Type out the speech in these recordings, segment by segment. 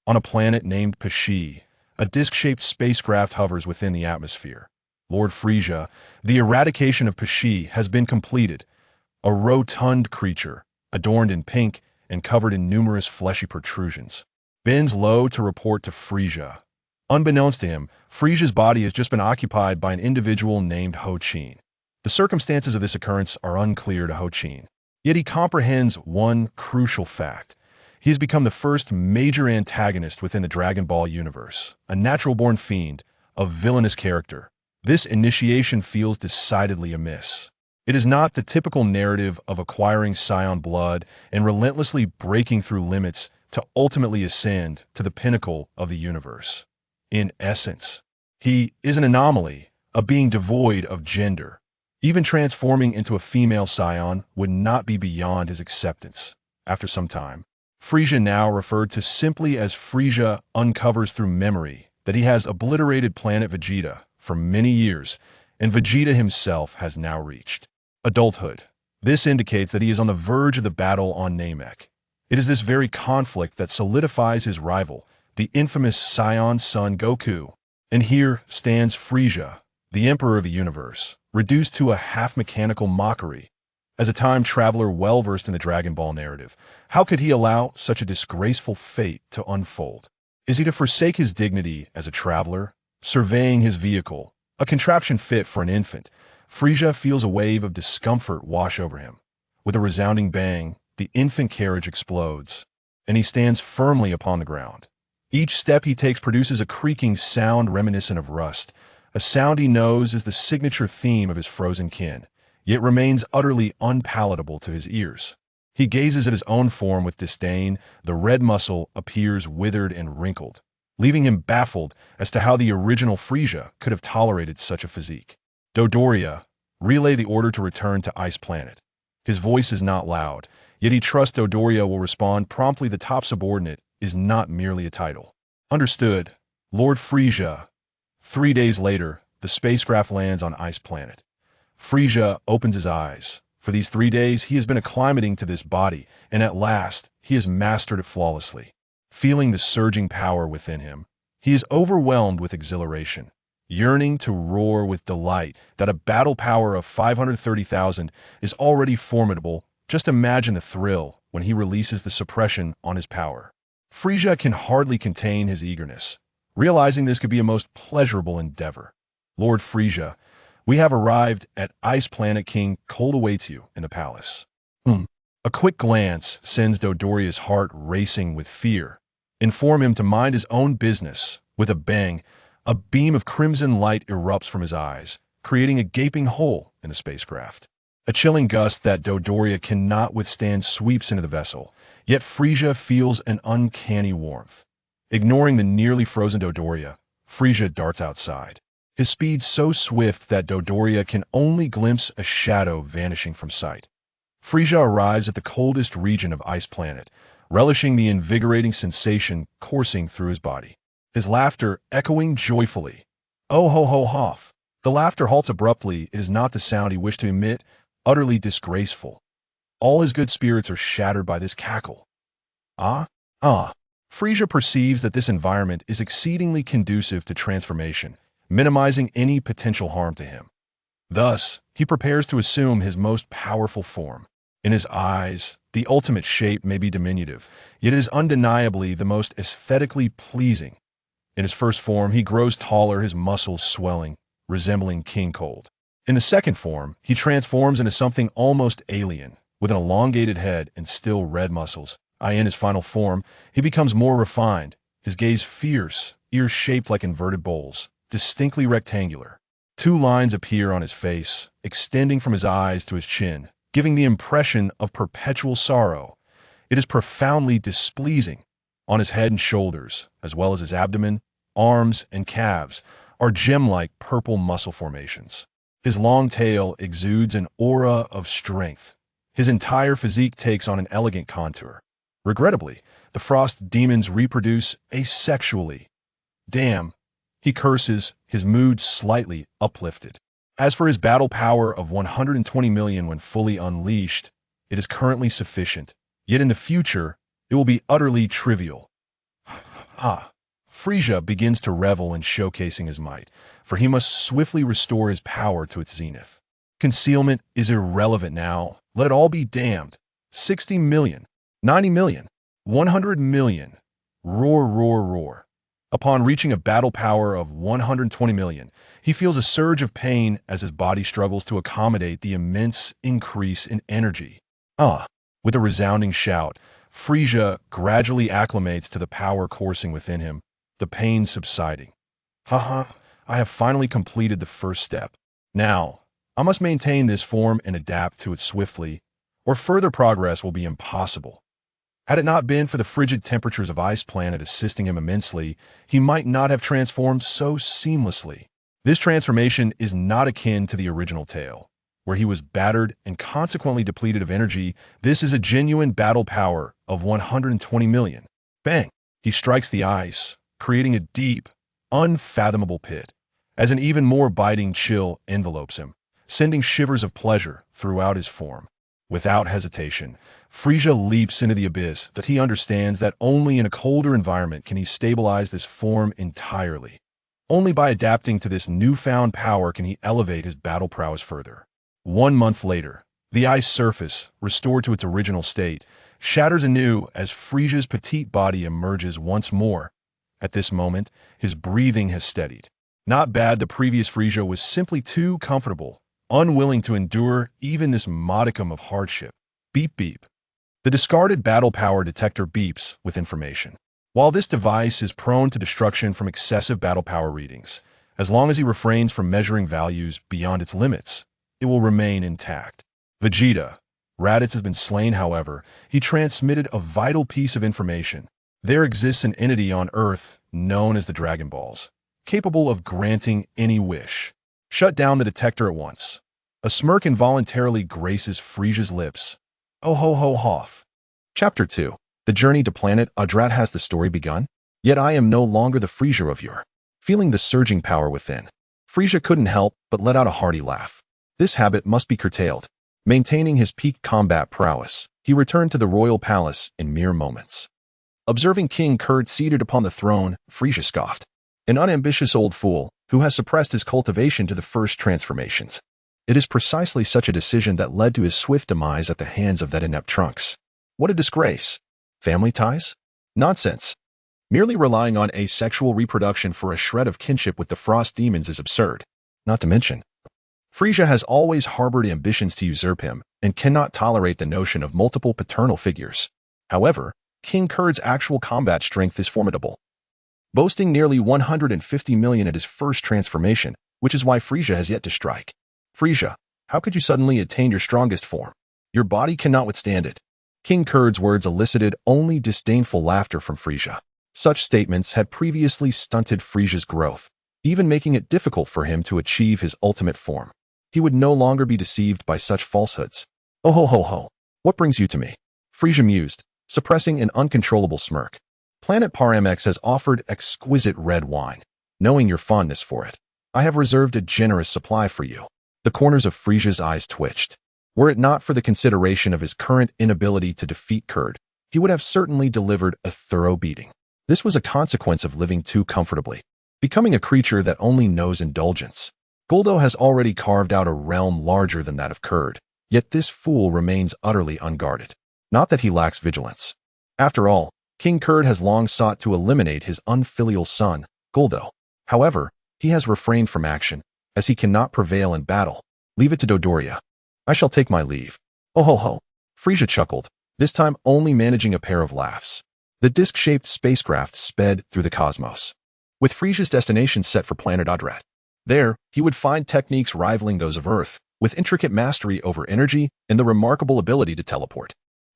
On a planet named Pashi, a disc-shaped spacecraft hovers within the atmosphere. Lord Frieza, the eradication of Pashi has been completed. A rotund creature, adorned in pink and covered in numerous fleshy protrusions, bends low to report to Frieza. Unbeknownst to him, Frieza's body has just been occupied by an individual named Ho-Chin. The circumstances of this occurrence are unclear to Ho-Chin, yet he comprehends one crucial fact. He has become the first major antagonist within the Dragon Ball universe, a natural-born fiend, a villainous character. This initiation feels decidedly amiss. It is not the typical narrative of acquiring Saiyan blood and relentlessly breaking through limits to ultimately ascend to the pinnacle of the universe. In essence, he is an anomaly, a being devoid of gender. Even transforming into a female Saiyan would not be beyond his acceptance. After some time, Frieza, now referred to simply as Frieza, uncovers through memory that he has obliterated planet Vegeta for many years, and Vegeta himself has now reached adulthood. This indicates that he is on the verge of the battle on Namek. It is this very conflict that solidifies his rival, the infamous Saiyan son Goku. And here stands Frieza, the Emperor of the universe, reduced to a half-mechanical mockery. As a time traveler well-versed in the Dragon Ball narrative, how could he allow such a disgraceful fate to unfold? Is he to forsake his dignity as a traveler? Surveying his vehicle, a contraption fit for an infant, Frieza feels a wave of discomfort wash over him. With a resounding bang, the infant carriage explodes, and he stands firmly upon the ground. Each step he takes produces a creaking sound reminiscent of rust, a sound he knows is the signature theme of his frozen kin, yet remains utterly unpalatable to his ears. He gazes at his own form with disdain. The red muscle appears withered and wrinkled, leaving him baffled as to how the original Frieza could have tolerated such a physique. Dodoria, relay the order to return to Ice Planet. His voice is not loud, yet he trusts Dodoria will respond promptly. The top subordinate is not merely a title. Understood, Lord Frieza. 3 days later, the spacecraft lands on Ice Planet. Frieza opens his eyes. For these 3 days, he has been acclimating to this body, and at last, he has mastered it flawlessly. Feeling the surging power within him, he is overwhelmed with exhilaration, yearning to roar with delight that a battle power of 530,000 is already formidable. Just imagine the thrill when he releases the suppression on his power. Frieza can hardly contain his eagerness, realizing this could be a most pleasurable endeavor. Lord Frieza, we have arrived at Ice Planet. King Cold awaits you in the palace. A quick glance sends Dodoria's heart racing with fear. Inform him to mind his own business. With a bang, a beam of crimson light erupts from his eyes, creating a gaping hole in the spacecraft. A chilling gust that Dodoria cannot withstand sweeps into the vessel, yet Frieza feels an uncanny warmth. Ignoring the nearly frozen Dodoria, Frieza darts outside. His speed so swift that Dodoria can only glimpse a shadow vanishing from sight. Frieza arrives at the coldest region of Ice Planet, relishing the invigorating sensation coursing through his body. His laughter echoing joyfully. Oh ho ho hoff. The laughter halts abruptly. It is not the sound he wished to emit, utterly disgraceful. All his good spirits are shattered by this cackle. Frieza perceives that this environment is exceedingly conducive to transformation, minimizing any potential harm to him. Thus, he prepares to assume his most powerful form. In his eyes, the ultimate shape may be diminutive, yet it is undeniably the most aesthetically pleasing. In his first form, he grows taller, his muscles swelling, resembling King Cold. In the second form, he transforms into something almost alien, with an elongated head and still red muscles. In his final form, he becomes more refined, his gaze fierce, ears shaped like inverted bowls, distinctly rectangular. 2 lines appear on his face, extending from his eyes to his chin, giving the impression of perpetual sorrow. It is profoundly displeasing. On his head and shoulders, as well as his abdomen, arms, and calves, are gem-like purple muscle formations. His long tail exudes an aura of strength. His entire physique takes on an elegant contour. Regrettably, the frost demons reproduce asexually. Damn, he curses, his mood slightly uplifted. As for his battle power of 120 million when fully unleashed, it is currently sufficient, yet in the future, it will be utterly trivial. Frieza begins to revel in showcasing his might, for he must swiftly restore his power to its zenith. Concealment is irrelevant now. Let all be damned. 60 million, 90 million, 100 million. Roar, roar, roar. Upon reaching a battle power of 120 million, he feels a surge of pain as his body struggles to accommodate the immense increase in energy. With a resounding shout, Frieza gradually acclimates to the power coursing within him, the pain subsiding. I have finally completed the first step. Now, I must maintain this form and adapt to it swiftly, or further progress will be impossible. Had it not been for the frigid temperatures of Ice Planet assisting him immensely, he might not have transformed so seamlessly. This transformation is not akin to the original tale, where he was battered and consequently depleted of energy. This is a genuine battle power of 120 million. Bang! He strikes the ice, creating a deep, unfathomable pit, as an even more biting chill envelopes him, sending shivers of pleasure throughout his form. Without hesitation, Frieza leaps into the abyss that he understands that only in a colder environment can he stabilize this form entirely. Only by adapting to this newfound power can he elevate his battle prowess further. 1 month later, the ice surface, restored to its original state, shatters anew as Frieza's petite body emerges once more. At this moment, his breathing has steadied. Not bad, the previous Frieza was simply too comfortable, unwilling to endure even this modicum of hardship. Beep beep. The discarded battle power detector beeps with information. While this device is prone to destruction from excessive battle power readings, as long as he refrains from measuring values beyond its limits, it will remain intact. Vegeta. Raditz has been slain, however. He transmitted a vital piece of information. There exists an entity on Earth known as the Dragon Balls, capable of granting any wish. Shut down the detector at once. A smirk involuntarily graces Frieza's lips. Hohoho. Chapter 2. The journey to planet Adrat. Has the story begun? Yet I am no longer the Frieza of yore. Feeling the surging power within, Frieza couldn't help but let out a hearty laugh. This habit must be curtailed. Maintaining his peak combat prowess, he returned to the royal palace in mere moments. Observing King Kurd seated upon the throne, Frieza scoffed. An unambitious old fool who has suppressed his cultivation to the first transformations. It is precisely such a decision that led to his swift demise at the hands of that inept Trunks. What a disgrace. Family ties? Nonsense. Merely relying on asexual reproduction for a shred of kinship with the Frost demons is absurd. Not to mention, Frieza has always harbored ambitions to usurp him and cannot tolerate the notion of multiple paternal figures. However, King Kurd's actual combat strength is formidable, boasting nearly 150 million at his first transformation, which is why Frieza has yet to strike. Frieza, how could you suddenly attain your strongest form? Your body cannot withstand it. King Kurd's words elicited only disdainful laughter from Frieza. Such statements had previously stunted Frieza's growth, even making it difficult for him to achieve his ultimate form. He would no longer be deceived by such falsehoods. Ho, what brings you to me? Frieza mused, suppressing an uncontrollable smirk. Planet Par-MX has offered exquisite red wine. Knowing your fondness for it, I have reserved a generous supply for you. The corners of Frieza's eyes twitched. Were it not for the consideration of his current inability to defeat Kurd, he would have certainly delivered a thorough beating. This was a consequence of living too comfortably, becoming a creature that only knows indulgence. Guldo has already carved out a realm larger than that of Kurd, yet this fool remains utterly unguarded. Not that he lacks vigilance. After all, King Kurd has long sought to eliminate his unfilial son, Guldo. However, he has refrained from action, as he cannot prevail in battle. Leave it to Dodoria. I shall take my leave. Ho. Frieza chuckled, this time only managing a pair of laughs. The disc-shaped spacecraft sped through the cosmos, with Frieza's destination set for planet Adrat. There, he would find techniques rivaling those of Earth, with intricate mastery over energy and the remarkable ability to teleport.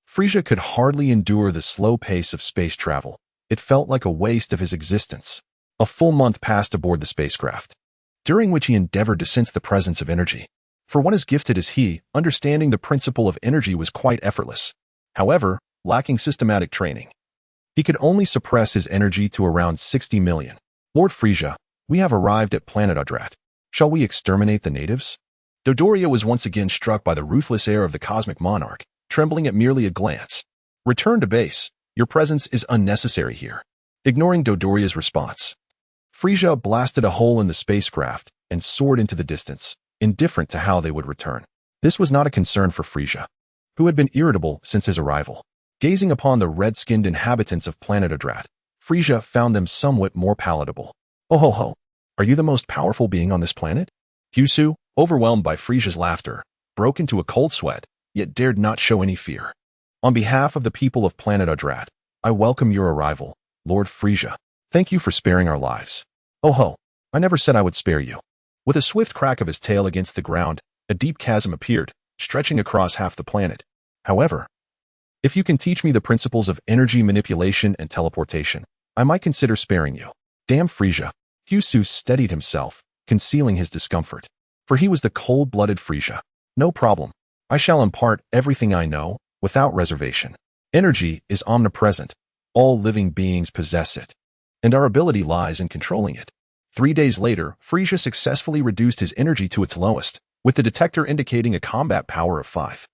Frieza could hardly endure the slow pace of space travel. It felt like a waste of his existence. A full month passed aboard the spacecraft, during which he endeavored to sense the presence of energy. For one as gifted as he, understanding the principle of energy was quite effortless. However, lacking systematic training, he could only suppress his energy to around 60 million. Lord Frieza, we have arrived at planet Adrat. Shall we exterminate the natives? Dodoria was once again struck by the ruthless air of the cosmic monarch, trembling at merely a glance. Return to base. Your presence is unnecessary here. Ignoring Dodoria's response, Frieza blasted a hole in the spacecraft and soared into the distance, indifferent to how they would return. This was not a concern for Frieza, who had been irritable since his arrival. Gazing upon the red-skinned inhabitants of planet Adrat, Frieza found them somewhat more palatable. Hohoho, are you the most powerful being on this planet? Husu, overwhelmed by Frieza's laughter, broke into a cold sweat, yet dared not show any fear. On behalf of the people of planet Adrat, I welcome your arrival, Lord Frieza. Thank you for sparing our lives. Oh ho, I never said I would spare you. With a swift crack of his tail against the ground, a deep chasm appeared, stretching across half the planet. However, if you can teach me the principles of energy manipulation and teleportation, I might consider sparing you. Damn Frieza. Husu steadied himself, concealing his discomfort. For he was the cold-blooded Frieza. No problem. I shall impart everything I know, without reservation. Energy is omnipresent. All living beings possess it. And our ability lies in controlling it. 3 days later, Frieza successfully reduced his energy to its lowest, with the detector indicating a combat power of 5.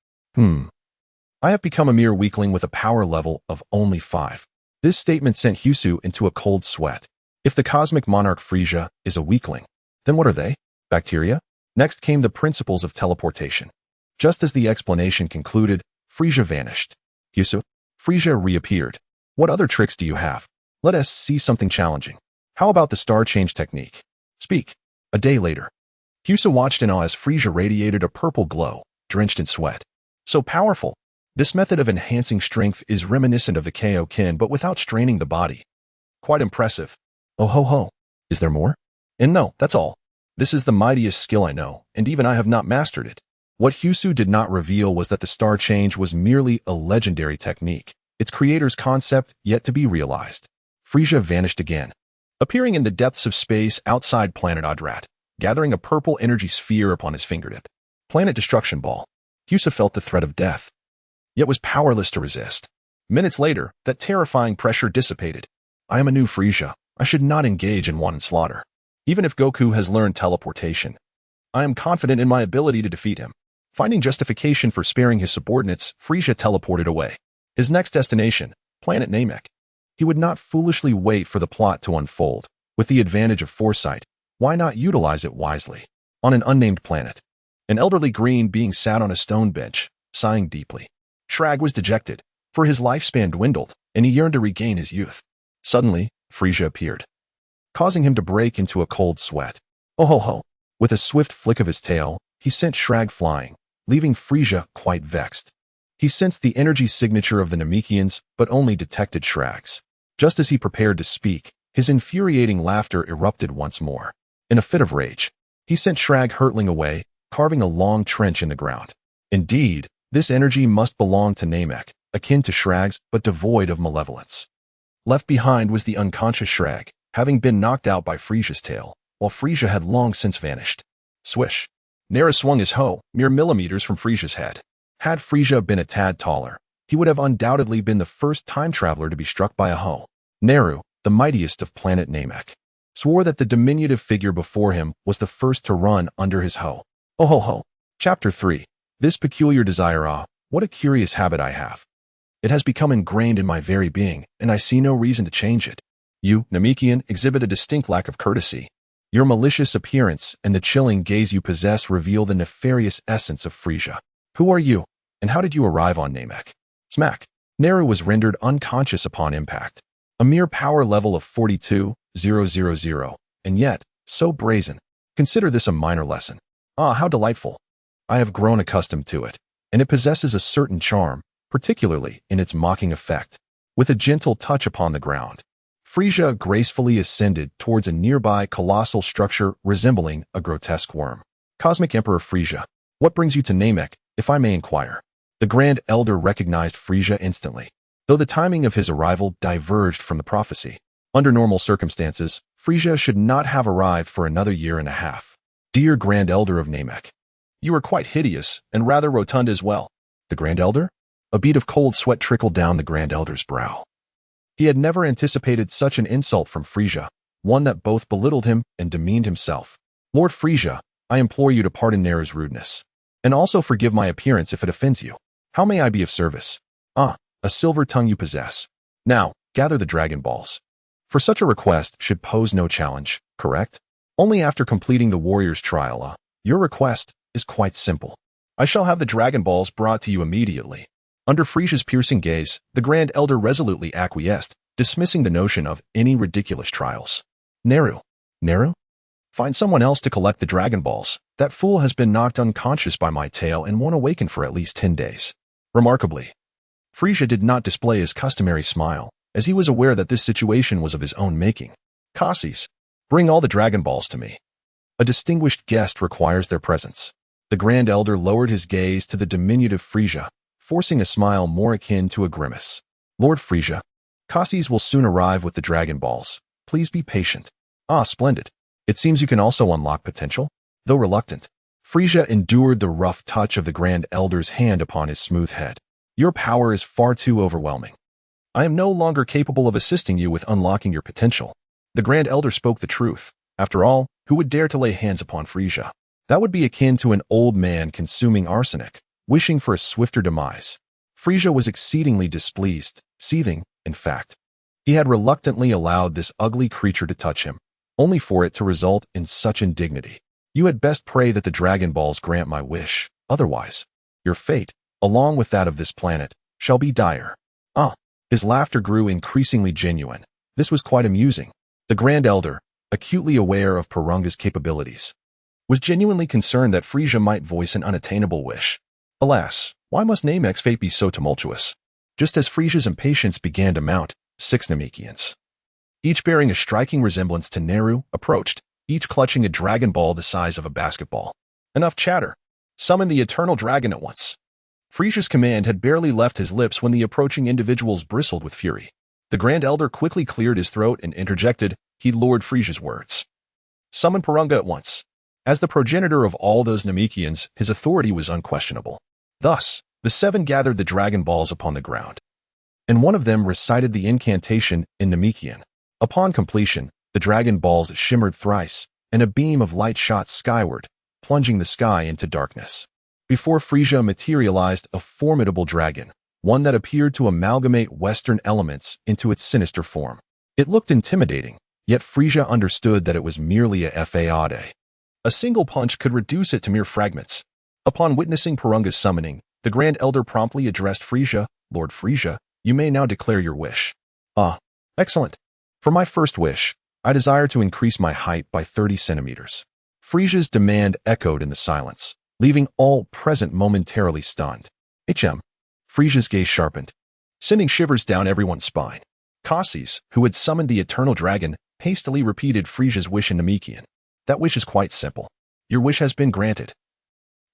I have become a mere weakling with a power level of only 5. This statement sent Husu into a cold sweat. If the cosmic monarch Frieza is a weakling, then what are they? Bacteria? Next came the principles of teleportation. Just as the explanation concluded, Frieza vanished. Husu? Frieza reappeared. What other tricks do you have? Let us see something challenging. How about the star change technique? Speak. A day later, Husu watched in awe as Frieza radiated a purple glow, drenched in sweat. So powerful. This method of enhancing strength is reminiscent of the Kaioken but without straining the body. Quite impressive. Oh ho ho. Is there more? And no, that's all. This is the mightiest skill I know, and even I have not mastered it. What Husu did not reveal was that the star change was merely a legendary technique, its creator's concept yet to be realized. Frieza vanished again, appearing in the depths of space outside planet Adrat, gathering a purple energy sphere upon his fingertip. Planet Destruction Ball. Husu felt the threat of death, yet was powerless to resist. Minutes later, that terrifying pressure dissipated. I am a new Frieza. I should not engage in wanton slaughter. Even if Goku has learned teleportation, I am confident in my ability to defeat him. Finding justification for sparing his subordinates, Frieza teleported away. His next destination, planet Namek. He would not foolishly wait for the plot to unfold. With the advantage of foresight, why not utilize it wisely? On an unnamed planet, an elderly green being sat on a stone bench, sighing deeply. Shrag was dejected, for his lifespan dwindled, and he yearned to regain his youth. Suddenly, Frieza appeared, causing him to break into a cold sweat. Oh ho ho. With a swift flick of his tail, he sent Shrag flying, leaving Frieza quite vexed. He sensed the energy signature of the Namekians, but only detected Shrag's. Just as he prepared to speak, his infuriating laughter erupted once more. In a fit of rage, he sent Shrag hurtling away, carving a long trench in the ground. Indeed, this energy must belong to Namek, akin to Shrag's, but devoid of malevolence. Left behind was the unconscious Shrag, having been knocked out by Frieza's tail, while Frieza had long since vanished. Swish. Nera swung his hoe, mere millimeters from Frieza's head. Had Frieza been a tad taller, he would have undoubtedly been the first time traveler to be struck by a hoe. Neru, the mightiest of planet Namek, swore that the diminutive figure before him was the first to run under his hoe. Oh ho ho. Chapter 3. This peculiar desire, what a curious habit I have. It has become ingrained in my very being, and I see no reason to change it. You, Namekian, exhibit a distinct lack of courtesy. Your malicious appearance and the chilling gaze you possess reveal the nefarious essence of Frieza. Who are you, and how did you arrive on Namek? Smack. Neru was rendered unconscious upon impact. A mere power level of 42,000, and yet, so brazen. Consider this a minor lesson. Ah, how delightful. I have grown accustomed to it, and it possesses a certain charm, particularly in its mocking effect. With a gentle touch upon the ground, Frieza gracefully ascended towards a nearby colossal structure resembling a grotesque worm. Cosmic Emperor Frieza, what brings you to Namek, if I may inquire? The Grand Elder recognized Frieza instantly, though the timing of his arrival diverged from the prophecy. Under normal circumstances, Frieza should not have arrived for another year and a half. Dear Grand Elder of Namek, you are quite hideous and rather rotund as well. The Grand Elder? A bead of cold sweat trickled down the Grand Elder's brow. He had never anticipated such an insult from Frieza, one that both belittled him and demeaned himself. Lord Frieza, I implore you to pardon Neru's rudeness, and also forgive my appearance if it offends you. How may I be of service? Ah, a silver tongue you possess. Now, gather the Dragon Balls. For such a request should pose no challenge, correct? Only after completing the warrior's trial, your request is quite simple. I shall have the Dragon Balls brought to you immediately. Under Frieza's piercing gaze, the Grand Elder resolutely acquiesced, dismissing the notion of any ridiculous trials. Neru? Find someone else to collect the Dragon Balls. That fool has been knocked unconscious by my tail and won't awaken for at least 10 days. Remarkably, Frieza did not display his customary smile, as he was aware that this situation was of his own making. Cassis, bring all the Dragon Balls to me. A distinguished guest requires their presence. The Grand Elder lowered his gaze to the diminutive Frieza, forcing a smile more akin to a grimace. Lord Frieza, Cassis will soon arrive with the Dragon Balls. Please be patient. Ah, splendid. It seems you can also unlock potential. Though reluctant, Frieza endured the rough touch of the Grand Elder's hand upon his smooth head. Your power is far too overwhelming. I am no longer capable of assisting you with unlocking your potential. The Grand Elder spoke the truth. After all, who would dare to lay hands upon Frieza? That would be akin to an old man consuming arsenic, wishing for a swifter demise. Frieza was exceedingly displeased, seething, in fact. He had reluctantly allowed this ugly creature to touch him, only for it to result in such indignity. You had best pray that the Dragon Balls grant my wish. Otherwise, your fate, along with that of this planet, shall be dire. His laughter grew increasingly genuine. This was quite amusing. The Grand Elder, acutely aware of Porunga's capabilities, was genuinely concerned that Frieza might voice an unattainable wish. Alas, why must Namek's fate be so tumultuous? Just as Frieza's impatience began to mount, 6 Namekians, each bearing a striking resemblance to Neru, approached, each clutching a Dragon Ball the size of a basketball. Enough chatter. Summon the Eternal Dragon at once. Frieza's command had barely left his lips when the approaching individuals bristled with fury. The Grand Elder quickly cleared his throat and interjected, heed Lord Frieza's words. Summon Porunga at once. As the progenitor of all those Namekians, his authority was unquestionable. Thus, the 7 gathered the Dragon Balls upon the ground, and one of them recited the incantation in Namekian. Upon completion, the Dragon Balls shimmered thrice, and a beam of light shot skyward, plunging the sky into darkness. Before Frieza materialized a formidable dragon, one that appeared to amalgamate Western elements into its sinister form. It looked intimidating, yet Frieza understood that it was merely a fade. A single punch could reduce it to mere fragments. Upon witnessing Porunga's summoning, the Grand Elder promptly addressed Frieza, Lord Frieza, you may now declare your wish. Excellent. For my first wish, I desire to increase my height by 30 centimeters. Frieza's demand echoed in the silence, leaving all present momentarily stunned. Frieza's gaze sharpened, sending shivers down everyone's spine. Cassis, who had summoned the Eternal Dragon, hastily repeated Frieza's wish in Namekian. That wish is quite simple. Your wish has been granted.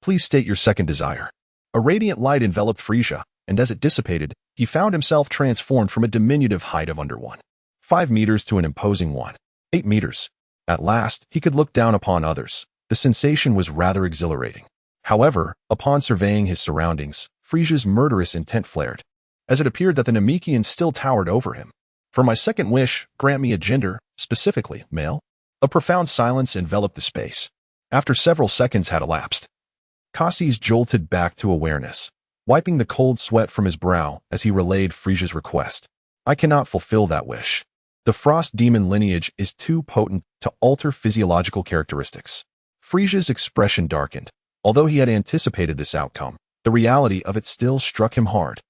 Please state your second desire. A radiant light enveloped Frieza, and as it dissipated, he found himself transformed from a diminutive height of under 5 meters to an imposing 8 meters. At last, he could look down upon others. The sensation was rather exhilarating. However, upon surveying his surroundings, Frieza's murderous intent flared, as it appeared that the Namekian still towered over him. For my second wish, grant me a gender, specifically male. A profound silence enveloped the space. After several seconds had elapsed, Cassis jolted back to awareness, wiping the cold sweat from his brow as he relayed Frieza's request. I cannot fulfill that wish. The Frost Demon lineage is too potent to alter physiological characteristics. Frieza's expression darkened. Although he had anticipated this outcome, the reality of it still struck him hard.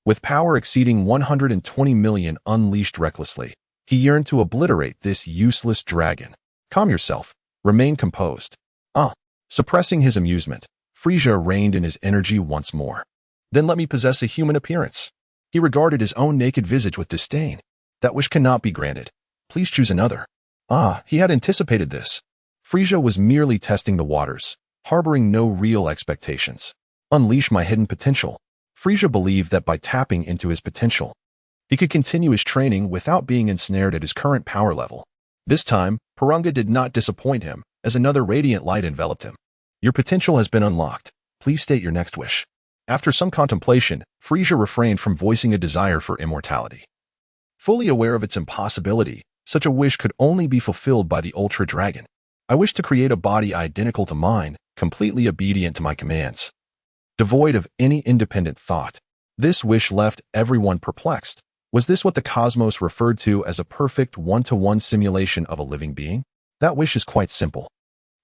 With power exceeding 120 million unleashed recklessly, he yearned to obliterate this useless dragon. Calm yourself. Remain composed. Suppressing his amusement, Frieza reined in his energy once more. Then let me possess a human appearance. He regarded his own naked visage with disdain. That wish cannot be granted. Please choose another. He had anticipated this. Frieza was merely testing the waters, harboring no real expectations. Unleash my hidden potential. Frieza believed that by tapping into his potential, he could continue his training without being ensnared at his current power level. This time, Porunga did not disappoint him, as another radiant light enveloped him. Your potential has been unlocked. Please state your next wish. After some contemplation, Frieza refrained from voicing a desire for immortality. Fully aware of its impossibility, such a wish could only be fulfilled by the Ultra Dragon. I wish to create a body identical to mine, completely obedient to my commands, devoid of any independent thought. This wish left everyone perplexed. Was this what the cosmos referred to as a perfect one-to-one simulation of a living being? That wish is quite simple.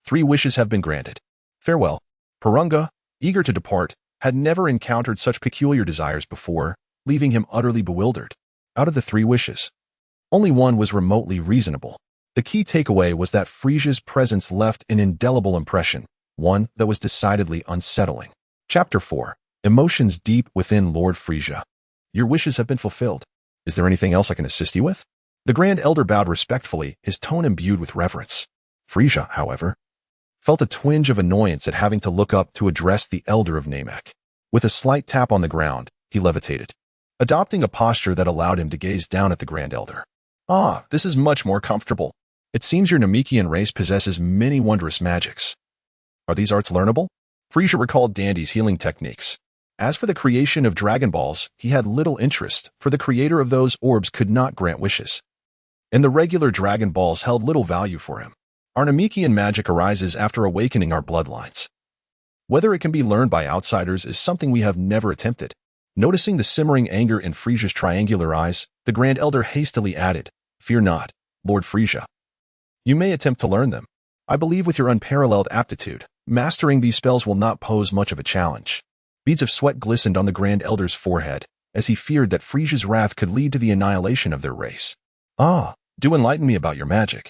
3 wishes have been granted. Farewell. Purunga, eager to depart, had never encountered such peculiar desires before, leaving him utterly bewildered. Out of the 3 wishes, only one was remotely reasonable. The key takeaway was that Frieza's presence left an indelible impression, one that was decidedly unsettling. Chapter 4. Emotions deep within Lord Frieza. Your wishes have been fulfilled. Is there anything else I can assist you with? The Grand Elder bowed respectfully, his tone imbued with reverence. Frieza, however, felt a twinge of annoyance at having to look up to address the Elder of Namek. With a slight tap on the ground, he levitated, adopting a posture that allowed him to gaze down at the Grand Elder. Ah, this is much more comfortable. It seems your Namekian race possesses many wondrous magics. Are these arts learnable? Frieza recalled Dandy's healing techniques. As for the creation of Dragon Balls, he had little interest, for the creator of those orbs could not grant wishes. And the regular Dragon Balls held little value for him. Our Namekian magic arises after awakening our bloodlines. Whether it can be learned by outsiders is something we have never attempted. Noticing the simmering anger in Frieza's triangular eyes, the Grand Elder hastily added, Fear not, Lord Frieza. You may attempt to learn them. I believe with your unparalleled aptitude, mastering these spells will not pose much of a challenge. Beads of sweat glistened on the Grand Elder's forehead, as he feared that Frieza's wrath could lead to the annihilation of their race. Ah, do enlighten me about your magic,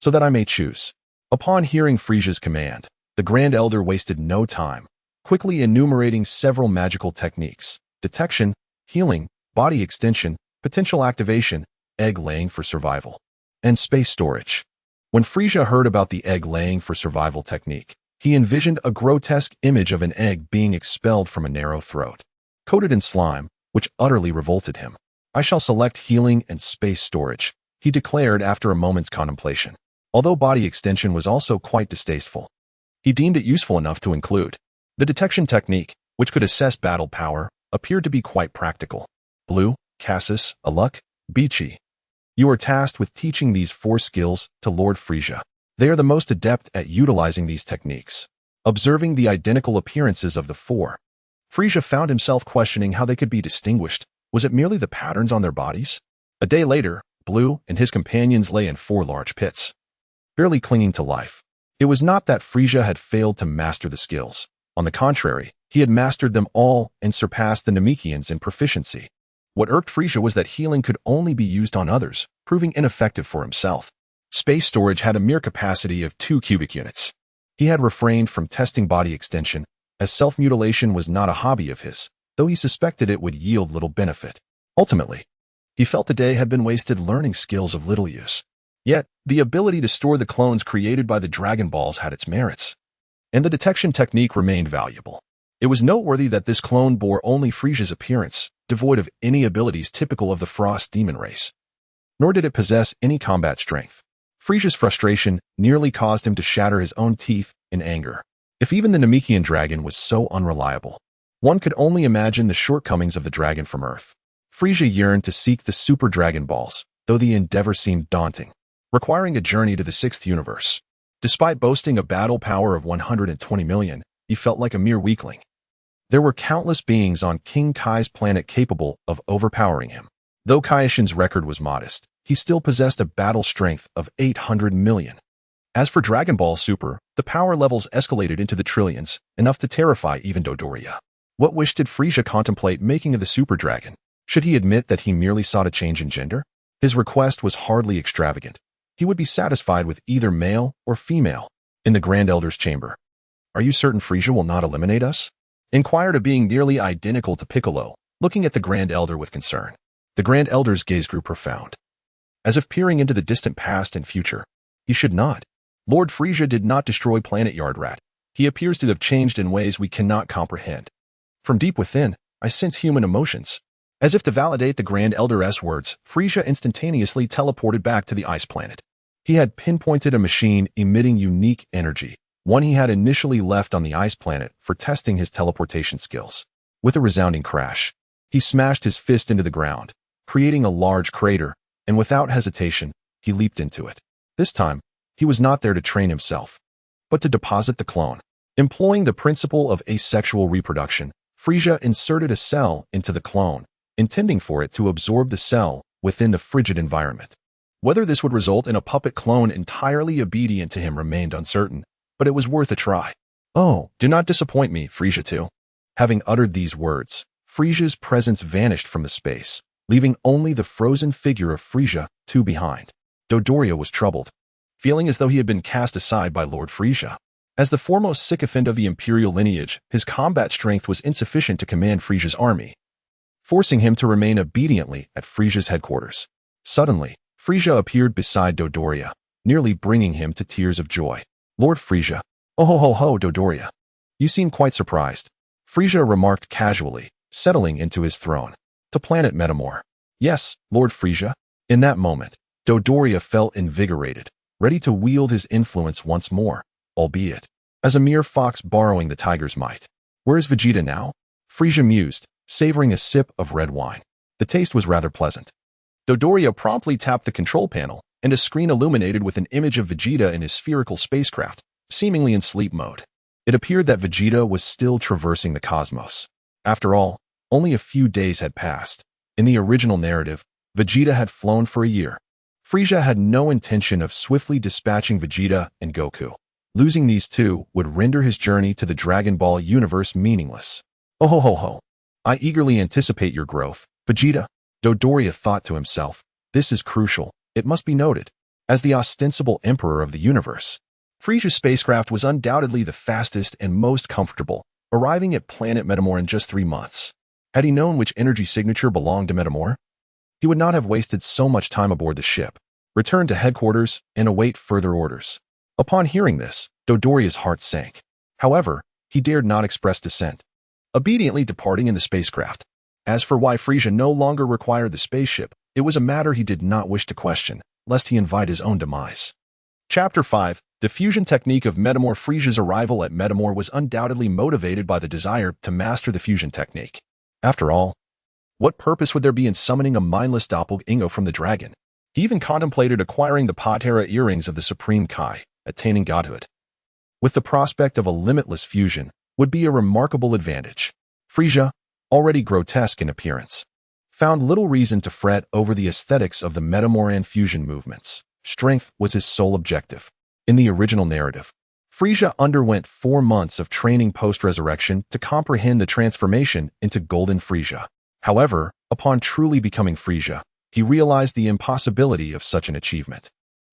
so that I may choose. Upon hearing Frieza's command, the Grand Elder wasted no time, quickly enumerating several magical techniques: detection, healing, body extension, potential activation, egg laying for survival, and space storage. When Frieza heard about the egg laying for survival technique, he envisioned a grotesque image of an egg being expelled from a narrow throat, coated in slime, which utterly revolted him. I shall select healing and space storage, he declared after a moment's contemplation. Although body extension was also quite distasteful, he deemed it useful enough to include. The detection technique, which could assess battle power, appeared to be quite practical. Blue, Cassis, Aluk, Bichi. You are tasked with teaching these 4 skills to Lord Frieza. They are the most adept at utilizing these techniques. Observing the identical appearances of the 4, Frieza found himself questioning how they could be distinguished. Was it merely the patterns on their bodies? A day later, Blue and his companions lay in 4 large pits, barely clinging to life. It was not that Frieza had failed to master the skills. On the contrary, he had mastered them all and surpassed the Namekians in proficiency. What irked Frieza was that healing could only be used on others, proving ineffective for himself. Space storage had a mere capacity of 2 cubic units. He had refrained from testing body extension, as self-mutilation was not a hobby of his, though he suspected it would yield little benefit. Ultimately, he felt the day had been wasted learning skills of little use. Yet, the ability to store the clones created by the Dragon Balls had its merits, and the detection technique remained valuable. It was noteworthy that this clone bore only Frieza's appearance, devoid of any abilities typical of the Frost Demon race. Nor did it possess any combat strength. Frieza's frustration nearly caused him to shatter his own teeth in anger. If even the Namekian dragon was so unreliable, one could only imagine the shortcomings of the dragon from Earth. Frieza yearned to seek the Super Dragon Balls, though the endeavor seemed daunting, requiring a journey to the 6th universe. Despite boasting a battle power of 120 million, he felt like a mere weakling. There were countless beings on King Kai's planet capable of overpowering him. Though Kai Shin's record was modest, he still possessed a battle strength of 800 million. As for Dragon Ball Super, the power levels escalated into the trillions, enough to terrify even Dodoria. What wish did Frieza contemplate making of the Super Dragon? Should he admit that he merely sought a change in gender? His request was hardly extravagant. He would be satisfied with either male or female. In the Grand Elder's chamber. Are you certain Frieza will not eliminate us? Inquired a being nearly identical to Piccolo, looking at the Grand Elder with concern. The Grand Elder's gaze grew profound, as if peering into the distant past and future. He should not. Lord Frieza did not destroy planet Adrat. He appears to have changed in ways we cannot comprehend. From deep within, I sense human emotions. As if to validate the Grand Elder's words, Frieza instantaneously teleported back to the ice planet. He had pinpointed a machine emitting unique energy, one he had initially left on the ice planet for testing his teleportation skills. With a resounding crash, he smashed his fist into the ground, creating a large crater, and without hesitation, he leaped into it. This time, he was not there to train himself, but to deposit the clone. Employing the principle of asexual reproduction, Frieza inserted a cell into the clone, intending for it to absorb the cell within the frigid environment. Whether this would result in a puppet clone entirely obedient to him remained uncertain, but it was worth a try. "Oh, do not disappoint me, Frieza too." Having uttered these words, Frieza's presence vanished from the space, leaving only the frozen figure of Frieza 2 behind. Dodoria was troubled, feeling as though he had been cast aside by Lord Frieza. As the foremost sycophant of the imperial lineage, his combat strength was insufficient to command Frieza's army, forcing him to remain obediently at Frieza's headquarters. Suddenly, Frieza appeared beside Dodoria, nearly bringing him to tears of joy. "Lord Frieza." "Ho, Dodoria. You seem quite surprised," Frieza remarked casually, settling into his throne. "To planet Metamor." "Yes, Lord Frieza." In that moment, Dodoria felt invigorated, ready to wield his influence once more, albeit as a mere fox borrowing the tiger's might. "Where is Vegeta now?" Frieza mused, savoring a sip of red wine. The taste was rather pleasant. Dodoria promptly tapped the control panel, and a screen illuminated with an image of Vegeta in his spherical spacecraft, seemingly in sleep mode. It appeared that Vegeta was still traversing the cosmos. After all, only a few days had passed. In the original narrative, Vegeta had flown for a year. Frieza had no intention of swiftly dispatching Vegeta and Goku. Losing these two would render his journey to the Dragon Ball universe meaningless. "Oh, I eagerly anticipate your growth, Vegeta." Dodoria thought to himself, "This is crucial, it must be noted." As the ostensible emperor of the universe, Frieza's spacecraft was undoubtedly the fastest and most comfortable, arriving at planet Metamor in just 3 months. Had he known which energy signature belonged to Metamor, he would not have wasted so much time aboard the ship, return to headquarters, and await further orders. Upon hearing this, Dodoria's heart sank. However, he dared not express dissent, obediently departing in the spacecraft. As for why Frieza no longer required the spaceship, it was a matter he did not wish to question, lest he invite his own demise. Chapter 5. The fusion technique of Metamor. Frieza's arrival at Metamor was undoubtedly motivated by the desire to master the fusion technique. After all, what purpose would there be in summoning a mindless doppelganger from the dragon? He even contemplated acquiring the Patera earrings of the Supreme Kai, attaining godhood. With the prospect of a limitless fusion, would be a remarkable advantage. Frieza, already grotesque in appearance, found little reason to fret over the aesthetics of the Metamoran fusion movements. Strength was his sole objective. In the original narrative, Frieza underwent 4 months of training post-resurrection to comprehend the transformation into Golden Frieza. However, upon truly becoming Frieza, he realized the impossibility of such an achievement.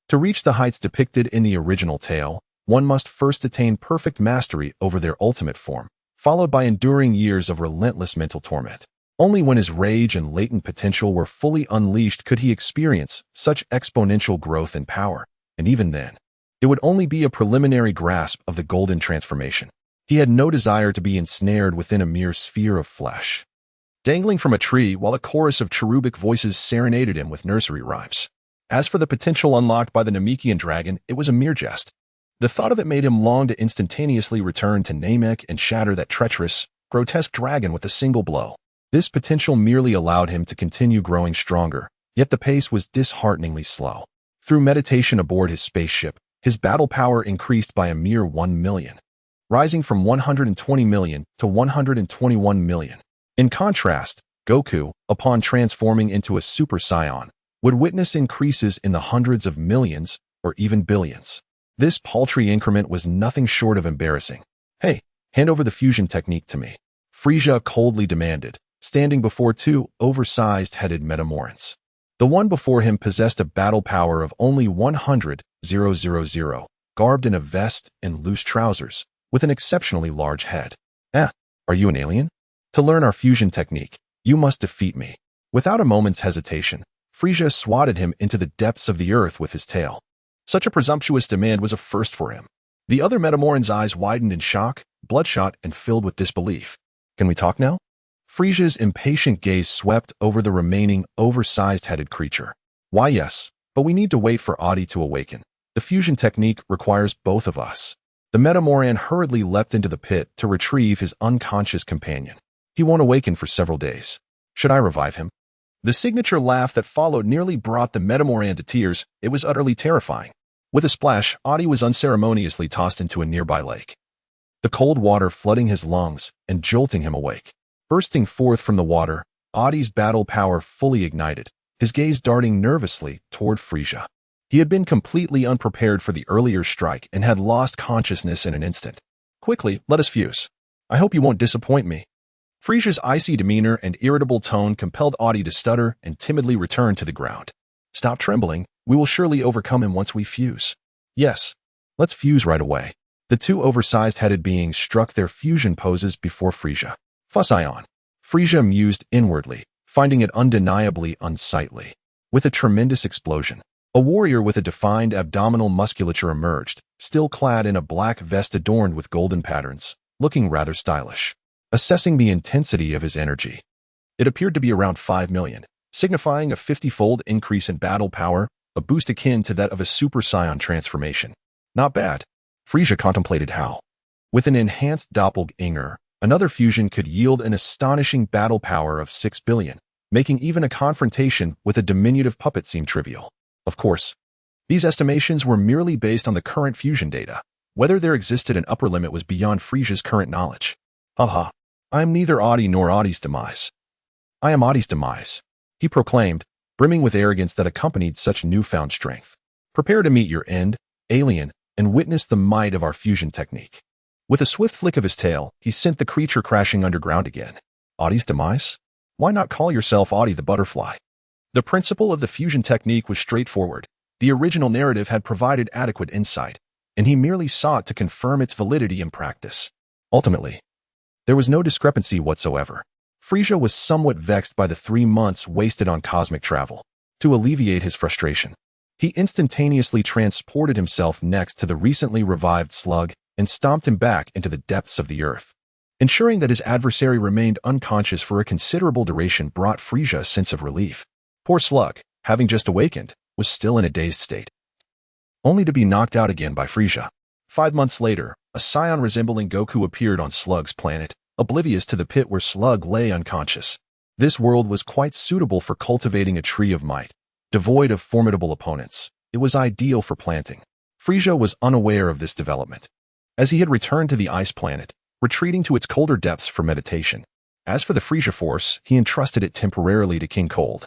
To reach the heights depicted in the original tale, one must first attain perfect mastery over their ultimate form, followed by enduring years of relentless mental torment. Only when his rage and latent potential were fully unleashed could he experience such exponential growth and power, and even then, it would only be a preliminary grasp of the golden transformation. He had no desire to be ensnared within a mere sphere of flesh, dangling from a tree while a chorus of cherubic voices serenaded him with nursery rhymes. As for the potential unlocked by the Namekian dragon, it was a mere jest. The thought of it made him long to instantaneously return to Namek and shatter that treacherous, grotesque dragon with a single blow. This potential merely allowed him to continue growing stronger, yet the pace was dishearteningly slow. Through meditation aboard his spaceship, his battle power increased by a mere 1 million, rising from 120 million to 121 million. In contrast, Goku, upon transforming into a Super Saiyan, would witness increases in the hundreds of millions or even billions. This paltry increment was nothing short of embarrassing. "Hey, hand over the fusion technique to me," Frieza coldly demanded, standing before 2 oversized headed Metamorans. The one before him possessed a battle power of only 100,000, garbed in a vest and loose trousers, with an exceptionally large head. Are you an alien? To learn our fusion technique, you must defeat me." Without a moment's hesitation, Frieza swatted him into the depths of the earth with his tail. Such a presumptuous demand was a first for him. The other Metamoran's eyes widened in shock, bloodshot, and filled with disbelief. "Can we talk now?" Frieza's impatient gaze swept over the remaining oversized-headed creature. "Why, yes, but we need to wait for Adi to awaken. The fusion technique requires both of us." The Metamoran hurriedly leapt into the pit to retrieve his unconscious companion. "He won't awaken for several days. Should I revive him?" The signature laugh that followed nearly brought the Metamoran to tears. It was utterly terrifying. With a splash, Adi was unceremoniously tossed into a nearby lake, the cold water flooding his lungs and jolting him awake. Bursting forth from the water, Adi's battle power fully ignited, his gaze darting nervously toward Frieza. He had been completely unprepared for the earlier strike and had lost consciousness in an instant. Quickly, let us fuse. I hope you won't disappoint me. Frieza's icy demeanor and irritable tone compelled Adi to stutter and timidly return to the ground. Stop trembling, we will surely overcome him once we fuse. Yes, let's fuse right away. The two oversized headed beings struck their fusion poses before Frieza. Fusion. Frieza mused inwardly, finding it undeniably unsightly. With a tremendous explosion, a warrior with a defined abdominal musculature emerged, still clad in a black vest adorned with golden patterns, looking rather stylish. Assessing the intensity of his energy, it appeared to be around 5 million, signifying a 50-fold increase in battle power, a boost akin to that of a Super Saiyan transformation. Not bad. Frieza contemplated how, with an enhanced doppelganger, another fusion could yield an astonishing battle power of 6 billion, making even a confrontation with a diminutive puppet seem trivial. Of course, these estimations were merely based on the current fusion data. Whether there existed an upper limit was beyond Frieza's current knowledge. Haha, I am neither Adi nor Adi's demise. I am Adi's demise, he proclaimed, brimming with arrogance that accompanied such newfound strength. Prepare to meet your end, alien, and witness the might of our fusion technique. With a swift flick of his tail, he sent the creature crashing underground again. Adi's demise? Why not call yourself Adi the butterfly? The principle of the fusion technique was straightforward. The original narrative had provided adequate insight, and he merely sought to confirm its validity in practice. Ultimately, there was no discrepancy whatsoever. Frieza was somewhat vexed by the 3 months wasted on cosmic travel. To alleviate his frustration, he instantaneously transported himself next to the recently revived slug and stomped him back into the depths of the earth. Ensuring that his adversary remained unconscious for a considerable duration brought Frieza a sense of relief. Poor slug, having just awakened, was still in a dazed state, only to be knocked out again by Frieza. 5 months later, a Saiyan resembling Goku appeared on Slug's planet, oblivious to the pit where Slug lay unconscious. This world was quite suitable for cultivating a tree of might. Devoid of formidable opponents, it was ideal for planting. Frieza was unaware of this development, as he had returned to the ice planet, retreating to its colder depths for meditation. As for the Frieza force, he entrusted it temporarily to King Cold,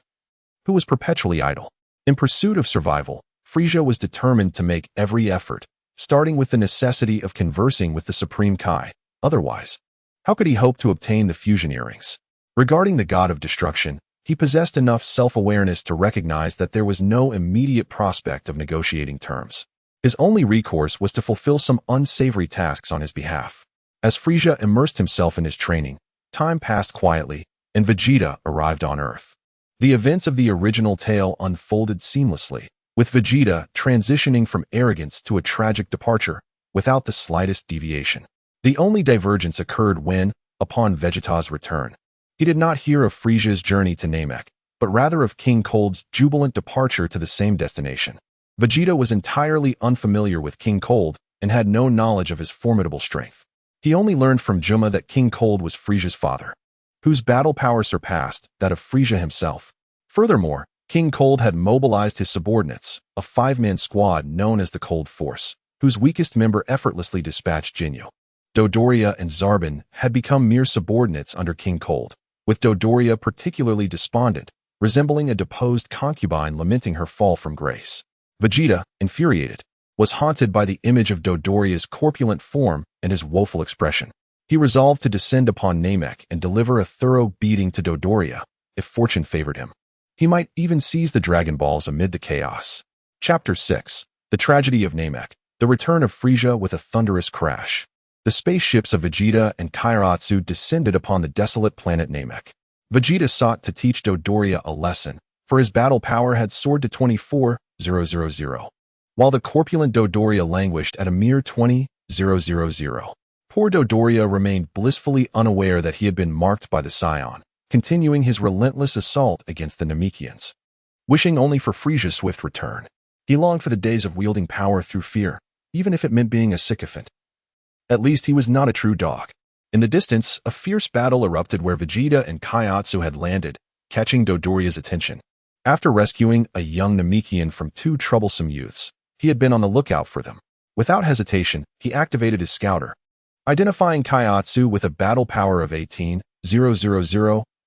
who was perpetually idle. In pursuit of survival, Frieza was determined to make every effort, starting with the necessity of conversing with the Supreme Kai. Otherwise, how could he hope to obtain the fusion earrings? Regarding the god of destruction, he possessed enough self-awareness to recognize that there was no immediate prospect of negotiating terms. His only recourse was to fulfill some unsavory tasks on his behalf. As Frieza immersed himself in his training, time passed quietly, and Vegeta arrived on Earth. The events of the original tale unfolded seamlessly, with Vegeta transitioning from arrogance to a tragic departure, without the slightest deviation. The only divergence occurred when, upon Vegeta's return, he did not hear of Frieza's journey to Namek, but rather of King Cold's jubilant departure to the same destination. Vegeta was entirely unfamiliar with King Cold and had no knowledge of his formidable strength. He only learned from Juma that King Cold was Frieza's father, whose battle power surpassed that of Frieza himself. Furthermore, King Cold had mobilized his subordinates, a 5-man squad known as the Cold Force, whose weakest member effortlessly dispatched Ginyu. Dodoria and Zarbin had become mere subordinates under King Cold, with Dodoria particularly despondent, resembling a deposed concubine lamenting her fall from grace. Vegeta, infuriated, was haunted by the image of Dodoria's corpulent form and his woeful expression. He resolved to descend upon Namek and deliver a thorough beating to Dodoria, if fortune favored him. He might even seize the Dragon Balls amid the chaos. Chapter 6. The Tragedy of Namek. The Return of Frieza with a Thunderous Crash. The spaceships of Vegeta and Kairatsu descended upon the desolate planet Namek. Vegeta sought to teach Dodoria a lesson, for his battle power had soared to 24,000, while the corpulent Dodoria languished at a mere 20,000. Poor Dodoria remained blissfully unaware that he had been marked by the Saiyan, continuing his relentless assault against the Namekians. Wishing only for Frieza's swift return, he longed for the days of wielding power through fear, even if it meant being a sycophant. At least he was not a true dog. In the distance, a fierce battle erupted where Vegeta and Kaiatsu had landed, catching Dodoria's attention. After rescuing a young Namekian from 2 troublesome youths, he had been on the lookout for them. Without hesitation, he activated his scouter. Identifying Kaiatsu with a battle power of 18,000,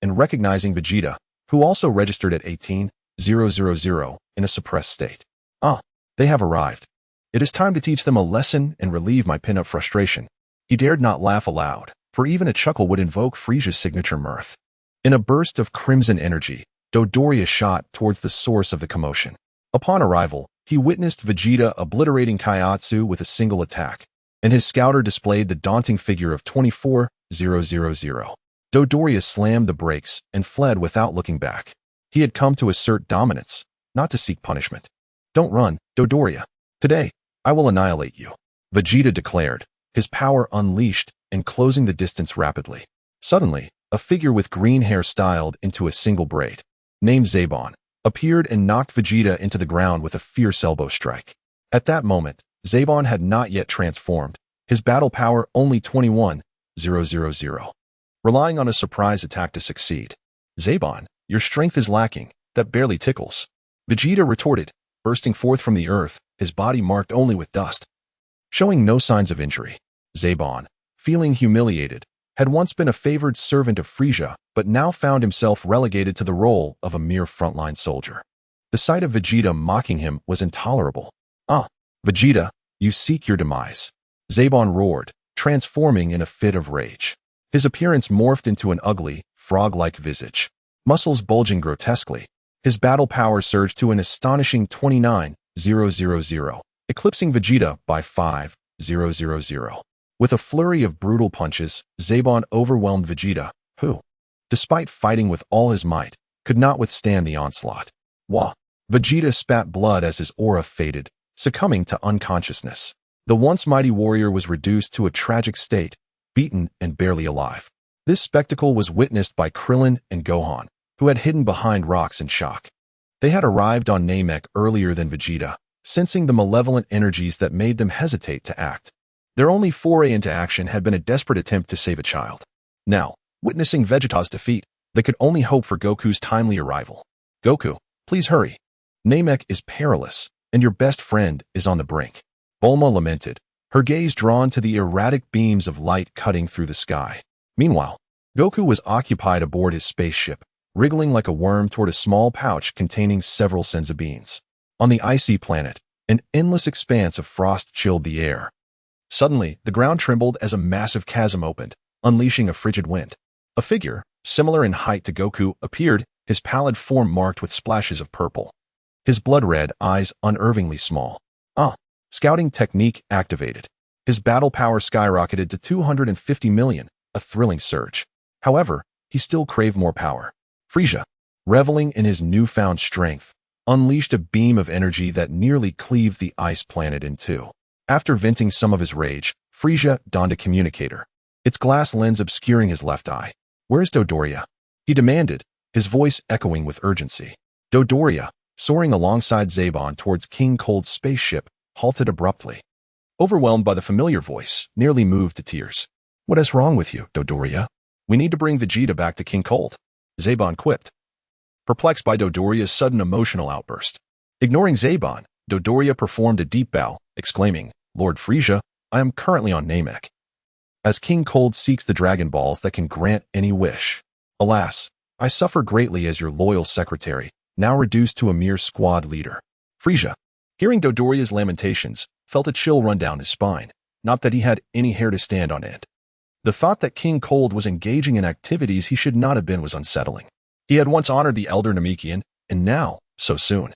and recognizing Vegeta, who also registered at 18,000 in a suppressed state. Ah, they have arrived. It is time to teach them a lesson and relieve my pin-up frustration. He dared not laugh aloud, for even a chuckle would invoke Frieza's signature mirth. In a burst of crimson energy, Dodoria shot towards the source of the commotion. Upon arrival, he witnessed Vegeta obliterating Kaiatsu with a single attack, and his scouter displayed the daunting figure of 24,000. Dodoria slammed the brakes and fled without looking back. He had come to assert dominance, not to seek punishment. Don't run, Dodoria. Today, I will annihilate you, Vegeta declared, his power unleashed and closing the distance rapidly. Suddenly, a figure with green hair styled into a single braid, named Zabon, appeared and knocked Vegeta into the ground with a fierce elbow strike. At that moment, Zabon had not yet transformed, his battle power only 21,000. Relying on a surprise attack to succeed. Zabon, your strength is lacking, that barely tickles. Vegeta retorted, bursting forth from the earth, his body marked only with dust. Showing no signs of injury, Zabon, feeling humiliated, had once been a favored servant of Frieza, but now found himself relegated to the role of a mere frontline soldier. The sight of Vegeta mocking him was intolerable. Ah, Vegeta, you seek your demise. Zabon roared, transforming in a fit of rage. His appearance morphed into an ugly, frog-like visage, muscles bulging grotesquely. His battle power surged to an astonishing 29,000, eclipsing Vegeta by 5,000. With a flurry of brutal punches, Zabon overwhelmed Vegeta, who, despite fighting with all his might, could not withstand the onslaught. Wah! Vegeta spat blood as his aura faded, succumbing to unconsciousness. The once mighty warrior was reduced to a tragic state, beaten and barely alive. This spectacle was witnessed by Krillin and Gohan, who had hidden behind rocks in shock. They had arrived on Namek earlier than Vegeta, sensing the malevolent energies that made them hesitate to act. Their only foray into action had been a desperate attempt to save a child. Now, witnessing Vegeta's defeat, they could only hope for Goku's timely arrival. Goku, please hurry. Namek is perilous, and your best friend is on the brink. Bulma lamented, her gaze drawn to the erratic beams of light cutting through the sky. Meanwhile, Goku was occupied aboard his spaceship, wriggling like a worm toward a small pouch containing several senzu beans. On the icy planet, an endless expanse of frost chilled the air. Suddenly, the ground trembled as a massive chasm opened, unleashing a frigid wind. A figure, similar in height to Goku, appeared, his pallid form marked with splashes of purple. His blood-red eyes unnervingly small. Scouting technique activated. His battle power skyrocketed to 250 million, a thrilling surge. However, he still craved more power. Frieza, reveling in his newfound strength, unleashed a beam of energy that nearly cleaved the ice planet in two. After venting some of his rage, Frieza donned a communicator, its glass lens obscuring his left eye. Where's Dodoria? He demanded, his voice echoing with urgency. Dodoria, soaring alongside Zabon towards King Cold's spaceship, halted abruptly. Overwhelmed by the familiar voice, nearly moved to tears. What is wrong with you, Dodoria? We need to bring Vegeta back to King Cold, Zabon quipped, perplexed by Dodoria's sudden emotional outburst. Ignoring Zabon, Dodoria performed a deep bow, exclaiming, Lord Frieza, I am currently on Namek. As King Cold seeks the Dragon Balls that can grant any wish. Alas, I suffer greatly as your loyal secretary, now reduced to a mere squad leader. Frieza, hearing Dodoria's lamentations, felt a chill run down his spine, not that he had any hair to stand on end. The thought that King Cold was engaging in activities he should not have been was unsettling. He had once honored the elder Namekian, and now, so soon,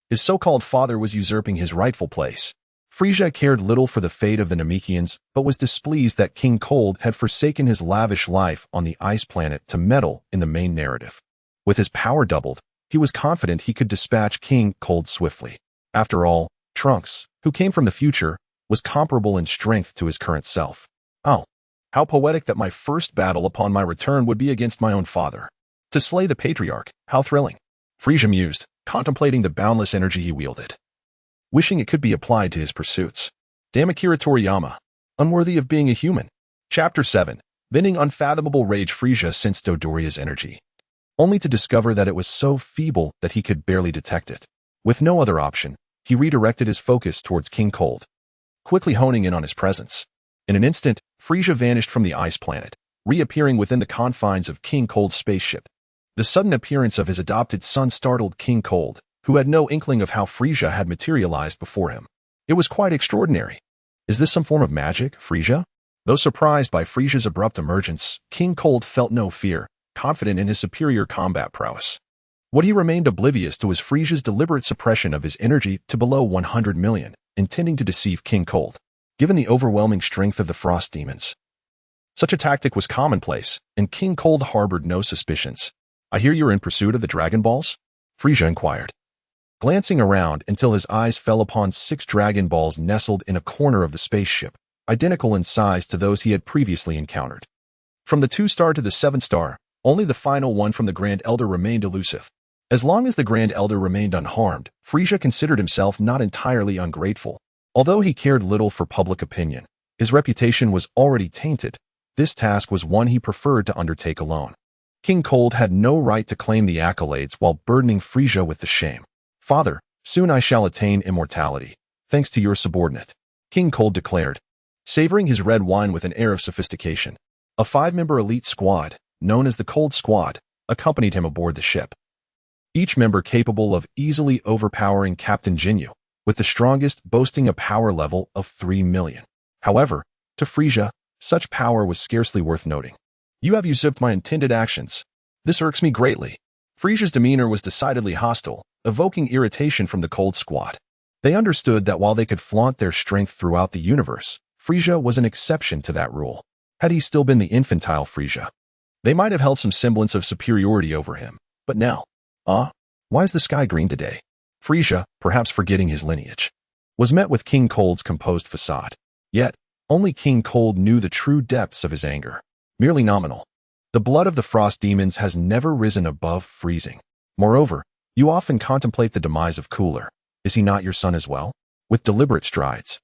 his so-called father was usurping his rightful place. Frieza cared little for the fate of the Namekians, but was displeased that King Cold had forsaken his lavish life on the ice planet to meddle in the main narrative. With his power doubled, he was confident he could dispatch King Cold swiftly. After all, Trunks, who came from the future, was comparable in strength to his current self. Oh, how poetic that my first battle upon my return would be against my own father. To slay the patriarch, how thrilling. Frieza mused, contemplating the boundless energy he wielded, wishing it could be applied to his pursuits. Damn Akira Toriyama, unworthy of being a human. Chapter 7. Venting unfathomable rage. Frieza sensed Dodoria's energy, only to discover that it was so feeble that he could barely detect it. With no other option, he redirected his focus towards King Cold, quickly honing in on his presence. In an instant, Frieza vanished from the ice planet, reappearing within the confines of King Cold's spaceship. The sudden appearance of his adopted son startled King Cold, who had no inkling of how Frieza had materialized before him. It was quite extraordinary. Is this some form of magic, Frieza? Though surprised by Frieza's abrupt emergence, King Cold felt no fear, confident in his superior combat prowess. What he remained oblivious to was Frieza's deliberate suppression of his energy to below 100 million, intending to deceive King Cold, given the overwhelming strength of the frost demons. Such a tactic was commonplace, and King Cold harbored no suspicions. I hear you're in pursuit of the Dragon Balls? Frieza inquired, glancing around until his eyes fell upon 6 Dragon Balls nestled in a corner of the spaceship, identical in size to those he had previously encountered. From the 2-star to the 7-star, only the final one from the Grand Elder remained elusive. As long as the Grand Elder remained unharmed, Frieza considered himself not entirely ungrateful. Although he cared little for public opinion, his reputation was already tainted. This task was one he preferred to undertake alone. King Cold had no right to claim the accolades while burdening Frieza with the shame. Father, soon I shall attain immortality, thanks to your subordinate, King Cold declared, savoring his red wine with an air of sophistication. A 5-member elite squad, known as the Cold Squad, accompanied him aboard the ship. Each member capable of easily overpowering Captain Ginyu, with the strongest boasting a power level of 3 million. However, to Frieza, such power was scarcely worth noting. You have usurped my intended actions. This irks me greatly. Frieza's demeanor was decidedly hostile, evoking irritation from the Cold Squad. They understood that while they could flaunt their strength throughout the universe, Frieza was an exception to that rule. Had he still been the infantile Frieza, they might have held some semblance of superiority over him. But now, why is the sky green today? Frieza, perhaps forgetting his lineage, was met with King Cold's composed facade. Yet, only King Cold knew the true depths of his anger. Merely nominal. The blood of the frost demons has never risen above freezing. Moreover, you often contemplate the demise of Cooler. Is he not your son as well? With deliberate strides,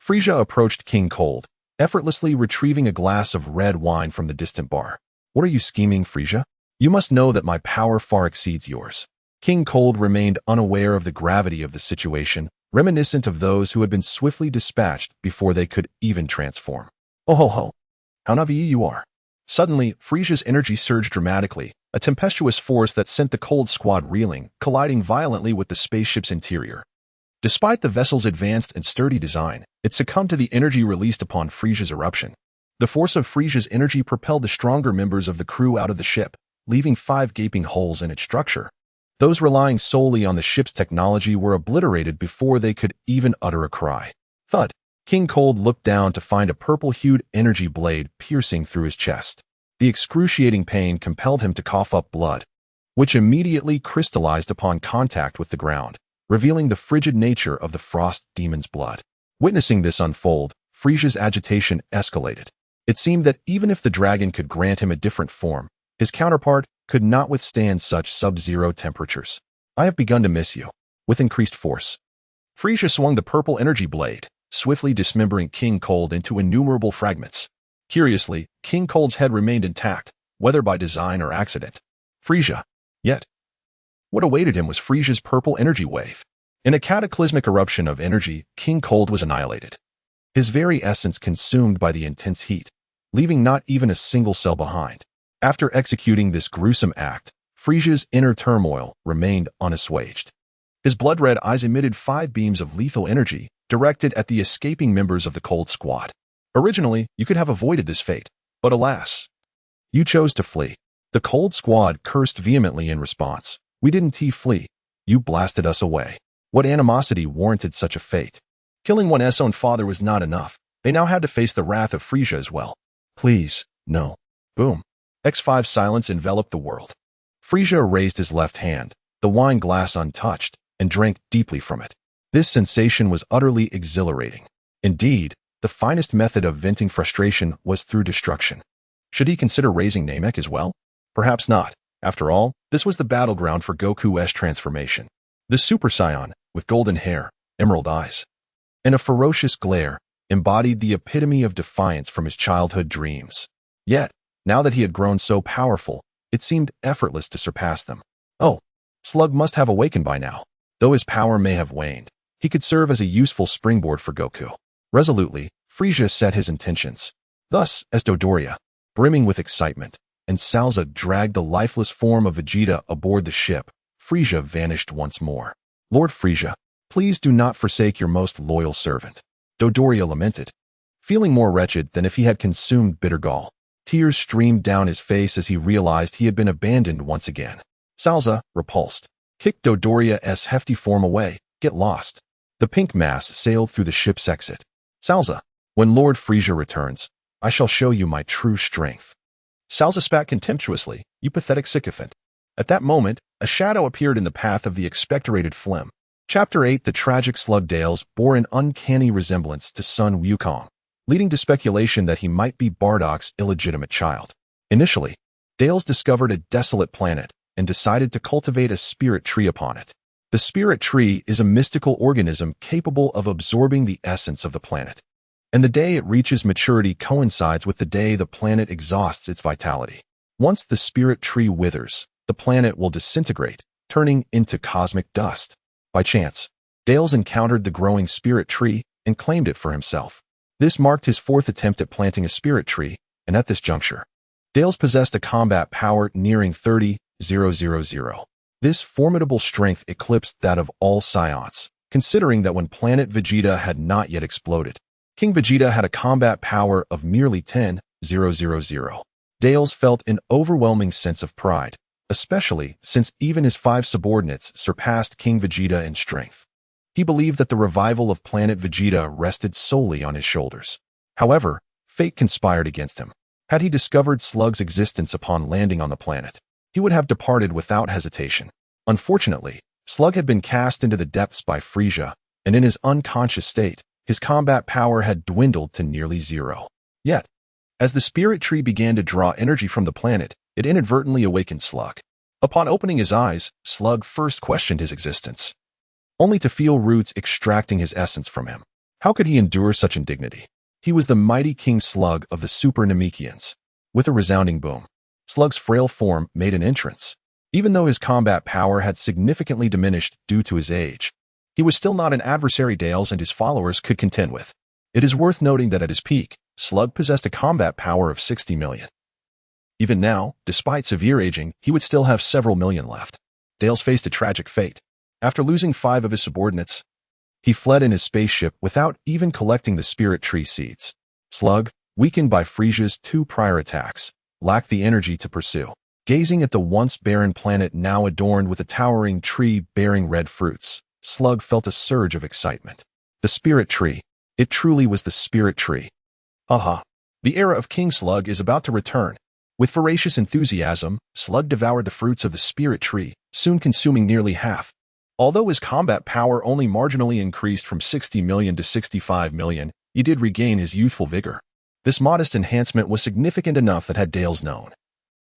Frieza approached King Cold, effortlessly retrieving a glass of red wine from the distant bar. What are you scheming, Frieza? You must know that my power far exceeds yours. King Cold remained unaware of the gravity of the situation, reminiscent of those who had been swiftly dispatched before they could even transform. Hohoho! How naive you are. Suddenly, Frieza's energy surged dramatically, a tempestuous force that sent the Cold Squad reeling, colliding violently with the spaceship's interior. Despite the vessel's advanced and sturdy design, it succumbed to the energy released upon Frieza's eruption. The force of Frieza's energy propelled the stronger members of the crew out of the ship, leaving 5 gaping holes in its structure. Those relying solely on the ship's technology were obliterated before they could even utter a cry. Thud! King Cold looked down to find a purple-hued energy blade piercing through his chest. The excruciating pain compelled him to cough up blood, which immediately crystallized upon contact with the ground, revealing the frigid nature of the frost demon's blood. Witnessing this unfold, Frieza's agitation escalated. It seemed that even if the dragon could grant him a different form, his counterpart could not withstand such sub-zero temperatures. I have begun to miss you. With increased force, Frieza swung the purple energy blade, swiftly dismembering King Cold into innumerable fragments. Curiously, King Cold's head remained intact, whether by design or accident. Frieza. Yet, what awaited him was Frieza's purple energy wave. In a cataclysmic eruption of energy, King Cold was annihilated. His very essence consumed by the intense heat, leaving not even a single cell behind. After executing this gruesome act, Frieza's inner turmoil remained unassuaged. His blood-red eyes emitted 5 beams of lethal energy, directed at the escaping members of the Cold Squad. Originally, you could have avoided this fate, but alas, you chose to flee. The Cold Squad cursed vehemently in response. We didn't flee. You blasted us away. What animosity warranted such a fate? Killing one's own father was not enough. They now had to face the wrath of Frieza as well. Please, no. Boom. X5 silence enveloped the world. Frieza raised his left hand, the wine glass untouched, and drank deeply from it. This sensation was utterly exhilarating. Indeed, the finest method of venting frustration was through destruction. Should he consider raising Namek as well? Perhaps not. After all, this was the battleground for Goku's transformation. The Super Saiyan, with golden hair, emerald eyes, and a ferocious glare, embodied the epitome of defiance from his childhood dreams. Yet, now that he had grown so powerful, it seemed effortless to surpass them. Oh, Slug must have awakened by now. Though his power may have waned, he could serve as a useful springboard for Goku. Resolutely, Frieza set his intentions. Thus, as Dodoria, brimming with excitement, and Salza dragged the lifeless form of Vegeta aboard the ship. Frieza vanished once more. Lord Frieza, please do not forsake your most loyal servant, Dodoria lamented, feeling more wretched than if he had consumed bitter gall. Tears streamed down his face as he realized he had been abandoned once again. Salza, repulsed, kicked Dodoria's hefty form away. Get lost. The pink mass sailed through the ship's exit. Salza, when Lord Frieza returns, I shall show you my true strength. Salza spat contemptuously. You pathetic sycophant. At that moment, a shadow appeared in the path of the expectorated phlegm. Chapter 8. The tragic slug Dales bore an uncanny resemblance to son Wukong, leading to speculation that he might be Bardock's illegitimate child. Initially, Dales discovered a desolate planet and decided to cultivate a spirit tree upon it. The spirit tree is a mystical organism capable of absorbing the essence of the planet, and the day it reaches maturity coincides with the day the planet exhausts its vitality. Once the spirit tree withers, the planet will disintegrate, turning into cosmic dust. By chance, Dales encountered the growing spirit tree and claimed it for himself. This marked his fourth attempt at planting a spirit tree, and at this juncture, Dales possessed a combat power nearing 30,000. This formidable strength eclipsed that of all Saiyans, considering that when planet Vegeta had not yet exploded, King Vegeta had a combat power of merely 10,000. Dales felt an overwhelming sense of pride, especially since even his 5 subordinates surpassed King Vegeta in strength. He believed that the revival of planet Vegeta rested solely on his shoulders. However, fate conspired against him. Had he discovered Slug's existence upon landing on the planet, he would have departed without hesitation. Unfortunately, Slug had been cast into the depths by Frieza, and in his unconscious state, his combat power had dwindled to nearly 0. Yet, as the spirit tree began to draw energy from the planet, it inadvertently awakened Slug. Upon opening his eyes, Slug first questioned his existence, only to feel roots extracting his essence from him. How could he endure such indignity? He was the mighty King Slug of the Super Namekians. With a resounding boom, Slug's frail form made an entrance. Even though his combat power had significantly diminished due to his age, he was still not an adversary Dales and his followers could contend with. It is worth noting that at his peak, Slug possessed a combat power of 60 million. Even now, despite severe aging, he would still have several million left. Dales faced a tragic fate. After losing 5 of his subordinates, he fled in his spaceship without even collecting the spirit tree seeds. Slug, weakened by Frieza's 2 prior attacks, lacked the energy to pursue. Gazing at the once barren planet now adorned with a towering tree bearing red fruits, Slug felt a surge of excitement. The spirit tree. It truly was the spirit tree. Haha. The era of King Slug is about to return. With voracious enthusiasm, Slug devoured the fruits of the spirit tree, soon consuming nearly half. Although his combat power only marginally increased from 60 million to 65 million, he did regain his youthful vigor. This modest enhancement was significant enough that had Dales known,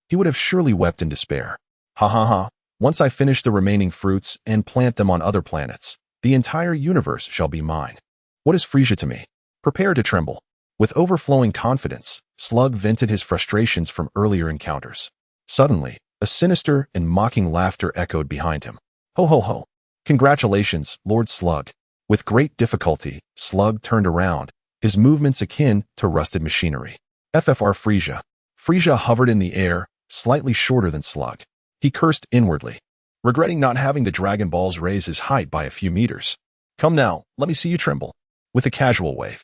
he would have surely wept in despair. Ha ha ha, once I finish the remaining fruits and plant them on other planets, the entire universe shall be mine. What is Frieza to me? Prepare to tremble. With overflowing confidence, Slug vented his frustrations from earlier encounters. Suddenly, a sinister and mocking laughter echoed behind him. Ho ho ho. Congratulations, Lord Slug. With great difficulty, Slug turned around, his movements akin to rusted machinery. FFR Frieza. Frieza hovered in the air, slightly shorter than Slug. He cursed inwardly, regretting not having the Dragon Balls raise his height by a few meters. Come now, let me see you tremble. With a casual wave,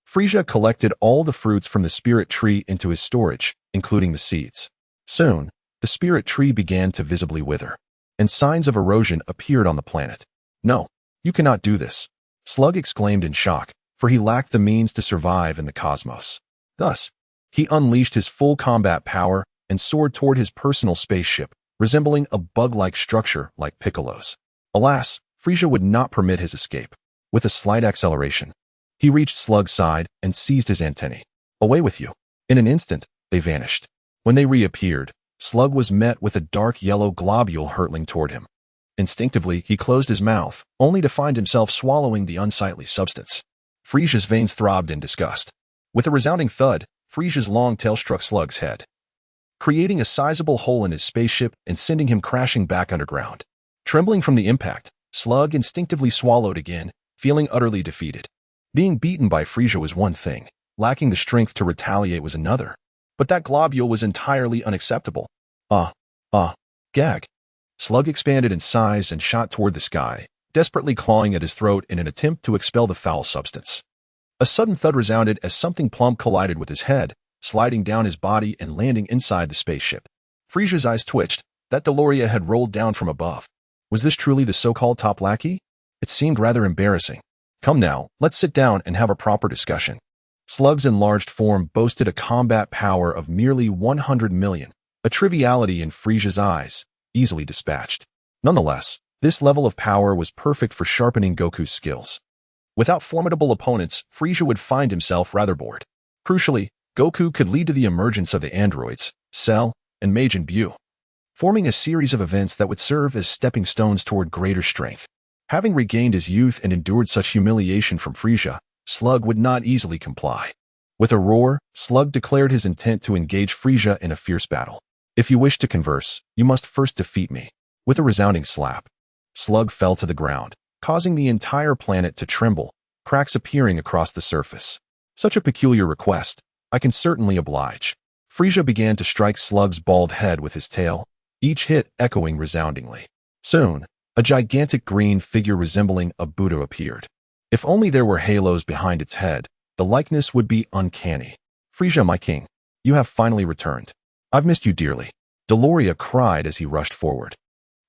Frieza collected all the fruits from the spirit tree into his storage, including the seeds. Soon, the spirit tree began to visibly wither, and signs of erosion appeared on the planet. No, you cannot do this, Slug exclaimed in shock, for he lacked the means to survive in the cosmos. Thus, he unleashed his full combat power and soared toward his personal spaceship, resembling a bug-like structure like Piccolo's. Alas, Frieza would not permit his escape. With a slight acceleration, he reached Slug's side and seized his antennae. Away with you. In an instant, they vanished. When they reappeared, Slug was met with a dark yellow globule hurtling toward him. Instinctively, he closed his mouth, only to find himself swallowing the unsightly substance. Frieza's veins throbbed in disgust. With a resounding thud, Frieza's long tail struck Slug's head, creating a sizable hole in his spaceship and sending him crashing back underground. Trembling from the impact, Slug instinctively swallowed again, feeling utterly defeated. Being beaten by Frieza was one thing, lacking the strength to retaliate was another. But that globule was entirely unacceptable. Gag. Slug expanded in size and shot toward the sky, desperately clawing at his throat in an attempt to expel the foul substance. A sudden thud resounded as something plump collided with his head, sliding down his body and landing inside the spaceship. Frieza's eyes twitched. That Deloria had rolled down from above. Was this truly the so-called top lackey? It seemed rather embarrassing. Come now, let's sit down and have a proper discussion. Slug's enlarged form boasted a combat power of merely 100 million, a triviality in Frieza's eyes, easily dispatched. Nonetheless, this level of power was perfect for sharpening Goku's skills. Without formidable opponents, Frieza would find himself rather bored. Crucially, Goku could lead to the emergence of the androids, Cell, and Majin Buu, forming a series of events that would serve as stepping stones toward greater strength. Having regained his youth and endured such humiliation from Frieza, Slug would not easily comply. With a roar, Slug declared his intent to engage Frieza in a fierce battle. If you wish to converse, you must first defeat me. With a resounding slap, Slug fell to the ground, causing the entire planet to tremble, cracks appearing across the surface. Such a peculiar request. I can certainly oblige. Frieza began to strike Slug's bald head with his tail, each hit echoing resoundingly. Soon, a gigantic green figure resembling a Buddha appeared. If only there were halos behind its head, the likeness would be uncanny. Frieza, my king, you have finally returned. I've missed you dearly. Deloria cried as he rushed forward,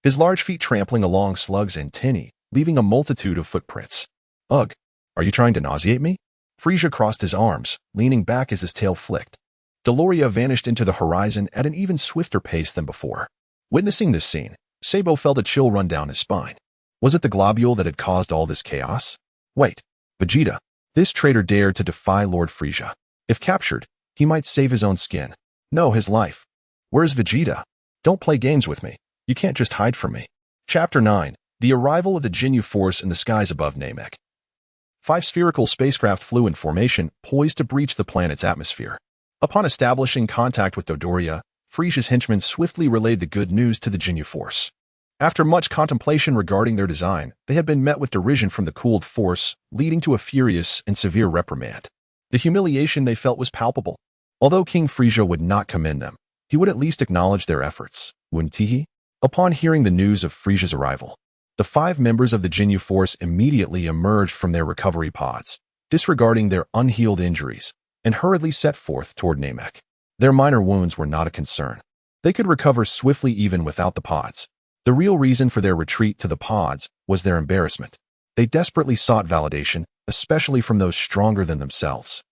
his large feet trampling along Slug's antennae, leaving a multitude of footprints. Ugh, are you trying to nauseate me? Frieza crossed his arms, leaning back as his tail flicked. Deloria vanished into the horizon at an even swifter pace than before. Witnessing this scene, Sabo felt a chill run down his spine. Was it the globule that had caused all this chaos? Wait, Vegeta. This traitor dared to defy Lord Frieza. If captured, he might save his own skin. No, his life. Where's Vegeta? Don't play games with me. You can't just hide from me. Chapter 9. The arrival of the Ginyu force in the skies above Namek. 5 spherical spacecraft flew in formation, poised to breach the planet's atmosphere. Upon establishing contact with Dodoria, Frieza's henchmen swiftly relayed the good news to the Ginyu force. After much contemplation regarding their design, they had been met with derision from the cooled force, leading to a furious and severe reprimand. The humiliation they felt was palpable. Although King Frieza would not commend them, he would at least acknowledge their efforts, wouldn't he? Upon hearing the news of Frieza's arrival, the 5 members of the Ginyu force immediately emerged from their recovery pods, disregarding their unhealed injuries, and hurriedly set forth toward Namek. Their minor wounds were not a concern. They could recover swiftly even without the pods. The real reason for their retreat to the pods was their embarrassment. They desperately sought validation, especially from those stronger than themselves.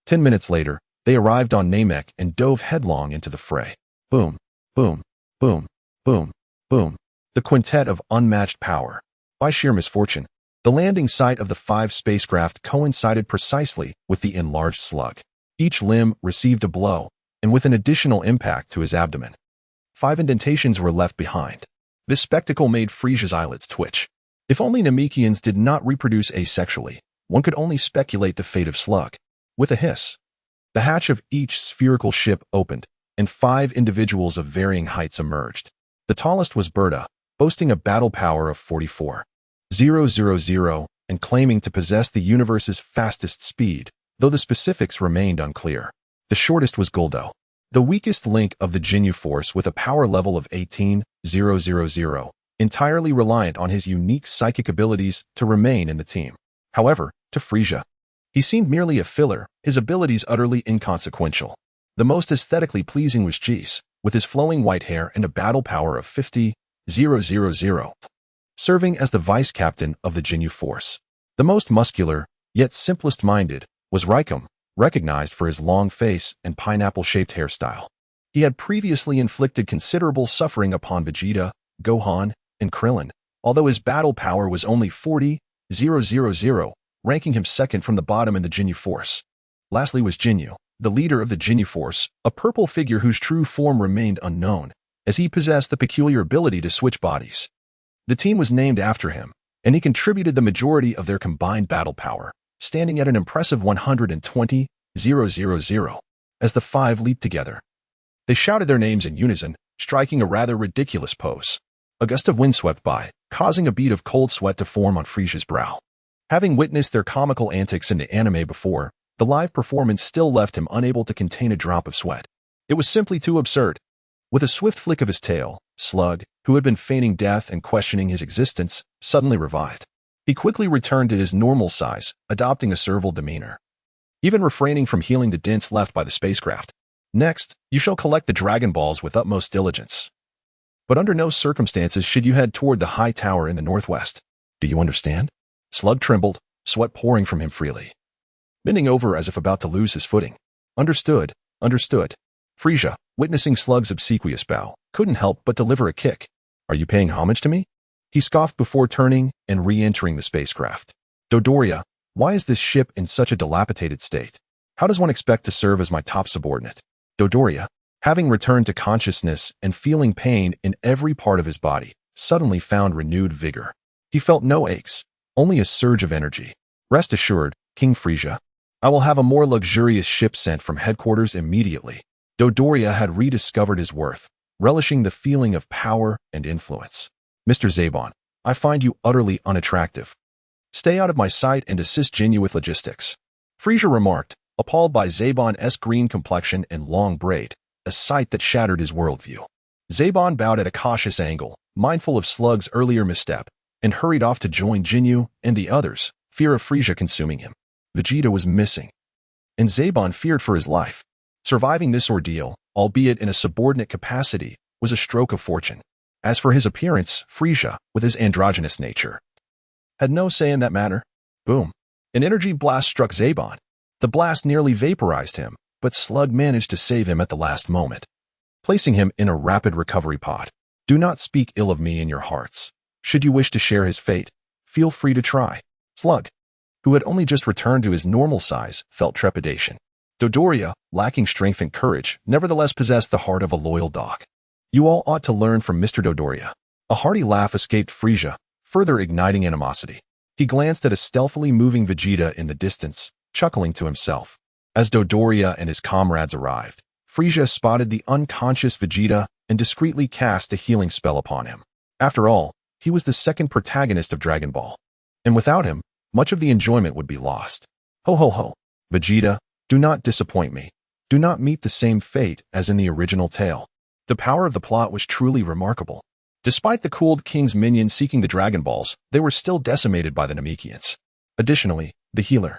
10 minutes later, they arrived on Namek and dove headlong into the fray. Boom, boom, boom, boom, boom. The quintet of unmatched power. By sheer misfortune, the landing site of the 5 spacecraft coincided precisely with the enlarged slug. Each limb received a blow, and with an additional impact to his abdomen. 5 indentations were left behind. This spectacle made Frieza's eyelids twitch. If only Namekians did not reproduce asexually, one could only speculate the fate of Slug. With a hiss, the hatch of each spherical ship opened, and 5 individuals of varying heights emerged. The tallest was Berta, boasting a battle power of 44,000 and claiming to possess the universe's fastest speed, though the specifics remained unclear. The shortest was Guldo, the weakest link of the Ginyu force with a power level of 18,000, entirely reliant on his unique psychic abilities to remain in the team. However, to Frieza, he seemed merely a filler, his abilities utterly inconsequential. The most aesthetically pleasing was Jis, with his flowing white hair and a battle power of 50,000, serving as the vice-captain of the Ginyu force. The most muscular, yet simplest-minded, was Raikum, recognized for his long face and pineapple-shaped hairstyle. He had previously inflicted considerable suffering upon Vegeta, Gohan, and Krillin, although his battle power was only 40,000, ranking him second from the bottom in the Ginyu force. Lastly was Ginyu, the leader of the Ginyu force, a purple figure whose true form remained unknown, as he possessed the peculiar ability to switch bodies. The team was named after him, and he contributed the majority of their combined battle power, standing at an impressive 120,000, as the 5 leaped together. They shouted their names in unison, striking a rather ridiculous pose. A gust of wind swept by, causing a bead of cold sweat to form on Frieza's brow. Having witnessed their comical antics in the anime before, the live performance still left him unable to contain a drop of sweat. It was simply too absurd. With a swift flick of his tail, Slug, who had been feigning death and questioning his existence, suddenly revived. He quickly returned to his normal size, adopting a servile demeanor, even refraining from healing the dents left by the spacecraft. Next, you shall collect the Dragon Balls with utmost diligence. But under no circumstances should you head toward the high tower in the northwest. Do you understand? Slug trembled, sweat pouring from him freely, bending over as if about to lose his footing. Understood, understood. Frieza, witnessing Slug's obsequious bow, couldn't help but deliver a kick. Are you paying homage to me? He scoffed before turning and re-entering the spacecraft. Dodoria, why is this ship in such a dilapidated state? How does one expect to serve as my top subordinate? Dodoria, having returned to consciousness and feeling pain in every part of his body, suddenly found renewed vigor. He felt no aches, only a surge of energy. Rest assured, King Frieza, I will have a more luxurious ship sent from headquarters immediately. Dodoria had rediscovered his worth, relishing the feeling of power and influence. Mr. Zabon, I find you utterly unattractive. Stay out of my sight and assist Ginyu with logistics. Frieza remarked, appalled by Zabon's green complexion and long braid, a sight that shattered his worldview. Zabon bowed at a cautious angle, mindful of Slug's earlier misstep, and hurried off to join Ginyu and the others, fear of Frieza consuming him. Vegeta was missing, and Zabon feared for his life. Surviving this ordeal, albeit in a subordinate capacity, was a stroke of fortune. As for his appearance, Frieza, with his androgynous nature, had no say in that matter. Boom. An energy blast struck Zabon. The blast nearly vaporized him, but Slug managed to save him at the last moment, placing him in a rapid recovery pod. Do not speak ill of me in your hearts. Should you wish to share his fate, feel free to try. Slug, who had only just returned to his normal size, felt trepidation. Dodoria, lacking strength and courage, nevertheless possessed the heart of a loyal dog. You all ought to learn from Mr. Dodoria. A hearty laugh escaped Frieza, further igniting animosity. He glanced at a stealthily moving Vegeta in the distance, chuckling to himself. As Dodoria and his comrades arrived, Frieza spotted the unconscious Vegeta and discreetly cast a healing spell upon him. After all, he was the second protagonist of Dragon Ball, and without him, much of the enjoyment would be lost. Ho-ho-ho. Vegeta, do not disappoint me. Do not meet the same fate as in the original tale. The power of the plot was truly remarkable. Despite the cooled king's minions seeking the Dragon Balls, they were still decimated by the Namekians. Additionally, the healer,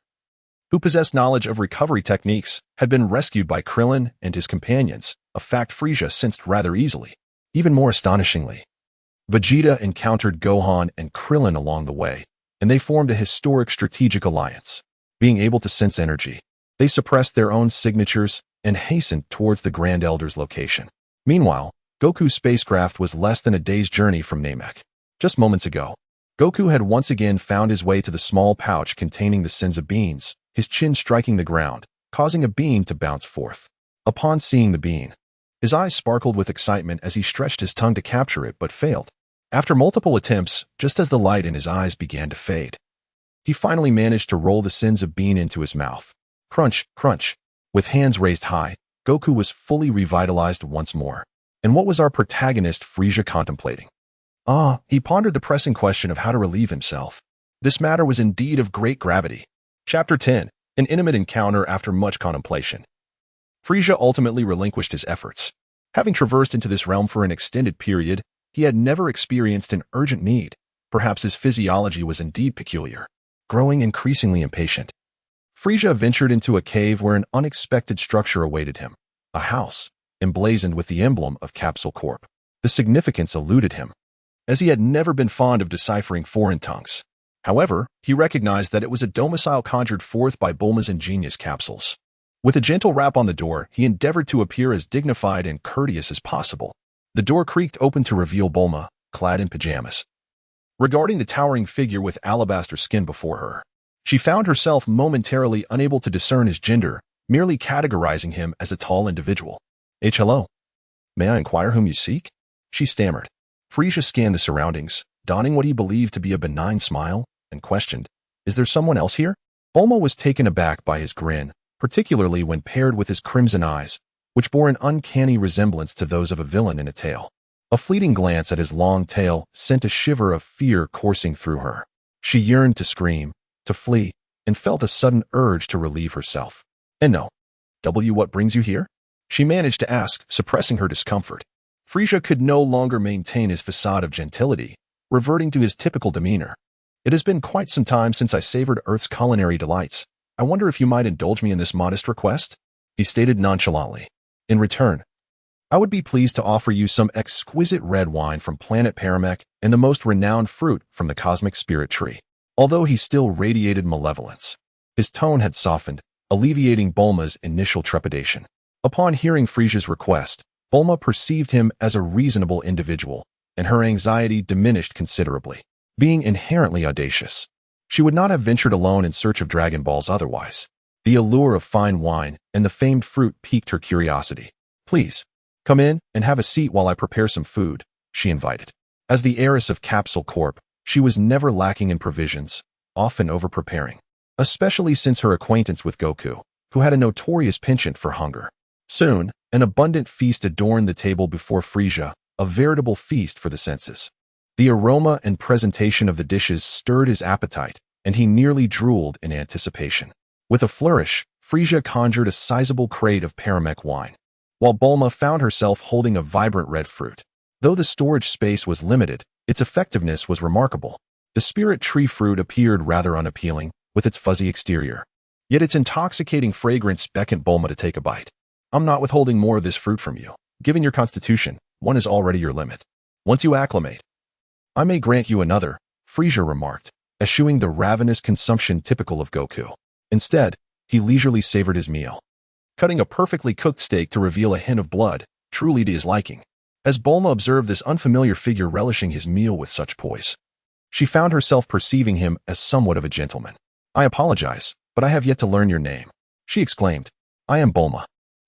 who possessed knowledge of recovery techniques, had been rescued by Krillin and his companions, a fact Frieza sensed rather easily. Even more astonishingly, Vegeta encountered Gohan and Krillin along the way, and they formed a historic strategic alliance. Being able to sense energy, they suppressed their own signatures and hastened towards the Grand Elder's location. Meanwhile, Goku's spacecraft was less than a day's journey from Namek. Just moments ago, Goku had once again found his way to the small pouch containing the Senza beans, his chin striking the ground, causing a bean to bounce forth. Upon seeing the bean, his eyes sparkled with excitement as he stretched his tongue to capture it but failed. After multiple attempts, just as the light in his eyes began to fade, he finally managed to roll the Senza bean into his mouth. Crunch, crunch. With hands raised high, Goku was fully revitalized once more. And what was our protagonist Frieza contemplating? He pondered the pressing question of how to relieve himself. This matter was indeed of great gravity. Chapter 10. An intimate encounter after much contemplation. Frieza ultimately relinquished his efforts. Having traversed into this realm for an extended period, he had never experienced an urgent need. Perhaps his physiology was indeed peculiar, growing increasingly impatient. Frieza ventured into a cave where an unexpected structure awaited him. A house, emblazoned with the emblem of Capsule Corp. The significance eluded him, as he had never been fond of deciphering foreign tongues. However, he recognized that it was a domicile conjured forth by Bulma's ingenious capsules. With a gentle rap on the door, he endeavored to appear as dignified and courteous as possible. The door creaked open to reveal Bulma, clad in pajamas. Regarding the towering figure with alabaster skin before her, she found herself momentarily unable to discern his gender, merely categorizing him as a tall individual. Hello. May I inquire whom you seek? She stammered. Frieza scanned the surroundings, donning what he believed to be a benign smile, and questioned, Is there someone else here? Bulma was taken aback by his grin, particularly when paired with his crimson eyes, which bore an uncanny resemblance to those of a villain in a tale. A fleeting glance at his long tail sent a shiver of fear coursing through her. She yearned to scream, to flee, and felt a sudden urge to relieve herself. And no. What brings you here? she managed to ask, suppressing her discomfort. Frieza could no longer maintain his facade of gentility, reverting to his typical demeanor. It has been quite some time since I savored Earth's culinary delights. I wonder if you might indulge me in this modest request? He stated nonchalantly. In return, I would be pleased to offer you some exquisite red wine from planet Namek and the most renowned fruit from the cosmic spirit tree. Although he still radiated malevolence, his tone had softened, alleviating Bulma's initial trepidation. Upon hearing Frieza's request, Bulma perceived him as a reasonable individual, and her anxiety diminished considerably. Being inherently audacious, she would not have ventured alone in search of Dragon Balls otherwise. The allure of fine wine and the famed fruit piqued her curiosity. Please, come in and have a seat while I prepare some food, she invited. As the heiress of Capsule Corp, she was never lacking in provisions, often over-preparing, especially since her acquaintance with Goku, who had a notorious penchant for hunger. Soon, an abundant feast adorned the table before Frieza, a veritable feast for the senses. The aroma and presentation of the dishes stirred his appetite, and he nearly drooled in anticipation. With a flourish, Frieza conjured a sizable crate of Namek wine, while Bulma found herself holding a vibrant red fruit. Though the storage space was limited, its effectiveness was remarkable. The spirit tree fruit appeared rather unappealing, with its fuzzy exterior. Yet its intoxicating fragrance beckoned Bulma to take a bite. I'm not withholding more of this fruit from you. Given your constitution, one is already your limit. Once you acclimate, I may grant you another, Frieza remarked, eschewing the ravenous consumption typical of Goku. Instead, he leisurely savored his meal, cutting a perfectly cooked steak to reveal a hint of blood, truly to his liking. As Bulma observed this unfamiliar figure relishing his meal with such poise, she found herself perceiving him as somewhat of a gentleman. I apologize, but I have yet to learn your name, she exclaimed. I am Bulma,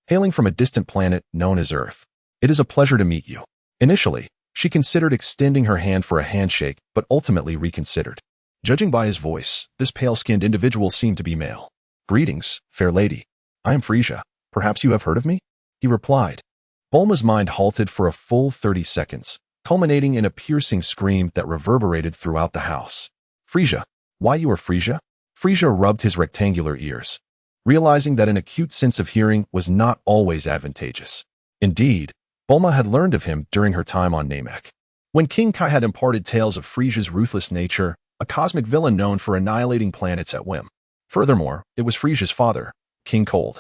hailing from a distant planet known as Earth. It is a pleasure to meet you. Initially, she considered extending her hand for a handshake, but ultimately reconsidered. Judging by his voice, this pale-skinned individual seemed to be male. Greetings, fair lady. I am Frieza. Perhaps you have heard of me? He replied. Bulma's mind halted for a full 30 seconds, culminating in a piercing scream that reverberated throughout the house. Frieza, why you are Frieza? Frieza rubbed his rectangular ears, realizing that an acute sense of hearing was not always advantageous. Indeed, Bulma had learned of him during her time on Namek, when King Kai had imparted tales of Frieza's ruthless nature, a cosmic villain known for annihilating planets at whim. Furthermore, it was Frieza's father, King Cold,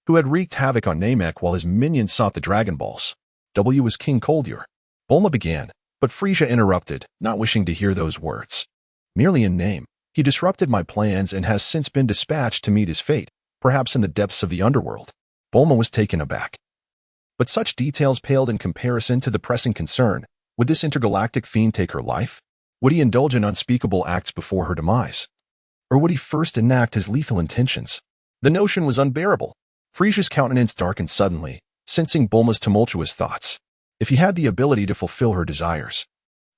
who had wreaked havoc on Namek while his minions sought the Dragon Balls. W was King Coldure. Bulma began, but Frieza interrupted, not wishing to hear those words. Merely in name, he disrupted my plans and has since been dispatched to meet his fate, perhaps in the depths of the underworld. Bulma was taken aback. But such details paled in comparison to the pressing concern. Would this intergalactic fiend take her life? Would he indulge in unspeakable acts before her demise? Or would he first enact his lethal intentions? The notion was unbearable. Frieza's countenance darkened suddenly, sensing Bulma's tumultuous thoughts. If he had the ability to fulfill her desires,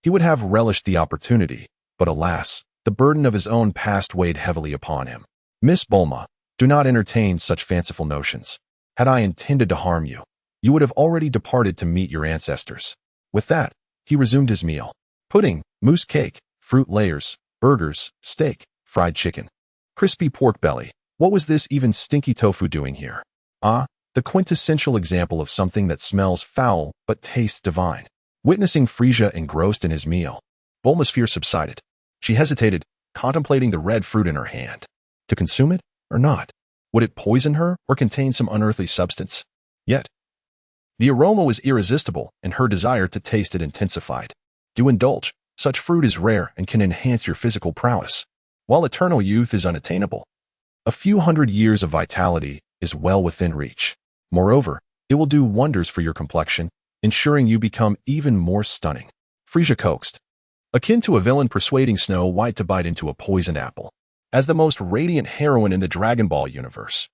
he would have relished the opportunity, but alas, the burden of his own past weighed heavily upon him. Miss Bulma, do not entertain such fanciful notions. Had I intended to harm you, you would have already departed to meet your ancestors. With that, he resumed his meal. Pudding, mousse cake, fruit layers, burgers, steak, fried chicken, crispy pork belly. What was this even stinky tofu doing here? Ah, the quintessential example of something that smells foul but tastes divine. Witnessing Frieza engrossed in his meal, Bulma's fear subsided. She hesitated, contemplating the red fruit in her hand. To consume it or not? Would it poison her or contain some unearthly substance? Yet, the aroma was irresistible and her desire to taste it intensified. Do indulge. Such fruit is rare and can enhance your physical prowess. While eternal youth is unattainable, a few hundred years of vitality is well within reach. Moreover, it will do wonders for your complexion, ensuring you become even more stunning. Frieza coaxed, akin to a villain persuading Snow White to bite into a poisoned apple. As the most radiant heroine in the Dragon Ball universe,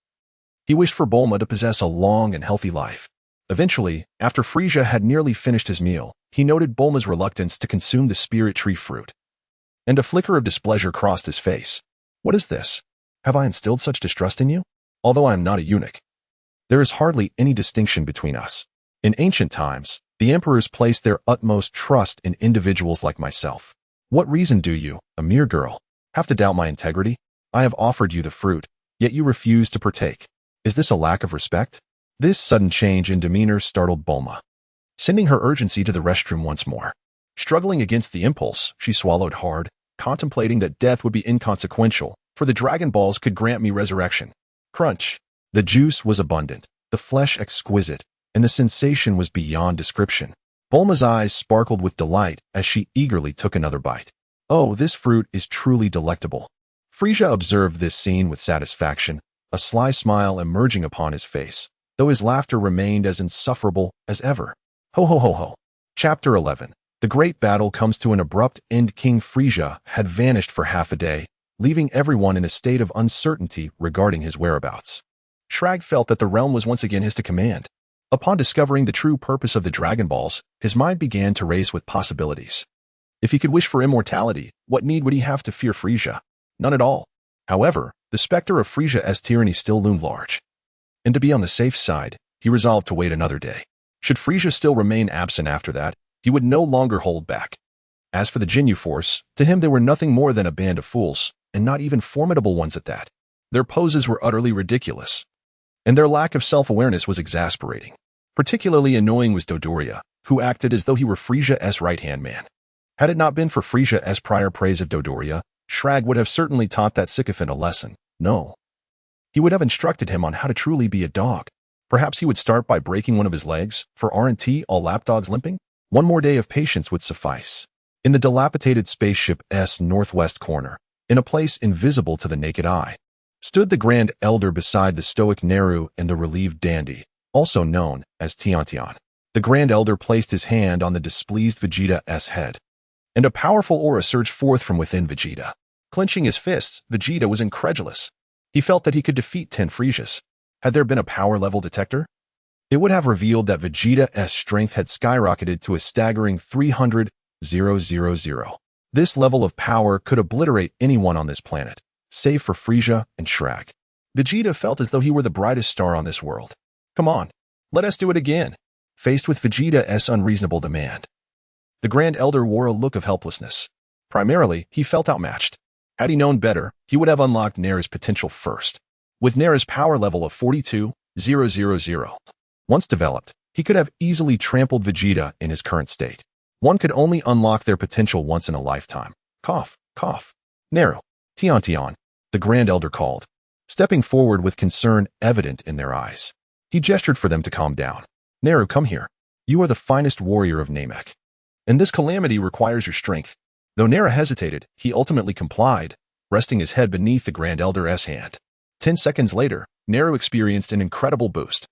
he wished for Bulma to possess a long and healthy life. Eventually, after Frieza had nearly finished his meal, he noted Bulma's reluctance to consume the spirit tree fruit, and a flicker of displeasure crossed his face. What is this? Have I instilled such distrust in you? Although I am not a eunuch, there is hardly any distinction between us. In ancient times, the emperors placed their utmost trust in individuals like myself. What reason do you, a mere girl, have to doubt my integrity? I have offered you the fruit, yet you refuse to partake. Is this a lack of respect? This sudden change in demeanor startled Bulma, sending her urgency to the restroom once more. Struggling against the impulse, she swallowed hard, contemplating that death would be inconsequential, for the Dragon Balls could grant me resurrection. Crunch. The juice was abundant, the flesh exquisite, and the sensation was beyond description. Bulma's eyes sparkled with delight as she eagerly took another bite. Oh, this fruit is truly delectable. Frieza observed this scene with satisfaction, a sly smile emerging upon his face, though his laughter remained as insufferable as ever. Ho. Chapter 11. The great battle comes to an abrupt end. King Frieza had vanished for half a day, leaving everyone in a state of uncertainty regarding his whereabouts. Shrag felt that the realm was once again his to command. Upon discovering the true purpose of the Dragon Balls, his mind began to race with possibilities. If he could wish for immortality, what need would he have to fear Frieza? None at all. However, the specter of Frieza's tyranny still loomed large. And to be on the safe side, he resolved to wait another day. Should Frieza still remain absent after that, he would no longer hold back. As for the Ginyu Force, to him they were nothing more than a band of fools, and not even formidable ones at that. Their poses were utterly ridiculous, and their lack of self-awareness was exasperating. Particularly annoying was Dodoria, who acted as though he were Frieza's right-hand man. Had it not been for Frieza's prior praise of Dodoria, Shrag would have certainly taught that sycophant a lesson. No. He would have instructed him on how to truly be a dog. Perhaps he would start by breaking one of his legs, for aren't all lapdogs limping? One more day of patience would suffice. In the dilapidated spaceship's northwest corner, in a place invisible to the naked eye, stood the Grand Elder beside the stoic Neru and the relieved dandy, also known as Tiantian. The Grand Elder placed his hand on the displeased Vegeta's head, and a powerful aura surged forth from within Vegeta. Clenching his fists, Vegeta was incredulous. He felt that he could defeat 10 Friezas. Had there been a power level detector, it would have revealed that Vegeta's strength had skyrocketed to a staggering 300,000. This level of power could obliterate anyone on this planet, save for Frieza and Shrag. Vegeta felt as though he were the brightest star on this world. Come on, let us do it again. Faced with Vegeta's unreasonable demand, the Grand Elder wore a look of helplessness. Primarily, he felt outmatched. Had he known better, he would have unlocked Nera's potential first. With Nera's power level of 42,000, once developed, he could have easily trampled Vegeta in his current state. One could only unlock their potential once in a lifetime. Cough. Neru, Tiantian, the Grand Elder called, stepping forward with concern evident in their eyes. He gestured for them to calm down. Neru, come here. You are the finest warrior of Namek, and this calamity requires your strength. Though Nera hesitated, he ultimately complied, resting his head beneath the Grand Elder's hand. 10 seconds later, Neru experienced an incredible boost,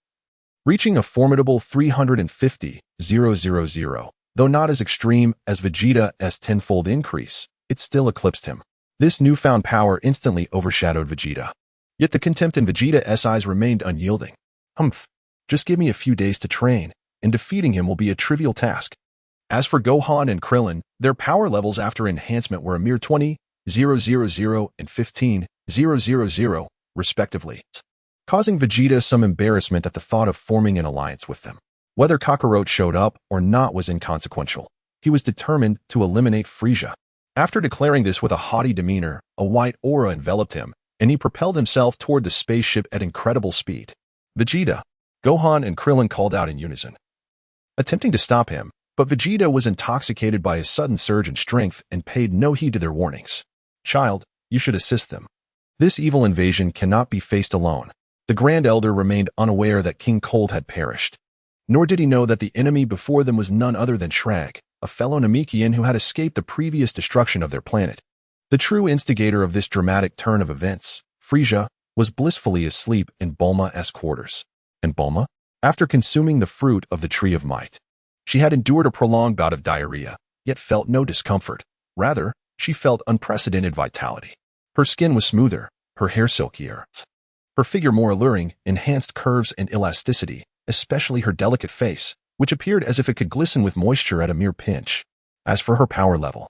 reaching a formidable 350,000. Though not as extreme as Vegeta's tenfold increase, it still eclipsed him. This newfound power instantly overshadowed Vegeta. Yet the contempt in Vegeta's eyes remained unyielding. Humph, just give me a few days to train, and defeating him will be a trivial task. As for Gohan and Krillin, their power levels after enhancement were a mere 20,000 and 15,000, respectively, causing Vegeta some embarrassment at the thought of forming an alliance with them. Whether Kakarot showed up or not was inconsequential. He was determined to eliminate Frieza. After declaring this with a haughty demeanor, a white aura enveloped him, and he propelled himself toward the spaceship at incredible speed. Vegeta, Gohan, and Krillin called out in unison, attempting to stop him, but Vegeta was intoxicated by his sudden surge in strength and paid no heed to their warnings. Child, you should assist them. This evil invasion cannot be faced alone. The Grand Elder remained unaware that King Cold had perished, nor did he know that the enemy before them was none other than Shrag, a fellow Namekian who had escaped the previous destruction of their planet. The true instigator of this dramatic turn of events, Frieza, was blissfully asleep in Bulma's quarters. And Bulma, after consuming the fruit of the Tree of Might, she had endured a prolonged bout of diarrhea, yet felt no discomfort. Rather, she felt unprecedented vitality. Her skin was smoother, her hair silkier, her figure more alluring, enhanced curves and elasticity, especially her delicate face, which appeared as if it could glisten with moisture at a mere pinch. As for her power level,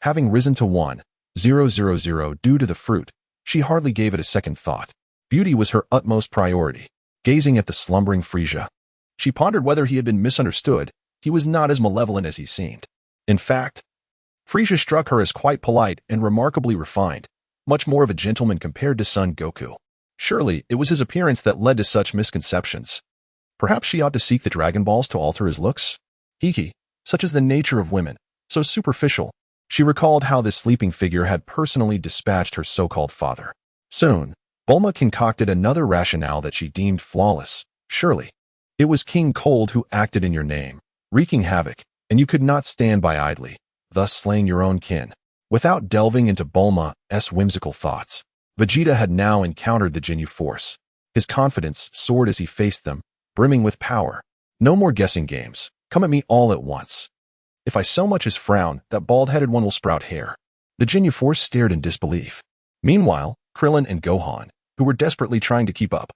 having risen to 1,000 due to the fruit, she hardly gave it a second thought. Beauty was her utmost priority. Gazing at the slumbering Frieza, she pondered whether he had been misunderstood. He was not as malevolent as he seemed. In fact, Frieza struck her as quite polite and remarkably refined, much more of a gentleman compared to son Goku. Surely, it was his appearance that led to such misconceptions. Perhaps she ought to seek the Dragon Balls to alter his looks? Hiki, such is the nature of women, so superficial. She recalled how this sleeping figure had personally dispatched her so-called father. Soon, Bulma concocted another rationale that she deemed flawless. Surely, it was King Cold who acted in your name, wreaking havoc, and you could not stand by idly, thus slaying your own kin. Without delving into Bulma's whimsical thoughts, Vegeta had now encountered the Ginyu Force. His confidence soared as he faced them, brimming with power. No more guessing games. Come at me all at once. If I so much as frown, that bald-headed one will sprout hair. The Ginyu Force stared in disbelief. Meanwhile, Krillin and Gohan, who were desperately trying to keep up,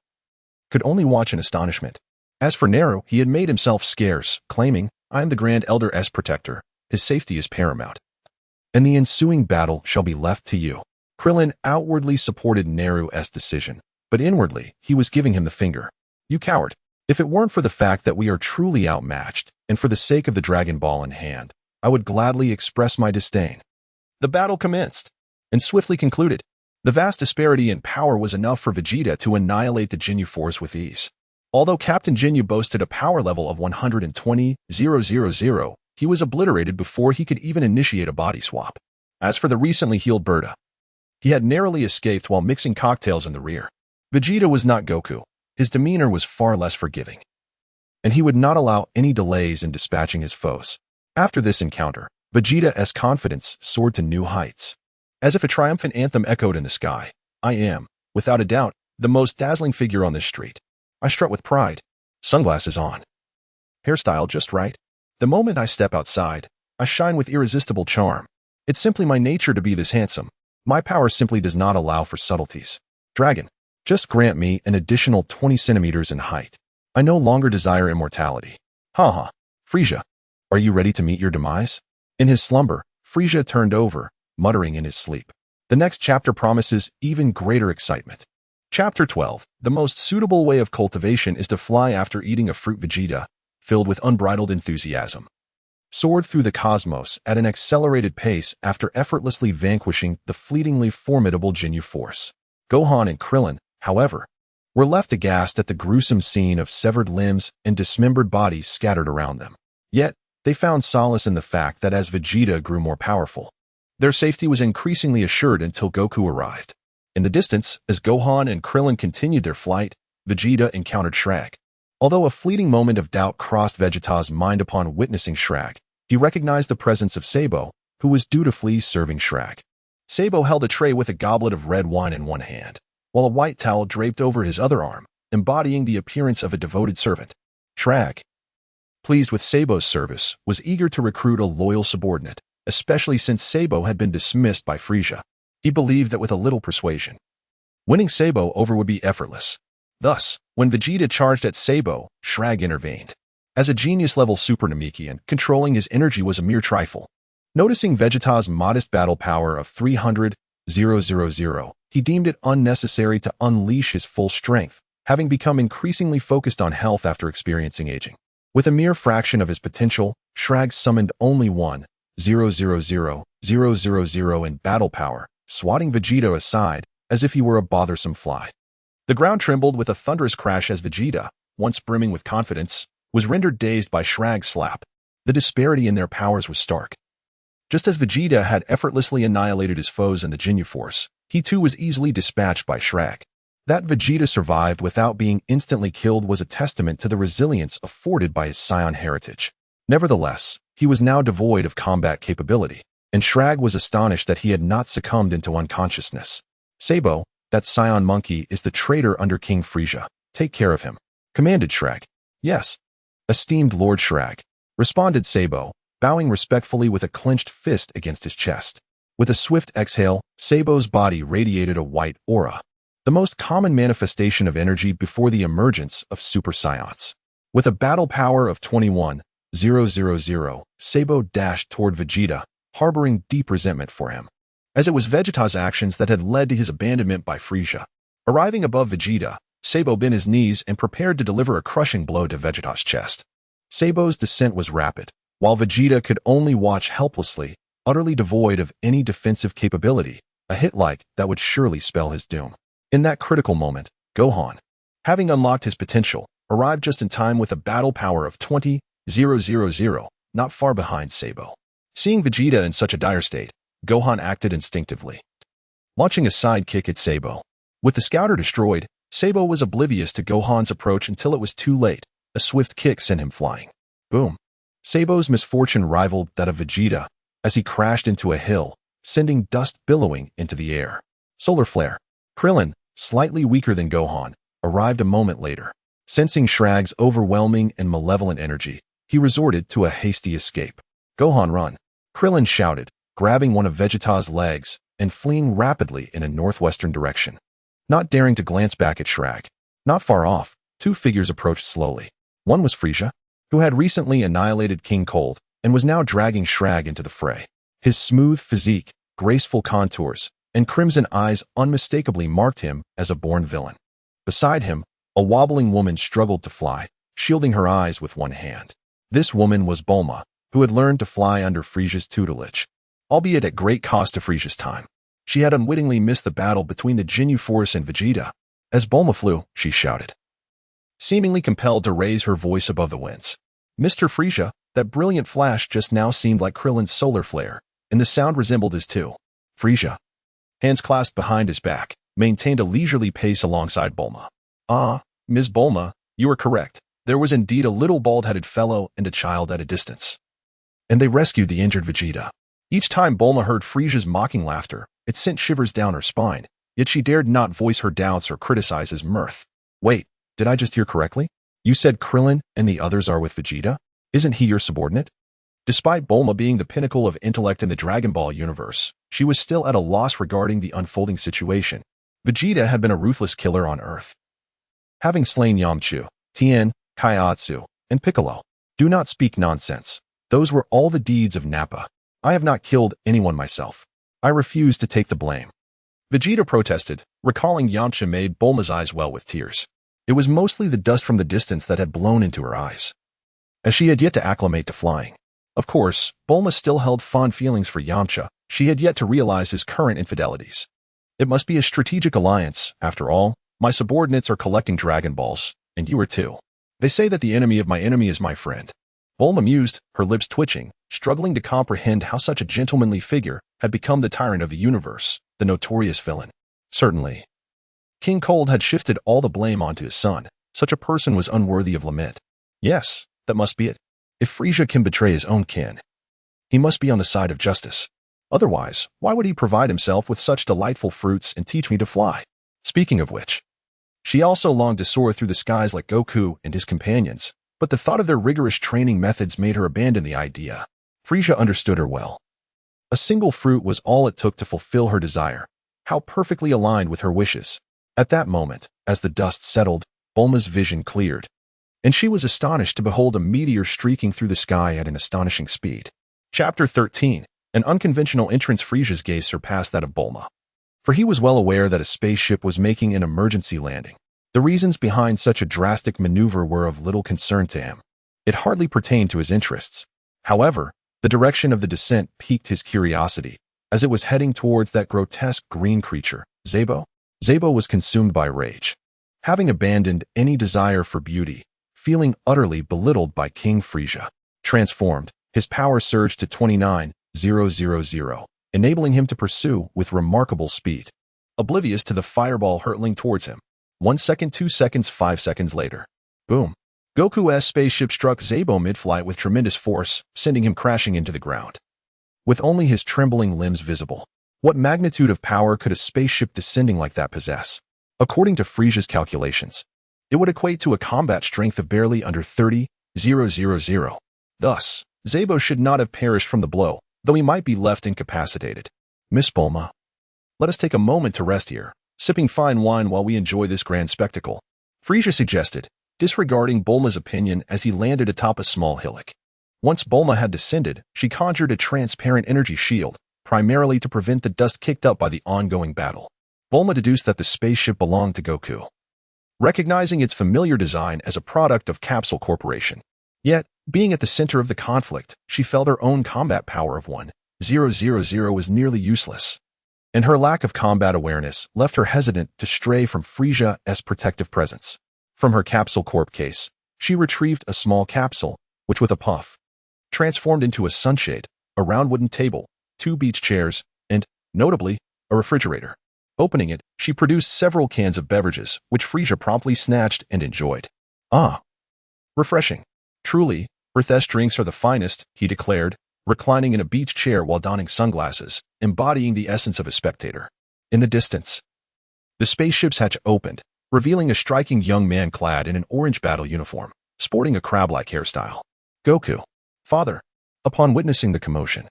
could only watch in astonishment. As for Naru, he had made himself scarce, claiming, "I am the Grand Elder's protector. His safety is paramount. And the ensuing battle shall be left to you." Krillin outwardly supported Naru's decision, but inwardly, he was giving him the finger. "You coward. If it weren't for the fact that we are truly outmatched, and for the sake of the Dragon Ball in hand, I would gladly express my disdain." The battle commenced, and swiftly concluded. The vast disparity in power was enough for Vegeta to annihilate the Ginyu Force with ease. Although Captain Ginyu boasted a power level of 120,000, he was obliterated before he could even initiate a body swap. As for the recently healed Bardos, he had narrowly escaped while mixing cocktails in the rear. Vegeta was not Goku. His demeanor was far less forgiving, and he would not allow any delays in dispatching his foes. After this encounter, Vegeta's confidence soared to new heights. As if a triumphant anthem echoed in the sky, "I am, without a doubt, the most dazzling figure on this street. I strut with pride. Sunglasses on. Hairstyle just right. The moment I step outside, I shine with irresistible charm. It's simply my nature to be this handsome. My power simply does not allow for subtleties. Dragon, just grant me an additional 20 centimeters in height. I no longer desire immortality." Haha. Frieza, are you ready to meet your demise? In his slumber, Frieza turned over, muttering in his sleep. The next chapter promises even greater excitement. Chapter 12. The most suitable way of cultivation is to fly after eating a fruit. Vegeta, filled with unbridled enthusiasm, soared through the cosmos at an accelerated pace after effortlessly vanquishing the fleetingly formidable Ginyu Force. Gohan and Krillin, however, were left aghast at the gruesome scene of severed limbs and dismembered bodies scattered around them. Yet, they found solace in the fact that as Vegeta grew more powerful, their safety was increasingly assured until Goku arrived. In the distance, as Gohan and Krillin continued their flight, Vegeta encountered Shrek. Although a fleeting moment of doubt crossed Vegeta's mind upon witnessing Shrek, he recognized the presence of Sabo, who was dutifully serving Shrek. Sabo held a tray with a goblet of red wine in one hand, while a white towel draped over his other arm, embodying the appearance of a devoted servant. Shrek, pleased with Sabo's service, was eager to recruit a loyal subordinate, especially since Sabo had been dismissed by Frieza. He believed that with a little persuasion, winning Sabo over would be effortless. Thus, when Vegeta charged at Sabo, Shrek intervened. As a genius-level Super Namekian, controlling his energy was a mere trifle. Noticing Vegeta's modest battle power of 300,000, he deemed it unnecessary to unleash his full strength, having become increasingly focused on health after experiencing aging. With a mere fraction of his potential, Shrek summoned only 1,000,000 in battle power, swatting Vegeta aside as if he were a bothersome fly. The ground trembled with a thunderous crash as Vegeta, once brimming with confidence, was rendered dazed by Shrek's slap. The disparity in their powers was stark. Just as Vegeta had effortlessly annihilated his foes in the Ginyu Force, he too was easily dispatched by Shrek. That Vegeta survived without being instantly killed was a testament to the resilience afforded by his Saiyan heritage. Nevertheless, he was now devoid of combat capability, and Shrek was astonished that he had not succumbed into unconsciousness. Sabo, that Saiyan monkey, is the traitor under King Frieza. Take care of him, commanded Shrek. Yes, esteemed Lord Shrek, responded Sabo, bowing respectfully with a clenched fist against his chest. With a swift exhale, Sabo's body radiated a white aura, the most common manifestation of energy before the emergence of Super Saiyans. With a battle power of 21,000, Sabo dashed toward Vegeta, harboring deep resentment for him, as it was Vegeta's actions that had led to his abandonment by Frieza. Arriving above Vegeta, Sabo bent his knees and prepared to deliver a crushing blow to Vegeta's chest. Sabo's descent was rapid, while Vegeta could only watch helplessly, utterly devoid of any defensive capability, a hit like that would surely spell his doom. In that critical moment, Gohan, having unlocked his potential, arrived just in time with a battle power of 20,000, not far behind Sabo. Seeing Vegeta in such a dire state, Gohan acted instinctively, launching a side kick at Sabo. With the scouter destroyed, Sabo was oblivious to Gohan's approach until it was too late. A swift kick sent him flying. Boom. Sabo's misfortune rivaled that of Vegeta as he crashed into a hill, sending dust billowing into the air. Solar flare. Krillin, slightly weaker than Gohan, arrived a moment later. Sensing Shrag's overwhelming and malevolent energy, he resorted to a hasty escape. Gohan, run! Krillin shouted, grabbing one of Vegeta's legs and fleeing rapidly in a northwestern direction. Not daring to glance back at Shrag. Not far off, two figures approached slowly. One was Frieza, who had recently annihilated King Cold and was now dragging Shrag into the fray. His smooth physique, graceful contours, and crimson eyes unmistakably marked him as a born villain. Beside him, a wobbling woman struggled to fly, shielding her eyes with one hand. This woman was Bulma, who had learned to fly under Frieza's tutelage, albeit at great cost to Frieza's time. She had unwittingly missed the battle between the Ginyu Force and Vegeta. As Bulma flew, she shouted, seemingly compelled to raise her voice above the winds. Mr. Frieza, that brilliant flash just now seemed like Krillin's solar flare, and the sound resembled his too. Frieza, hands clasped behind his back, maintained a leisurely pace alongside Bulma. Ah, Ms. Bulma, you are correct. There was indeed a little bald-headed fellow and a child at a distance. And they rescued the injured Vegeta. Each time Bulma heard Frieza's mocking laughter, it sent shivers down her spine, yet she dared not voice her doubts or criticize his mirth. Wait, did I just hear correctly? You said Krillin and the others are with Vegeta? Isn't he your subordinate? Despite Bulma being the pinnacle of intellect in the Dragon Ball universe, she was still at a loss regarding the unfolding situation. Vegeta had been a ruthless killer on Earth, having slain Yamcha, Tien, Kaiatsu, and Piccolo. Do not speak nonsense. Those were all the deeds of Nappa. I have not killed anyone myself. I refuse to take the blame. Vegeta protested, recalling Yamcha made Bulma's eyes well with tears. It was mostly the dust from the distance that had blown into her eyes, as she had yet to acclimate to flying. Of course, Bulma still held fond feelings for Yamcha. She had yet to realize his current infidelities. It must be a strategic alliance, after all. My subordinates are collecting Dragon Balls, and you are too. They say that the enemy of my enemy is my friend. Bulma mused, her lips twitching, struggling to comprehend how such a gentlemanly figure had become the tyrant of the universe, the notorious villain. Certainly, King Cold had shifted all the blame onto his son. Such a person was unworthy of lament. Yes, that must be it. If Frieza can betray his own kin, he must be on the side of justice. Otherwise, why would he provide himself with such delightful fruits and teach me to fly? Speaking of which, she also longed to soar through the skies like Goku and his companions, but the thought of their rigorous training methods made her abandon the idea. Frieza understood her well. A single fruit was all it took to fulfill her desire. How perfectly aligned with her wishes. At that moment, as the dust settled, Bulma's vision cleared, and she was astonished to behold a meteor streaking through the sky at an astonishing speed. Chapter 13. An unconventional entrance. Frieza's gaze surpassed that of Bulma, for he was well aware that a spaceship was making an emergency landing. The reasons behind such a drastic maneuver were of little concern to him. It hardly pertained to his interests. However, the direction of the descent piqued his curiosity, as it was heading towards that grotesque green creature, Sabo. Sabo was consumed by rage. Having abandoned any desire for beauty, feeling utterly belittled by King Frieza, transformed, his power surged to 29,000, enabling him to pursue with remarkable speed. Oblivious to the fireball hurtling towards him. 1 second, 2 seconds, 5 seconds later. Boom. Goku's spaceship struck Sabo mid-flight with tremendous force, sending him crashing into the ground. With only his trembling limbs visible, what magnitude of power could a spaceship descending like that possess? According to Frieza's calculations, it would equate to a combat strength of barely under 30,000. Thus, Sabo should not have perished from the blow, though he might be left incapacitated. Miss Bulma, let us take a moment to rest here, sipping fine wine while we enjoy this grand spectacle, Frieza suggested, disregarding Bulma's opinion as he landed atop a small hillock. Once Bulma had descended, she conjured a transparent energy shield, primarily to prevent the dust kicked up by the ongoing battle. Bulma deduced that the spaceship belonged to Goku, recognizing its familiar design as a product of Capsule Corporation. Yet, being at the center of the conflict, she felt her own combat power of 1,000 was nearly useless, and her lack of combat awareness left her hesitant to stray from Frieza's protective presence. From her capsule corp case, she retrieved a small capsule, which with a puff, transformed into a sunshade, a round wooden table, 2 beach chairs, and, notably, a refrigerator. Opening it, she produced several cans of beverages, which Frieza promptly snatched and enjoyed. Ah, refreshing. Truly, Earth's drinks are the finest, he declared, reclining in a beach chair while donning sunglasses, embodying the essence of a spectator. In the distance, the spaceship's hatch opened, revealing a striking young man clad in an orange battle uniform, sporting a crab-like hairstyle. Goku. Father. Upon witnessing the commotion,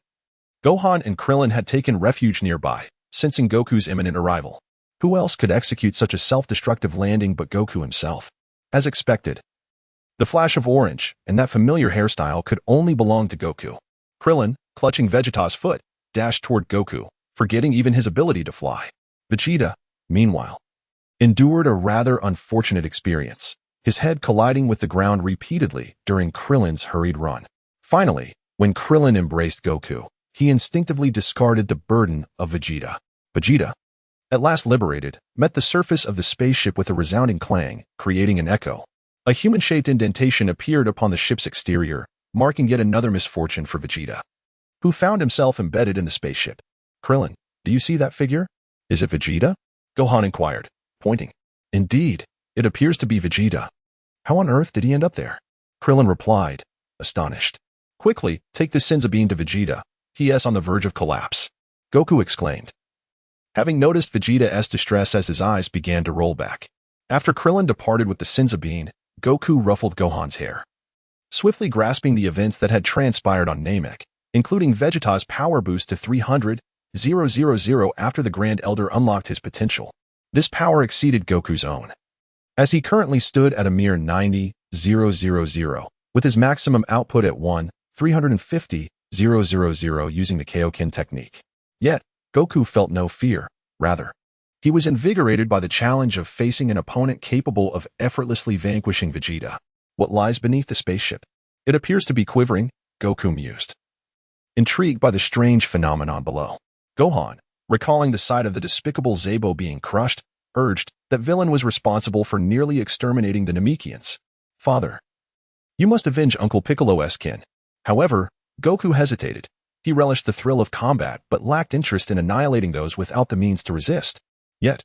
Gohan and Krillin had taken refuge nearby, sensing Goku's imminent arrival. Who else could execute such a self-destructive landing but Goku himself? As expected, the flash of orange and that familiar hairstyle could only belong to Goku. Krillin, clutching Vegeta's foot, dashed toward Goku, forgetting even his ability to fly. Vegeta, meanwhile, endured a rather unfortunate experience, his head colliding with the ground repeatedly during Krillin's hurried run. Finally, when Krillin embraced Goku, he instinctively discarded the burden of Vegeta. Vegeta, at last liberated, met the surface of the spaceship with a resounding clang, creating an echo. A human-shaped indentation appeared upon the ship's exterior, marking yet another misfortune for Vegeta, who found himself embedded in the spaceship. Krillin, do you see that figure? Is it Vegeta? Gohan inquired, pointing. Indeed, it appears to be Vegeta. How on earth did he end up there? Krillin replied, astonished. Quickly, take the Senzu Bean to Vegeta. He is on the verge of collapse. Goku exclaimed, having noticed Vegeta's distress as his eyes began to roll back. After Krillin departed with the Senzu Bean, Goku ruffled Gohan's hair, swiftly grasping the events that had transpired on Namek, including Vegeta's power boost to 300,000 after the Grand Elder unlocked his potential. This power exceeded Goku's own, as he currently stood at a mere 90,000, with his maximum output at 350,000 using the Kaioken technique. Yet, Goku felt no fear, rather, he was invigorated by the challenge of facing an opponent capable of effortlessly vanquishing Vegeta. What lies beneath the spaceship? It appears to be quivering, Goku mused, intrigued by the strange phenomenon below. Gohan, recalling the sight of the despicable Zabo being crushed, urged that villain was responsible for nearly exterminating the Namekians. Father, you must avenge Uncle Piccolo's kin. However, Goku hesitated. He relished the thrill of combat but lacked interest in annihilating those without the means to resist. Yet,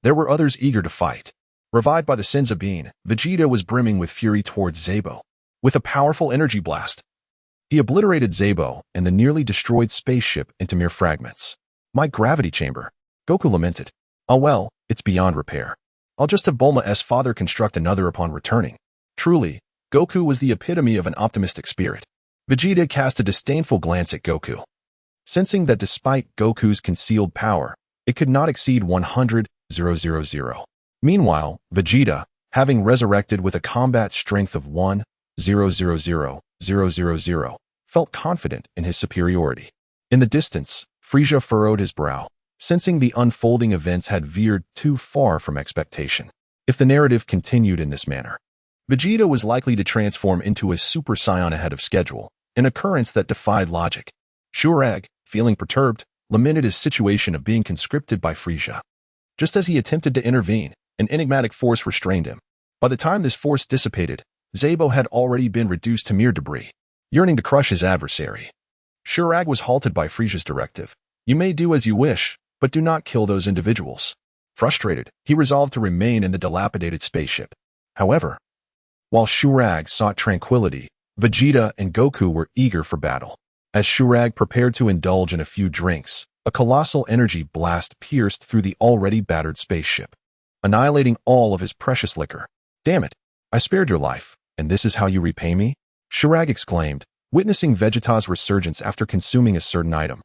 there were others eager to fight. Revived by the Senzu Bean, Vegeta was brimming with fury towards Zabo. With a powerful energy blast, he obliterated Zabo and the nearly destroyed spaceship into mere fragments. My gravity chamber, Goku lamented. Oh well, it's beyond repair. I'll just have Bulma's father construct another upon returning. Truly, Goku was the epitome of an optimistic spirit. Vegeta cast a disdainful glance at Goku, sensing that despite Goku's concealed power, it could not exceed 100,000. Meanwhile, Vegeta, having resurrected with a combat strength of 1,000,000, felt confident in his superiority. In the distance, Frieza furrowed his brow, sensing the unfolding events had veered too far from expectation. If the narrative continued in this manner, Vegeta was likely to transform into a Super Saiyan ahead of schedule, an occurrence that defied logic. Shurag, feeling perturbed, lamented his situation of being conscripted by Frieza. Just as he attempted to intervene, an enigmatic force restrained him. By the time this force dissipated, Zabo had already been reduced to mere debris, yearning to crush his adversary. Shurag was halted by Frieza's directive. You may do as you wish, but do not kill those individuals. Frustrated, he resolved to remain in the dilapidated spaceship. However, while Shurag sought tranquility, Vegeta and Goku were eager for battle. As Shurag prepared to indulge in a few drinks, a colossal energy blast pierced through the already battered spaceship, annihilating all of his precious liquor. Damn it, I spared your life, and this is how you repay me? Shurag exclaimed, witnessing Vegeta's resurgence after consuming a certain item,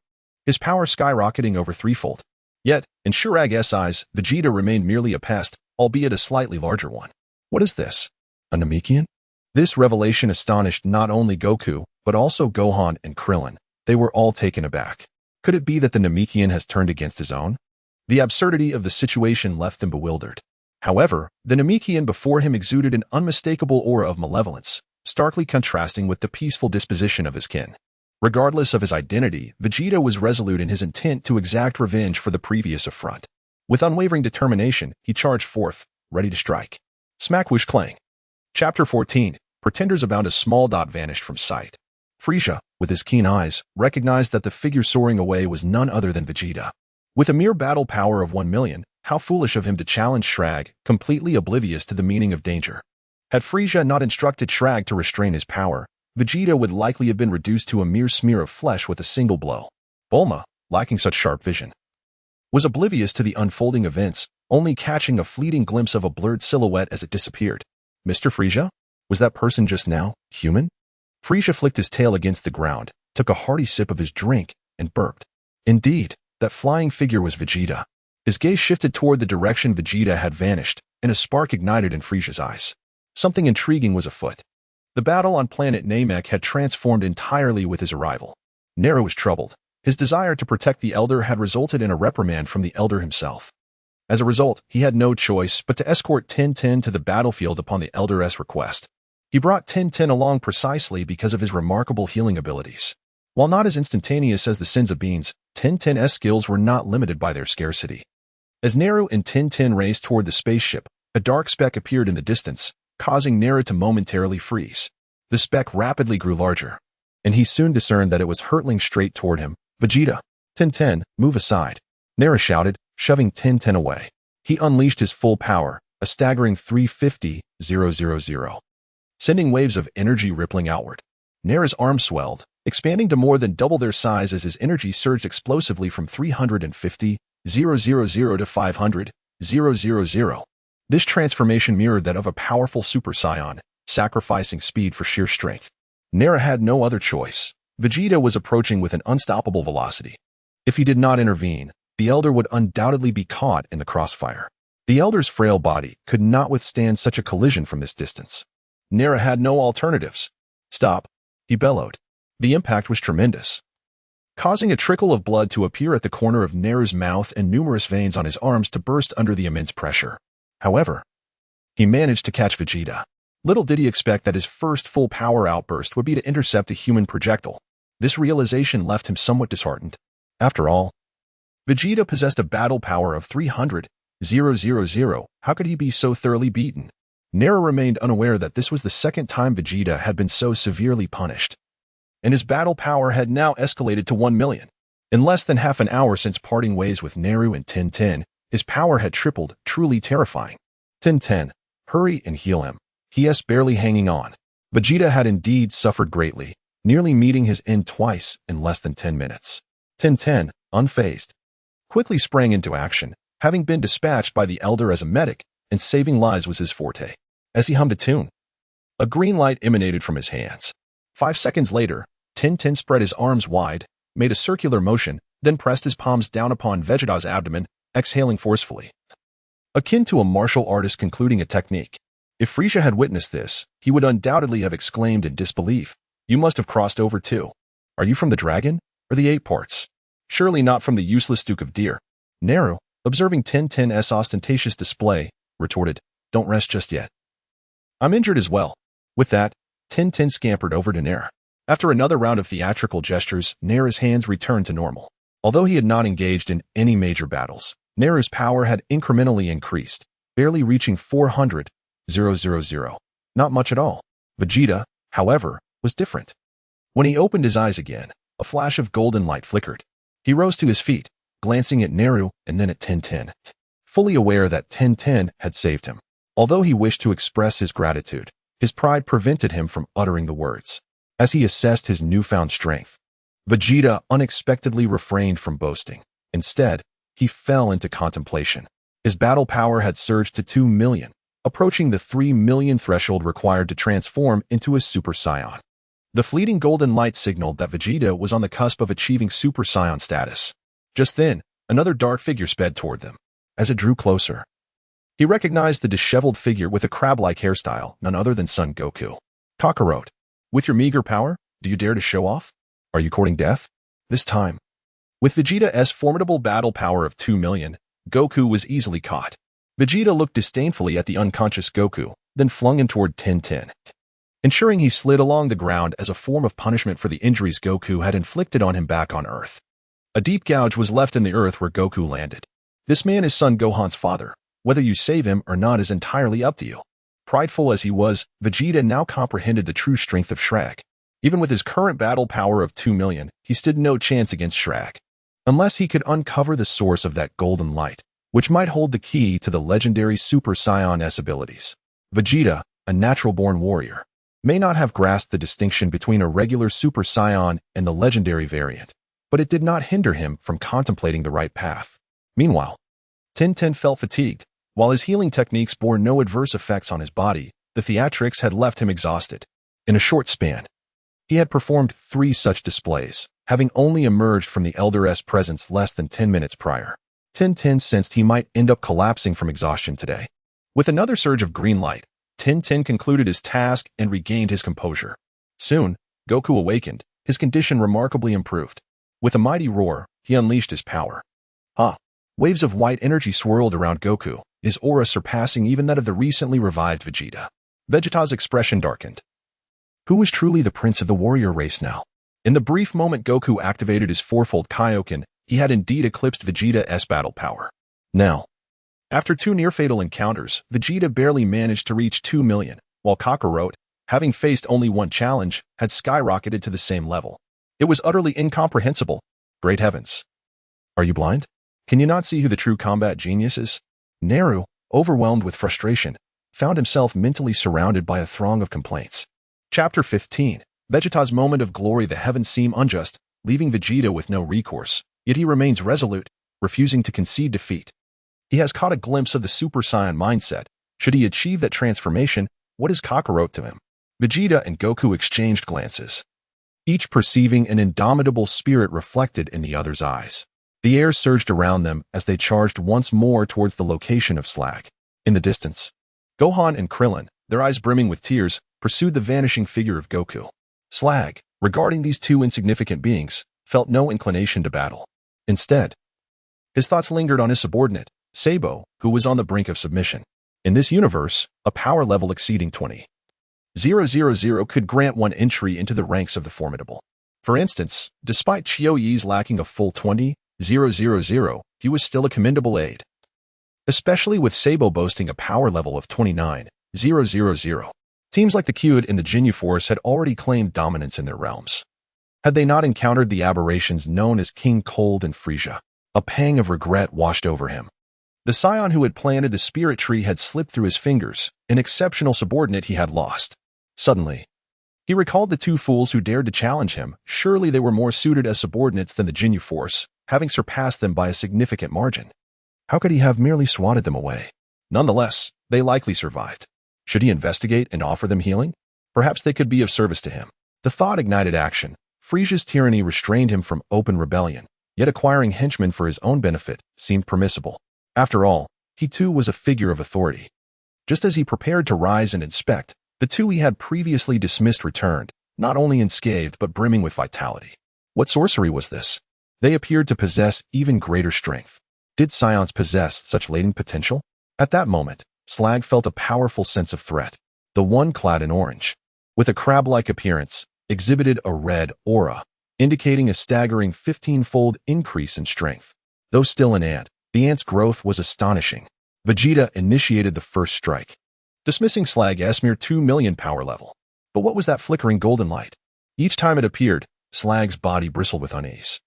his power skyrocketing over threefold. Yet, in Shurag's eyes, Vegeta remained merely a pest, albeit a slightly larger one. What is this? A Namekian? This revelation astonished not only Goku, but also Gohan and Krillin. They were all taken aback. Could it be that the Namekian has turned against his own? The absurdity of the situation left them bewildered. However, the Namekian before him exuded an unmistakable aura of malevolence, starkly contrasting with the peaceful disposition of his kin. Regardless of his identity, Vegeta was resolute in his intent to exact revenge for the previous affront. With unwavering determination, he charged forth, ready to strike. Smack whoosh clang. Chapter 14. Pretenders abound. A small dot vanished from sight. Frieza, with his keen eyes, recognized that the figure soaring away was none other than Vegeta. With a mere battle power of 1 million, how foolish of him to challenge Shrag, completely oblivious to the meaning of danger. Had Frieza not instructed Shrag to restrain his power, Vegeta would likely have been reduced to a mere smear of flesh with a single blow. Bulma, lacking such sharp vision, was oblivious to the unfolding events, only catching a fleeting glimpse of a blurred silhouette as it disappeared. Mr. Frieza? Was that person just now human? Frieza flicked his tail against the ground, took a hearty sip of his drink, and burped. Indeed, that flying figure was Vegeta. His gaze shifted toward the direction Vegeta had vanished, and a spark ignited in Frieza's eyes. Something intriguing was afoot. The battle on planet Namek had transformed entirely with his arrival. Nero was troubled. His desire to protect the Elder had resulted in a reprimand from the Elder himself. As a result, he had no choice but to escort Tintin to the battlefield upon the Elder's request. He brought Tintin along precisely because of his remarkable healing abilities. While not as instantaneous as the Sins of Beans, Tintin's skills were not limited by their scarcity. As Nero and Tintin raced toward the spaceship, a dark speck appeared in the distance, causing Nero to momentarily freeze. The speck rapidly grew larger, and he soon discerned that it was hurtling straight toward him. Vegeta, Tintin, move aside, Nero shouted, shoving Tintin away. He unleashed his full power, a staggering 350,000, sending waves of energy rippling outward. Nero's arms swelled, expanding to more than double their size as his energy surged explosively from 350,000 to 500,000. This transformation mirrored that of a powerful Super Saiyan, sacrificing speed for sheer strength. Nero had no other choice. Vegeta was approaching with an unstoppable velocity. If he did not intervene, the Elder would undoubtedly be caught in the crossfire. The Elder's frail body could not withstand such a collision from this distance. Nero had no alternatives. Stop, he bellowed. The impact was tremendous, causing a trickle of blood to appear at the corner of Nero's mouth and numerous veins on his arms to burst under the immense pressure. However, he managed to catch Vegeta. Little did he expect that his first full power outburst would be to intercept a human projectile. This realization left him somewhat disheartened. After all, Vegeta possessed a battle power of 300,000. How could he be so thoroughly beaten? Nero remained unaware that this was the second time Vegeta had been so severely punished, and his battle power had now escalated to 1 million. In less than half an hour since parting ways with Nero and Tintin, his power had tripled, truly terrifying. Tintin, hurry and heal him. He.S. barely hanging on. Vegeta had indeed suffered greatly, nearly meeting his end twice in less than 10 minutes. Tintin, unfazed, quickly sprang into action, having been dispatched by the Elder as a medic, and saving lives was his forte. As he hummed a tune, a green light emanated from his hands. 5 seconds later, Tintin spread his arms wide, made a circular motion, then pressed his palms down upon Vegeta's abdomen, exhaling forcefully, akin to a martial artist concluding a technique. If Frieza had witnessed this, he would undoubtedly have exclaimed in disbelief, "You must have crossed over too. Are you from the dragon, or the 8 parts? Surely not from the useless Duke of Deer." Nero, observing Tintin's ostentatious display, retorted, "Don't rest just yet. I'm injured as well." With that, Tintin scampered over to Nero. After another round of theatrical gestures, Nero's hands returned to normal. Although he had not engaged in any major battles, Nero's power had incrementally increased, barely reaching 400,000. Not much at all. Vegeta, however, was different. When he opened his eyes again, a flash of golden light flickered. He rose to his feet, glancing at Nero and then at Tintin, fully aware that Tintin had saved him. Although he wished to express his gratitude, his pride prevented him from uttering the words. As he assessed his newfound strength, Vegeta unexpectedly refrained from boasting. Instead, he fell into contemplation. His battle power had surged to 2 million, approaching the 3 million threshold required to transform into a Super Saiyan. The fleeting golden light signaled that Vegeta was on the cusp of achieving Super Saiyan status. Just then, another dark figure sped toward them. As it drew closer, he recognized the disheveled figure with a crab-like hairstyle, none other than Son Goku. Kakarot, with your meager power, do you dare to show off? Are you courting death? This time, with Vegeta's formidable battle power of 2 million, Goku was easily caught. Vegeta looked disdainfully at the unconscious Goku, then flung him toward Tintin, ensuring he slid along the ground as a form of punishment for the injuries Goku had inflicted on him back on Earth. A deep gouge was left in the earth where Goku landed. This man is Son Gohan's father. Whether you save him or not is entirely up to you. Prideful as he was, Vegeta now comprehended the true strength of Shrek. Even with his current battle power of 2 million, he stood no chance against Shrek. Unless he could uncover the source of that golden light, which might hold the key to the legendary Super Saiyan S abilities. Vegeta, a natural-born warrior, may not have grasped the distinction between a regular Super Saiyan and the legendary variant, but it did not hinder him from contemplating the right path. Meanwhile, Tintin felt fatigued. While his healing techniques bore no adverse effects on his body, the theatrics had left him exhausted. In a short span, he had performed 3 such displays, having only emerged from the Elder's presence less than 10 minutes prior. Tintin sensed he might end up collapsing from exhaustion today. With another surge of green light, Tintin concluded his task and regained his composure. Soon, Goku awakened, his condition remarkably improved. With a mighty roar, he unleashed his power. Waves of white energy swirled around Goku, his aura surpassing even that of the recently revived Vegeta. Vegeta's expression darkened. Who was truly the prince of the warrior race now? In the brief moment Goku activated his fourfold Kaioken, he had indeed eclipsed Vegeta's battle power. Now, after 2 near-fatal encounters, Vegeta barely managed to reach 2 million, while Kakarot, having faced only 1 challenge, had skyrocketed to the same level. It was utterly incomprehensible. Great heavens. Are you blind? Can you not see who the true combat genius is? Naru, overwhelmed with frustration, found himself mentally surrounded by a throng of complaints. Chapter 15. Vegeta's moment of glory. The heavens seem unjust, leaving Vegeta with no recourse, yet he remains resolute, refusing to concede defeat. He has caught a glimpse of the Super Saiyan mindset. Should he achieve that transformation, what is Kakarot to him? Vegeta and Goku exchanged glances, each perceiving an indomitable spirit reflected in the other's eyes. The air surged around them as they charged once more towards the location of Slag. In the distance, Gohan and Krillin, their eyes brimming with tears, pursued the vanishing figure of Goku. Slag, regarding these 2 insignificant beings, felt no inclination to battle. Instead, his thoughts lingered on his subordinate, Sabo, who was on the brink of submission. In this universe, a power level exceeding 20,000 could grant one entry into the ranks of the formidable. For instance, despite Chiyoyi's lacking a full 20,000, he was still a commendable aid. Especially with Sabo boasting a power level of 29,000. Teams like the Kyud and the Ginyu Force had already claimed dominance in their realms. Had they not encountered the aberrations known as King Cold and Frieza, a pang of regret washed over him. The Saiyan who had planted the spirit tree had slipped through his fingers, an exceptional subordinate he had lost. Suddenly, he recalled the 2 fools who dared to challenge him. Surely they were more suited as subordinates than the Ginyu Force, having surpassed them by a significant margin. How could he have merely swatted them away? Nonetheless, they likely survived. Should he investigate and offer them healing? Perhaps they could be of service to him. The thought ignited action. Frieza's tyranny restrained him from open rebellion, yet acquiring henchmen for his own benefit seemed permissible. After all, he too was a figure of authority. Just as he prepared to rise and inspect, the 2 he had previously dismissed returned, not only unscathed but brimming with vitality. What sorcery was this? They appeared to possess even greater strength. Did Saiyans possess such latent potential? At that moment, Slag felt a powerful sense of threat. The one clad in orange, with a crab-like appearance, exhibited a red aura, indicating a staggering 15-fold increase in strength. Though still an ant, the ant's growth was astonishing. Vegeta initiated the first strike, dismissing Slag's mere 2 million power level. But what was that flickering golden light? Each time it appeared, Slag's body bristled with unease,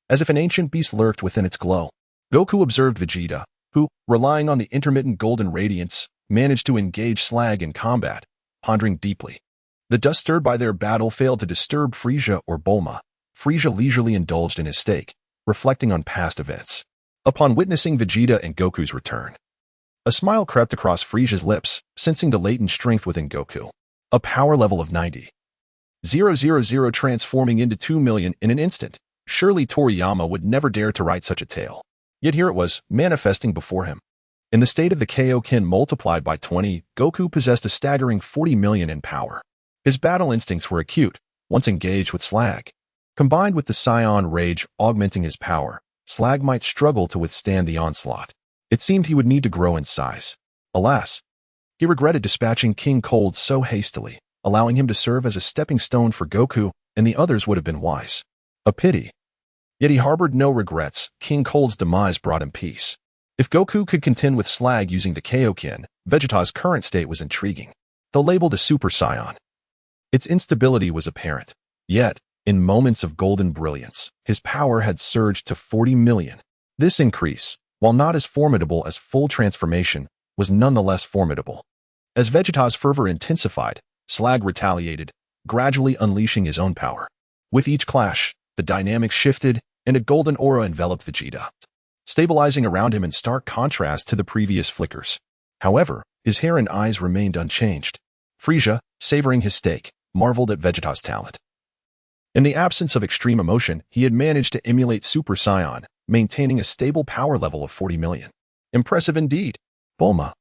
as if an ancient beast lurked within its glow. Goku observed Vegeta, who, relying on the intermittent golden radiance, managed to engage Slag in combat, pondering deeply. The dust stirred by their battle failed to disturb Frieza or Bulma. Frieza leisurely indulged in his steak, reflecting on past events. Upon witnessing Vegeta and Goku's return, a smile crept across Frieza's lips, sensing the latent strength within Goku. A power level of 90,000 transforming into 2 million in an instant. Surely Toriyama would never dare to write such a tale. Yet here it was, manifesting before him. In the state of the Kaioken multiplied by 20, Goku possessed a staggering 40 million in power. His battle instincts were acute, once engaged with Slag. Combined with the Saiyan rage augmenting his power, Slag might struggle to withstand the onslaught. It seemed he would need to grow in size. Alas, he regretted dispatching King Cold so hastily, allowing him to serve as a stepping stone for Goku, and the others would have been wise. A pity. Yet he harbored no regrets. King Cold's demise brought him peace. If Goku could contend with Slag using the Kaioken, Vegeta's current state was intriguing. Though labeled a Super Saiyan, its instability was apparent. Yet, in moments of golden brilliance, his power had surged to 40 million. This increase, while not as formidable as full transformation, was nonetheless formidable. As Vegeta's fervor intensified, Slag retaliated, gradually unleashing his own power. With each clash, the dynamics shifted, and a golden aura enveloped Vegeta, stabilizing around him in stark contrast to the previous flickers. However, his hair and eyes remained unchanged. Frieza, savoring his steak, marveled at Vegeta's talent. In the absence of extreme emotion, he had managed to emulate Super Saiyan, maintaining a stable power level of 40 million. Impressive indeed. Bulma,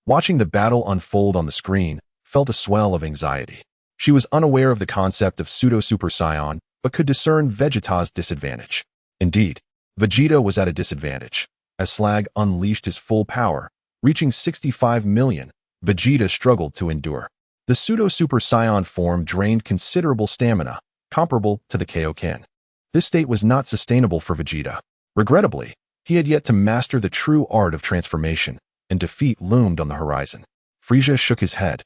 watching the battle unfold on the screen, felt a swell of anxiety. She was unaware of the concept of pseudo-Super Saiyan, but could discern Vegeta's disadvantage. Indeed, Vegeta was at a disadvantage. As Slag unleashed his full power, reaching 65 million, Vegeta struggled to endure. The pseudo-Super Saiyan form drained considerable stamina, comparable to the Kaioken. This state was not sustainable for Vegeta. Regrettably, he had yet to master the true art of transformation, and defeat loomed on the horizon. Frieza shook his head,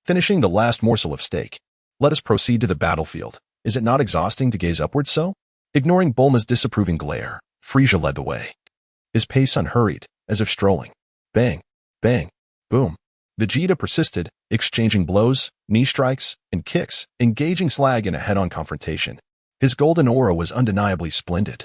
finishing the last morsel of steak. Let us proceed to the battlefield. Is it not exhausting to gaze upwards so? Ignoring Bulma's disapproving glare, Frieza led the way. His pace unhurried, as if strolling. Bang, bang, boom. Vegeta persisted, exchanging blows, knee strikes, and kicks, engaging Slag in a head-on confrontation. His golden aura was undeniably splendid.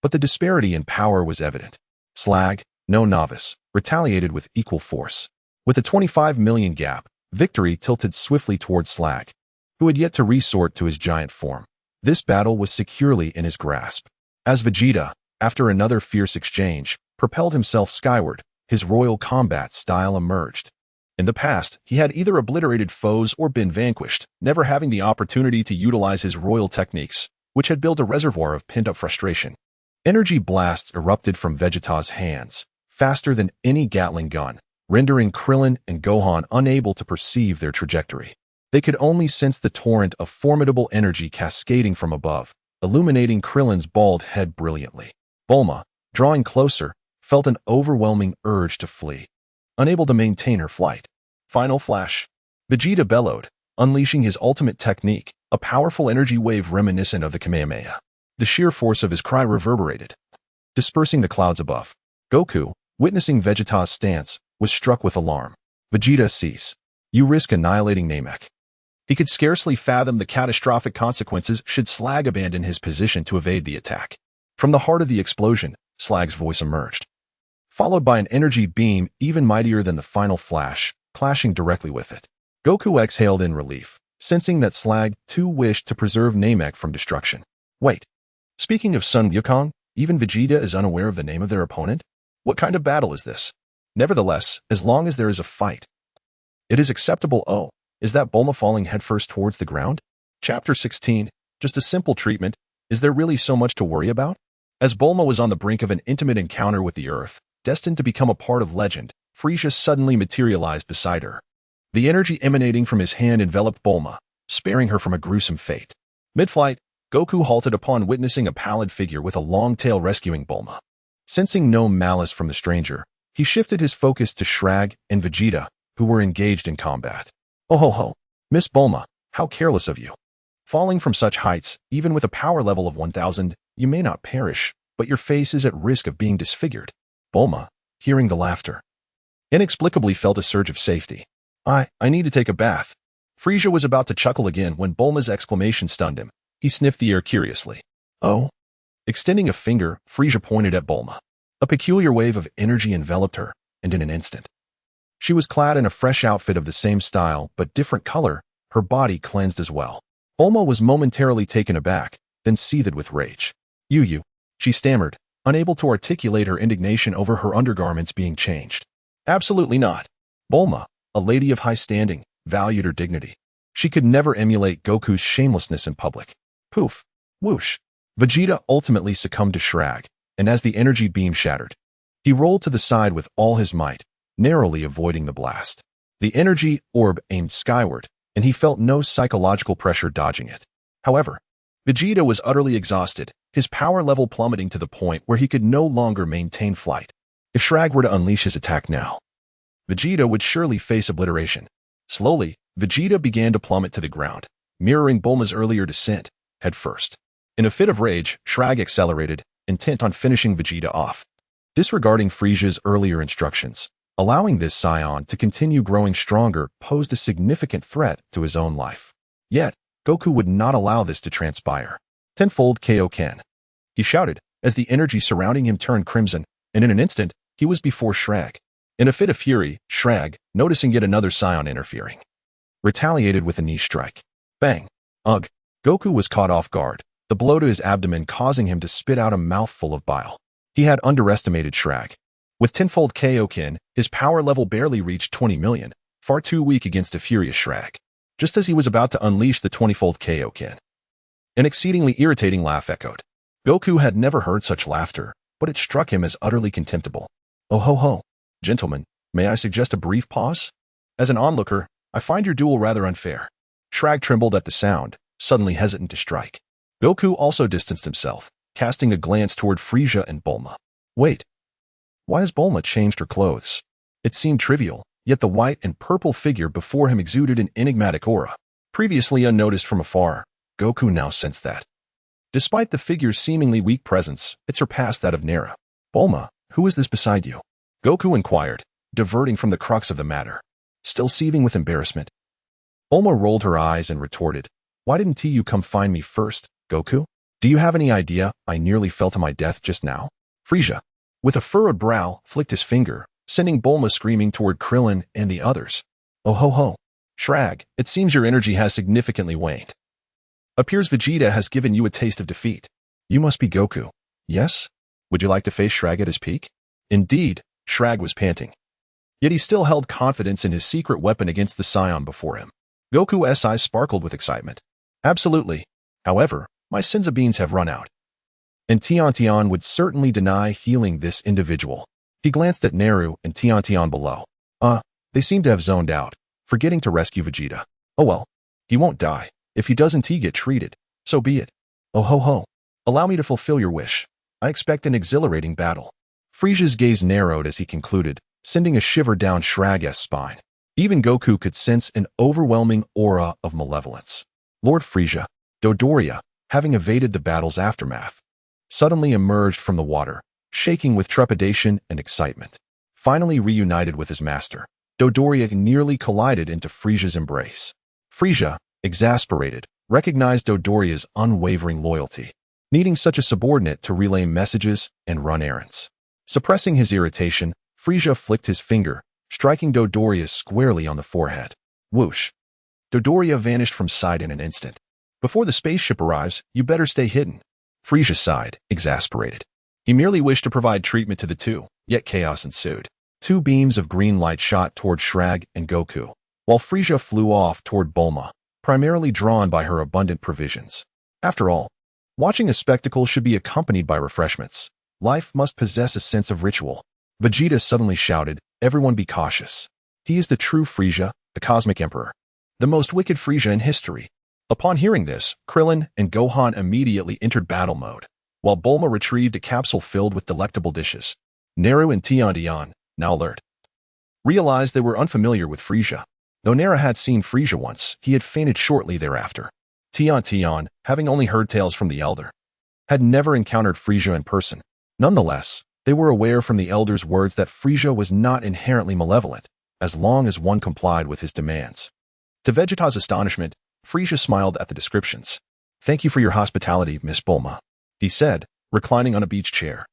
But the disparity in power was evident. Slag, no novice, retaliated with equal force. With a 25 million gap, victory tilted swiftly towards Slag, who had yet to resort to his giant form. This battle was securely in his grasp. As Vegeta, after another fierce exchange, propelled himself skyward, his royal combat style emerged. In the past, he had either obliterated foes or been vanquished, never having the opportunity to utilize his royal techniques, which had built a reservoir of pent-up frustration. Energy blasts erupted from Vegeta's hands, faster than any Gatling gun, rendering Krillin and Gohan unable to perceive their trajectory. They could only sense the torrent of formidable energy cascading from above, illuminating Krillin's bald head brilliantly. Bulma, drawing closer, felt an overwhelming urge to flee, unable to maintain her flight. Final flash. Vegeta bellowed, unleashing his ultimate technique, a powerful energy wave reminiscent of the Kamehameha. The sheer force of his cry reverberated, dispersing the clouds above. Goku, witnessing Vegeta's stance, was struck with alarm. Vegeta, cease. You risk annihilating Namek. He could scarcely fathom the catastrophic consequences should Slag abandon his position to evade the attack. From the heart of the explosion, Slag's voice emerged, followed by an energy beam even mightier than the final flash, clashing directly with it. Goku exhaled in relief, sensing that Slag too wished to preserve Namek from destruction. Wait. Speaking of Sun Wukong, even Vegeta is unaware of the name of their opponent? What kind of battle is this? Nevertheless, as long as there is a fight, it is acceptable. Oh, is that Bulma falling headfirst towards the ground? Chapter 16. Just a simple treatment. Is there really so much to worry about? As Bulma was on the brink of an intimate encounter with the Earth, destined to become a part of legend, Frieza suddenly materialized beside her. The energy emanating from his hand enveloped Bulma, sparing her from a gruesome fate. Mid-flight, Goku halted upon witnessing a pallid figure with a long tail rescuing Bulma. Sensing no malice from the stranger, he shifted his focus to Shrag and Vegeta, who were engaged in combat. Hohoho, Miss Bulma, how careless of you. Falling from such heights, even with a power level of 1000, you may not perish, but your face is at risk of being disfigured. Bulma, hearing the laughter, inexplicably felt a surge of safety. I need to take a bath. Frieza was about to chuckle again when Bulma's exclamation stunned him. He sniffed the air curiously. Oh? Extending a finger, Frieza pointed at Bulma. A peculiar wave of energy enveloped her, and in an instant, she was clad in a fresh outfit of the same style but different color, her body cleansed as well. Bulma was momentarily taken aback, then seethed with rage. You, she stammered, unable to articulate her indignation over her undergarments being changed. Absolutely not. Bulma, a lady of high standing, valued her dignity. She could never emulate Goku's shamelessness in public. Poof. Whoosh. Vegeta ultimately succumbed to Shrag, and as the energy beam shattered, he rolled to the side with all his might, narrowly avoiding the blast. The energy orb aimed skyward, and he felt no psychological pressure dodging it. However, Vegeta was utterly exhausted, his power level plummeting to the point where he could no longer maintain flight. If Shrag were to unleash his attack now, Vegeta would surely face obliteration. Slowly, Vegeta began to plummet to the ground, mirroring Bulma's earlier descent, head first. In a fit of rage, Shrag accelerated, intent on finishing Vegeta off. Disregarding Frieza's earlier instructions, allowing this Saiyan to continue growing stronger posed a significant threat to his own life. Yet, Goku would not allow this to transpire. Tenfold Kaioken, he shouted, as the energy surrounding him turned crimson, and in an instant, he was before Shrag. In a fit of fury, Shrag, noticing yet another Saiyan interfering, retaliated with a knee strike. Bang! Ugh! Goku was caught off guard, the blow to his abdomen causing him to spit out a mouthful of bile. He had underestimated Shrag. With tenfold Kaioken, his power level barely reached 20 million, far too weak against a furious Shrag. Just as he was about to unleash the 20-fold Kaioken, an exceedingly irritating laugh echoed. Goku had never heard such laughter, but it struck him as utterly contemptible. Oh ho ho! Gentlemen, may I suggest a brief pause? As an onlooker, I find your duel rather unfair. Shrag trembled at the sound, suddenly hesitant to strike. Goku also distanced himself, casting a glance toward Frieza and Bulma. Wait. Why has Bulma changed her clothes? It seemed trivial, yet the white and purple figure before him exuded an enigmatic aura. Previously unnoticed from afar, Goku now sensed that. Despite the figure's seemingly weak presence, it surpassed that of Nara. Bulma, who is this beside you? Goku inquired, diverting from the crux of the matter. Still seething with embarrassment, Bulma rolled her eyes and retorted, Why didn't you come find me first, Goku? Do you have any idea I nearly fell to my death just now? Frieza, with a furrowed brow, flicked his finger, sending Bulma screaming toward Krillin and the others. Oh ho ho! Shrag, it seems your energy has significantly waned. Appears Vegeta has given you a taste of defeat. You must be Goku. Yes? Would you like to face Shrag at his peak? Indeed, Shrag was panting. Yet he still held confidence in his secret weapon against the Saiyan before him. Goku's eyes sparkled with excitement. Absolutely. However, my Senzu beans have run out. And Tian would certainly deny healing this individual. He glanced at Naru and Tian below. They seem to have zoned out, forgetting to rescue Vegeta. Oh well, he won't die. If he doesn't get treated, so be it. Oh ho ho. Allow me to fulfill your wish. I expect an exhilarating battle. Frieza's gaze narrowed as he concluded, sending a shiver down Shrag's spine. Even Goku could sense an overwhelming aura of malevolence. Lord Frieza, Dodoria, having evaded the battle's aftermath, suddenly emerged from the water, shaking with trepidation and excitement. Finally reunited with his master, Dodoria nearly collided into Frieza's embrace. Frieza, exasperated, recognized Dodoria's unwavering loyalty, needing such a subordinate to relay messages and run errands. Suppressing his irritation, Frieza flicked his finger, striking Dodoria squarely on the forehead. Whoosh! Dodoria vanished from sight in an instant. Before the spaceship arrives, you better stay hidden. Frieza sighed, exasperated. He merely wished to provide treatment to the two, yet chaos ensued. Two beams of green light shot toward Shrag and Goku, while Frieza flew off toward Bulma, primarily drawn by her abundant provisions. After all, watching a spectacle should be accompanied by refreshments. Life must possess a sense of ritual. Vegeta suddenly shouted, Everyone be cautious. He is the true Frieza, the Cosmic Emperor. The most wicked Frieza in history. Upon hearing this, Krillin and Gohan immediately entered battle mode, while Bulma retrieved a capsule filled with delectable dishes. Naru and Tian, now alert, realized they were unfamiliar with Frieza. Though Nara had seen Frieza once, he had fainted shortly thereafter. Tian, having only heard tales from the Elder, had never encountered Frieza in person. Nonetheless, they were aware from the Elder's words that Frieza was not inherently malevolent, as long as one complied with his demands. To Vegeta's astonishment, Frieza smiled at the descriptions. Thank you for your hospitality, Miss Bulma, he said, reclining on a beach chair,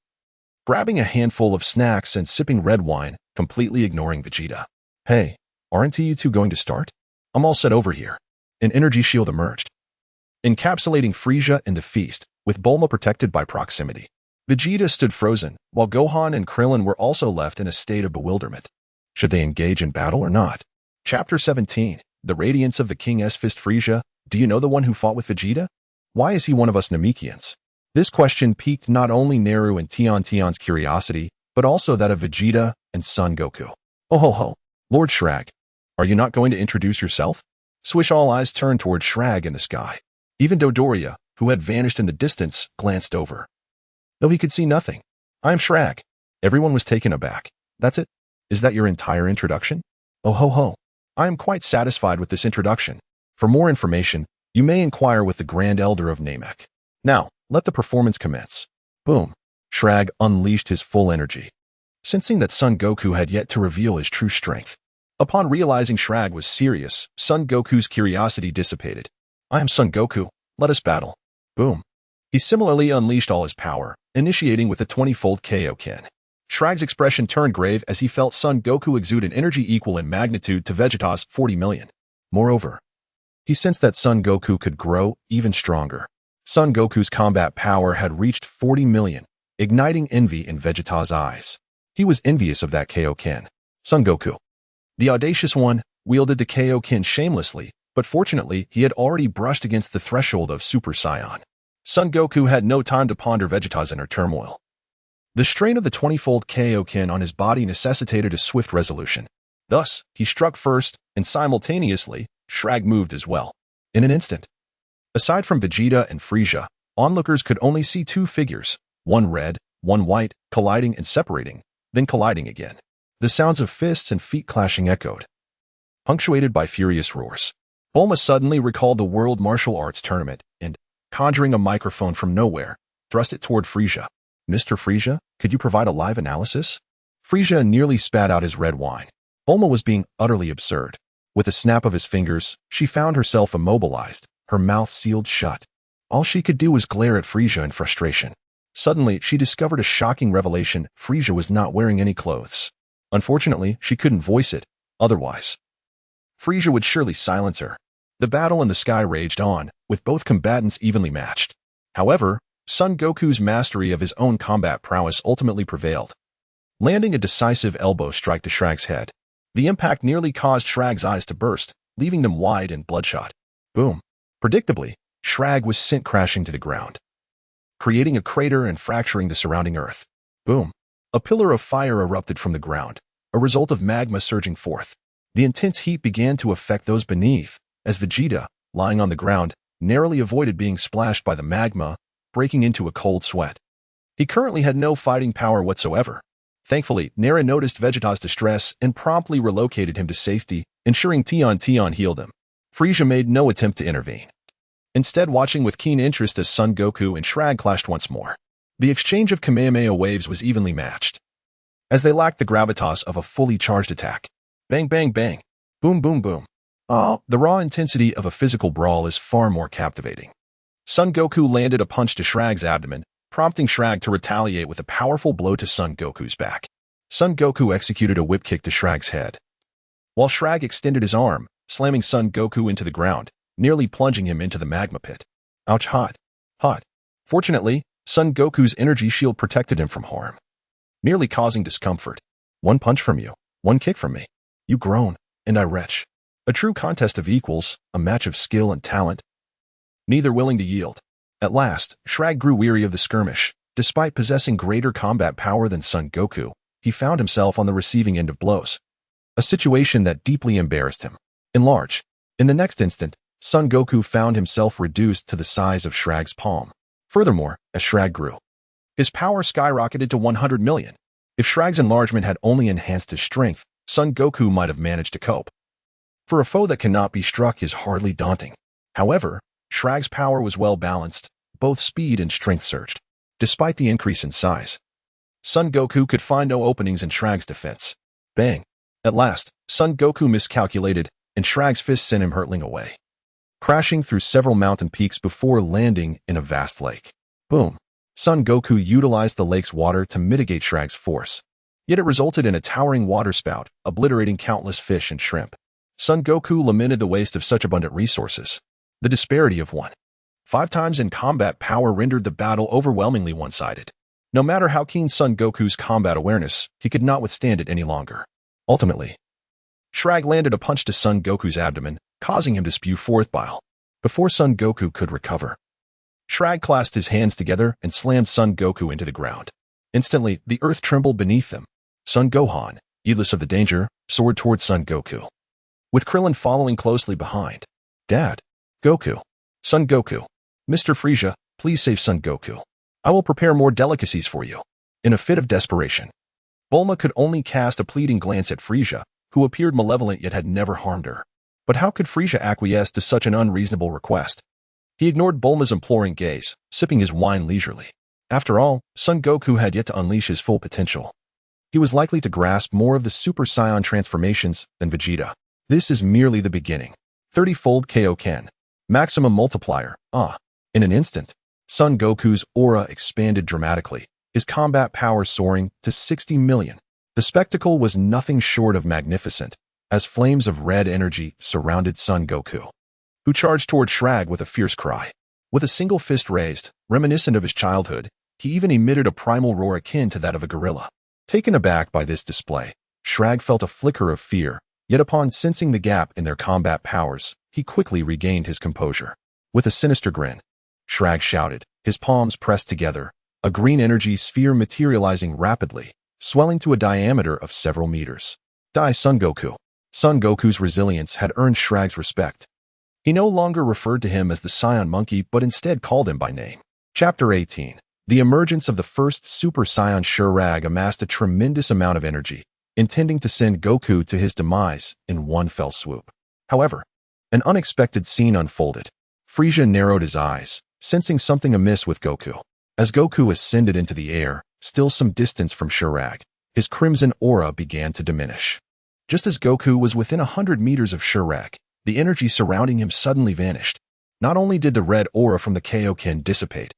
grabbing a handful of snacks and sipping red wine, completely ignoring Vegeta. Hey, aren't you two going to start? I'm all set over here. An energy shield emerged, encapsulating Frieza in the feast, with Bulma protected by proximity. Vegeta stood frozen, while Gohan and Krillin were also left in a state of bewilderment. Should they engage in battle or not? Chapter 17, The Radiance of the King's Fist. Frieza, do you know the one who fought with Vegeta? Why is he one of us Namekians? This question piqued not only Naru and Tian's curiosity, but also that of Vegeta and Son Goku. Oh ho ho, Lord Shrag, are you not going to introduce yourself? Swish all eyes turned toward Shrag in the sky. Even Dodoria, who had vanished in the distance, glanced over, though he could see nothing. I am Shrag, Everyone was taken aback. That's it? Is that your entire introduction? Oh ho ho. I am quite satisfied with this introduction. For more information, you may inquire with the Grand Elder of Namek. Now, let the performance commence. Boom. Shrag unleashed his full energy. Sensing that Son Goku had yet to reveal his true strength. Upon realizing Shrag was serious, Son Goku's curiosity dissipated. I am Son Goku. Let us battle. Boom. He similarly unleashed all his power, initiating with a 20-fold Kaioken. Shrag's expression turned grave as he felt Son Goku exude an energy equal in magnitude to Vegeta's 40 million. Moreover, he sensed that Son Goku could grow even stronger. Son Goku's combat power had reached 40 million, igniting envy in Vegeta's eyes. He was envious of that Kaioken. Son Goku, the audacious one, wielded the Kaioken shamelessly, but fortunately he had already brushed against the threshold of Super Saiyan. Son Goku had no time to ponder Vegeta's inner turmoil. The strain of the 20-fold Kaioken on his body necessitated a swift resolution. Thus, he struck first, and simultaneously, Shrag moved as well. In an instant. Aside from Vegeta and Frieza, onlookers could only see two figures, one red, one white, colliding and separating, then colliding again. The sounds of fists and feet clashing echoed, punctuated by furious roars. Bulma suddenly recalled the World Martial Arts Tournament and, conjuring a microphone from nowhere, thrust it toward Frieza. Mr. Frieza, could you provide a live analysis? Frieza nearly spat out his red wine. Bulma was being utterly absurd. With a snap of his fingers, she found herself immobilized, her mouth sealed shut. All she could do was glare at Frieza in frustration. Suddenly, she discovered a shocking revelation: Frieza was not wearing any clothes. Unfortunately, she couldn't voice it. Otherwise, Frieza would surely silence her. The battle in the sky raged on, with both combatants evenly matched. However, Son Goku's mastery of his own combat prowess ultimately prevailed, landing a decisive elbow strike to Shrag's head. The impact nearly caused Shrag's eyes to burst, leaving them wide and bloodshot. Boom. Predictably, Shrag was sent crashing to the ground, creating a crater and fracturing the surrounding earth. Boom. A pillar of fire erupted from the ground, a result of magma surging forth. The intense heat began to affect those beneath, as Vegeta, lying on the ground, narrowly avoided being splashed by the magma, breaking into a cold sweat. He currently had no fighting power whatsoever. Thankfully, Nara noticed Vegeta's distress and promptly relocated him to safety, ensuring Tion healed him. Frieza made no attempt to intervene, instead watching with keen interest as Son Goku and Shrag clashed once more. The exchange of Kamehameha waves was evenly matched, as they lacked the gravitas of a fully charged attack. Bang bang bang. Boom boom boom. The raw intensity of a physical brawl is far more captivating. Son Goku landed a punch to Shrag's abdomen, prompting Shrag to retaliate with a powerful blow to Son Goku's back. Son Goku executed a whip kick to Shrag's head, while Shrag extended his arm, slamming Son Goku into the ground, nearly plunging him into the magma pit. Ouch, hot. Hot. Fortunately, Son Goku's energy shield protected him from harm, nearly causing discomfort. One punch from you, one kick from me. You groan, and I retch. A true contest of equals, a match of skill and talent, neither willing to yield. At last, Shrag grew weary of the skirmish. Despite possessing greater combat power than Son Goku, he found himself on the receiving end of blows, a situation that deeply embarrassed him. In the next instant, Son Goku found himself reduced to the size of Shrag's palm. Furthermore, as Shrag grew, his power skyrocketed to 100 million. If Shrag's enlargement had only enhanced his strength, Son Goku might have managed to cope. For a foe that cannot be struck is hardly daunting. However, Shrag's power was well balanced, both speed and strength surged. Despite the increase in size, Son Goku could find no openings in Shrag's defense. Bang! At last, Son Goku miscalculated, and Shrag's fist sent him hurtling away, crashing through several mountain peaks before landing in a vast lake. Boom! Son Goku utilized the lake's water to mitigate Shrag's force, yet it resulted in a towering waterspout, obliterating countless fish and shrimp. Son Goku lamented the waste of such abundant resources. The disparity of 1.5 times in combat power rendered the battle overwhelmingly one-sided. No matter how keen Son Goku's combat awareness, he could not withstand it any longer. Ultimately, Shrag landed a punch to Son Goku's abdomen, causing him to spew forth bile. Before Son Goku could recover, Shrag clasped his hands together and slammed Son Goku into the ground. Instantly, the earth trembled beneath them. Son Gohan, heedless of the danger, soared towards Son Goku, with Krillin following closely behind. Dad. Goku. Son Goku. Mr. Frieza, please save Son Goku. I will prepare more delicacies for you. In a fit of desperation, Bulma could only cast a pleading glance at Frieza, who appeared malevolent yet had never harmed her. But how could Frieza acquiesce to such an unreasonable request? He ignored Bulma's imploring gaze, sipping his wine leisurely. After all, Son Goku had yet to unleash his full potential. He was likely to grasp more of the Super Saiyan transformations than Vegeta. This is merely the beginning. 30-fold Kaioken. Maximum multiplier. In an instant, Son Goku's aura expanded dramatically, his combat power soaring to 60 million. The spectacle was nothing short of magnificent, as flames of red energy surrounded Son Goku, who charged toward Shrag with a fierce cry. With a single fist raised, reminiscent of his childhood, he even emitted a primal roar akin to that of a gorilla. Taken aback by this display, Shrag felt a flicker of fear, yet upon sensing the gap in their combat powers, he quickly regained his composure. With a sinister grin, Shrag shouted, his palms pressed together, a green energy sphere materializing rapidly, swelling to a diameter of several meters. Die Son Goku. Son Goku's resilience had earned Shrag's respect. He no longer referred to him as the Saiyan monkey but instead called him by name. Chapter 18. The emergence of the first Super Saiyan. Shrag amassed a tremendous amount of energy, intending to send Goku to his demise in one fell swoop. However, an unexpected scene unfolded. Frieza narrowed his eyes, sensing something amiss with Goku. As Goku ascended into the air, still some distance from Shrag, his crimson aura began to diminish. Just as Goku was within 100 meters of Shrag, the energy surrounding him suddenly vanished. Not only did the red aura from the Kaioken dissipate,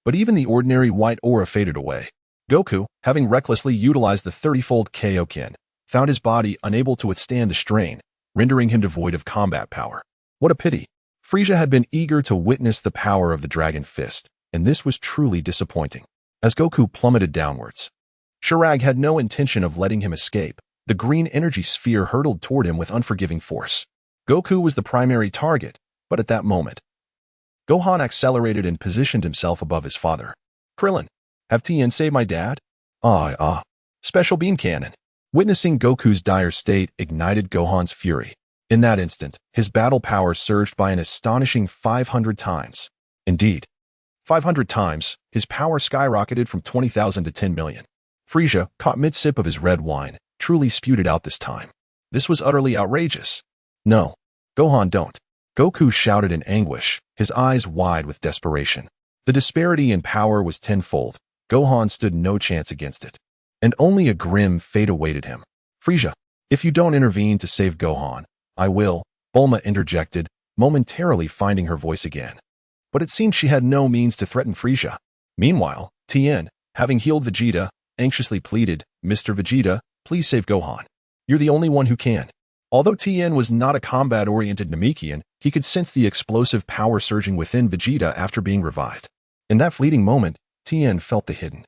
but even the ordinary white aura faded away. Goku, having recklessly utilized the 30-fold Kaioken, found his body unable to withstand the strain, rendering him devoid of combat power. What a pity. Frieza had been eager to witness the power of the Dragon Fist, and this was truly disappointing. As Goku plummeted downwards, Shrag had no intention of letting him escape. The green energy sphere hurtled toward him with unforgiving force. Goku was the primary target, but at that moment, Gohan accelerated and positioned himself above his father. Krillin, have Tien saved my dad? Special beam cannon. Witnessing Goku's dire state ignited Gohan's fury. In that instant, his battle power surged by an astonishing 500 times. Indeed, 500 times, his power skyrocketed from 20,000 to 10 million. Frieza, caught mid-sip of his red wine, truly spewed it out this time. This was utterly outrageous. No, Gohan, don't. Goku shouted in anguish, his eyes wide with desperation. The disparity in power was tenfold. Gohan stood no chance against it. And only a grim fate awaited him. Frieza, if you don't intervene to save Gohan, I will, Bulma interjected, momentarily finding her voice again. But it seemed she had no means to threaten Frieza. Meanwhile, Tien, having healed Vegeta, anxiously pleaded, Mr. Vegeta, please save Gohan. You're the only one who can. Although Tien was not a combat-oriented Namekian, he could sense the explosive power surging within Vegeta after being revived. In that fleeting moment, Tien felt the hidden,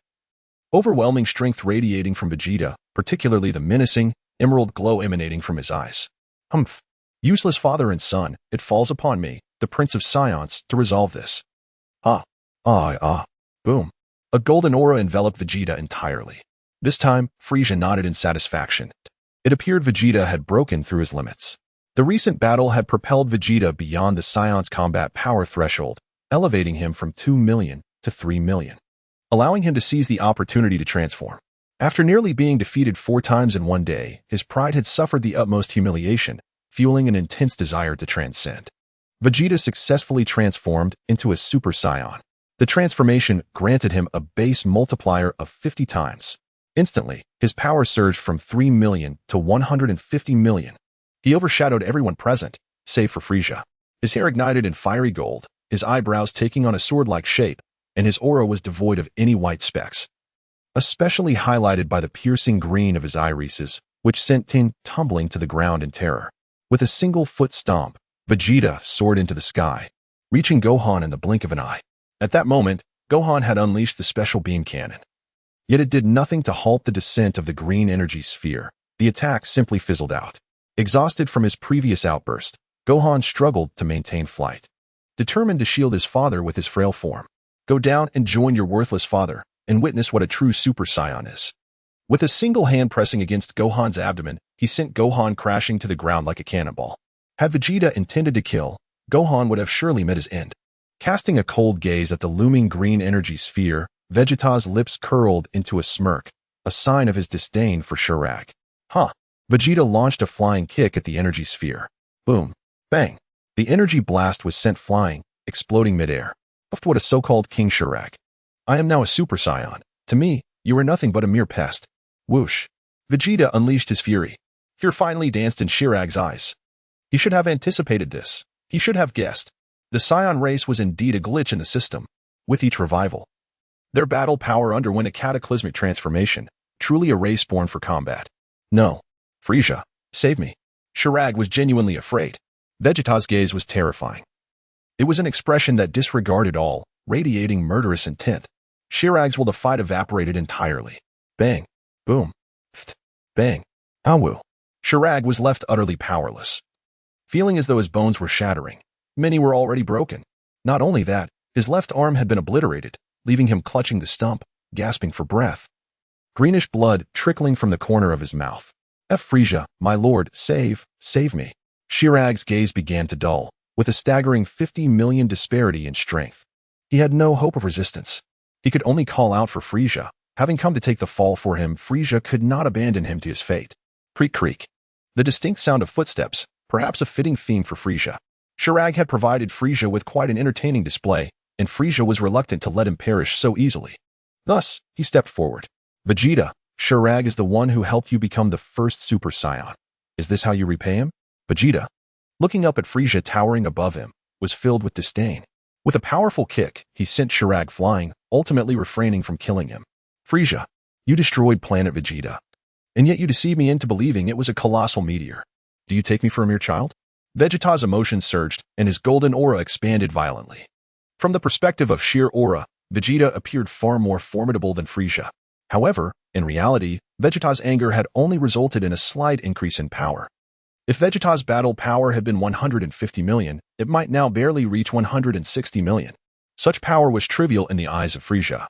overwhelming strength radiating from Vegeta, particularly the menacing, emerald glow emanating from his eyes. Humph. Useless father and son, it falls upon me, the Prince of Saiyans, to resolve this. Boom. A golden aura enveloped Vegeta entirely. This time, Frieza nodded in satisfaction. It appeared Vegeta had broken through his limits. The recent battle had propelled Vegeta beyond the Saiyans' combat power threshold, elevating him from 2 million to 3 million, allowing him to seize the opportunity to transform. After nearly being defeated 4 times in one day, his pride had suffered the utmost humiliation, fueling an intense desire to transcend. Vegeta successfully transformed into a Super Saiyan. The transformation granted him a base multiplier of 50 times. Instantly, his power surged from 3 million to 150 million. He overshadowed everyone present, save for Frieza. His hair ignited in fiery gold, his eyebrows taking on a sword-like shape, and his aura was devoid of any white specks, especially highlighted by the piercing green of his irises, which sent Tien tumbling to the ground in terror. With a single foot stomp, Vegeta soared into the sky, reaching Gohan in the blink of an eye. At that moment, Gohan had unleashed the special beam cannon. Yet it did nothing to halt the descent of the green energy sphere. The attack simply fizzled out. Exhausted from his previous outburst, Gohan struggled to maintain flight, determined to shield his father with his frail form. Go down and join your worthless father, and witness what a true Super Saiyan is. With a single hand pressing against Gohan's abdomen, he sent Gohan crashing to the ground like a cannonball. Had Vegeta intended to kill, Gohan would have surely met his end. Casting a cold gaze at the looming green energy sphere, Vegeta's lips curled into a smirk, a sign of his disdain for Chirag. Huh. Vegeta launched a flying kick at the energy sphere. Boom. Bang. The energy blast was sent flying, exploding midair. What a so-called King Chirag. I am now a Super Saiyan. To me, you are nothing but a mere pest. Whoosh. Vegeta unleashed his fury. Fear finally danced in Chirag's eyes. He should have anticipated this. He should have guessed. The Saiyan race was indeed a glitch in the system. With each revival, their battle power underwent a cataclysmic transformation, truly a race born for combat. No. Frieza, save me. Chirag was genuinely afraid. Vegeta's gaze was terrifying. It was an expression that disregarded all, radiating murderous intent. Chirag's will to fight evaporated entirely. Bang. Boom. Ft. Bang. Awu. Chirag was left utterly powerless. Feeling as though his bones were shattering, many were already broken. Not only that, his left arm had been obliterated, leaving him clutching the stump, gasping for breath. Greenish blood trickling from the corner of his mouth. Frieza, my lord, save me. Chirag's gaze began to dull, with a staggering 50 million disparity in strength. He had no hope of resistance. He could only call out for Frieza. Having come to take the fall for him, Frieza could not abandon him to his fate. Creak creak. The distinct sound of footsteps, perhaps a fitting theme for Frieza. Chirag had provided Frieza with quite an entertaining display, and Frieza was reluctant to let him perish so easily. Thus, he stepped forward. Vegeta, Chirag is the one who helped you become the first Super Saiyan. Is this how you repay him? Vegeta, looking up at Frieza towering above him, was filled with disdain. With a powerful kick, he sent Chirag flying, ultimately refraining from killing him. Frieza, you destroyed planet Vegeta. And yet you deceived me into believing it was a colossal meteor. Do you take me for a mere child? Vegeta's emotions surged, and his golden aura expanded violently. From the perspective of sheer aura, Vegeta appeared far more formidable than Frieza. However, in reality, Vegeta's anger had only resulted in a slight increase in power. If Vegeta's battle power had been 150 million, it might now barely reach 160 million. Such power was trivial in the eyes of Frieza,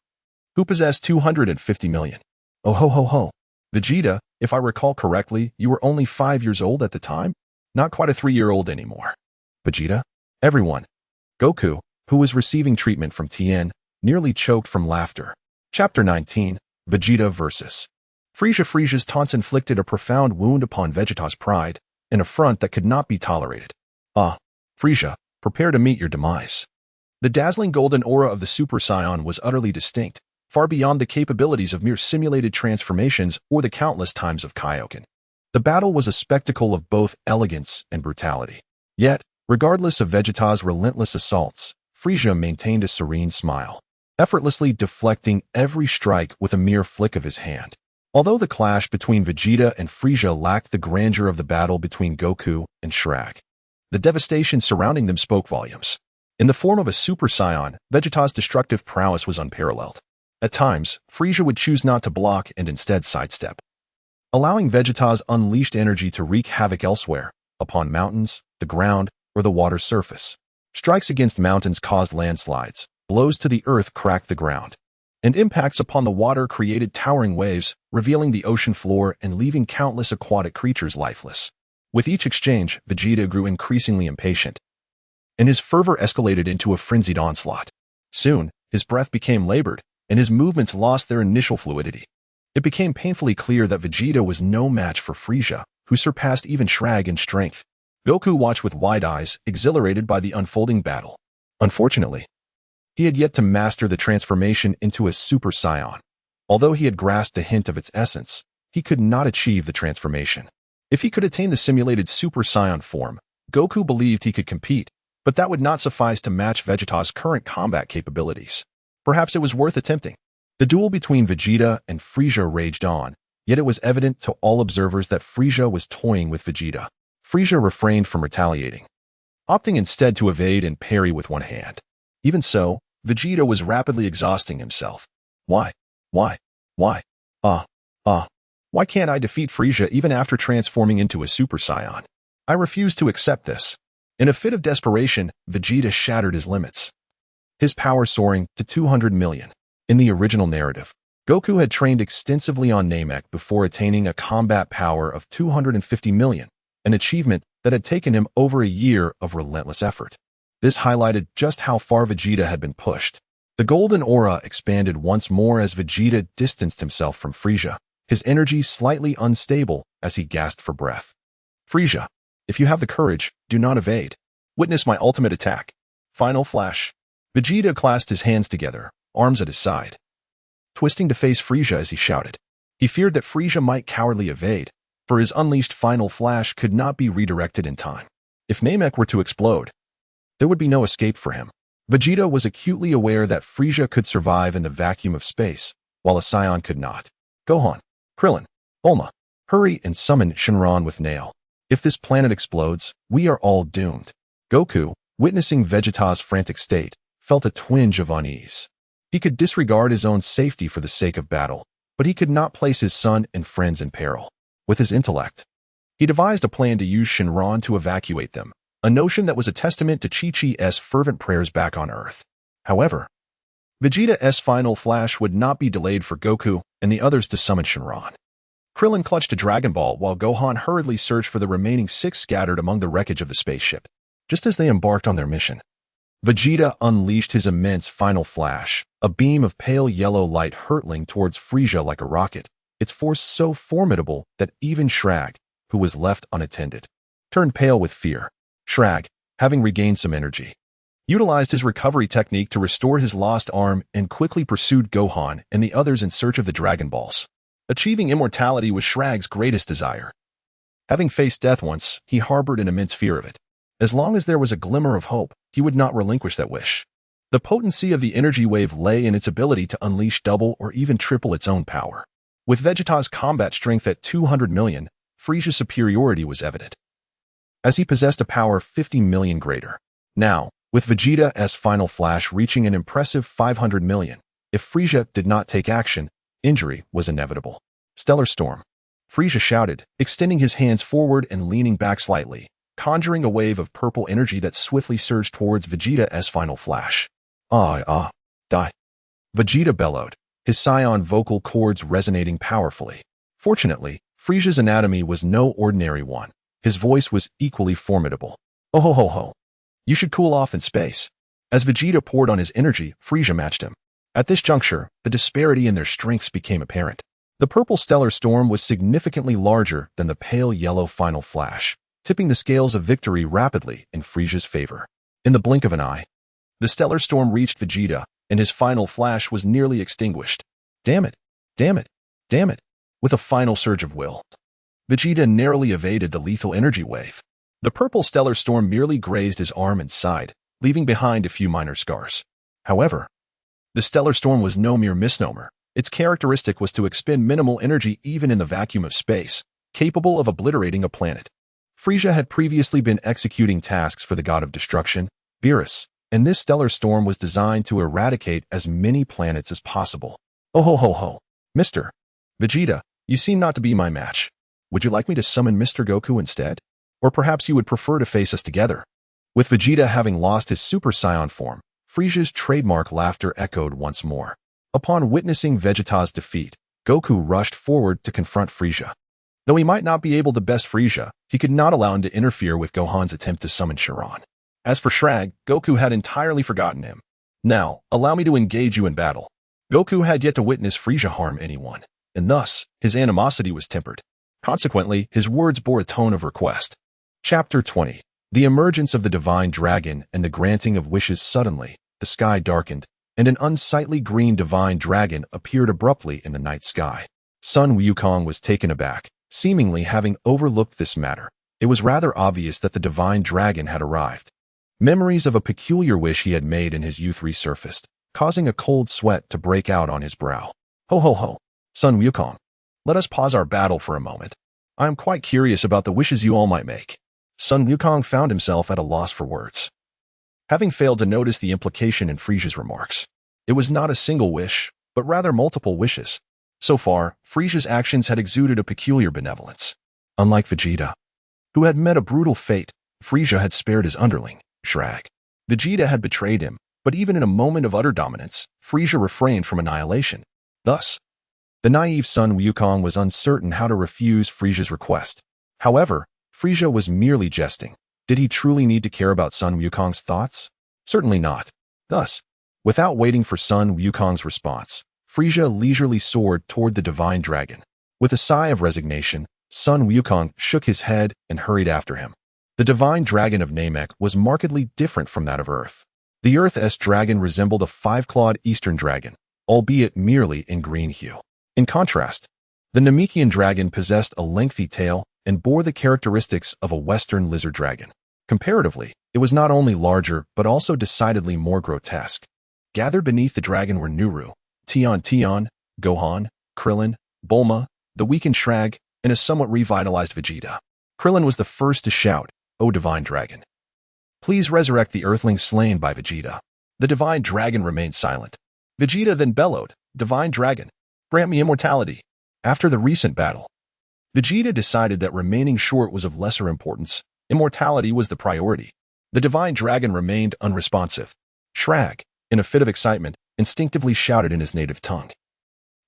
who possessed 250 million. Oh ho ho ho. Vegeta, if I recall correctly, you were only 5 years old at the time? Not quite a 3-year-old anymore. Vegeta? Everyone. Goku, who was receiving treatment from Tien, nearly choked from laughter. Chapter 19, Vegeta vs. Frieza. Frieza's taunts inflicted a profound wound upon Vegeta's pride, an affront that could not be tolerated. Frieza, prepare to meet your demise. The dazzling golden aura of the Super Saiyan was utterly distinct, far beyond the capabilities of mere simulated transformations or the countless times of Kaioken. The battle was a spectacle of both elegance and brutality. Yet, regardless of Vegeta's relentless assaults, Frieza maintained a serene smile, effortlessly deflecting every strike with a mere flick of his hand. Although the clash between Vegeta and Frieza lacked the grandeur of the battle between Goku and Chirag, the devastation surrounding them spoke volumes. In the form of a Super Saiyan, Vegeta's destructive prowess was unparalleled. At times, Frieza would choose not to block and instead sidestep, allowing Vegeta's unleashed energy to wreak havoc elsewhere, upon mountains, the ground, or the water's surface. Strikes against mountains caused landslides, blows to the earth cracked the ground, and impacts upon the water created towering waves, revealing the ocean floor and leaving countless aquatic creatures lifeless. With each exchange, Vegeta grew increasingly impatient, and his fervor escalated into a frenzied onslaught. Soon, his breath became labored, and his movements lost their initial fluidity. It became painfully clear that Vegeta was no match for Frieza, who surpassed even Chirag in strength. Goku watched with wide eyes, exhilarated by the unfolding battle. Unfortunately, he had yet to master the transformation into a Super Saiyan. Although he had grasped a hint of its essence, he could not achieve the transformation. If he could attain the simulated Super Saiyan form, Goku believed he could compete, but that would not suffice to match Vegeta's current combat capabilities. Perhaps it was worth attempting. The duel between Vegeta and Frieza raged on, yet it was evident to all observers that Frieza was toying with Vegeta. Frieza refrained from retaliating, opting instead to evade and parry with one hand. Even so, Vegeta was rapidly exhausting himself. Why can't I defeat Frieza even after transforming into a Super Saiyan? I refuse to accept this. In a fit of desperation, Vegeta shattered his limits, his power soaring to 200 million. In the original narrative, Goku had trained extensively on Namek before attaining a combat power of 250 million, an achievement that had taken him over a year of relentless effort. This highlighted just how far Vegeta had been pushed. The golden aura expanded once more as Vegeta distanced himself from Frieza, his energy slightly unstable as he gasped for breath. Frieza, if you have the courage, do not evade. Witness my ultimate attack. Final flash. Vegeta clasped his hands together, arms at his side, twisting to face Frieza as he shouted. He feared that Frieza might cowardly evade, for his unleashed final flash could not be redirected in time. If Namek were to explode, there would be no escape for him. Vegeta was acutely aware that Frieza could survive in the vacuum of space, while a Saiyan could not. Gohan, Krillin, Bulma, hurry and summon Shenlong with Nail. If this planet explodes, we are all doomed. Goku, witnessing Vegeta's frantic state, felt a twinge of unease. He could disregard his own safety for the sake of battle, but he could not place his son and friends in peril. With his intellect, he devised a plan to use Shenlong to evacuate them, a notion that was a testament to Chi-Chi's fervent prayers back on Earth. However, Vegeta's final flash would not be delayed for Goku and the others to summon Shenlong. Krillin clutched a Dragon Ball while Gohan hurriedly searched for the remaining 6 scattered among the wreckage of the spaceship. Just as they embarked on their mission, Vegeta unleashed his immense final flash, a beam of pale yellow light hurtling towards Frieza like a rocket, its force so formidable that even Shrag, who was left unattended, turned pale with fear. Shrag, having regained some energy, utilized his recovery technique to restore his lost arm and quickly pursued Gohan and the others in search of the Dragon Balls. Achieving immortality was Shrag's greatest desire. Having faced death once, he harbored an immense fear of it. As long as there was a glimmer of hope, he would not relinquish that wish. The potency of the energy wave lay in its ability to unleash double or even triple its own power. With Vegeta's combat strength at 200 million, Frieza's superiority was evident, as he possessed a power 50 million greater. Now, with Vegeta's final flash reaching an impressive 500 million, if Frieza did not take action, injury was inevitable. Stellar Storm. Frieza shouted, extending his hands forward and leaning back slightly, conjuring a wave of purple energy that swiftly surged towards Vegeta's final flash. Die. Vegeta bellowed, his Saiyan vocal cords resonating powerfully. Fortunately, Frieza's anatomy was no ordinary one. His voice was equally formidable. Hohoho. You should cool off in space. As Vegeta poured on his energy, Frieza matched him. At this juncture, the disparity in their strengths became apparent. The purple stellar storm was significantly larger than the pale yellow final flash, tipping the scales of victory rapidly in Frieza's favor. In the blink of an eye, the stellar storm reached Vegeta, and his final flash was nearly extinguished. Damn it. With a final surge of will, Vegeta narrowly evaded the lethal energy wave. The purple stellar storm merely grazed his arm and side, leaving behind a few minor scars. However, the stellar storm was no mere misnomer. Its characteristic was to expend minimal energy even in the vacuum of space, capable of obliterating a planet. Frieza had previously been executing tasks for the god of destruction, Beerus, and this stellar storm was designed to eradicate as many planets as possible. Hohoho. Mr. Vegeta, you seem not to be my match. Would you like me to summon Mr. Goku instead? Or perhaps you would prefer to face us together? With Vegeta having lost his Super Saiyan form, Frieza's trademark laughter echoed once more. Upon witnessing Vegeta's defeat, Goku rushed forward to confront Frieza. Though he might not be able to best Frieza, he could not allow him to interfere with Gohan's attempt to summon Shenlong. As for Shrag, Goku had entirely forgotten him. Now, allow me to engage you in battle. Goku had yet to witness Frieza harm anyone, and thus, his animosity was tempered. Consequently, his words bore a tone of request. Chapter 20. The emergence of the divine dragon and the granting of wishes. Suddenly, the sky darkened, and an unsightly green divine dragon appeared abruptly in the night sky. Son Wukong was taken aback, seemingly having overlooked this matter. It was rather obvious that the divine dragon had arrived. Memories of a peculiar wish he had made in his youth resurfaced, causing a cold sweat to break out on his brow. Hohoho. Son Wukong, let us pause our battle for a moment. I am quite curious about the wishes you all might make. Son Wukong found himself at a loss for words, having failed to notice the implication in Frieza's remarks. It was not a single wish, but rather multiple wishes. So far, Frieza's actions had exuded a peculiar benevolence. Unlike Vegeta, who had met a brutal fate, Frieza had spared his underling, Shrag. Vegeta had betrayed him, but even in a moment of utter dominance, Frieza refrained from annihilation. Thus, the naive Son Wukong was uncertain how to refuse Frieza's request. However, Frieza was merely jesting. Did he truly need to care about Son Wukong's thoughts? Certainly not. Thus, Without waiting for Sun Wukong's response, Frieza leisurely soared toward the divine dragon. With a sigh of resignation, Sun Wukong shook his head and hurried after him. The divine dragon of Namek was markedly different from that of Earth. The Earth's dragon resembled a five-clawed eastern dragon, albeit merely in green hue. In contrast, the Namekian dragon possessed a lengthy tail and bore the characteristics of a western lizard dragon. Comparatively, it was not only larger but also decidedly more grotesque. Gathered beneath the dragon were Nuru, Tian, Gohan, Krillin, Bulma, the weakened Shrag, and a somewhat revitalized Vegeta. Krillin was the first to shout, "O divine dragon! Please resurrect the earthlings slain by Vegeta." The divine dragon remained silent. Vegeta then bellowed, "Divine dragon, grant me immortality." After the recent battle, Vegeta decided that remaining short was of lesser importance. Immortality was the priority. The divine dragon remained unresponsive. Shrag, in a fit of excitement, instinctively shouted in his native tongue,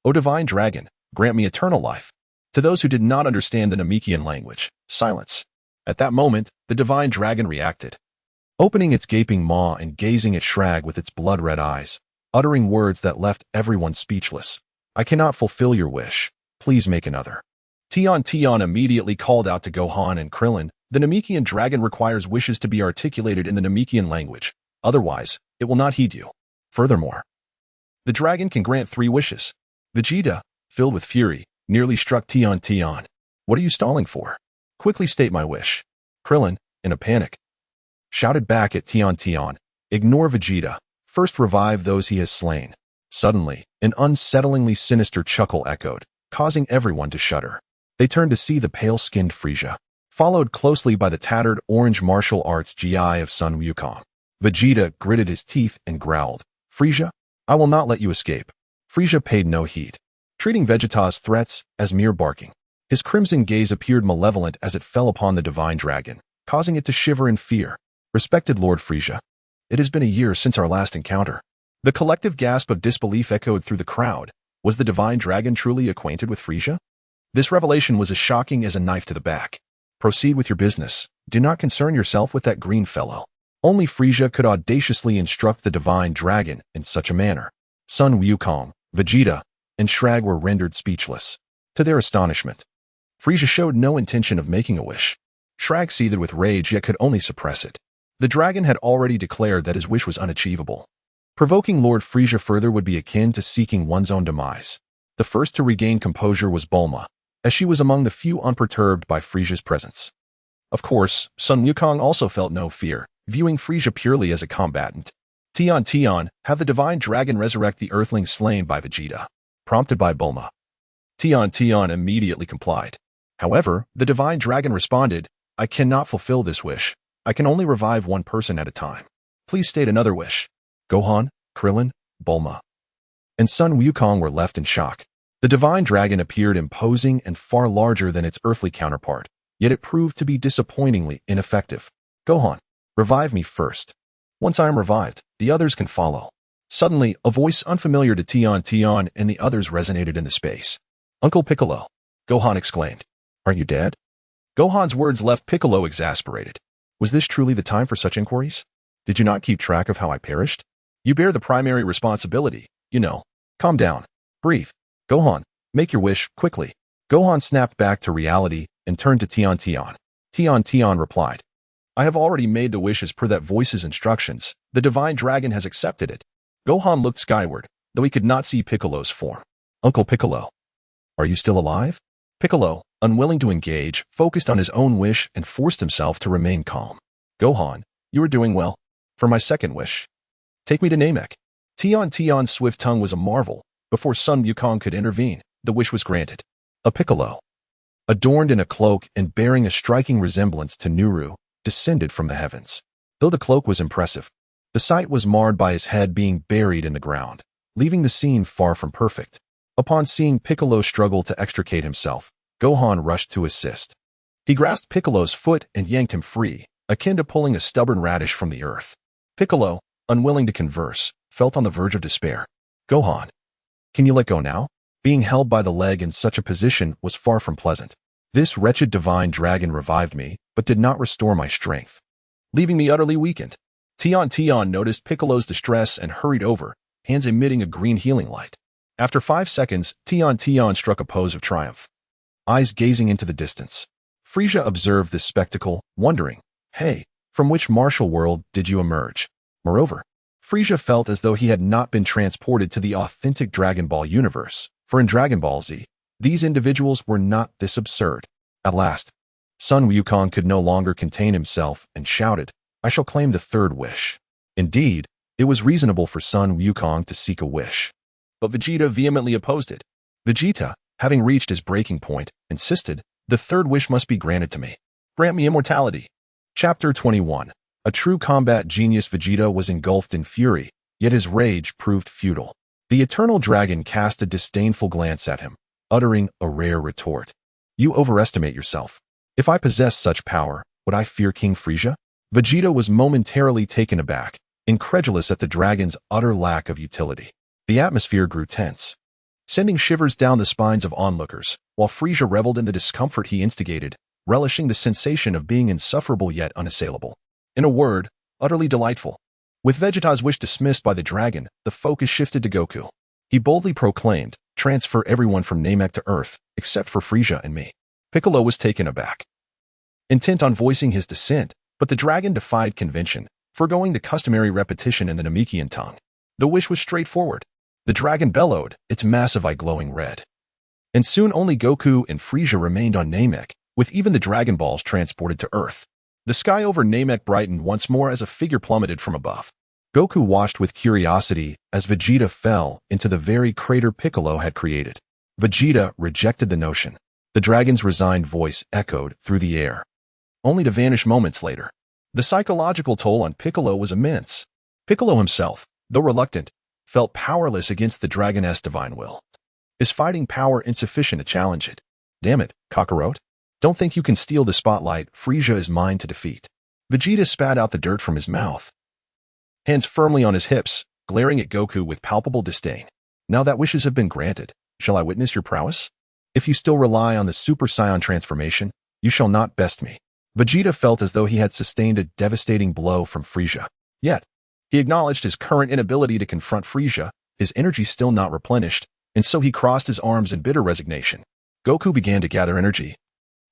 "O divine dragon, grant me eternal life." To those who did not understand the Namekian language, silence. At that moment, the divine dragon reacted, opening its gaping maw and gazing at Shrag with its blood-red eyes, uttering words that left everyone speechless. "I cannot fulfill your wish. Please make another." Tian immediately called out to Gohan and Krillin, "The Namekian dragon requires wishes to be articulated in the Namekian language. Otherwise, it will not heed you. Furthermore, the dragon can grant 3 wishes." Vegeta, filled with fury, nearly struck Tian. "What are you stalling for? Quickly state my wish." Krillin, in a panic, shouted back at Tian, "Ignore Vegeta. First revive those he has slain." Suddenly, an unsettlingly sinister chuckle echoed, causing everyone to shudder. They turned to see the pale-skinned Frieza, followed closely by the tattered orange martial arts GI of Sun Wukong. Vegeta gritted his teeth and growled, "Frieza, I will not let you escape." Frieza paid no heed, treating Vegeta's threats as mere barking. His crimson gaze appeared malevolent as it fell upon the divine dragon, causing it to shiver in fear. "Respected Lord Frieza, it has been a year since our last encounter." The collective gasp of disbelief echoed through the crowd. Was the divine dragon truly acquainted with Frieza? This revelation was as shocking as a knife to the back. "Proceed with your business. Do not concern yourself with that green fellow." Only Frieza could audaciously instruct the divine dragon in such a manner. Sun Wukong, Vegeta, and Shrag were rendered speechless. To their astonishment, Frieza showed no intention of making a wish. Shrag seethed with rage yet could only suppress it. The dragon had already declared that his wish was unachievable. Provoking Lord Frieza further would be akin to seeking one's own demise. The first to regain composure was Bulma, as she was among the few unperturbed by Frieza's presence. Of course, Sun Wukong also felt no fear, viewing Frieza purely as a combatant. Tian, have the divine dragon resurrect the earthlings slain by Vegeta. Prompted by Bulma. Tian immediately complied. However, the divine dragon responded, "I cannot fulfill this wish. I can only revive one person at a time. Please state another wish." Gohan, Krillin, Bulma, and Sun Wukong were left in shock. The divine dragon appeared imposing and far larger than its earthly counterpart, yet it proved to be disappointingly ineffective. "Gohan, revive me first. Once I am revived, the others can follow." Suddenly, a voice unfamiliar to Tian and the others resonated in the space. "Uncle Piccolo," Gohan exclaimed. "Are you dead?" Gohan's words left Piccolo exasperated. Was this truly the time for such inquiries? Did you not keep track of how I perished? You bear the primary responsibility, you know. Calm down. Breathe. Gohan, make your wish, quickly. Gohan snapped back to reality and turned to Tian. Tian replied, "I have already made the wish as per that voice's instructions. The divine dragon has accepted it." Gohan looked skyward, though he could not see Piccolo's form. "Uncle Piccolo, are you still alive?" Piccolo, unwilling to engage, focused on his own wish and forced himself to remain calm. "Gohan, you are doing well. For my second wish, take me to Namek." Tian's swift tongue was a marvel. Before Sun Wukong could intervene, the wish was granted. A Piccolo, adorned in a cloak and bearing a striking resemblance to Nuru, descended from the heavens. Though the cloak was impressive, the sight was marred by his head being buried in the ground, leaving the scene far from perfect. Upon seeing Piccolo struggle to extricate himself, Gohan rushed to assist. He grasped Piccolo's foot and yanked him free, akin to pulling a stubborn radish from the earth. Piccolo, unwilling to converse, felt on the verge of despair. "Gohan, can you let go now?" Being held by the leg in such a position was far from pleasant. "This wretched divine dragon revived me, but did not restore my strength, leaving me utterly weakened." Tion noticed Piccolo's distress and hurried over, hands emitting a green healing light. After 5 seconds, Tion struck a pose of triumph, eyes gazing into the distance. Frieza observed this spectacle, wondering, hey, from which martial world did you emerge? Moreover, Frieza felt as though he had not been transported to the authentic Dragon Ball universe, for in Dragon Ball Z, these individuals were not this absurd. At last, Son Wukong could no longer contain himself and shouted, I shall claim the third wish. Indeed, it was reasonable for Son Wukong to seek a wish. But Vegeta vehemently opposed it. Vegeta, having reached his breaking point, insisted, the third wish must be granted to me. Grant me immortality. Chapter 21. A true combat genius. Vegeta was engulfed in fury, yet his rage proved futile. The Eternal Dragon cast a disdainful glance at him, uttering a rare retort. You overestimate yourself. If I possessed such power, would I fear King Frieza? Vegeta was momentarily taken aback, incredulous at the dragon's utter lack of utility. The atmosphere grew tense, sending shivers down the spines of onlookers, while Frieza reveled in the discomfort he instigated, relishing the sensation of being insufferable yet unassailable. In a word, utterly delightful. With Vegeta's wish dismissed by the dragon, the focus shifted to Goku. He boldly proclaimed, transfer everyone from Namek to Earth, except for Frieza and me. Piccolo was taken aback, intent on voicing his dissent, but the dragon defied convention, foregoing the customary repetition in the Namekian tongue. The wish was straightforward. The dragon bellowed, its massive eye glowing red. And soon only Goku and Frieza remained on Namek, with even the Dragon Balls transported to Earth. The sky over Namek brightened once more as a figure plummeted from above. Goku watched with curiosity as Vegeta fell into the very crater Piccolo had created. Vegeta rejected the notion. The dragon's resigned voice echoed through the air, only to vanish moments later. The psychological toll on Piccolo was immense. Piccolo himself, though reluctant, felt powerless against the dragon's divine will. His fighting power insufficient to challenge it. Damn it, Kakarot. Don't think you can steal the spotlight. Frieza is mine to defeat. Vegeta spat out the dirt from his mouth, hands firmly on his hips, glaring at Goku with palpable disdain. Now that wishes have been granted, shall I witness your prowess? If you still rely on the Super Saiyan transformation, you shall not best me. Vegeta felt as though he had sustained a devastating blow from Frieza. Yet, he acknowledged his current inability to confront Frieza, his energy still not replenished, and so he crossed his arms in bitter resignation. Goku began to gather energy,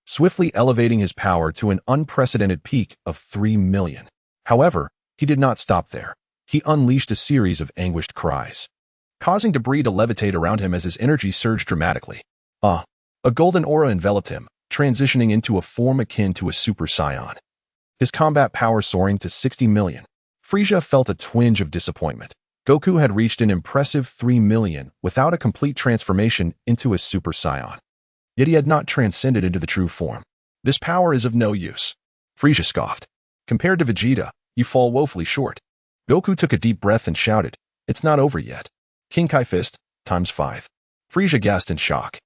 swiftly elevating his power to an unprecedented peak of 3 million. However, he did not stop there. He unleashed a series of anguished cries, causing debris to levitate around him as his energy surged dramatically. A golden aura enveloped him, transitioning into a form akin to a Super Saiyan, his combat power soaring to 60 million. Frieza felt a twinge of disappointment. Goku had reached an impressive 3 million without a complete transformation into a Super Saiyan. Yet he had not transcended into the true form. This power is of no use. Frieza scoffed. Compared to Vegeta, you fall woefully short. Goku took a deep breath and shouted, it's not over yet. King Kai Fist, times 5. Frieza gasped in shock.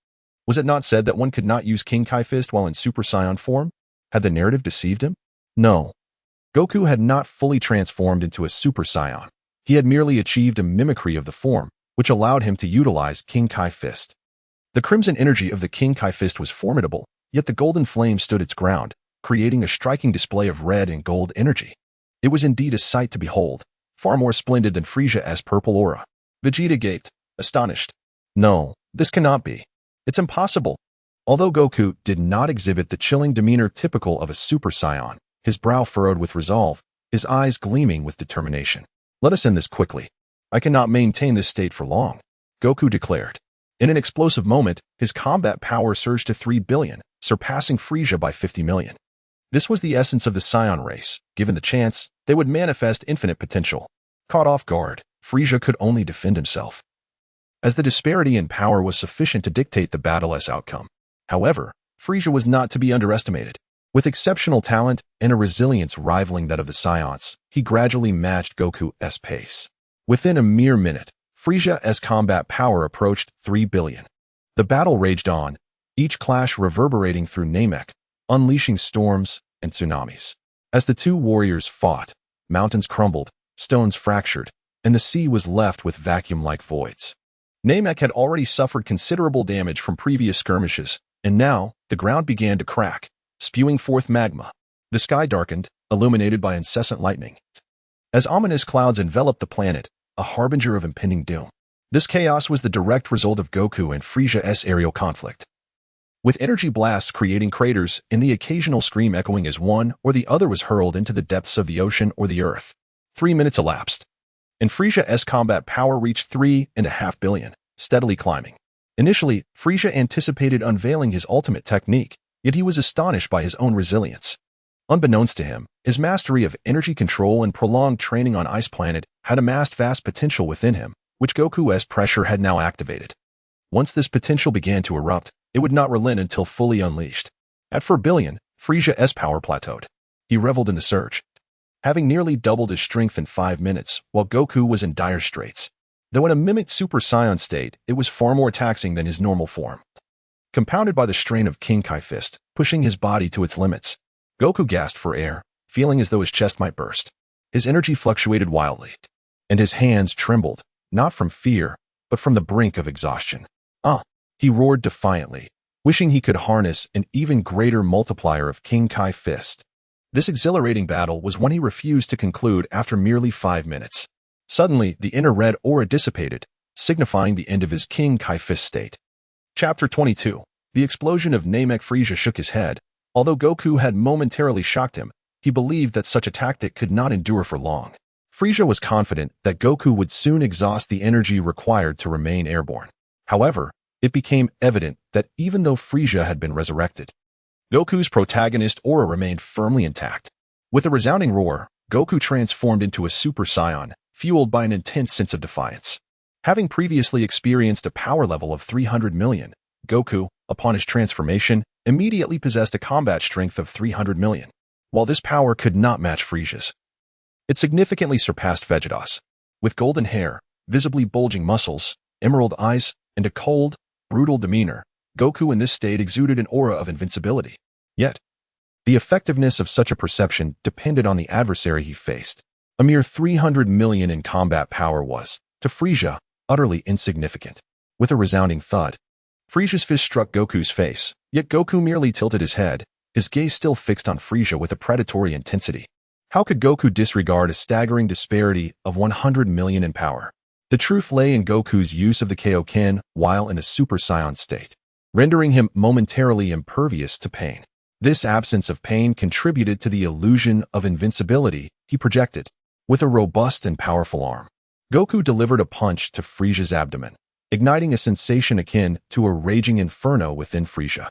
Was it not said that one could not use King Kai Fist while in Super Saiyan form? Had the narrative deceived him? No. Goku had not fully transformed into a Super Saiyan. He had merely achieved a mimicry of the form, which allowed him to utilize King Kai Fist. The crimson energy of the King Kai Fist was formidable, yet the golden flame stood its ground, creating a striking display of red and gold energy. It was indeed a sight to behold, far more splendid than Frieza's purple aura. Vegeta gaped, astonished. No, this cannot be. It's impossible. Although Goku did not exhibit the chilling demeanor typical of a Super Saiyan, his brow furrowed with resolve, his eyes gleaming with determination. Let us end this quickly. I cannot maintain this state for long, Goku declared. In an explosive moment, his combat power surged to 3 billion, surpassing Frieza by 50 million. This was the essence of the Saiyan race. Given the chance, they would manifest infinite potential. Caught off guard, Frieza could only defend himself, as the disparity in power was sufficient to dictate the battle's outcome. However, Frieza was not to be underestimated. With exceptional talent and a resilience rivaling that of the Saiyans, he gradually matched Goku's pace. Within a mere minute, Frieza's combat power approached 3 billion. The battle raged on, each clash reverberating through Namek, unleashing storms and tsunamis. As the two warriors fought, mountains crumbled, stones fractured, and the sea was left with vacuum-like voids. Namek had already suffered considerable damage from previous skirmishes, and now the ground began to crack, spewing forth magma. The sky darkened, illuminated by incessant lightning, as ominous clouds enveloped the planet, a harbinger of impending doom. This chaos was the direct result of Goku and Frieza's aerial conflict, with energy blasts creating craters and the occasional scream echoing as one or the other was hurled into the depths of the ocean or the earth. 3 minutes elapsed, and Frieza's combat power reached 3.5 billion, steadily climbing. Initially, Frieza anticipated unveiling his ultimate technique, yet he was astonished by his own resilience. Unbeknownst to him, his mastery of energy control and prolonged training on Ice Planet had amassed vast potential within him, which Goku's pressure had now activated. Once this potential began to erupt, it would not relent until fully unleashed. At 4 billion, Frieza's power plateaued. He reveled in the surge, having nearly doubled his strength in 5 minutes, while Goku was in dire straits. Though in a mimicked Super Saiyan state, it was far more taxing than his normal form. Compounded by the strain of King Kai Fist, pushing his body to its limits, Goku gasped for air, feeling as though his chest might burst. His energy fluctuated wildly, and his hands trembled, not from fear, but from the brink of exhaustion. He roared defiantly, wishing he could harness an even greater multiplier of King Kai Fist. This exhilarating battle was one he refused to conclude after merely 5 minutes. Suddenly, the inner red aura dissipated, signifying the end of his King Kai Fist state. Chapter 22. The explosion of Namek. Frieza shook his head. Although Goku had momentarily shocked him, he believed that such a tactic could not endure for long. Frieza was confident that Goku would soon exhaust the energy required to remain airborne. However, it became evident that even though Frieza had been resurrected, Goku's protagonist aura remained firmly intact. With a resounding roar, Goku transformed into a Super Saiyan, fueled by an intense sense of defiance. Having previously experienced a power level of 300 million, Goku, upon his transformation, immediately possessed a combat strength of 300 million. While this power could not match Frieza's, it significantly surpassed Vegeta's. With golden hair, visibly bulging muscles, emerald eyes, and a cold, brutal demeanor, Goku in this state exuded an aura of invincibility. Yet, the effectiveness of such a perception depended on the adversary he faced. A mere 300 million in combat power was, to Frieza, utterly insignificant. With a resounding thud, Frieza's fist struck Goku's face, yet Goku merely tilted his head, his gaze still fixed on Frieza with a predatory intensity. How could Goku disregard a staggering disparity of 100 million in power? The truth lay in Goku's use of the Kaioken while in a Super Saiyan state, rendering him momentarily impervious to pain. This absence of pain contributed to the illusion of invincibility he projected. With a robust and powerful arm, Goku delivered a punch to Frieza's abdomen, igniting a sensation akin to a raging inferno within Frieza.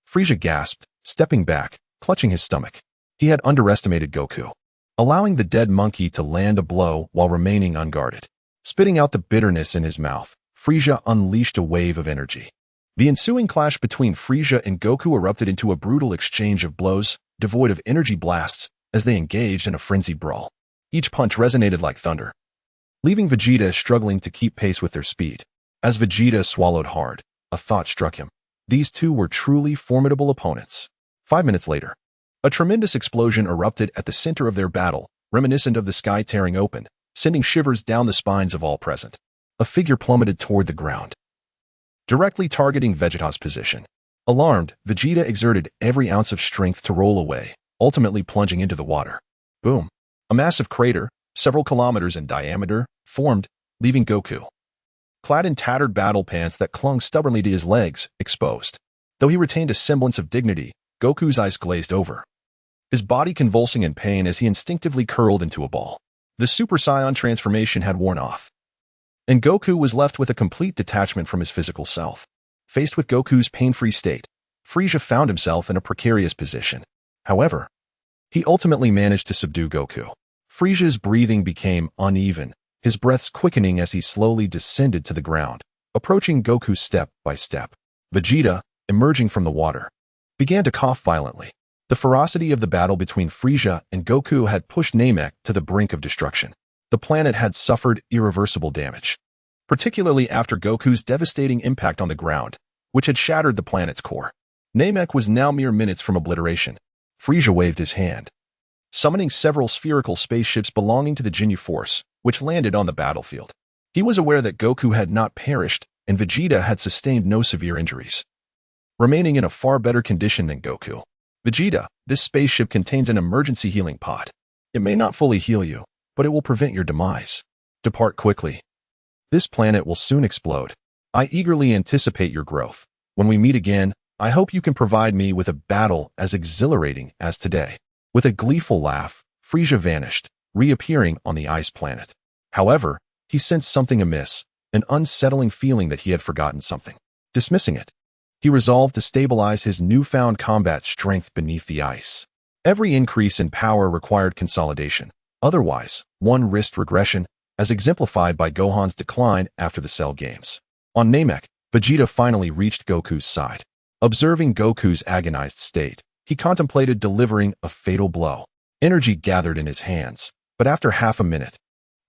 Frieza gasped, stepping back, clutching his stomach. He had underestimated Goku, allowing the dead monkey to land a blow while remaining unguarded. Spitting out the bitterness in his mouth, Frieza unleashed a wave of energy. The ensuing clash between Frieza and Goku erupted into a brutal exchange of blows, devoid of energy blasts, as they engaged in a frenzied brawl. Each punch resonated like thunder, leaving Vegeta struggling to keep pace with their speed. As Vegeta swallowed hard, a thought struck him. These two were truly formidable opponents. 5 minutes later, a tremendous explosion erupted at the center of their battle, reminiscent of the sky tearing open, sending shivers down the spines of all present. A figure plummeted toward the ground, directly targeting Vegeta's position. Alarmed, Vegeta exerted every ounce of strength to roll away, ultimately plunging into the water. Boom! A massive crater, several kilometers in diameter, formed, leaving Goku, clad in tattered battle pants that clung stubbornly to his legs, exposed. Though he retained a semblance of dignity, Goku's eyes glazed over, his body convulsing in pain as he instinctively curled into a ball. The Super Saiyan transformation had worn off, and Goku was left with a complete detachment from his physical self. Faced with Goku's pain-free state, Frieza found himself in a precarious position. However, he ultimately managed to subdue Goku. Frieza's breathing became uneven, his breaths quickening as he slowly descended to the ground, approaching Goku step by step. Vegeta, emerging from the water, began to cough violently. The ferocity of the battle between Frieza and Goku had pushed Namek to the brink of destruction. The planet had suffered irreversible damage, particularly after Goku's devastating impact on the ground, which had shattered the planet's core. Namek was now mere minutes from obliteration. Frieza waved his hand, summoning several spherical spaceships belonging to the Ginyu Force, which landed on the battlefield. He was aware that Goku had not perished, and Vegeta had sustained no severe injuries, remaining in a far better condition than Goku. Vegeta, this spaceship contains an emergency healing pod. It may not fully heal you, but it will prevent your demise. Depart quickly. This planet will soon explode. I eagerly anticipate your growth. When we meet again, I hope you can provide me with a battle as exhilarating as today." With a gleeful laugh, Frieza vanished, reappearing on the ice planet. However, he sensed something amiss, an unsettling feeling that he had forgotten something. Dismissing it, he resolved to stabilize his newfound combat strength beneath the ice. Every increase in power required consolidation. Otherwise, one risked regression, as exemplified by Gohan's decline after the Cell Games. On Namek, Vegeta finally reached Goku's side. Observing Goku's agonized state, he contemplated delivering a fatal blow. Energy gathered in his hands, but after half a minute,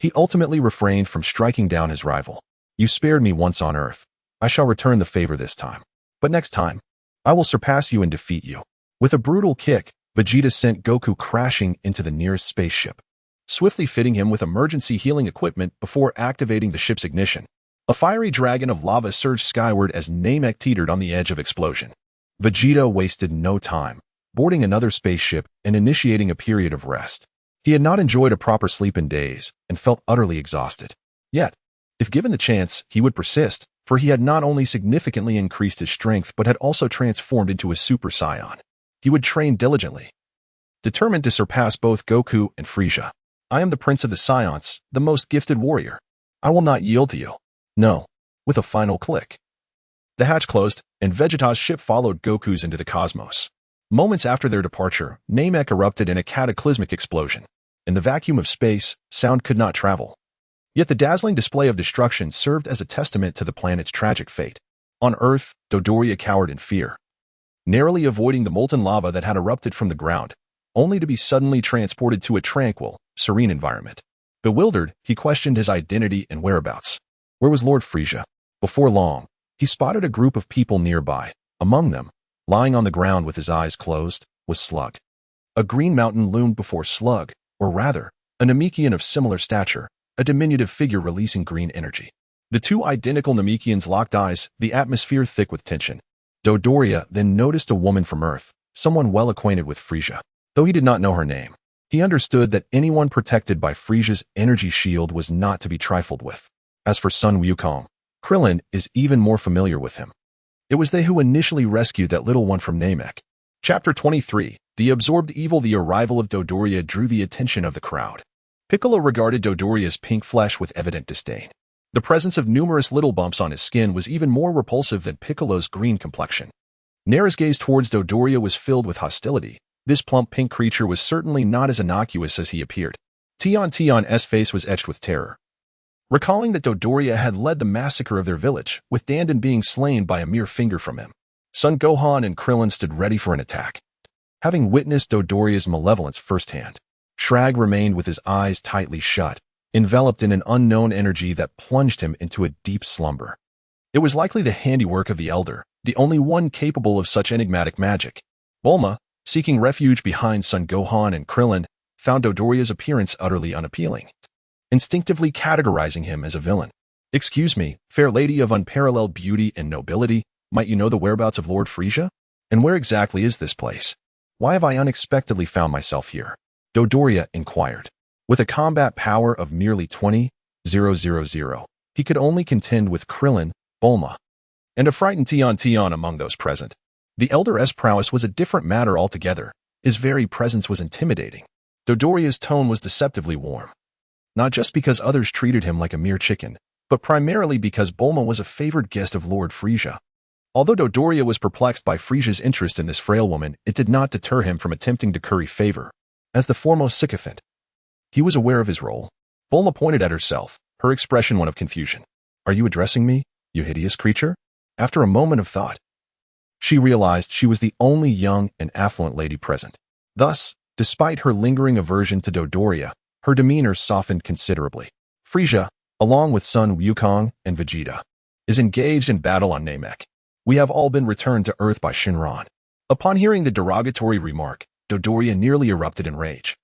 he ultimately refrained from striking down his rival. "You spared me once on Earth. I shall return the favor this time. But next time, I will surpass you and defeat you." With a brutal kick, Vegeta sent Goku crashing into the nearest spaceship, swiftly fitting him with emergency healing equipment before activating the ship's ignition. A fiery dragon of lava surged skyward as Namek teetered on the edge of explosion. Vegeta wasted no time, boarding another spaceship and initiating a period of rest. He had not enjoyed a proper sleep in days and felt utterly exhausted. Yet, if given the chance, he would persist, for he had not only significantly increased his strength but had also transformed into a Super Saiyan. He would train diligently, determined to surpass both Goku and Frieza. "I am the Prince of the Saiyans, the most gifted warrior. I will not yield to you. No." With a final click, the hatch closed, and Vegeta's ship followed Goku's into the cosmos. Moments after their departure, Namek erupted in a cataclysmic explosion. In the vacuum of space, sound could not travel. Yet the dazzling display of destruction served as a testament to the planet's tragic fate. On Earth, Dodoria cowered in fear, narrowly avoiding the molten lava that had erupted from the ground, only to be suddenly transported to a tranquil, serene environment. Bewildered, he questioned his identity and whereabouts. Where was Lord Frieza? Before long, he spotted a group of people nearby. Among them, lying on the ground with his eyes closed, was Slug. A green mountain loomed before Slug, or rather, a Namekian of similar stature, a diminutive figure releasing green energy. The two identical Namekians locked eyes, the atmosphere thick with tension. Dodoria then noticed a woman from Earth, someone well acquainted with Frieza. Though he did not know her name, he understood that anyone protected by Frieza's energy shield was not to be trifled with. As for son Wukong, Krillin is even more familiar with him. It was they who initially rescued that little one from Namek. Chapter 23, The Absorbed Evil. The arrival of Dodoria drew the attention of the crowd. Piccolo regarded Dodoria's pink flesh with evident disdain. The presence of numerous little bumps on his skin was even more repulsive than Piccolo's green complexion. Nera's gaze towards Dodoria was filled with hostility. This plump pink creature was certainly not as innocuous as he appeared. Tion's face was etched with terror, recalling that Dodoria had led the massacre of their village, with Dandan being slain by a mere finger from him. Son Gohan and Krillin stood ready for an attack, having witnessed Dodoria's malevolence firsthand. Shrag remained with his eyes tightly shut, enveloped in an unknown energy that plunged him into a deep slumber. It was likely the handiwork of the Elder, the only one capable of such enigmatic magic. Bulma, seeking refuge behind Son Gohan and Krillin, found Dodoria's appearance utterly unappealing, instinctively categorizing him as a villain. "Excuse me, fair lady of unparalleled beauty and nobility, might you know the whereabouts of Lord Frieza? And where exactly is this place? Why have I unexpectedly found myself here?" Dodoria inquired. With a combat power of merely 20,000, he could only contend with Krillin, Bulma, and a frightened Tion among those present. The Elder's prowess was a different matter altogether. His very presence was intimidating. Dodoria's tone was deceptively warm, not just because others treated him like a mere chicken, but primarily because Bulma was a favored guest of Lord Frieza. Although Dodoria was perplexed by Frieza's interest in this frail woman, it did not deter him from attempting to curry favor. As the foremost sycophant, he was aware of his role. Bulma pointed at herself, her expression one of confusion. "Are you addressing me, you hideous creature?" After a moment of thought, she realized she was the only young and affluent lady present. Thus, despite her lingering aversion to Dodoria, her demeanor softened considerably. "Frieza, along with son Wukong and Vegeta, is engaged in battle on Namek. We have all been returned to Earth by Shenlong." Upon hearing the derogatory remark, Dodoria nearly erupted in rage.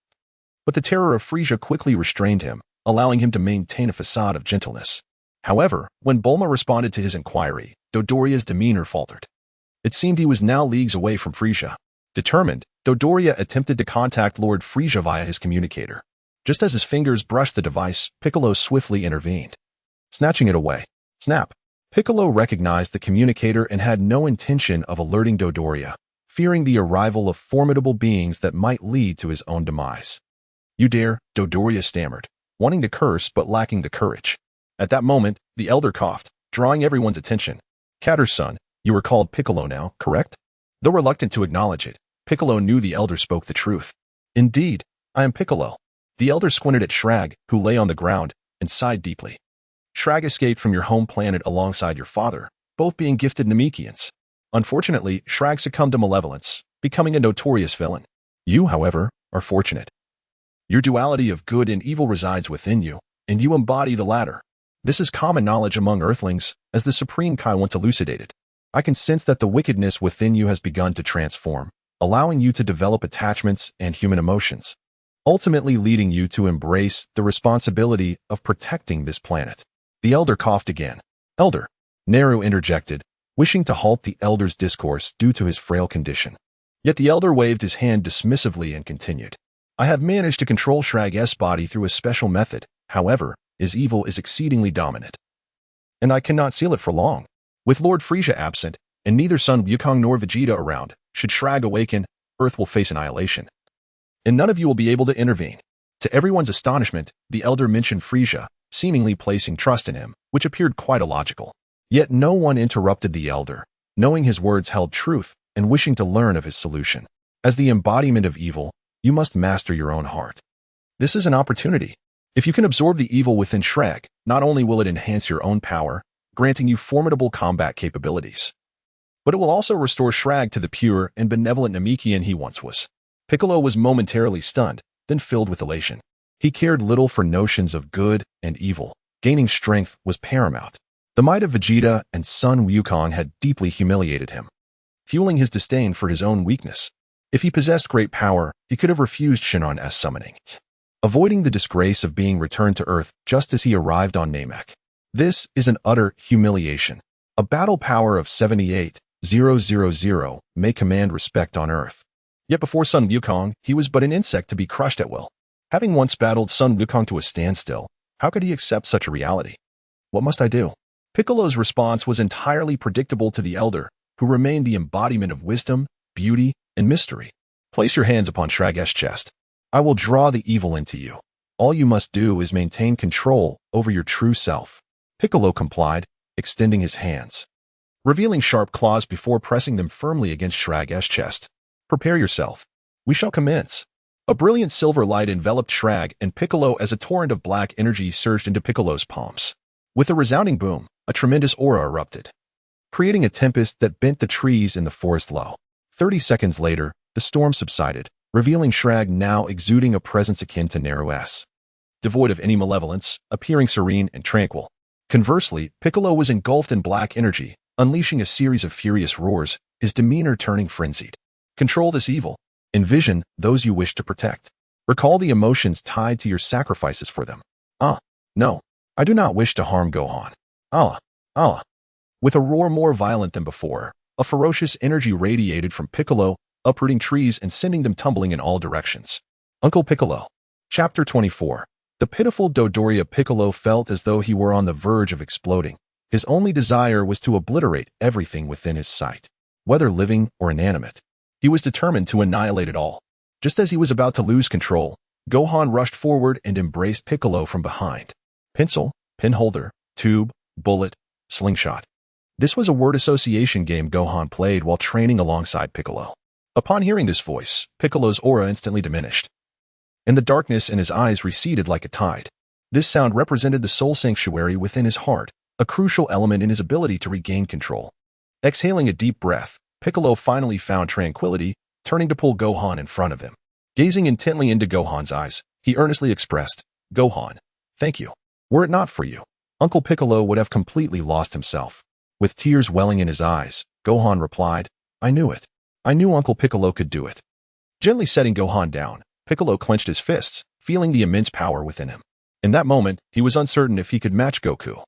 But the terror of Frieza quickly restrained him, allowing him to maintain a facade of gentleness. However, when Bulma responded to his inquiry, Dodoria's demeanor faltered. It seemed he was now leagues away from Frieza. Determined, Dodoria attempted to contact Lord Frieza via his communicator. Just as his fingers brushed the device, Piccolo swiftly intervened, snatching it away. Snap! Piccolo recognized the communicator and had no intention of alerting Dodoria, fearing the arrival of formidable beings that might lead to his own demise. "You dare," Dodoria stammered, wanting to curse but lacking the courage. At that moment, the elder coughed, drawing everyone's attention. "Catter's son, you are called Piccolo now, correct?" Though reluctant to acknowledge it, Piccolo knew the elder spoke the truth. "Indeed, I am Piccolo." The elder squinted at Shrag, who lay on the ground, and sighed deeply. "Shrag escaped from your home planet alongside your father, both being gifted Namekians. Unfortunately, Shrag succumbed to malevolence, becoming a notorious villain. You, however, are fortunate. Your duality of good and evil resides within you, and you embody the latter. This is common knowledge among Earthlings, as the Supreme Kai once elucidated. I can sense that the wickedness within you has begun to transform, allowing you to develop attachments and human emotions, ultimately leading you to embrace the responsibility of protecting this planet." The elder coughed again. "Elder," Naru interjected, wishing to halt the elder's discourse due to his frail condition. Yet the elder waved his hand dismissively and continued. "I have managed to control Shrag's body through a special method. However, his evil is exceedingly dominant, and I cannot seal it for long. With Lord Frieza absent, and neither son Wukong nor Vegeta around, should Shrag awaken, Earth will face annihilation. And none of you will be able to intervene." To everyone's astonishment, the elder mentioned Frieza, seemingly placing trust in him, which appeared quite illogical. Yet no one interrupted the elder, knowing his words held truth and wishing to learn of his solution. As the embodiment of evil, you must master your own heart. This is an opportunity. If you can absorb the evil within Shrag, not only will it enhance your own power, granting you formidable combat capabilities, but it will also restore Shrag to the pure and benevolent Namekian he once was. Piccolo was momentarily stunned, then filled with elation. He cared little for notions of good and evil. Gaining strength was paramount. The might of Vegeta and son Wukong had deeply humiliated him, fueling his disdain for his own weakness. If he possessed great power, he could have refused Shenlong's summoning, avoiding the disgrace of being returned to Earth just as he arrived on Namek. This is an utter humiliation. A battle power of 78,000 may command respect on Earth. Yet before son Wukong, he was but an insect to be crushed at will. Having once battled son Wukong to a standstill, how could he accept such a reality? What must I do? Piccolo's response was entirely predictable to the elder, who remained the embodiment of wisdom, beauty, and mystery. Place your hands upon Shrag's chest. I will draw the evil into you. All you must do is maintain control over your true self. Piccolo complied, extending his hands, revealing sharp claws before pressing them firmly against Shrag's chest. Prepare yourself. We shall commence. A brilliant silver light enveloped Shrag and Piccolo as a torrent of black energy surged into Piccolo's palms. With a resounding boom, a tremendous aura erupted, creating a tempest that bent the trees in the forest low. 30 seconds later, the storm subsided, revealing Shrag now exuding a presence akin to Naru's, devoid of any malevolence, appearing serene and tranquil. Conversely, Piccolo was engulfed in black energy, unleashing a series of furious roars, his demeanor turning frenzied. Control this evil. Envision those you wish to protect. Recall the emotions tied to your sacrifices for them. No, I do not wish to harm Gohan. Allah. With a roar more violent than before, a ferocious energy radiated from Piccolo, uprooting trees and sending them tumbling in all directions. Uncle Piccolo. Chapter 24. The pitiful Dodoria Piccolo felt as though he were on the verge of exploding. His only desire was to obliterate everything within his sight, whether living or inanimate. He was determined to annihilate it all. Just as he was about to lose control, Gohan rushed forward and embraced Piccolo from behind. Pencil, pinholder, tube, bullet, slingshot. This was a word association game Gohan played while training alongside Piccolo. Upon hearing this voice, Piccolo's aura instantly diminished, and the darkness in his eyes receded like a tide. This sound represented the soul sanctuary within his heart, a crucial element in his ability to regain control. Exhaling a deep breath, Piccolo finally found tranquility, turning to pull Gohan in front of him. Gazing intently into Gohan's eyes, he earnestly expressed, "Gohan, thank you. Were it not for you, Uncle Piccolo would have completely lost himself." With tears welling in his eyes, Gohan replied, "I knew it. I knew Uncle Piccolo could do it." Gently setting Gohan down, Piccolo clenched his fists, feeling the immense power within him. In that moment, he was uncertain if he could match Goku.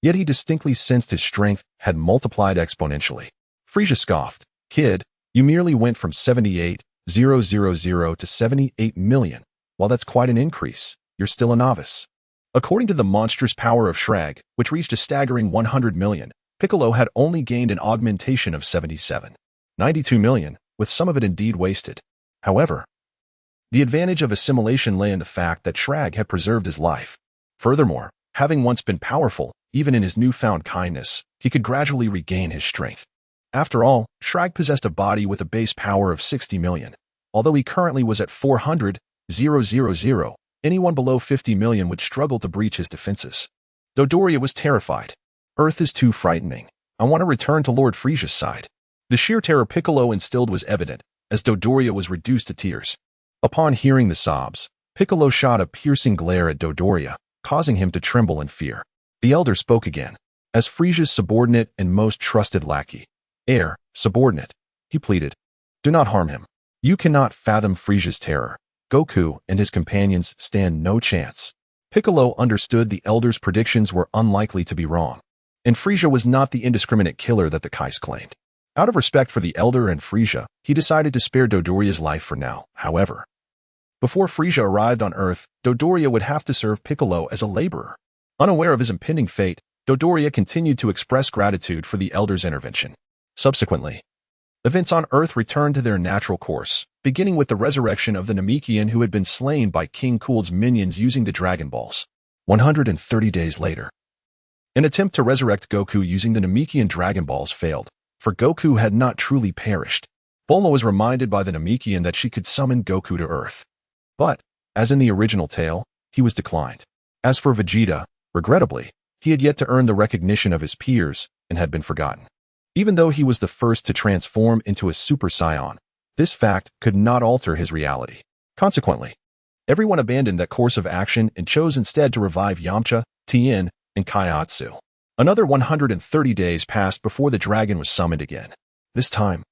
Yet he distinctly sensed his strength had multiplied exponentially. Frieza scoffed, "Kid, you merely went from 78,000 to 78 million. While that's quite an increase, you're still a novice. According to the monstrous power of Shrag, which reached a staggering 100 million, Piccolo had only gained an augmentation of 92 million, with some of it indeed wasted. However, the advantage of assimilation lay in the fact that Shrag had preserved his life. Furthermore, having once been powerful, even in his newfound kindness, he could gradually regain his strength. After all, Shrag possessed a body with a base power of 60 million. Although he currently was at 400,000, anyone below 50 million would struggle to breach his defenses. Dodoria was terrified. Earth is too frightening. I want to return to Lord Frieza's side. The sheer terror Piccolo instilled was evident, as Dodoria was reduced to tears. Upon hearing the sobs, Piccolo shot a piercing glare at Dodoria, causing him to tremble in fear. The elder spoke again. As Frieza's subordinate and most trusted lackey, heir, subordinate, he pleaded, do not harm him. You cannot fathom Frieza's terror. Goku and his companions stand no chance. Piccolo understood the elder's predictions were unlikely to be wrong, and Frieza was not the indiscriminate killer that the Kais claimed. Out of respect for the elder and Frieza, he decided to spare Dodoria's life for now. However, before Frieza arrived on Earth, Dodoria would have to serve Piccolo as a laborer. Unaware of his impending fate, Dodoria continued to express gratitude for the elder's intervention. Subsequently, events on Earth returned to their natural course, beginning with the resurrection of the Namekian who had been slain by King Cool's minions using the Dragon Balls. 130 days later, an attempt to resurrect Goku using the Namekian Dragon Balls failed, for Goku had not truly perished. Bulma was reminded by the Namekian that she could summon Goku to Earth. But, as in the original tale, he was declined. As for Vegeta, regrettably, he had yet to earn the recognition of his peers and had been forgotten. Even though he was the first to transform into a Super Saiyan, this fact could not alter his reality. Consequently, everyone abandoned that course of action and chose instead to revive Yamcha, Tien, and Kaiatsu. Another 130 days passed before the dragon was summoned again. This time,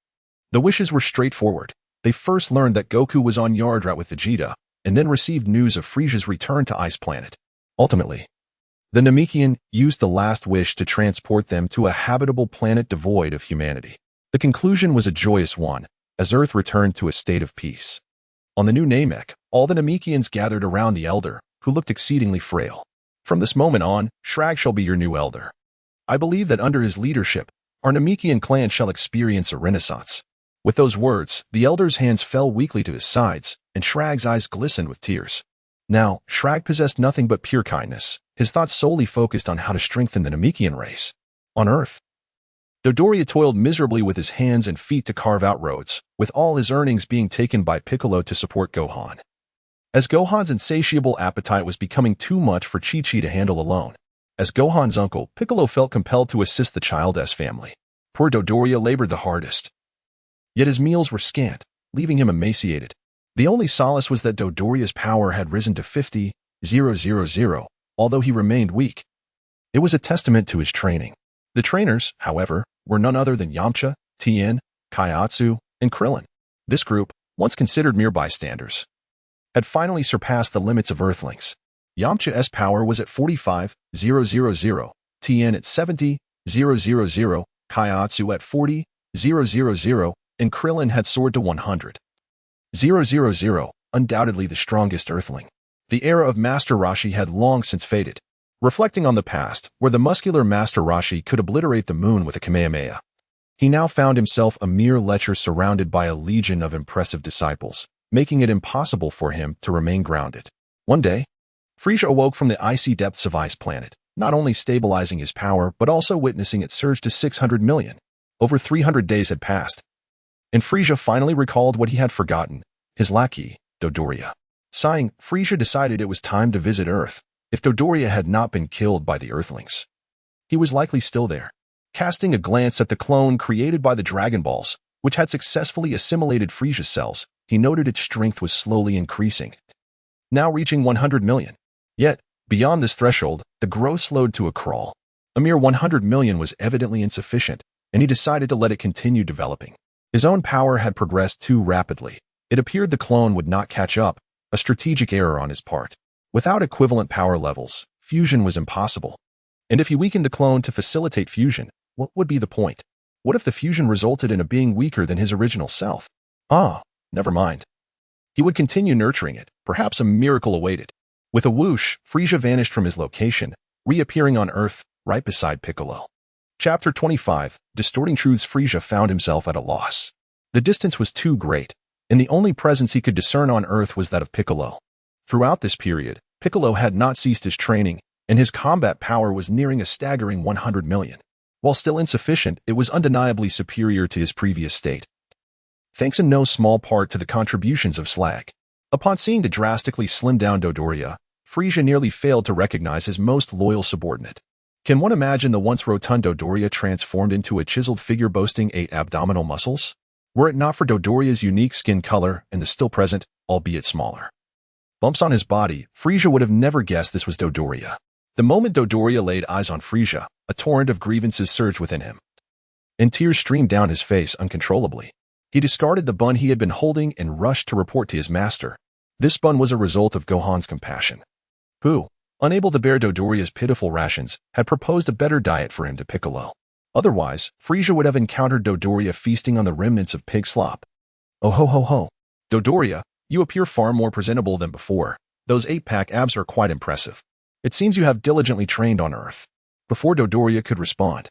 the wishes were straightforward. They first learned that Goku was on Adrat with Vegeta, and then received news of Frieza's return to Ice Planet. Ultimately, the Namekian used the last wish to transport them to a habitable planet devoid of humanity. The conclusion was a joyous one, as Earth returned to a state of peace. On the new Namek, all the Namekians gathered around the elder, who looked exceedingly frail. From this moment on, Shrag shall be your new elder. I believe that under his leadership, our Namekian clan shall experience a renaissance. With those words, the elder's hands fell weakly to his sides, and Shrag's eyes glistened with tears. Now, Shrag possessed nothing but pure kindness. His thoughts solely focused on how to strengthen the Namekian race. On Earth, Dodoria toiled miserably with his hands and feet to carve out roads, with all his earnings being taken by Piccolo to support Gohan. As Gohan's insatiable appetite was becoming too much for Chi-Chi to handle alone, as Gohan's uncle, Piccolo felt compelled to assist the child's family. Poor Dodoria labored the hardest. Yet his meals were scant, leaving him emaciated. The only solace was that Dodoria's power had risen to 50,000, although he remained weak. It was a testament to his training. The trainers, however, were none other than Yamcha, Tien, Kaiatsu, and Krillin. This group, once considered mere bystanders, had finally surpassed the limits of Earthlings. Yamcha's power was at 45,000, Tien at 70,000, Kaiatsu at 40,000, and Krillin had soared to 100,000, undoubtedly the strongest Earthling. The era of Master Roshi had long since faded. Reflecting on the past, where the muscular Master Roshi could obliterate the moon with a Kamehameha, he now found himself a mere lecher surrounded by a legion of impressive disciples, making it impossible for him to remain grounded. One day, Frieza awoke from the icy depths of Ice Planet, not only stabilizing his power but also witnessing it surge to 600 million. Over 300 days had passed, and Frieza finally recalled what he had forgotten, his lackey, Dodoria. Sighing, Frieza decided it was time to visit Earth. If Dodoria had not been killed by the Earthlings, he was likely still there. Casting a glance at the clone created by the Dragon Balls, which had successfully assimilated Frieza's cells, he noted its strength was slowly increasing, now reaching 100 million. Yet, beyond this threshold, the growth slowed to a crawl. A mere 100 million was evidently insufficient, and he decided to let it continue developing. His own power had progressed too rapidly. It appeared the clone would not catch up, a strategic error on his part. Without equivalent power levels, fusion was impossible. And if he weakened the clone to facilitate fusion, what would be the point? What if the fusion resulted in a being weaker than his original self? Never mind. He would continue nurturing it. Perhaps a miracle awaited. With a whoosh, Frieza vanished from his location, reappearing on Earth, right beside Piccolo. Chapter 25, Distorting Truths. Frieza found himself at a loss. The distance was too great, and the only presence he could discern on Earth was that of Piccolo. Throughout this period, Piccolo had not ceased his training, and his combat power was nearing a staggering 100 million. While still insufficient, it was undeniably superior to his previous state. Thanks in no small part to the contributions of Slag. Upon seeing the drastically slimmed-down Dodoria, Frieza nearly failed to recognize his most loyal subordinate. Can one imagine the once rotund Dodoria transformed into a chiseled figure boasting 8 abdominal muscles? Were it not for Dodoria's unique skin color and the still present, albeit smaller, bumps on his body, Frieza would have never guessed this was Dodoria. The moment Dodoria laid eyes on Frieza, a torrent of grievances surged within him, and tears streamed down his face uncontrollably. He discarded the bun he had been holding and rushed to report to his master. This bun was a result of Gohan's compassion, who, unable to bear Dodoria's pitiful rations, had proposed a better diet for him to Piccolo. Otherwise, Frieza would have encountered Dodoria feasting on the remnants of pig slop. Oh ho ho ho. Dodoria, you appear far more presentable than before. Those 8-pack abs are quite impressive. It seems you have diligently trained on Earth. Before Dodoria could respond,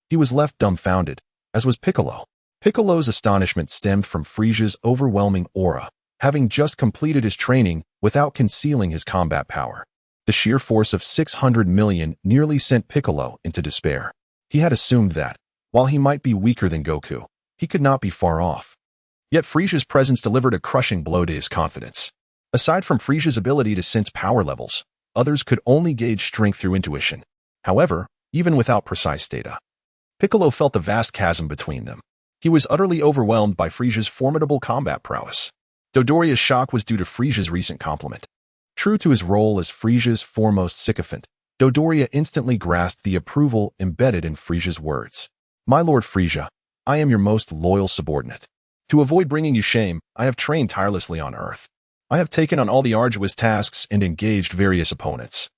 he was left dumbfounded, as was Piccolo. Piccolo's astonishment stemmed from Frieza's overwhelming aura, having just completed his training without concealing his combat power. The sheer force of 600 million nearly sent Piccolo into despair. He had assumed that, while he might be weaker than Goku, he could not be far off. Yet Frieza's presence delivered a crushing blow to his confidence. Aside from Frieza's ability to sense power levels, others could only gauge strength through intuition. However, even without precise data, Piccolo felt the vast chasm between them. He was utterly overwhelmed by Frieza's formidable combat prowess. Dodoria's shock was due to Frieza's recent compliment. True to his role as Frieza's foremost sycophant, Dodoria instantly grasped the approval embedded in Frieza's words. My Lord Frieza, I am your most loyal subordinate. To avoid bringing you shame, I have trained tirelessly on Earth. I have taken on all the arduous tasks and engaged various opponents,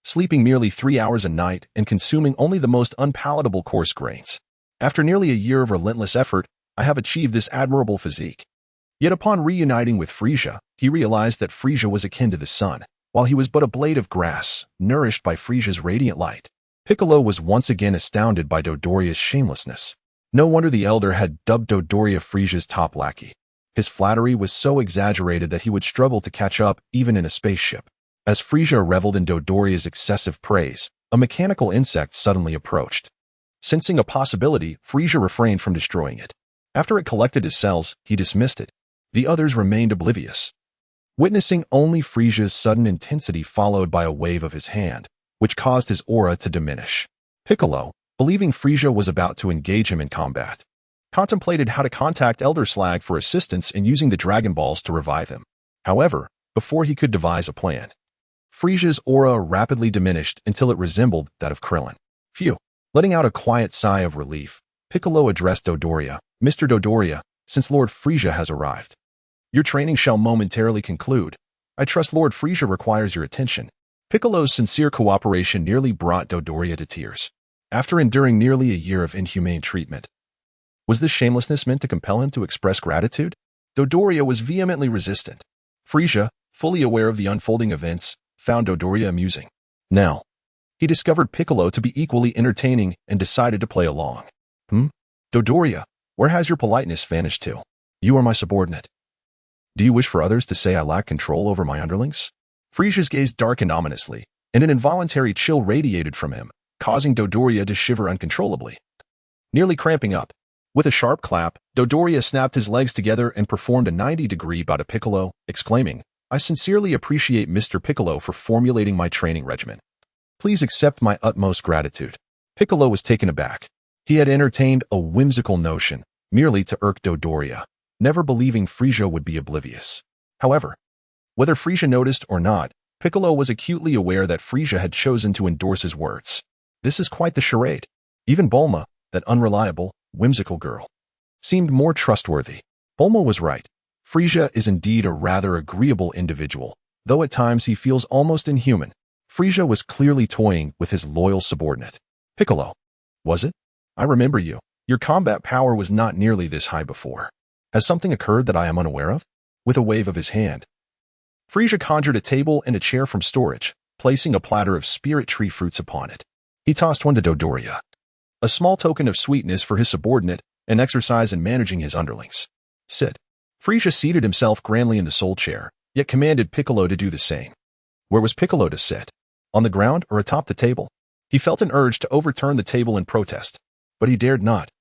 sleeping merely 3 hours a night and consuming only the most unpalatable coarse grains. After nearly a year of relentless effort, I have achieved this admirable physique. Yet upon reuniting with Frieza, he realized that Frieza was akin to the sun, while he was but a blade of grass, nourished by Frieza's radiant light. Piccolo was once again astounded by Dodoria's shamelessness. No wonder the elder had dubbed Dodoria Frieza's top lackey. His flattery was so exaggerated that he would struggle to catch up even in a spaceship. As Frieza reveled in Dodoria's excessive praise, a mechanical insect suddenly approached. Sensing a possibility, Frieza refrained from destroying it. After it collected his cells, he dismissed it. The others remained oblivious, witnessing only Frieza's sudden intensity followed by a wave of his hand, which caused his aura to diminish. Piccolo, believing Frieza was about to engage him in combat, contemplated how to contact Elder Slag for assistance in using the Dragon Balls to revive him. However, before he could devise a plan, Frieza's aura rapidly diminished until it resembled that of Krillin. Phew. Letting out a quiet sigh of relief, Piccolo addressed Dodoria. Mr. Dodoria, since Lord Frieza has arrived, your training shall momentarily conclude. I trust Lord Frieza requires your attention. Piccolo's sincere cooperation nearly brought Dodoria to tears. After enduring nearly a year of inhumane treatment, was this shamelessness meant to compel him to express gratitude? Dodoria was vehemently resistant. Frieza, fully aware of the unfolding events, found Dodoria amusing. Now, he discovered Piccolo to be equally entertaining and decided to play along. Dodoria, where has your politeness vanished to? You are my subordinate. Do you wish for others to say I lack control over my underlings? Frieza's gaze darkened ominously, and an involuntary chill radiated from him, causing Dodoria to shiver uncontrollably, nearly cramping up. With a sharp clap, Dodoria snapped his legs together and performed a 90-degree bow to Piccolo, exclaiming, I sincerely appreciate Mr. Piccolo for formulating my training regimen. Please accept my utmost gratitude. Piccolo was taken aback. He had entertained a whimsical notion, merely to irk Dodoria, never believing Frieza would be oblivious. However, whether Frieza noticed or not, Piccolo was acutely aware that Frieza had chosen to endorse his words. This is quite the charade. Even Bulma, that unreliable, whimsical girl, seemed more trustworthy. Bulma was right. Frieza is indeed a rather agreeable individual, though at times he feels almost inhuman. Frieza was clearly toying with his loyal subordinate. Piccolo, was it? I remember you. Your combat power was not nearly this high before. Has something occurred that I am unaware of? with a wave of his hand. Frieza conjured a table and a chair from storage, placing a platter of spirit tree fruits upon it. He tossed one to Dodoria, a small token of sweetness for his subordinate and exercise in managing his underlings. Sit. Frieza seated himself grandly in the soul chair, yet commanded Piccolo to do the same. Where was Piccolo to sit? On the ground or atop the table? He felt an urge to overturn the table in protest, but he dared not.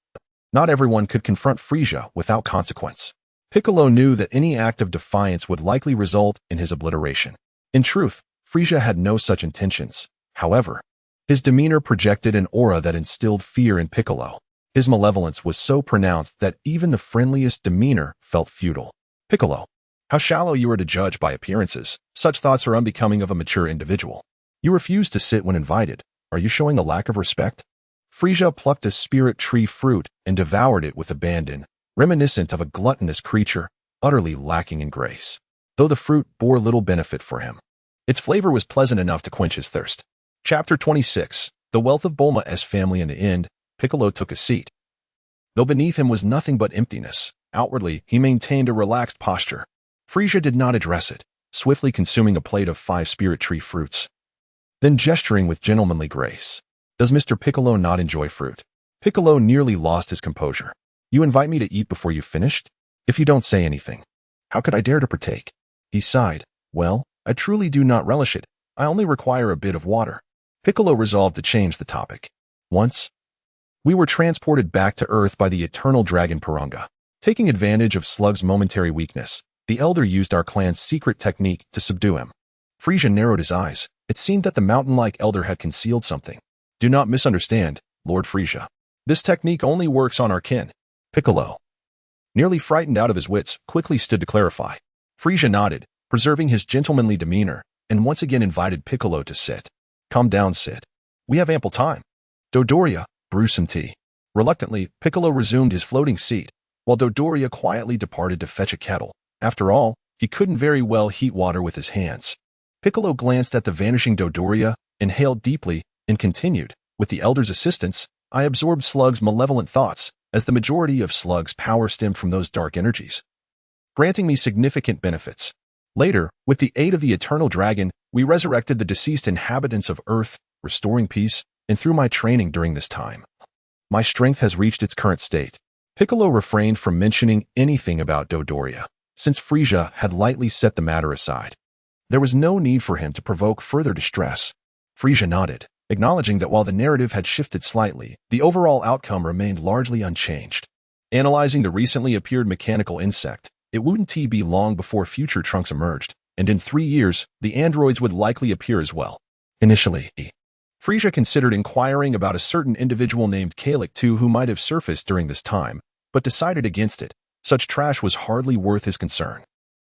Not everyone could confront Frieza without consequence. Piccolo knew that any act of defiance would likely result in his obliteration. In truth, Frieza had no such intentions. However, his demeanor projected an aura that instilled fear in Piccolo. His malevolence was so pronounced that even the friendliest demeanor felt futile. Piccolo, how shallow you are to judge by appearances. Such thoughts are unbecoming of a mature individual. You refuse to sit when invited. Are you showing a lack of respect? Frieza plucked a spirit tree fruit and devoured it with abandon, reminiscent of a gluttonous creature, utterly lacking in grace. Though the fruit bore little benefit for him, its flavor was pleasant enough to quench his thirst. Chapter 26. The wealth of Bulma's family. In the end, Piccolo took a seat. Though beneath him was nothing but emptiness, outwardly he maintained a relaxed posture. Frieza did not address it, swiftly consuming a plate of 5 spirit tree fruits. Then gesturing with gentlemanly grace. Does Mr. Piccolo not enjoy fruit? Piccolo nearly lost his composure. You invite me to eat before you've finished? If you don't say anything, how could I dare to partake? He sighed. Well, I truly do not relish it. I only require a bit of water. Piccolo resolved to change the topic. Once, we were transported back to Earth by the eternal dragon Purunga. Taking advantage of Slug's momentary weakness, the Elder used our clan's secret technique to subdue him. Frieza narrowed his eyes. It seemed that the mountain-like Elder had concealed something. Do not misunderstand, Lord Frieza. This technique only works on our kin. Piccolo, nearly frightened out of his wits, quickly stood to clarify. Frieza nodded, preserving his gentlemanly demeanor, and once again invited Piccolo to sit. Calm down, Sid. We have ample time. Dodoria, brew some tea. Reluctantly, Piccolo resumed his floating seat, while Dodoria quietly departed to fetch a kettle. After all, he couldn't very well heat water with his hands. Piccolo glanced at the vanishing Dodoria, inhaled deeply, and continued. With the Elder's assistance, I absorbed Slug's malevolent thoughts, as the majority of Slug's power stemmed from those dark energies, granting me significant benefits. Later, with the aid of the Eternal Dragon, we resurrected the deceased inhabitants of Earth, restoring peace, and through my training during this time, my strength has reached its current state. Piccolo refrained from mentioning anything about Dodoria, since Frieza had lightly set the matter aside. There was no need for him to provoke further distress. Frieza nodded, acknowledging that while the narrative had shifted slightly, the overall outcome remained largely unchanged. Analyzing the recently appeared mechanical insect, it wouldn't be long before future Trunks emerged, and in 3 years, the androids would likely appear as well. Initially, Frieza considered inquiring about a certain individual named Kalik too who might have surfaced during this time, but decided against it. Such trash was hardly worth his concern.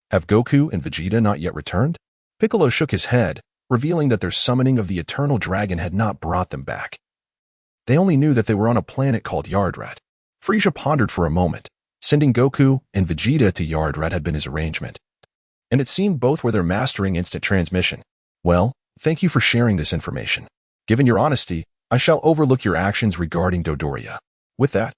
Have Goku and Vegeta not yet returned? Piccolo shook his head, revealing that their summoning of the Eternal Dragon had not brought them back. They only knew that they were on a planet called Adrat. Frieza pondered for a moment. Sending Goku and Vegeta to Adrat had been his arrangement, and it seemed both were there mastering instant transmission. Well, thank you for sharing this information. Given your honesty, I shall overlook your actions regarding Dodoria. With that,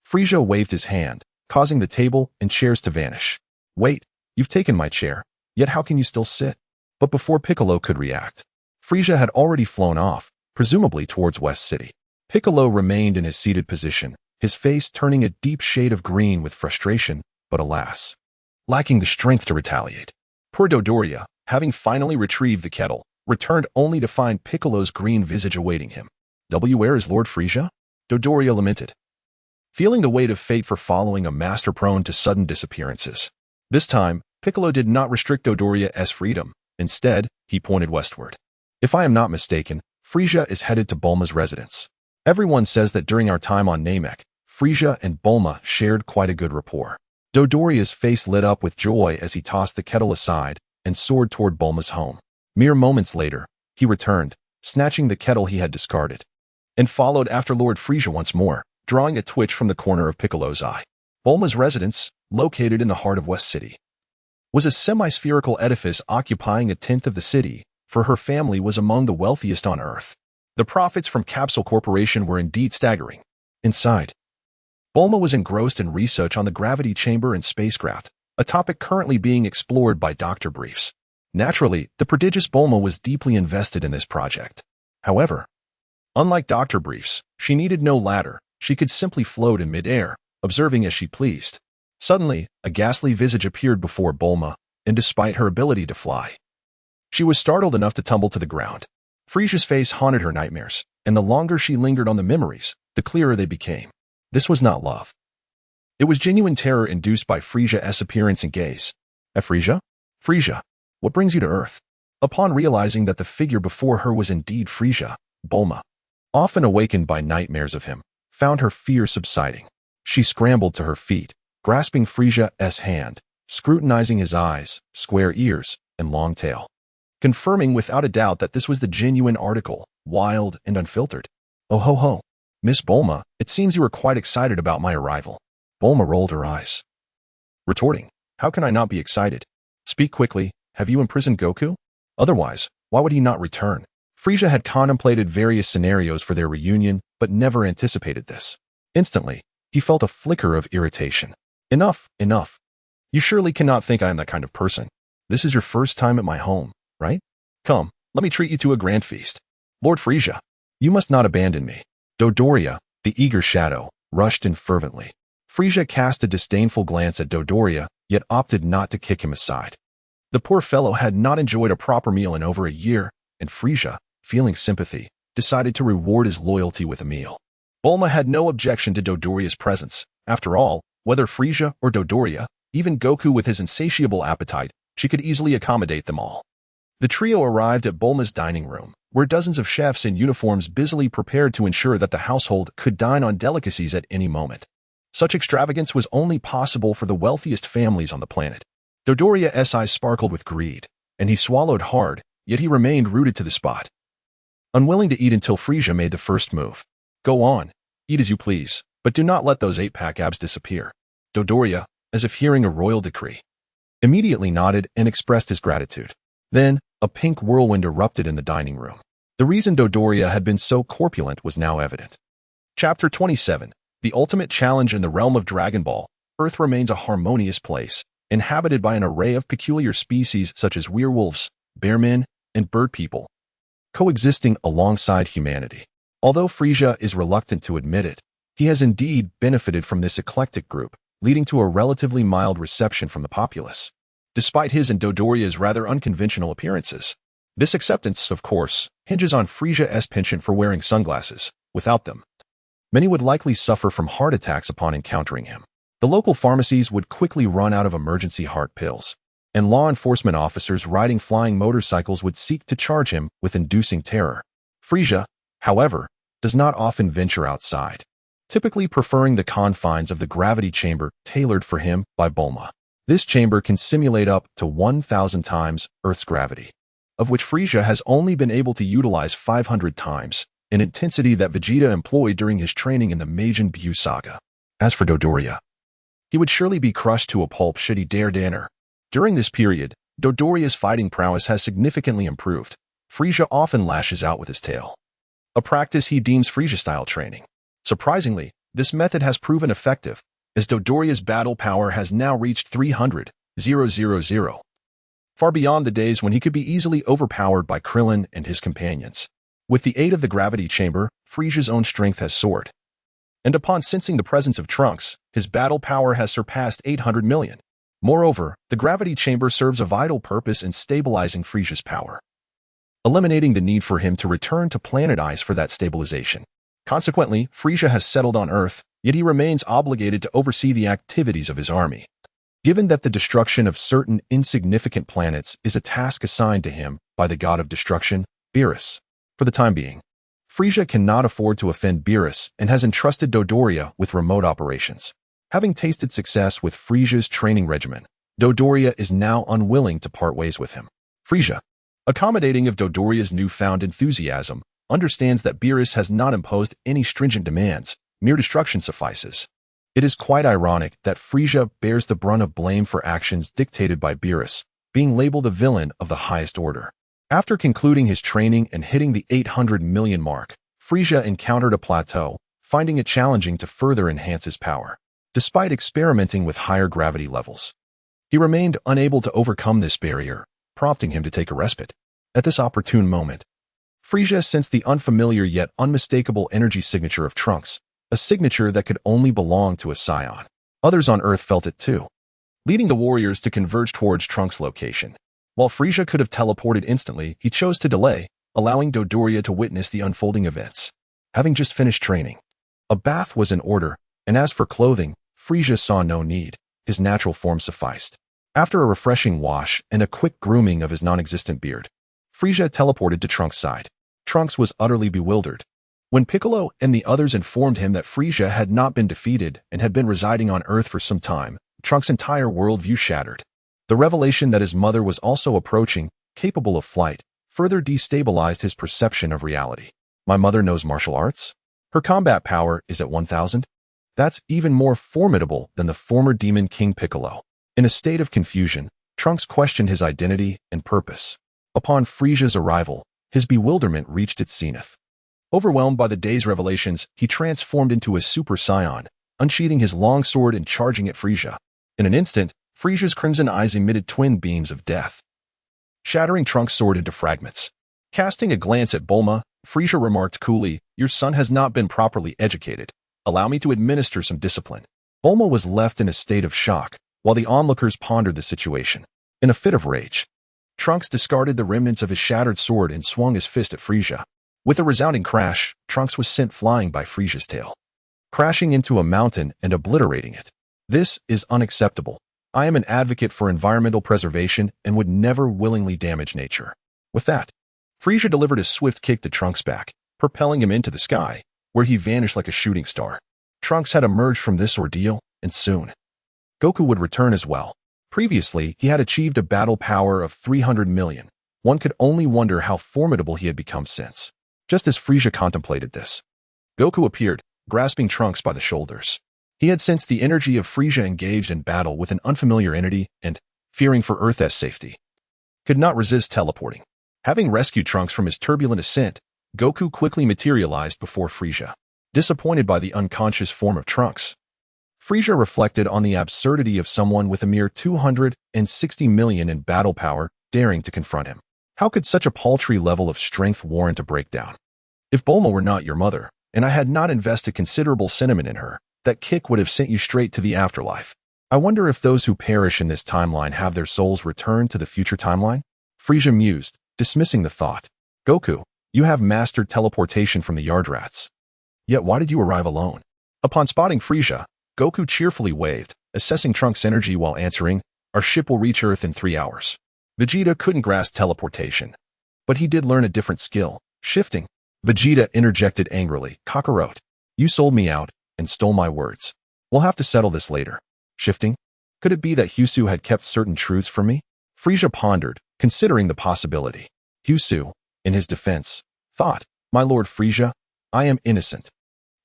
Frieza waved his hand, causing the table and chairs to vanish. Wait, you've taken my chair, yet how can you still sit? But before Piccolo could react, Frieza had already flown off, presumably towards West City. Piccolo remained in his seated position, his face turning a deep shade of green with frustration, but alas, lacking the strength to retaliate. Poor Dodoria, having finally retrieved the kettle, returned only to find Piccolo's green visage awaiting him. Where is Lord Frieza? Dodoria lamented, feeling the weight of fate for following a master prone to sudden disappearances. This time, Piccolo did not restrict Dodoria's freedom. Instead, he pointed westward. If I am not mistaken, Frieza is headed to Bulma's residence. Everyone says that during our time on Namek, Frieza and Bulma shared quite a good rapport. Dodoria's face lit up with joy as he tossed the kettle aside and soared toward Bulma's home. Mere moments later, he returned, snatching the kettle he had discarded, and followed after Lord Frieza once more, drawing a twitch from the corner of Piccolo's eye. Bulma's residence, located in the heart of West City, was a semi-spherical edifice occupying a tenth of the city, for her family was among the wealthiest on Earth. The profits from Capsule Corporation were indeed staggering. Inside, Bulma was engrossed in research on the gravity chamber and spacecraft, a topic currently being explored by Dr. Briefs. Naturally, the prodigious Bulma was deeply invested in this project. However, unlike Dr. Briefs, she needed no ladder. She could simply float in midair, observing as she pleased. Suddenly, a ghastly visage appeared before Bulma, and despite her ability to fly, she was startled enough to tumble to the ground. Frieza's face haunted her nightmares, and the longer she lingered on the memories, the clearer they became. This was not love. It was genuine terror induced by Frieza's appearance and gaze. Frieza? Frieza, what brings you to Earth? Upon realizing that the figure before her was indeed Frieza, Bulma, often awakened by nightmares of him, found her fear subsiding. She scrambled to her feet, grasping Frieza's hand, scrutinizing his eyes, square ears, and long tail, confirming without a doubt that this was the genuine article, wild and unfiltered. Oh ho ho, Miss Bulma, it seems you were quite excited about my arrival. Bulma rolled her eyes, retorting, how can I not be excited? Speak quickly, have you imprisoned Goku? Otherwise, why would he not return? Frieza had contemplated various scenarios for their reunion, but never anticipated this. Instantly, he felt a flicker of irritation. Enough, enough. You surely cannot think I am that kind of person. This is your first time at my home, right? Come, let me treat you to a grand feast. Lord Frieza, you must not abandon me. Dodoria, the eager shadow, rushed in fervently. Frieza cast a disdainful glance at Dodoria, yet opted not to kick him aside. The poor fellow had not enjoyed a proper meal in over a year, and Frieza, feeling sympathy, decided to reward his loyalty with a meal. Bulma had no objection to Dodoria's presence. After all, whether Frieza or Dodoria, even Goku with his insatiable appetite, she could easily accommodate them all. The trio arrived at Bulma's dining room, where dozens of chefs in uniforms busily prepared to ensure that the household could dine on delicacies at any moment. Such extravagance was only possible for the wealthiest families on the planet. Dodoria's eyes sparkled with greed, and he swallowed hard, yet he remained rooted to the spot, unwilling to eat until Frieza made the first move. Go on, eat as you please, but do not let those 8-pack abs disappear. Dodoria, as if hearing a royal decree, immediately nodded and expressed his gratitude. Then, a pink whirlwind erupted in the dining room. The reason Dodoria had been so corpulent was now evident. Chapter 27. The ultimate challenge in the realm of Dragon Ball, Earth remains a harmonious place, inhabited by an array of peculiar species such as werewolves, bearmen, and bird people, coexisting alongside humanity. Although Frieza is reluctant to admit it, he has indeed benefited from this eclectic group, leading to a relatively mild reception from the populace. Despite his and Dodoria's rather unconventional appearances, this acceptance, of course, hinges on Frieza's penchant for wearing sunglasses. Without them, many would likely suffer from heart attacks upon encountering him. The local pharmacies would quickly run out of emergency heart pills, and law enforcement officers riding flying motorcycles would seek to charge him with inducing terror. Frieza, however, does not often venture outside, typically preferring the confines of the gravity chamber tailored for him by Bulma. This chamber can simulate up to 1,000 times Earth's gravity, of which Frieza has only been able to utilize 500 times, an intensity that Vegeta employed during his training in the Majin Buu saga. As for Dodoria, he would surely be crushed to a pulp should he dare enter. During this period, Dodoria's fighting prowess has significantly improved. Frieza often lashes out with his tail, a practice he deems Frieza-style training. Surprisingly, this method has proven effective, as Dodoria's battle power has now reached 300,000, far beyond the days when he could be easily overpowered by Krillin and his companions. With the aid of the gravity chamber, Frieza's own strength has soared, and upon sensing the presence of Trunks, his battle power has surpassed 800 million. Moreover, the gravity chamber serves a vital purpose in stabilizing Frieza's power, eliminating the need for him to return to planet Ice for that stabilization. Consequently, Frieza has settled on Earth, yet he remains obligated to oversee the activities of his army. Given that the destruction of certain insignificant planets is a task assigned to him by the god of destruction, Beerus, for the time being, Frieza cannot afford to offend Beerus and has entrusted Dodoria with remote operations. Having tasted success with Frieza's training regimen, Dodoria is now unwilling to part ways with him. Frieza, accommodating of Dodoria's newfound enthusiasm, understands that Beerus has not imposed any stringent demands, mere destruction suffices. It is quite ironic that Frieza bears the brunt of blame for actions dictated by Beerus, being labeled a villain of the highest order. After concluding his training and hitting the 800 million mark, Frieza encountered a plateau, finding it challenging to further enhance his power. Despite experimenting with higher gravity levels, He remained unable to overcome this barrier, prompting him to take a respite. At this opportune moment, Frieza sensed the unfamiliar yet unmistakable energy signature of Trunks, a signature that could only belong to a Saiyan. Others on Earth felt it too, leading the warriors to converge towards Trunks' location. While Frieza could have teleported instantly, he chose to delay, allowing Dodoria to witness the unfolding events. Having just finished training, a bath was in order, and as for clothing, Frieza saw no need. His natural form sufficed. After a refreshing wash and a quick grooming of his non-existent beard, Frieza teleported to Trunks' side. Trunks was utterly bewildered. When Piccolo and the others informed him that Frieza had not been defeated and had been residing on Earth for some time, Trunks' entire worldview shattered. The revelation that his mother was also approaching, capable of flight, further destabilized his perception of reality. My mother knows martial arts? Her combat power is at 1,000? That's even more formidable than the former Demon King Piccolo. In a state of confusion, Trunks questioned his identity and purpose. Upon Frieza's arrival, his bewilderment reached its zenith. Overwhelmed by the day's revelations, he transformed into a Super Saiyan, unsheathing his long sword and charging at Frieza. In an instant, Frieza's crimson eyes emitted twin beams of death, shattering Trunks' sword into fragments. Casting a glance at Bulma, Frieza remarked coolly, "Your son has not been properly educated. Allow me to administer some discipline." Bulma was left in a state of shock, while the onlookers pondered the situation. In a fit of rage, Trunks discarded the remnants of his shattered sword and swung his fist at Frieza. With a resounding crash, Trunks was sent flying by Frieza's tail, crashing into a mountain and obliterating it. This is unacceptable. I am an advocate for environmental preservation and would never willingly damage nature. With that, Frieza delivered a swift kick to Trunks' back, propelling him into the sky, where he vanished like a shooting star. Trunks had emerged from this ordeal, and soon, Goku would return as well. Previously, he had achieved a battle power of 300 million. One could only wonder how formidable he had become since. Just as Frieza contemplated this, Goku appeared, grasping Trunks by the shoulders. He had sensed the energy of Frieza engaged in battle with an unfamiliar entity and, fearing for Earth's safety, could not resist teleporting. Having rescued Trunks from his turbulent ascent, Goku quickly materialized before Frieza. Disappointed by the unconscious form of Trunks, Frieza reflected on the absurdity of someone with a mere 260 million in battle power daring to confront him. How could such a paltry level of strength warrant a breakdown? If Bulma were not your mother, and I had not invested considerable sentiment in her, that kick would have sent you straight to the afterlife. I wonder if those who perish in this timeline have their souls returned to the future timeline? Frieza mused, dismissing the thought. Goku, you have mastered teleportation from the Yardrats. Yet why did you arrive alone? Upon spotting Frieza, Goku cheerfully waved, assessing Trunks' energy while answering, "Our ship will reach Earth in 3 hours." Vegeta couldn't grasp teleportation, but he did learn a different skill, shifting. Vegeta interjected angrily, "Kakarot, you sold me out and stole my words. We'll have to settle this later." Shifting? Could it be that Husu had kept certain truths from me? Frieza pondered, considering the possibility. Husu, in his defense, thought, "My Lord Frieza, I am innocent.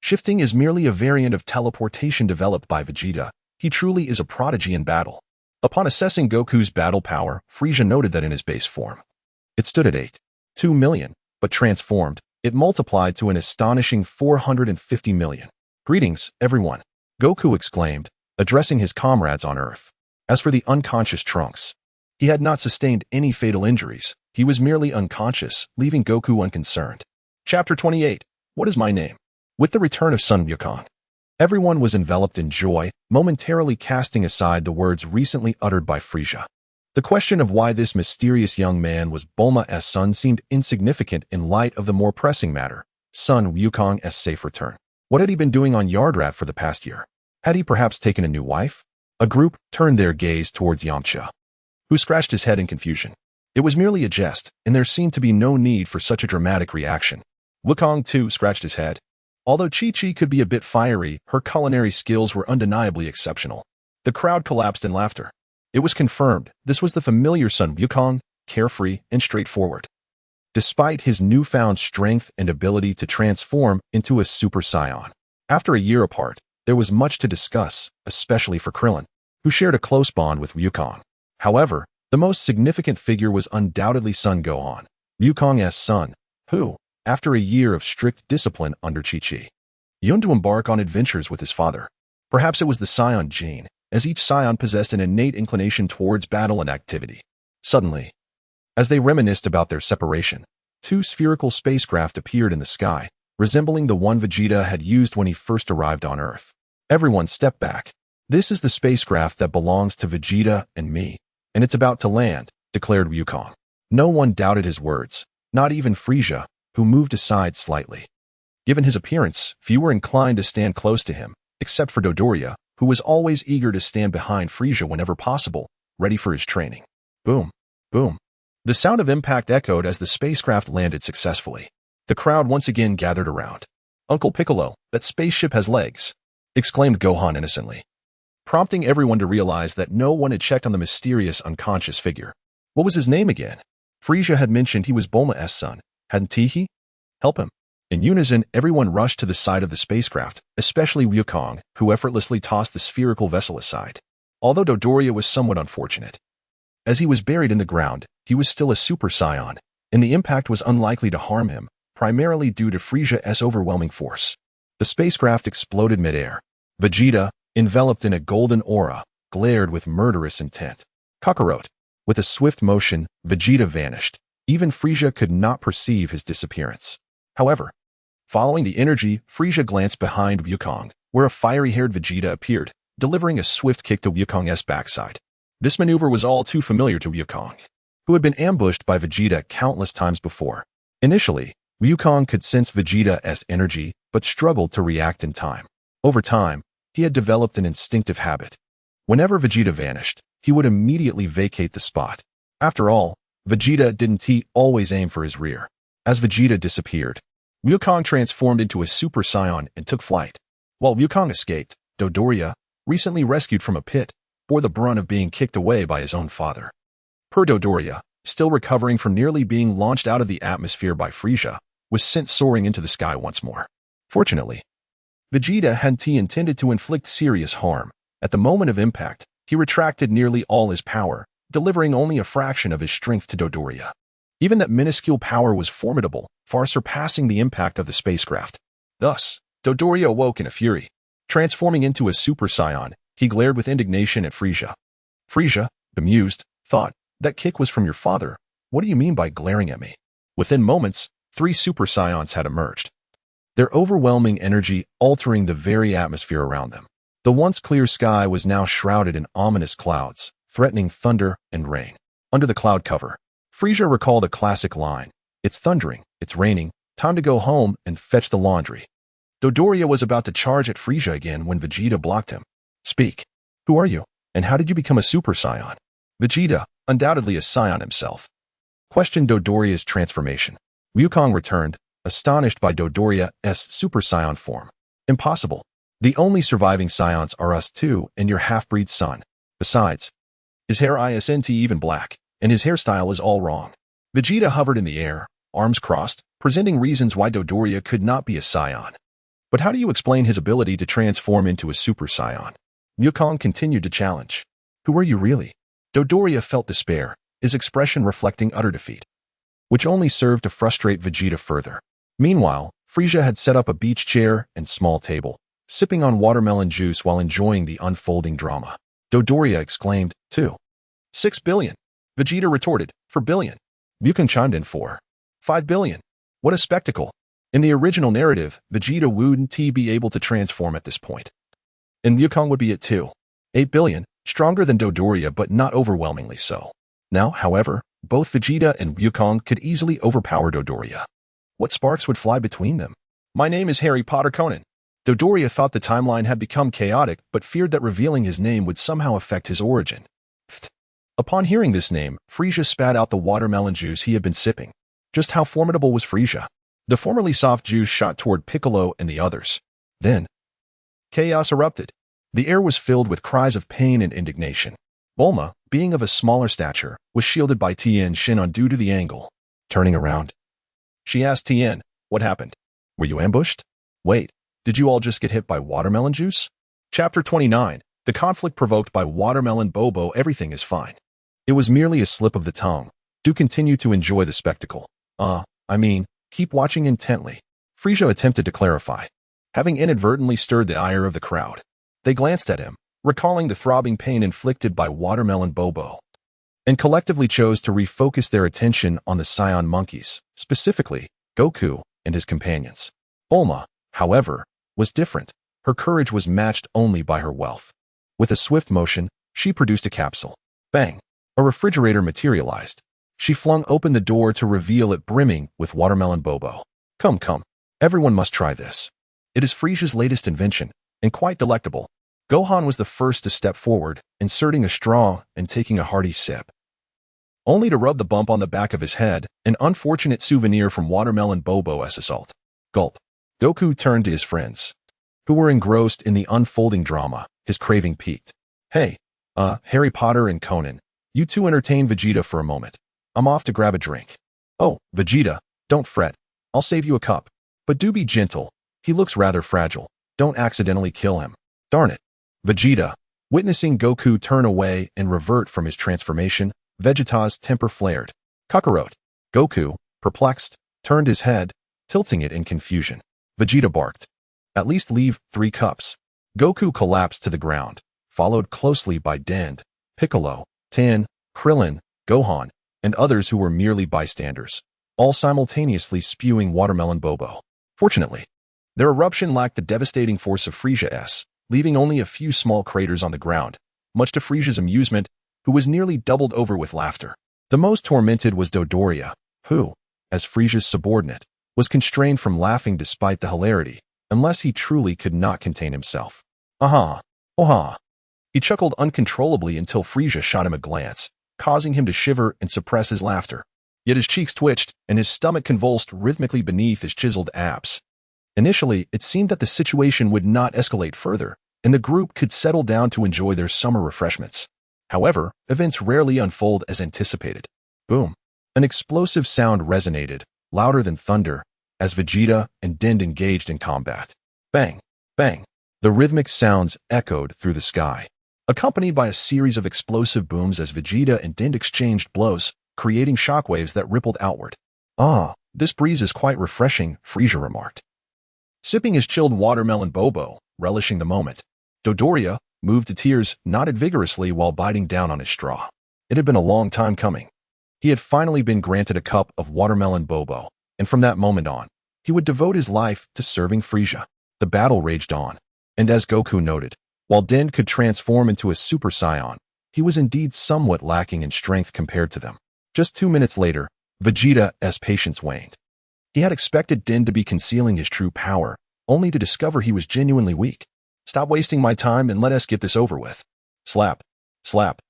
Shifting is merely a variant of teleportation developed by Vegeta. He truly is a prodigy in battle." Upon assessing Goku's battle power, Frieza noted that in his base form, it stood at 8.2 million, but transformed, it multiplied to an astonishing 450 million. "Greetings, everyone," Goku exclaimed, addressing his comrades on Earth. As for the unconscious Trunks, he had not sustained any fatal injuries. He was merely unconscious, leaving Goku unconcerned. Chapter 28. What is my name? With the return of Son Wukong, everyone was enveloped in joy, momentarily casting aside the words recently uttered by Frieza. The question of why this mysterious young man was Bulma's son seemed insignificant in light of the more pressing matter, Son Wukong's safe return. What had he been doing on Yardrat for the past year? Had he perhaps taken a new wife? A group turned their gaze towards Yamcha, who scratched his head in confusion. It was merely a jest, and there seemed to be no need for such a dramatic reaction. Wukong, too, scratched his head. Although Chi-Chi could be a bit fiery, her culinary skills were undeniably exceptional. The crowd collapsed in laughter. It was confirmed this was the familiar Son Wukong, carefree and straightforward. Despite his newfound strength and ability to transform into a Super Saiyan. After a year apart, there was much to discuss, especially for Krillin, who shared a close bond with Wukong. However, the most significant figure was undoubtedly Son Gohan, Wukong's son, who, after a year of strict discipline under Chi-Chi, yearned to embark on adventures with his father. Perhaps it was the Saiyan gene, as each Saiyan possessed an innate inclination towards battle and activity. Suddenly, as they reminisced about their separation, two spherical spacecraft appeared in the sky, resembling the one Vegeta had used when he first arrived on Earth. Everyone stepped back. "This is the spacecraft that belongs to Vegeta and me, and it's about to land," declared Wukong. No one doubted his words, not even Frieza, who moved aside slightly. Given his appearance, few were inclined to stand close to him, except for Dodoria, who was always eager to stand behind Frieza whenever possible, ready for his training. Boom, boom. The sound of impact echoed as the spacecraft landed successfully. The crowd once again gathered around. "Uncle Piccolo, that spaceship has legs," exclaimed Gohan innocently, prompting everyone to realize that no one had checked on the mysterious unconscious figure. What was his name again? Frieza had mentioned he was Bulma's son, hadn't he? Help him. In unison, everyone rushed to the side of the spacecraft, especially Wukong, who effortlessly tossed the spherical vessel aside. Although Dodoria was somewhat unfortunate, as he was buried in the ground, he was still a Super Saiyan, and the impact was unlikely to harm him, primarily due to Frieza's overwhelming force. The spacecraft exploded midair. Vegeta, enveloped in a golden aura, glared with murderous intent. Kakarot. With a swift motion, Vegeta vanished. Even Frieza could not perceive his disappearance. However, following the energy, Frieza glanced behind Wukong, where a fiery-haired Vegeta appeared, delivering a swift kick to Wukong's backside. This maneuver was all too familiar to Wukong, who had been ambushed by Vegeta countless times before. Initially, Wukong could sense Vegeta's energy, but struggled to react in time. Over time, he had developed an instinctive habit. Whenever Vegeta vanished, he would immediately vacate the spot. After all, Vegeta didn't always aim for his rear. As Vegeta disappeared, Wukong transformed into a Super Saiyan and took flight. While Wukong escaped, Dodoria, recently rescued from a pit, bore the brunt of being kicked away by his own father. Per Dodoria, still recovering from nearly being launched out of the atmosphere by Frieza, was sent soaring into the sky once more. Fortunately, Vegeta hadn't intended to inflict serious harm. At the moment of impact, he retracted nearly all his power, delivering only a fraction of his strength to Dodoria. Even that minuscule power was formidable, far surpassing the impact of the spacecraft. Thus, Dodoria awoke in a fury. Transforming into a Super Saiyan, he glared with indignation at Frieza. Frieza, bemused, thought, "That kick was from your father. What do you mean by glaring at me?" Within moments, 3 Super Saiyans had emerged, their overwhelming energy altering the very atmosphere around them. The once clear sky was now shrouded in ominous clouds, threatening thunder and rain. Under the cloud cover, Frieza recalled a classic line, "It's thundering, it's raining, time to go home and fetch the laundry." Dodoria was about to charge at Frieza again when Vegeta blocked him. "Speak. Who are you, and how did you become a Super Saiyan?" Vegeta, undoubtedly a Saiyan himself, questioned Dodoria's transformation. Wukong returned, astonished by Dodoria's Super Saiyan form. "Impossible. The only surviving Saiyans are us two and your half-breed son. Besides, his hair isn't even black, and his hairstyle is all wrong." Vegeta hovered in the air, arms crossed, presenting reasons why Dodoria could not be a Saiyan. "But how do you explain his ability to transform into a Super Saiyan?" Wukong continued to challenge. "Who are you really?" Dodoria felt despair, his expression reflecting utter defeat, which only served to frustrate Vegeta further. Meanwhile, Frieza had set up a beach chair and small table, sipping on watermelon juice while enjoying the unfolding drama. Dodoria exclaimed, 6 billion. Vegeta retorted, 4 billion. Wukong chimed in 5 billion. What a spectacle. In the original narrative, Vegeta wouldn't be able to transform at this point, and Wukong would be at 8 billion, stronger than Dodoria but not overwhelmingly so. Now, however, both Vegeta and Wukong could easily overpower Dodoria. What sparks would fly between them? "My name is Harry Potter Conan." Dodoria thought the timeline had become chaotic but feared that revealing his name would somehow affect his origin. Upon hearing this name, Frieza spat out the watermelon juice he had been sipping. Just how formidable was Frieza? The formerly soft juice shot toward Piccolo and the others. Then, chaos erupted. The air was filled with cries of pain and indignation. Bulma, being of a smaller stature, was shielded by Tien Shin due to the angle. Turning around, she asked Tien, "What happened? Were you ambushed? Wait, did you all just get hit by watermelon juice?" Chapter 29. The conflict provoked by watermelon Bobo. Everything is fine. It was merely a slip of the tongue. Do continue to enjoy the spectacle. Keep watching intently. Frieza attempted to clarify, having inadvertently stirred the ire of the crowd. They glanced at him, recalling the throbbing pain inflicted by Watermelon Bobo, and collectively chose to refocus their attention on the Saiyan monkeys, specifically Goku and his companions. Bulma, however, was different. Her courage was matched only by her wealth. With a swift motion, she produced a capsule. Bang! A refrigerator materialized. She flung open the door to reveal it brimming with Watermelon Bobo. Come, come. Everyone must try this. It is Frieza's latest invention, and quite delectable. Gohan was the first to step forward, inserting a straw and taking a hearty sip. Only to rub the bump on the back of his head, an unfortunate souvenir from Watermelon Bobo's assault. Gulp. Goku turned to his friends, who were engrossed in the unfolding drama. His craving peaked. Hey, Harry Potter and Conan, you two entertain Vegeta for a moment. I'm off to grab a drink. Oh, Vegeta, don't fret. I'll save you a cup. But do be gentle. He looks rather fragile. Don't accidentally kill him. Darn it. Vegeta, witnessing Goku turn away and revert from his transformation, Vegeta's temper flared. Kakarot. Goku, perplexed, turned his head, tilting it in confusion. Vegeta barked. At least leave 3 cups. Goku collapsed to the ground, followed closely by Dend, Piccolo, Tan, Krillin, Gohan, and others who were merely bystanders, all simultaneously spewing Watermelon Bobo. Fortunately, their eruption lacked the devastating force of Frieza's, leaving only a few small craters on the ground, much to Frieza's amusement, who was nearly doubled over with laughter. The most tormented was Dodoria, who, as Frieza's subordinate, was constrained from laughing despite the hilarity, unless he truly could not contain himself. Aha! Oha! He chuckled uncontrollably until Frieza shot him a glance, causing him to shiver and suppress his laughter. Yet his cheeks twitched, and his stomach convulsed rhythmically beneath his chiseled abs. Initially, it seemed that the situation would not escalate further, and the group could settle down to enjoy their summer refreshments. However, events rarely unfold as anticipated. Boom! An explosive sound resonated, louder than thunder, as Vegeta and Dend engaged in combat. Bang! Bang! The rhythmic sounds echoed through the sky, accompanied by a series of explosive booms as Vegeta and Dend exchanged blows, creating shockwaves that rippled outward. Ah, this breeze is quite refreshing, Frieza remarked, sipping his chilled Watermelon Bobo, relishing the moment. Dodoria, moved to tears, nodded vigorously while biting down on his straw. It had been a long time coming. He had finally been granted a cup of Watermelon Bobo, and from that moment on, he would devote his life to serving Frieza. The battle raged on, and as Goku noted, while Dend could transform into a Super Saiyan, he was indeed somewhat lacking in strength compared to them. Just 2 minutes later, Vegeta's patience waned. He had expected Dend to be concealing his true power, only to discover he was genuinely weak. Stop wasting my time and let us get this over with. Slap, slap,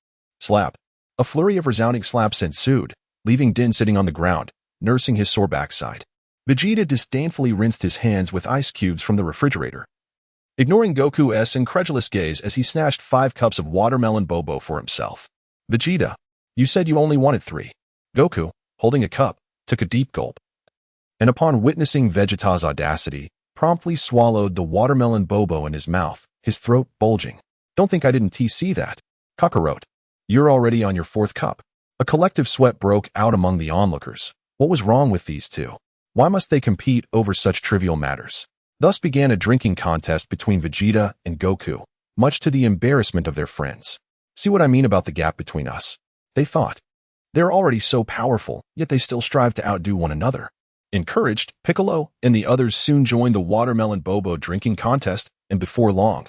slap. A flurry of resounding slaps ensued, leaving Dend sitting on the ground, nursing his sore backside. Vegeta disdainfully rinsed his hands with ice cubes from the refrigerator, ignoring Goku's incredulous gaze as he snatched 5 cups of Watermelon Bobo for himself. Vegeta, you said you only wanted 3. Goku, holding a cup, took a deep gulp, and upon witnessing Vegeta's audacity, promptly swallowed the Watermelon Bobo in his mouth, his throat bulging. Don't think I didn't see that. Kakarot, you're already on your 4th cup. A collective sweat broke out among the onlookers. What was wrong with these two? Why must they compete over such trivial matters? Thus began a drinking contest between Vegeta and Goku, much to the embarrassment of their friends. See what I mean about the gap between us? They thought. They're already so powerful, yet they still strive to outdo one another. Encouraged, Piccolo and the others soon joined the Watermelon Bobo drinking contest, and before long,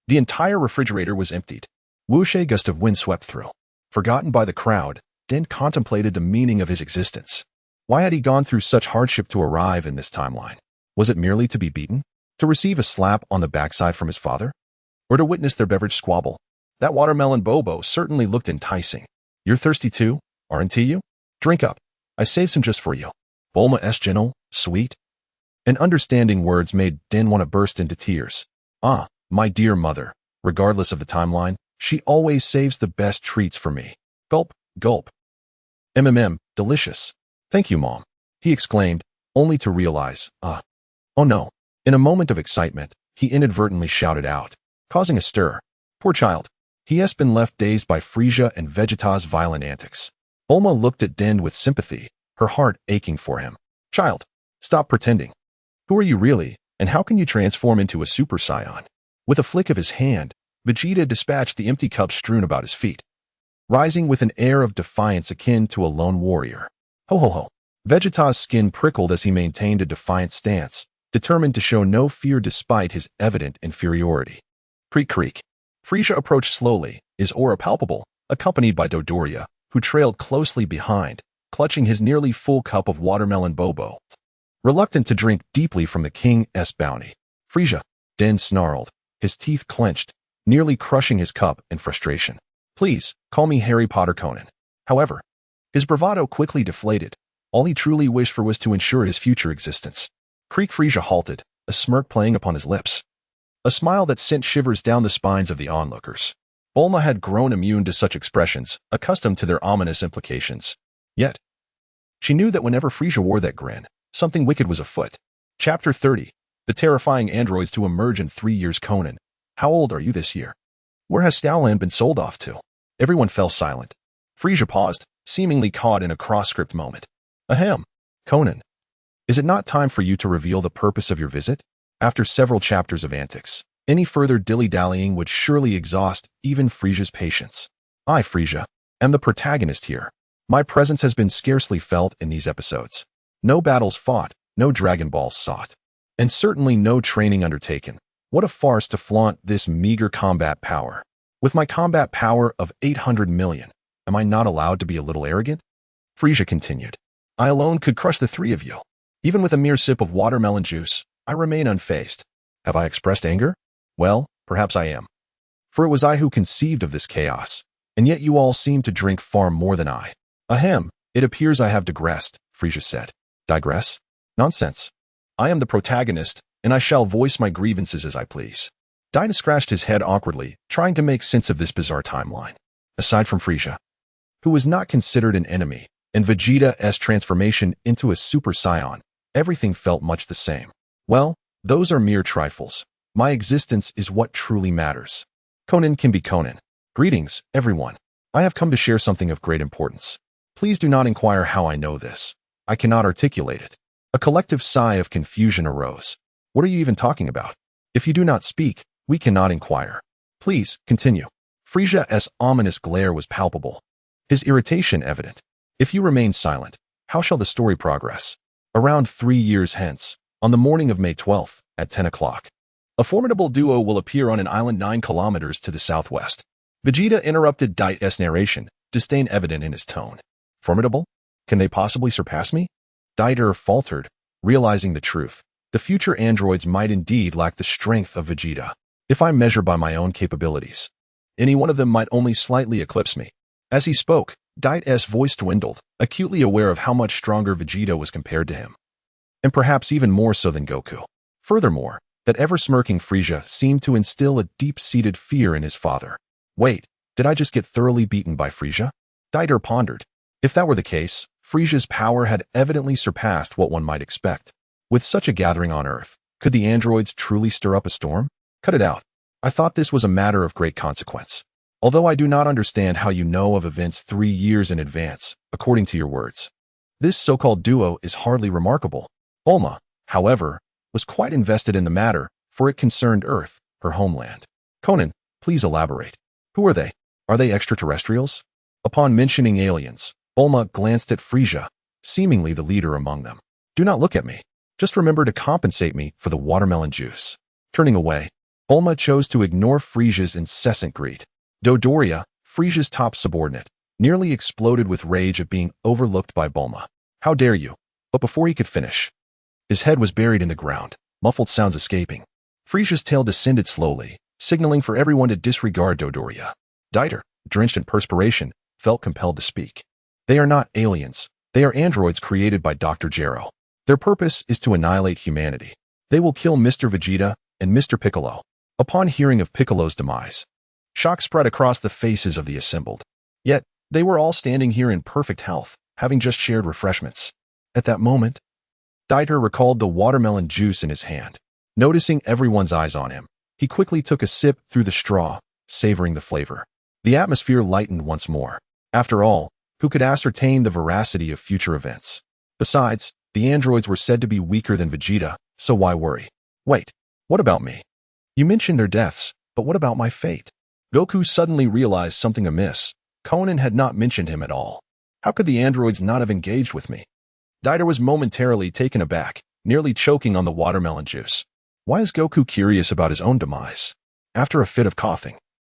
the entire refrigerator was emptied. Whoosh, a gust of wind swept through. Forgotten by the crowd, Dend contemplated the meaning of his existence. Why had he gone through such hardship to arrive in this timeline? Was it merely to be beaten? To receive a slap on the backside from his father? Or to witness their beverage squabble? That Watermelon Bobo certainly looked enticing. You're thirsty too, aren't you? Drink up. I saved some just for you. Bulma's gentle, sweet, and understanding words made Dend want to burst into tears. Ah, my dear mother, regardless of the timeline, she always saves the best treats for me. Gulp, gulp. Delicious. Thank you, Mom, he exclaimed, only to realize, oh no. In a moment of excitement, he inadvertently shouted out, causing a stir. Poor child. He has been left dazed by Frieza and Vegeta's violent antics. Bulma looked at Dend with sympathy, her heart aching for him. Child, stop pretending. Who are you really, and how can you transform into a Super Saiyan? With a flick of his hand, Vegeta dispatched the empty cup strewn about his feet, rising with an air of defiance akin to a lone warrior. Hohoho. Vegeta's skin prickled as he maintained a defiant stance, determined to show no fear despite his evident inferiority. Creak creak. Frieza approached slowly, his aura palpable, accompanied by Dodoria, who trailed closely behind, clutching his nearly full cup of watermelon bobo. Reluctant to drink deeply from the king's bounty, Frieza then snarled, his teeth clenched, nearly crushing his cup in frustration. Please, call me Harry Potter Conan. However, his bravado quickly deflated. All he truly wished for was to ensure his future existence. Creak. Frieza halted, a smirk playing upon his lips. A smile that sent shivers down the spines of the onlookers. Bulma had grown immune to such expressions, accustomed to their ominous implications. Yet, she knew that whenever Frieza wore that grin, something wicked was afoot. Chapter 30. The terrifying androids to emerge in 3 years. Conan, how old are you this year? Where has Stowland been sold off to? Everyone fell silent. Frieza paused, seemingly caught in a cross-script moment. Ahem. Conan, is it not time for you to reveal the purpose of your visit? After several chapters of antics, any further dilly-dallying would surely exhaust even Frieza's patience. I, Frieza, am the protagonist here. My presence has been scarcely felt in these episodes. No battles fought, no Dragon Balls sought, and certainly no training undertaken. What a farce to flaunt this meager combat power. With my combat power of 800 million, am I not allowed to be a little arrogant? Frieza continued. I alone could crush the 3 of you. Even with a mere sip of watermelon juice, I remain unfazed. Have I expressed anger? Well, perhaps I am. For it was I who conceived of this chaos, and yet you all seem to drink far more than I. Ahem, it appears I have digressed, Frieza said. Digress? Nonsense. I am the protagonist, and I shall voice my grievances as I please. Dida scratched his head awkwardly, trying to make sense of this bizarre timeline. Aside from Frieza, who was not considered an enemy, and Vegeta's transformation into a Super Saiyan, everything felt much the same. Well, those are mere trifles. My existence is what truly matters. Conan can be Conan. Greetings, everyone. I have come to share something of great importance. Please do not inquire how I know this. I cannot articulate it. A collective sigh of confusion arose. What are you even talking about? If you do not speak, we cannot inquire. Please, continue. Frieza's ominous glare was palpable, his irritation evident. If you remain silent, how shall the story progress? Around 3 years hence, on the morning of May 12th, at 10 o'clock, a formidable duo will appear on an island 9 kilometers to the southwest. Vegeta interrupted Dai's narration, disdain evident in his tone. Formidable? Can they possibly surpass me? Daider faltered, realizing the truth. The future androids might indeed lack the strength of Vegeta. If I measure by my own capabilities, any one of them might only slightly eclipse me. As he spoke, Dai's voice dwindled, acutely aware of how much stronger Vegeta was compared to him. And perhaps even more so than Goku. Furthermore, that ever-smirking Frieza seemed to instill a deep-seated fear in his father. Wait, did I just get thoroughly beaten by Frieza? Daider pondered. If that were the case, Frieza's power had evidently surpassed what one might expect. With such a gathering on Earth, could the androids truly stir up a storm? Cut it out. I thought this was a matter of great consequence. Although I do not understand how you know of events 3 years in advance, according to your words. This so-called duo is hardly remarkable. Bulma, however, was quite invested in the matter, for it concerned Earth, her homeland. Conan, please elaborate. Who are they? Are they extraterrestrials? Upon mentioning aliens, Bulma glanced at Frieza, seemingly the leader among them. Do not look at me. Just remember to compensate me for the watermelon juice. Turning away, Bulma chose to ignore Frieza's incessant greed. Dodoria, Frieza's top subordinate, nearly exploded with rage at being overlooked by Bulma. How dare you? But before he could finish, his head was buried in the ground, muffled sounds escaping. Frieza's tail descended slowly, signaling for everyone to disregard Dodoria. Daider, drenched in perspiration, felt compelled to speak. They are not aliens. They are androids created by Dr. Gero. Their purpose is to annihilate humanity. They will kill Mr. Vegeta and Mr. Piccolo. Upon hearing of Piccolo's demise, shock spread across the faces of the assembled. Yet, they were all standing here in perfect health, having just shared refreshments. At that moment, Daider recalled the watermelon juice in his hand. Noticing everyone's eyes on him, he quickly took a sip through the straw, savoring the flavor. The atmosphere lightened once more. After all, who could ascertain the veracity of future events? Besides, the androids were said to be weaker than Vegeta, so why worry? Wait, what about me? You mentioned their deaths, but what about my fate? Goku suddenly realized something amiss. Conan had not mentioned him at all. How could the androids not have engaged with me? Dieter was momentarily taken aback, nearly choking on the watermelon juice. Why is Goku curious about his own demise? After a fit of coughing,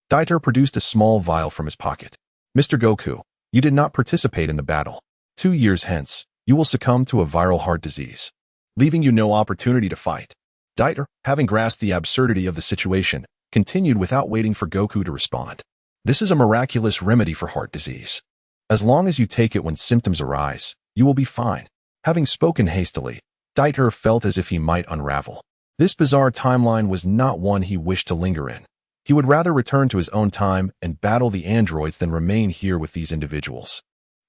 Dieter produced a small vial from his pocket. Mr. Goku, you did not participate in the battle. 2 years hence, you will succumb to a viral heart disease, leaving you no opportunity to fight. Dieter, having grasped the absurdity of the situation, continued without waiting for Goku to respond. This is a miraculous remedy for heart disease. As long as you take it when symptoms arise, you will be fine. Having spoken hastily, Dieter felt as if he might unravel. This bizarre timeline was not one he wished to linger in. He would rather return to his own time and battle the androids than remain here with these individuals.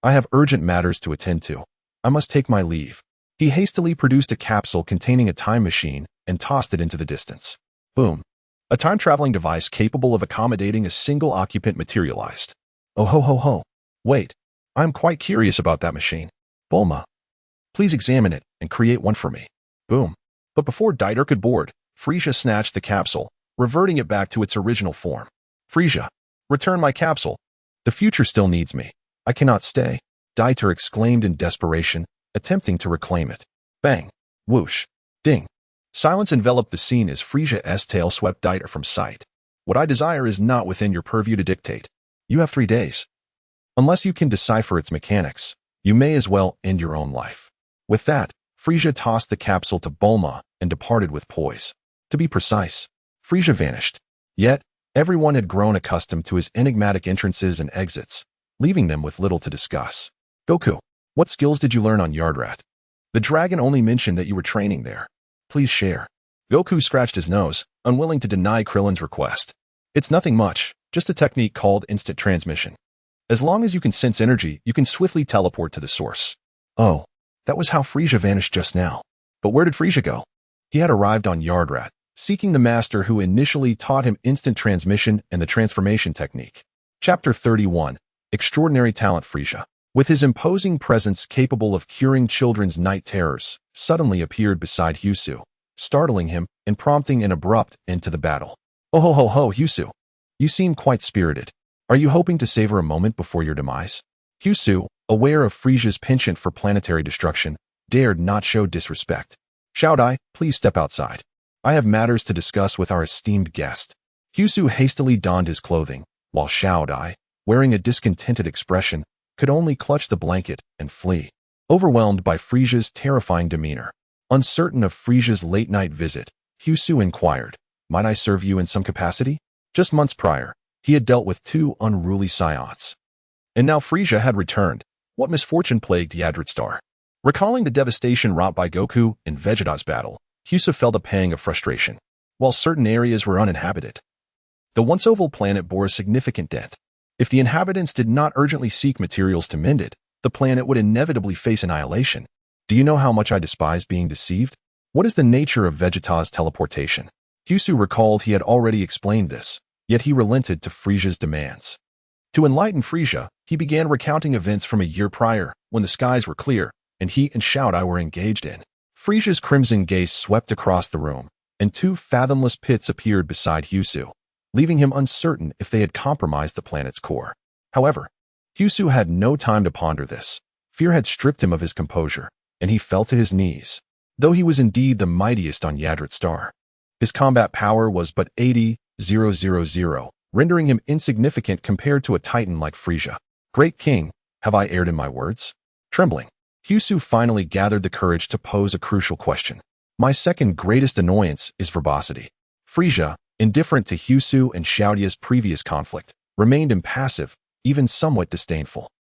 I have urgent matters to attend to. I must take my leave. He hastily produced a capsule containing a time machine and tossed it into the distance. Boom. A time-traveling device capable of accommodating a single occupant materialized. Oh ho ho ho. Wait. I'm quite curious about that machine. Bulma. Please examine it and create one for me. Boom. But before Dieter could board, Frieza snatched the capsule, reverting it back to its original form. Frieza, return my capsule. The future still needs me. I cannot stay. Dieter exclaimed in desperation, attempting to reclaim it. Bang. Whoosh. Ding. Silence enveloped the scene as Frieza's tail swept Dieter from sight. What I desire is not within your purview to dictate. You have 3 days. Unless you can decipher its mechanics, you may as well end your own life. With that, Frieza tossed the capsule to Bulma and departed with poise. To be precise, Frieza vanished. Yet, everyone had grown accustomed to his enigmatic entrances and exits, leaving them with little to discuss. Goku, what skills did you learn on Adrat? The dragon only mentioned that you were training there. Please share. Goku scratched his nose, unwilling to deny Krillin's request. It's nothing much, just a technique called instant transmission. As long as you can sense energy, you can swiftly teleport to the source. Oh, that was how Frieza vanished just now. But where did Frieza go? He had arrived on Adrat, seeking the master who initially taught him instant transmission and the transformation technique. Chapter 31. Extraordinary Talent Frieza, with his imposing presence capable of curing children's night terrors, suddenly appeared beside Husu, startling him and prompting an abrupt end to the battle. Oh ho ho ho, Husu. You seem quite spirited. Are you hoping to savor a moment before your demise? Husu, aware of Frieza's penchant for planetary destruction, dared not show disrespect. Shao Dai, please step outside. I have matters to discuss with our esteemed guest. Husu hastily donned his clothing, while Shao Dai, wearing a discontented expression, could only clutch the blanket and flee. Overwhelmed by Frieza's terrifying demeanor, uncertain of Frieza's late-night visit, Husu inquired, might I serve you in some capacity? Just months prior, he had dealt with 2 unruly Saiyans. And now Frieza had returned. What misfortune plagued Adrat Star? Recalling the devastation wrought by Goku in Vegeta's battle, Husu felt a pang of frustration. While certain areas were uninhabited, the once oval planet bore a significant dent. If the inhabitants did not urgently seek materials to mend it, the planet would inevitably face annihilation. Do you know how much I despise being deceived? What is the nature of Vegeta's teleportation? Husu recalled he had already explained this, yet he relented to Frieza's demands. To enlighten Frieza, he began recounting events from a year prior, when the skies were clear, and he and Shao Dai were engaged in. Frieza's crimson gaze swept across the room, and 2 fathomless pits appeared beside Husu, leaving him uncertain if they had compromised the planet's core. However, Husu had no time to ponder this. Fear had stripped him of his composure, and he fell to his knees. Though he was indeed the mightiest on Adrat Star, his combat power was but 80,000, rendering him insignificant compared to a titan like Frieza. Great King, have I erred in my words? Trembling, Husu finally gathered the courage to pose a crucial question. My second greatest annoyance is verbosity. Frieza, indifferent to Husu and Xiaodia's previous conflict, remained impassive, even somewhat disdainful.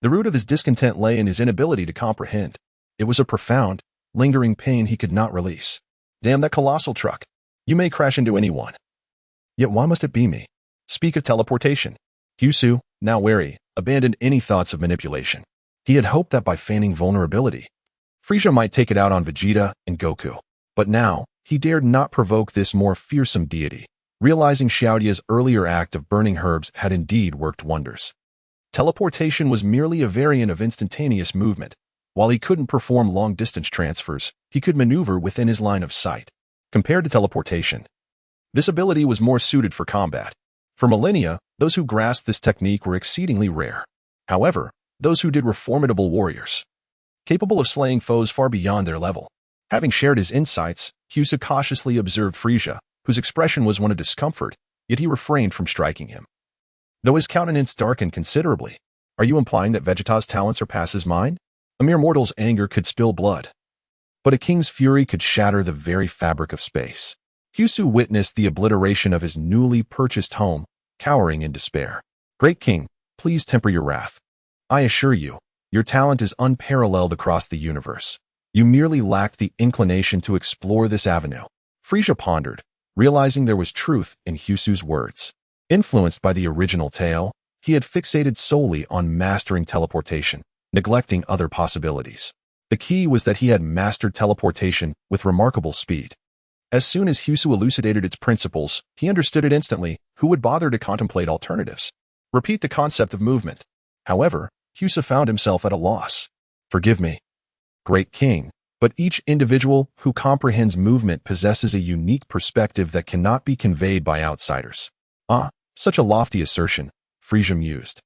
The root of his discontent lay in his inability to comprehend. It was a profound, lingering pain he could not release. Damn that colossal truck. You may crash into anyone. Yet why must it be me? Speak of teleportation. Husu, now wary, abandoned any thoughts of manipulation. He had hoped that by feigning vulnerability, Frieza might take it out on Vegeta and Goku. But now, he dared not provoke this more fearsome deity, realizing Xiaodia's earlier act of burning herbs had indeed worked wonders. Teleportation was merely a variant of instantaneous movement. While he couldn't perform long-distance transfers, he could maneuver within his line of sight. Compared to teleportation, this ability was more suited for combat. For millennia, those who grasped this technique were exceedingly rare. However, those who did were formidable warriors, capable of slaying foes far beyond their level. Having shared his insights, Husa cautiously observed Frieza, whose expression was one of discomfort, yet he refrained from striking him, though his countenance darkened considerably. Are you implying that Vegeta's talent surpasses mine? A mere mortal's anger could spill blood, but a king's fury could shatter the very fabric of space. Husu witnessed the obliteration of his newly purchased home, cowering in despair. Great king, please temper your wrath. I assure you, your talent is unparalleled across the universe. You merely lack the inclination to explore this avenue. Frieza pondered, realizing there was truth in Husu's words. Influenced by the original tale, he had fixated solely on mastering teleportation, neglecting other possibilities. The key was that he had mastered teleportation with remarkable speed. As soon as Husu elucidated its principles, he understood it instantly. Who would bother to contemplate alternatives? Repeat the concept of movement. However, Husa found himself at a loss. Forgive me, great king, but each individual who comprehends movement possesses a unique perspective that cannot be conveyed by outsiders. Ah, such a lofty assertion, Frieza mused,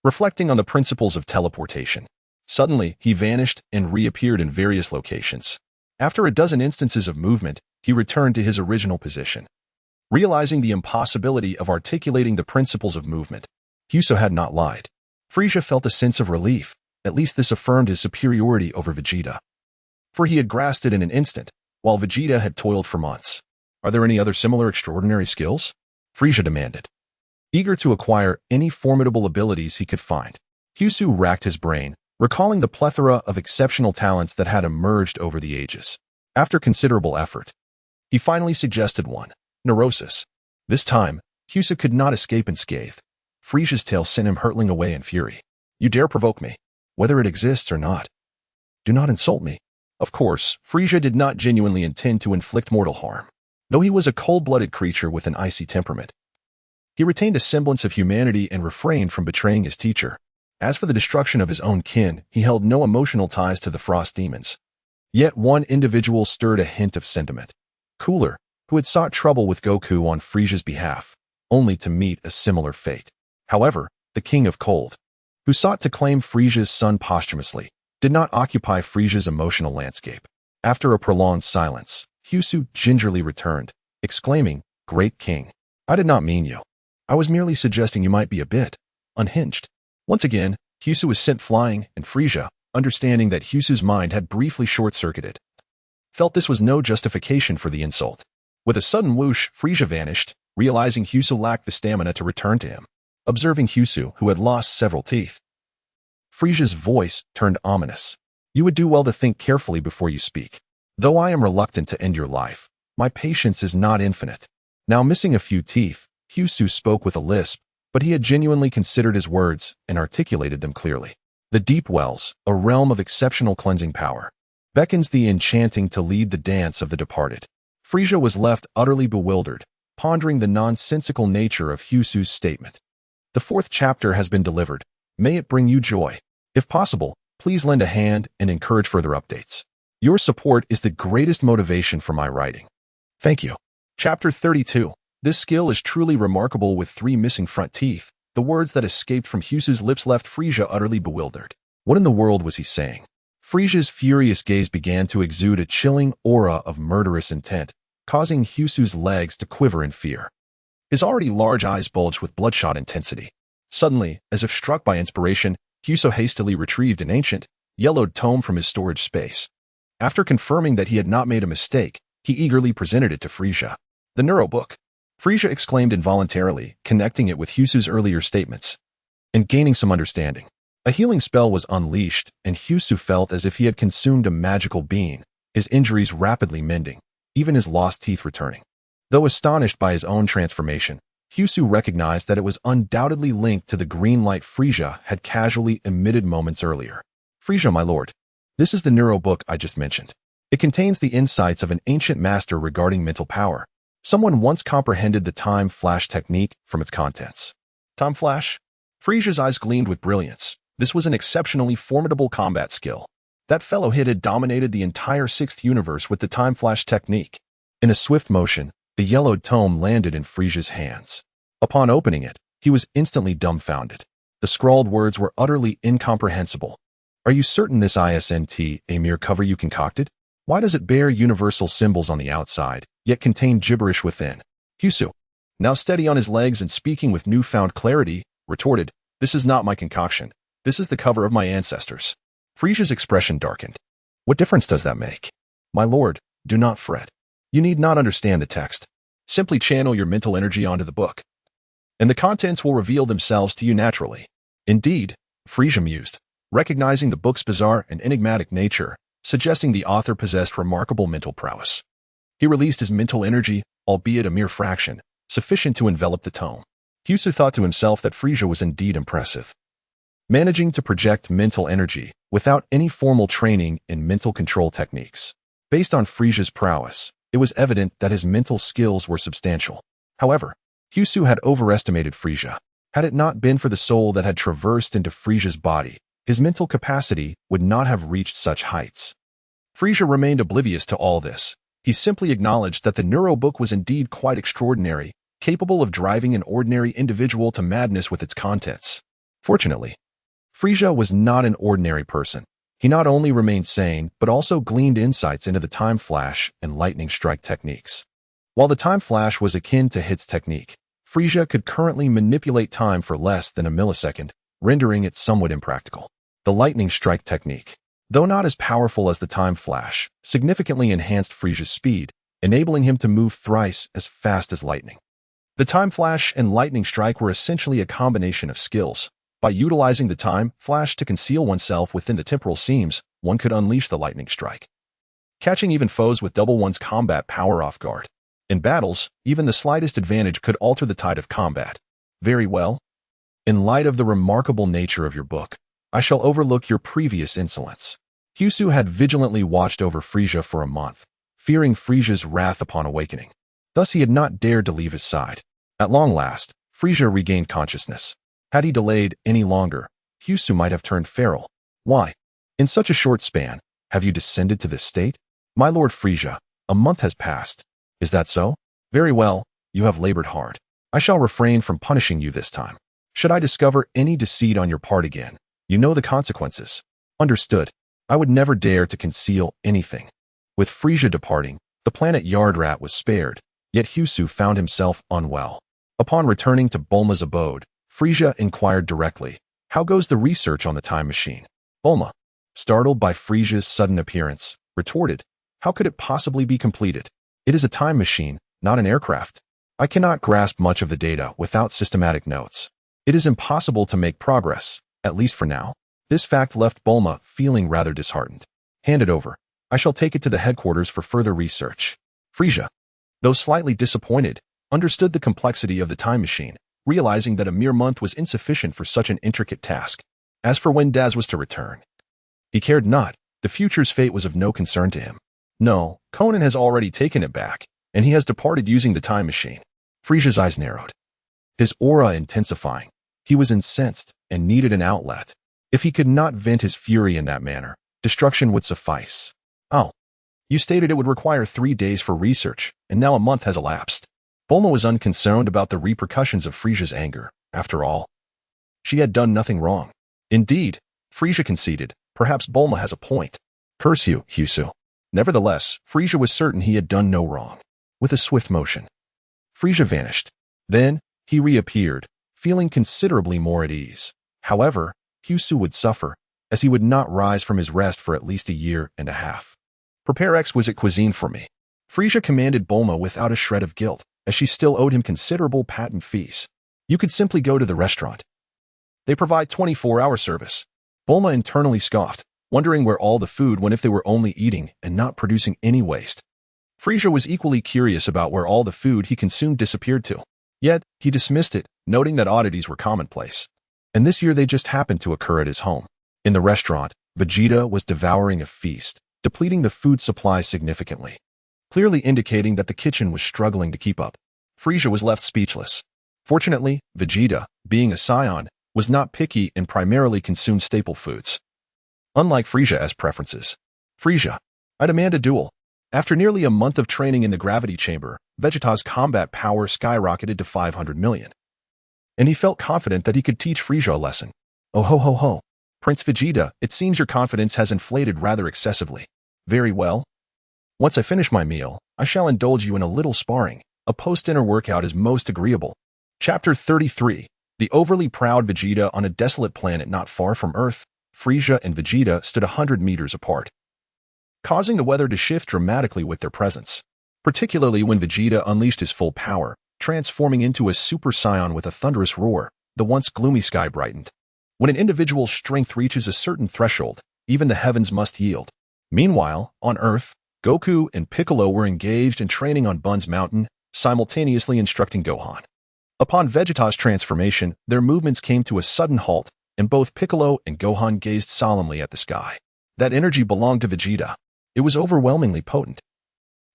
reflecting on the principles of teleportation. Suddenly, he vanished and reappeared in various locations. After a dozen instances of movement, he returned to his original position. Realizing the impossibility of articulating the principles of movement, Husa had not lied. Frieza felt a sense of relief. At least this affirmed his superiority over Vegeta, for he had grasped it in an instant, while Vegeta had toiled for months. Are there any other similar extraordinary skills? Frieza demanded, eager to acquire any formidable abilities he could find. Husu racked his brain, recalling the plethora of exceptional talents that had emerged over the ages. After considerable effort, he finally suggested one: neurosis. This time, Husa could not escape unscathed. Frieza's tale sent him hurtling away in fury. You dare provoke me, whether it exists or not. Do not insult me. Of course, Frieza did not genuinely intend to inflict mortal harm. Though he was a cold-blooded creature with an icy temperament, he retained a semblance of humanity and refrained from betraying his teacher. As for the destruction of his own kin, he held no emotional ties to the frost demons. Yet one individual stirred a hint of sentiment. Cooler, who had sought trouble with Goku on Frieza's behalf, only to meet a similar fate. However, the King of Cold, who sought to claim Frieza's son posthumously, did not occupy Frieza's emotional landscape. After a prolonged silence, Husu gingerly returned, exclaiming, Great King, I did not mean you. I was merely suggesting you might be a bit unhinged. Once again, Husu was sent flying, and Frieza, understanding that Husu's mind had briefly short-circuited, felt this was no justification for the insult. With a sudden whoosh, Frieza vanished, realizing Husu lacked the stamina to return to him. Observing Husu, who had lost several teeth, Frieza's voice turned ominous. You would do well to think carefully before you speak. Though I am reluctant to end your life, my patience is not infinite. Now missing a few teeth, Husu spoke with a lisp, but he had genuinely considered his words and articulated them clearly. The deep wells, a realm of exceptional cleansing power, beckons the enchanting to lead the dance of the departed. Frieza was left utterly bewildered, pondering the nonsensical nature of Husu's statement. The 4th chapter has been delivered. May it bring you joy. If possible, please lend a hand and encourage further updates. Your support is the greatest motivation for my writing. Thank you. Chapter 32. This skill is truly remarkable. With 3 missing front teeth, the words that escaped from Husu's lips left Frieza utterly bewildered. What in the world was he saying? Frieza's furious gaze began to exude a chilling aura of murderous intent, causing Husu's legs to quiver in fear. His already large eyes bulged with bloodshot intensity. Suddenly, as if struck by inspiration, Husu hastily retrieved an ancient, yellowed tome from his storage space. After confirming that he had not made a mistake, he eagerly presented it to Frieza. The Neuro Book. Frieza exclaimed involuntarily, connecting it with Husu's earlier statements, and gaining some understanding. A healing spell was unleashed, and Husu felt as if he had consumed a magical being, his injuries rapidly mending, even his lost teeth returning. Though astonished by his own transformation, Husu recognized that it was undoubtedly linked to the green light Frieza had casually emitted moments earlier. Frieza, my lord, this is the Neuro Book I just mentioned. It contains the insights of an ancient master regarding mental power. Someone once comprehended the time flash technique from its contents. Time flash? Frieza's eyes gleamed with brilliance. This was an exceptionally formidable combat skill. That fellow had dominated the entire 6th universe with the time flash technique. In a swift motion, the yellowed tome landed in Frieza's hands. Upon opening it, he was instantly dumbfounded. The scrawled words were utterly incomprehensible. Are you certain this isn't a mere cover you concocted? Why does it bear universal symbols on the outside, yet contain gibberish within? Husu, now steady on his legs and speaking with newfound clarity, retorted, This is not my concoction. This is the cover of my ancestors. Frieza's expression darkened. What difference does that make? My lord, do not fret. You need not understand the text. Simply channel your mental energy onto the book, and the contents will reveal themselves to you naturally. Indeed, Frieza mused, recognizing the book's bizarre and enigmatic nature, suggesting the author possessed remarkable mental prowess. He released his mental energy, albeit a mere fraction, sufficient to envelop the tome. Husu thought to himself that Frieza was indeed impressive. Managing to project mental energy without any formal training in mental control techniques. Based on Frieza's prowess, it was evident that his mental skills were substantial. However, Husu had overestimated Frieza. Had it not been for the soul that had traversed into Frieza's body, his mental capacity would not have reached such heights. Frieza remained oblivious to all this. He simply acknowledged that the neurobook was indeed quite extraordinary, capable of driving an ordinary individual to madness with its contents. Fortunately, Frieza was not an ordinary person. He not only remained sane, but also gleaned insights into the time flash and lightning strike techniques. While the time flash was akin to Hit's technique, Frieza could currently manipulate time for less than a millisecond, rendering it somewhat impractical. The lightning strike technique, though not as powerful as the time flash, significantly enhanced Frieza's speed, enabling him to move thrice as fast as lightning. The time flash and lightning strike were essentially a combination of skills. By utilizing the time flash to conceal oneself within the temporal seams, one could unleash the lightning strike, catching even foes with double one's combat power off guard. In battles, even the slightest advantage could alter the tide of combat. Very well. In light of the remarkable nature of your book, I shall overlook your previous insolence. Husu had vigilantly watched over Frieza for a month, fearing Frieza's wrath upon awakening. Thus he had not dared to leave his side. At long last, Frieza regained consciousness. Had he delayed any longer, Husu might have turned feral. Why? In such a short span, have you descended to this state? My lord Frieza, a month has passed. Is that so? Very well, you have labored hard. I shall refrain from punishing you this time. Should I discover any deceit on your part again, you know the consequences. Understood. I would never dare to conceal anything. With Frieza departing, the planet Adrat was spared, yet Husu found himself unwell. Upon returning to Bulma's abode, Frieza inquired directly, How goes the research on the time machine? Bulma, startled by Frieza's sudden appearance, retorted, How could it possibly be completed? It is a time machine, not an aircraft. I cannot grasp much of the data without systematic notes. It is impossible to make progress, at least for now. This fact left Bulma feeling rather disheartened. Hand it over. I shall take it to the headquarters for further research. Frieza, though slightly disappointed, understood the complexity of the time machine, realizing that a mere month was insufficient for such an intricate task. As for when Daz was to return, he cared not. The future's fate was of no concern to him. No, Conan has already taken it back, and he has departed using the time machine. Frieza's eyes narrowed, his aura intensifying. He was incensed and needed an outlet. If he could not vent his fury in that manner, destruction would suffice. Oh, you stated it would require 3 days for research, and now a month has elapsed. Bulma was unconcerned about the repercussions of Frieza's anger. After all, she had done nothing wrong. Indeed, Frieza conceded, perhaps Bulma has a point. Curse you, Husu. Nevertheless, Frieza was certain he had done no wrong. With a swift motion, Frieza vanished. Then, he reappeared, feeling considerably more at ease. However, Husu would suffer, as he would not rise from his rest for at least a year and a half. Prepare exquisite cuisine for me. Frieza commanded Bulma without a shred of guilt, as she still owed him considerable patent fees. You could simply go to the restaurant. They provide 24-hour service. Bulma internally scoffed, wondering where all the food went if they were only eating and not producing any waste. Frieza was equally curious about where all the food he consumed disappeared to. Yet, he dismissed it, noting that oddities were commonplace. And this year they just happened to occur at his home. In the restaurant, Vegeta was devouring a feast, depleting the food supply significantly, clearly indicating that the kitchen was struggling to keep up. Frieza was left speechless. Fortunately, Vegeta, being a Saiyan, was not picky and primarily consumed staple foods. Unlike Frieza's preferences. Frieza, I demand a duel. After nearly a month of training in the gravity chamber, Vegeta's combat power skyrocketed to 500 million. and he felt confident that he could teach Frieza a lesson. Oh ho ho ho. Prince Vegeta, it seems your confidence has inflated rather excessively. Very well. Once I finish my meal, I shall indulge you in a little sparring. A post-dinner workout is most agreeable. Chapter 33. The overly proud Vegeta on a desolate planet not far from Earth. Frieza and Vegeta stood 100 meters apart, causing the weather to shift dramatically with their presence, particularly when Vegeta unleashed his full power, transforming into a Super Saiyan with a thunderous roar. The once gloomy sky brightened. When an individual's strength reaches a certain threshold, even the heavens must yield. Meanwhile, on Earth, Goku and Piccolo were engaged in training on Bun's Mountain, simultaneously instructing Gohan. Upon Vegeta's transformation, their movements came to a sudden halt, and both Piccolo and Gohan gazed solemnly at the sky. That energy belonged to Vegeta. It was overwhelmingly potent.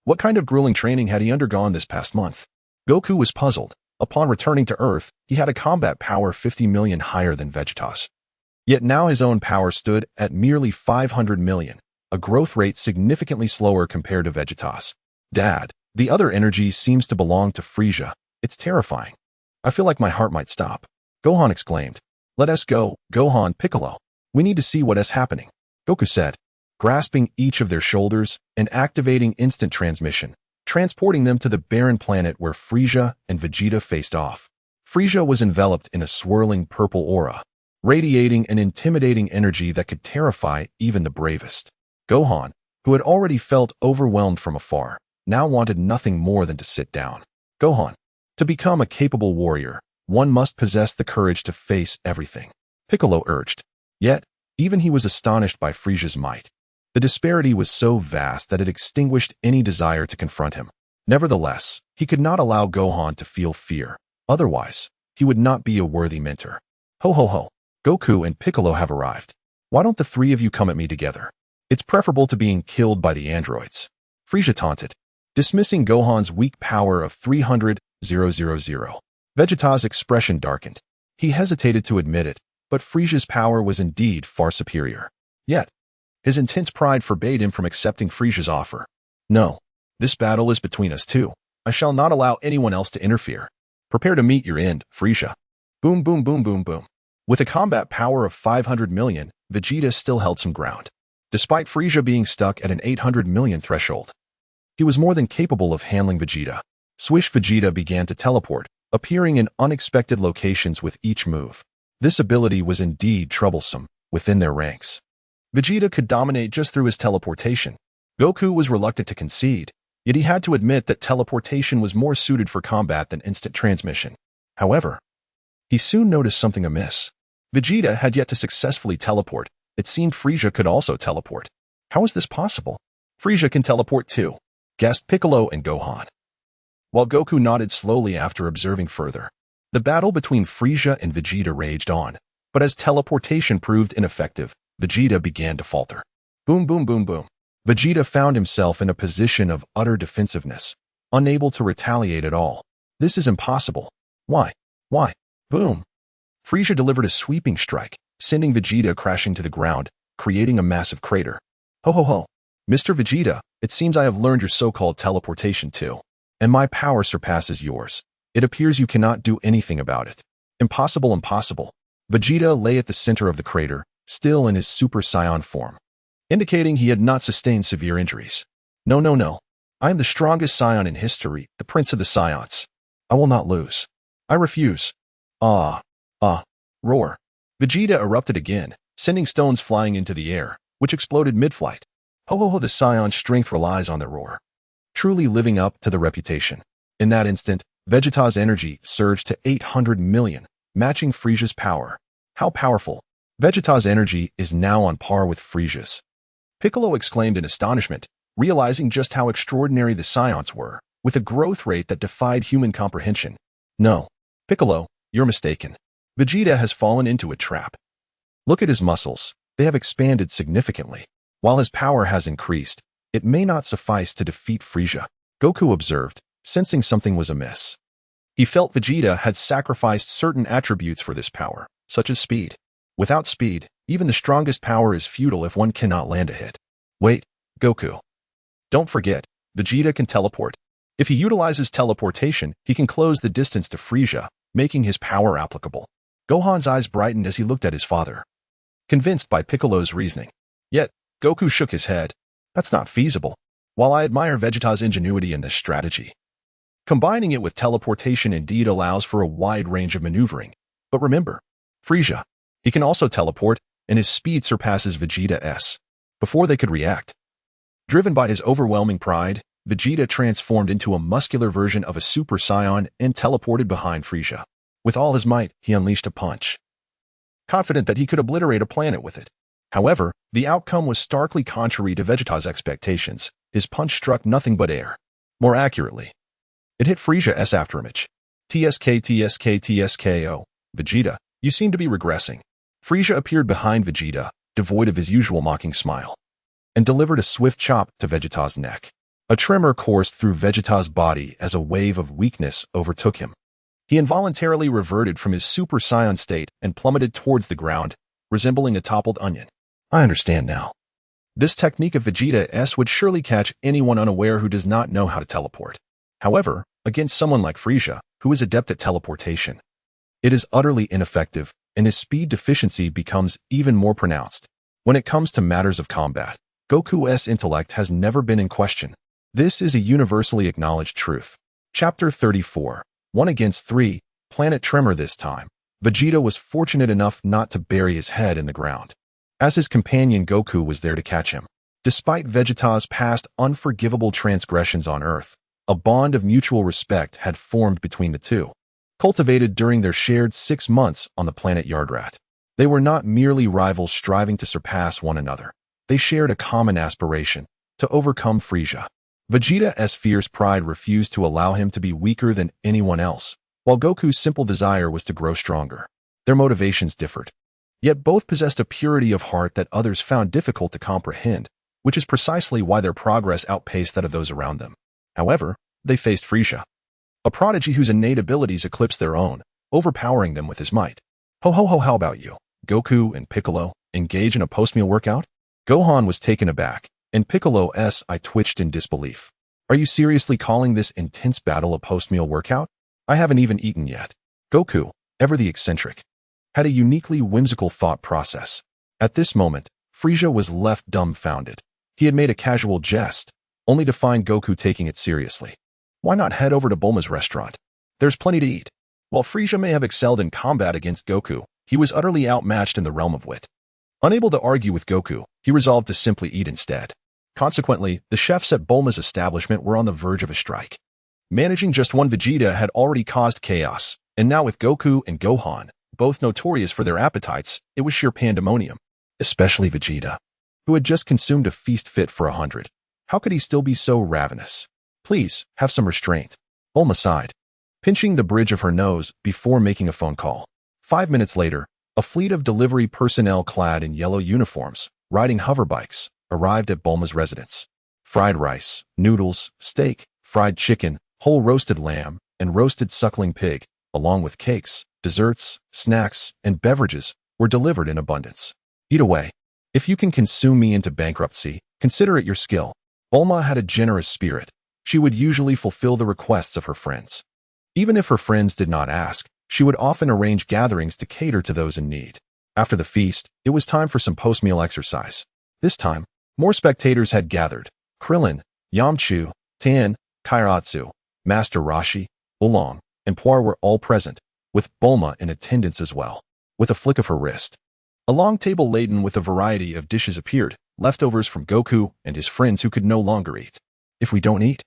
What kind of grueling training had he undergone this past month? Goku was puzzled. Upon returning to Earth, he had a combat power 50 million higher than Vegeta's. Yet now his own power stood at merely 500 million, a growth rate significantly slower compared to Vegeta's. Dad, the other energy seems to belong to Frieza. It's terrifying. I feel like my heart might stop. Gohan exclaimed. Let us go, Gohan, Piccolo. We need to see what is happening. Goku said, grasping each of their shoulders and activating instant transmission, transporting them to the barren planet where Frieza and Vegeta faced off. Frieza was enveloped in a swirling purple aura, radiating an intimidating energy that could terrify even the bravest. Gohan, who had already felt overwhelmed from afar, now wanted nothing more than to sit down. Gohan, to become a capable warrior, one must possess the courage to face everything, Piccolo urged. Yet, even he was astonished by Frieza's might. The disparity was so vast that it extinguished any desire to confront him. Nevertheless, he could not allow Gohan to feel fear. Otherwise, he would not be a worthy mentor. Ho ho ho. Goku and Piccolo have arrived. Why don't the three of you come at me together? It's preferable to being killed by the androids. Frieza taunted, dismissing Gohan's weak power of 300,000. Vegeta's expression darkened. He hesitated to admit it, but Frieza's power was indeed far superior. Yet, his intense pride forbade him from accepting Frieza's offer. No, this battle is between us two. I shall not allow anyone else to interfere. Prepare to meet your end, Frieza. Boom boom boom boom boom. With a combat power of 500 million, Vegeta still held some ground. Despite Frieza being stuck at an 800 million threshold, he was more than capable of handling Vegeta. Swish. Vegeta began to teleport, appearing in unexpected locations with each move. This ability was indeed troublesome within their ranks. Vegeta could dominate just through his teleportation. Goku was reluctant to concede, yet he had to admit that teleportation was more suited for combat than instant transmission. However, he soon noticed something amiss. Vegeta had yet to successfully teleport. It seemed Frieza could also teleport. How is this possible? Frieza can teleport too, gasped Piccolo and Gohan. While Goku nodded slowly after observing further, the battle between Frieza and Vegeta raged on, but as teleportation proved ineffective, Vegeta began to falter. Boom boom boom boom. Vegeta found himself in a position of utter defensiveness, unable to retaliate at all. This is impossible. Why? Boom. Frieza delivered a sweeping strike, sending Vegeta crashing to the ground, creating a massive crater. Ho ho ho. Mr. Vegeta, it seems I have learned your so-called teleportation too, and my power surpasses yours. It appears you cannot do anything about it. Impossible. Vegeta lay at the center of the crater, still in his Super Saiyan form, indicating he had not sustained severe injuries. No. I am the strongest Saiyan in history, the Prince of the Saiyans. I will not lose. I refuse. Roar. Vegeta erupted again, sending stones flying into the air, which exploded mid-flight. Ho, the Saiyan's strength relies on their roar, truly living up to the reputation. In that instant, Vegeta's energy surged to 800 million, matching Frieza's power. How powerful! Vegeta's energy is now on par with Frieza's. Piccolo exclaimed in astonishment, realizing just how extraordinary the Saiyans were, with a growth rate that defied human comprehension. No, Piccolo, you're mistaken. Vegeta has fallen into a trap. Look at his muscles. They have expanded significantly. While his power has increased, it may not suffice to defeat Frieza, Goku observed, sensing something was amiss. He felt Vegeta had sacrificed certain attributes for this power, such as speed. Without speed, even the strongest power is futile if one cannot land a hit. Wait, Goku. Don't forget, Vegeta can teleport. If he utilizes teleportation, he can close the distance to Frieza, making his power applicable. Gohan's eyes brightened as he looked at his father, convinced by Piccolo's reasoning. Yet, Goku shook his head. That's not feasible. While I admire Vegeta's ingenuity in this strategy, combining it with teleportation indeed allows for a wide range of maneuvering. But remember, Frieza, he can also teleport, and his speed surpasses Vegeta's. Before they could react, driven by his overwhelming pride, Vegeta transformed into a muscular version of a Super Saiyan and teleported behind Frieza. With all his might, he unleashed a punch, confident that he could obliterate a planet with it. However, the outcome was starkly contrary to Vegeta's expectations. His punch struck nothing but air. More accurately, it hit Frieza's afterimage. TSK. Vegeta, you seem to be regressing. Frieza appeared behind Vegeta, devoid of his usual mocking smile, and delivered a swift chop to Vegeta's neck. A tremor coursed through Vegeta's body as a wave of weakness overtook him. He involuntarily reverted from his Super Saiyan state and plummeted towards the ground, resembling a toppled onion. I understand now. This technique of Vegeta's would surely catch anyone unaware who does not know how to teleport. However, against someone like Frieza, who is adept at teleportation, it is utterly ineffective, and his speed deficiency becomes even more pronounced. When it comes to matters of combat, Goku's intellect has never been in question. This is a universally acknowledged truth. Chapter 34. 1 against 3, Planet Tremor this time. Vegeta was fortunate enough not to bury his head in the ground, as his companion Goku was there to catch him. Despite Vegeta's past unforgivable transgressions on Earth, a bond of mutual respect had formed between the two, cultivated during their shared 6 months on the planet Adrat. They were not merely rivals striving to surpass one another. They shared a common aspiration, to overcome Frieza. Vegeta's fierce pride refused to allow him to be weaker than anyone else, while Goku's simple desire was to grow stronger. Their motivations differed. Yet both possessed a purity of heart that others found difficult to comprehend, which is precisely why their progress outpaced that of those around them. However, they faced Frieza, a prodigy whose innate abilities eclipsed their own, overpowering them with his might. Hohoho, how about you? Goku and Piccolo engage in a post-meal workout? Gohan was taken aback, and Piccolo's eye twitched in disbelief. Are you seriously calling this intense battle a post-meal workout? I haven't even eaten yet. Goku, ever the eccentric, had a uniquely whimsical thought process. At this moment, Frieza was left dumbfounded. He had made a casual jest, only to find Goku taking it seriously. Why not head over to Bulma's restaurant? There's plenty to eat. While Frieza may have excelled in combat against Goku, he was utterly outmatched in the realm of wit. Unable to argue with Goku, he resolved to simply eat instead. Consequently, the chefs at Bulma's establishment were on the verge of a strike. Managing just one Vegeta had already caused chaos, and now with Goku and Gohan, both notorious for their appetites, it was sheer pandemonium. Especially Vegeta, who had just consumed a feast fit for 100. How could he still be so ravenous? Please, have some restraint. Bulma sighed, pinching the bridge of her nose before making a phone call. 5 minutes later, a fleet of delivery personnel clad in yellow uniforms, riding hoverbikes, arrived at Bulma's residence. Fried rice, noodles, steak, fried chicken, whole roasted lamb, and roasted suckling pig, along with cakes, desserts, snacks, and beverages, were delivered in abundance. Eat away. If you can consume me into bankruptcy, consider it your skill. Bulma had a generous spirit. She would usually fulfill the requests of her friends. Even if her friends did not ask, she would often arrange gatherings to cater to those in need. After the feast, it was time for some post-meal exercise. This time, more spectators had gathered. Krillin, Yamchu, Tan, Kairatsu, Master Roshi, Oolong, and Puar were all present, with Bulma in attendance as well. With a flick of her wrist, a long table laden with a variety of dishes appeared, leftovers from Goku and his friends who could no longer eat. If we don't eat,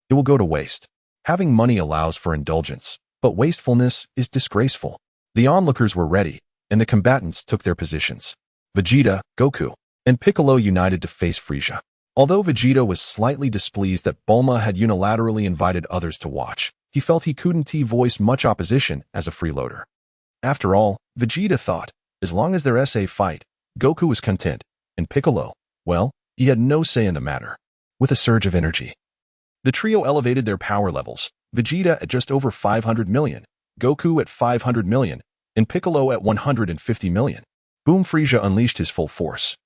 it will go to waste. Having money allows for indulgence, but wastefulness is disgraceful. The onlookers were ready, and the combatants took their positions. Vegeta, Goku, and Piccolo united to face Frieza. Although Vegeta was slightly displeased that Bulma had unilaterally invited others to watch, he felt he couldn't voice much opposition as a freeloader. After all, Vegeta thought, as long as their SA fight, Goku was content, and Piccolo, well, he had no say in the matter. With a surge of energy, the trio elevated their power levels, Vegeta at just over 500 million, Goku at 500 million, and Piccolo at 150 million. Boom! Frieza unleashed his full force.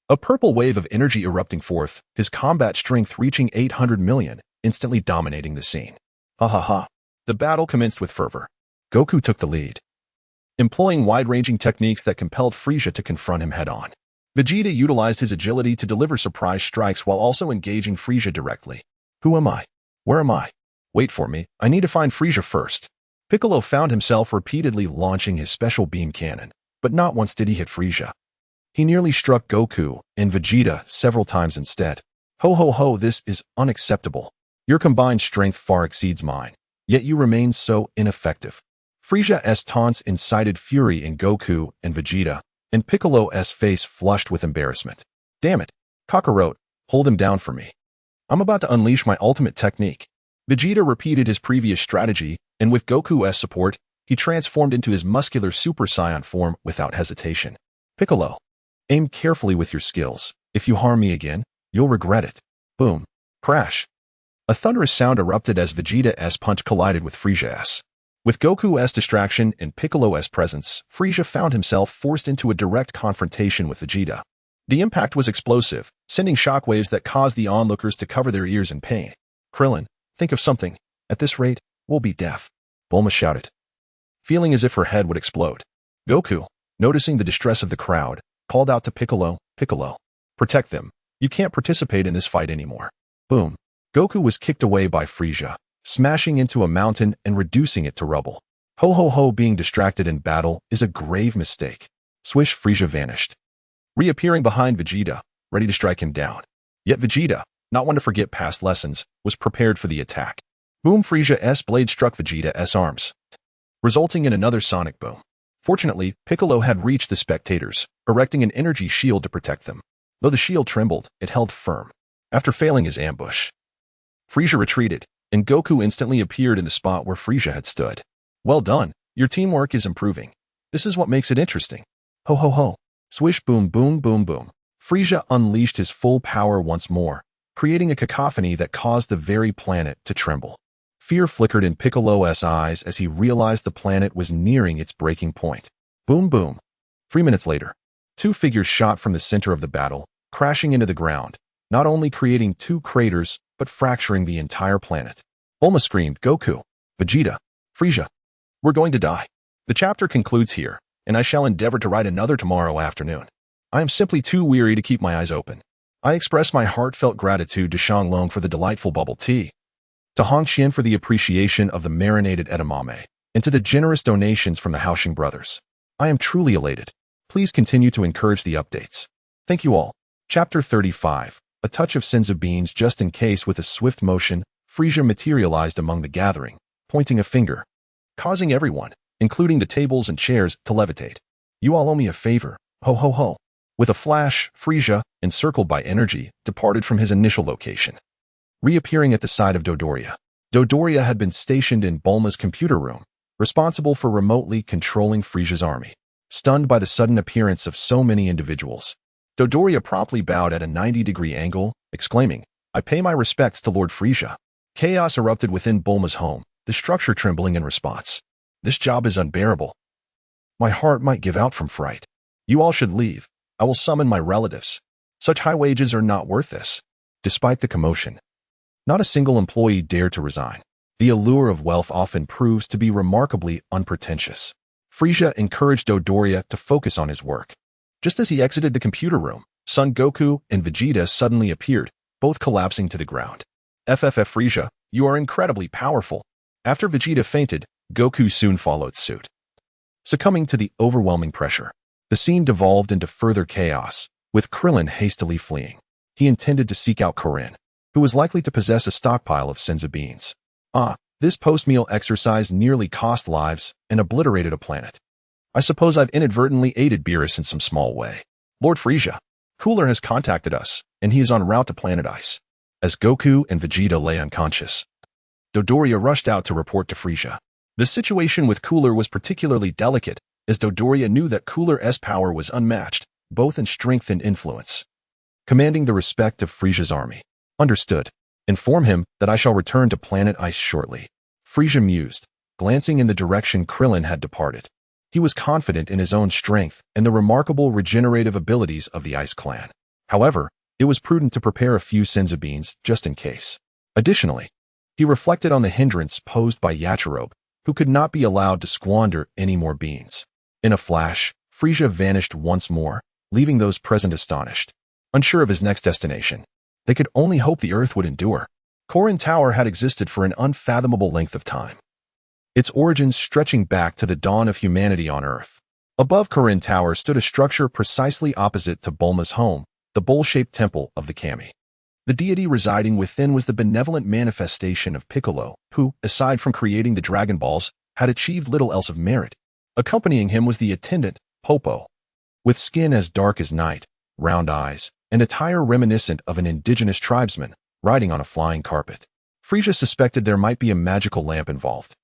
A purple wave of energy erupting forth, his combat strength reaching 800 million, instantly dominating the scene. Ha ha ha. The battle commenced with fervor. Goku took the lead, employing wide-ranging techniques that compelled Frieza to confront him head-on. Vegeta utilized his agility to deliver surprise strikes while also engaging Frieza directly. Who am I? Where am I? Wait for me, I need to find Frieza first. Piccolo found himself repeatedly launching his special beam cannon, but not once did he hit Frieza. He nearly struck Goku and Vegeta several times instead. Ho, this is unacceptable. Your combined strength far exceeds mine, yet you remain so ineffective. Frieza's taunts incited fury in Goku and Vegeta, and Piccolo's face flushed with embarrassment. Damn it, Kakarot, hold him down for me. I'm about to unleash my ultimate technique. Vegeta repeated his previous strategy, and with Goku's support, he transformed into his muscular Super Saiyan form without hesitation. Piccolo, aim carefully with your skills. If you harm me again, you'll regret it. Boom. Crash. A thunderous sound erupted as Vegeta's punch collided with Frieza's. With Goku's distraction and Piccolo's presence, Frieza found himself forced into a direct confrontation with Vegeta. The impact was explosive, sending shockwaves that caused the onlookers to cover their ears in pain. Krillin, think of something. At this rate, we'll be deaf. Bulma shouted, feeling as if her head would explode. Goku, noticing the distress of the crowd, called out to Piccolo, Piccolo, protect them. You can't participate in this fight anymore. Boom. Goku was kicked away by Frieza, smashing into a mountain and reducing it to rubble. Ho, being distracted in battle is a grave mistake. Swish, Frieza vanished, reappearing behind Vegeta, ready to strike him down. Yet Vegeta, not one to forget past lessons, was prepared for the attack. Boom, Frieza's blade struck Vegeta's arms, resulting in another sonic boom. Fortunately, Piccolo had reached the spectators, erecting an energy shield to protect them. Though the shield trembled, it held firm. After failing his ambush, Frieza retreated, and Goku instantly appeared in the spot where Frieza had stood. Well done, your teamwork is improving. This is what makes it interesting. Ho. Swish, boom, boom, boom, boom. Frieza unleashed his full power once more, creating a cacophony that caused the very planet to tremble. Fear flickered in Piccolo's eyes as he realized the planet was nearing its breaking point. Boom, boom. 3 minutes later, two figures shot from the center of the battle, crashing into the ground, not only creating two craters, but fracturing the entire planet. Bulma screamed, Goku, Vegeta, Frieza, we're going to die. The chapter concludes here, and I shall endeavor to write another tomorrow afternoon. I am simply too weary to keep my eyes open. I express my heartfelt gratitude to Shenlong for the delightful bubble tea, to Hongxian for the appreciation of the marinated edamame, and to the generous donations from the Haoxing brothers. I am truly elated. Please continue to encourage the updates. Thank you all. Chapter 35. A touch of senzu beans just in case. With a swift motion, Frieza materialized among the gathering, pointing a finger, causing everyone, including the tables and chairs, to levitate. You all owe me a favor. Ho. With a flash, Frieza, encircled by energy, departed from his initial location, reappearing at the side of Dodoria. Dodoria had been stationed in Bulma's computer room, responsible for remotely controlling Frieza's army. Stunned by the sudden appearance of so many individuals, Dodoria promptly bowed at a 90-degree angle, exclaiming, I pay my respects to Lord Frieza. Chaos erupted within Bulma's home, the structure trembling in response. This job is unbearable. My heart might give out from fright. You all should leave. I will summon my relatives. Such high wages are not worth this. Despite the commotion, not a single employee dared to resign. The allure of wealth often proves to be remarkably unpretentious. Frieza encouraged Dodoria to focus on his work. Just as he exited the computer room, Son Goku and Vegeta suddenly appeared, both collapsing to the ground. Frieza, you are incredibly powerful. After Vegeta fainted, Goku soon followed suit. Succumbing to the overwhelming pressure, the scene devolved into further chaos, with Krillin hastily fleeing. He intended to seek out Korin, who was likely to possess a stockpile of senzu beans. This post-meal exercise nearly cost lives and obliterated a planet. I suppose I've inadvertently aided Beerus in some small way. Lord Frieza, Cooler has contacted us, and he is en route to Planet Ice. As Goku and Vegeta lay unconscious, Dodoria rushed out to report to Frieza. The situation with Cooler was particularly delicate, as Dodoria knew that Cooler's power was unmatched, both in strength and influence, commanding the respect of Frieza's army. Understood. Inform him that I shall return to Planet Ice shortly. Frieza mused, glancing in the direction Krillin had departed. He was confident in his own strength and the remarkable regenerative abilities of the Ice Clan. However, it was prudent to prepare a few senzu beans just in case. Additionally, he reflected on the hindrance posed by Yachirobe, who could not be allowed to squander any more beans. In a flash, Frieza vanished once more, leaving those present astonished. Unsure of his next destination, they could only hope the Earth would endure. Korin Tower had existed for an unfathomable length of time, its origins stretching back to the dawn of humanity on Earth. Above Korin Tower stood a structure precisely opposite to Bulma's home, the bowl-shaped temple of the Kami. The deity residing within was the benevolent manifestation of Piccolo, who, aside from creating the Dragon Balls, had achieved little else of merit. Accompanying him was the attendant, Popo. With skin as dark as night, round eyes, and attire reminiscent of an indigenous tribesman, riding on a flying carpet. Frieza suspected there might be a magical lamp involved.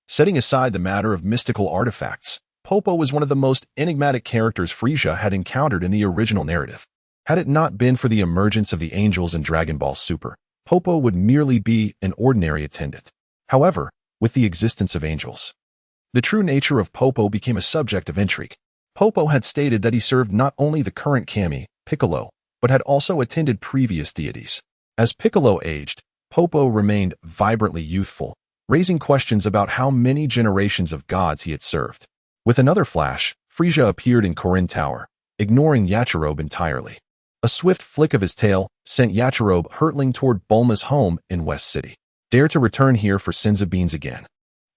Setting aside the matter of mystical artifacts, Popo was one of the most enigmatic characters Frieza had encountered in the original narrative. Had it not been for the emergence of the angels in Dragon Ball Super, Popo would merely be an ordinary attendant. However, with the existence of angels, the true nature of Popo became a subject of intrigue. Popo had stated that he served not only the current Kami, Piccolo, but had also attended previous deities. As Piccolo aged, Popo remained vibrantly youthful, raising questions about how many generations of gods he had served. With another flash, Frieza appeared in Korin Tower, ignoring Yachirobe entirely. A swift flick of his tail sent Yachirobe hurtling toward Bulma's home in West City. Dare to return here for Senza beans again,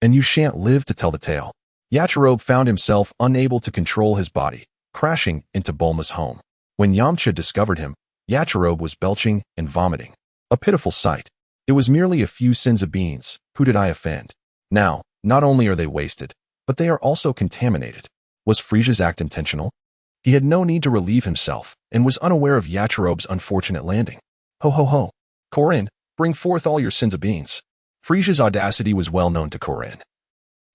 and you shan't live to tell the tale. Yachirobe found himself unable to control his body, crashing into Bulma's home. When Yamcha discovered him, Yachirobe was belching and vomiting. A pitiful sight. It was merely a few Senza beans. Who did I offend? Now, not only are they wasted, but they are also contaminated. Was Frieza's act intentional? He had no need to relieve himself, and was unaware of Yachirobe's unfortunate landing. Ho-ho-ho. Korin, bring forth all your Senza beans. Frieza's audacity was well known to Korin,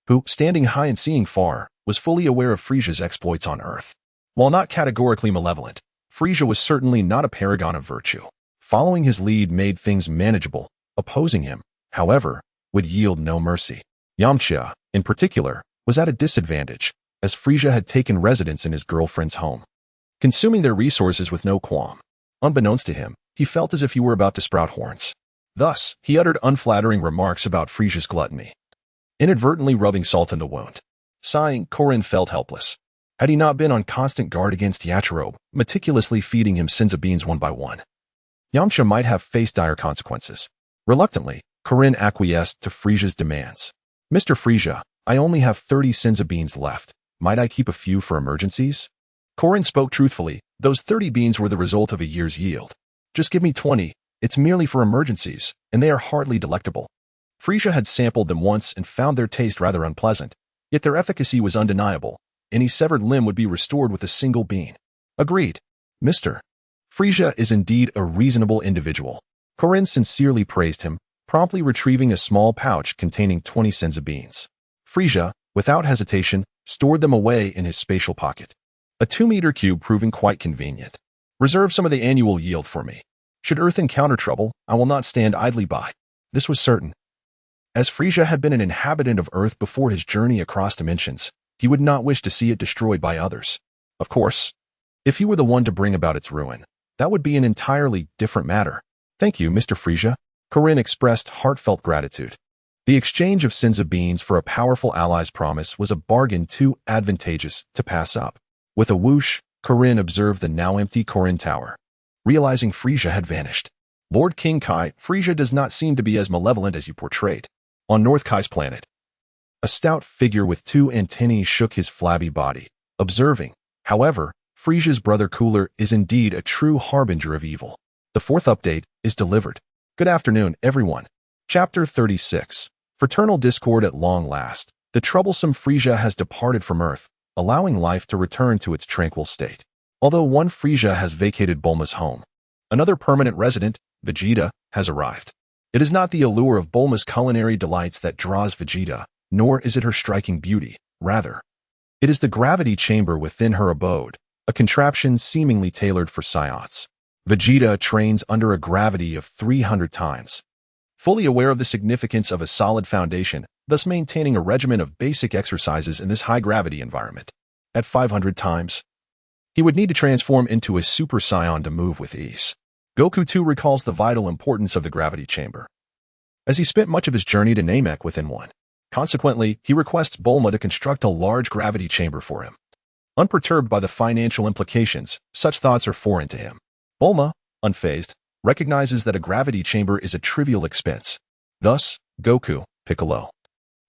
who, standing high and seeing far, was fully aware of Frieza's exploits on Earth. While not categorically malevolent, Frieza was certainly not a paragon of virtue. Following his lead made things manageable. Opposing him, however, would yield no mercy. Yamcha, in particular, was at a disadvantage, as Frieza had taken residence in his girlfriend's home, consuming their resources with no qualm. Unbeknownst to him, he felt as if he were about to sprout horns. Thus, he uttered unflattering remarks about Frieza's gluttony, inadvertently rubbing salt in the wound. Sighing, Korin felt helpless. Had he not been on constant guard against Yachirobe, meticulously feeding him Senza beans one by one, Yamcha might have faced dire consequences. Reluctantly, Korin acquiesced to Frieza's demands. Mr. Frieza, I only have 30 Senza beans left. Might I keep a few for emergencies? Korin spoke truthfully. Those 30 beans were the result of a year's yield. Just give me 20. It's merely for emergencies, and they are hardly delectable. Frieza had sampled them once and found their taste rather unpleasant, yet their efficacy was undeniable. Any severed limb would be restored with a single bean. Agreed. Mr. Frieza is indeed a reasonable individual. Korin sincerely praised him, promptly retrieving a small pouch containing 20 Senza beans. Frieza, without hesitation, stored them away in his spatial pocket. A 2-meter cube proving quite convenient. Reserve some of the annual yield for me. Should Earth encounter trouble, I will not stand idly by. This was certain. As Frieza had been an inhabitant of Earth before his journey across dimensions, he would not wish to see it destroyed by others. Of course, if he were the one to bring about its ruin, that would be an entirely different matter. Thank you, Mr. Frieza. Korin expressed heartfelt gratitude. The exchange of Senza beans for a powerful ally's promise was a bargain too advantageous to pass up. With a whoosh, Korin observed the now empty Korin Tower. Realizing Frieza had vanished. Lord King Kai, Frieza does not seem to be as malevolent as you portrayed. On North Kai's planet, a stout figure with 2 antennae shook his flabby body, observing, however, Frieza's brother Cooler is indeed a true harbinger of evil. The 4th update is delivered. Good afternoon, everyone. Chapter 36. Fraternal Discord at long last. The troublesome Frieza has departed from Earth, allowing life to return to its tranquil state. Although one Frieza has vacated Bulma's home, another permanent resident, Vegeta, has arrived. It is not the allure of Bulma's culinary delights that draws Vegeta, nor is it her striking beauty. Rather, it is the gravity chamber within her abode, a contraption seemingly tailored for Saiyans. Vegeta trains under a gravity of 300 times. Fully aware of the significance of a solid foundation, thus maintaining a regimen of basic exercises in this high-gravity environment. At 500 times, he would need to transform into a Super Saiyan to move with ease. Goku too recalls the vital importance of the gravity chamber, as he spent much of his journey to Namek within one. Consequently, he requests Bulma to construct a large gravity chamber for him. Unperturbed by the financial implications, such thoughts are foreign to him. Bulma, unfazed, recognizes that a gravity chamber is a trivial expense. Thus, Goku, Piccolo,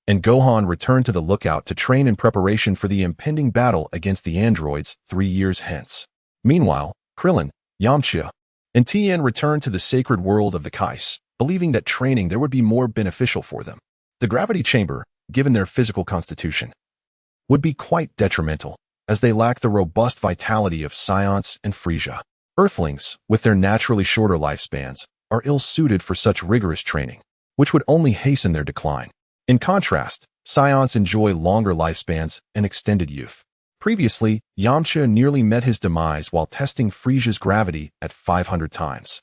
and Gohan return to the lookout to train in preparation for the impending battle against the androids 3 years hence. Meanwhile, Krillin, Yamcha, and Tien return to the sacred world of the Kais, believing that training there would be more beneficial for them. The gravity chamber, given their physical constitution, would be quite detrimental, as they lack the robust vitality of Saiyans and Frieza. Earthlings, with their naturally shorter lifespans, are ill-suited for such rigorous training, which would only hasten their decline. In contrast, Saiyans enjoy longer lifespans and extended youth. Previously, Yamcha nearly met his demise while testing Frieza's gravity at 500 times.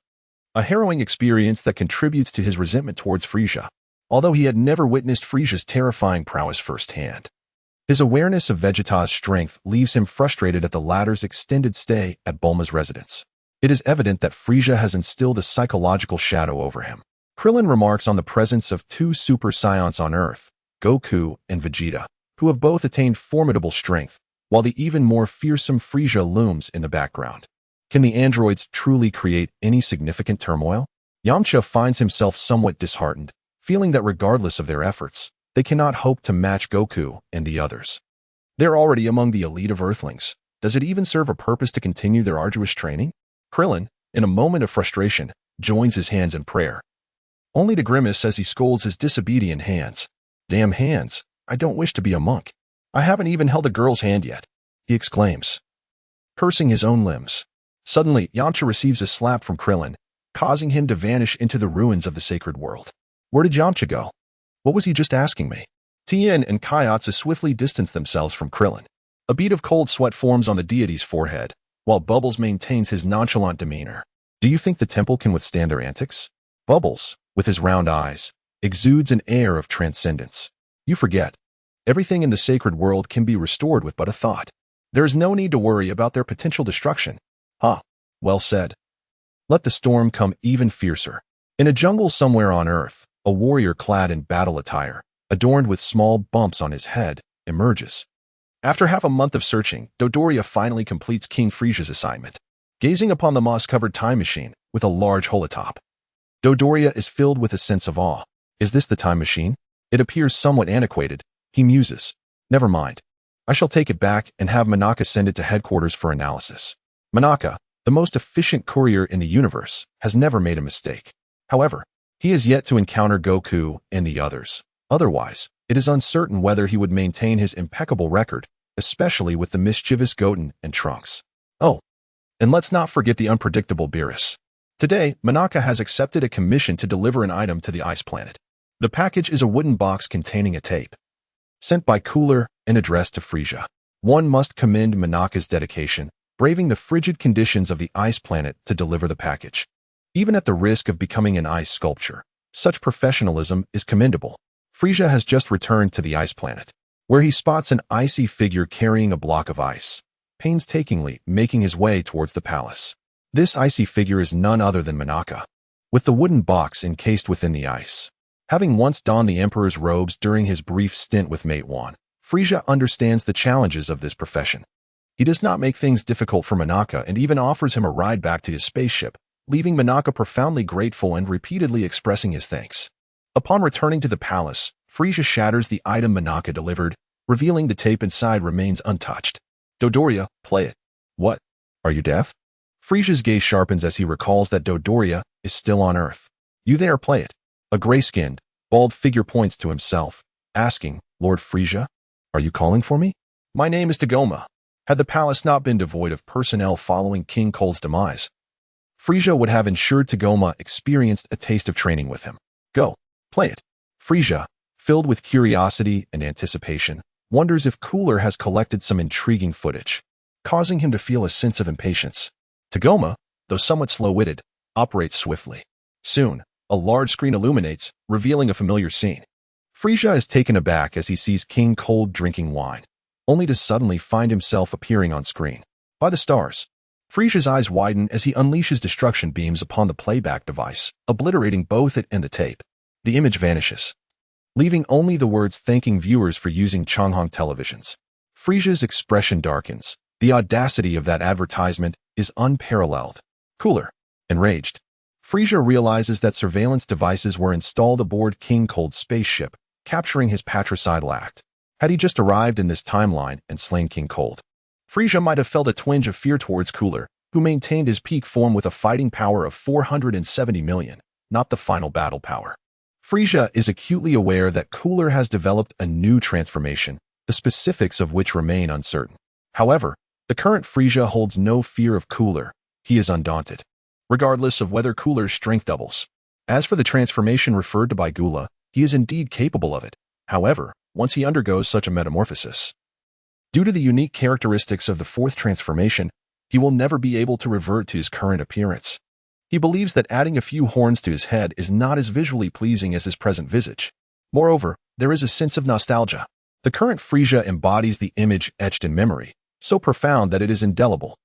A harrowing experience that contributes to his resentment towards Frieza, although he had never witnessed Frieza's terrifying prowess firsthand. His awareness of Vegeta's strength leaves him frustrated at the latter's extended stay at Bulma's residence. It is evident that Frieza has instilled a psychological shadow over him. Krillin remarks on the presence of 2 Super Saiyans on Earth, Goku and Vegeta, who have both attained formidable strength, while the even more fearsome Frieza looms in the background. Can the androids truly create any significant turmoil? Yamcha finds himself somewhat disheartened, feeling that regardless of their efforts, they cannot hope to match Goku and the others. They're already among the elite of Earthlings. Does it even serve a purpose to continue their arduous training? Krillin, in a moment of frustration, joins his hands in prayer, only to grimace as he scolds his disobedient hands. Damn hands, I don't wish to be a monk. I haven't even held a girl's hand yet, he exclaims, cursing his own limbs. Suddenly, Yamcha receives a slap from Krillin, causing him to vanish into the ruins of the sacred world. Where did Yamcha go? What was he just asking me? Tien and Kaiatsu swiftly distance themselves from Krillin. A bead of cold sweat forms on the deity's forehead, while Bubbles maintains his nonchalant demeanor. Do you think the temple can withstand their antics? Bubbles, with his round eyes, exudes an air of transcendence. You forget. Everything in the sacred world can be restored with but a thought. There is no need to worry about their potential destruction. Well said. Let the storm come even fiercer. In a jungle somewhere on Earth, a warrior clad in battle attire, adorned with small bumps on his head, emerges. After half a month of searching, Dodoria finally completes King Frieza's assignment. Gazing upon the moss-covered time machine with a large hole atop, Dodoria is filled with a sense of awe. Is this the time machine? It appears somewhat antiquated, he muses. Never mind. I shall take it back and have Monaka send it to headquarters for analysis. Monaka, the most efficient courier in the universe, has never made a mistake. However, he has yet to encounter Goku and the others. Otherwise, it is uncertain whether he would maintain his impeccable record, especially with the mischievous Goten and Trunks. Oh, and let's not forget the unpredictable Beerus. Today, Monaka has accepted a commission to deliver an item to the ice planet. The package is a wooden box containing a tape, sent by Cooler and addressed to Frieza. One must commend Monaka's dedication, braving the frigid conditions of the ice planet to deliver the package. Even at the risk of becoming an ice sculpture, such professionalism is commendable. Frieza has just returned to the ice planet, where he spots an icy figure carrying a block of ice, painstakingly making his way towards the palace. This icy figure is none other than Monaka, with the wooden box encased within the ice. Having once donned the Emperor's robes during his brief stint with Mate One, Frieza understands the challenges of this profession. He does not make things difficult for Monaka and even offers him a ride back to his spaceship, leaving Monaka profoundly grateful and repeatedly expressing his thanks. Upon returning to the palace, Frieza shatters the item Monaka delivered, revealing the tape inside remains untouched. Dodoria, play it. What? Are you deaf? Frieza's gaze sharpens as he recalls that Dodoria is still on Earth. You there, play it. A gray-skinned, bald figure points to himself, asking, Lord Frieza, are you calling for me? My name is Tagoma. Had the palace not been devoid of personnel following King Cole's demise, Frieza would have ensured Tagoma experienced a taste of training with him. Go, play it. Frieza, filled with curiosity and anticipation, wonders if Cooler has collected some intriguing footage, causing him to feel a sense of impatience. Tagoma, though somewhat slow-witted, operates swiftly. Soon, a large screen illuminates, revealing a familiar scene. Frieza is taken aback as he sees King Cole drinking wine, only to suddenly find himself appearing on screen. By the stars, Frieza's eyes widen as he unleashes destruction beams upon the playback device, obliterating both it and the tape. The image vanishes. leaving only the words thanking viewers for using Changhong televisions. Frieza's expression darkens. The audacity of that advertisement is unparalleled. Cooler. Enraged, Frieza realizes that surveillance devices were installed aboard King Cold's spaceship, capturing his patricidal act. Had he just arrived in this timeline and slain King Cold, Frieza might have felt a twinge of fear towards Cooler, who maintained his peak form with a fighting power of 470 million, not the final battle power. Frieza is acutely aware that Cooler has developed a new transformation, the specifics of which remain uncertain. However, the current Frieza holds no fear of Cooler. He is undaunted, regardless of whether Cooler's strength doubles. As for the transformation referred to by Gula, he is indeed capable of it. However, once he undergoes such a metamorphosis, due to the unique characteristics of the fourth transformation, he will never be able to revert to his current appearance. He believes that adding a few horns to his head is not as visually pleasing as his present visage. Moreover, there is a sense of nostalgia. The current Frieza embodies the image etched in memory, so profound that it is indelible.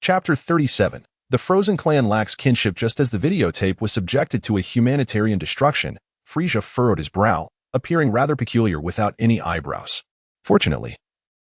Chapter 37. The Frozen Clan lacks kinship. Just as the videotape was subjected to a humanitarian destruction, Frieza furrowed his brow, appearing rather peculiar without any eyebrows. Fortunately,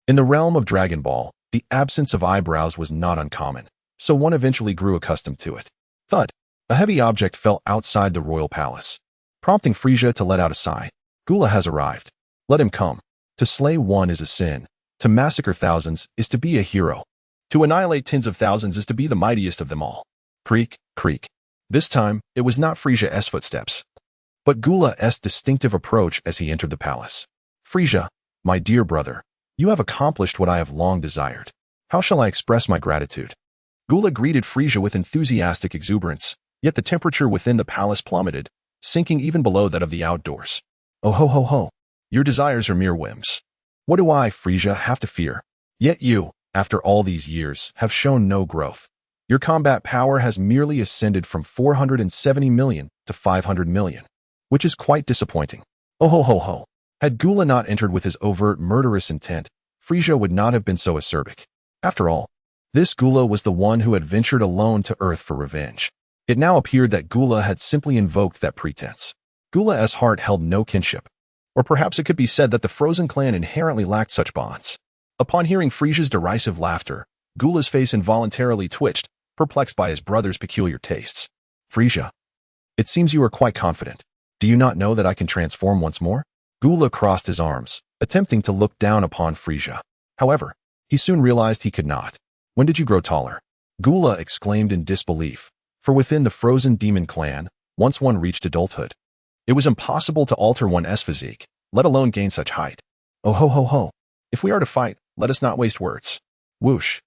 in the realm of Dragon Ball, the absence of eyebrows was not uncommon, so one eventually grew accustomed to it. Thud! A heavy object fell outside the royal palace, prompting Frieza to let out a sigh. Gula has arrived. Let him come. To slay one is a sin. To massacre thousands is to be a hero. To annihilate tens of thousands is to be the mightiest of them all. Creak, creak. This time, it was not Frieza's footsteps, but Gula's distinctive approach as he entered the palace. Frieza, my dear brother, you have accomplished what I have long desired. How shall I express my gratitude? Gula greeted Frieza with enthusiastic exuberance, yet the temperature within the palace plummeted, sinking even below that of the outdoors. Oh ho ho ho. Your desires are mere whims. What do I, Frieza, have to fear? Yet you, after all these years, have shown no growth. Your combat power has merely ascended from 470 million to 500 million, which is quite disappointing. Oh ho ho ho. Had Gula not entered with his overt murderous intent, Frieza would not have been so acerbic. After all, this Gula was the one who had ventured alone to Earth for revenge. It now appeared that Gula had simply invoked that pretense. Gula's heart held no kinship. Or perhaps it could be said that the Frozen Clan inherently lacked such bonds. Upon hearing Frieza's derisive laughter, Gula's face involuntarily twitched, perplexed by his brother's peculiar tastes. Frieza, it seems you are quite confident. Do you not know that I can transform once more? Gula crossed his arms, attempting to look down upon Frieza. However, he soon realized he could not. When did you grow taller? Gula exclaimed in disbelief, for within the Frozen Demon Clan, once one reached adulthood, it was impossible to alter one's physique, let alone gain such height. Oh ho ho ho. If we are to fight, let us not waste words. Whoosh.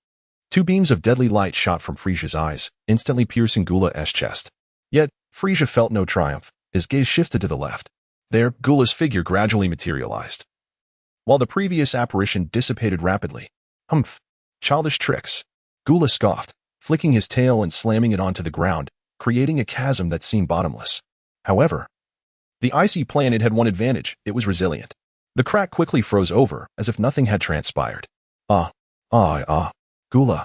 Two beams of deadly light shot from Frieza's eyes, instantly piercing Gula's chest. Yet, Frieza felt no triumph. His gaze shifted to the left. There, Gula's figure gradually materialized, while the previous apparition dissipated rapidly. Humph. Childish tricks. Gula scoffed, flicking his tail and slamming it onto the ground, creating a chasm that seemed bottomless. However, the icy planet had one advantage: it was resilient. The crack quickly froze over, as if nothing had transpired. Gula,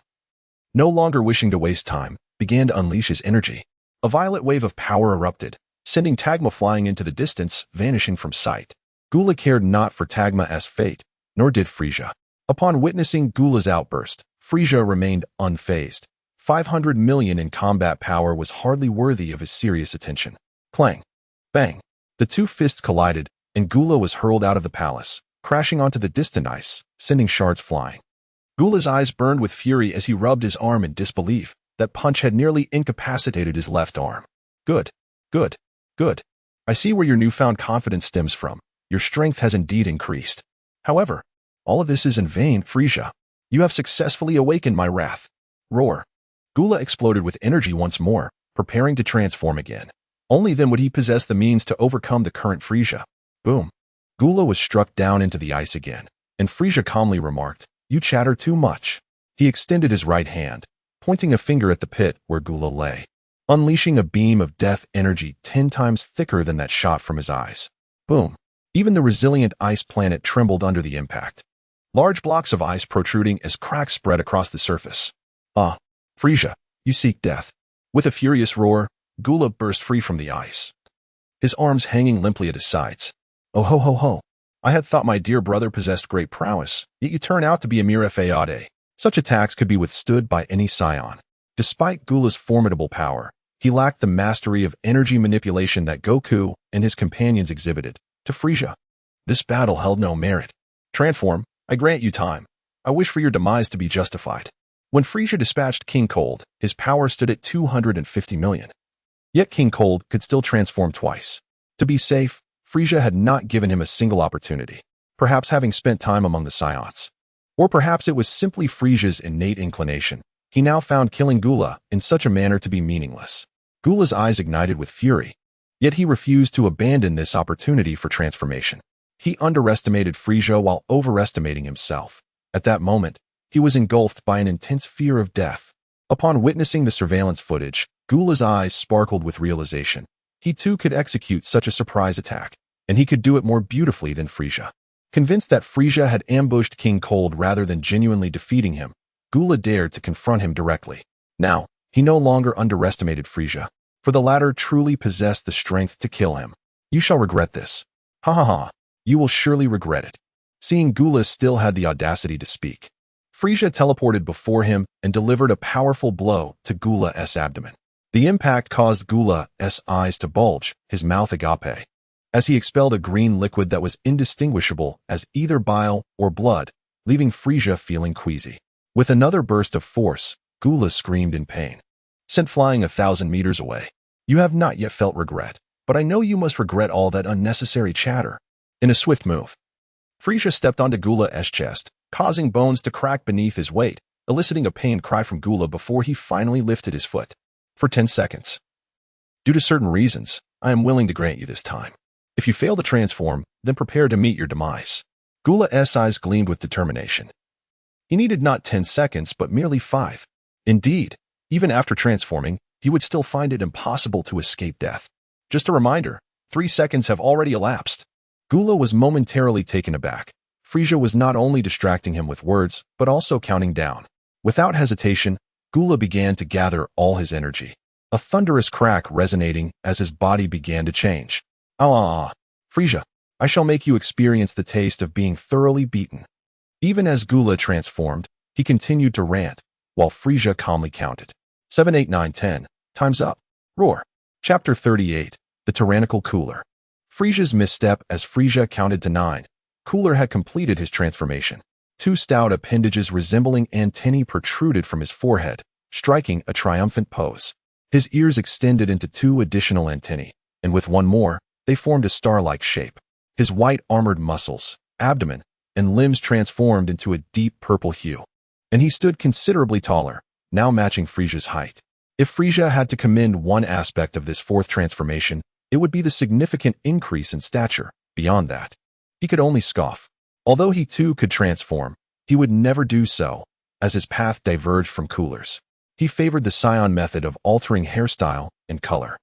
no longer wishing to waste time, began to unleash his energy. A violet wave of power erupted, sending Tagma flying into the distance, vanishing from sight. Gula cared not for Tagma's fate, nor did Frieza. Upon witnessing Gula's outburst, Frieza remained unfazed. 500 million in combat power was hardly worthy of his serious attention. Clang! Bang! The two fists collided, and Gula was hurled out of the palace, crashing onto the distant ice, sending shards flying. Gula's eyes burned with fury as he rubbed his arm in disbelief. That punch had nearly incapacitated his left arm. Good. Good. Good. I see where your newfound confidence stems from. Your strength has indeed increased. However, all of this is in vain, Frieza. You have successfully awakened my wrath. Roar. Gula exploded with energy once more, preparing to transform again. Only then would he possess the means to overcome the current Frieza. Boom. Gula was struck down into the ice again, and Frieza calmly remarked, "You chatter too much." He extended his right hand, pointing a finger at the pit where Gula lay, unleashing a beam of death energy 10 times thicker than that shot from his eyes. Boom. Even the resilient ice planet trembled under the impact. Large blocks of ice protruding as cracks spread across the surface. Frieza, you seek death. With a furious roar, Gula burst free from the ice, his arms hanging limply at his sides. Oh ho ho ho. I had thought my dear brother possessed great prowess, yet you turn out to be a mere fayade. Such attacks could be withstood by any Saiyan. Despite Gula's formidable power, he lacked the mastery of energy manipulation that Goku and his companions exhibited. To Frieza, this battle held no merit. Transform, I grant you time. I wish for your demise to be justified. When Frieza dispatched King Cold, his power stood at 250 million. Yet King Cold could still transform twice. To be safe, Frieza had not given him a single opportunity, perhaps having spent time among the Saiyans. Or perhaps it was simply Frieza's innate inclination. He now found killing Gula in such a manner to be meaningless. Gula's eyes ignited with fury, yet he refused to abandon this opportunity for transformation. He underestimated Frieza while overestimating himself. At that moment, he was engulfed by an intense fear of death. Upon witnessing the surveillance footage, Gula's eyes sparkled with realization. He too could execute such a surprise attack, and he could do it more beautifully than Frieza. Convinced that Frieza had ambushed King Cold rather than genuinely defeating him, Gula dared to confront him directly. Now, he no longer underestimated Frieza, for the latter truly possessed the strength to kill him. You shall regret this. Ha ha ha, you will surely regret it. Seeing Gula still had the audacity to speak, Frieza teleported before him and delivered a powerful blow to Gula's abdomen. The impact caused Gula's eyes to bulge, his mouth agape, as he expelled a green liquid that was indistinguishable as either bile or blood, leaving Frieza feeling queasy. With another burst of force, Gula screamed in pain. Sent flying 1,000 meters away. You have not yet felt regret, but I know you must regret all that unnecessary chatter. In a swift move, Frieza stepped onto Gula's chest, causing bones to crack beneath his weight, eliciting a pained cry from Gula before he finally lifted his foot. For 10 seconds. Due to certain reasons, I am willing to grant you this time. If you fail to transform, then prepare to meet your demise. Gula's eyes gleamed with determination. He needed not 10 seconds, but merely 5. Indeed, even after transforming, he would still find it impossible to escape death. Just a reminder, 3 seconds have already elapsed. Gula was momentarily taken aback. Frieza was not only distracting him with words, but also counting down. Without hesitation, Gula began to gather all his energy, a thunderous crack resonating as his body began to change. Frieza, I shall make you experience the taste of being thoroughly beaten. Even as Gula transformed, he continued to rant, while Frieza calmly counted. 7, 8, 9, 10, time's up. Roar. Chapter 38, The Tyrannical Cooler. Frieza's misstep as Frieza counted to 9. Cooler had completed his transformation. 2 stout appendages resembling antennae protruded from his forehead, striking a triumphant pose. His ears extended into 2 additional antennae, and with one more, they formed a star-like shape. His white armored muscles, abdomen, and limbs transformed into a deep purple hue. And he stood considerably taller, now matching Frieza's height. If Frieza had to commend one aspect of this 4th transformation, it would be the significant increase in stature. Beyond that, he could only scoff. Although he too could transform, he would never do so, as his path diverged from Cooler's. He favored the Saiyan method of altering hairstyle and color.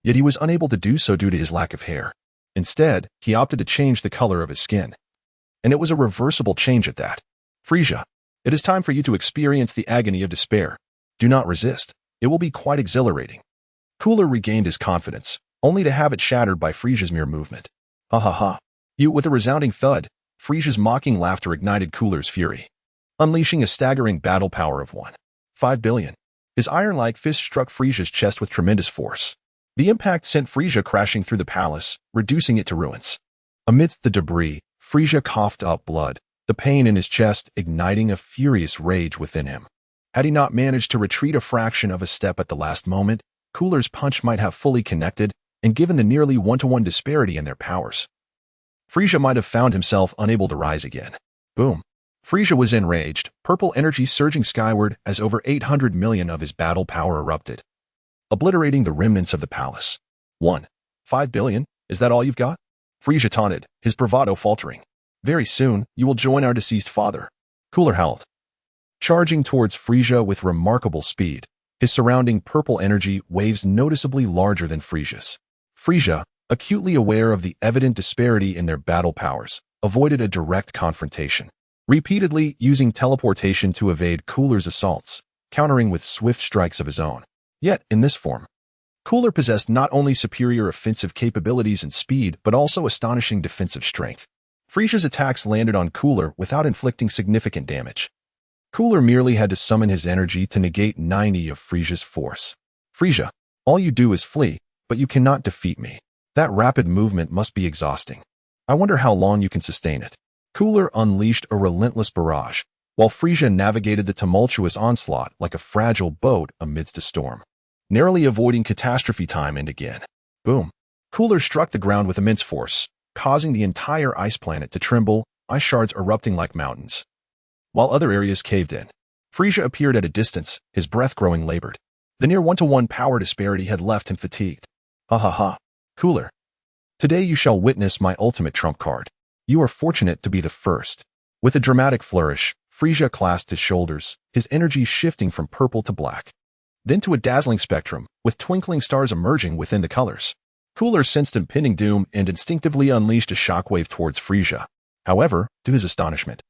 Yet he was unable to do so due to his lack of hair. Instead, he opted to change the color of his skin. And it was a reversible change at that. Frieza, it is time for you to experience the agony of despair. Do not resist. It will be quite exhilarating. Cooler regained his confidence, only to have it shattered by Frieza's mere movement. Ha ha ha. With a resounding thud, Frieza's mocking laughter ignited Cooler's fury, unleashing a staggering battle power of 1.5 billion. His iron-like fist struck Frieza's chest with tremendous force. The impact sent Frieza crashing through the palace, reducing it to ruins. Amidst the debris, Frieza coughed up blood, the pain in his chest igniting a furious rage within him. Had he not managed to retreat a fraction of a step at the last moment, Cooler's punch might have fully connected, and given the nearly 1-to-1 disparity in their powers, Frieza might have found himself unable to rise again. Boom. Frieza was enraged, purple energy surging skyward as over 800 million of his battle power erupted, obliterating the remnants of the palace. 1.5 billion? Is that all you've got? Frieza taunted, his bravado faltering. Very soon, you will join our deceased father. Cooler howled, charging towards Frieza with remarkable speed, his surrounding purple energy waves noticeably larger than Frieza's. Frieza, acutely aware of the evident disparity in their battle powers, avoided a direct confrontation, repeatedly using teleportation to evade Cooler's assaults, countering with swift strikes of his own. Yet, in this form, Cooler possessed not only superior offensive capabilities and speed, but also astonishing defensive strength. Frieza's attacks landed on Cooler without inflicting significant damage. Cooler merely had to summon his energy to negate 90 of Frieza's force. Frieza, all you do is flee, but you cannot defeat me. That rapid movement must be exhausting. I wonder how long you can sustain it. Cooler unleashed a relentless barrage, while Frieza navigated the tumultuous onslaught like a fragile boat amidst a storm, narrowly avoiding catastrophe time and again. Boom. Cooler struck the ground with immense force, causing the entire ice planet to tremble, ice shards erupting like mountains. While other areas caved in, Frieza appeared at a distance, his breath growing labored. The near one-to-one power disparity had left him fatigued. Ha ha ha. Cooler. Today you shall witness my ultimate trump card. You are fortunate to be the first. With a dramatic flourish, Frieza clasped his shoulders, his energy shifting from purple to black, then to a dazzling spectrum, with twinkling stars emerging within the colors. Cooler sensed impending doom and instinctively unleashed a shockwave towards Frieza. However, to his astonishment,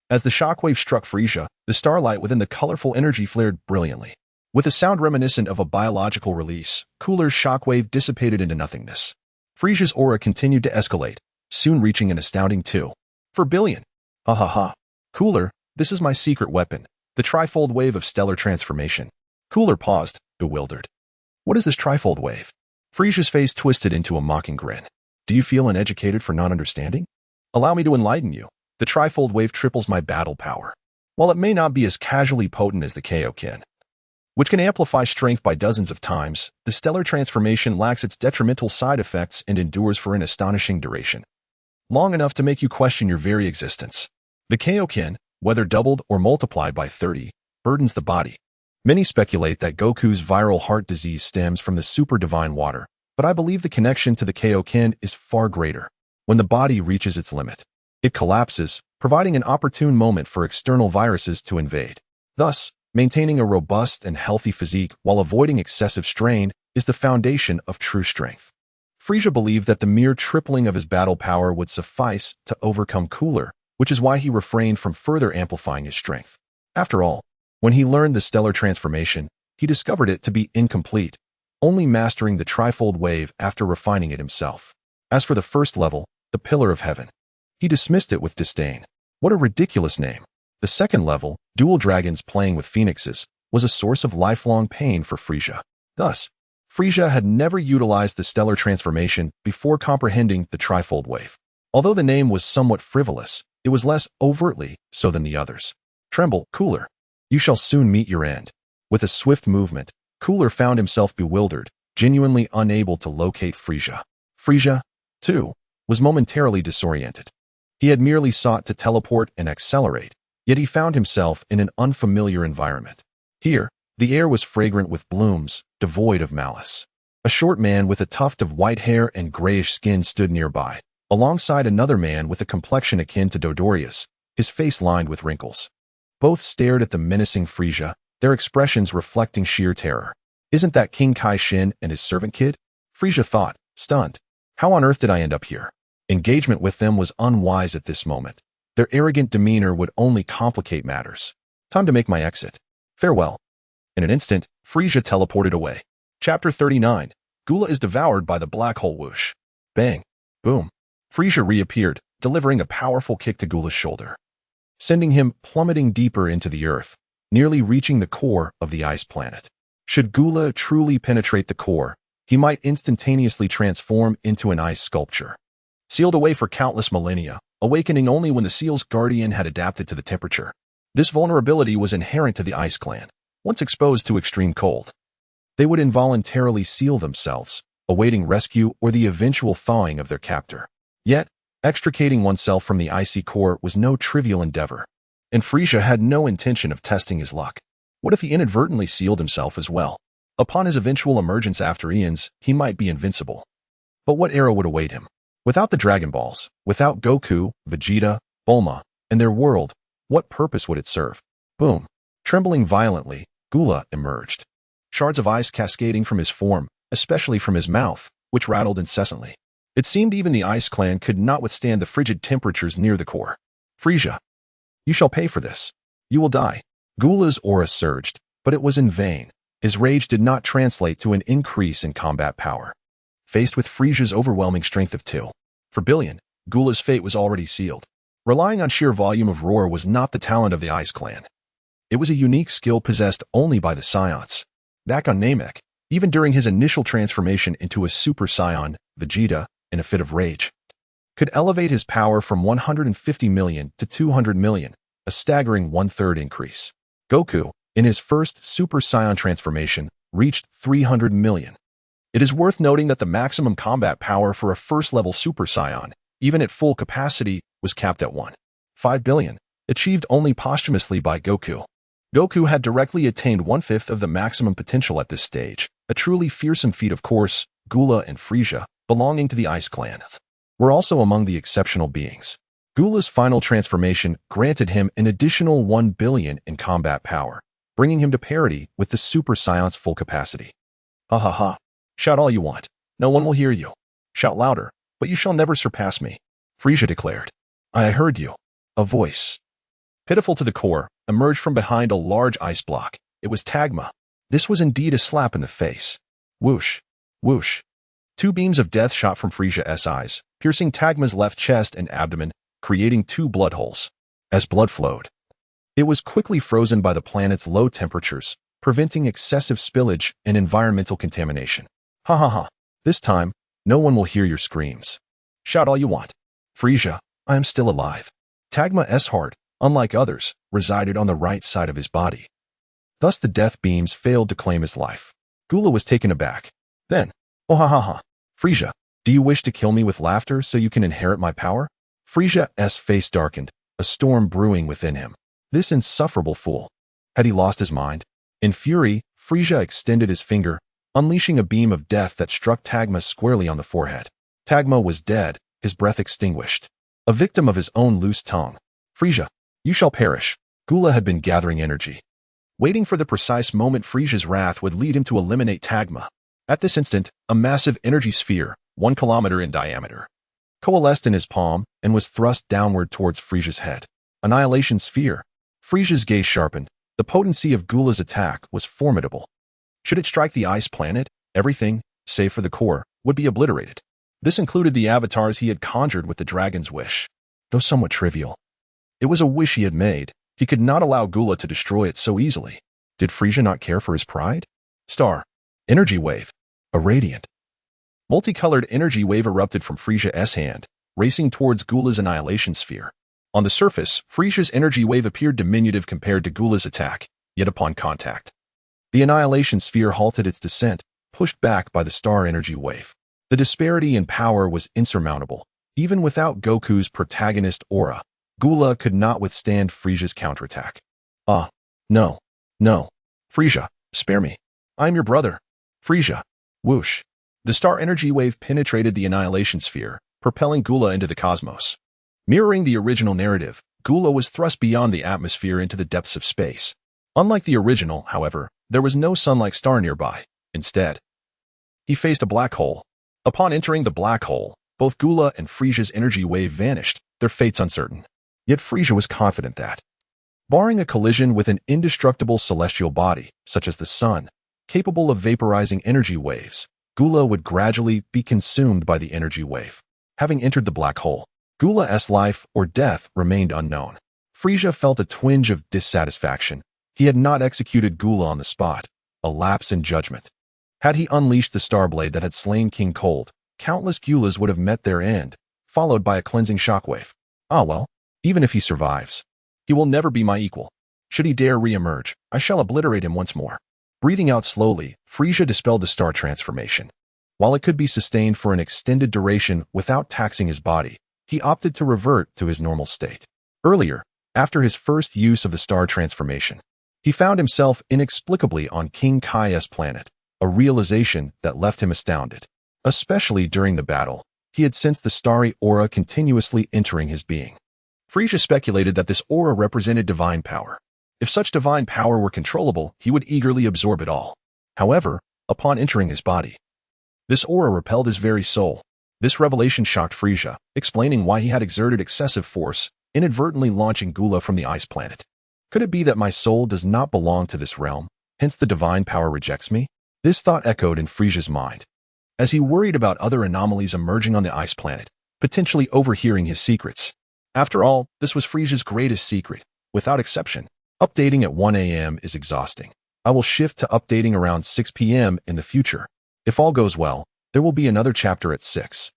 as the shockwave struck Frieza, the starlight within the colorful energy flared brilliantly. With a sound reminiscent of a biological release, Cooler's shockwave dissipated into nothingness. Frieza's aura continued to escalate, soon reaching an astounding 2.4 billion. Ha ha ha. Cooler, this is my secret weapon, the trifold wave of stellar transformation. Cooler paused, bewildered. What is this trifold wave? Frieza's face twisted into a mocking grin. Do you feel uneducated for not understanding? Allow me to enlighten you. The trifold wave triples my battle power. While it may not be as casually potent as the Kaioken, which can amplify strength by dozens of times, the stellar transformation lacks its detrimental side effects and endures for an astonishing duration, long enough to make you question your very existence. The Kaioken, whether doubled or multiplied by 30, burdens the body. Many speculate that Goku's viral heart disease stems from the super divine water, but I believe the connection to the Kaioken is far greater. When the body reaches its limit, it collapses, providing an opportune moment for external viruses to invade. Thus, maintaining a robust and healthy physique while avoiding excessive strain is the foundation of true strength. Frieza believed that the mere tripling of his battle power would suffice to overcome Cooler, which is why he refrained from further amplifying his strength. After all, when he learned the stellar transformation, he discovered it to be incomplete, only mastering the trifold wave after refining it himself. As for the first level, the Pillar of Heaven, he dismissed it with disdain. What a ridiculous name. The second level, Dual Dragons Playing with Phoenixes, was a source of lifelong pain for Frieza. Thus, Frieza had never utilized the stellar transformation before comprehending the trifold wave. Although the name was somewhat frivolous, it was less overtly so than the others. Tremble, Cooler. You shall soon meet your end. With a swift movement, Cooler found himself bewildered, genuinely unable to locate Frieza. Frieza, too, was momentarily disoriented. He had merely sought to teleport and accelerate, yet he found himself in an unfamiliar environment. Here, the air was fragrant with blooms, devoid of malice. A short man with a tuft of white hair and grayish skin stood nearby, alongside another man with a complexion akin to Dodoria's, his face lined with wrinkles. Both stared at the menacing Frieza, their expressions reflecting sheer terror. Isn't that King Kai Shin and his servant kid? Frieza thought, stunned. How on earth did I end up here? Engagement with them was unwise at this moment. Their arrogant demeanor would only complicate matters. Time to make my exit. Farewell. In an instant, Frieza teleported away. Chapter 39. Gula is devoured by the black hole whoosh. Bang. Boom. Frieza reappeared, delivering a powerful kick to Gula's shoulder, sending him plummeting deeper into the earth, nearly reaching the core of the ice planet. Should Gula truly penetrate the core, he might instantaneously transform into an ice sculpture, sealed away for countless millennia, awakening only when the seal's guardian had adapted to the temperature. This vulnerability was inherent to the Ice Clan. Once exposed to extreme cold, they would involuntarily seal themselves, awaiting rescue or the eventual thawing of their captor. Yet, extricating oneself from the icy core was no trivial endeavor, and Frieza had no intention of testing his luck. What if he inadvertently sealed himself as well? Upon his eventual emergence after eons, he might be invincible. But what era would await him? Without the Dragon Balls, without Goku, Vegeta, Bulma, and their world, what purpose would it serve? Boom. Trembling violently, Gula emerged. Shards of ice cascading from his form, especially from his mouth, which rattled incessantly. It seemed even the Ice Clan could not withstand the frigid temperatures near the core. Frieza, you shall pay for this. You will die. Gula's aura surged, but it was in vain. His rage did not translate to an increase in combat power. Faced with Frieza's overwhelming strength of 2 for billion, Gula's fate was already sealed. Relying on sheer volume of roar was not the talent of the Ice Clan. It was a unique skill possessed only by the Saiyans. Back on Namek, even during his initial transformation into a Super Saiyan, Vegeta, in a fit of rage, could elevate his power from 150 million to 200 million, a staggering 1/3 increase. Goku, in his first Super Saiyan transformation, reached 300 million. It is worth noting that the maximum combat power for a first-level Super Saiyan, even at full capacity, was capped at 1.5 billion, achieved only posthumously by Goku. Goku had directly attained 1/5 of the maximum potential at this stage, a truly fearsome feat. Of course, Gula and Frieza, belonging to the Ice Clan, were also among the exceptional beings. Gula's final transformation granted him an additional 1 billion in combat power, bringing him to parity with the Super Saiyan's full capacity. Ha ha ha. Shout all you want. No one will hear you. Shout louder, but you shall never surpass me, Frieza declared. I heard you. A voice, pitiful to the core, emerged from behind a large ice block. It was Tagma. This was indeed a slap in the face. Whoosh. Whoosh. 2 beams of death shot from Frieza's eyes, piercing Tagma's left chest and abdomen, creating 2 blood holes. As blood flowed, it was quickly frozen by the planet's low temperatures, preventing excessive spillage and environmental contamination. Ha ha ha. This time, no one will hear your screams. Shout all you want. Frieza, I am still alive. Tagma's heart, unlike others, resided on the right side of his body. Thus the death beams failed to claim his life. Gula was taken aback. Then, oh ha ha ha. Frieza, do you wish to kill me with laughter so you can inherit my power? Frieza's face darkened, a storm brewing within him. This insufferable fool. Had he lost his mind? In fury, Frieza extended his finger, unleashing a beam of death that struck Tagma squarely on the forehead. Tagma was dead, his breath extinguished. A victim of his own loose tongue. Frieza, you shall perish. Gula had been gathering energy, waiting for the precise moment Frieza's wrath would lead him to eliminate Tagma. At this instant, a massive energy sphere, 1 kilometer in diameter, coalesced in his palm and was thrust downward towards Frieza's head. Annihilation sphere. Frieza's gaze sharpened. The potency of Gula's attack was formidable. Should it strike the ice planet, everything, save for the core, would be obliterated. This included the avatars he had conjured with the dragon's wish. Though somewhat trivial, it was a wish he had made. He could not allow Gula to destroy it so easily. Did Frieza not care for his pride? Star. Energy wave. A radiant, multicolored energy wave erupted from Frieza's hand, racing towards Gula's annihilation sphere. On the surface, Frieza's energy wave appeared diminutive compared to Gula's attack, yet upon contact, the annihilation sphere halted its descent, pushed back by the star energy wave. The disparity in power was insurmountable. Even without Goku's protagonist aura, Gula could not withstand Frieza's counterattack. Ah, no, no. Frieza, spare me. I am your brother. Frieza. Whoosh. The star energy wave penetrated the annihilation sphere, propelling Gula into the cosmos. Mirroring the original narrative, Gula was thrust beyond the atmosphere into the depths of space. Unlike the original, however, there was no sun-like star nearby. Instead, he faced a black hole. Upon entering the black hole, both Gula and Frieza's energy wave vanished, their fates uncertain. Yet Frieza was confident that, barring a collision with an indestructible celestial body, such as the sun, capable of vaporizing energy waves, Gula would gradually be consumed by the energy wave. Having entered the black hole, Gula's life or death remained unknown. Frieza felt a twinge of dissatisfaction. He had not executed Gula on the spot, a lapse in judgment. Had he unleashed the Starblade that had slain King Cold, countless Gulas would have met their end, followed by a cleansing shockwave. Ah well, even if he survives, he will never be my equal. Should he dare re-emerge, I shall obliterate him once more. Breathing out slowly, Frieza dispelled the star transformation. While it could be sustained for an extended duration without taxing his body, he opted to revert to his normal state. Earlier, after his first use of the star transformation, he found himself inexplicably on King Kai's planet, a realization that left him astounded. Especially during the battle, he had sensed the starry aura continuously entering his being. Frieza speculated that this aura represented divine power. If such divine power were controllable, he would eagerly absorb it all. However, upon entering his body, this aura repelled his very soul. This revelation shocked Frieza, explaining why he had exerted excessive force, inadvertently launching Gula from the ice planet. Could it be that my soul does not belong to this realm? Hence the divine power rejects me? This thought echoed in Frieza's mind, as he worried about other anomalies emerging on the ice planet, potentially overhearing his secrets. After all, this was Frieza's greatest secret, without exception. Updating at 1 a.m. is exhausting. I will shift to updating around 6 p.m. in the future. If all goes well, there will be another chapter at 6.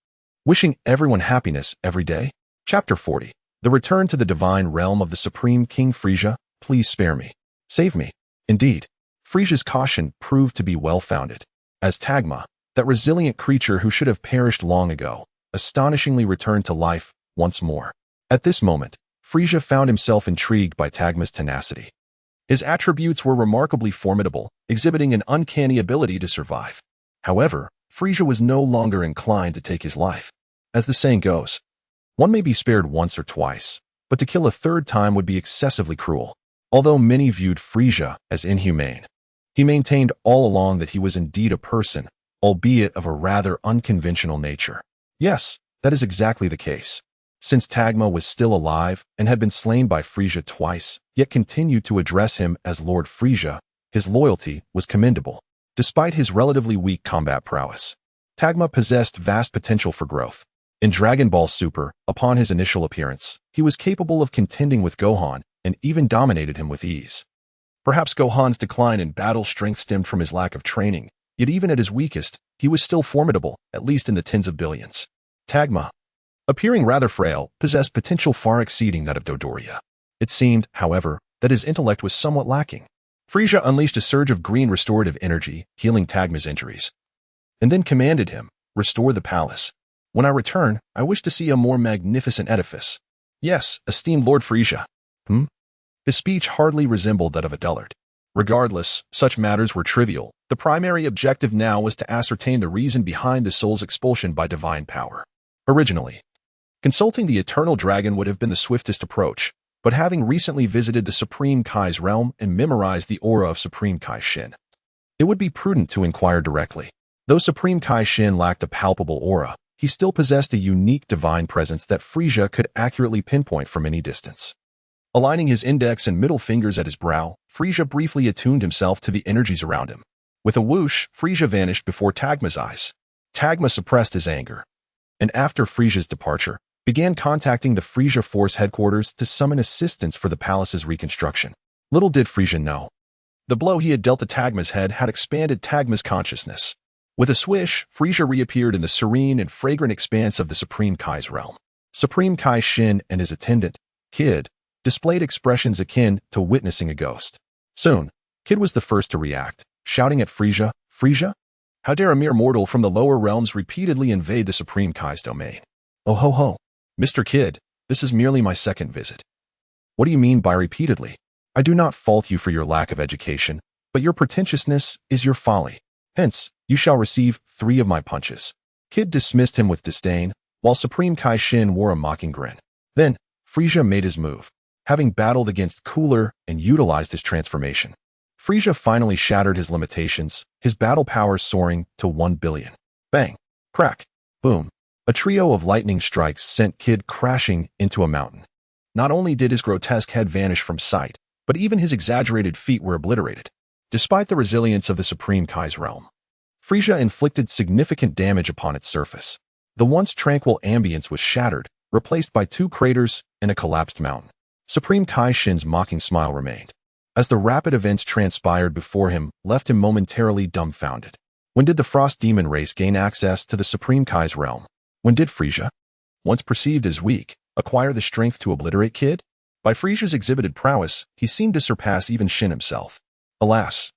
Wishing everyone happiness every day. Chapter 40. The Return to the Divine Realm of the Supreme King Frieza. Please spare me. Save me. Indeed, Frieza's caution proved to be well-founded, as Tagma, that resilient creature who should have perished long ago, astonishingly returned to life once more. At this moment, Frieza found himself intrigued by Tagma's tenacity. His attributes were remarkably formidable, exhibiting an uncanny ability to survive. However, Frieza was no longer inclined to take his life. As the saying goes, one may be spared once or twice, but to kill a third time would be excessively cruel. Although many viewed Frieza as inhumane, he maintained all along that he was indeed a person, albeit of a rather unconventional nature. Yes, that is exactly the case. Since Tagma was still alive and had been slain by Frieza twice, yet continued to address him as Lord Frieza, his loyalty was commendable. Despite his relatively weak combat prowess, Tagma possessed vast potential for growth. In Dragon Ball Super, upon his initial appearance, he was capable of contending with Gohan and even dominated him with ease. Perhaps Gohan's decline in battle strength stemmed from his lack of training, yet even at his weakest, he was still formidable, at least in the tens of billions. Tagma, appearing rather frail, possessed potential far exceeding that of Dodoria. It seemed, however, that his intellect was somewhat lacking. Frieza unleashed a surge of green restorative energy, healing Tagma's injuries, and then commanded him, "Restore the palace. When I return, I wish to see a more magnificent edifice." "Yes, esteemed Lord Frieza." His speech hardly resembled that of a dullard. Regardless, such matters were trivial. The primary objective now was to ascertain the reason behind the soul's expulsion by divine power. Originally, consulting the Eternal Dragon would have been the swiftest approach, but having recently visited the Supreme Kai's realm and memorized the aura of Supreme Kai Shin, it would be prudent to inquire directly. Though Supreme Kai Shin lacked a palpable aura, he still possessed a unique divine presence that Frieza could accurately pinpoint from any distance. Aligning his index and middle fingers at his brow, Frieza briefly attuned himself to the energies around him. With a whoosh, Frieza vanished before Tagma's eyes. Tagma suppressed his anger, and after Frieza's departure, began contacting the Frieza Force headquarters to summon assistance for the palace's reconstruction. Little did Frieza know, the blow he had dealt to Tagma's head had expanded Tagma's consciousness. With a swish, Frieza reappeared in the serene and fragrant expanse of the Supreme Kai's realm. Supreme Kai Shin and his attendant, Kid, displayed expressions akin to witnessing a ghost. Soon, Kid was the first to react, shouting at Frieza, "Frieza? How dare a mere mortal from the lower realms repeatedly invade the Supreme Kai's domain? Oh ho ho. Mr. Kid, this is merely my second visit." "What do you mean by repeatedly? I do not fault you for your lack of education, but your pretentiousness is your folly. Hence, you shall receive 3 of my punches." Kid dismissed him with disdain, while Supreme Kai Shin wore a mocking grin. Then, Frieza made his move. Having battled against Cooler and utilized his transformation, Frieza finally shattered his limitations, his battle power soaring to 1 billion. Bang! Crack! Boom! A trio of lightning strikes sent Kid crashing into a mountain. Not only did his grotesque head vanish from sight, but even his exaggerated feet were obliterated. Despite the resilience of the Supreme Kai's realm, Frieza inflicted significant damage upon its surface. The once tranquil ambience was shattered, replaced by 2 craters and a collapsed mountain. Supreme Kai Shin's mocking smile remained, as the rapid events transpired before him left him momentarily dumbfounded. When did the Frost Demon race gain access to the Supreme Kai's realm? When did Frieza, once perceived as weak, acquire the strength to obliterate Kid? By Frieza's exhibited prowess, he seemed to surpass even Shin himself. Alas,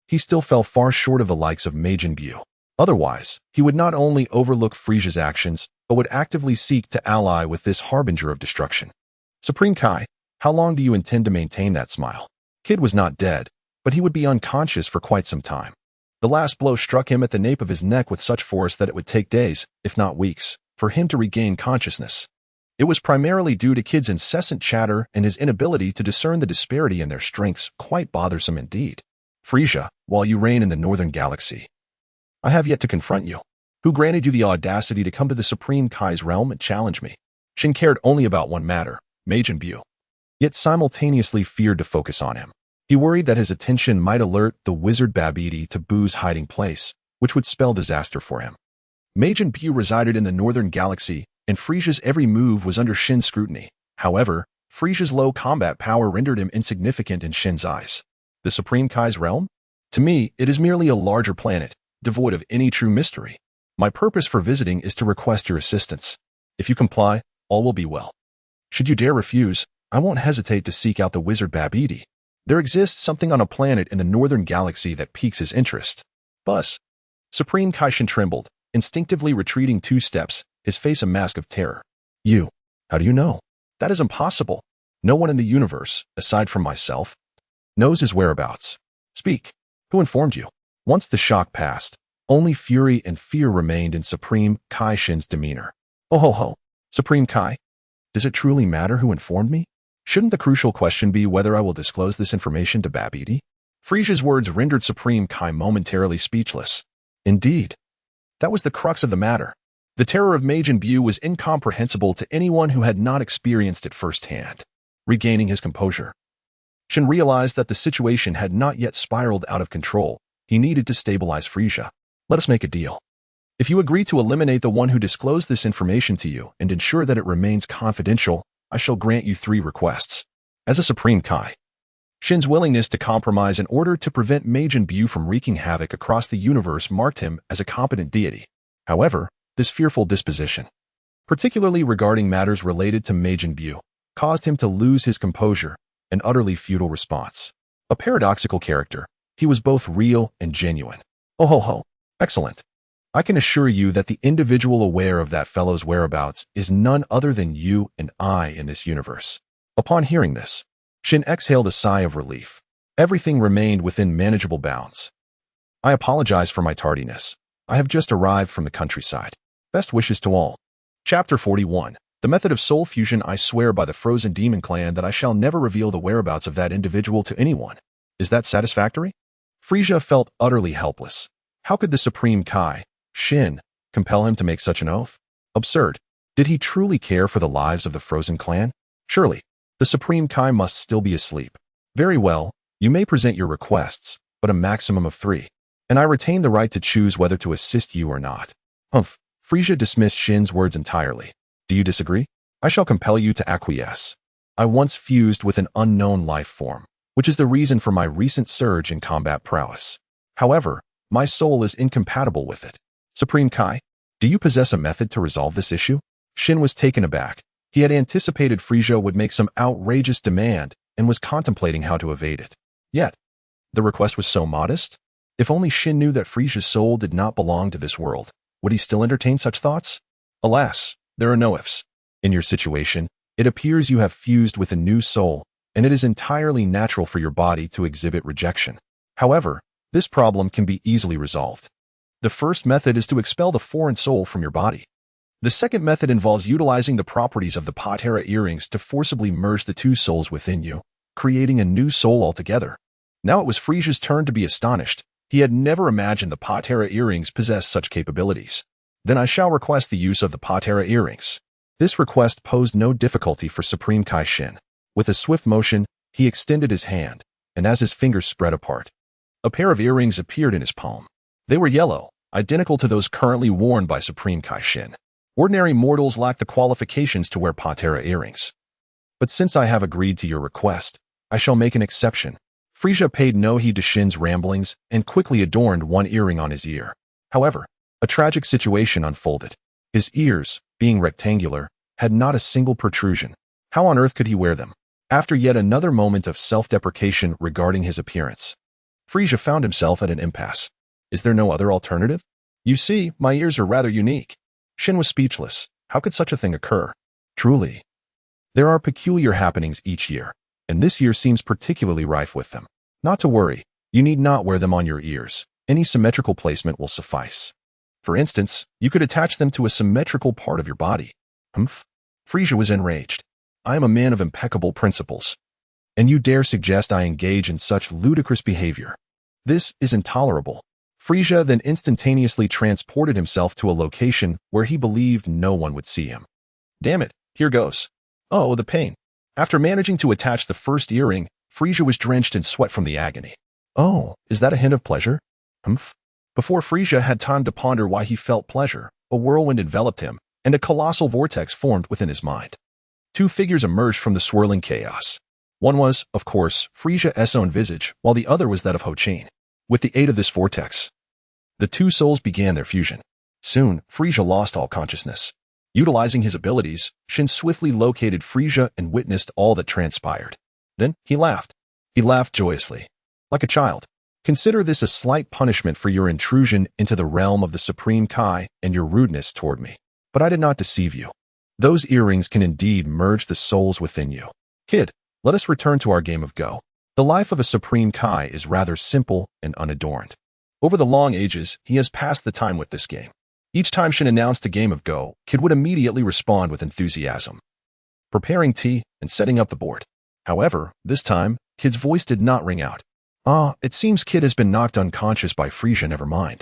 he still fell far short of the likes of Majin Buu. Otherwise, he would not only overlook Frieza's actions, but would actively seek to ally with this harbinger of destruction. Supreme Kai, how long do you intend to maintain that smile? Kid was not dead, but he would be unconscious for quite some time. The last blow struck him at the nape of his neck with such force that it would take days, if not weeks, for him to regain consciousness. It was primarily due to Kid's incessant chatter and his inability to discern the disparity in their strengths, quite bothersome indeed. Frieza, while you reign in the Northern Galaxy, I have yet to confront you. Who granted you the audacity to come to the Supreme Kai's realm and challenge me? Shin cared only about one matter, Majin Buu, yet simultaneously feared to focus on him. He worried that his attention might alert the wizard Babidi to Buu's hiding place, which would spell disaster for him. Majin Buu resided in the northern galaxy, and Frieza's every move was under Shin's scrutiny. However, Frieza's low combat power rendered him insignificant in Shin's eyes. The Supreme Kai's realm? To me, it is merely a larger planet, devoid of any true mystery. My purpose for visiting is to request your assistance. If you comply, all will be well. Should you dare refuse, I won't hesitate to seek out the wizard Babidi. There exists something on a planet in the northern galaxy that piques his interest. Buzz. Supreme Kai Shin trembled, instinctively retreating 2 steps, his face a mask of terror. You. How do you know? That is impossible. No one in the universe, aside from myself, knows his whereabouts. Speak. Who informed you? Once the shock passed, only fury and fear remained in Supreme Kai Shin's demeanor. Hohoho. Supreme Kai? Does it truly matter who informed me? Shouldn't the crucial question be whether I will disclose this information to Babidi? Frieza's words rendered Supreme Kai momentarily speechless. Indeed. That was the crux of the matter. The terror of Majin Buu was incomprehensible to anyone who had not experienced it firsthand. Regaining his composure, Shin realized that the situation had not yet spiraled out of control. He needed to stabilize Frieza. Let us make a deal. If you agree to eliminate the one who disclosed this information to you and ensure that it remains confidential, I shall grant you 3 requests. As a Supreme Kai, Shin's willingness to compromise in order to prevent Majin Buu from wreaking havoc across the universe marked him as a competent deity. However, this fearful disposition, particularly regarding matters related to Majin Buu, caused him to lose his composure, an utterly futile response. A paradoxical character, he was both real and genuine. Hohoho. Excellent. I can assure you that the individual aware of that fellow's whereabouts is none other than you and I in this universe. Upon hearing this, Shin exhaled a sigh of relief. Everything remained within manageable bounds. I apologize for my tardiness. I have just arrived from the countryside. Best wishes to all. Chapter 41. The method of soul fusion. I swear by the frozen demon clan that I shall never reveal the whereabouts of that individual to anyone. Is that satisfactory? Frieza felt utterly helpless. How could the Supreme Kai, Shin, compel him to make such an oath? Absurd. Did he truly care for the lives of the frozen clan? Surely, the Supreme Kai must still be asleep. Very well, you may present your requests, but a maximum of 3. And I retain the right to choose whether to assist you or not. Humph. Frieza dismissed Shin's words entirely. Do you disagree? I shall compel you to acquiesce. I once fused with an unknown life form, which is the reason for my recent surge in combat prowess. However, my soul is incompatible with it. Supreme Kai, do you possess a method to resolve this issue? Shin was taken aback. He had anticipated Frieza would make some outrageous demand and was contemplating how to evade it. Yet, the request was so modest. If only Shin knew that Frieza's soul did not belong to this world, would he still entertain such thoughts? Alas, there are no ifs. In your situation, it appears you have fused with a new soul, and it is entirely natural for your body to exhibit rejection. However, this problem can be easily resolved. The first method is to expel the foreign soul from your body. The second method involves utilizing the properties of the Patera earrings to forcibly merge the 2 souls within you, creating a new soul altogether. Now it was Frieza's turn to be astonished. He had never imagined the Patera earrings possessed such capabilities. Then I shall request the use of the Patera earrings. This request posed no difficulty for Supreme Kai Shin. With a swift motion, he extended his hand, and as his fingers spread apart, a pair of earrings appeared in his palm. They were yellow, identical to those currently worn by Supreme Kai Shin. Ordinary mortals lack the qualifications to wear Patera earrings. But since I have agreed to your request, I shall make an exception. Frieza paid no heed to Shin's ramblings and quickly adorned one earring on his ear. However, a tragic situation unfolded. His ears, being rectangular, had not a single protrusion. How on earth could he wear them? After yet another moment of self-deprecation regarding his appearance, Frieza found himself at an impasse. Is there no other alternative? You see, my ears are rather unique. Shin was speechless. How could such a thing occur? Truly, there are peculiar happenings each year, and this year seems particularly rife with them. Not to worry, you need not wear them on your ears. Any symmetrical placement will suffice. For instance, you could attach them to a symmetrical part of your body. Humph. Frieza was enraged. I am a man of impeccable principles, and you dare suggest I engage in such ludicrous behavior. This is intolerable. Frieza then instantaneously transported himself to a location where he believed no one would see him. Damn it, here goes. Oh, the pain. After managing to attach the first earring, Frieza was drenched in sweat from the agony. Oh, is that a hint of pleasure? Humph. Before Frieza had time to ponder why he felt pleasure, a whirlwind enveloped him, and a colossal vortex formed within his mind. Two figures emerged from the swirling chaos. One was, of course, Frieza's own visage, while the other was that of Ho-Chin. With the aid of this vortex, the two souls began their fusion. Soon, Frieza lost all consciousness. Utilizing his abilities, Shin swiftly located Frieza and witnessed all that transpired. Then, he laughed. He laughed joyously. Like a child. Consider this a slight punishment for your intrusion into the realm of the Supreme Kai and your rudeness toward me. But I did not deceive you. Those earrings can indeed merge the souls within you. Kid, let us return to our game of Go. The life of a Supreme Kai is rather simple and unadorned. Over the long ages, he has passed the time with this game. Each time Shin announced a game of Go, Kid would immediately respond with enthusiasm, preparing tea and setting up the board. However, this time, Kid's voice did not ring out. It seems Kid has been knocked unconscious by Frieza, never mind.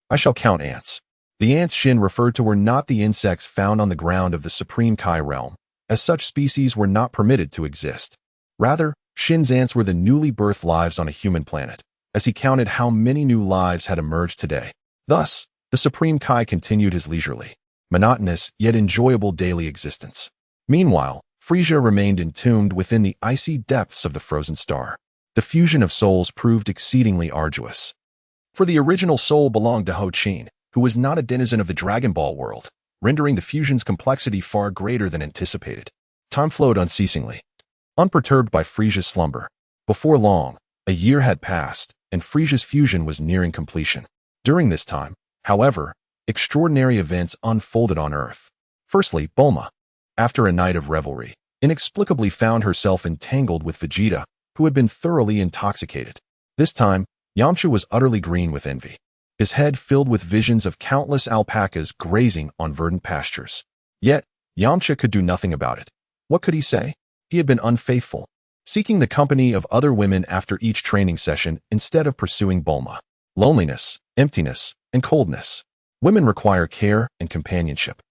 I shall count ants. The ants Shin referred to were not the insects found on the ground of the Supreme Kai realm, as such species were not permitted to exist. Rather, Shin's ants were the newly birthed lives on a human planet, as he counted how many new lives had emerged today. Thus, the Supreme Kai continued his leisurely, monotonous, yet enjoyable daily existence. Meanwhile, Frieza remained entombed within the icy depths of the frozen star. The fusion of souls proved exceedingly arduous. For the original soul belonged to Ho-Chin, who was not a denizen of the Dragon Ball world, rendering the fusion's complexity far greater than anticipated. Time flowed unceasingly, unperturbed by Frieza's slumber. Before long, a year had passed, and Frieza's fusion was nearing completion. During this time, however, extraordinary events unfolded on Earth. Firstly, Bulma, after a night of revelry, inexplicably found herself entangled with Vegeta, who had been thoroughly intoxicated. This time, Yamcha was utterly green with envy, his head filled with visions of countless alpacas grazing on verdant pastures. Yet, Yamcha could do nothing about it. What could he say? He had been unfaithful, seeking the company of other women after each training session instead of pursuing Bulma. Loneliness, emptiness, and coldness. Women require care and companionship.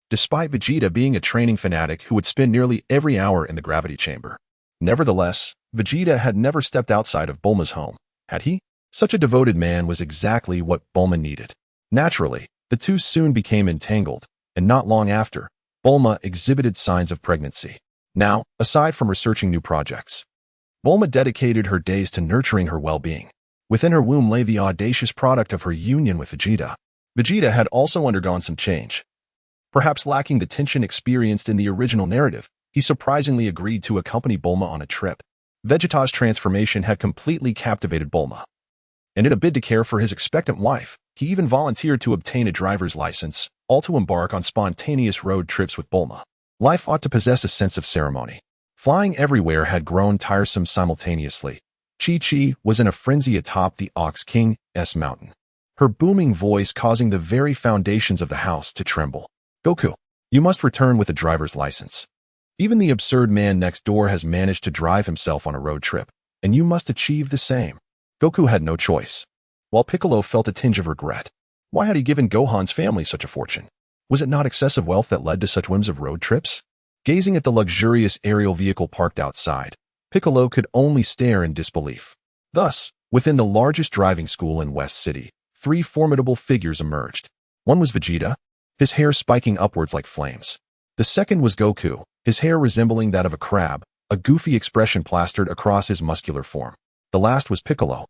Despite Vegeta being a training fanatic who would spend nearly every hour in the gravity chamber. Nevertheless, Vegeta had never stepped outside of Bulma's home, had he? Such a devoted man was exactly what Bulma needed. Naturally, the two soon became entangled, and not long after, Bulma exhibited signs of pregnancy. Now, aside from researching new projects, Bulma dedicated her days to nurturing her well-being. Within her womb lay the audacious product of her union with Vegeta. Vegeta had also undergone some change. Perhaps lacking the tension experienced in the original narrative, he surprisingly agreed to accompany Bulma on a trip. Vegeta's transformation had completely captivated Bulma. And in a bid to care for his expectant wife, he even volunteered to obtain a driver's license, all to embark on spontaneous road trips with Bulma. Life ought to possess a sense of ceremony. Flying everywhere had grown tiresome simultaneously. Chi-Chi was in a frenzy atop the Ox King's mountain, her booming voice causing the very foundations of the house to tremble. Goku, you must return with a driver's license. Even the absurd man next door has managed to drive himself on a road trip, and you must achieve the same. Goku had no choice, while Piccolo felt a tinge of regret. Why had he given Gohan's family such a fortune? Was it not excessive wealth that led to such whims of road trips? Gazing at the luxurious aerial vehicle parked outside, Piccolo could only stare in disbelief. Thus, within the largest driving school in West City, three formidable figures emerged. One was Vegeta, his hair spiking upwards like flames. The second was Goku, his hair resembling that of a crab, a goofy expression plastered across his muscular form. The last was Piccolo,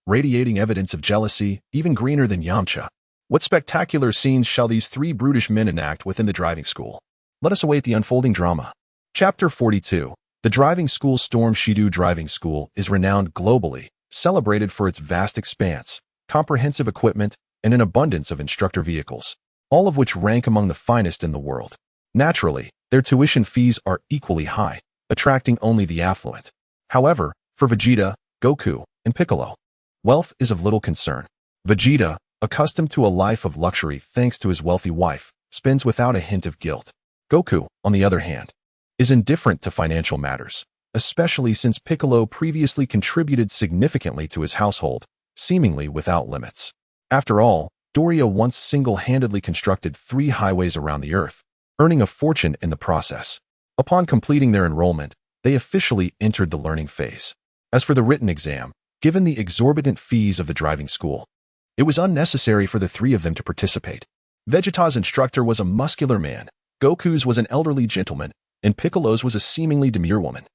radiating evidence of jealousy, even greener than Yamcha. What spectacular scenes shall these three brutish men enact within the driving school? Let us await the unfolding drama. Chapter 42. The driving school Storm Shidu Driving School is renowned globally, celebrated for its vast expanse, comprehensive equipment, and an abundance of instructor vehicles, all of which rank among the finest in the world. Naturally, their tuition fees are equally high, attracting only the affluent. However, for Vegeta, Goku, and Piccolo, wealth is of little concern. Vegeta, accustomed to a life of luxury thanks to his wealthy wife, spends without a hint of guilt. Goku, on the other hand, is indifferent to financial matters, especially since Piccolo previously contributed significantly to his household, seemingly without limits. After all, Doria once single-handedly constructed 3 highways around the Earth, earning a fortune in the process. Upon completing their enrollment, they officially entered the learning phase. As for the written exam, given the exorbitant fees of the driving school, it was unnecessary for the three of them to participate. Vegeta's instructor was a muscular man, Goku's was an elderly gentleman, and Piccolo's was a seemingly demure woman.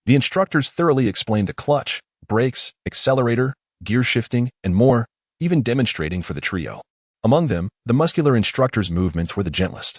The instructors thoroughly explained the clutch, brakes, accelerator, gear shifting, and more, even demonstrating for the trio. Among them, the muscular instructor's movements were the gentlest.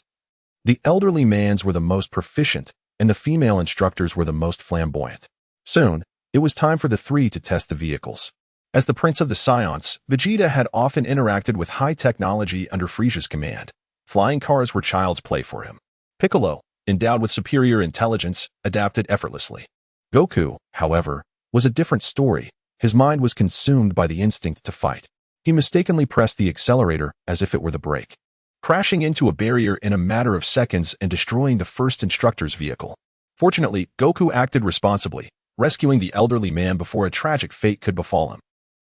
The elderly man's were the most proficient, and the female instructors were the most flamboyant. Soon, it was time for the three to test the vehicles. As the Prince of the Saiyans, Vegeta had often interacted with high technology under Frieza's command. Flying cars were child's play for him. Piccolo, endowed with superior intelligence, adapted effortlessly. Goku, however, was a different story. His mind was consumed by the instinct to fight. He mistakenly pressed the accelerator as if it were the brake, crashing into a barrier in a matter of seconds and destroying the first instructor's vehicle. Fortunately, Goku acted responsibly, rescuing the elderly man before a tragic fate could befall him.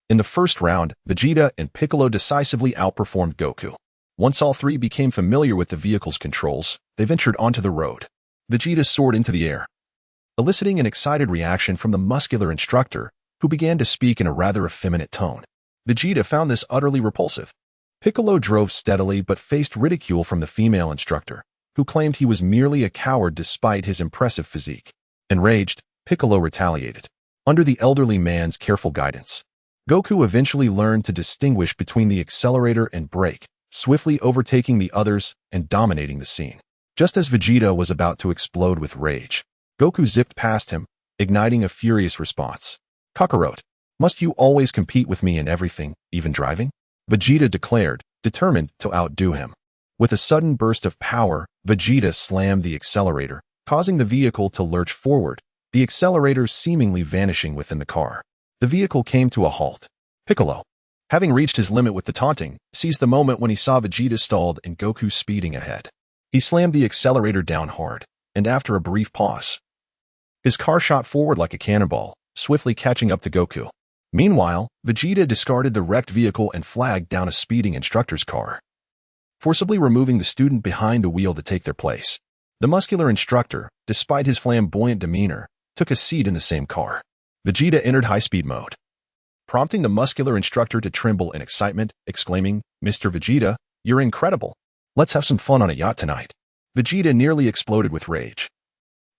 In the first round, Vegeta and Piccolo decisively outperformed Goku. Once all three became familiar with the vehicle's controls, they ventured onto the road. Vegeta soared into the air, eliciting an excited reaction from the muscular instructor, who began to speak in a rather effeminate tone. Vegeta found this utterly repulsive. Piccolo drove steadily but faced ridicule from the female instructor, who claimed he was merely a coward despite his impressive physique. Enraged, Piccolo retaliated. Under the elderly man's careful guidance, Goku eventually learned to distinguish between the accelerator and brake, swiftly overtaking the others and dominating the scene. Just as Vegeta was about to explode with rage, Goku zipped past him, igniting a furious response. "Kakarot, must you always compete with me in everything, even driving?" Vegeta declared, determined to outdo him. With a sudden burst of power, Vegeta slammed the accelerator, causing the vehicle to lurch forward, the accelerator seemingly vanishing within the car. The vehicle came to a halt. Piccolo, having reached his limit with the taunting, seized the moment when he saw Vegeta stalled and Goku speeding ahead. He slammed the accelerator down hard, and after a brief pause, his car shot forward like a cannonball, swiftly catching up to Goku. Meanwhile, Vegeta discarded the wrecked vehicle and flagged down a speeding instructor's car, forcibly removing the student behind the wheel to take their place. The muscular instructor, despite his flamboyant demeanor, took a seat in the same car. Vegeta entered high-speed mode, prompting the muscular instructor to tremble in excitement, exclaiming, "Mr. Vegeta, you're incredible. Let's have some fun on a yacht tonight." Vegeta nearly exploded with rage.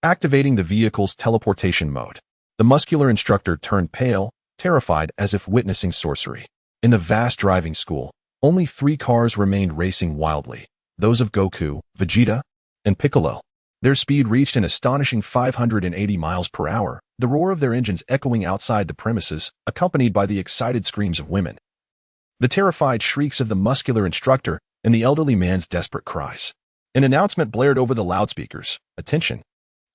Activating the vehicle's teleportation mode, the muscular instructor turned pale, terrified as if witnessing sorcery. In the vast driving school, only 3 cars remained racing wildly, those of Goku, Vegeta, and Piccolo. Their speed reached an astonishing 580 miles per hour, the roar of their engines echoing outside the premises, accompanied by the excited screams of women, the terrified shrieks of the muscular instructor, and the elderly man's desperate cries. An announcement blared over the loudspeakers. "Attention!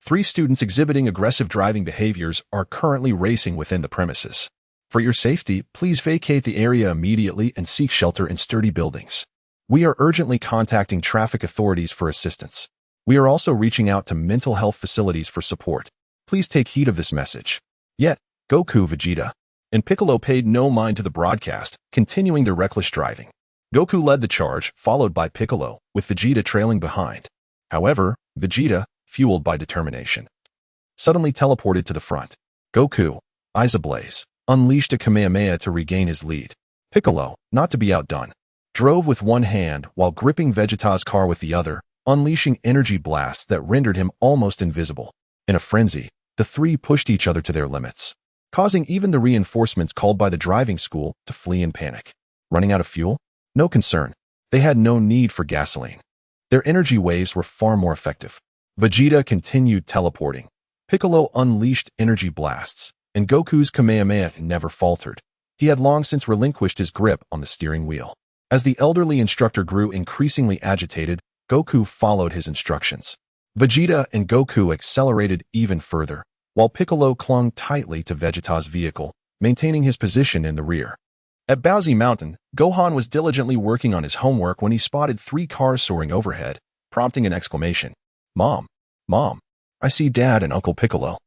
3 students exhibiting aggressive driving behaviors are currently racing within the premises. For your safety, please vacate the area immediately and seek shelter in sturdy buildings. We are urgently contacting traffic authorities for assistance. We are also reaching out to mental health facilities for support. Please take heed of this message." Yet, Goku, Vegeta, and Piccolo paid no mind to the broadcast, continuing their reckless driving. Goku led the charge, followed by Piccolo, with Vegeta trailing behind. However, Vegeta, fueled by determination, suddenly teleported to the front. Goku, eyes ablaze, unleashed a Kamehameha to regain his lead. Piccolo, not to be outdone, drove with one hand while gripping Vegeta's car with the other, unleashing energy blasts that rendered him almost invisible. In a frenzy, the three pushed each other to their limits, causing even the reinforcements called by the driving school to flee in panic. Running out of fuel? No concern. They had no need for gasoline. Their energy waves were far more effective. Vegeta continued teleporting. Piccolo unleashed energy blasts, and Goku's Kamehameha never faltered. He had long since relinquished his grip on the steering wheel. As the elderly instructor grew increasingly agitated, Goku followed his instructions. Vegeta and Goku accelerated even further, while Piccolo clung tightly to Vegeta's vehicle, maintaining his position in the rear. At Bowsy Mountain, Gohan was diligently working on his homework when he spotted 3 cars soaring overhead, prompting an exclamation. Mom, I see Dad and Uncle Piccolo.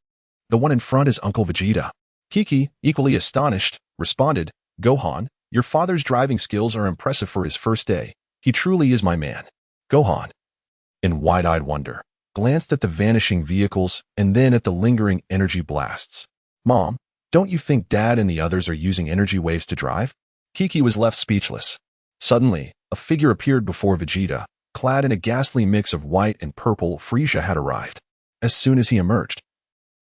The one in front is Uncle Vegeta." Kiki, equally astonished, responded, "Gohan, your father's driving skills are impressive for his first day. He truly is my man." Gohan, in wide-eyed wonder, glanced at the vanishing vehicles and then at the lingering energy blasts. "Mom, Don't you think Dad and the others are using energy waves to drive? Kiki was left speechless. Suddenly, a figure appeared before Vegeta, clad in a ghastly mix of white and purple. Frieza had arrived. As soon as he emerged,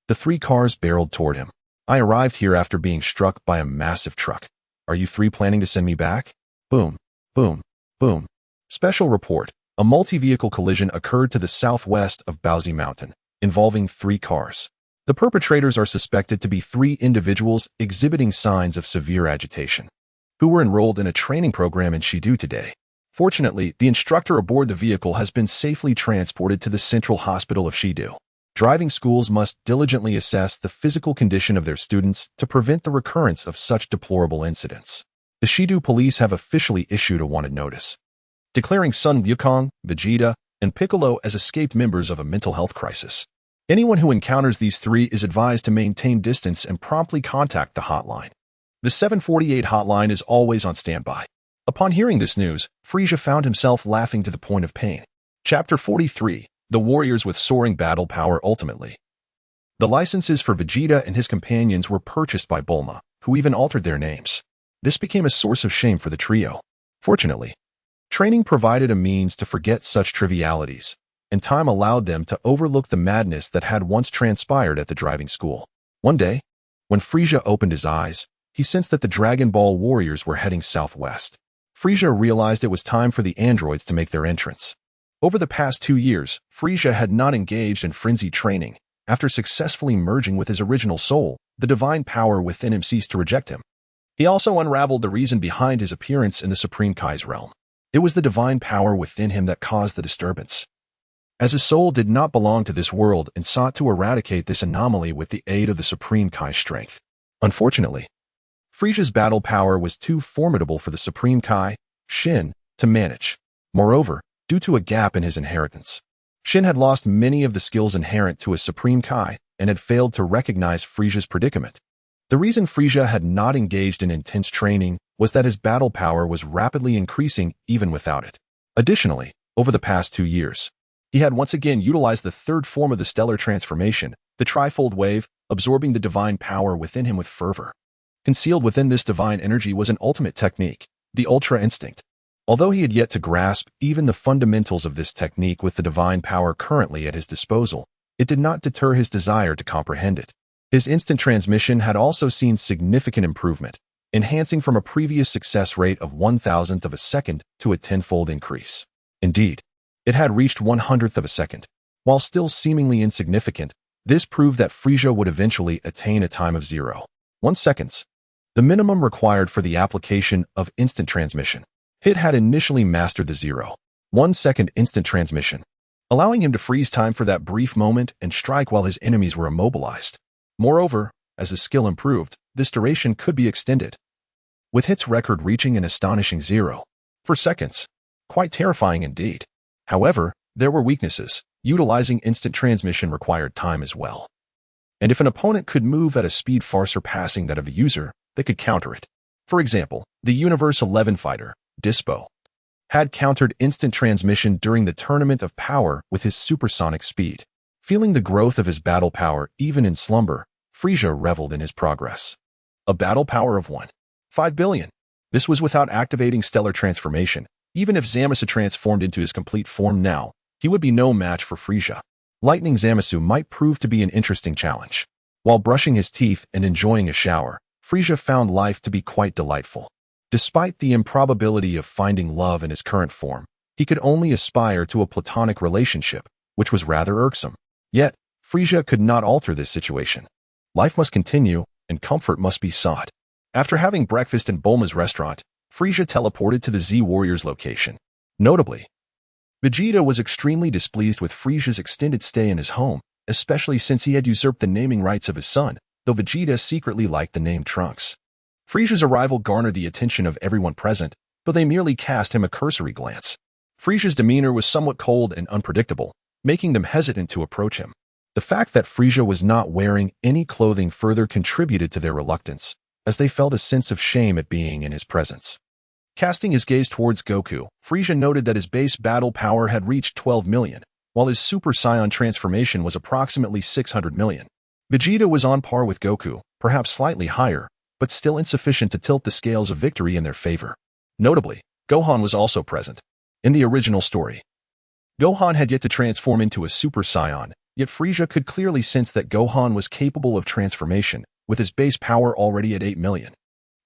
the three cars barreled toward him. I arrived here after being struck by a massive truck. Are you three planning to send me back? Boom, boom, boom. Special report. A multi-vehicle collision occurred to the southwest of Baozi Mountain, involving three cars. The perpetrators are suspected to be three individuals exhibiting signs of severe agitation, who were enrolled in a training program in Shidu today. Fortunately, the instructor aboard the vehicle has been safely transported to the Central Hospital of Shidu. Driving schools must diligently assess the physical condition of their students to prevent the recurrence of such deplorable incidents. The Shidu police have officially issued a wanted notice, declaring Son Wukong, Vegeta, and Piccolo as escaped members of a mental health crisis. Anyone who encounters these three is advised to maintain distance and promptly contact the hotline. The 748 hotline is always on standby. Upon hearing this news, Frieza found himself laughing to the point of pain. Chapter 43. The Warriors with Soaring Battle Power. Ultimately, the licenses for Vegeta and his companions were purchased by Bulma, who even altered their names. This became a source of shame for the trio. Fortunately, training provided a means to forget such trivialities, and time allowed them to overlook the madness that had once transpired at the driving school. One day, when Frieza opened his eyes, he sensed that the Dragon Ball warriors were heading southwest. Frieza realized it was time for the androids to make their entrance. Over the past 2 years, Frieza had not engaged in frenzied training. After successfully merging with his original soul, the divine power within him ceased to reject him. He also unraveled the reason behind his appearance in the Supreme Kai's realm. It was the divine power within him that caused the disturbance, as his soul did not belong to this world and sought to eradicate this anomaly with the aid of the Supreme Kai's strength. Unfortunately, Frieza's battle power was too formidable for the Supreme Kai, Shin, to manage. Moreover, due to a gap in his inheritance, Shin had lost many of the skills inherent to a Supreme Kai and had failed to recognize Frieza's predicament. The reason Frieza had not engaged in intense training was that his battle power was rapidly increasing even without it. Additionally, over the past 2 years, he had once again utilized the third form of the stellar transformation, the trifold wave, absorbing the divine power within him with fervor. Concealed within this divine energy was an ultimate technique, the Ultra Instinct. Although he had yet to grasp even the fundamentals of this technique with the divine power currently at his disposal, it did not deter his desire to comprehend it. His instant transmission had also seen significant improvement, enhancing from a previous success rate of 1,000th of a second to a 10-fold increase. Indeed, it had reached 100th of a second. While still seemingly insignificant, this proved that Frieza would eventually attain a time of 0.1 seconds, the minimum required for the application of instant transmission. Hit had initially mastered the 0.1 second instant transmission, allowing him to freeze time for that brief moment and strike while his enemies were immobilized. Moreover, as his skill improved, this duration could be extended, with Hit's record reaching an astonishing 0.4 seconds. Quite terrifying indeed. However, there were weaknesses. Utilizing instant transmission required time as well. And if an opponent could move at a speed far surpassing that of a user, they could counter it. For example, the Universe 11 fighter, Dispo, had countered instant transmission during the Tournament of Power with his supersonic speed. Feeling the growth of his battle power even in slumber, Frieza reveled in his progress. A battle power of 1.5 billion. This was without activating stellar transformation. Even if Zamasu transformed into his complete form now, he would be no match for Frieza. Lightning Zamasu might prove to be an interesting challenge. While brushing his teeth and enjoying a shower, Frieza found life to be quite delightful. Despite the improbability of finding love in his current form, he could only aspire to a platonic relationship, which was rather irksome. Yet, Frieza could not alter this situation. Life must continue, and comfort must be sought. After having breakfast in Bulma's restaurant, Frieza teleported to the Z Warriors location. Notably, Vegeta was extremely displeased with Frieza's extended stay in his home, especially since he had usurped the naming rights of his son, though Vegeta secretly liked the name Trunks. Frieza's arrival garnered the attention of everyone present, but they merely cast him a cursory glance. Frieza's demeanor was somewhat cold and unpredictable, making them hesitant to approach him. The fact that Frieza was not wearing any clothing further contributed to their reluctance, as they felt a sense of shame at being in his presence. Casting his gaze towards Goku, Frieza noted that his base battle power had reached 12 million, while his Super Saiyan transformation was approximately 600 million. Vegeta was on par with Goku, perhaps slightly higher, but still insufficient to tilt the scales of victory in their favor. Notably, Gohan was also present. In the original story, Gohan had yet to transform into a Super Saiyan, yet Frieza could clearly sense that Gohan was capable of transformation, with his base power already at 8 million.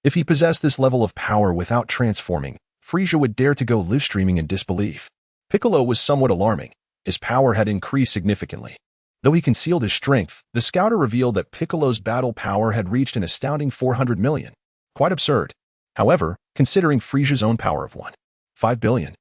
If he possessed this level of power without transforming, Frieza would dare to go live-streaming in disbelief. Piccolo was somewhat alarming. His power had increased significantly. Though he concealed his strength, the scouter revealed that Piccolo's battle power had reached an astounding 400 million. Quite absurd. However, considering Frieza's own power of 1.5 billion,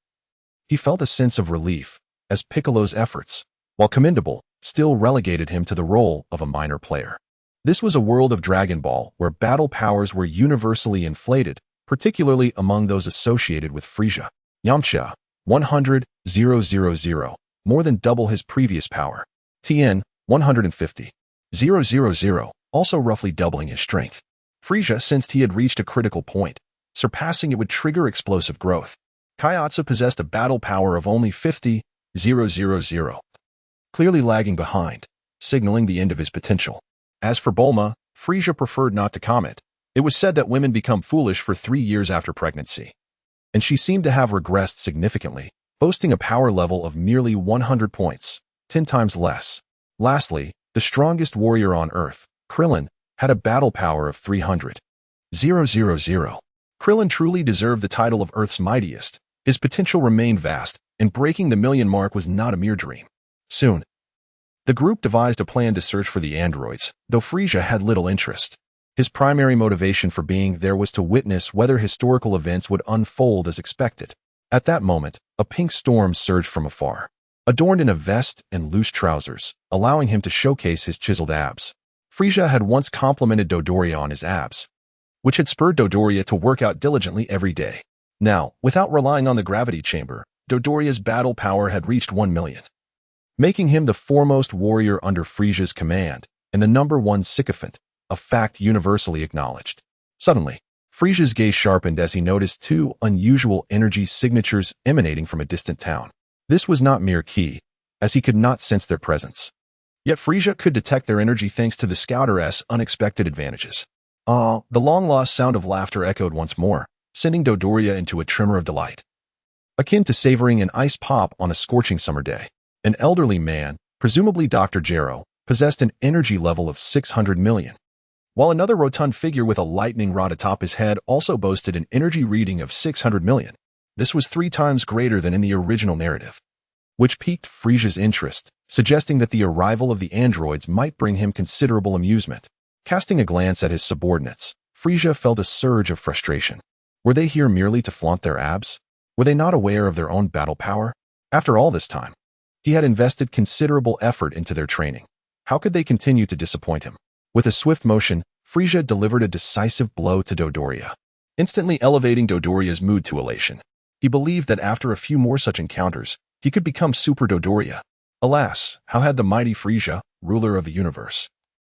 he felt a sense of relief, as Piccolo's efforts, while commendable, still relegated him to the role of a minor player. This was a world of Dragon Ball where battle powers were universally inflated, particularly among those associated with Frieza. Yamcha, 100,000, more than double his previous power. Tien, 150,000, also roughly doubling his strength. Frieza sensed he had reached a critical point. Surpassing it would trigger explosive growth. Kaiatsu possessed a battle power of only 50,000, clearly lagging behind, signaling the end of his potential. As for Bulma, Frieza preferred not to comment. It was said that women become foolish for 3 years after pregnancy, and she seemed to have regressed significantly, boasting a power level of merely 100 points, 10 times less. Lastly, the strongest warrior on Earth, Krillin, had a battle power of 300,000. Krillin truly deserved the title of Earth's mightiest. His potential remained vast, and breaking the million mark was not a mere dream. Soon, the group devised a plan to search for the androids, though Frieza had little interest. His primary motivation for being there was to witness whether historical events would unfold as expected. At that moment, a pink storm surged from afar, adorned in a vest and loose trousers, allowing him to showcase his chiseled abs. Frieza had once complimented Dodoria on his abs, which had spurred Dodoria to work out diligently every day. Now, without relying on the gravity chamber, Dodoria's battle power had reached 1 million, making him the foremost warrior under Frieza's command and the #1 sycophant, a fact universally acknowledged. Suddenly, Frieza's gaze sharpened as he noticed 2 unusual energy signatures emanating from a distant town. This was not mere ki, as he could not sense their presence. Yet Frieza could detect their energy thanks to the scouter's unexpected advantages. The long-lost sound of laughter echoed once more, sending Dodoria into a tremor of delight, akin to savoring an ice pop on a scorching summer day. An elderly man, presumably Dr. Gero, possessed an energy level of 600 million, while another rotund figure with a lightning rod atop his head also boasted an energy reading of 600 million. This was 3 times greater than in the original narrative, which piqued Frieza's interest, suggesting that the arrival of the androids might bring him considerable amusement. Casting a glance at his subordinates, Frieza felt a surge of frustration. Were they here merely to flaunt their abs? Were they not aware of their own battle power? After all this time, he had invested considerable effort into their training. How could they continue to disappoint him? With a swift motion, Frieza delivered a decisive blow to Dodoria, instantly elevating Dodoria's mood to elation. He believed that after a few more such encounters, he could become Super Dodoria. Alas, how had the mighty Frieza, ruler of the universe,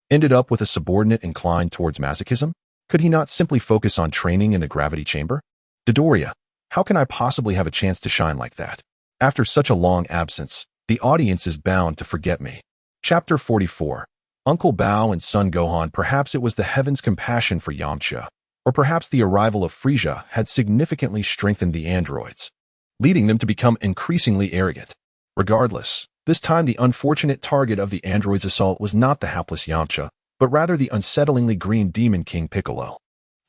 ended up with a subordinate inclined towards masochism? Could he not simply focus on training in the gravity chamber? Dodoria, how can I possibly have a chance to shine like that? After such a long absence, the audience is bound to forget me. Chapter 44. Uncle Bao and Son Gohan. Perhaps it was the heaven's compassion for Yamcha, or perhaps the arrival of Frieza had significantly strengthened the androids, leading them to become increasingly arrogant. Regardless, this time the unfortunate target of the androids' assault was not the hapless Yamcha, but rather the unsettlingly green Demon King Piccolo.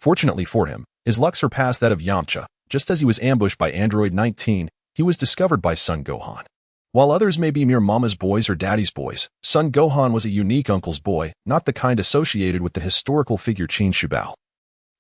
Fortunately for him, his luck surpassed that of Yamcha. Just as he was ambushed by Android 19, he was discovered by Son Gohan. While others may be mere mama's boys or daddy's boys, Son Gohan was a unique uncle's boy, not the kind associated with the historical figure Qin Shubao,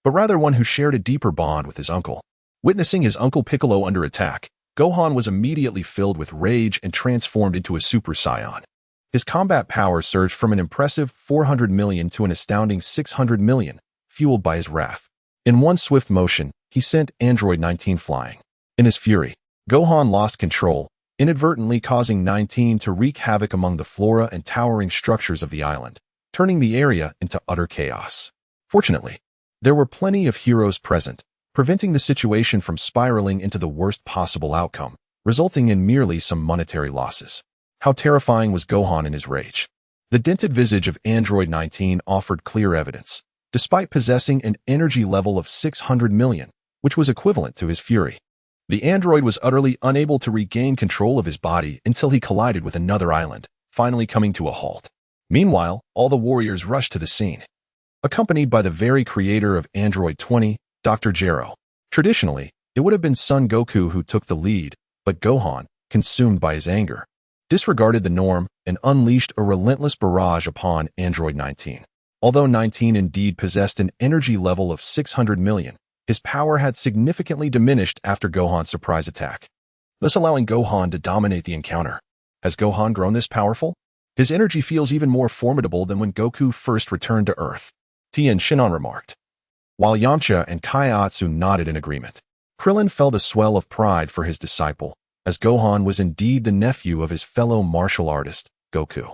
but rather one who shared a deeper bond with his uncle. Witnessing his uncle Piccolo under attack, Gohan was immediately filled with rage and transformed into a Super Saiyan. His combat power surged from an impressive 400 million to an astounding 600 million, fueled by his wrath. In one swift motion, he sent Android 19 flying. In his fury, Gohan lost control, inadvertently causing 19 to wreak havoc among the flora and towering structures of the island, turning the area into utter chaos. Fortunately, there were plenty of heroes present, preventing the situation from spiraling into the worst possible outcome, resulting in merely some monetary losses. How terrifying was Gohan in his rage. The dented visage of Android 19 offered clear evidence, despite possessing an energy level of 600 million, which was equivalent to his fury. The android was utterly unable to regain control of his body until he collided with another island, finally coming to a halt. Meanwhile, all the warriors rushed to the scene, accompanied by the very creator of Android 20, Dr. Gero. Traditionally, it would have been Son Goku who took the lead, but Gohan, consumed by his anger, disregarded the norm and unleashed a relentless barrage upon Android 19. Although 19 indeed possessed an energy level of 600 million, his power had significantly diminished after Gohan's surprise attack, thus allowing Gohan to dominate the encounter. Has Gohan grown this powerful? His energy feels even more formidable than when Goku first returned to Earth, Tien Shinhan remarked. While Yamcha and Kaiatsu nodded in agreement, Krillin felt a swell of pride for his disciple, as Gohan was indeed the nephew of his fellow martial artist, Goku.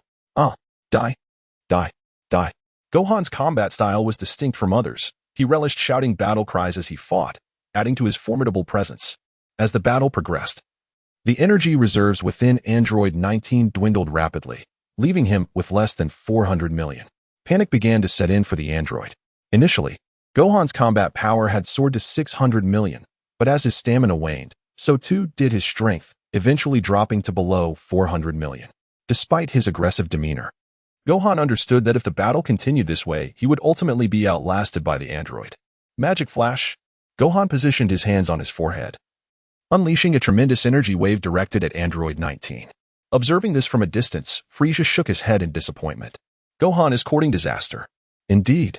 Die. Gohan's combat style was distinct from others. He relished shouting battle cries as he fought, adding to his formidable presence. As the battle progressed, the energy reserves within Android 19 dwindled rapidly, leaving him with less than 400 million. Panic began to set in for the android. Initially, Gohan's combat power had soared to 600 million, but as his stamina waned, so too did his strength, eventually dropping to below 400 million. Despite his aggressive demeanor, Gohan understood that if the battle continued this way, he would ultimately be outlasted by the android. Magic Flash. Gohan positioned his hands on his forehead, unleashing a tremendous energy wave directed at Android 19. Observing this from a distance, Frieza shook his head in disappointment. Gohan is courting disaster. Indeed.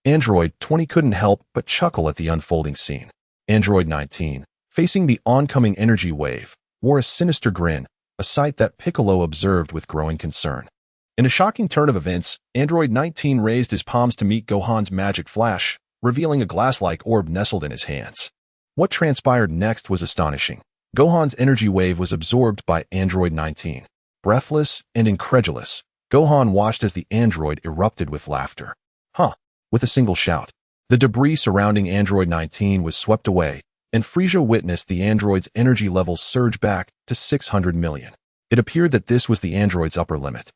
Android 20 couldn't help but chuckle at the unfolding scene. Android 19, facing the oncoming energy wave, wore a sinister grin, a sight that Piccolo observed with growing concern. In a shocking turn of events, Android 19 raised his palms to meet Gohan's magic flash, revealing a glass-like orb nestled in his hands. What transpired next was astonishing. Gohan's energy wave was absorbed by Android 19. Breathless and incredulous, Gohan watched as the android erupted with laughter. With a single shout, the debris surrounding Android 19 was swept away, and Frieza witnessed the android's energy levels surge back to 600 million. It appeared that this was the android's upper limit,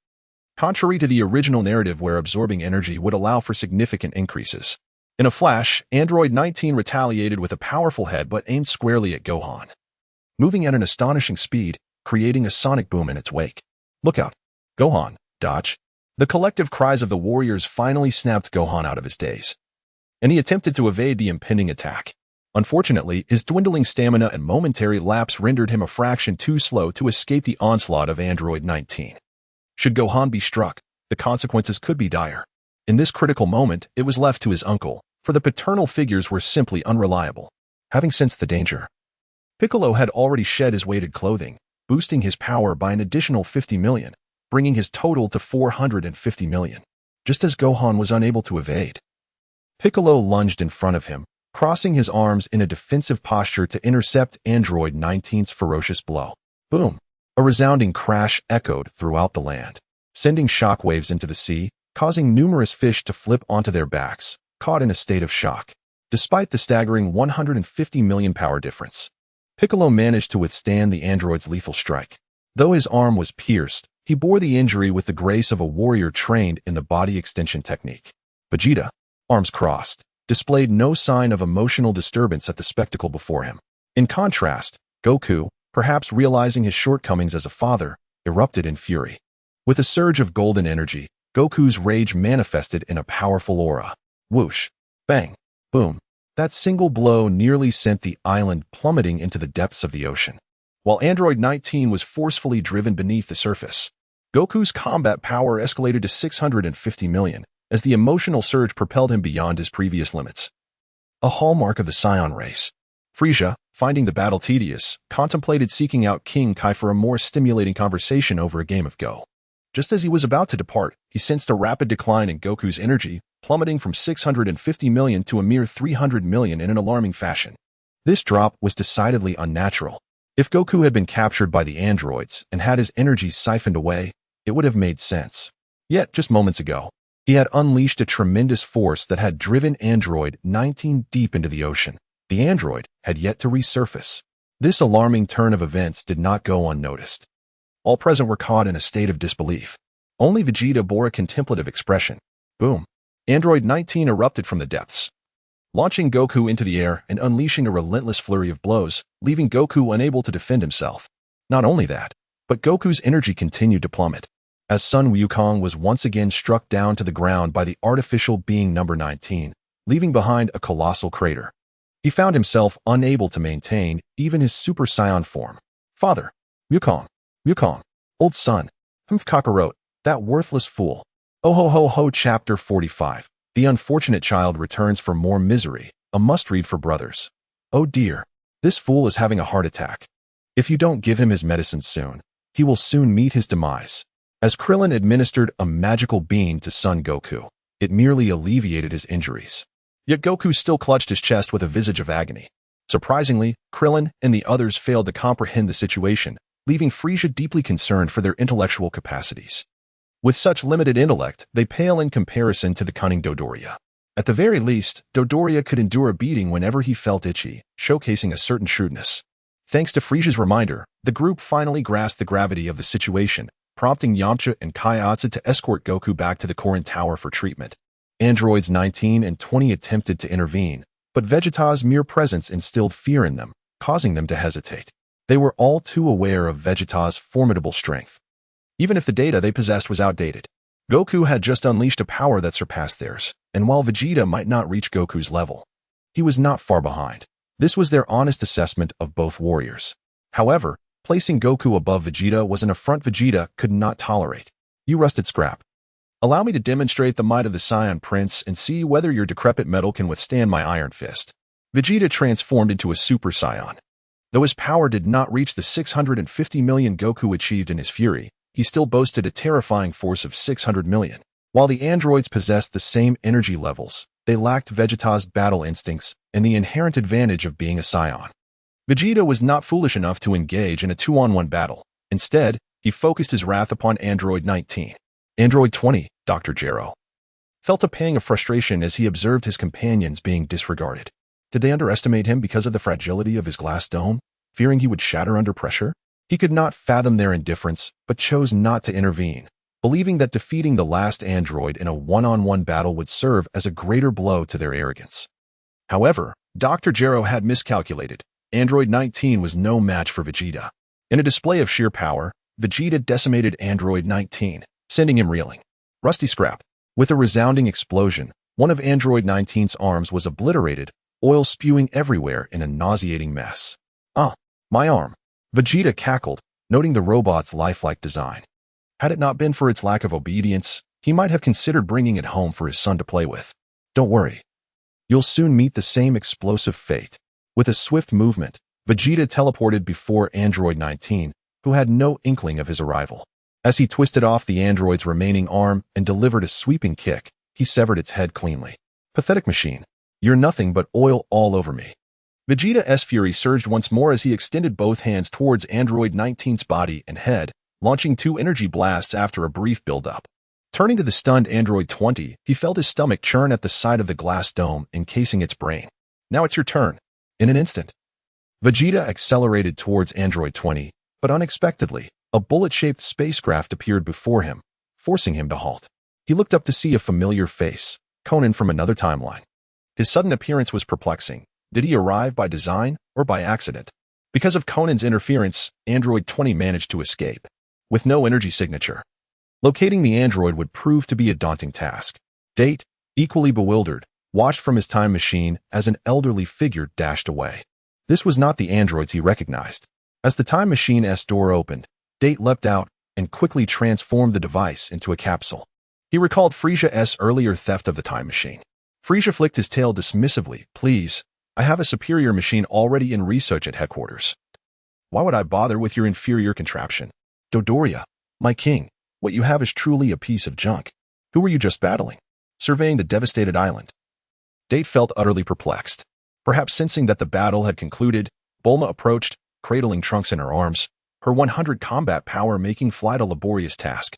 contrary to the original narrative where absorbing energy would allow for significant increases. In a flash, Android 19 retaliated with a powerful headbutt aimed squarely at Gohan, moving at an astonishing speed, creating a sonic boom in its wake. Look out! Gohan, dodge! The collective cries of the warriors finally snapped Gohan out of his daze, and he attempted to evade the impending attack. Unfortunately, his dwindling stamina and momentary lapse rendered him a fraction too slow to escape the onslaught of Android 19. Should Gohan be struck, the consequences could be dire. In this critical moment, it was left to his uncle, for the paternal figures were simply unreliable. Having sensed the danger, Piccolo had already shed his weighted clothing, boosting his power by an additional 50 million, bringing his total to 450 million. Just as Gohan was unable to evade, Piccolo lunged in front of him, crossing his arms in a defensive posture to intercept Android 19's ferocious blow. Boom! A resounding crash echoed throughout the land, sending shockwaves into the sea, causing numerous fish to flip onto their backs, caught in a state of shock. Despite the staggering 150 million power difference, Piccolo managed to withstand the android's lethal strike. Though his arm was pierced, he bore the injury with the grace of a warrior trained in the body extension technique. Vegeta, arms crossed, displayed no sign of emotional disturbance at the spectacle before him. In contrast, Goku, perhaps realizing his shortcomings as a father, erupted in fury. With a surge of golden energy, Goku's rage manifested in a powerful aura. Whoosh! Bang! Boom! That single blow nearly sent the island plummeting into the depths of the ocean. While Android 19 was forcefully driven beneath the surface, Goku's combat power escalated to 650 million, as the emotional surge propelled him beyond his previous limits. A hallmark of the Saiyan race. Frieza, finding the battle tedious, contemplated seeking out King Kai for a more stimulating conversation over a game of Go. Just as he was about to depart, he sensed a rapid decline in Goku's energy, plummeting from 650 million to a mere 300 million in an alarming fashion. This drop was decidedly unnatural. If Goku had been captured by the androids and had his energy siphoned away, it would have made sense. Yet, just moments ago, he had unleashed a tremendous force that had driven Android 19 deep into the ocean. The android had yet to resurface. This alarming turn of events did not go unnoticed. All present were caught in a state of disbelief. Only Vegeta bore a contemplative expression. Boom. Android 19 erupted from the depths, launching Goku into the air and unleashing a relentless flurry of blows, leaving Goku unable to defend himself. Not only that, but Goku's energy continued to plummet, as Son Wukong was once again struck down to the ground by the artificial being number 19, leaving behind a colossal crater. He found himself unable to maintain even his Super Saiyan form. Father, Wukong, old son, Kakarot, that worthless fool. Hohoho Chapter 45. The unfortunate child returns for more misery, a must-read for brothers. Oh dear, this fool is having a heart attack. If you don't give him his medicine soon, he will soon meet his demise. As Krillin administered a magical bean to Son Goku, it merely alleviated his injuries. Yet Goku still clutched his chest with a visage of agony. Surprisingly, Krillin and the others failed to comprehend the situation, leaving Frieza deeply concerned for their intellectual capacities. With such limited intellect, they pale in comparison to the cunning Dodoria. At the very least, Dodoria could endure a beating whenever he felt itchy, showcasing a certain shrewdness. Thanks to Frieza's reminder, the group finally grasped the gravity of the situation, prompting Yamcha and Kaiatsu to escort Goku back to the Korin Tower for treatment. Androids 19 and 20 attempted to intervene, but Vegeta's mere presence instilled fear in them, causing them to hesitate. They were all too aware of Vegeta's formidable strength. Even if the data they possessed was outdated, Goku had just unleashed a power that surpassed theirs, and while Vegeta might not reach Goku's level, he was not far behind. This was their honest assessment of both warriors. However, placing Goku above Vegeta was an affront Vegeta could not tolerate. You rusted scrap. Allow me to demonstrate the might of the Saiyan Prince and see whether your decrepit metal can withstand my iron fist. Vegeta transformed into a Super Saiyan. Though his power did not reach the 650 million Goku achieved in his fury, he still boasted a terrifying force of 600 million. While the androids possessed the same energy levels, they lacked Vegeta's battle instincts and the inherent advantage of being a Saiyan. Vegeta was not foolish enough to engage in a 2-on-1 battle. Instead, he focused his wrath upon Android 19. Android 20, Dr. Gero, felt a pang of frustration as he observed his companions being disregarded. Did they underestimate him because of the fragility of his glass dome, fearing he would shatter under pressure? He could not fathom their indifference, but chose not to intervene, believing that defeating the last android in a one-on-one battle would serve as a greater blow to their arrogance. However, Dr. Gero had miscalculated. Android 19 was no match for Vegeta. In a display of sheer power, Vegeta decimated Android 19, sending him reeling. Rusty scrap. With a resounding explosion, one of Android 19's arms was obliterated, oil spewing everywhere in a nauseating mess. Ah, my arm. Vegeta cackled, noting the robot's lifelike design. Had it not been for its lack of obedience, he might have considered bringing it home for his son to play with. Don't worry. You'll soon meet the same explosive fate. With a swift movement, Vegeta teleported before Android 19, who had no inkling of his arrival. As he twisted off the android's remaining arm and delivered a sweeping kick, he severed its head cleanly. Pathetic machine. You're nothing but oil all over me. Vegeta's fury surged once more as he extended both hands towards Android 19's body and head, launching 2 energy blasts after a brief build-up. Turning to the stunned Android 20, he felt his stomach churn at the sight of the glass dome encasing its brain. Now it's your turn. In an instant, Vegeta accelerated towards Android 20, but unexpectedly, a bullet-shaped spacecraft appeared before him, forcing him to halt. He looked up to see a familiar face, Conan from another timeline. His sudden appearance was perplexing. Did he arrive by design or by accident? Because of Conan's interference, Android 20 managed to escape, with no energy signature. Locating the android would prove to be a daunting task. Date, equally bewildered, watched from his time machine as an elderly figure dashed away. This was not the androids he recognized. As the time machine's door opened, Date leapt out and quickly transformed the device into a capsule. He recalled Frieza's earlier theft of the time machine. Frieza flicked his tail dismissively. Please, I have a superior machine already in research at headquarters. Why would I bother with your inferior contraption? Dodoria, my king, what you have is truly a piece of junk. Who were you just battling? Surveying the devastated island. Date felt utterly perplexed. Perhaps sensing that the battle had concluded, Bulma approached, cradling Trunks in her arms, her 100 combat power making flight a laborious task.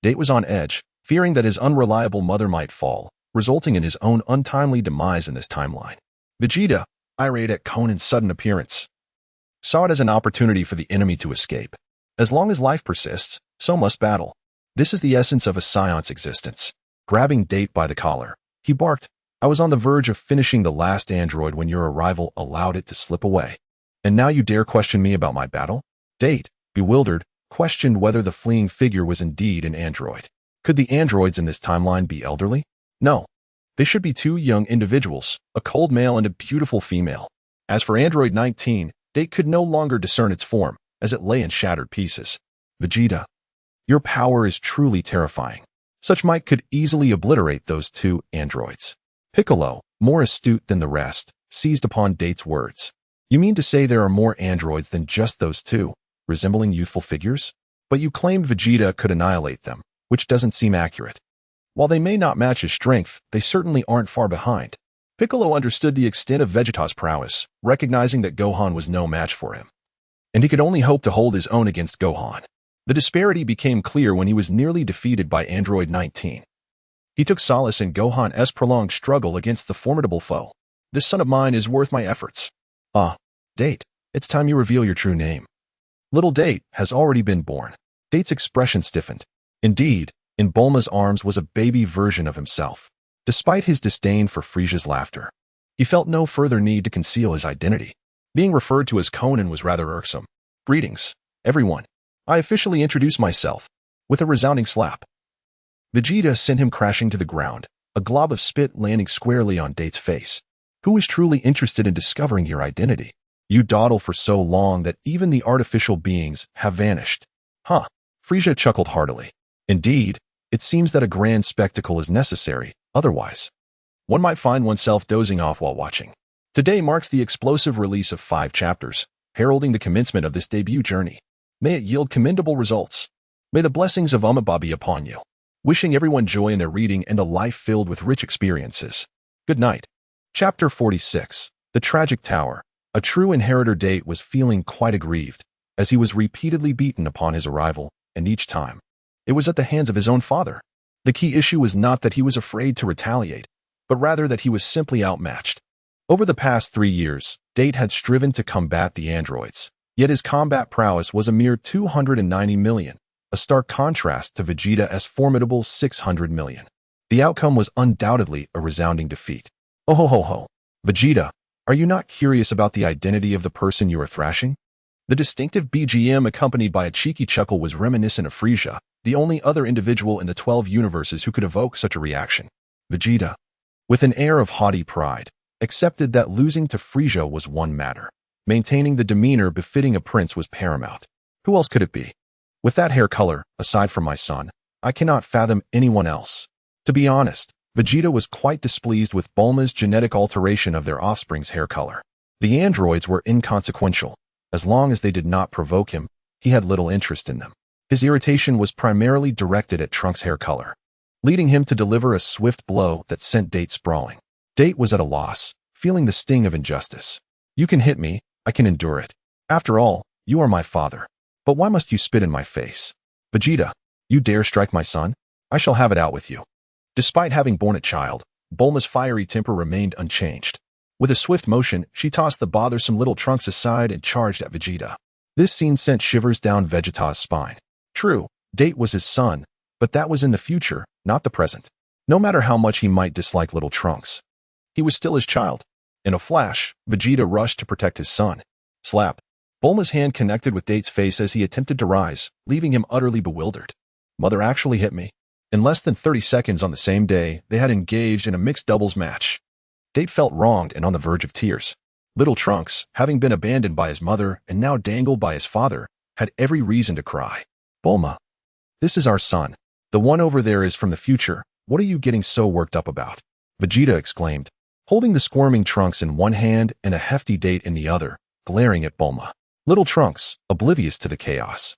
Date was on edge, fearing that his unreliable mother might fall, resulting in his own untimely demise in this timeline. Vegeta, irate at Conan's sudden appearance, saw it as an opportunity for the enemy to escape. As long as life persists, so must battle. This is the essence of a Saiyans existence. Grabbing Date by the collar, he barked, I was on the verge of finishing the last android when your arrival allowed it to slip away. And now you dare question me about my battle? Date, bewildered, questioned whether the fleeing figure was indeed an android. Could the androids in this timeline be elderly? No. They should be two young individuals, a cold male and a beautiful female. As for Android 19, Date could no longer discern its form, as it lay in shattered pieces. Vegeta, your power is truly terrifying. Such might could easily obliterate those two androids. Piccolo, more astute than the rest, seized upon Date's words. You mean to say there are more androids than just those two, resembling youthful figures? But you claimed Vegeta could annihilate them, which doesn't seem accurate. While they may not match his strength, they certainly aren't far behind. Piccolo understood the extent of Vegeta's prowess, recognizing that Gohan was no match for him. And he could only hope to hold his own against Gohan. The disparity became clear when he was nearly defeated by Android 19. He took solace in Gohan's prolonged struggle against the formidable foe. This son of mine is worth my efforts. Ah, Date, it's time you reveal your true name. Little Date has already been born. Date's expression stiffened. Indeed, in Bulma's arms was a baby version of himself. Despite his disdain for Frieza's laughter, he felt no further need to conceal his identity. Being referred to as Conan was rather irksome. Greetings, everyone. I officially introduce myself, with a resounding slap. Vegeta sent him crashing to the ground, a glob of spit landing squarely on Date's face. Who is truly interested in discovering your identity? You dawdle for so long that even the artificial beings have vanished. Huh. Frieza chuckled heartily. Indeed, it seems that a grand spectacle is necessary, otherwise one might find oneself dozing off while watching. Today marks the explosive release of 5 chapters, heralding the commencement of this debut journey. May it yield commendable results. May the blessings of Umaba be upon you. Wishing everyone joy in their reading and a life filled with rich experiences. Good night. Chapter 46. The Tragic Tower. A true inheritor. Date was feeling quite aggrieved, as he was repeatedly beaten upon his arrival, and each time, it was at the hands of his own father. The key issue was not that he was afraid to retaliate, but rather that he was simply outmatched. Over the past 3 years, Date had striven to combat the androids, yet his combat prowess was a mere 290 million, a stark contrast to Vegeta's formidable 600 million. The outcome was undoubtedly a resounding defeat. Hohoho. Vegeta, are you not curious about the identity of the person you are thrashing? The distinctive BGM accompanied by a cheeky chuckle was reminiscent of Frieza, the only other individual in the 12 universes who could evoke such a reaction. Vegeta, with an air of haughty pride, accepted that losing to Frieza was one matter. Maintaining the demeanor befitting a prince was paramount. Who else could it be? With that hair color, aside from my son, I cannot fathom anyone else. To be honest, Vegeta was quite displeased with Bulma's genetic alteration of their offspring's hair color. The androids were inconsequential. As long as they did not provoke him, he had little interest in them. His irritation was primarily directed at Trunks' hair color, leading him to deliver a swift blow that sent Date sprawling. Date was at a loss, feeling the sting of injustice. You can hit me, I can endure it. After all, you are my father. But why must you spit in my face? Vegeta, you dare strike my son? I shall have it out with you. Despite having borne a child, Bulma's fiery temper remained unchanged. With a swift motion, she tossed the bothersome little Trunks aside and charged at Vegeta. This scene sent shivers down Vegeta's spine. True, Date was his son, but that was in the future, not the present. No matter how much he might dislike little Trunks, he was still his child. In a flash, Vegeta rushed to protect his son. Slap. Bulma's hand connected with Date's face as he attempted to rise, leaving him utterly bewildered. Mother actually hit me. In less than 30 seconds on the same day, they had engaged in a mixed doubles match. Date felt wronged and on the verge of tears. Little Trunks, having been abandoned by his mother and now dangled by his father, had every reason to cry. Bulma, this is our son. The one over there is from the future. What are you getting so worked up about? Vegeta exclaimed, holding the squirming Trunks in one hand and a hefty Date in the other, glaring at Bulma. Little Trunks, oblivious to the chaos,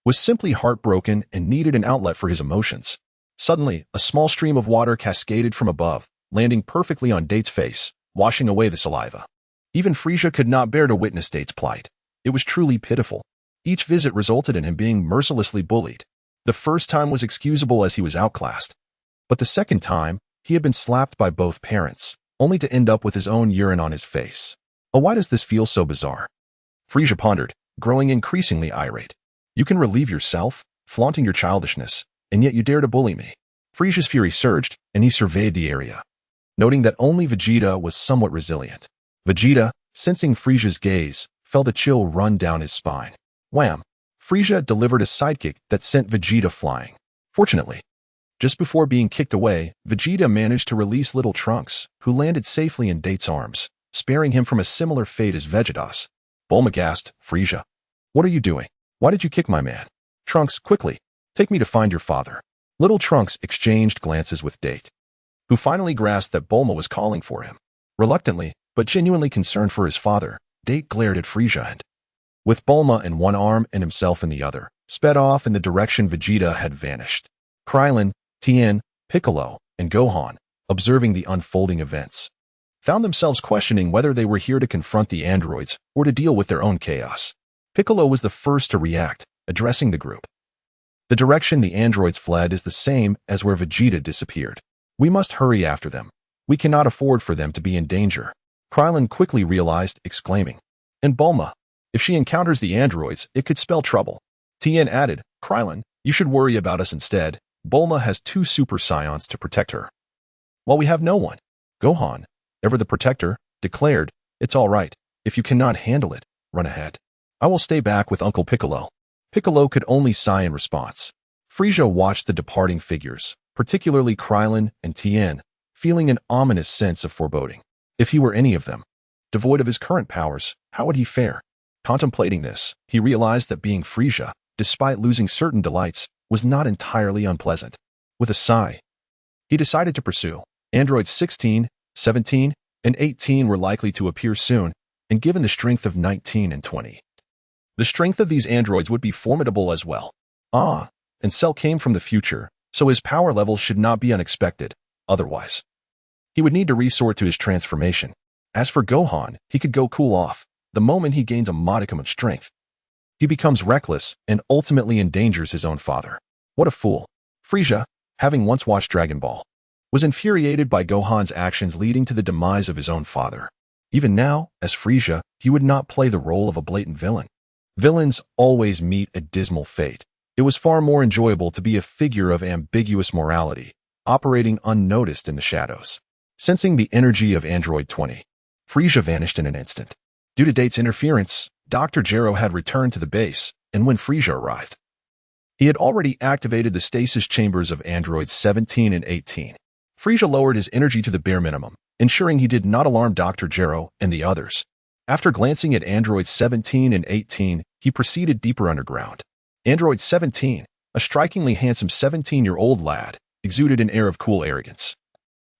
was simply heartbroken and needed an outlet for his emotions. Suddenly, a small stream of water cascaded from above, landing perfectly on Date's face, washing away the saliva. Even Frieza could not bear to witness Date's plight. It was truly pitiful. Each visit resulted in him being mercilessly bullied. The first time was excusable as he was outclassed. But the second time, he had been slapped by both parents, only to end up with his own urine on his face. Oh, why does this feel so bizarre? Frieza pondered, growing increasingly irate. You can relieve yourself, flaunting your childishness, and yet you dare to bully me. Frieza's fury surged, and he surveyed the area, noting that only Vegeta was somewhat resilient. Vegeta, sensing Frieza's gaze, felt a chill run down his spine. Wham! Frieza delivered a sidekick that sent Vegeta flying. Fortunately, just before being kicked away, Vegeta managed to release little Trunks, who landed safely in Date's arms, sparing him from a similar fate as Vegeta's. Bulma gasped, Frieza, what are you doing? Why did you kick my man? Trunks, quickly, take me to find your father. Little Trunks exchanged glances with Date, who finally grasped that Bulma was calling for him. Reluctantly, but genuinely concerned for his father, Date glared at Frieza and, with Bulma in one arm and himself in the other, sped off in the direction Vegeta had vanished. Krillin, Tien, Piccolo, and Gohan, observing the unfolding events, found themselves questioning whether they were here to confront the androids or to deal with their own chaos. Piccolo was the first to react, addressing the group. The direction the androids fled is the same as where Vegeta disappeared. We must hurry after them. We cannot afford for them to be in danger. Krillin quickly realized, exclaiming, and Bulma, if she encounters the androids, it could spell trouble. Tien added, Krillin, you should worry about us instead. Bulma has 2 Super Saiyans to protect her, while we have no one. Gohan, ever the protector, declared, it's all right. If you cannot handle it, run ahead. I will stay back with Uncle Piccolo. Piccolo could only sigh in response. Frieza watched the departing figures, particularly Krillin and Tien, feeling an ominous sense of foreboding. If he were any of them, devoid of his current powers, how would he fare? Contemplating this, he realized that being Frieza, despite losing certain delights, was not entirely unpleasant. With a sigh, he decided to pursue. Androids 16, 17, and 18 were likely to appear soon, and given the strength of 19 and 20, the strength of these androids would be formidable as well. And Cell came from the future, so his power levels should not be unexpected. Otherwise, he would need to resort to his transformation. As for Gohan, he could go cool off. The moment he gains a modicum of strength, he becomes reckless and ultimately endangers his own father. What a fool. Frieza, having once watched Dragon Ball, was infuriated by Gohan's actions leading to the demise of his own father. Even now, as Frieza, he would not play the role of a blatant villain. Villains always meet a dismal fate. It was far more enjoyable to be a figure of ambiguous morality, operating unnoticed in the shadows. Sensing the energy of Android 20, Frieza vanished in an instant. Due to Date's interference, Dr. Gero had returned to the base, and when Frieza arrived, he had already activated the stasis chambers of androids 17 and 18. Frieza lowered his energy to the bare minimum, ensuring he did not alarm Dr. Gero and the others. After glancing at androids 17 and 18, he proceeded deeper underground. Android 17, a strikingly handsome 17-year-old lad, exuded an air of cool arrogance.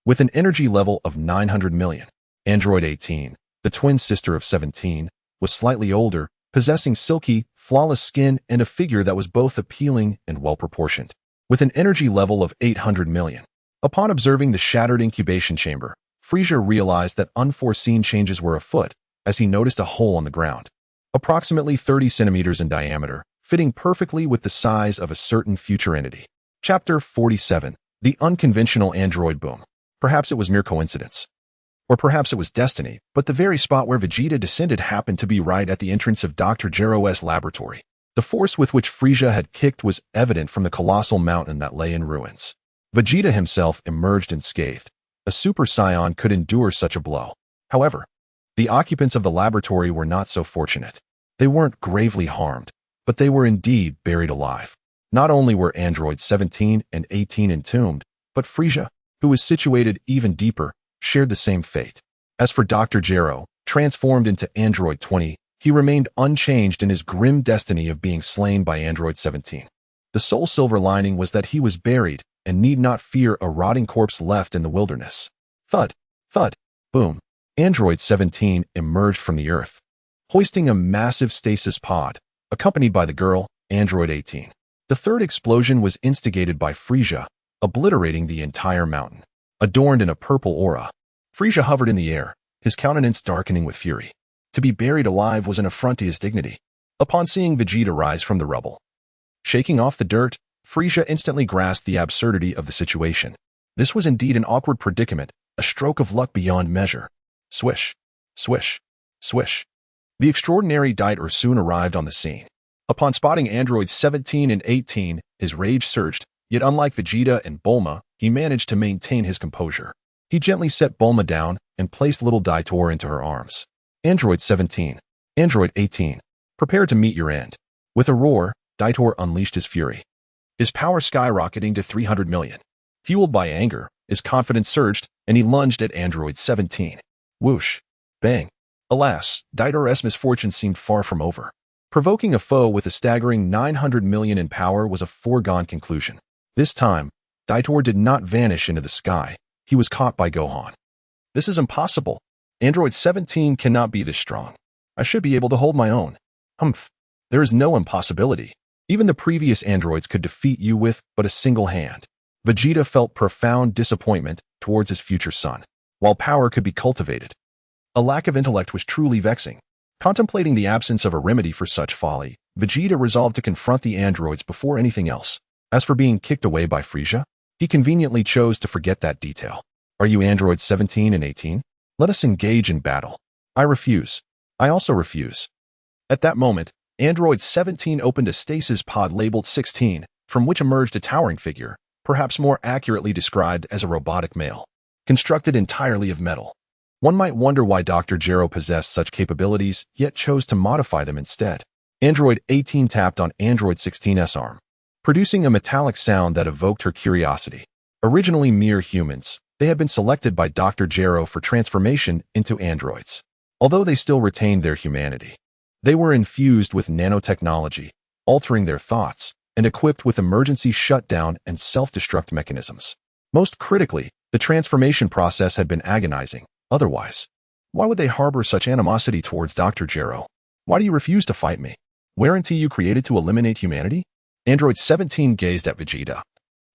With an energy level of 900 million, Android 18, the twin sister of 17, was slightly older, possessing silky, flawless skin and a figure that was both appealing and well-proportioned. With an energy level of 800 million. Upon observing the shattered incubation chamber, Frieza realized that unforeseen changes were afoot as he noticed a hole on the ground, approximately 30 centimeters in diameter, fitting perfectly with the size of a certain future entity. Chapter 47. The Unconventional Android Boom. Perhaps it was mere coincidence. Or perhaps it was destiny, but the very spot where Vegeta descended happened to be right at the entrance of Dr. Gero's laboratory. The force with which Frieza had kicked was evident from the colossal mountain that lay in ruins. Vegeta himself emerged unscathed. A Super Saiyan could endure such a blow. However, the occupants of the laboratory were not so fortunate. They weren't gravely harmed, but they were indeed buried alive. Not only were androids 17 and 18 entombed, but Frieza, who was situated even deeper, shared the same fate. As for Dr. Gero, transformed into Android 20, he remained unchanged in his grim destiny of being slain by Android 17. The sole silver lining was that he was buried and need not fear a rotting corpse left in the wilderness. Thud, thud, boom. Android 17 emerged from the earth, hoisting a massive stasis pod, accompanied by the girl, Android 18. The third explosion was instigated by Frieza, obliterating the entire mountain. Adorned in a purple aura, Frieza hovered in the air, his countenance darkening with fury. To be buried alive was an affront to his dignity. Upon seeing Vegeta rise from the rubble, shaking off the dirt, Frieza instantly grasped the absurdity of the situation. This was indeed an awkward predicament, a stroke of luck beyond measure. Swish, swish, swish. The extraordinary Dieter soon arrived on the scene. Upon spotting androids 17 and 18, his rage surged, Yet unlike Vegeta and Bulma, he managed to maintain his composure. He gently set Bulma down and placed little Daitor into her arms. Android 17. Android 18. Prepare to meet your end. With a roar, Daitor unleashed his fury. His power skyrocketing to 300 million. Fueled by anger, his confidence surged, and he lunged at Android 17. Whoosh. Bang. Alas, Daitor's misfortune seemed far from over. Provoking a foe with a staggering 900 million in power was a foregone conclusion. This time, Daitor did not vanish into the sky. He was caught by Gohan. This is impossible. Android 17 cannot be this strong. I should be able to hold my own. Humph. There is no impossibility. Even the previous androids could defeat you with but a single hand. Vegeta felt profound disappointment towards his future son. While power could be cultivated, a lack of intellect was truly vexing. Contemplating the absence of a remedy for such folly, Vegeta resolved to confront the androids before anything else. As for being kicked away by Frieza, he conveniently chose to forget that detail. Are you androids 17 and 18? Let us engage in battle. I refuse. I also refuse. At that moment, Android 17 opened a stasis pod labeled 16, from which emerged a towering figure, perhaps more accurately described as a robotic male, constructed entirely of metal. One might wonder why Dr. Gero possessed such capabilities, yet chose to modify them instead. Android 18 tapped on Android 16's arm, producing a metallic sound that evoked her curiosity. Originally mere humans, they had been selected by Dr. Gero for transformation into androids. Although they still retained their humanity, they were infused with nanotechnology, altering their thoughts, and equipped with emergency shutdown and self-destruct mechanisms. Most critically, the transformation process had been agonizing. Otherwise, why would they harbor such animosity towards Dr. Gero? Why do you refuse to fight me? Weren't you created to eliminate humanity? Android 17 gazed at Vegeta.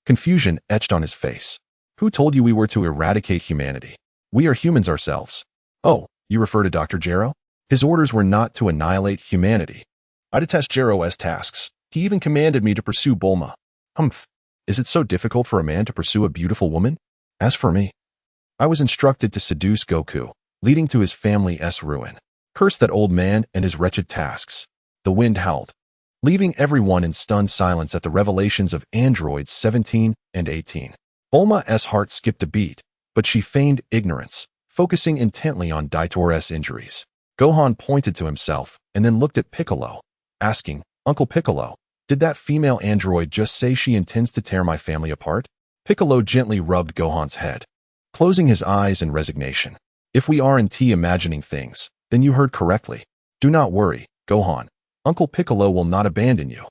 Confusion etched on his face. Who told you we were to eradicate humanity? We are humans ourselves. Oh, you refer to Dr. Gero? His orders were not to annihilate humanity. I detest Gero's tasks. He even commanded me to pursue Bulma. Humph. Is it so difficult for a man to pursue a beautiful woman? As for me, I was instructed to seduce Goku, leading to his family's ruin. Curse that old man and his wretched tasks. The wind howled, leaving everyone in stunned silence at the revelations of androids 17 and 18. Bulma's heart skipped a beat, but she feigned ignorance, focusing intently on Daitor's injuries. Gohan pointed to himself and then looked at Piccolo, asking, Uncle Piccolo, did that female android just say she intends to tear my family apart? Piccolo gently rubbed Gohan's head, closing his eyes in resignation. If we aren't imagining things, then you heard correctly. Do not worry, Gohan. Uncle Piccolo will not abandon you.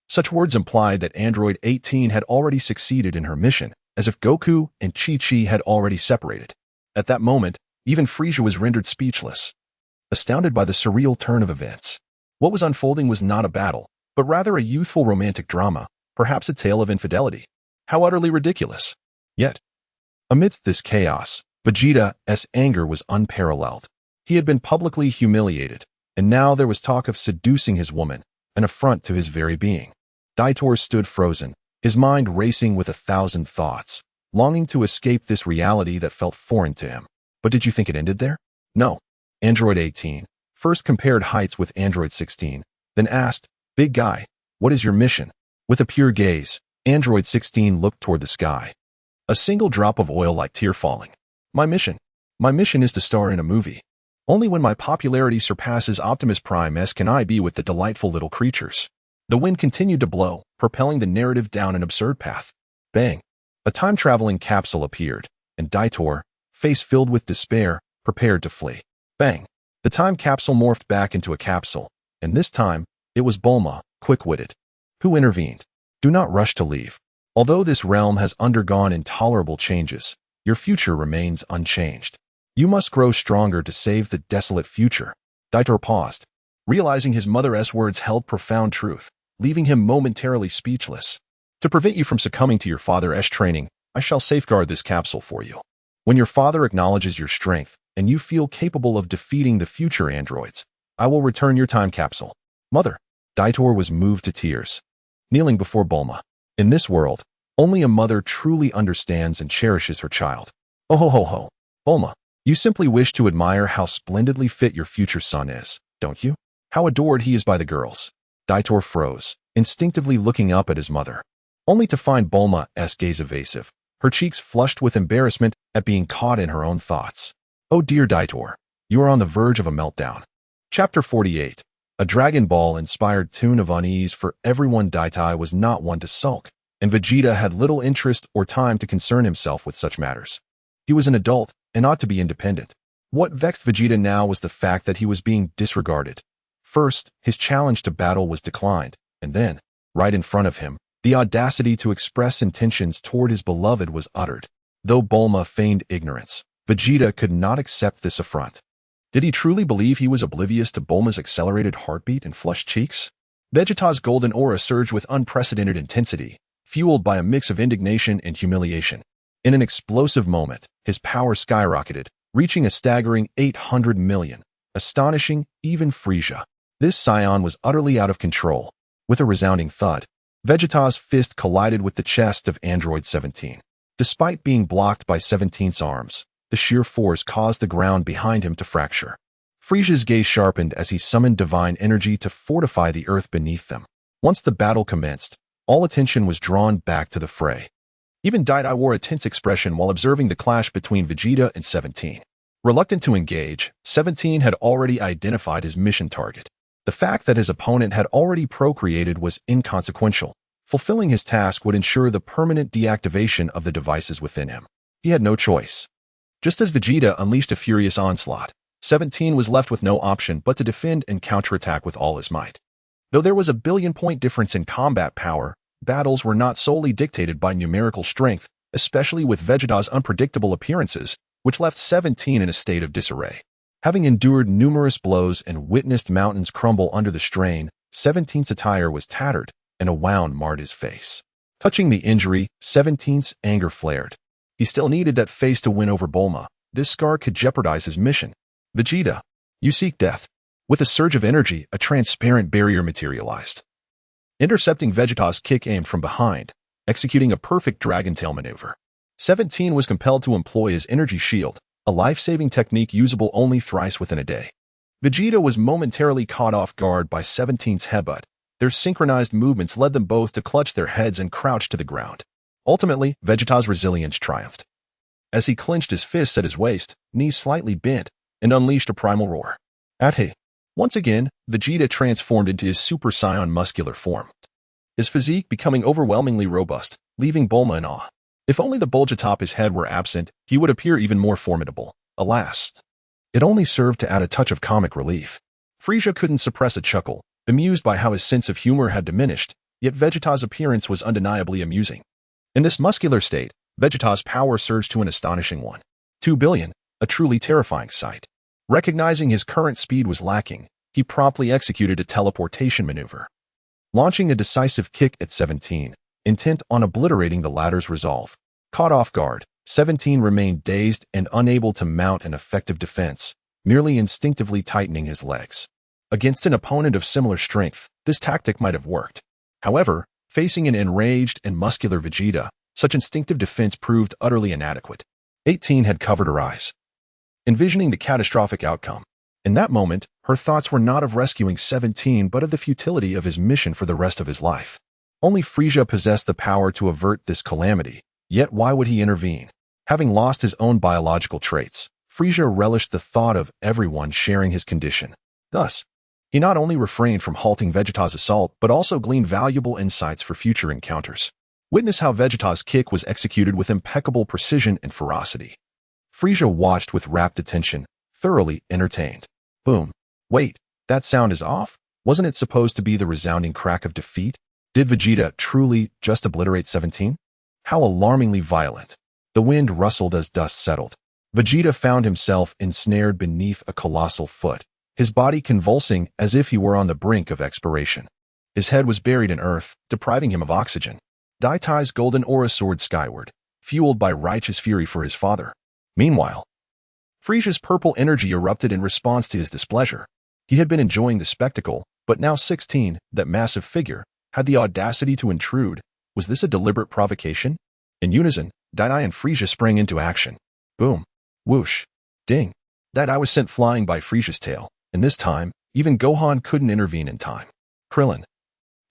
Such words implied that Android 18 had already succeeded in her mission, as if Goku and Chi-Chi had already separated. At that moment, even Frieza was rendered speechless, astounded by the surreal turn of events. What was unfolding was not a battle, but rather a youthful romantic drama, perhaps a tale of infidelity. How utterly ridiculous. Yet, amidst this chaos, Vegeta's anger was unparalleled. He had been publicly humiliated, and now there was talk of seducing his woman, an affront to his very being. Daitor stood frozen, his mind racing with 1,000 thoughts, longing to escape this reality that felt foreign to him. But did you think it ended there? No. Android 18 first compared heights with Android 16, then asked, Big guy, what is your mission? With a pure gaze, Android 16 looked toward the sky. A single drop of oil like tear falling. My mission is to star in a movie. Only when my popularity surpasses Optimus Prime's can I be with the delightful little creatures. The wind continued to blow, propelling the narrative down an absurd path. Bang! A time-traveling capsule appeared, and Daitor, face filled with despair, prepared to flee. Bang! The time capsule morphed back into a capsule, and this time, it was Bulma, quick-witted, who intervened. Do not rush to leave. Although this realm has undergone intolerable changes, your future remains unchanged. You must grow stronger to save the desolate future. Daitor paused, realizing his mother's words held profound truth, leaving him momentarily speechless. To prevent you from succumbing to your father's training, I shall safeguard this capsule for you. When your father acknowledges your strength, and you feel capable of defeating the future androids, I will return your time capsule. Mother. Daitor was moved to tears, kneeling before Bulma. In this world, only a mother truly understands and cherishes her child. Hohoho. Bulma, you simply wish to admire how splendidly fit your future son is, don't you? How adored he is by the girls. Daitor froze, instinctively looking up at his mother. only to find Bulma's gaze evasive, her cheeks flushed with embarrassment at being caught in her own thoughts. Oh dear Daitor, you are on the verge of a meltdown. Chapter 48. A Dragon Ball-inspired tune of unease for everyone. Daitai was not one to sulk, and Vegeta had little interest or time to concern himself with such matters. He was an adult and ought to be independent. What vexed Vegeta now was the fact that he was being disregarded. First, his challenge to battle was declined, and then, right in front of him, the audacity to express intentions toward his beloved was uttered. Though Bulma feigned ignorance, Vegeta could not accept this affront. Did he truly believe he was oblivious to Bulma's accelerated heartbeat and flushed cheeks? Vegeta's golden aura surged with unprecedented intensity, fueled by a mix of indignation and humiliation. In an explosive moment, his power skyrocketed, reaching a staggering 800 million, astonishing even Frieza. This Saiyan was utterly out of control. With a resounding thud, Vegeta's fist collided with the chest of Android 17. Despite being blocked by 17's arms, the sheer force caused the ground behind him to fracture. Frieza's gaze sharpened as he summoned divine energy to fortify the earth beneath them. Once the battle commenced, all attention was drawn back to the fray. Even Daitai wore a tense expression while observing the clash between Vegeta and 17. Reluctant to engage, 17 had already identified his mission target. The fact that his opponent had already procreated was inconsequential. Fulfilling his task would ensure the permanent deactivation of the devices within him. He had no choice. Just as Vegeta unleashed a furious onslaught, 17 was left with no option but to defend and counterattack with all his might. Though there was a billion-point difference in combat power, battles were not solely dictated by numerical strength, especially with Vegeta's unpredictable appearances, which left 17 in a state of disarray. Having endured numerous blows and witnessed mountains crumble under the strain, 17's attire was tattered, and a wound marred his face. Touching the injury, 17's anger flared. He still needed that face to win over Bulma. This scar could jeopardize his mission. Vegeta, you seek death. With a surge of energy, a transparent barrier materialized, intercepting Vegeta's kick aimed from behind, executing a perfect dragon tail maneuver. 17 was compelled to employ his energy shield, a life-saving technique usable only thrice within a day. Vegeta was momentarily caught off guard by 17's headbutt. Their synchronized movements led them both to clutch their heads and crouch to the ground. Ultimately, Vegeta's resilience triumphed. As he clenched his fists at his waist, knees slightly bent, and unleashed a primal roar. Atte. Once again, Vegeta transformed into his Super Saiyan muscular form, his physique becoming overwhelmingly robust, leaving Bulma in awe. If only the bulge atop his head were absent, he would appear even more formidable. Alas, it only served to add a touch of comic relief. Frieza couldn't suppress a chuckle, bemused by how his sense of humor had diminished, yet Vegeta's appearance was undeniably amusing. In this muscular state, Vegeta's power surged to an astonishing 1.2 billion, a truly terrifying sight. Recognizing his current speed was lacking, he promptly executed a teleportation maneuver, launching a decisive kick at 17, intent on obliterating the latter's resolve. Caught off guard, 17 remained dazed and unable to mount an effective defense, merely instinctively tightening his legs. Against an opponent of similar strength, this tactic might have worked. However, facing an enraged and muscular Vegeta, such instinctive defense proved utterly inadequate. 18 had covered her eyes, envisioning the catastrophic outcome. In that moment, her thoughts were not of rescuing 17 but of the futility of his mission for the rest of his life. Only Frieza possessed the power to avert this calamity, yet why would he intervene? Having lost his own biological traits, Frieza relished the thought of everyone sharing his condition. Thus, he not only refrained from halting Vegeta's assault but also gleaned valuable insights for future encounters. Witness how Vegeta's kick was executed with impeccable precision and ferocity. Frieza watched with rapt attention, thoroughly entertained. Boom. Wait, that sound is off? Wasn't it supposed to be the resounding crack of defeat? Did Vegeta truly just obliterate 17? How alarmingly violent. The wind rustled as dust settled. Vegeta found himself ensnared beneath a colossal foot, his body convulsing as if he were on the brink of expiration. His head was buried in earth, depriving him of oxygen. Daitai's golden aura soared skyward, fueled by righteous fury for his father. Meanwhile, Frieza's purple energy erupted in response to his displeasure. He had been enjoying the spectacle, but now 16, that massive figure, had the audacity to intrude. Was this a deliberate provocation? In unison, Daitai and Frieza sprang into action. Boom. Whoosh. Ding. Daitai was sent flying by Frieza's tail, and this time, even Gohan couldn't intervene in time. Krillin,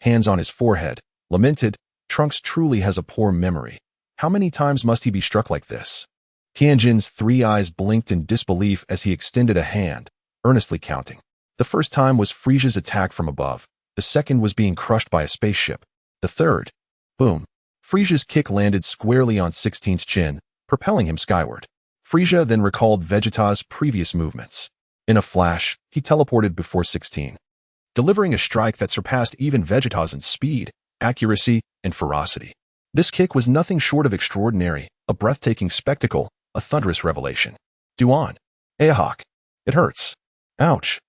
hands on his forehead, lamented, Trunks truly has a poor memory. How many times must he be struck like this? Tianjin's 3 eyes blinked in disbelief as he extended a hand, earnestly counting. The first time was Frieza's attack from above. The second was being crushed by a spaceship. The third, boom. Frieza's kick landed squarely on 16's chin, propelling him skyward. Frieza then recalled Vegeta's previous movements. In a flash, he teleported before 16, delivering a strike that surpassed even Vegeta's in speed, accuracy, and ferocity. This kick was nothing short of extraordinary, a breathtaking spectacle, a thunderous revelation. Duan. Ahawk. It hurts. Ouch.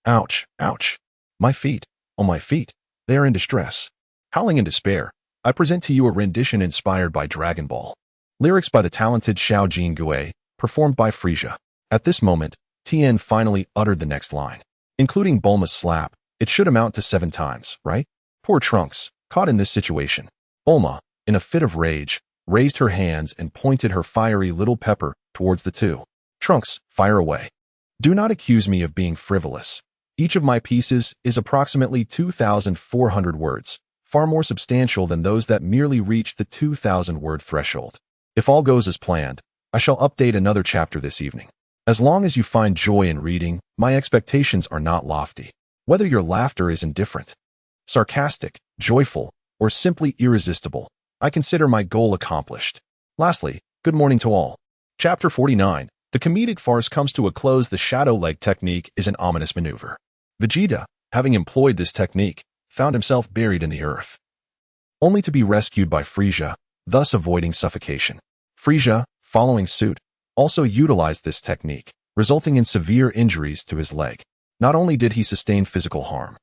Ouch, ouch. My feet. Oh, my feet. They are in distress. Howling in despair, I present to you a rendition inspired by Dragon Ball. Lyrics by the talented Xiao Jin Gue, performed by Frieza. At this moment, Tien finally uttered the next line. Including Bulma's slap, it should amount to 7 times, right? Poor Trunks, caught in this situation. Bulma, in a fit of rage, raised her hands and pointed her fiery little pepper towards the two. Trunks, fire away. Do not accuse me of being frivolous. Each of my pieces is approximately 2,400 words, far more substantial than those that merely reach the 2,000-word threshold. If all goes as planned, I shall update another chapter this evening. As long as you find joy in reading, my expectations are not lofty. Whether your laughter is indifferent, sarcastic, joyful, or simply irresistible, I consider my goal accomplished. Lastly, good morning to all. Chapter 49. The comedic farce comes to a close. The shadow leg technique is an ominous maneuver. Vegeta, having employed this technique, found himself buried in the earth, only to be rescued by Frieza, thus avoiding suffocation. Frieza, following suit, also utilized this technique, resulting in severe injuries to his leg. Not only did he sustain physical harm,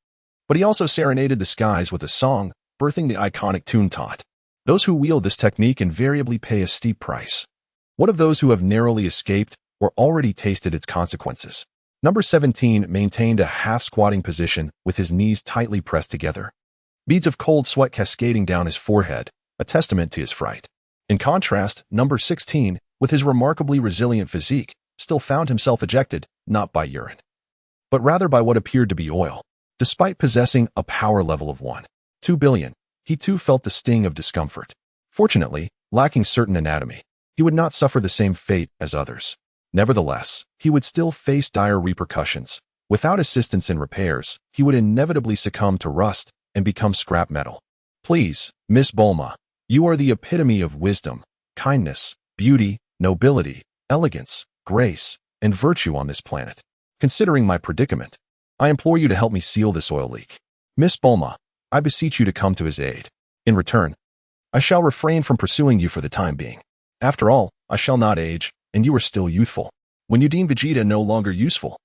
but he also serenaded the skies with a song, birthing the iconic Toontot. Those who wield this technique invariably pay a steep price. What of those who have narrowly escaped or already tasted its consequences? Number 17 maintained a half-squatting position with his knees tightly pressed together, beads of cold sweat cascading down his forehead, a testament to his fright. In contrast, number 16, with his remarkably resilient physique, still found himself ejected, not by urine, but rather by what appeared to be oil. Despite possessing a power level of 1.2 billion, he too felt the sting of discomfort. Fortunately, lacking certain anatomy, he would not suffer the same fate as others. Nevertheless, he would still face dire repercussions. Without assistance in repairs, he would inevitably succumb to rust and become scrap metal. Please, Miss Bulma, you are the epitome of wisdom, kindness, beauty, nobility, elegance, grace, and virtue on this planet. Considering my predicament, I implore you to help me seal this oil leak. Miss Bulma, I beseech you to come to his aid. In return, I shall refrain from pursuing you for the time being. After all, I shall not age, and you are still youthful. When you deem Vegeta no longer useful,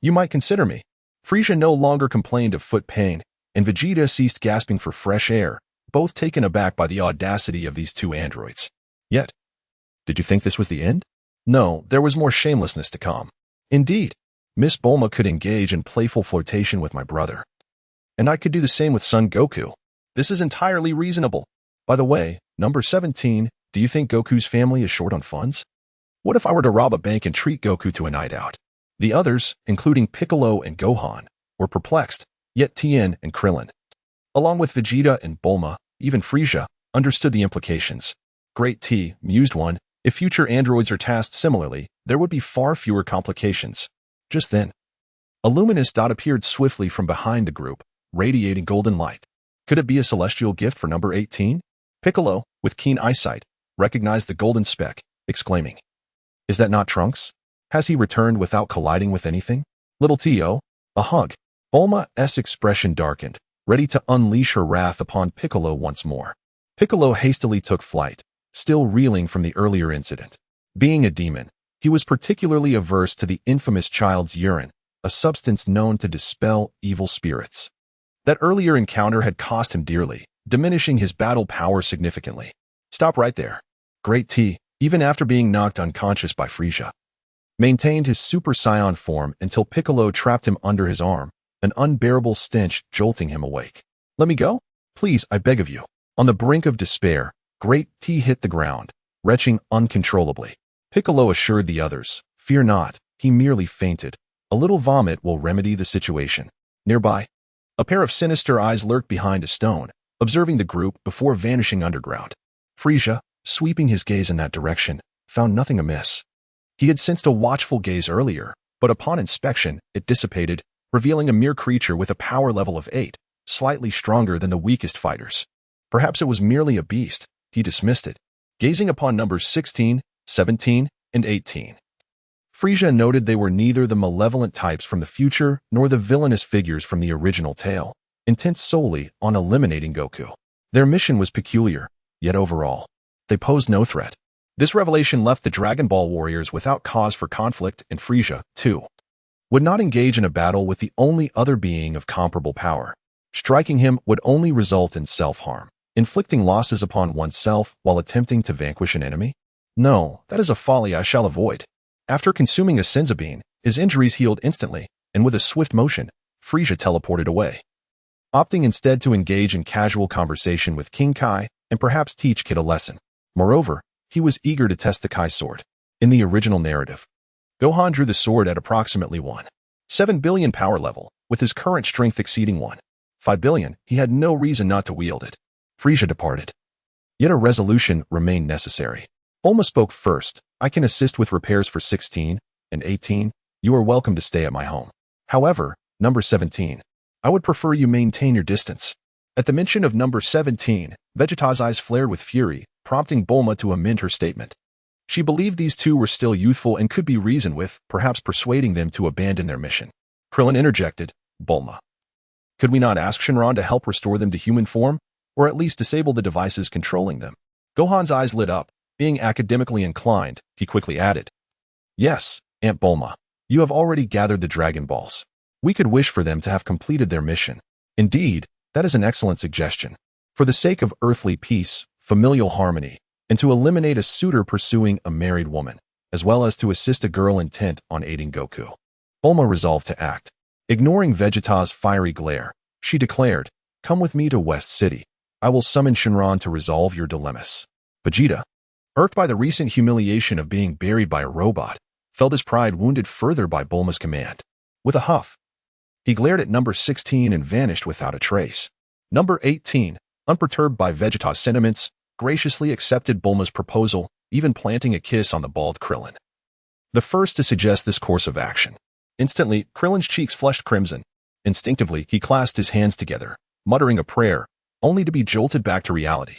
you might consider me. Frieza no longer complained of foot pain, and Vegeta ceased gasping for fresh air, both taken aback by the audacity of these two androids. Yet, did you think this was the end? No, there was more shamelessness to come. Indeed, Miss Bulma could engage in playful flirtation with my brother, and I could do the same with Son Goku. This is entirely reasonable. By the way, number 17, do you think Goku's family is short on funds? What if I were to rob a bank and treat Goku to a night out? The others, including Piccolo and Gohan, were perplexed, yet Tien and Krillin, along with Vegeta and Bulma, even Frieza, understood the implications. Great T, mused one, if future androids are tasked similarly, there would be far fewer complications. Just then, a luminous dot appeared swiftly from behind the group, radiating golden light. Could it be a celestial gift for number 18? Piccolo, with keen eyesight, recognized the golden speck, exclaiming, "Is that not Trunks? Has he returned without colliding with anything?" Little T.O., a hug. Bulma's expression darkened, ready to unleash her wrath upon Piccolo once more. Piccolo hastily took flight, still reeling from the earlier incident. Being a demon, he was particularly averse to the infamous child's urine, a substance known to dispel evil spirits. That earlier encounter had cost him dearly, diminishing his battle power significantly. Stop right there. Great T, even after being knocked unconscious by Frieza, maintained his Super Saiyan form until Piccolo trapped him under his arm, an unbearable stench jolting him awake. Let me go? Please, I beg of you. On the brink of despair, Great T hit the ground, retching uncontrollably. Piccolo assured the others, fear not, he merely fainted. A little vomit will remedy the situation. Nearby, a pair of sinister eyes lurked behind a stone, observing the group before vanishing underground. Frieza, sweeping his gaze in that direction, found nothing amiss. He had sensed a watchful gaze earlier, but upon inspection, it dissipated, revealing a mere creature with a power level of 8, slightly stronger than the weakest fighters. Perhaps it was merely a beast. He dismissed it, gazing upon numbers 16, 17, and 18. Frieza noted they were neither the malevolent types from the future nor the villainous figures from the original tale, intent solely on eliminating Goku. Their mission was peculiar, yet overall, they posed no threat. This revelation left the Dragon Ball warriors without cause for conflict, and Frieza, too, would not engage in a battle with the only other being of comparable power. Striking him would only result in self-harm. Inflicting losses upon oneself while attempting to vanquish an enemy? No, that is a folly I shall avoid. After consuming a Senzu bean, his injuries healed instantly, and with a swift motion, Frieza teleported away, opting instead to engage in casual conversation with King Kai and perhaps teach Kid a lesson. Moreover, he was eager to test the Kai sword. In the original narrative, Gohan drew the sword at approximately 1.7 billion power level, with his current strength exceeding 1.5 billion. He had no reason not to wield it. Frieza departed. Yet a resolution remained necessary. Bulma spoke first. I can assist with repairs for 16 and 18. You are welcome to stay at my home. However, number 17, I would prefer you maintain your distance. At the mention of number 17, Vegeta's eyes flared with fury, prompting Bulma to amend her statement. She believed these two were still youthful and could be reasoned with, perhaps persuading them to abandon their mission. Krillin interjected, Bulma, could we not ask Shenron to help restore them to human form, or at least disable the devices controlling them? Gohan's eyes lit up. Being academically inclined, he quickly added, yes, Aunt Bulma, you have already gathered the Dragon Balls. We could wish for them to have completed their mission. Indeed, that is an excellent suggestion. For the sake of earthly peace, familial harmony, and to eliminate a suitor pursuing a married woman, as well as to assist a girl intent on aiding Goku. Bulma resolved to act. Ignoring Vegeta's fiery glare, she declared, come with me to West City. I will summon Shenron to resolve your dilemmas. Vegeta, irked by the recent humiliation of being buried by a robot, felt his pride wounded further by Bulma's command. With a huff, he glared at number 16 and vanished without a trace. Number 18, unperturbed by Vegeta's sentiments, graciously accepted Bulma's proposal, even planting a kiss on the bald Krillin. The first to suggest this course of action. Instantly, Krillin's cheeks flushed crimson. Instinctively, he clasped his hands together, muttering a prayer, only to be jolted back to reality.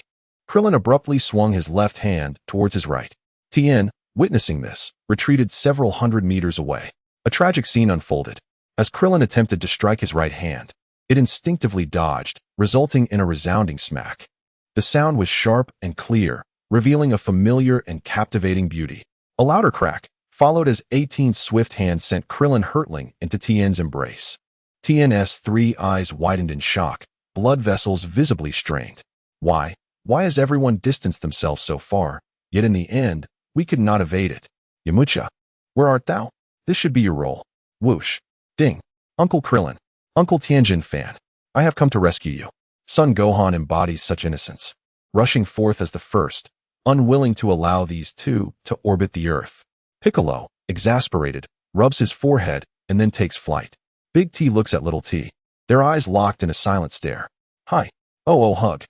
Krillin abruptly swung his left hand towards his right. Tien, witnessing this, retreated several hundred meters away. A tragic scene unfolded. As Krillin attempted to strike his right hand, it instinctively dodged, resulting in a resounding smack. The sound was sharp and clear, revealing a familiar and captivating beauty. A louder crack followed as 18's swift hand sent Krillin hurtling into Tien's embrace. Tien's three eyes widened in shock, blood vessels visibly strained. Why has everyone distanced themselves so far? Yet in the end, we could not evade it. Yamcha, where art thou? This should be your role. Whoosh. Ding. Uncle Krillin. Uncle Tianjin fan. I have come to rescue you. Son Gohan embodies such innocence, rushing forth as the first, unwilling to allow these two to orbit the earth. Piccolo, exasperated, rubs his forehead and then takes flight. Big T looks at Little T, their eyes locked in a silent stare. Hi. Oh, hug.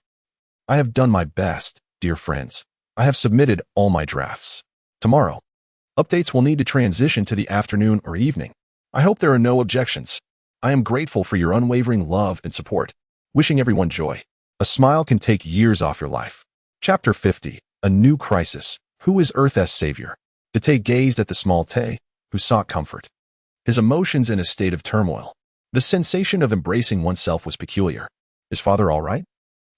I have done my best, dear friends. I have submitted all my drafts. Tomorrow, updates will need to transition to the afternoon or evening. I hope there are no objections. I am grateful for your unwavering love and support. Wishing everyone joy. A smile can take years off your life. Chapter 50, A New Crisis. Who is Earth's savior? Date gazed at the small Tay, who sought comfort. His emotions in a state of turmoil. The sensation of embracing oneself was peculiar. Is father all right?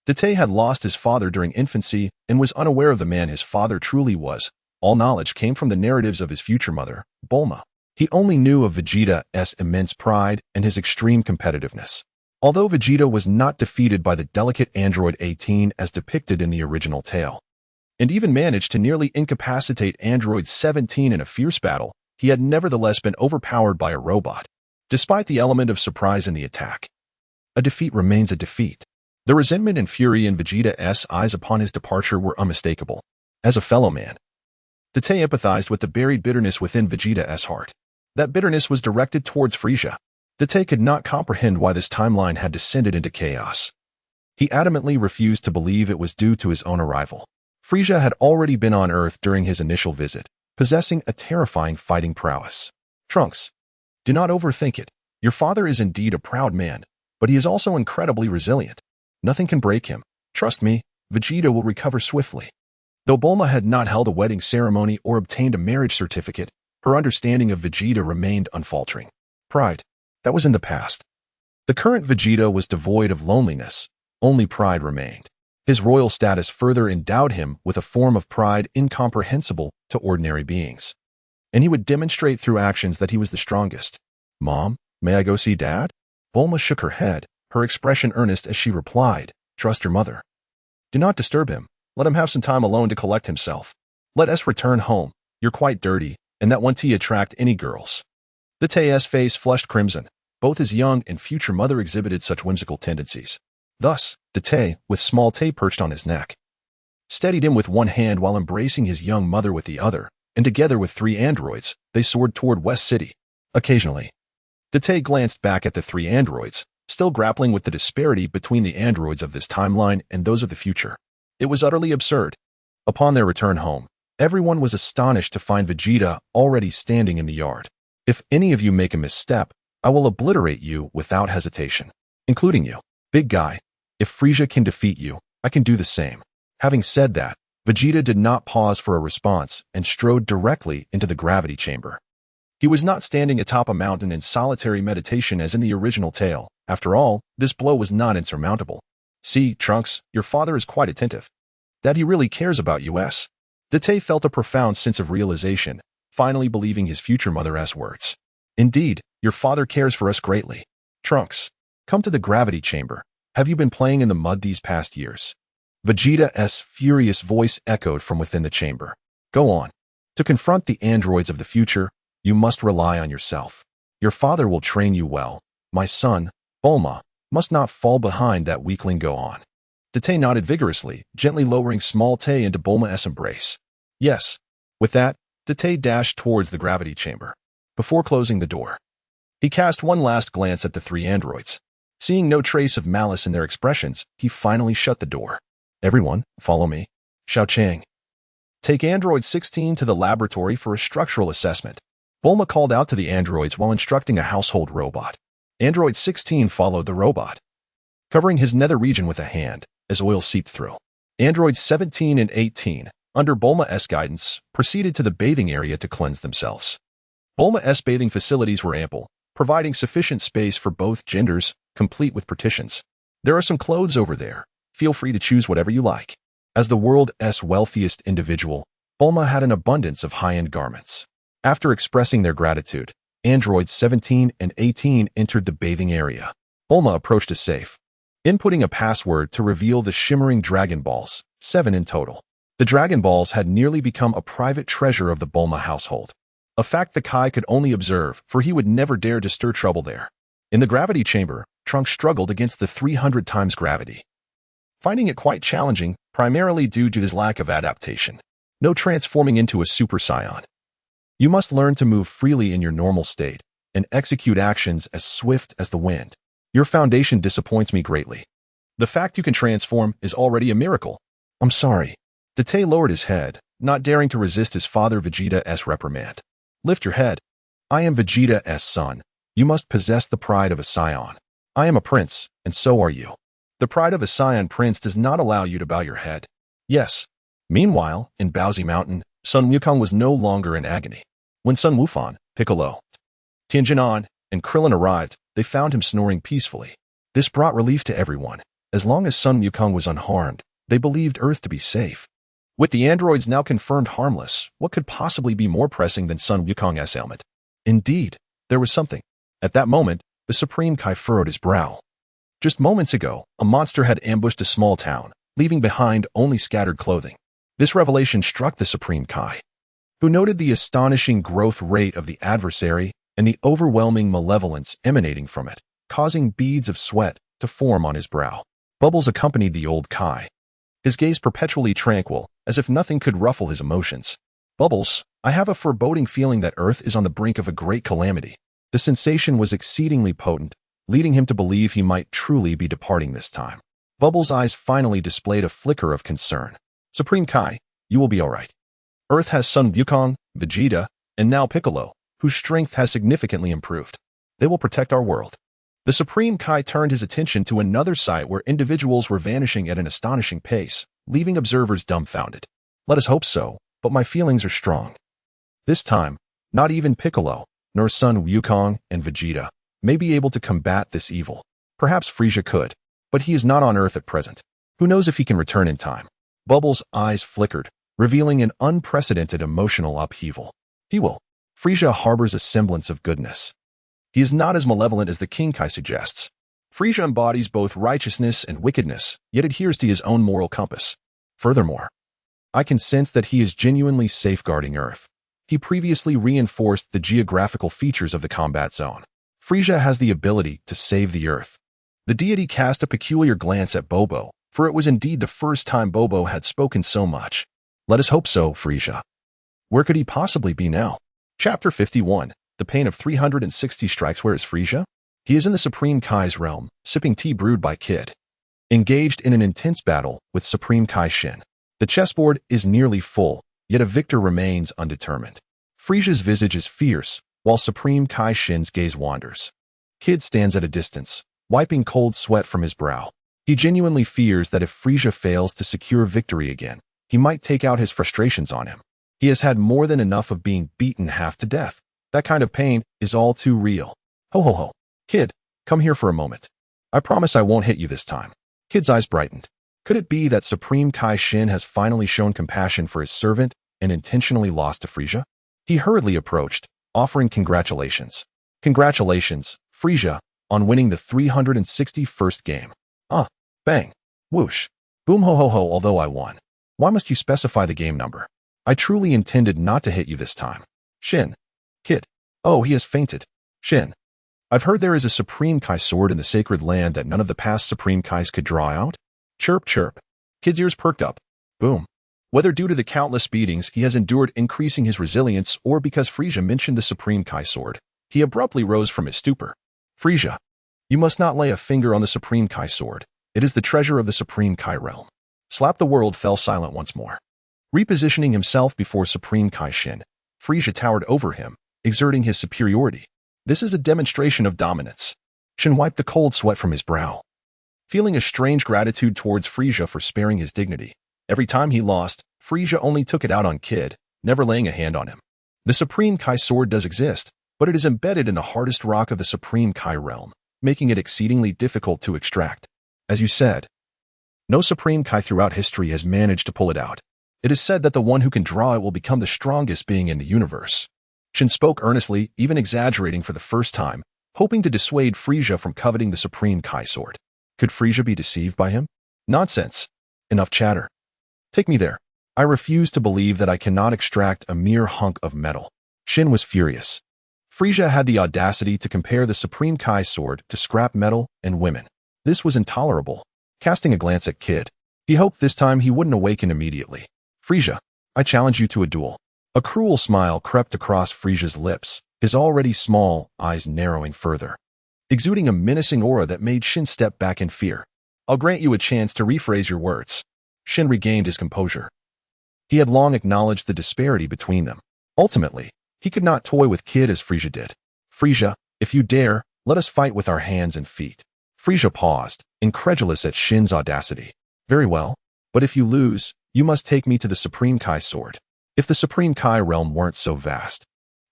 Date had lost his father during infancy and was unaware of the man his father truly was. All knowledge came from the narratives of his future mother, Bulma. He only knew of Vegeta's immense pride and his extreme competitiveness. Although Vegeta was not defeated by the delicate android 18 as depicted in the original tale, and even managed to nearly incapacitate android 17 in a fierce battle, he had nevertheless been overpowered by a robot, despite the element of surprise in the attack. A defeat remains a defeat. The resentment and fury in Vegeta's eyes upon his departure were unmistakable. As a fellow man, Date empathized with the buried bitterness within Vegeta's heart. That bitterness was directed towards Frieza. Date could not comprehend why this timeline had descended into chaos. He adamantly refused to believe it was due to his own arrival. Frieza had already been on Earth during his initial visit, possessing a terrifying fighting prowess. Trunks, do not overthink it. Your father is indeed a proud man, but he is also incredibly resilient. Nothing can break him. Trust me, Vegeta will recover swiftly. Though Bulma had not held a wedding ceremony or obtained a marriage certificate, her understanding of Vegeta remained unfaltering. Pride, that was in the past. The current Vegeta was devoid of loneliness, only pride remained. His royal status further endowed him with a form of pride incomprehensible to ordinary beings. And he would demonstrate through actions that he was the strongest. Mom, may I go see Dad? Bulma shook her head, her expression earnest as she replied, trust your mother. Do not disturb him. Let him have some time alone to collect himself. Let us return home. You're quite dirty, and that won't attract any girls. Date's face flushed crimson. Both his young and future mother exhibited such whimsical tendencies. Thus, Date, with small Tay perched on his neck, steadied him with one hand while embracing his young mother with the other, and together with 3 androids, they soared toward West City. Occasionally, Date glanced back at the 3 androids, still grappling with the disparity between the androids of this timeline and those of the future. It was utterly absurd. Upon their return home, everyone was astonished to find Vegeta already standing in the yard. If any of you make a misstep, I will obliterate you without hesitation, including you. Big guy, if Frieza can defeat you, I can do the same. Having said that, Vegeta did not pause for a response and strode directly into the gravity chamber. He was not standing atop a mountain in solitary meditation as in the original tale. After all, this blow was not insurmountable. See, Trunks, your father is quite attentive. Daddy really cares about you. Date felt a profound sense of realization, finally believing his future mother's words. Indeed, your father cares for us greatly. Trunks, come to the gravity chamber. Have you been playing in the mud these past years? Vegeta's furious voice echoed from within the chamber. Go on. To confront the androids of the future, you must rely on yourself. Your father will train you well. My son, Bulma, must not fall behind that weakling. Go on. Date nodded vigorously, gently lowering small Tay into Bulma's embrace. Yes. With that, Date dashed towards the gravity chamber. Before closing the door, he cast one last glance at the 3 androids. Seeing no trace of malice in their expressions, he finally shut the door. Everyone, follow me. Xiao Chang. Take Android 16 to the laboratory for a structural assessment. Bulma called out to the androids while instructing a household robot. Android 16 followed the robot, covering his nether region with a hand, as oil seeped through. Androids 17 and 18, under Bulma's guidance, proceeded to the bathing area to cleanse themselves. Bulma's bathing facilities were ample, providing sufficient space for both genders, complete with partitions. There are some clothes over there. Feel free to choose whatever you like. As the world's wealthiest individual, Bulma had an abundance of high-end garments. After expressing their gratitude, androids 17 and 18 entered the bathing area. Bulma approached a safe, inputting a password to reveal the shimmering Dragon Balls, 7 in total. The Dragon Balls had nearly become a private treasure of the Bulma household, a fact the Kai could only observe, for he would never dare to stir trouble there. In the gravity chamber, Trunks struggled against the 300 times gravity, finding it quite challenging, primarily due to his lack of adaptation. No transforming into a Super Saiyan. You must learn to move freely in your normal state and execute actions as swift as the wind. Your foundation disappoints me greatly. The fact you can transform is already a miracle. I'm sorry. Date lowered his head, not daring to resist his father Vegeta's reprimand. Lift your head. I am Vegeta's son. You must possess the pride of a Saiyan. I am a prince, and so are you. The pride of a Saiyan prince does not allow you to bow your head. Yes. Meanwhile, in Baozi Mountain, Sun Wukong was no longer in agony. When Sun Wufan, Piccolo, Tianjinan, and Krillin arrived, they found him snoring peacefully. This brought relief to everyone. As long as Sun Wukong was unharmed, they believed Earth to be safe. With the androids now confirmed harmless, what could possibly be more pressing than Sun Wukong's ailment? Indeed, there was something. At that moment, the Supreme Kai furrowed his brow. Just moments ago, a monster had ambushed a small town, leaving behind only scattered clothing. This revelation struck the Supreme Kai, who noted the astonishing growth rate of the adversary and the overwhelming malevolence emanating from it, causing beads of sweat to form on his brow. Bubbles accompanied the old Kai, his gaze perpetually tranquil, as if nothing could ruffle his emotions. Bubbles, I have a foreboding feeling that Earth is on the brink of a great calamity. The sensation was exceedingly potent, leading him to believe he might truly be departing this time. Bubbles' eyes finally displayed a flicker of concern. Supreme Kai, you will be alright. Earth has Son Wukong, Vegeta, and now Piccolo, whose strength has significantly improved. They will protect our world. The Supreme Kai turned his attention to another site where individuals were vanishing at an astonishing pace, leaving observers dumbfounded. Let us hope so, but my feelings are strong. This time, not even Piccolo, nor Son Wukong and Vegeta, may be able to combat this evil. Perhaps Frieza could, but he is not on Earth at present. Who knows if he can return in time? Bubbles' eyes flickered, revealing an unprecedented emotional upheaval. He will. Frieza harbors a semblance of goodness. He is not as malevolent as the King Kai suggests. Frieza embodies both righteousness and wickedness, yet adheres to his own moral compass. Furthermore, I can sense that he is genuinely safeguarding Earth. He previously reinforced the geographical features of the combat zone. Frieza has the ability to save the Earth. The deity cast a peculiar glance at Bobo, for it was indeed the first time Bobo had spoken so much. Let us hope so, Frieza. Where could he possibly be now? Chapter 51. The pain of 360 strikes. Where is Frieza? He is in the Supreme Kai's realm, sipping tea brewed by Kid. Engaged in an intense battle with Supreme Kai Shin. The chessboard is nearly full, yet a victor remains undetermined. Frieza's visage is fierce, while Supreme Kai Shin's gaze wanders. Kid stands at a distance, wiping cold sweat from his brow. He genuinely fears that if Frieza fails to secure victory again, he might take out his frustrations on him. He has had more than enough of being beaten half to death. That kind of pain is all too real. Ho. Kid, come here for a moment. I promise I won't hit you this time. Kid's eyes brightened. Could it be that Supreme Kai Shin has finally shown compassion for his servant and intentionally lost to Frieza? He hurriedly approached, offering congratulations. Congratulations, Frieza, on winning the 361st game. Bang. Whoosh. Boom ho. Although I won. Why must you specify the game number? I truly intended not to hit you this time. Shin. Kid. Oh, he has fainted. Shin. I've heard there is a Supreme Kai sword in the sacred land that none of the past Supreme Kais could draw out. Chirp, chirp. Kid's ears perked up. Boom. Whether due to the countless beatings he has endured increasing his resilience or because Frieza mentioned the Supreme Kai sword, he abruptly rose from his stupor. Frieza, you must not lay a finger on the Supreme Kai sword. It is the treasure of the Supreme Kai realm. Slap the world fell silent once more. Repositioning himself before Supreme Kai Shin, Frieza towered over him, exerting his superiority. This is a demonstration of dominance. Shin wiped the cold sweat from his brow. Feeling a strange gratitude towards Frieza for sparing his dignity. Every time he lost, Frieza only took it out on Kid, never laying a hand on him. The Supreme Kai sword does exist, but it is embedded in the hardest rock of the Supreme Kai realm, making it exceedingly difficult to extract. As you said, no Supreme Kai throughout history has managed to pull it out. It is said that the one who can draw it will become the strongest being in the universe. Shin spoke earnestly, even exaggerating for the first time, hoping to dissuade Frieza from coveting the Supreme Kai sword. Could Frieza be deceived by him? Nonsense. Enough chatter. Take me there. I refuse to believe that I cannot extract a mere hunk of metal. Shin was furious. Frieza had the audacity to compare the Supreme Kai sword to scrap metal and women. This was intolerable. Casting a glance at Kid, he hoped this time he wouldn't awaken immediately. Frieza, I challenge you to a duel. A cruel smile crept across Frieza's lips, his already small eyes narrowing further, exuding a menacing aura that made Shin step back in fear. I'll grant you a chance to rephrase your words. Shin regained his composure. He had long acknowledged the disparity between them. Ultimately, he could not toy with Kid as Frieza did. Frieza, if you dare, let us fight with our hands and feet. Frieza paused, incredulous at Shin's audacity. Very well, but if you lose, you must take me to the Supreme Kai sword. If the Supreme Kai realm weren't so vast,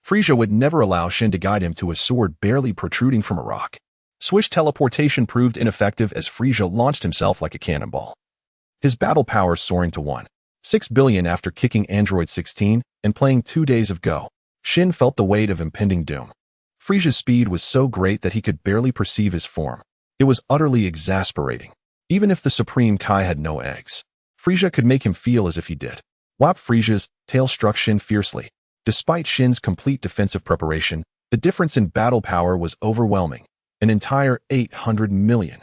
Frieza would never allow Shin to guide him to a sword barely protruding from a rock. Swish teleportation proved ineffective as Frieza launched himself like a cannonball. His battle power soaring to 1.6 billion after kicking Android 16 and playing 2 days of Go. Shin felt the weight of impending doom. Frieza's speed was so great that he could barely perceive his form. It was utterly exasperating. Even if the Supreme Kai had no eggs, Frieza could make him feel as if he did. Whap! Frieza's tail struck Shin fiercely. Despite Shin's complete defensive preparation, the difference in battle power was overwhelming. An entire 800 million.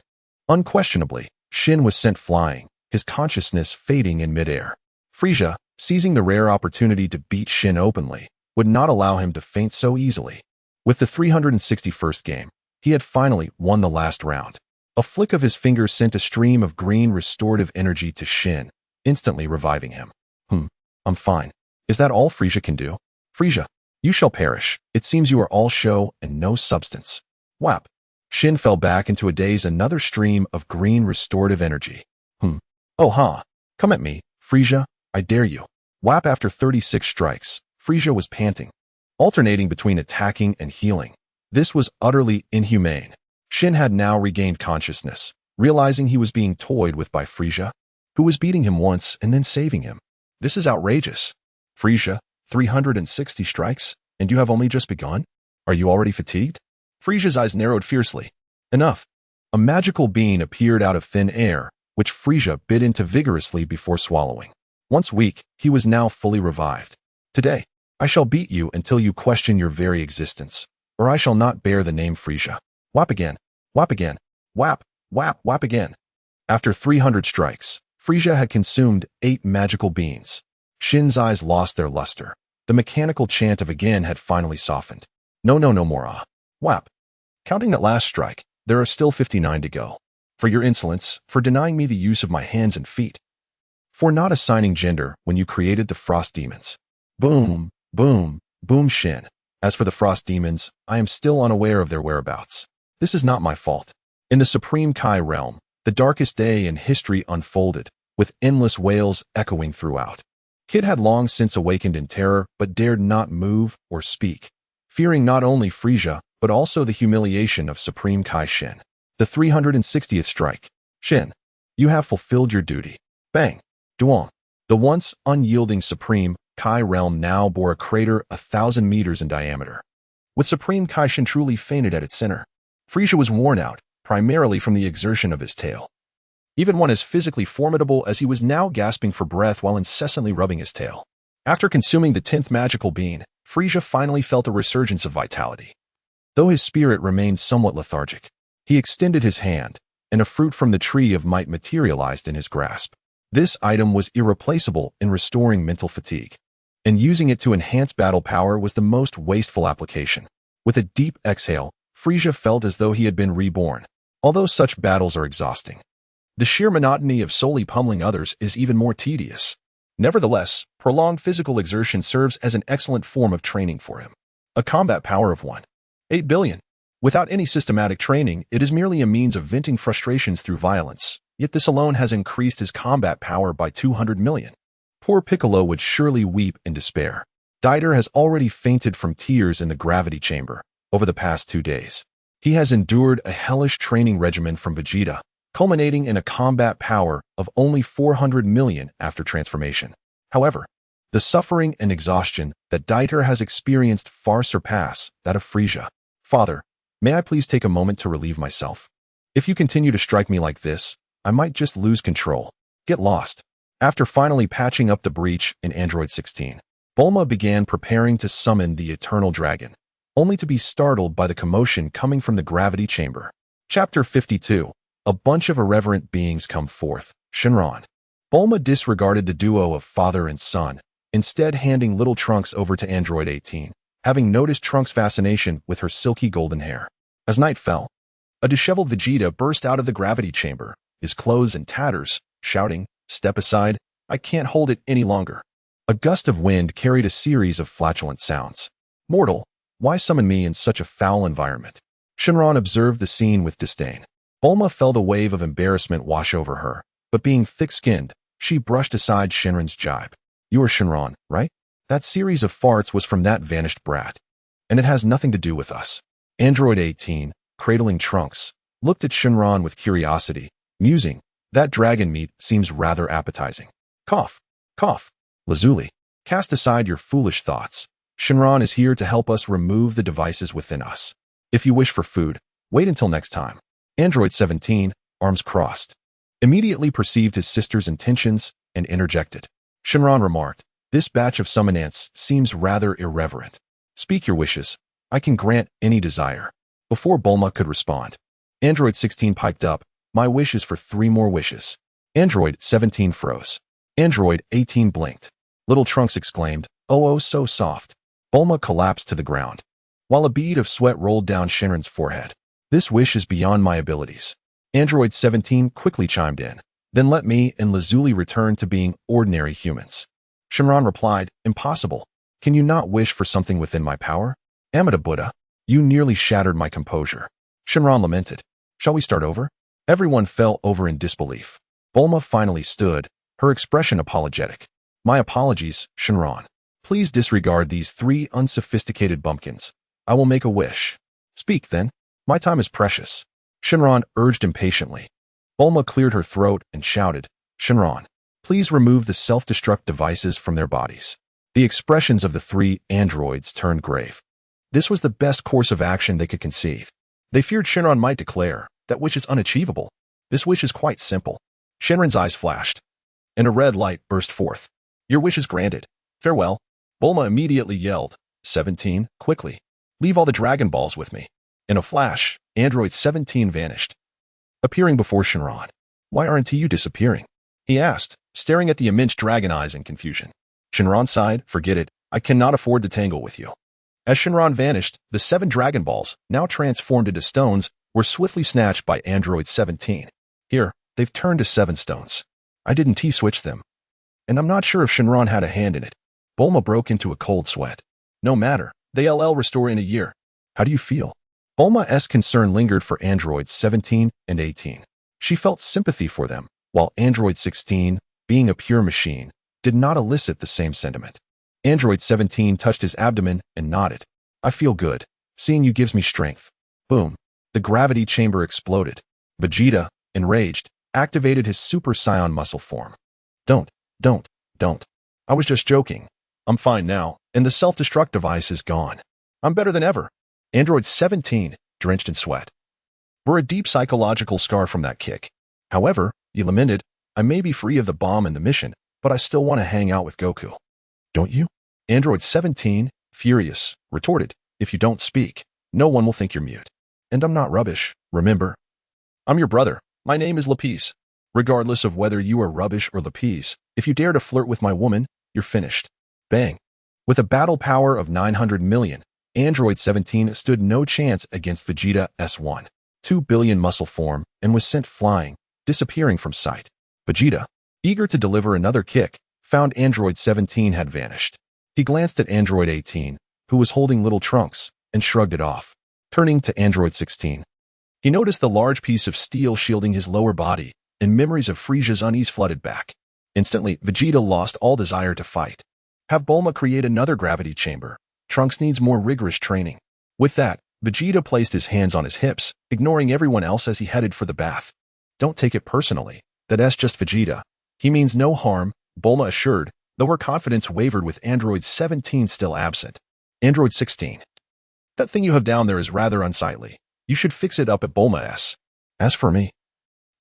Unquestionably, Shin was sent flying, his consciousness fading in midair. Frieza, seizing the rare opportunity to beat Shin openly, would not allow him to faint so easily. With the 361st game, he had finally won the last round. A flick of his finger sent a stream of green restorative energy to Shin, instantly reviving him. I'm fine. Is that all Frieza can do? Frieza, you shall perish. It seems you are all show and no substance. Whap. Shin fell back into a daze, another stream of green restorative energy. Oh ha. Come at me, Frieza, I dare you. Whap. After 36 strikes, Frieza was panting, alternating between attacking and healing. This was utterly inhumane. Shin had now regained consciousness, realizing he was being toyed with by Frieza, who was beating him once and then saving him. This is outrageous. Frieza, 360 strikes, and you have only just begun? Are you already fatigued? Frieza's eyes narrowed fiercely. Enough. A magical bean appeared out of thin air, which Frieza bit into vigorously before swallowing. Once weak, he was now fully revived. Today, I shall beat you until you question your very existence, or I shall not bear the name Frieza. Whap again. Whap again. Whap, whap, whap again. After 300 strikes, Frieza had consumed 8 magical beans. Shin's eyes lost their luster. The mechanical chant of again had finally softened. No more ah. Whap. Counting that last strike, there are still 59 to go. For your insolence, for denying me the use of my hands and feet. For not assigning gender when you created the frost demons. Boom, boom, boom Shin. As for the frost demons, I am still unaware of their whereabouts. This is not my fault. In the Supreme Kai realm, the darkest day in history unfolded, with endless wails echoing throughout. Kid had long since awakened in terror, but dared not move or speak, fearing not only Frieza, but also the humiliation of Supreme Kai Shin. The 360th strike. Shin, you have fulfilled your duty. Bang. Duong. The once unyielding Supreme Kai realm now bore a crater 1,000 meters in diameter. With Supreme Kai Shin truly fainted at its center, Frieza was worn out, primarily from the exertion of his tail. Even one as physically formidable as he was now gasping for breath while incessantly rubbing his tail. After consuming the 10th magical bean, Frieza finally felt a resurgence of vitality. Though his spirit remained somewhat lethargic, he extended his hand, and a fruit from the tree of might materialized in his grasp. This item was irreplaceable in restoring mental fatigue, and using it to enhance battle power was the most wasteful application. With a deep exhale, Frieza felt as though he had been reborn. Although such battles are exhausting, the sheer monotony of solely pummeling others is even more tedious. Nevertheless, prolonged physical exertion serves as an excellent form of training for him. A combat power of 1.8 billion. Without any systematic training, it is merely a means of venting frustrations through violence, yet this alone has increased his combat power by 200 million. Poor Piccolo would surely weep in despair. Dieter has already fainted from tears in the gravity chamber over the past 2 days. He has endured a hellish training regimen from Vegeta, culminating in a combat power of only 400 million after transformation. However, the suffering and exhaustion that Dieter has experienced far surpass that of Frieza. Father, may I please take a moment to relieve myself? If you continue to strike me like this, I might just lose control. Get lost. After finally patching up the breach in Android 16, Bulma began preparing to summon the Eternal Dragon, only to be startled by the commotion coming from the gravity chamber. Chapter 52. A bunch of irreverent beings come forth. Shenron. Bulma disregarded the duo of father and son, instead handing little Trunks over to Android 18, having noticed Trunks' fascination with her silky golden hair. As night fell, a disheveled Vegeta burst out of the gravity chamber, his clothes in tatters, shouting, "Step aside, I can't hold it any longer." A gust of wind carried a series of flatulent sounds. Mortal, why summon me in such a foul environment? Shenron observed the scene with disdain. Bulma felt a wave of embarrassment wash over her, but being thick-skinned, she brushed aside Shenron's jibe. You are Shenron, right? That series of farts was from that vanished brat. And it has nothing to do with us. Android 18, cradling Trunks, looked at Shenron with curiosity, musing, that dragon meat seems rather appetizing. Cough, cough. Lazuli, cast aside your foolish thoughts. Shenron is here to help us remove the devices within us. If you wish for food, wait until next time. Android 17, arms crossed, immediately perceived his sister's intentions and interjected. Shenron remarked, this batch of summon ants seems rather irreverent. Speak your wishes. I can grant any desire. Before Bulma could respond, Android 16 piped up, my wish is for 3 more wishes. Android 17 froze. Android 18 blinked. Little Trunks exclaimed, oh so soft. Bulma collapsed to the ground, while a bead of sweat rolled down Shenron's forehead. This wish is beyond my abilities. Android 17 quickly chimed in. Then let me and Lazuli return to being ordinary humans. Shenron replied, impossible. Can you not wish for something within my power? Amida Buddha, you nearly shattered my composure. Shenron lamented. Shall we start over? Everyone fell over in disbelief. Bulma finally stood, her expression apologetic. My apologies, Shenron. Please disregard these 3 unsophisticated bumpkins. I will make a wish. Speak, then. My time is precious. Shenron urged impatiently. Bulma cleared her throat and shouted, Shenron, please remove the self-destruct devices from their bodies. The expressions of the 3 androids turned grave. This was the best course of action they could conceive. They feared Shenron might declare, that wish is unachievable. This wish is quite simple. Shenron's eyes flashed, and a red light burst forth. Your wish is granted. Farewell. Bulma immediately yelled, 17, quickly. Leave all the Dragon Balls with me. In a flash, Android 17 vanished, appearing before Shenron. Why aren't you disappearing? He asked, staring at the immense dragon eyes in confusion. Shenron sighed, forget it, I cannot afford to tangle with you. As Shenron vanished, the 7 Dragon Balls, now transformed into stones, were swiftly snatched by Android 17. Here, they've turned to 7 stones. I didn't T-switch them. And I'm not sure if Shenron had a hand in it. Bulma broke into a cold sweat. No matter, they'll restore in a year. How do you feel? Bulma's concern lingered for Androids 17 and 18. She felt sympathy for them, while Android 16, being a pure machine, did not elicit the same sentiment. Android 17 touched his abdomen and nodded. I feel good. Seeing you gives me strength. Boom. The gravity chamber exploded. Vegeta, enraged, activated his Super Saiyan muscle form. Don't. I was just joking. I'm fine now, and the self-destruct device is gone. I'm better than ever. Android 17, drenched in sweat, bore a deep psychological scar from that kick. However, he lamented, I may be free of the bomb and the mission, but I still want to hang out with Goku. Don't you? Android 17, furious, retorted, if you don't speak, no one will think you're mute. And I'm not rubbish, remember? I'm your brother. My name is Lapis. Regardless of whether you are rubbish or Lapis, if you dare to flirt with my woman, you're finished. Bang. With a battle power of 900 million, Android 17 stood no chance against Vegeta S1. 2 billion muscle form and was sent flying, disappearing from sight. Vegeta, eager to deliver another kick, found Android 17 had vanished. He glanced at Android 18, who was holding little trunks, and shrugged it off. Turning to Android 16, he noticed the large piece of steel shielding his lower body, and memories of Frieza's unease flooded back. Instantly, Vegeta lost all desire to fight. Have Bulma create another gravity chamber. Trunks needs more rigorous training. With that, Vegeta placed his hands on his hips, ignoring everyone else as he headed for the bath. Don't take it personally. That's just Vegeta. He means no harm, Bulma assured, though her confidence wavered with Android 17 still absent. Android 16. That thing you have down there is rather unsightly. You should fix it up at Bulma's. As for me,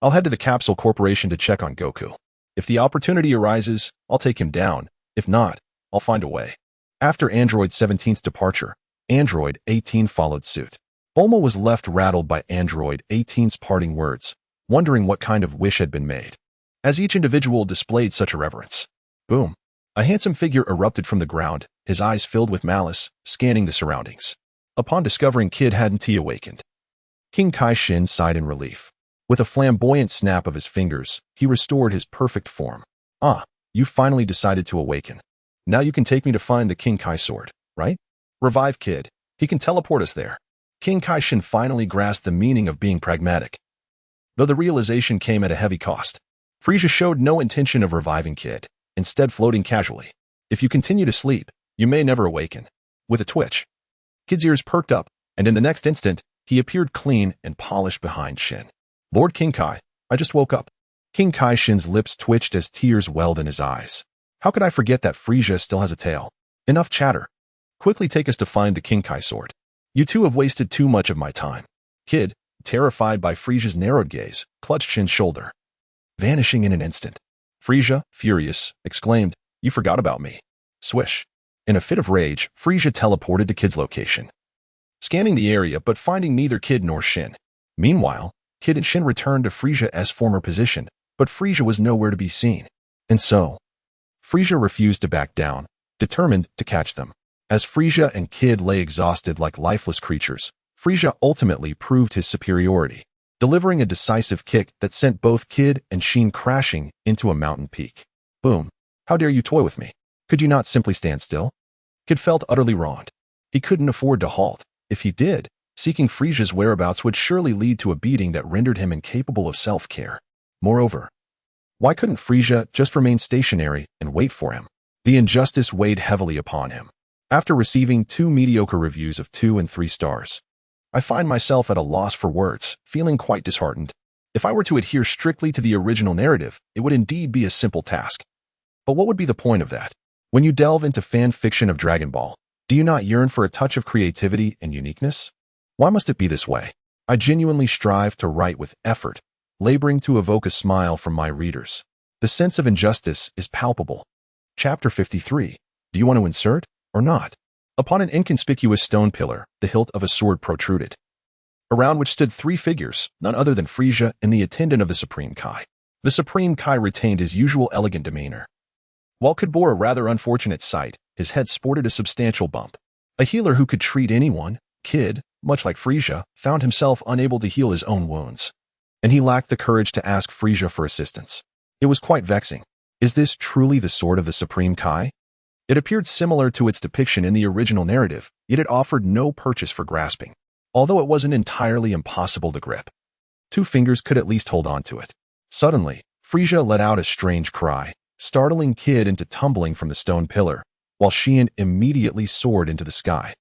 I'll head to the Capsule Corporation to check on Goku. If the opportunity arises, I'll take him down. If not, I'll find a way. After Android 17's departure, Android 18 followed suit. Bulma was left rattled by Android 18's parting words, wondering what kind of wish had been made. As each individual displayed such irreverence. Boom. A handsome figure erupted from the ground, his eyes filled with malice, scanning the surroundings. Upon discovering Kid hadn't he awakened. King Kai Shin sighed in relief. With a flamboyant snap of his fingers, he restored his perfect form. Ah, you finally decided to awaken. Now you can take me to find the King Kai sword, right? Revive Kid. He can teleport us there. King Kai Shin finally grasped the meaning of being pragmatic, though the realization came at a heavy cost. Frieza showed no intention of reviving Kid, instead floating casually. If you continue to sleep, you may never awaken. With a twitch, Kid's ears perked up, and in the next instant, he appeared clean and polished behind Shin. Lord King Kai, I just woke up. King Kai Shin's lips twitched as tears welled in his eyes. How could I forget that Frieza still has a tail? Enough chatter. Quickly take us to find the King Kai sword. You two have wasted too much of my time. Kid, terrified by Frieza's narrowed gaze, clutched Shin's shoulder, vanishing in an instant. Frieza, furious, exclaimed, You forgot about me. Swish. In a fit of rage, Frieza teleported to Kid's location, scanning the area but finding neither Kid nor Shin. Meanwhile, Kid and Shin returned to Frieza's former position, but Frieza was nowhere to be seen. And so, Frieza refused to back down, determined to catch them. As Frieza and Kid lay exhausted like lifeless creatures, Frieza ultimately proved his superiority. delivering a decisive kick that sent both Kid and Shin crashing into a mountain peak. Boom. How dare you toy with me? Could you not simply stand still? Kid felt utterly wronged. He couldn't afford to halt. If he did, seeking Frieza's whereabouts would surely lead to a beating that rendered him incapable of self-care. Moreover, why couldn't Frieza just remain stationary and wait for him? The injustice weighed heavily upon him. After receiving 2 mediocre reviews of 2 and 3 stars, I find myself at a loss for words, feeling quite disheartened. If I were to adhere strictly to the original narrative, it would indeed be a simple task. But what would be the point of that? When you delve into fan fiction of Dragon Ball, do you not yearn for a touch of creativity and uniqueness? Why must it be this way? I genuinely strive to write with effort, laboring to evoke a smile from my readers. The sense of injustice is palpable. Chapter 53. Do you want to insert or not? Upon an inconspicuous stone pillar, the hilt of a sword protruded, around which stood 3 figures, none other than Frieza and the attendant of the Supreme Kai. The Supreme Kai retained his usual elegant demeanor. While Kid bore a rather unfortunate sight, his head sported a substantial bump. A healer who could treat anyone, Kid, much like Frieza, found himself unable to heal his own wounds, and he lacked the courage to ask Frieza for assistance. It was quite vexing. Is this truly the sword of the Supreme Kai? It appeared similar to its depiction in the original narrative, yet it offered no purchase for grasping, although it wasn't entirely impossible to grip. 2 fingers could at least hold on to it. Suddenly, Frieza let out a strange cry, startling Kid into tumbling from the stone pillar, while Shin immediately soared into the sky.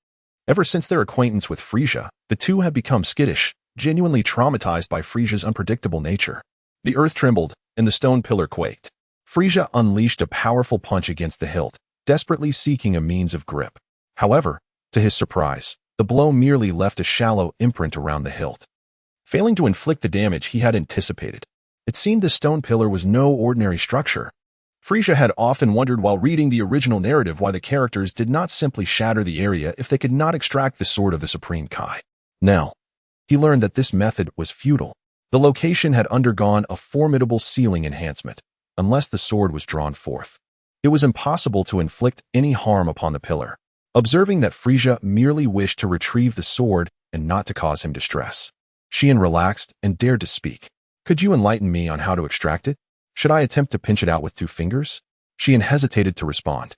Ever since their acquaintance with Frieza, the two had become skittish, genuinely traumatized by Frieza's unpredictable nature. The earth trembled, and the stone pillar quaked. Frieza unleashed a powerful punch against the hilt, desperately seeking a means of grip. However, to his surprise, the blow merely left a shallow imprint around the hilt, failing to inflict the damage he had anticipated. It seemed the stone pillar was no ordinary structure. Frieza had often wondered while reading the original narrative why the characters did not simply shatter the area if they could not extract the sword of the Supreme Kai. Now, he learned that this method was futile. The location had undergone a formidable sealing enhancement, unless the sword was drawn forth. It was impossible to inflict any harm upon the pillar. Observing that Frieza merely wished to retrieve the sword and not to cause him distress, Shin relaxed and dared to speak. Could you enlighten me on how to extract it? Should I attempt to pinch it out with 2 fingers? Shin hesitated to respond,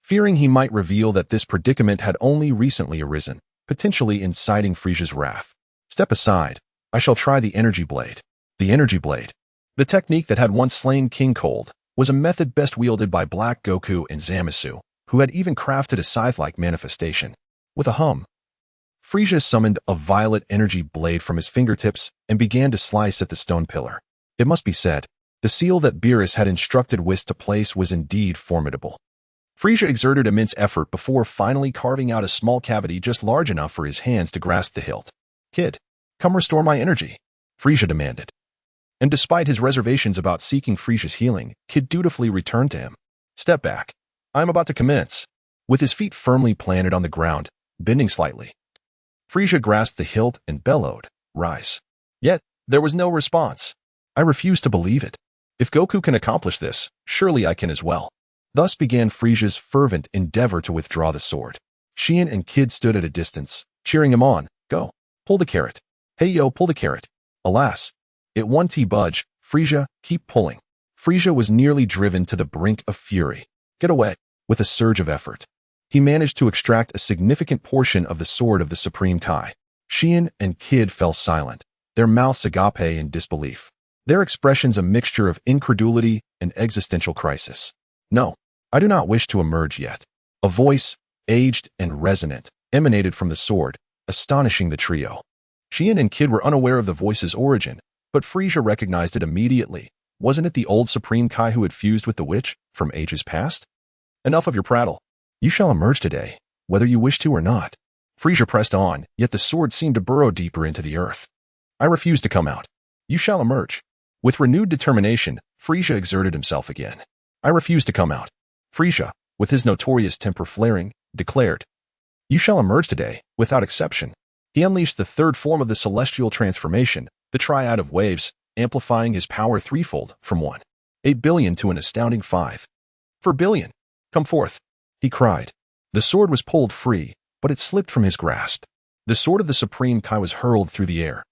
fearing he might reveal that this predicament had only recently arisen, potentially inciting Frieza's wrath. Step aside. I shall try the energy blade. The energy blade, the technique that had once slain King Cold, was a method best wielded by Black Goku and Zamasu, who had even crafted a scythe-like manifestation. With a hum, Frieza summoned a violet energy blade from his fingertips and began to slice at the stone pillar. It must be said, the seal that Beerus had instructed Whis to place was indeed formidable. Frieza exerted immense effort before finally carving out a small cavity just large enough for his hands to grasp the hilt. Kid, come restore my energy, Frieza demanded. And despite his reservations about seeking Frieza's healing, Kid dutifully returned to him. Step back. I am about to commence. With his feet firmly planted on the ground, bending slightly, Frieza grasped the hilt and bellowed, rise. Yet, there was no response. I refuse to believe it. If Goku can accomplish this, surely I can as well. Thus began Frieza's fervent endeavor to withdraw the sword. Shin and Kid stood at a distance, cheering him on. Go. Pull the carrot. Hey yo, pull the carrot. Alas, it won't budge. Frieza, keep pulling. Frieza was nearly driven to the brink of fury. Get away. With a surge of effort, he managed to extract a significant portion of the sword of the Supreme Kai. Shin and Kid fell silent, their mouths agape in disbelief, their expressions a mixture of incredulity and existential crisis. No, I do not wish to emerge yet. A voice, aged and resonant, emanated from the sword, astonishing the trio. Shin and Kid were unaware of the voice's origin, but Frieza recognized it immediately. Wasn't it the old Supreme Kai who had fused with the witch from ages past? Enough of your prattle. You shall emerge today, whether you wish to or not. Frieza pressed on, yet the sword seemed to burrow deeper into the earth. I refuse to come out. You shall emerge. With renewed determination, Frieza exerted himself again. I refuse to come out. Frieza, with his notorious temper flaring, declared, you shall emerge today, without exception. He unleashed the 3rd form of the celestial transformation, the triad of waves, amplifying his power threefold from 1.8 billion to an astounding 5.4 billion. Come forth, he cried. The sword was pulled free, but it slipped from his grasp. The sword of the Supreme Kai was hurled through the air,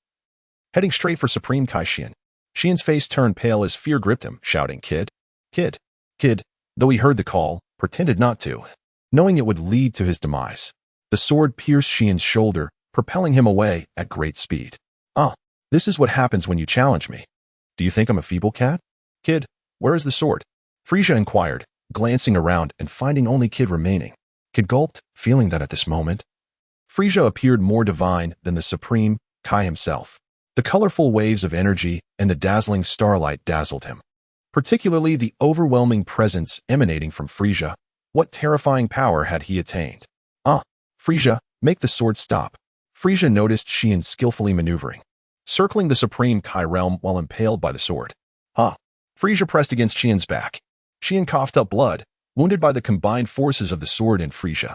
heading straight for Supreme Kai Shin. Shin's face turned pale as fear gripped him, shouting, "Kid, kid, kid," though he heard the call, pretended not to, knowing it would lead to his demise. The sword pierced Shin's shoulder, propelling him away at great speed. "Ah, this is what happens when you challenge me. Do you think I'm a feeble cat? Kid, where is the sword?" Frieza inquired, glancing around and finding only Kid remaining. Kid gulped, feeling that at this moment, Frieza appeared more divine than the Supreme Kai himself. The colorful waves of energy and the dazzling starlight dazzled him. Particularly the overwhelming presence emanating from Frieza. What terrifying power had he attained? "Ah, Frieza, make the sword stop." Frieza noticed Shin skillfully maneuvering, circling the Supreme Kai realm while impaled by the sword. "Ah." Frieza pressed against Shin's back. Shin coughed up blood, wounded by the combined forces of the sword and Frieza.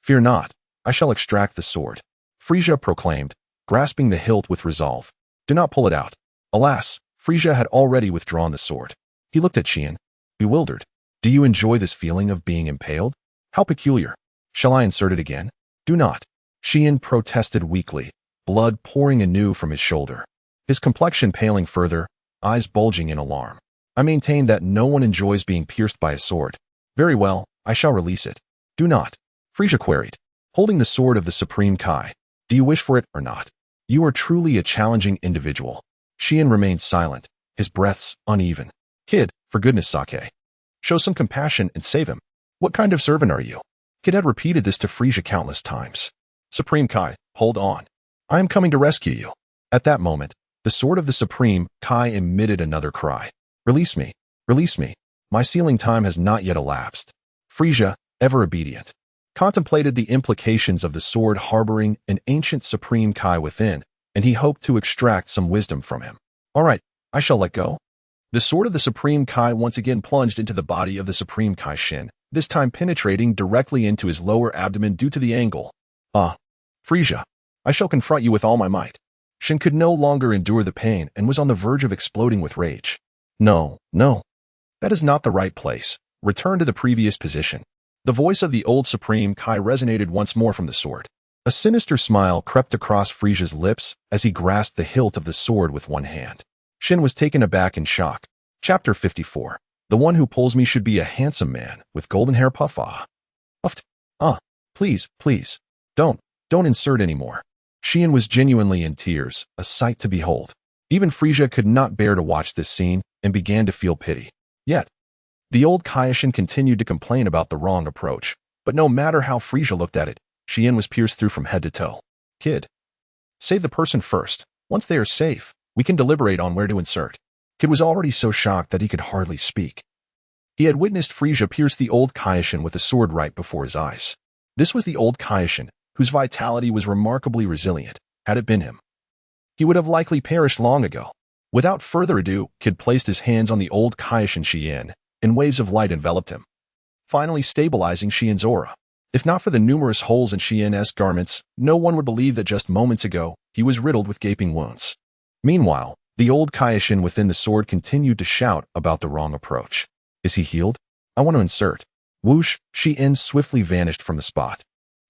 "Fear not, I shall extract the sword," Frieza proclaimed, grasping the hilt with resolve. "Do not pull it out." Alas, Frieza had already withdrawn the sword. He looked at Shin, bewildered. "Do you enjoy this feeling of being impaled? How peculiar. Shall I insert it again?" "Do not." Shin protested weakly, blood pouring anew from his shoulder. His complexion paling further, eyes bulging in alarm. "I maintain that no one enjoys being pierced by a sword." "Very well, I shall release it." "Do not," Frieza queried, holding the sword of the Supreme Kai. "Do you wish for it or not? You are truly a challenging individual." Shin remained silent, his breaths uneven. "Kid, for goodness sake, show some compassion and save him. What kind of servant are you?" Kid had repeated this to Frieza countless times. "Supreme Kai, hold on. I am coming to rescue you." At that moment, the sword of the Supreme Kai emitted another cry. "Release me, release me. My sealing time has not yet elapsed." Frieza, ever obedient, contemplated the implications of the sword harboring an ancient Supreme Kai within, and he hoped to extract some wisdom from him. "All right, I shall let go." The sword of the Supreme Kai once again plunged into the body of the Supreme Kai Shin, this time penetrating directly into his lower abdomen due to the angle. "Ah, Frieza, I shall confront you with all my might." Shin could no longer endure the pain and was on the verge of exploding with rage. "No, no. That is not the right place. Return to the previous position." The voice of the old Supreme Kai resonated once more from the sword. A sinister smile crept across Frieza's lips as he grasped the hilt of the sword with one hand. Shin was taken aback in shock. Chapter 54. The one who pulls me should be a handsome man with golden hair. Puffed. Please, please. Don't insert anymore. Shin was genuinely in tears, a sight to behold. Even Frieza could not bear to watch this scene and began to feel pity. Yet, the old Kai Shin continued to complain about the wrong approach, but no matter how Frieza looked at it, Shin was pierced through from head to toe. "Kid, save the person first. Once they are safe, we can deliberate on where to insert." Kid was already so shocked that he could hardly speak. He had witnessed Frieza pierce the old Kai Shin with a sword right before his eyes. This was the old Kai Shin, whose vitality was remarkably resilient. Had it been him, he would have likely perished long ago. Without further ado, Kid placed his hands on the old Kai Shin Shin, and waves of light enveloped him, finally stabilizing Shin's aura. If not for the numerous holes in Shin's garments, no one would believe that just moments ago, he was riddled with gaping wounds. Meanwhile, the old Kai Shin within the sword continued to shout about the wrong approach. "Is he healed? I want to insert." Whoosh, Shin swiftly vanished from the spot.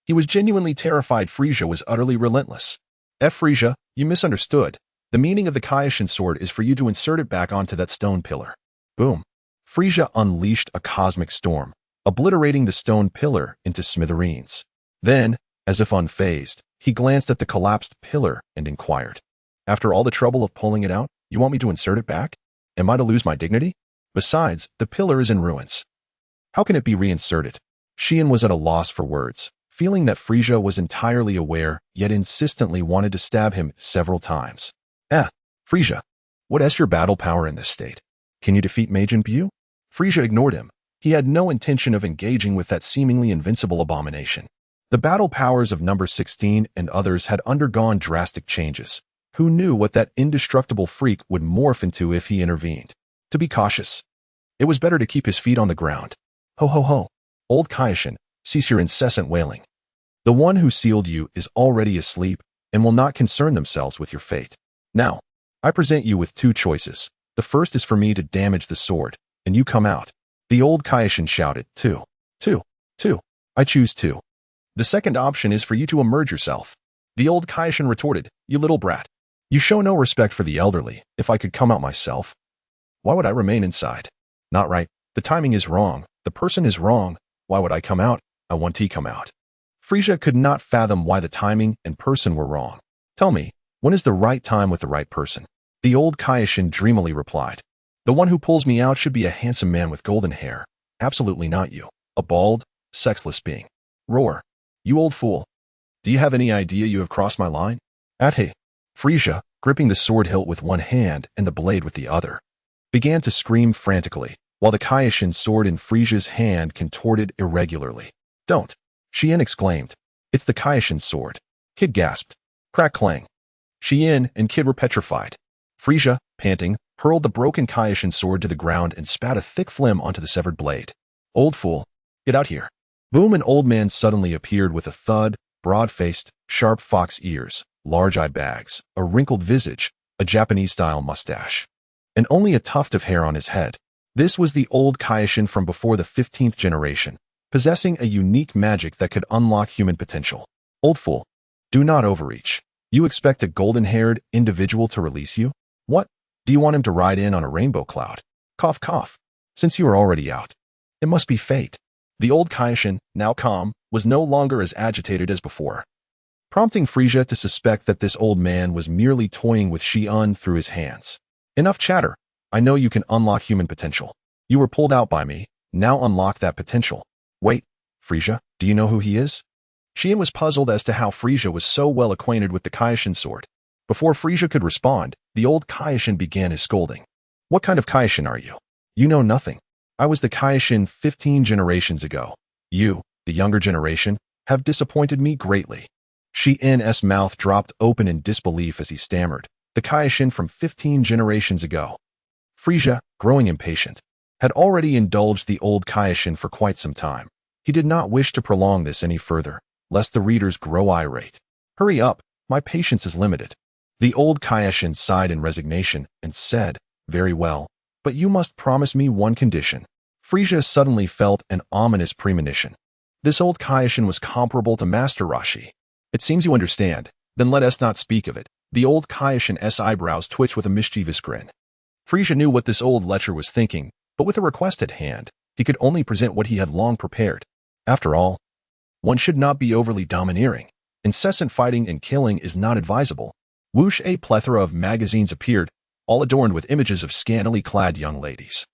He was genuinely terrified. Frieza was utterly relentless. Frieza, you misunderstood. The meaning of the Kai Shin sword is for you to insert it back onto that stone pillar. Boom. Frieza unleashed a cosmic storm, obliterating the stone pillar into smithereens. Then, as if unfazed, he glanced at the collapsed pillar and inquired, "After all the trouble of pulling it out, you want me to insert it back? Am I to lose my dignity? Besides, the pillar is in ruins. How can it be reinserted?" Shin was at a loss for words, feeling that Frieza was entirely aware, yet insistently wanted to stab him several times. Frieza, what is your battle power in this state? Can you defeat Majin Buu?" Frieza ignored him. He had no intention of engaging with that seemingly invincible abomination. The battle powers of number 16 and others had undergone drastic changes. Who knew what that indestructible freak would morph into if he intervened? To be cautious, it was better to keep his feet on the ground. Hohoho, old Kai Shin, cease your incessant wailing. The one who sealed you is already asleep and will not concern themselves with your fate. Now, I present you with two choices. The first is for me to damage the sword, and you come out. The old Kai Shin shouted, Two. I choose two. The second option is for you to emerge yourself. The old Kai Shin retorted, You little brat. You show no respect for the elderly. If I could come out myself, why would I remain inside? Not right. The timing is wrong. The person is wrong. Why would I come out? I want to come out. Frieza could not fathom why the timing and person were wrong. Tell me, when is the right time with the right person? The old Kai Shin dreamily replied. The one who pulls me out should be a handsome man with golden hair. Absolutely not you. A bald, sexless being. Roar. You old fool. Do you have any idea you have crossed my line? Hey. Frieza, gripping the sword hilt with one hand and the blade with the other, began to scream frantically, while the Kai Shin sword in Frieza's hand contorted irregularly. Don't. Xian exclaimed. It's the Kai Shin sword. Kid gasped. Crack clang. Xian and Kid were petrified. Frieza, panting, hurled the broken Kai Shin sword to the ground and spat a thick phlegm onto the severed blade. Old fool. Get out here. Boom! An old man suddenly appeared with a thud, broad-faced, sharp fox ears, large eye bags, a wrinkled visage, a Japanese-style mustache, and only a tuft of hair on his head. This was the old Kai Shin from before the 15th generation, possessing a unique magic that could unlock human potential. Old fool. Do not overreach. You expect a golden-haired individual to release you? What? Do you want him to ride in on a rainbow cloud? Cough, cough. Since you are already out, it must be fate. The old Kai Shin, now calm, was no longer as agitated as before, prompting Frieza to suspect that this old man was merely toying with Xian through his hands. Enough chatter. I know you can unlock human potential. You were pulled out by me. Now unlock that potential. Wait, Frieza, do you know who he is? Xian was puzzled as to how Frieza was so well acquainted with the Kai Shin sword. Before Frieza could respond, the old Kai Shin began his scolding. What kind of Kai Shin are you? You know nothing. I was the Kai Shin 15 generations ago. You, the younger generation, have disappointed me greatly. Xian's mouth dropped open in disbelief as he stammered. The Kai Shin from 15 generations ago. Frieza, growing impatient, had already indulged the old Kai Shin for quite some time. He did not wish to prolong this any further, lest the readers grow irate. Hurry up, my patience is limited. The old Kai Shin sighed in resignation and said, Very well, but you must promise me one condition. Frieza suddenly felt an ominous premonition. This old Kai Shin was comparable to Master Roshi. It seems you understand. Then let us not speak of it. The old Kai Shin's eyebrows twitched with a mischievous grin. Frieza knew what this old lecher was thinking, but with a request at hand, he could only present what he had long prepared. After all, one should not be overly domineering. Incessant fighting and killing is not advisable. Whoosh! A plethora of magazines appeared, all adorned with images of scantily clad young ladies.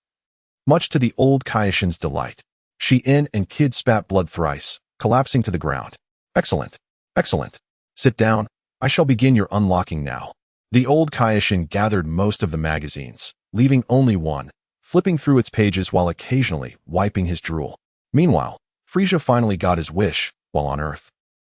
Much to the old Kai Shin's delight, Xian and Kid spat blood thrice, collapsing to the ground. Excellent. Excellent. Sit down. I shall begin your unlocking now. The old Kai Shin gathered most of the magazines, leaving only one, flipping through its pages while occasionally wiping his drool. Meanwhile, Frieza finally got his wish, while on Earth.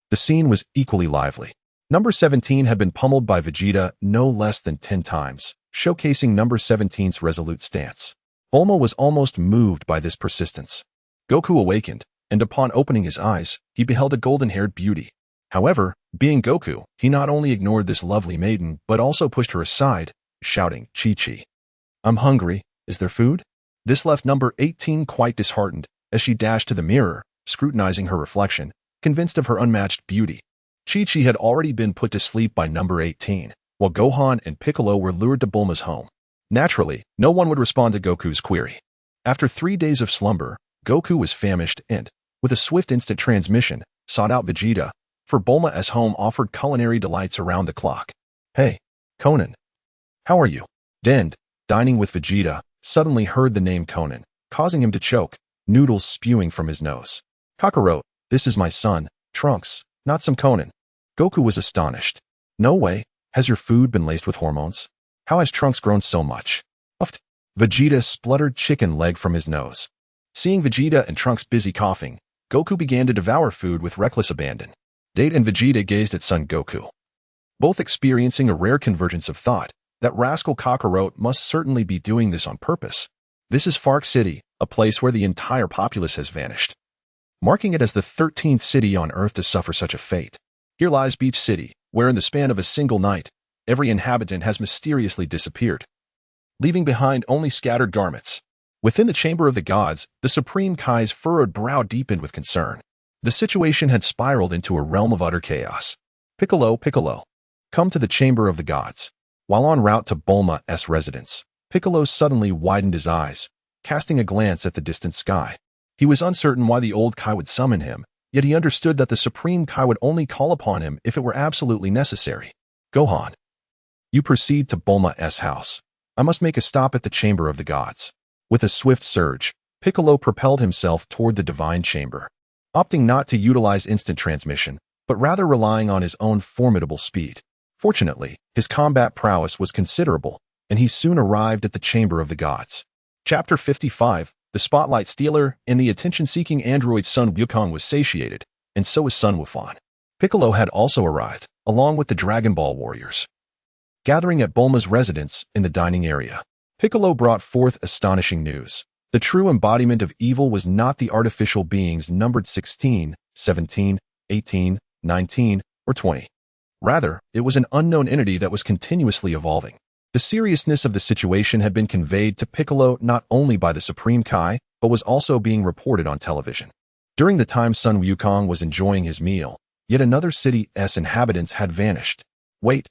The scene was equally lively. Number 17 had been pummeled by Vegeta no less than 10 times, showcasing number 17's resolute stance. Bulma was almost moved by this persistence. Goku awakened, and upon opening his eyes, he beheld a golden-haired beauty. However, being Goku, he not only ignored this lovely maiden, but also pushed her aside, shouting, Chi-Chi. I'm hungry. Is there food? This left number 18 quite disheartened, as she dashed to the mirror, scrutinizing her reflection, convinced of her unmatched beauty. Chi-Chi had already been put to sleep by number 18, while Gohan and Piccolo were lured to Bulma's home. Naturally, no one would respond to Goku's query. After 3 days of slumber, Goku was famished and, with a swift instant transmission, sought out Vegeta, for Bulma's home offered culinary delights around the clock. Hey, Conan. How are you? Dend, dining with Vegeta, suddenly heard the name Conan, causing him to choke, noodles spewing from his nose. Kakarot, this is my son, Trunks, not some Conan. Goku was astonished. No way, has your food been laced with hormones? How has Trunks grown so much? Uffed. Vegeta spluttered chicken leg from his nose. Seeing Vegeta and Trunks busy coughing, Goku began to devour food with reckless abandon. Date and Vegeta gazed at son Goku, both experiencing a rare convergence of thought. That rascal Kakarot must certainly be doing this on purpose. This is Fark City, a place where the entire populace has vanished, marking it as the 13th city on Earth to suffer such a fate. Here lies Beach City, where in the span of a single night, every inhabitant has mysteriously disappeared, leaving behind only scattered garments. Within the Chamber of the Gods, the Supreme Kai's furrowed brow deepened with concern. The situation had spiraled into a realm of utter chaos. Piccolo, come to the Chamber of the Gods. While en route to Bulma's residence, Piccolo suddenly widened his eyes, casting a glance at the distant sky. He was uncertain why the old Kai would summon him, yet he understood that the Supreme Kai would only call upon him if it were absolutely necessary. Gohan. You proceed to Bulma's house. I must make a stop at the Chamber of the Gods. With a swift surge, Piccolo propelled himself toward the Divine Chamber, opting not to utilize instant transmission, but rather relying on his own formidable speed. Fortunately, his combat prowess was considerable, and he soon arrived at the Chamber of the Gods. Chapter 55, The Spotlight Stealer and the attention-seeking android son Wukong was satiated, and so was son Wufan. Piccolo had also arrived, along with the Dragon Ball warriors. Gathering at Bulma's residence in the dining area, Piccolo brought forth astonishing news. The true embodiment of evil was not the artificial beings numbered 16, 17, 18, 19, or 20. Rather, it was an unknown entity that was continuously evolving. The seriousness of the situation had been conveyed to Piccolo not only by the Supreme Kai, but was also being reported on television. During the time son Wukong was enjoying his meal, yet another city's inhabitants had vanished. Wait,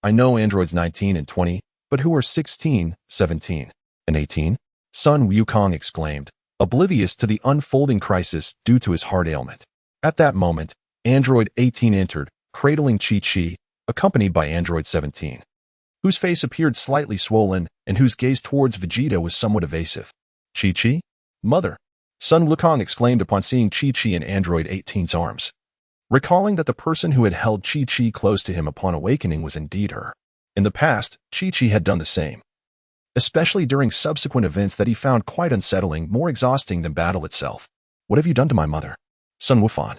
I know androids 19 and 20, but who are 16, 17, and 18? Son Wukong exclaimed, oblivious to the unfolding crisis due to his heart ailment. At that moment, Android 18 entered, cradling Chi-Chi, accompanied by Android 17, whose face appeared slightly swollen and whose gaze towards Vegeta was somewhat evasive. Chi-Chi? Mother! Son Wukong exclaimed upon seeing Chi-Chi in Android 18's arms. Recalling that the person who had held Chi-Chi close to him upon awakening was indeed her. In the past, Chi-Chi had done the same, especially during subsequent events that he found quite unsettling, more exhausting than battle itself. What have you done to my mother? Son Wufan,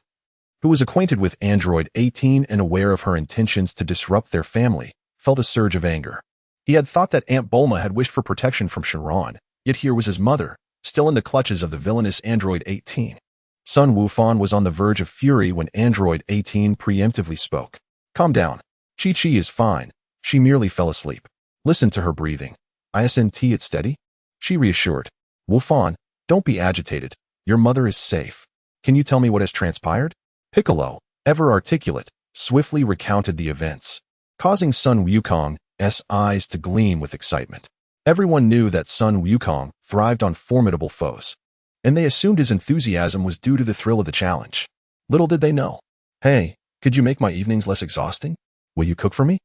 who was acquainted with Android 18 and aware of her intentions to disrupt their family, felt a surge of anger. He had thought that Aunt Bulma had wished for protection from Shenlong, yet here was his mother, still in the clutches of the villainous Android 18. Son Wufan was on the verge of fury when Android 18 preemptively spoke. Calm down. Chi-Chi is fine. She merely fell asleep. Listen to her breathing. Isn't it steady? She reassured. Wufan, don't be agitated. Your mother is safe. Can you tell me what has transpired? Piccolo, ever articulate, swiftly recounted the events, causing son Wukong's eyes to gleam with excitement. Everyone knew that son Wukong thrived on formidable foes, and they assumed his enthusiasm was due to the thrill of the challenge. Little did they know. Hey, could you make my evenings less exhausting? Will you cook for me?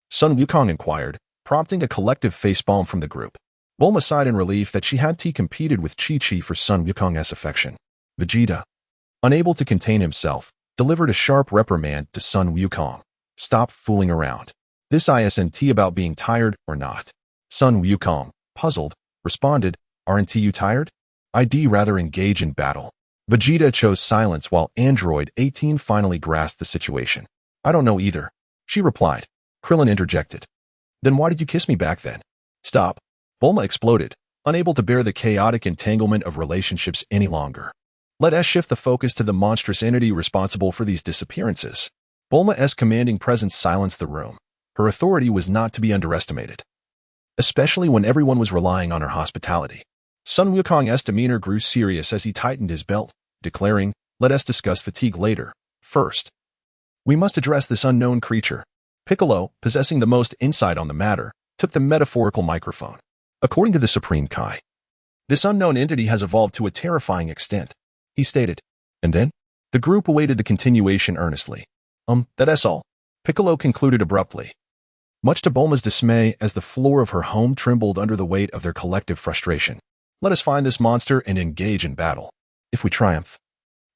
Son Wukong inquired, prompting a collective facepalm from the group. Bulma sighed in relief that she had competed with Chi-Chi for son Wukong's affection. Vegeta, unable to contain himself, delivered a sharp reprimand to son Wukong. Stop fooling around. This isn't about being tired or not. Son Wukong, puzzled, responded, aren't you tired? I'd rather engage in battle. Vegeta chose silence while Android 18 finally grasped the situation. I don't know either, she replied. Krillin interjected. Then why did you kiss me back then? Stop. Bulma exploded, unable to bear the chaotic entanglement of relationships any longer. Let us shift the focus to the monstrous entity responsible for these disappearances. Bulma's commanding presence silenced the room. Her authority was not to be underestimated, especially when everyone was relying on her hospitality. Son Wukong's demeanor grew serious as he tightened his belt, declaring, let us discuss fatigue later. First, we must address this unknown creature. Piccolo, possessing the most insight on the matter, took the metaphorical microphone. According to the Supreme Kai, this unknown entity has evolved to a terrifying extent, he stated. And then? The group awaited the continuation earnestly. That's all. Piccolo concluded abruptly, much to Bulma's dismay as the floor of her home trembled under the weight of their collective frustration. Let us find this monster and engage in battle. If we triumph,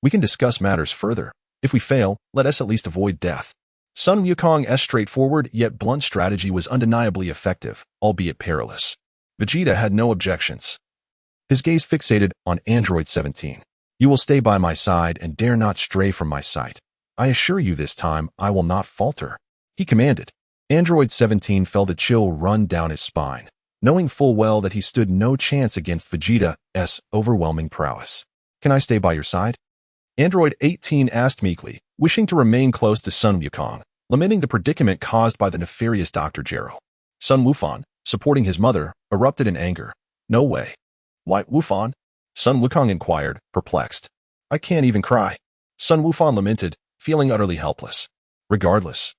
we can discuss matters further. If we fail, let us at least avoid death. Son Wukong's straightforward yet blunt strategy was undeniably effective, albeit perilous. Vegeta had no objections. His gaze fixated on Android 17. You will stay by my side and dare not stray from my sight. I assure you this time I will not falter, he commanded. Android 17 felt a chill run down his spine, knowing full well that he stood no chance against Vegeta's overwhelming prowess. Can I stay by your side? Android 18 asked meekly, wishing to remain close to Son Wukong, lamenting the predicament caused by the nefarious Dr. Gero. Son Wufan, supporting his mother, erupted in anger. No way. Why, Wufan? Son Wukong inquired, perplexed. I can't even cry. Son Wufan lamented, feeling utterly helpless. Regardless,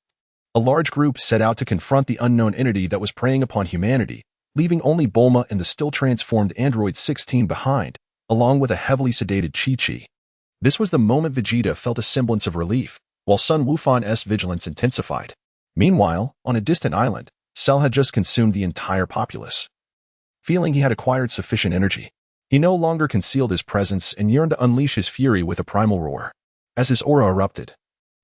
A large group set out to confront the unknown entity that was preying upon humanity, leaving only Bulma and the still transformed Android 16 behind, along with a heavily sedated Chi-Chi. This was the moment Vegeta felt a semblance of relief, while Sun Wufan's vigilance intensified. Meanwhile, on a distant island, Cell had just consumed the entire populace. Feeling he had acquired sufficient energy, he no longer concealed his presence and yearned to unleash his fury with a primal roar. As his aura erupted,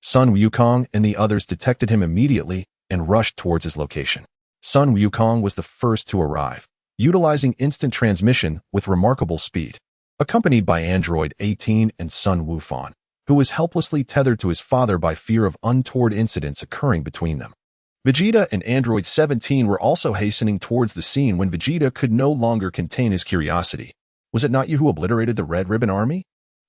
Sun Wukong and the others detected him immediately and rushed towards his location. Sun Wukong was the first to arrive, utilizing instant transmission with remarkable speed, accompanied by Android 18 and Sun Wufan, who was helplessly tethered to his father by fear of untoward incidents occurring between them. Vegeta and Android 17 were also hastening towards the scene when Vegeta could no longer contain his curiosity. Was it not you who obliterated the Red Ribbon Army?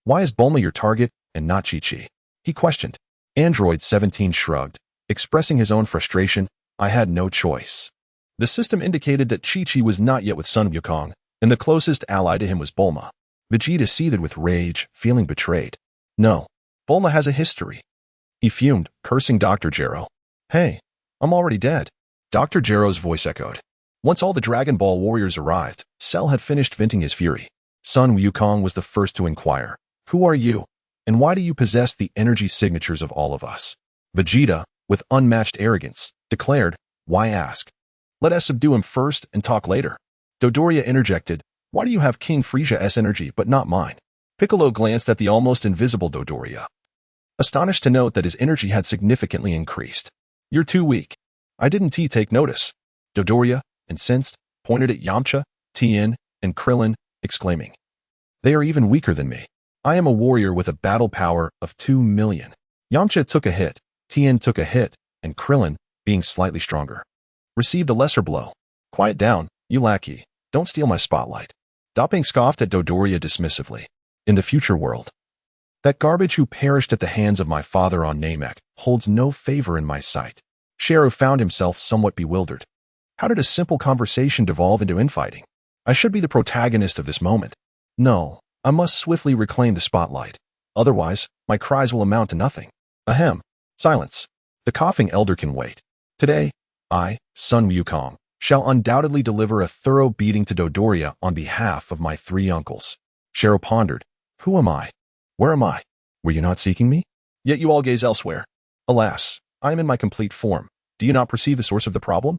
Why is Bulma your target and not Chi-Chi? He questioned. Android 17 shrugged, expressing his own frustration. I had no choice. The system indicated that Chi-Chi was not yet with Sun Wukong, and the closest ally to him was Bulma. Vegeta seethed with rage, feeling betrayed. No, Bulma has a history. He fumed, cursing Dr. Gero. Hey, I'm already dead. Dr. Gero's voice echoed. Once all the Dragon Ball warriors arrived, Cell had finished venting his fury. Sun Wukong was the first to inquire. Who are you? And why do you possess the energy signatures of all of us? Vegeta, with unmatched arrogance, declared, why ask? Let us subdue him first and talk later. Dodoria interjected, why do you have King Frieza's energy but not mine? Piccolo glanced at the almost invisible Dodoria, astonished to note that his energy had significantly increased. You're too weak. I didn't take notice. Dodoria, incensed, pointed at Yamcha, Tien, and Krillin, exclaiming, they are even weaker than me. I am a warrior with a battle power of 2 million. Yamcha took a hit, Tien took a hit, and Krillin, being slightly stronger, received a lesser blow. Quiet down, you lackey. Don't steal my spotlight. Dopping scoffed at Dodoria dismissively. In the future world, that garbage who perished at the hands of my father on Namek holds no favor in my sight. Shiro found himself somewhat bewildered. How did a simple conversation devolve into infighting? I should be the protagonist of this moment. No, I must swiftly reclaim the spotlight. Otherwise, my cries will amount to nothing. Ahem. Silence. The coughing elder can wait. Today, I, Sun Wukong, shall undoubtedly deliver a thorough beating to Dodoria on behalf of my 3 uncles. Shiro pondered. Who am I? Where am I? Were you not seeking me? Yet you all gaze elsewhere. Alas, I am in my complete form. Do you not perceive the source of the problem?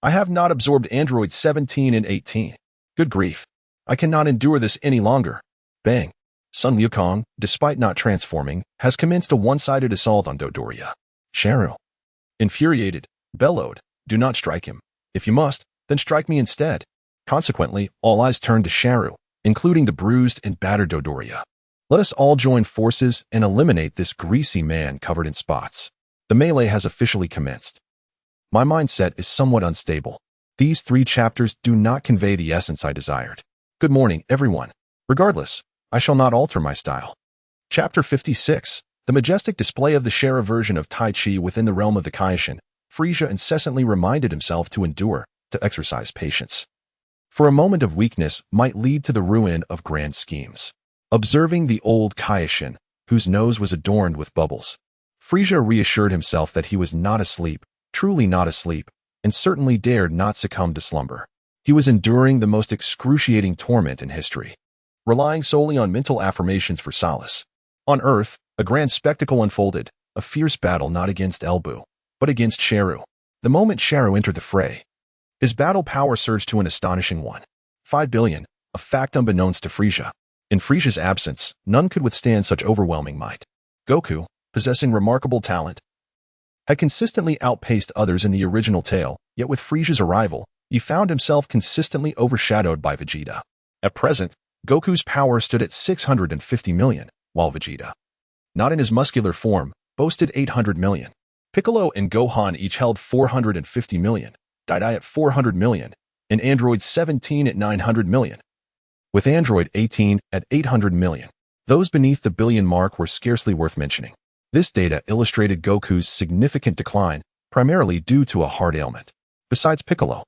I have not absorbed Android 17 and 18. Good grief. I cannot endure this any longer. Bang. Sun Wukong, despite not transforming, has commenced a one-sided assault on Dodoria. Shiro, infuriated, bellowed, do not strike him. If you must, then strike me instead. Consequently, all eyes turned to Shiro, including the bruised and battered Dodoria. Let us all join forces and eliminate this greasy man covered in spots. The melee has officially commenced. My mindset is somewhat unstable. These 3 chapters do not convey the essence I desired. Good morning, everyone. Regardless, I shall not alter my style. Chapter 56. The majestic display of the Shira version of Tai Chi within the realm of the Kai Shin. Frieza incessantly reminded himself to endure, to exercise patience. For a moment of weakness might lead to the ruin of grand schemes. Observing the old Kai Shin, whose nose was adorned with bubbles, Frieza reassured himself that he was not asleep, truly not asleep, and certainly dared not succumb to slumber. He was enduring the most excruciating torment in history, relying solely on mental affirmations for solace. On Earth, a grand spectacle unfolded, a fierce battle not against Elbu, but against Shiro. The moment Shiro entered the fray, his battle power surged to an astonishing 1.5 billion, a fact unbeknownst to Frieza. In Frieza's absence, none could withstand such overwhelming might. Goku, possessing remarkable talent, had consistently outpaced others in the original tale, yet with Frieza's arrival, he found himself consistently overshadowed by Vegeta. At present, Goku's power stood at 650 million, while Vegeta, not in his muscular form, boasted 800 million. Piccolo and Gohan each held 450 million, Dai at 400 million, and Android 17 at 900 million. With Android 18 at 800 million, those beneath the billion mark were scarcely worth mentioning. This data illustrated Goku's significant decline, primarily due to a heart ailment. Besides Piccolo,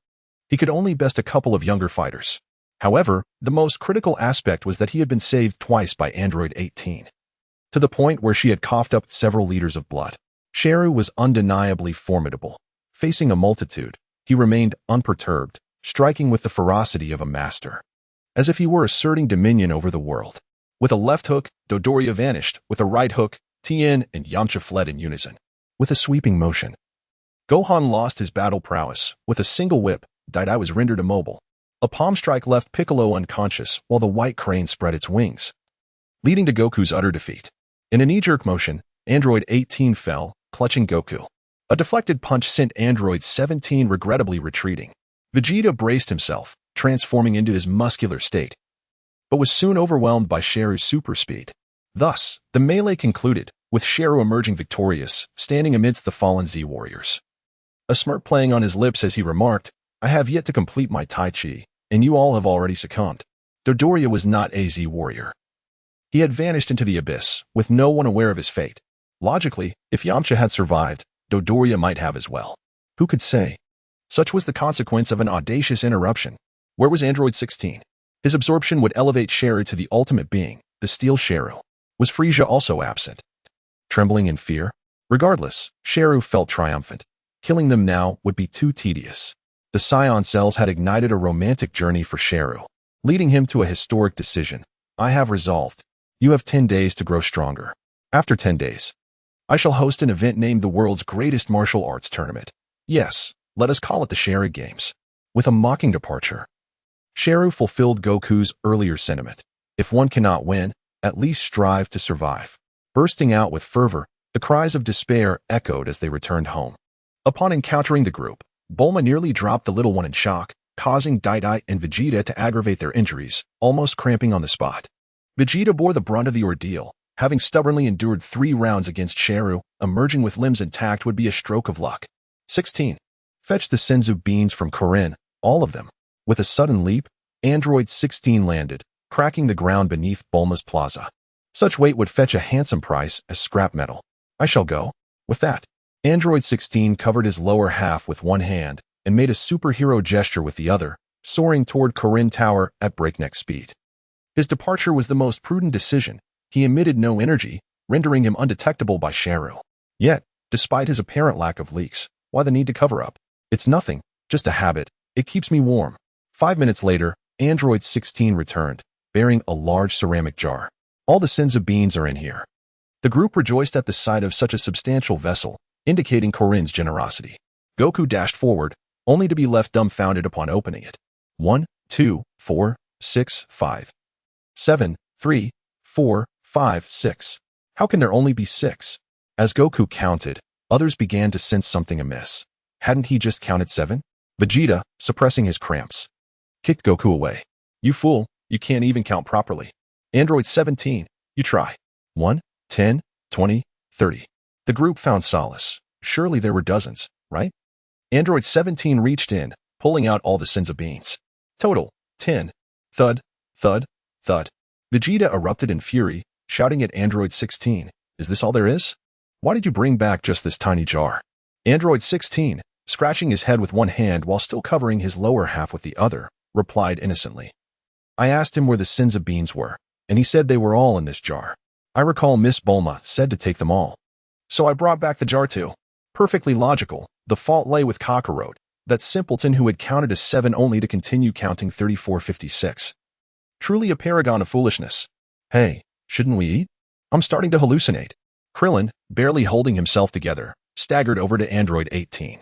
he could only best a couple of younger fighters. However, the most critical aspect was that he had been saved twice by Android 18, to the point where she had coughed up several liters of blood. Sheru was undeniably formidable. Facing a multitude, he remained unperturbed, striking with the ferocity of a master, as if he were asserting dominion over the world. With a left hook, Dodoria vanished. With a right hook, Tien and Yamcha fled in unison. With a sweeping motion, Gohan lost his battle prowess. With a single whip, Dai was rendered immobile. A palm strike left Piccolo unconscious while the white crane spread its wings, leading to Goku's utter defeat. In a knee-jerk motion, Android 18 fell, clutching Goku. A deflected punch sent Android 17 regrettably retreating. Vegeta braced himself, transforming into his muscular state, but was soon overwhelmed by Sheru's super speed. Thus, the melee concluded, with Sheru emerging victorious, standing amidst the fallen Z warriors. A smirk playing on his lips as he remarked, "I have yet to complete my Tai Chi, and you all have already succumbed." Dodoria was not a Z warrior. He had vanished into the abyss, with no one aware of his fate. Logically, if Yamcha had survived, Dodoria might have as well. Who could say? Such was the consequence of an audacious interruption. Where was Android 16? His absorption would elevate Sheru to the ultimate being, the Steel Sheru. Was Frieza also absent? Trembling in fear? Regardless, Sheru felt triumphant. Killing them now would be too tedious. The Saiyan cells had ignited a romantic journey for Sheru, leading him to a historic decision. "I have resolved. You have 10 days to grow stronger. After 10 days, I shall host an event named the world's greatest martial arts tournament. Yes, let us call it the Sheru Games." With a mocking departure, Sheru fulfilled Goku's earlier sentiment. If one cannot win, at least strive to survive. Bursting out with fervor, the cries of despair echoed as they returned home. Upon encountering the group, Bulma nearly dropped the little one in shock, causing Dai and Vegeta to aggravate their injuries, almost cramping on the spot. Vegeta bore the brunt of the ordeal, having stubbornly endured 3 rounds against Sheru. Emerging with limbs intact would be a stroke of luck. 16. Fetch the senzu beans from Korin, all of them. With a sudden leap, Android 16 landed, cracking the ground beneath Bulma's plaza. Such weight would fetch a handsome price as scrap metal. I shall go. With that, Android 16 covered his lower half with one hand and made a superhero gesture with the other, soaring toward Korin Tower at breakneck speed. His departure was the most prudent decision. He emitted no energy, rendering him undetectable by Sheru. Yet, despite his apparent lack of leaks, why the need to cover up? It's nothing, just a habit. It keeps me warm. 5 minutes later, Android 16 returned, bearing a large ceramic jar. All the senzu beans are in here. The group rejoiced at the sight of such a substantial vessel, indicating Korin's generosity. Goku dashed forward, only to be left dumbfounded upon opening it. 1, 2, 4, 6, 5, 7, 3, 4, 5, 6. How can there only be 6? As Goku counted, others began to sense something amiss. Hadn't he just counted 7? Vegeta, suppressing his cramps, kicked Goku away. "You fool, you can't even count properly. Android 17, you try. 1, 10, 20, 30. The group found solace. Surely there were dozens, right? Android 17 reached in, pulling out all the senzu beans. Total, 10. Thud, thud, thud. Vegeta erupted in fury, shouting at Android 16, "Is this all there is? Why did you bring back just this tiny jar?" Android 16, scratching his head with one hand while still covering his lower half with the other, replied innocently. "I asked him where the senzu beans were, and he said they were all in this jar. I recall Miss Bulma said to take them all. So I brought back the jar too." Perfectly logical, the fault lay with Kakarot, that simpleton who had counted to 7 only to continue counting 3456. Truly a paragon of foolishness. "Hey, shouldn't we eat? I'm starting to hallucinate." Krillin, barely holding himself together, staggered over to Android 18,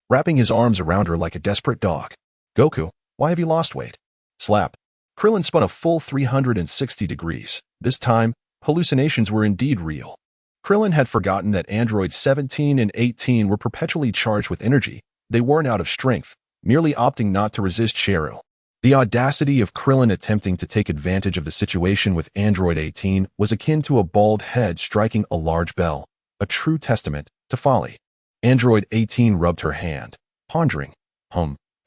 wrapping his arms around her like a desperate dog. "Goku, why have you lost weight?" Slap. Krillin spun a full 360 degrees. This time, hallucinations were indeed real. Krillin had forgotten that Androids 17 and 18 were perpetually charged with energy. They weren't out of strength, merely opting not to resist Sheru. The audacity of Krillin attempting to take advantage of the situation with Android 18 was akin to a bald head striking a large bell, a true testament to folly. Android 18 rubbed her hand, pondering,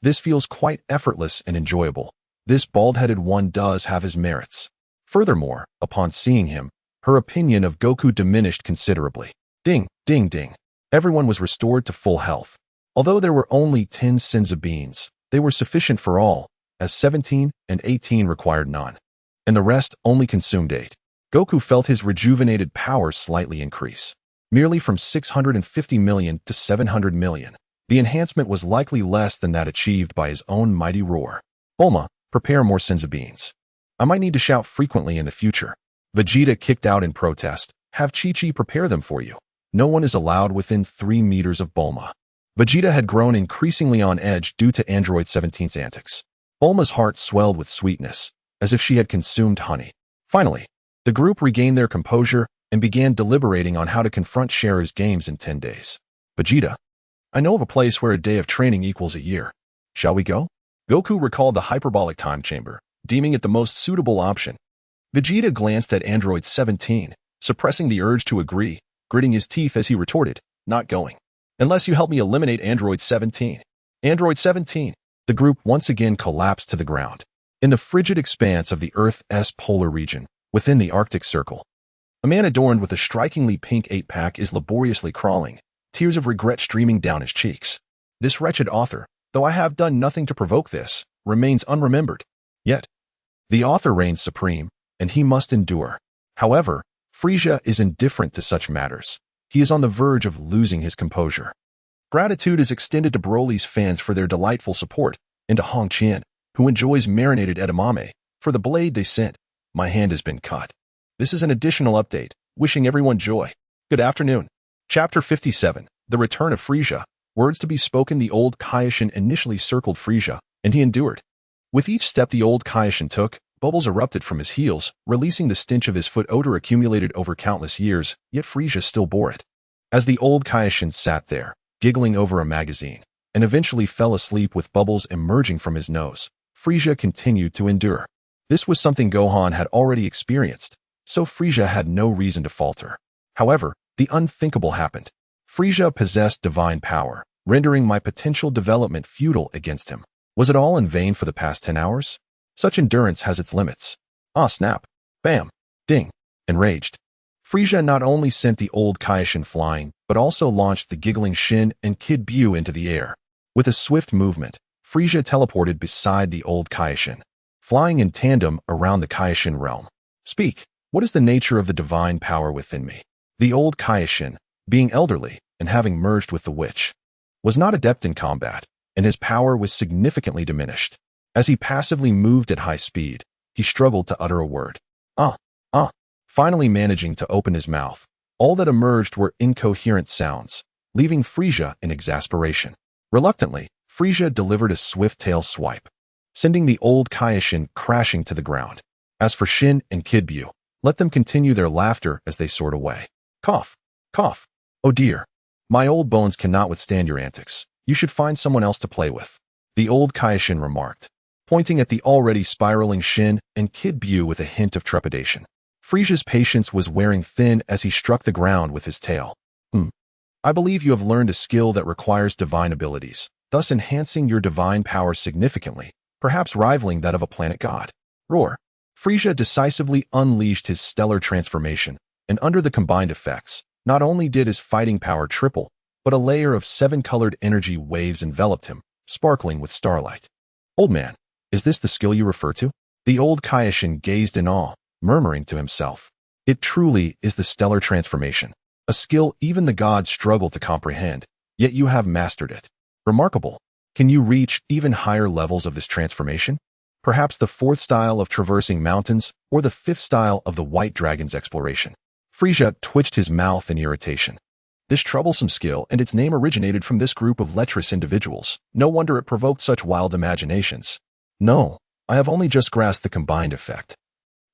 this feels quite effortless and enjoyable. This bald-headed one does have his merits. Furthermore, upon seeing him, her opinion of Goku diminished considerably. Ding, ding, ding. Everyone was restored to full health. Although there were only 10 senzu beans, they were sufficient for all, as 17 and 18 required none, and the rest only consumed 8. Goku felt his rejuvenated powers slightly increase. merely from 650 million to 700 million. The enhancement was likely less than that achieved by his own mighty roar. Bulma, prepare more senzu beans. I might need to shout frequently in the future. Vegeta kicked out in protest. Have Chi-Chi prepare them for you. No one is allowed within 3 meters of Bulma. Vegeta had grown increasingly on edge due to Android 17's antics. Bulma's heart swelled with sweetness, as if she had consumed honey. Finally, the group regained their composure and began deliberating on how to confront Sherr's games in 10 days. Vegeta, I know of a place where a day of training equals a year. Shall we go? Goku recalled the hyperbolic time chamber, deeming it the most suitable option. Vegeta glanced at Android 17, suppressing the urge to agree, gritting his teeth as he retorted, not going. Unless you help me eliminate Android 17. Android 17. The group once again collapsed to the ground. In the frigid expanse of the Earth's polar region, within the Arctic Circle, a man adorned with a strikingly pink 8-pack is laboriously crawling, tears of regret streaming down his cheeks. This wretched author, though I have done nothing to provoke this, remains unremembered. Yet, the author reigns supreme, and he must endure. However, Frieza is indifferent to such matters. He is on the verge of losing his composure. Gratitude is extended to Broly's fans for their delightful support, and to Hong Qian, who enjoys marinated edamame, for the blade they sent. My hand has been cut. This is an additional update, wishing everyone joy. Good afternoon. Chapter 57, The Return of Frieza. Words to be spoken. The old Kai Shin initially circled Frieza, and he endured. With each step the old Kai Shin took, bubbles erupted from his heels, releasing the stench of his foot odor accumulated over countless years, yet Frieza still bore it. As the old Kai Shin sat there, giggling over a magazine, and eventually fell asleep with bubbles emerging from his nose, Frieza continued to endure. This was something Gohan had already experienced, so Frieza had no reason to falter. However, the unthinkable happened. Frieza possessed divine power, rendering my potential development futile against him. Was it all in vain for the past 10 hours? Such endurance has its limits. Ah, snap. Bam. Ding. Enraged, Frieza not only sent the old Kai Shin flying, but also launched the giggling Shin and Kid Buu into the air. With a swift movement, Frieza teleported beside the old Kai Shin, flying in tandem around the Kai Shin realm. Speak. What is the nature of the divine power within me? The old Kai Shin, being elderly and having merged with the witch, was not adept in combat, and his power was significantly diminished. As he passively moved at high speed, he struggled to utter a word. Finally managing to open his mouth, all that emerged were incoherent sounds, leaving Frieza in exasperation. Reluctantly, Frieza delivered a swift tail swipe, sending the old Kai Shin crashing to the ground. As for Shin and Kid Buu, let them continue their laughter as they soared away. Cough. Cough. Oh dear. My old bones cannot withstand your antics. You should find someone else to play with, the old Kai Shin remarked, pointing at the already spiraling Shin and Kid Buu with a hint of trepidation. Frieza's patience was wearing thin as he struck the ground with his tail. I believe you have learned a skill that requires divine abilities, thus enhancing your divine power significantly, perhaps rivaling that of a planet god. Roar. Frieza decisively unleashed his stellar transformation, and under the combined effects, not only did his fighting power triple, but a layer of 7-colored energy waves enveloped him, sparkling with starlight. Old man, is this the skill you refer to? The old Kai Shin gazed in awe, murmuring to himself. It truly is the stellar transformation, a skill even the gods struggle to comprehend, yet you have mastered it. Remarkable. Can you reach even higher levels of this transformation? Perhaps the 4th style of traversing mountains, or the 5th style of the White Dragon's exploration. Frieza twitched his mouth in irritation. This troublesome skill and its name originated from this group of lecherous individuals. No wonder it provoked such wild imaginations. No, I have only just grasped the combined effect,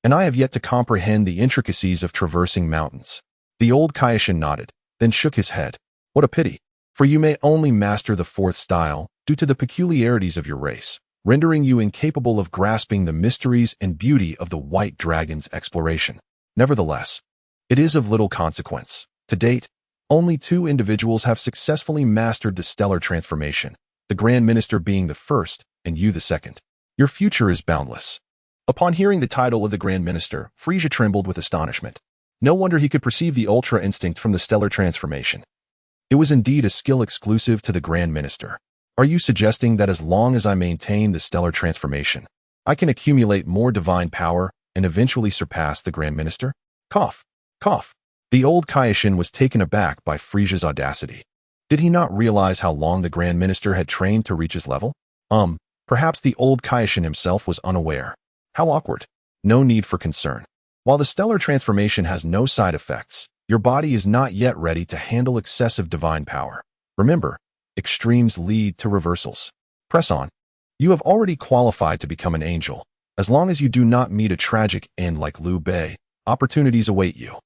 and I have yet to comprehend the intricacies of traversing mountains. The old Kai Shin nodded, then shook his head. What a pity, for you may only master the 4th style due to the peculiarities of your race, rendering you incapable of grasping the mysteries and beauty of the White Dragon's exploration. Nevertheless, it is of little consequence. To date, only 2 individuals have successfully mastered the stellar transformation, the Grand Minister being the first, and you the second. Your future is boundless. Upon hearing the title of the Grand Minister, Frieza trembled with astonishment. No wonder he could perceive the Ultra Instinct from the stellar transformation. It was indeed a skill exclusive to the Grand Minister. Are you suggesting that as long as I maintain the stellar transformation, I can accumulate more divine power and eventually surpass the Grand Minister? Cough. Cough. The old Kai Shin was taken aback by Frieza's audacity. Did he not realize how long the Grand Minister had trained to reach his level? Perhaps the old Kai Shin himself was unaware. How awkward. No need for concern. While the stellar transformation has no side effects, your body is not yet ready to handle excessive divine power. Remember, extremes lead to reversals. Press on. You have already qualified to become an angel. As long as you do not meet a tragic end like Liu Bei, opportunities await you.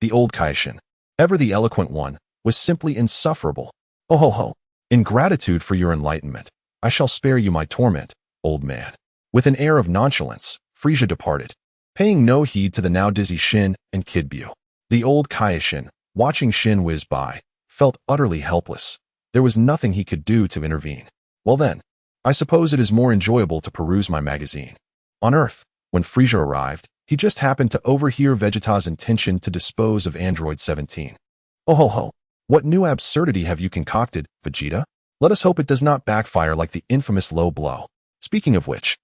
The old Kai Shin, ever the eloquent one, was simply insufferable. Hohoho. In gratitude for your enlightenment, I shall spare you my torment, old man. With an air of nonchalance, Frieza departed, paying no heed to the now dizzy Shin and Kid Bu. The old Kai Shin, watching Shin whiz by, felt utterly helpless. There was nothing he could do to intervene. Well then, I suppose it is more enjoyable to peruse my magazine. On Earth, when Frieza arrived, he just happened to overhear Vegeta's intention to dispose of Android 17. Hohoho. What new absurdity have you concocted, Vegeta? Let us hope it does not backfire like the infamous low blow. Speaking of which,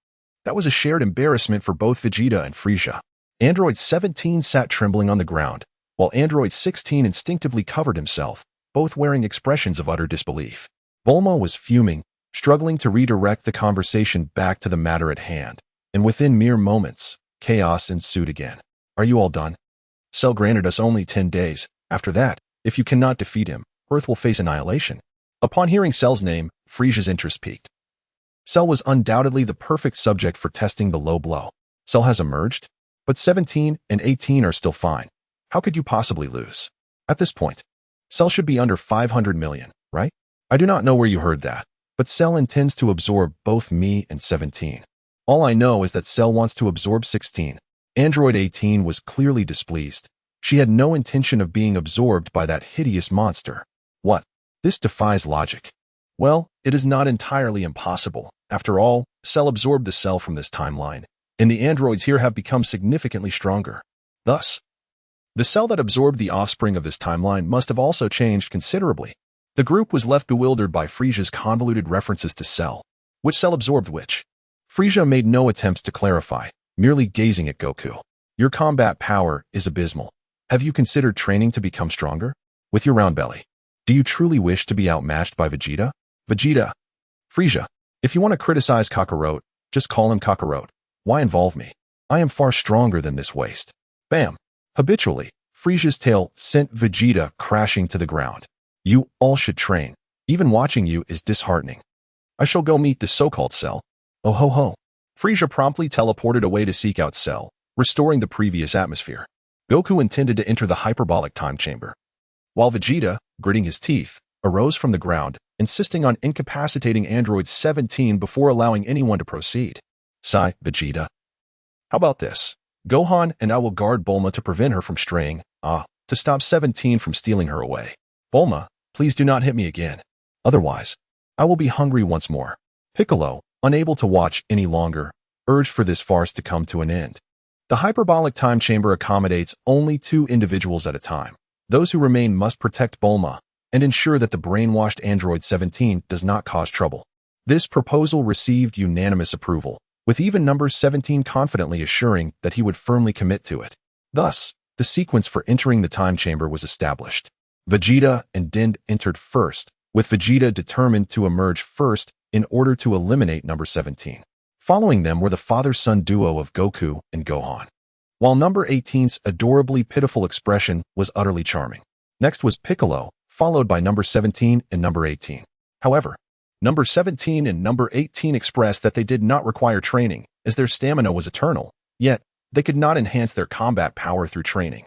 that was a shared embarrassment for both Vegeta and Frieza. Android 17 sat trembling on the ground, while Android 16 instinctively covered himself, both wearing expressions of utter disbelief. Bulma was fuming, struggling to redirect the conversation back to the matter at hand, and within mere moments, chaos ensued again. Are you all done? Cell granted us only 10 days. After that, if you cannot defeat him, Earth will face annihilation. Upon hearing Cell's name, Frieza's interest peaked. Cell was undoubtedly the perfect subject for testing the low blow. Cell has emerged, but 17 and 18 are still fine. How could you possibly lose? At this point, Cell should be under 500 million, right? I do not know where you heard that, but Cell intends to absorb both me and 17. All I know is that Cell wants to absorb 16. Android 18 was clearly displeased. She had no intention of being absorbed by that hideous monster. What? This defies logic. Well, it is not entirely impossible. After all, Cell absorbed the cell from this timeline, and the androids here have become significantly stronger. Thus, the cell that absorbed the offspring of this timeline must have also changed considerably. The group was left bewildered by Frieza's convoluted references to Cell. Which cell absorbed which? Frieza made no attempts to clarify, merely gazing at Goku. Your combat power is abysmal. Have you considered training to become stronger? With your round belly, do you truly wish to be outmatched by Vegeta? Vegeta. Frieza, if you want to criticize Kakarot, just call him Kakarot. Why involve me? I am far stronger than this waste. Bam. Habitually, Frieza's tail sent Vegeta crashing to the ground. You all should train. Even watching you is disheartening. I shall go meet the so-called Cell. Oh ho ho. Frieza promptly teleported away to seek out Cell, restoring the previous atmosphere. Goku intended to enter the hyperbolic time chamber, while Vegeta, gritting his teeth, arose from the ground, insisting on incapacitating Android 17 before allowing anyone to proceed. Sigh, Vegeta. How about this? Gohan and I will guard Bulma to prevent her from straying, to stop 17 from stealing her away. Bulma, please do not hit me again. Otherwise, I will be hungry once more. Piccolo, unable to watch any longer, urged for this farce to come to an end. The hyperbolic time chamber accommodates only 2 individuals at a time. Those who remain must protect Bulma and ensure that the brainwashed Android 17 does not cause trouble. This proposal received unanimous approval, with even number 17 confidently assuring that he would firmly commit to it. Thus, the sequence for entering the time chamber was established. Vegeta and Din entered first, with Vegeta determined to emerge first in order to eliminate number 17. Following them were the father-son duo of Goku and Gohan, while number 18's adorably pitiful expression was utterly charming. Next was Piccolo, followed by number 17 and number 18. However, number 17 and number 18 expressed that they did not require training, as their stamina was eternal, yet they could not enhance their combat power through training.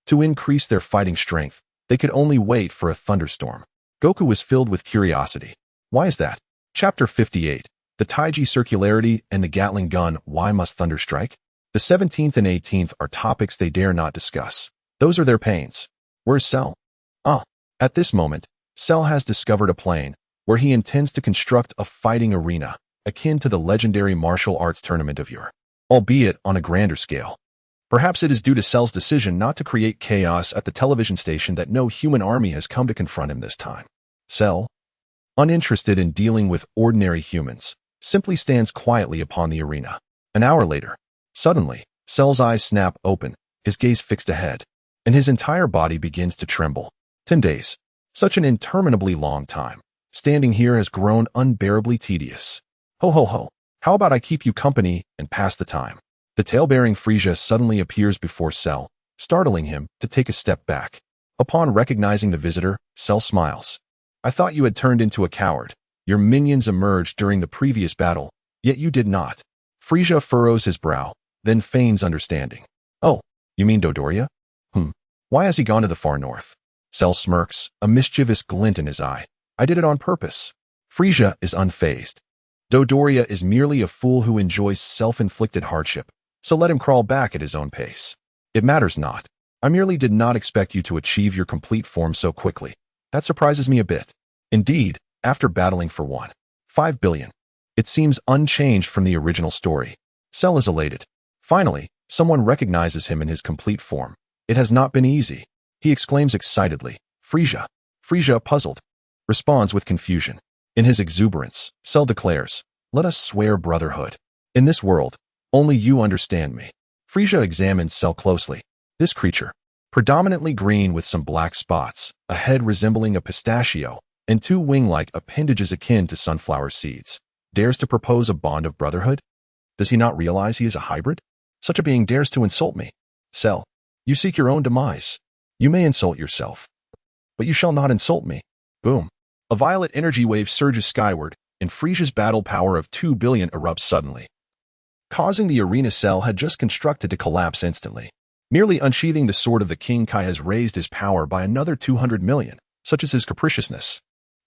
To increase their fighting strength, they could only wait for a thunderstorm. Goku was filled with curiosity. Why is that? Chapter 58. The Taiji Circularity and the Gatling Gun. Why must thunder strike? The 17th and 18th are topics they dare not discuss. Those are their pains. Where's Cell? At this moment, Cell has discovered a plane where he intends to construct a fighting arena, akin to the legendary martial arts tournament of yore, albeit on a grander scale. Perhaps it is due to Cell's decision not to create chaos at the television station that no human army has come to confront him this time. Cell, uninterested in dealing with ordinary humans, simply stands quietly upon the arena. An hour later, suddenly, Cell's eyes snap open, his gaze fixed ahead, and his entire body begins to tremble. 10 days. Such an interminably long time. Standing here has grown unbearably tedious. Ho. How about I keep you company and pass the time? The tail-bearing Frieza suddenly appears before Cell, startling him to take a step back. Upon recognizing the visitor, Cell smiles. I thought you had turned into a coward. Your minions emerged during the previous battle, yet you did not. Frieza furrows his brow, then feigns understanding. Oh, you mean Dodoria? Why has he gone to the far north? Cell smirks, a mischievous glint in his eye. I did it on purpose. Frieza is unfazed. Dodoria is merely a fool who enjoys self-inflicted hardship, so let him crawl back at his own pace. It matters not. I merely did not expect you to achieve your complete form so quickly. That surprises me a bit. Indeed, after battling for 1.5 billion, it seems unchanged from the original story. Cell is elated. Finally, someone recognizes him in his complete form. It has not been easy. He exclaims excitedly, Frieza. Frieza, puzzled, responds with confusion. In his exuberance, Cell declares, let us swear brotherhood. In this world, only you understand me. Frieza examines Cell closely. This creature, predominantly green with some black spots, a head resembling a pistachio, and two wing-like appendages akin to sunflower seeds, dares to propose a bond of brotherhood? Does he not realize he is a hybrid? Such a being dares to insult me. Cell, you seek your own demise. You may insult yourself, but you shall not insult me. Boom. A violet energy wave surges skyward, and Frieza's battle power of 2 billion erupts suddenly, causing the arena Cell had just constructed to collapse instantly. Merely unsheathing the sword of the King, Kai has raised his power by another 200 million, such as his capriciousness.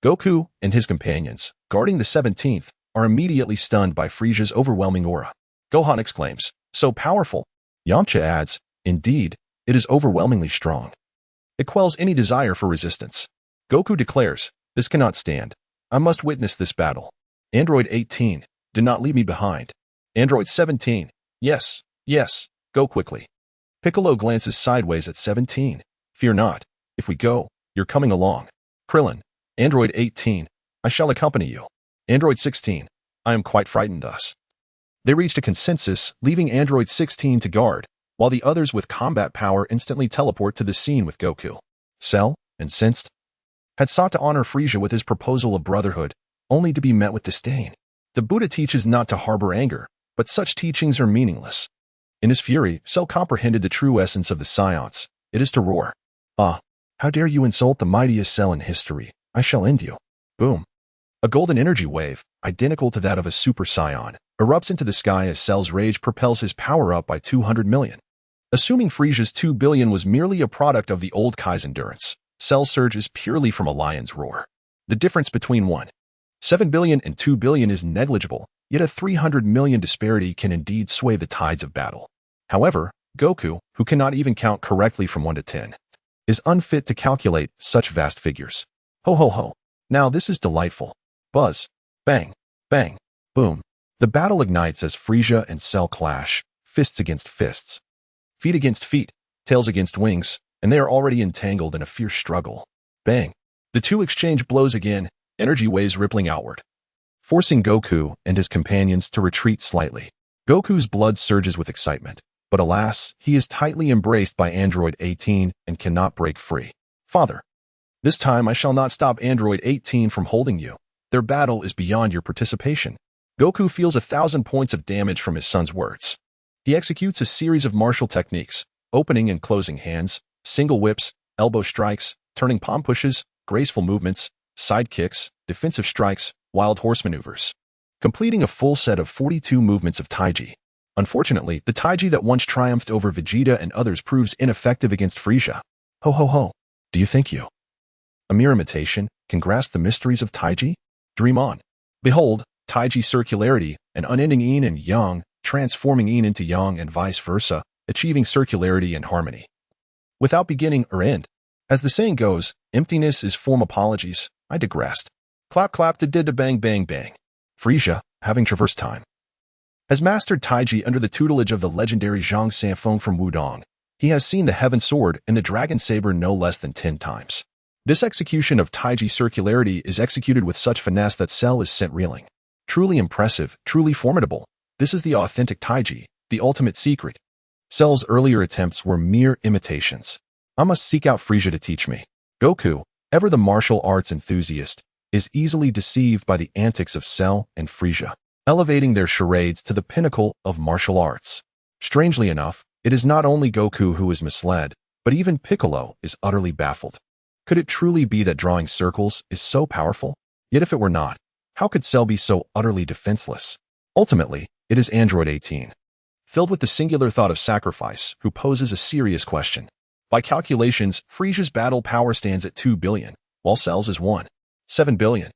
Goku and his companions, guarding the 17th, are immediately stunned by Frieza's overwhelming aura. Gohan exclaims, so powerful. Yamcha adds, indeed, it is overwhelmingly strong. It quells any desire for resistance. Goku declares, this cannot stand. I must witness this battle. Android 18, do not leave me behind. Android 17, yes, go quickly. Piccolo glances sideways at 17. Fear not. If we go, you're coming along. Krillin, Android 18, I shall accompany you. Android 16, I am quite frightened thus. They reached a consensus, leaving Android 16 to guard, while the others with combat power instantly teleport to the scene with Goku. Cell, incensed, had sought to honor Frieza with his proposal of brotherhood, only to be met with disdain. The Buddha teaches not to harbor anger, but such teachings are meaningless. In his fury, Cell comprehended the true essence of the Saiyans. It is to roar. Ah, how dare you insult the mightiest Cell in history? I shall end you. Boom. A golden energy wave, identical to that of a Super Saiyan, erupts into the sky as Cell's rage propels his power up by 200 million. Assuming Frieza's 2 billion was merely a product of the old Kai's endurance, Cell surges purely from a lion's roar. The difference between 1.7 billion and 2 billion is negligible, yet a 300 million disparity can indeed sway the tides of battle. However, Goku, who cannot even count correctly from 1 to 10, is unfit to calculate such vast figures. Ho. Now this is delightful. Buzz. Bang. Bang. Boom. The battle ignites as Frieza and Cell clash, fists against fists, feet against feet, tails against wings, and they are already entangled in a fierce struggle. Bang. The two exchange blows again, energy waves rippling outward, forcing Goku and his companions to retreat slightly. Goku's blood surges with excitement, but alas, he is tightly embraced by Android 18 and cannot break free. Father, this time I shall not stop Android 18 from holding you. Their battle is beyond your participation. Goku feels 1,000 points of damage from his son's words. He executes a series of martial techniques, opening and closing hands, single whips, elbow strikes, turning palm pushes, graceful movements, side kicks, defensive strikes, wild horse maneuvers, completing a full set of 42 movements of Taiji. Unfortunately, the Taiji that once triumphed over Vegeta and others proves ineffective against Frieza. Ho. Do you think you, a mere imitation, can grasp the mysteries of Taiji? Dream on. Behold, Taiji circularity, an unending yin and yang, transforming yin into yang and vice versa, achieving circularity and harmony, without beginning or end. As the saying goes, emptiness is form. Apologies, I digressed. Clap to did to bang bang bang. Frieza, having traversed time, has mastered Taiji under the tutelage of the legendary Zhang Sanfeng from Wudong. He has seen the Heaven Sword and the Dragon Saber no less than 10 times. This execution of Taiji circularity is executed with such finesse that Cell is sent reeling. Truly impressive, truly formidable. This is the authentic Taiji, the ultimate secret. Cell's earlier attempts were mere imitations. I must seek out Frieza to teach me. Goku, ever the martial arts enthusiast, is easily deceived by the antics of Cell and Frieza, elevating their charades to the pinnacle of martial arts. Strangely enough, it is not only Goku who is misled, but even Piccolo is utterly baffled. Could it truly be that drawing circles is so powerful? Yet if it were not, how could Cell be so utterly defenseless? Ultimately, it is Android 18, filled with the singular thought of sacrifice, who poses a serious question. By calculations, Frieza's battle power stands at 2 billion, while Cell's is 7 billion.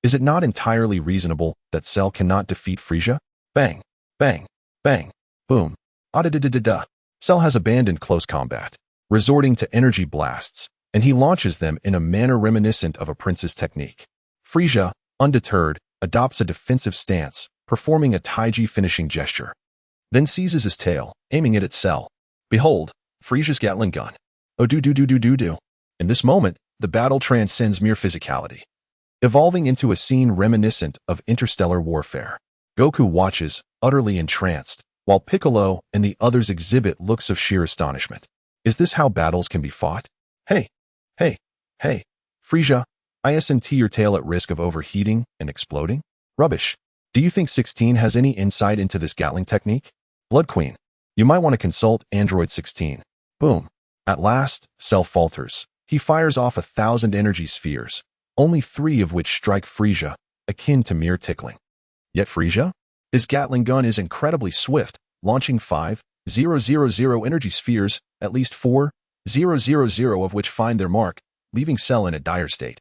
Is it not entirely reasonable that Cell cannot defeat Frieza? Bang, bang, bang, boom, ah-da-da-da-da-da. Cell has abandoned close combat, resorting to energy blasts, and he launches them in a manner reminiscent of a prince's technique. Frieza, undeterred, adopts a defensive stance, performing a Taiji finishing gesture, then seizes his tail, aiming it at Cell. Behold, Frieza's Gatling gun. Oh do-do-do-do-do-do. In this moment, the battle transcends mere physicality, evolving into a scene reminiscent of interstellar warfare. Goku watches, utterly entranced, while Piccolo and the others exhibit looks of sheer astonishment. Is this how battles can be fought? Hey, Frieza, isn't your tail at risk of overheating and exploding? Rubbish. Do you think 16 has any insight into this Gatling technique? Blood Queen, you might want to consult Android 16. Boom. At last, Cell falters. He fires off 1,000 energy spheres, only 3 of which strike Frieza, akin to mere tickling. Yet Frieza? His Gatling gun is incredibly swift, launching 5,000 energy spheres, at least 4,000 of which find their mark, leaving Cell in a dire state.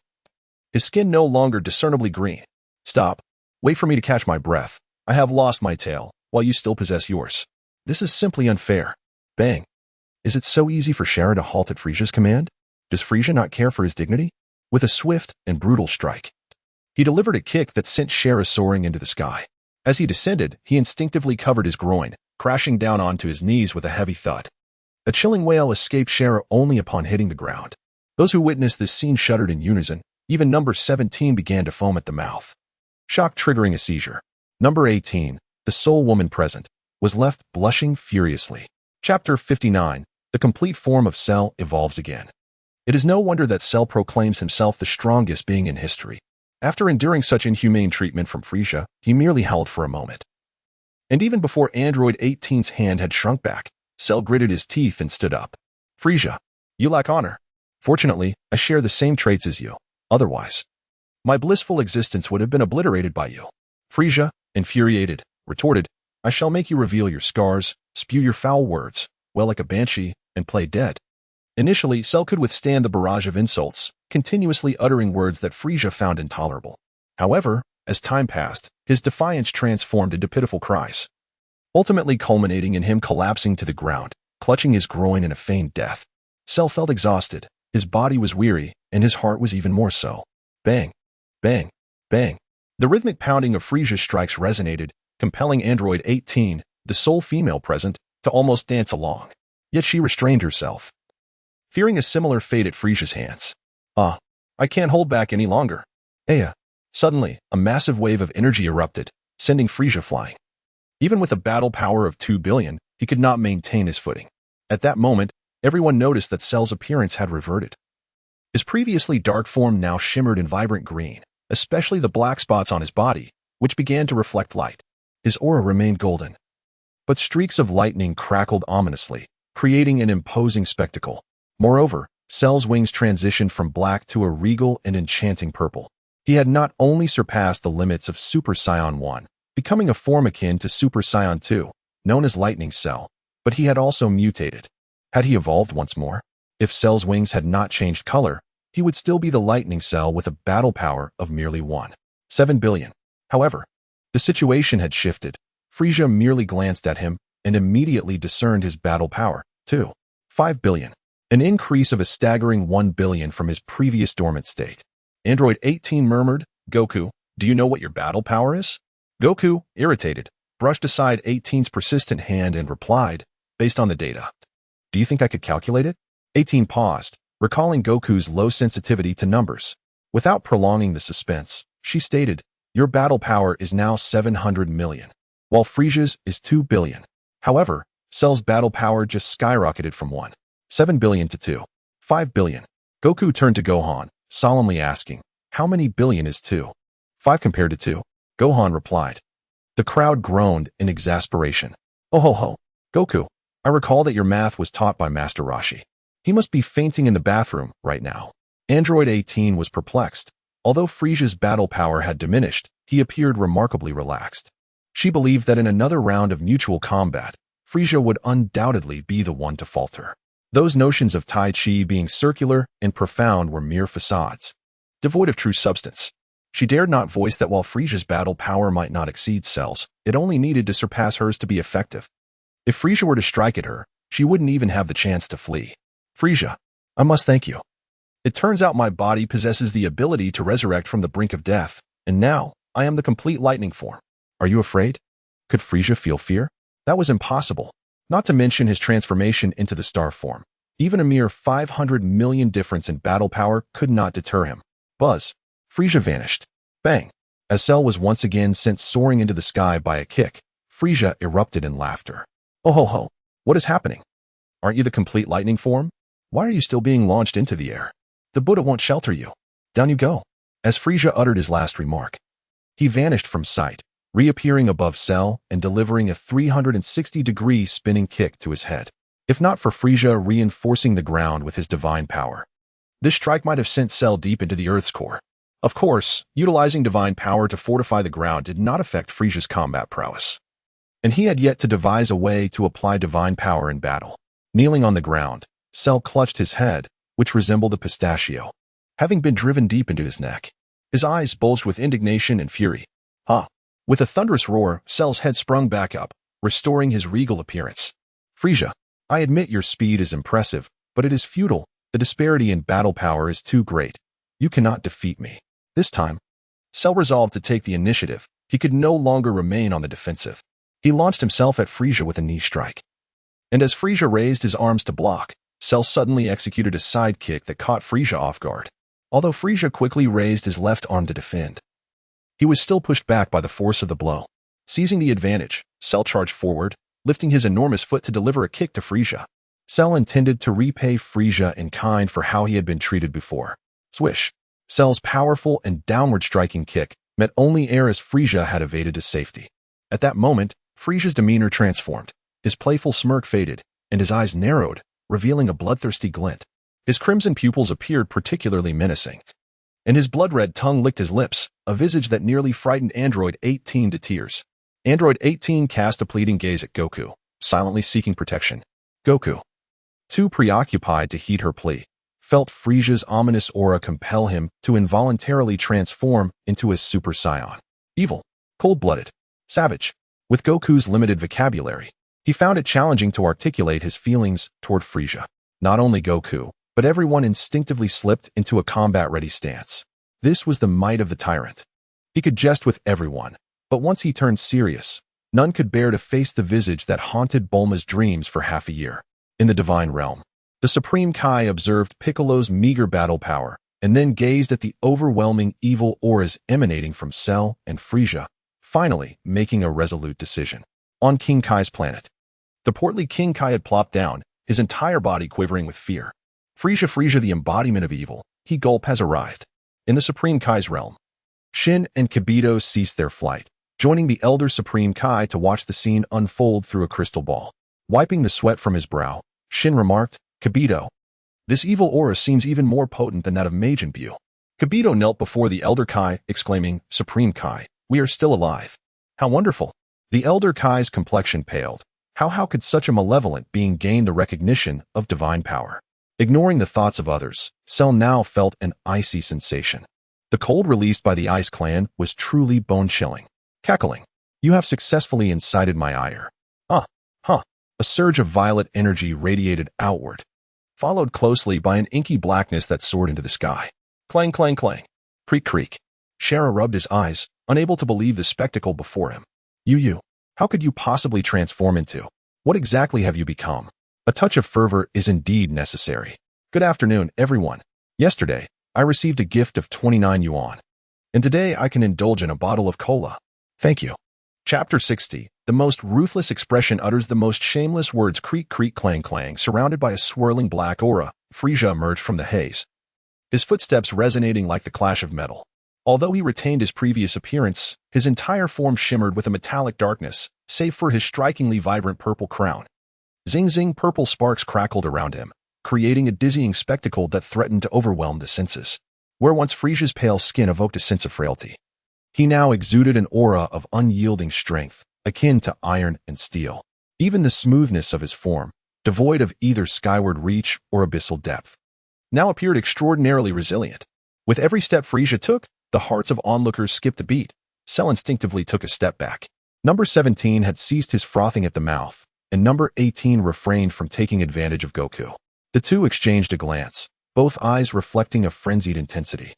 His skin no longer discernibly green. Stop. Wait for me to catch my breath. I have lost my tail, while you still possess yours. This is simply unfair. Bang. Is it so easy for Shara to halt at Frieza's command? Does Frieza not care for his dignity? With a swift and brutal strike, he delivered a kick that sent Shara soaring into the sky. As he descended, he instinctively covered his groin, crashing down onto his knees with a heavy thud. A chilling wail escaped Shara only upon hitting the ground. Those who witnessed this scene shuddered in unison. Even number 17 began to foam at the mouth, shock triggering a seizure. Number 18, the sole woman present, was left blushing furiously. Chapter 59, the complete form of Cell evolves again. It is no wonder that Cell proclaims himself the strongest being in history. After enduring such inhumane treatment from Frieza, he merely held for a moment. And even before Android 18's hand had shrunk back, Cell gritted his teeth and stood up. Frieza, you lack honor. Fortunately, I share the same traits as you. Otherwise, my blissful existence would have been obliterated by you. Frieza, infuriated, retorted, I shall make you reveal your scars, spew your foul words, wail like a banshee, and play dead. Initially, Cell could withstand the barrage of insults, continuously uttering words that Frieza found intolerable. However, as time passed, his defiance transformed into pitiful cries, ultimately culminating in him collapsing to the ground, clutching his groin in a feigned death. Cell felt exhausted, his body was weary, and his heart was even more so. Bang, bang, bang. The rhythmic pounding of Frieza's strikes resonated, compelling Android 18, the sole female present, to almost dance along. Yet she restrained herself, fearing a similar fate at Frieza's hands. I can't hold back any longer. Suddenly, a massive wave of energy erupted, sending Frieza flying. Even with a battle power of 2 billion, he could not maintain his footing. At that moment, everyone noticed that Cell's appearance had reverted. His previously dark form now shimmered in vibrant green, especially the black spots on his body, which began to reflect light. His aura remained golden, but streaks of lightning crackled ominously, creating an imposing spectacle. Moreover, Cell's wings transitioned from black to a regal and enchanting purple. He had not only surpassed the limits of Super Saiyan 1, becoming a form akin to Super Saiyan 2, known as Lightning Cell, but he had also mutated. Had he evolved once more? If Cell's wings had not changed color, he would still be the Lightning Cell with a battle power of merely 7 billion. However, the situation had shifted. Frieza merely glanced at him and immediately discerned his battle power, 5 billion. An increase of a staggering 1 billion from his previous dormant state. Android 18 murmured, Goku, do you know what your battle power is? Goku, irritated, brushed aside 18's persistent hand and replied, based on the data. Do you think I could calculate it? 18 paused, recalling Goku's low sensitivity to numbers. Without prolonging the suspense, she stated, your battle power is now 700 million, while Frieza's is 2 billion. However, Cell's battle power just skyrocketed from 7 billion to 2. 5 billion. Goku turned to Gohan, solemnly asking, how many billion is 2? 5 compared to 2? Gohan replied. The crowd groaned in exasperation. Hohoho. Goku, I recall that your math was taught by Master Roshi. He must be fainting in the bathroom right now. Android 18 was perplexed. Although Frieza's battle power had diminished, he appeared remarkably relaxed. She believed that in another round of mutual combat, Frieza would undoubtedly be the one to falter. Those notions of Tai Chi being circular and profound were mere facades, devoid of true substance. She dared not voice that while Frieza's battle power might not exceed Cell's, it only needed to surpass hers to be effective. If Frieza were to strike at her, she wouldn't even have the chance to flee. Frieza, I must thank you. It turns out my body possesses the ability to resurrect from the brink of death, and now I am the complete lightning form. Are you afraid? Could Frieza feel fear? That was impossible. Not to mention his transformation into the star form. Even a mere 500 million difference in battle power could not deter him. Buzz. Frieza vanished. Bang. As Cell was once again sent soaring into the sky by a kick, Frieza erupted in laughter. Oh ho ho. What is happening? Aren't you the complete lightning form? Why are you still being launched into the air? The Buddha won't shelter you. Down you go. As Frieza uttered his last remark, he vanished from sight, reappearing above Cell and delivering a 360-degree spinning kick to his head. If not for Frieza reinforcing the ground with his divine power, this strike might have sent Cell deep into the Earth's core. Of course, utilizing divine power to fortify the ground did not affect Frieza's combat prowess, and he had yet to devise a way to apply divine power in battle. Kneeling on the ground, Cell clutched his head, which resembled a pistachio, having been driven deep into his neck. His eyes bulged with indignation and fury. With a thunderous roar, Cell's head sprung back up, restoring his regal appearance. Frieza, I admit your speed is impressive, but it is futile. The disparity in battle power is too great. You cannot defeat me. This time, Cell resolved to take the initiative. He could no longer remain on the defensive. He launched himself at Frieza with a knee strike. And as Frieza raised his arms to block, Cell suddenly executed a side kick that caught Frieza off guard. Although Frieza quickly raised his left arm to defend, he was still pushed back by the force of the blow. Seizing the advantage, Cell charged forward, lifting his enormous foot to deliver a kick to Frieza. Cell intended to repay Frieza in kind for how he had been treated before. Swish. Cell's powerful and downward striking kick met only air as Frieza had evaded to safety. At that moment, Frieza's demeanor transformed. His playful smirk faded, and his eyes narrowed, revealing a bloodthirsty glint. His crimson pupils appeared particularly menacing, and his blood-red tongue licked his lips, a visage that nearly frightened Android 18 to tears. Android 18 cast a pleading gaze at Goku, silently seeking protection. Goku, too preoccupied to heed her plea, felt Frieza's ominous aura compel him to involuntarily transform into his Super Saiyan. Evil, cold-blooded, savage. With Goku's limited vocabulary, he found it challenging to articulate his feelings toward Frieza. Not only Goku, but everyone instinctively slipped into a combat-ready stance. This was the might of the tyrant. He could jest with everyone, but once he turned serious, none could bear to face the visage that haunted Bulma's dreams for half a year. In the divine realm, the Supreme Kai observed Piccolo's meager battle power, and then gazed at the overwhelming evil auras emanating from Cell and Frieza, finally making a resolute decision. On King Kai's planet, the portly King Kai had plopped down, his entire body quivering with fear. Frieza, the embodiment of evil, he gulp has arrived. In the Supreme Kai's realm, Shin and Kibito ceased their flight, joining the elder Supreme Kai to watch the scene unfold through a crystal ball. Wiping the sweat from his brow, Shin remarked, Kibito, this evil aura seems even more potent than that of Majin Buu. Kibito knelt before the elder Kai, exclaiming, Supreme Kai, we are still alive. How wonderful. The elder Kai's complexion paled. How could such a malevolent being gain the recognition of divine power? Ignoring the thoughts of others, Cell now felt an icy sensation. The cold released by the Ice Clan was truly bone-chilling. Cackling, you have successfully incited my ire. A surge of violet energy radiated outward, followed closely by an inky blackness that soared into the sky. Clang, clang, clang. Creak, creak. Shara rubbed his eyes, unable to believe the spectacle before him. You, how could you possibly transform into? What exactly have you become? A touch of fervor is indeed necessary. Good afternoon, everyone. Yesterday, I received a gift of 29 yuan, and today I can indulge in a bottle of cola. Thank you. Chapter 60, The most ruthless expression utters the most shameless words creak creak clang clang. Surrounded by a swirling black aura, Frieza emerged from the haze, his footsteps resonating like the clash of metal. Although he retained his previous appearance, his entire form shimmered with a metallic darkness, save for his strikingly vibrant purple crown. Zing zing, purple sparks crackled around him, creating a dizzying spectacle that threatened to overwhelm the senses. Where once Frieza's pale skin evoked a sense of frailty, he now exuded an aura of unyielding strength, akin to iron and steel. Even the smoothness of his form, devoid of either skyward reach or abyssal depth, now appeared extraordinarily resilient. With every step Frieza took, the hearts of onlookers skipped a beat. Cell instinctively took a step back. Number 17 had ceased his frothing at the mouth, and number 18 refrained from taking advantage of Goku. The two exchanged a glance, both eyes reflecting a frenzied intensity.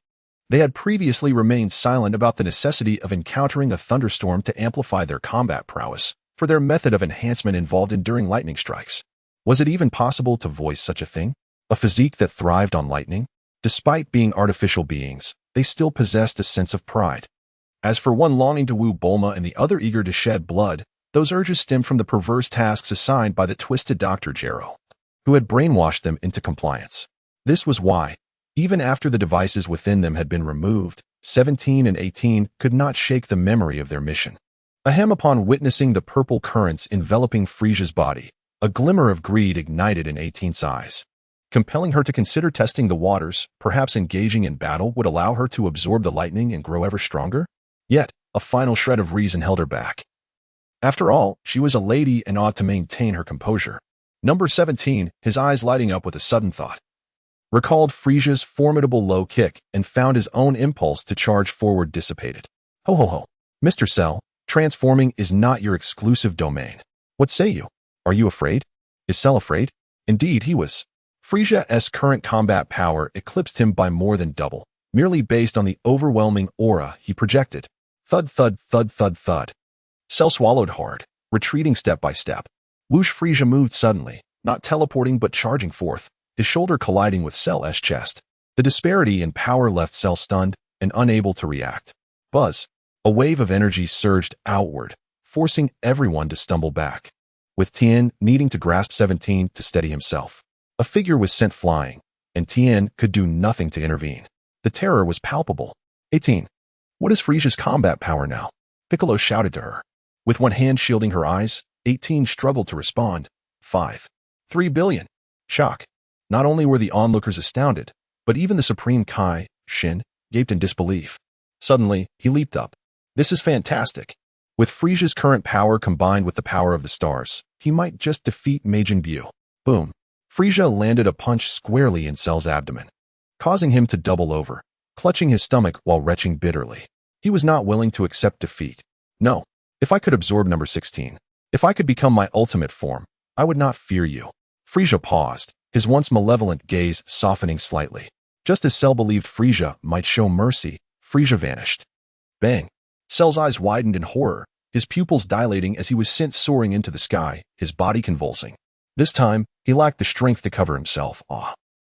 They had previously remained silent about the necessity of encountering a thunderstorm to amplify their combat prowess, for their method of enhancement involved enduring lightning strikes. Was it even possible to voice such a thing? A physique that thrived on lightning? Despite being artificial beings, they still possessed a sense of pride. As for one longing to woo Bulma and the other eager to shed blood, those urges stemmed from the perverse tasks assigned by the twisted Dr. Gero, who had brainwashed them into compliance. This was why, even after the devices within them had been removed, 17 and 18 could not shake the memory of their mission. Ahem, upon witnessing the purple currents enveloping Frieza's body, a glimmer of greed ignited in 18's eyes, compelling her to consider testing the waters. Perhaps engaging in battle would allow her to absorb the lightning and grow ever stronger. Yet, a final shred of reason held her back. After all, she was a lady and ought to maintain her composure. Number 17, his eyes lighting up with a sudden thought, recalled Frieza's formidable low kick and found his own impulse to charge forward dissipated. Ho. Mr. Cell, transforming is not your exclusive domain. What say you? Are you afraid? Is Cell afraid? Indeed, he was. Frieza's current combat power eclipsed him by more than double, merely based on the overwhelming aura he projected. Thud thud thud thud thud. Cell swallowed hard, retreating step by step. Whoosh, Frieza moved suddenly, not teleporting but charging forth, his shoulder colliding with Cell's chest. The disparity in power left Cell stunned and unable to react. Buzz. A wave of energy surged outward, forcing everyone to stumble back, with Tien needing to grasp 17 to steady himself. A figure was sent flying, and Tien could do nothing to intervene. The terror was palpable. 18. What is Frieza's combat power now? Piccolo shouted to her. With one hand shielding her eyes, 18 struggled to respond. 5. 3 billion. Shock. Not only were the onlookers astounded, but even the supreme Kai Shin gaped in disbelief. Suddenly, he leaped up. This is fantastic. With Frieza's current power combined with the power of the stars, he might just defeat Majin Buu. Boom. Frieza landed a punch squarely in Cell's abdomen, causing him to double over, clutching his stomach while retching bitterly. He was not willing to accept defeat. No. If I could absorb number 16, if I could become my ultimate form, I would not fear you. Frieza paused, his once malevolent gaze softening slightly. Just as Cell believed Frieza might show mercy, Frieza vanished. Bang. Cell's eyes widened in horror, his pupils dilating as he was sent soaring into the sky, his body convulsing. This time, he lacked the strength to cover himself.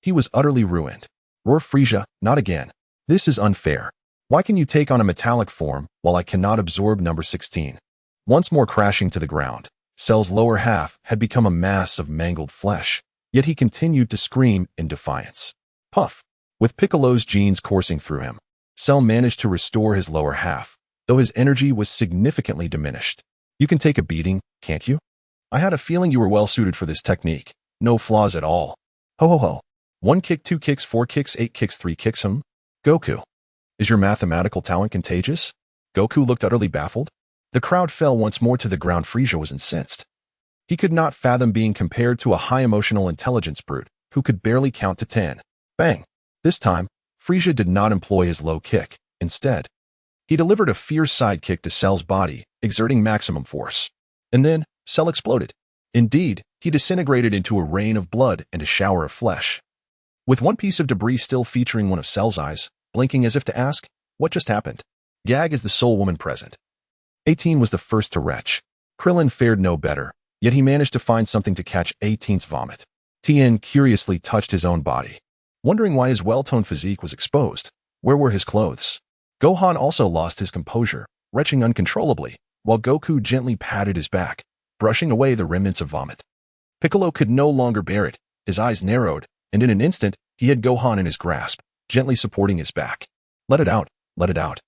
He was utterly ruined. Roar Frieza, not again. This is unfair. Why can you take on a metallic form, while I cannot absorb number 16? Once more crashing to the ground, Cell's lower half had become a mass of mangled flesh, yet he continued to scream in defiance. Puff. With Piccolo's genes coursing through him, Cell managed to restore his lower half, though his energy was significantly diminished. You can take a beating, can't you? I had a feeling you were well suited for this technique. No flaws at all. Ho. 1 kick, 2 kicks, 4 kicks, 8 kicks, 3 kicks. Goku. Is your mathematical talent contagious? Goku looked utterly baffled. The crowd fell once more to the ground. Frieza was incensed. He could not fathom being compared to a high emotional intelligence brute who could barely count to 10. Bang. This time, Frieza did not employ his low kick. Instead, he delivered a fierce side kick to Cell's body, exerting maximum force. And then, Cell exploded. Indeed, he disintegrated into a rain of blood and a shower of flesh, with one piece of debris still featuring one of Cell's eyes, blinking as if to ask, what just happened? Gag is the sole woman present. 18 was the first to retch. Krillin fared no better, yet he managed to find something to catch 18's vomit. Tien curiously touched his own body, wondering why his well-toned physique was exposed. Where were his clothes? Gohan also lost his composure, retching uncontrollably. while Goku gently patted his back, brushing away the remnants of vomit. Piccolo could no longer bear it. His eyes narrowed, and in an instant, he had Gohan in his grasp, gently supporting his back. Let it out, let it out.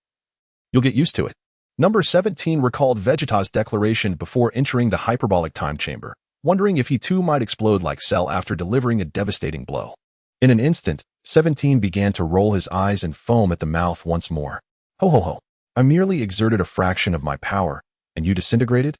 You'll get used to it. Number 17 recalled Vegeta's declaration before entering the hyperbolic time chamber, wondering if he too might explode like Cell after delivering a devastating blow. In an instant, 17 began to roll his eyes and foam at the mouth once more. Ho. I merely exerted a fraction of my power, and you disintegrated?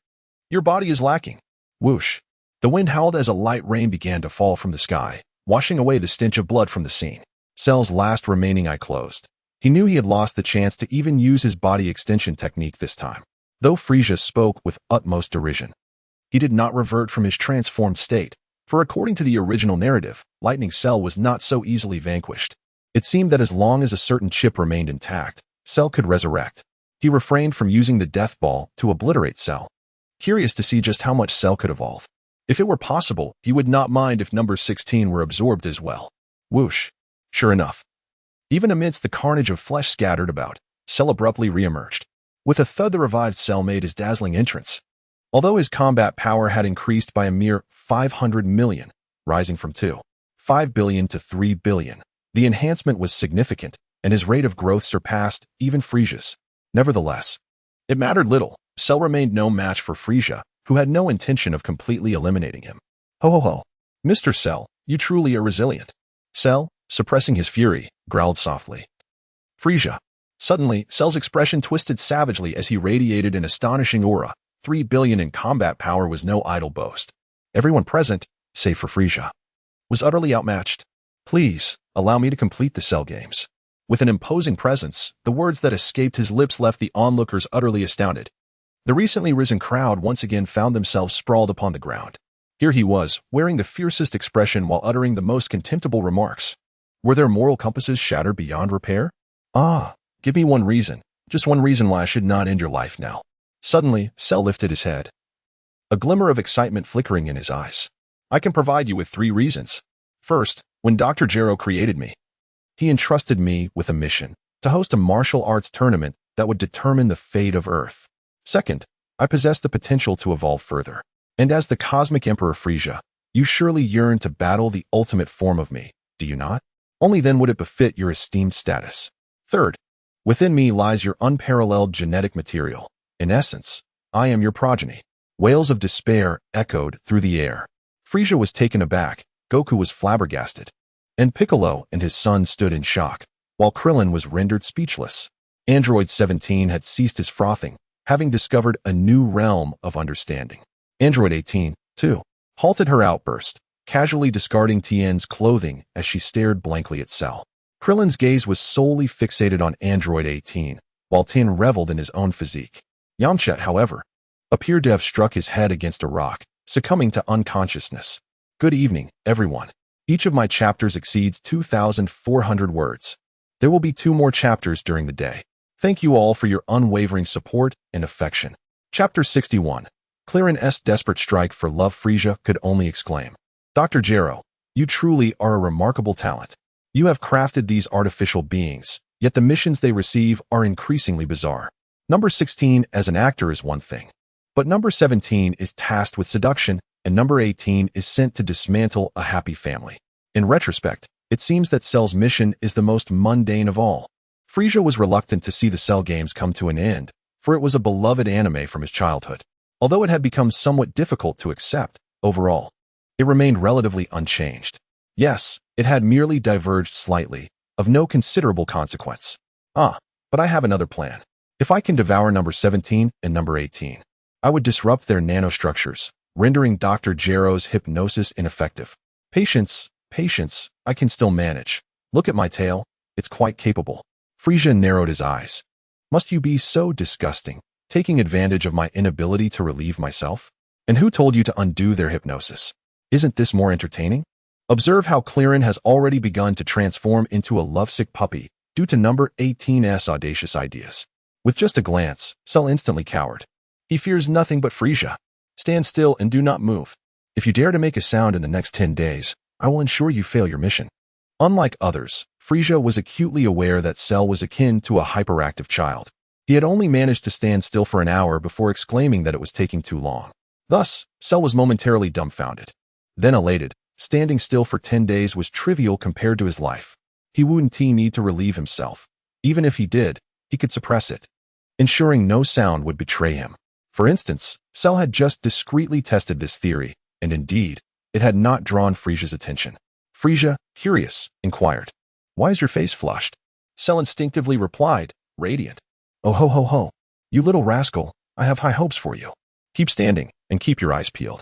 Your body is lacking. Whoosh. The wind howled as a light rain began to fall from the sky, washing away the stench of blood from the scene. Cell's last remaining eye closed. He knew he had lost the chance to even use his body extension technique this time. Though Frieza spoke with utmost derision, he did not revert from his transformed state, for according to the original narrative, Lightning Cell was not so easily vanquished. It seemed that as long as a certain chip remained intact, Cell could resurrect. He refrained from using the Death Ball to obliterate Cell, curious to see just how much Cell could evolve. If it were possible, he would not mind if number 16 were absorbed as well. Whoosh. Sure enough. Even amidst the carnage of flesh scattered about, Cell abruptly re-emerged. With a thud, the revived Cell made his dazzling entrance. Although his combat power had increased by a mere 500 million, rising from 2.5 billion to 3 billion, the enhancement was significant, and his rate of growth surpassed even Frieza's. Nevertheless, it mattered little. Cell remained no match for Frieza, who had no intention of completely eliminating him. Ho. Mr. Cell, you truly are resilient. Cell, suppressing his fury, growled softly. Frieza. Suddenly, Cell's expression twisted savagely as he radiated an astonishing aura. 3 billion in combat power was no idle boast. Everyone present, save for Frieza, was utterly outmatched. Please, allow me to complete the Cell games. With an imposing presence, the words that escaped his lips left the onlookers utterly astounded. The recently risen crowd once again found themselves sprawled upon the ground. Here he was, wearing the fiercest expression while uttering the most contemptible remarks. Were their moral compasses shattered beyond repair? Give me one reason, just one reason why I should not end your life now. Suddenly, Cell lifted his head, a glimmer of excitement flickering in his eyes. I can provide you with 3 reasons. First, when Dr. Gero created me, he entrusted me with a mission to host a martial arts tournament that would determine the fate of Earth. Second, I possess the potential to evolve further. And as the Cosmic Emperor Frieza, you surely yearn to battle the ultimate form of me, do you not? Only then would it befit your esteemed status. Third, within me lies your unparalleled genetic material. In essence, I am your progeny. Wails of despair echoed through the air. Frieza was taken aback, Goku was flabbergasted, and Piccolo and his son stood in shock, while Krillin was rendered speechless. Android 17 had ceased his frothing, having discovered a new realm of understanding. Android 18, too, halted her outburst, casually discarding Tien's clothing as she stared blankly at Cell. Krillin's gaze was solely fixated on Android 18, while Tien reveled in his own physique. Yamcha, however, appeared to have struck his head against a rock, succumbing to unconsciousness. Good evening, everyone. Each of my chapters exceeds 2,400 words. There will be 2 more chapters during the day. Thank you all for your unwavering support and affection. Chapter 61. Clarin's desperate strike for love. Frieza could only exclaim. Dr. Gero, you truly are a remarkable talent. You have crafted these artificial beings, yet the missions they receive are increasingly bizarre. Number 16 as an actor is one thing, but number 17 is tasked with seduction, and number 18 is sent to dismantle a happy family. In retrospect, it seems that Cell's mission is the most mundane of all. Frieza was reluctant to see the Cell games come to an end, for it was a beloved anime from his childhood. Although it had become somewhat difficult to accept, overall, it remained relatively unchanged. Yes, it had merely diverged slightly, of no considerable consequence. But I have another plan. If I can devour number 17 and number 18, I would disrupt their nanostructures, rendering Dr. Gero's hypnosis ineffective. Patience, I can still manage. Look at my tail, it's quite capable. Frieza narrowed his eyes. Must you be so disgusting, taking advantage of my inability to relieve myself? And who told you to undo their hypnosis? Isn't this more entertaining? Observe how Clarin has already begun to transform into a lovesick puppy due to number 18's audacious ideas. With just a glance, Cell instantly cowered. He fears nothing but Frieza. Stand still and do not move. If you dare to make a sound in the next 10 days, I will ensure you fail your mission. Unlike others, Frieza was acutely aware that Cell was akin to a hyperactive child. He had only managed to stand still for an hour before exclaiming that it was taking too long. Thus, Cell was momentarily dumbfounded. Then elated. Standing still for 10 days was trivial compared to his life. He wouldn't need to relieve himself. Even if he did, he could suppress it, ensuring no sound would betray him. For instance, Cell had just discreetly tested this theory, and indeed, it had not drawn Frieza's attention. Frieza, curious, inquired, "Why is your face flushed?" Cell instinctively replied, radiant. "Oh ho ho ho, you little rascal, I have high hopes for you. Keep standing, and keep your eyes peeled.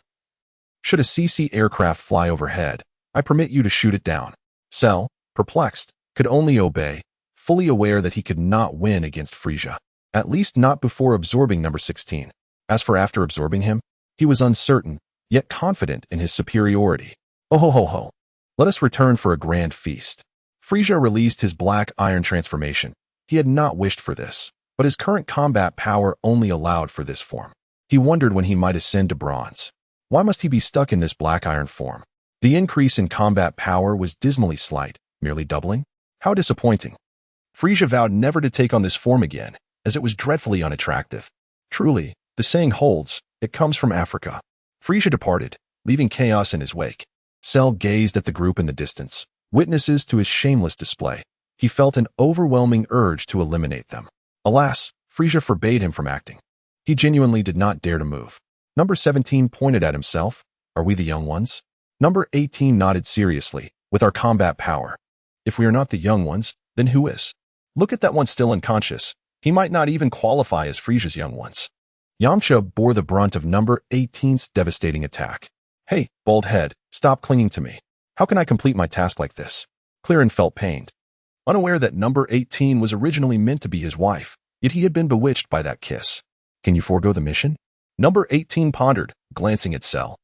Should a CC aircraft fly overhead, I permit you to shoot it down." Cell, perplexed, could only obey, fully aware that he could not win against Frieza. At least not before absorbing number 16. As for after absorbing him, he was uncertain, yet confident in his superiority. "Oh ho ho ho. Let us return for a grand feast." Frieza released his black iron transformation. He had not wished for this, but his current combat power only allowed for this form. He wondered when he might ascend to bronze. Why must he be stuck in this black iron form? The increase in combat power was dismally slight, merely doubling. How disappointing. Frieza vowed never to take on this form again, as it was dreadfully unattractive. Truly, the saying holds, it comes from Africa. Frieza departed, leaving chaos in his wake. Cell gazed at the group in the distance, witnesses to his shameless display. He felt an overwhelming urge to eliminate them. Alas, Frieza forbade him from acting. He genuinely did not dare to move. Number 17 pointed at himself. "Are we the young ones?" Number 18 nodded seriously, "With our combat power. If we are not the young ones, then who is? Look at that one still unconscious. He might not even qualify as Frieza's young ones." Yamcha bore the brunt of number 18's devastating attack. "Hey, bald head, stop clinging to me. How can I complete my task like this?" Clearin felt pained. Unaware that number 18 was originally meant to be his wife, yet he had been bewitched by that kiss. "Can you forego the mission?" Number 18 pondered, glancing at Cell.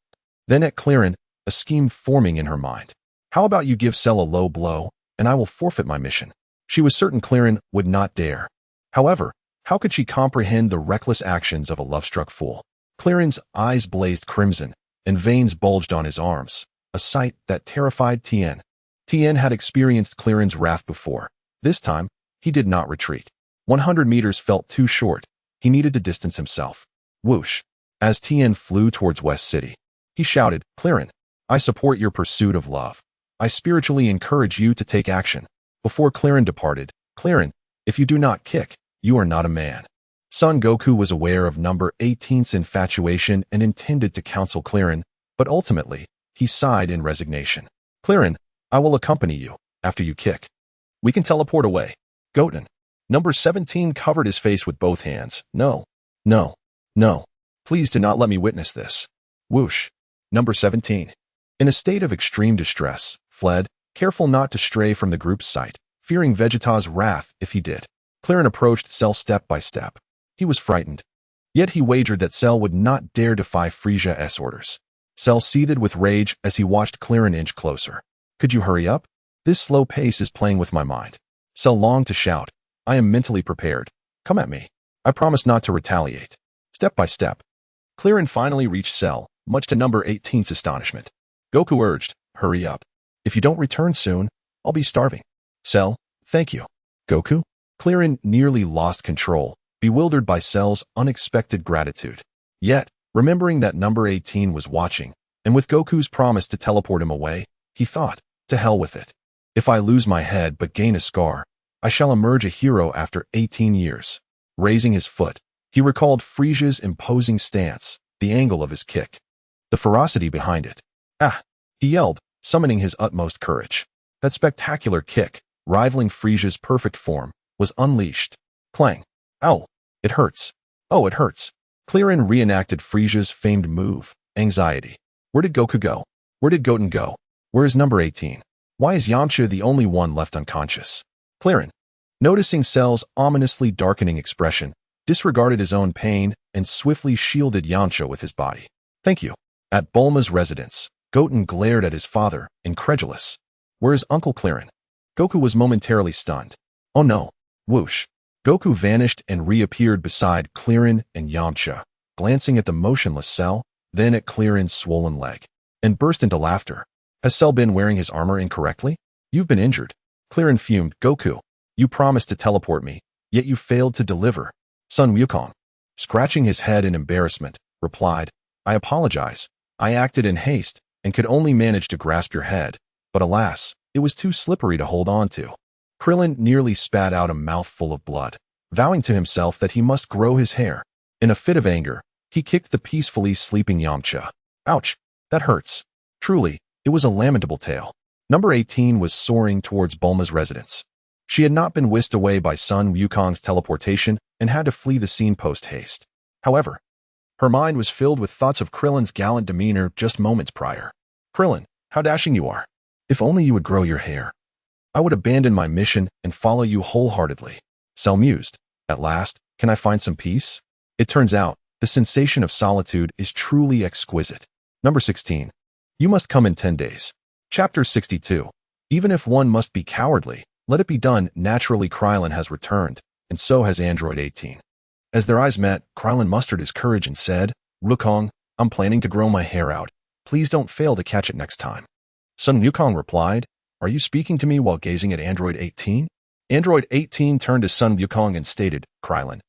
Then at Clearin, a scheme forming in her mind. "How about you give Cell a low blow, and I will forfeit my mission?" She was certain Clearin would not dare. However, how could she comprehend the reckless actions of a love-struck fool? Clearin's eyes blazed crimson, and veins bulged on his arms, a sight that terrified Tien. Tien had experienced Clearin's wrath before. This time, he did not retreat. 100 meters felt too short. He needed to distance himself. Whoosh. As Tien flew towards West City, he shouted, "Clearin, I support your pursuit of love. I spiritually encourage you to take action." Before Clearin departed, "Clearin, if you do not kick, you are not a man." Son Goku was aware of number 18's infatuation and intended to counsel Clearin, but ultimately, he sighed in resignation. "Clearin, I will accompany you, after you kick. We can teleport away." Goten. Number 17 covered his face with both hands. "No, no, no. Please do not let me witness this." Whoosh. Number 17. In a state of extreme distress, fled, careful not to stray from the group's sight, fearing Vegeta's wrath if he did. Clearin approached Cell step by step. He was frightened. Yet he wagered that Cell would not dare defy Frieza's orders. Cell seethed with rage as he watched Clearin inch closer. "Could you hurry up? This slow pace is playing with my mind." Cell longed to shout, "I am mentally prepared. Come at me. I promise not to retaliate." Step by step. Clearin finally reached Cell, much to number 18's astonishment. Goku urged, "Hurry up. If you don't return soon, I'll be starving." Cell, "Thank you." Goku? Clearin nearly lost control, bewildered by Cell's unexpected gratitude. Yet, remembering that number 18 was watching, and with Goku's promise to teleport him away, he thought, to hell with it. If I lose my head but gain a scar, I shall emerge a hero after 18 years. Raising his foot, he recalled Frieza's imposing stance, the angle of his kick, the ferocity behind it. "Ah!" he yelled, summoning his utmost courage. That spectacular kick, rivaling Frieza's perfect form, was unleashed. Clang. Ow! It hurts. Oh, it hurts. Clearin reenacted Frieza's famed move, anxiety. Where did Goku go? Where did Goten go? Where is number 18? Why is Yamcha the only one left unconscious? Clearin, noticing Cell's ominously darkening expression, disregarded his own pain and swiftly shielded Yamcha with his body. "Thank you." At Bulma's residence, Goten glared at his father, incredulous. "Where is Uncle Clearin?" Goku was momentarily stunned. "Oh no." Whoosh. Goku vanished and reappeared beside Clearin and Yamcha, glancing at the motionless Cell, then at Clearin's swollen leg, and burst into laughter. "Has Cell been wearing his armor incorrectly? You've been injured." Clearin fumed. "Goku, you promised to teleport me, yet you failed to deliver." Sun Wukong, scratching his head in embarrassment, replied, I apologize. I acted in haste and could only manage to grasp your head, but alas, it was too slippery to hold on to. Krillin nearly spat out a mouthful of blood, vowing to himself that he must grow his hair. In a fit of anger, he kicked the peacefully sleeping Yamcha. Ouch, that hurts. Truly, it was a lamentable tale. Number 18 was soaring towards Bulma's residence. She had not been whisked away by Sun Wukong's teleportation and had to flee the scene post-haste. However, her mind was filled with thoughts of Krillin's gallant demeanor just moments prior. Krillin, how dashing you are. If only you would grow your hair. I would abandon my mission and follow you wholeheartedly. Cell mused. At last, can I find some peace? It turns out, the sensation of solitude is truly exquisite. Number 16. You must come in 10 days. Chapter 62. Even if one must be cowardly, let it be done. Naturally, Krillin has returned, and so has Android 18. As their eyes met, Krillin mustered his courage and said, Wukong, I'm planning to grow my hair out. Please don't fail to catch it next time. Sun Wukong replied, Are you speaking to me while gazing at Android 18? Android 18 turned to Sun Wukong and stated, Krillin,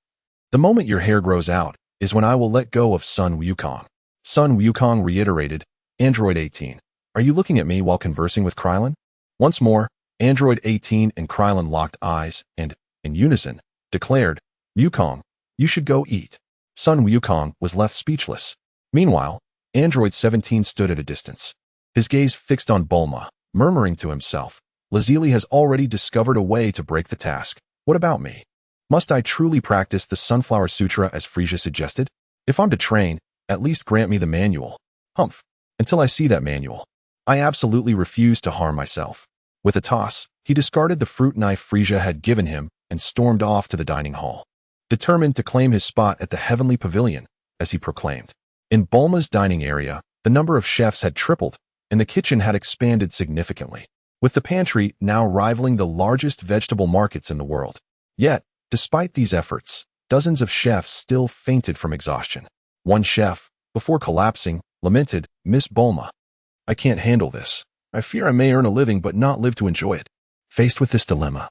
the moment your hair grows out is when I will let go of Sun Wukong. Sun Wukong reiterated, Android 18, are you looking at me while conversing with Krillin? Once more, Android 18 and Krillin locked eyes and, in unison, declared, Wukong, you should go eat. Sun Wukong was left speechless. Meanwhile, Android 17 stood at a distance, his gaze fixed on Bulma, murmuring to himself, Lazuli has already discovered a way to break the task. What about me? Must I truly practice the Sunflower Sutra as Frieza suggested? If I'm to train, at least grant me the manual. Humph. Until I see that manual, I absolutely refuse to harm myself. With a toss, he discarded the fruit knife Frieza had given him and stormed off to the dining hall, determined to claim his spot at the Heavenly Pavilion, as he proclaimed. In Bulma's dining area, the number of chefs had tripled, and the kitchen had expanded significantly, with the pantry now rivaling the largest vegetable markets in the world. Yet, despite these efforts, dozens of chefs still fainted from exhaustion. One chef, before collapsing, lamented, Miss Bulma, I can't handle this. I fear I may earn a living but not live to enjoy it. Faced with this dilemma,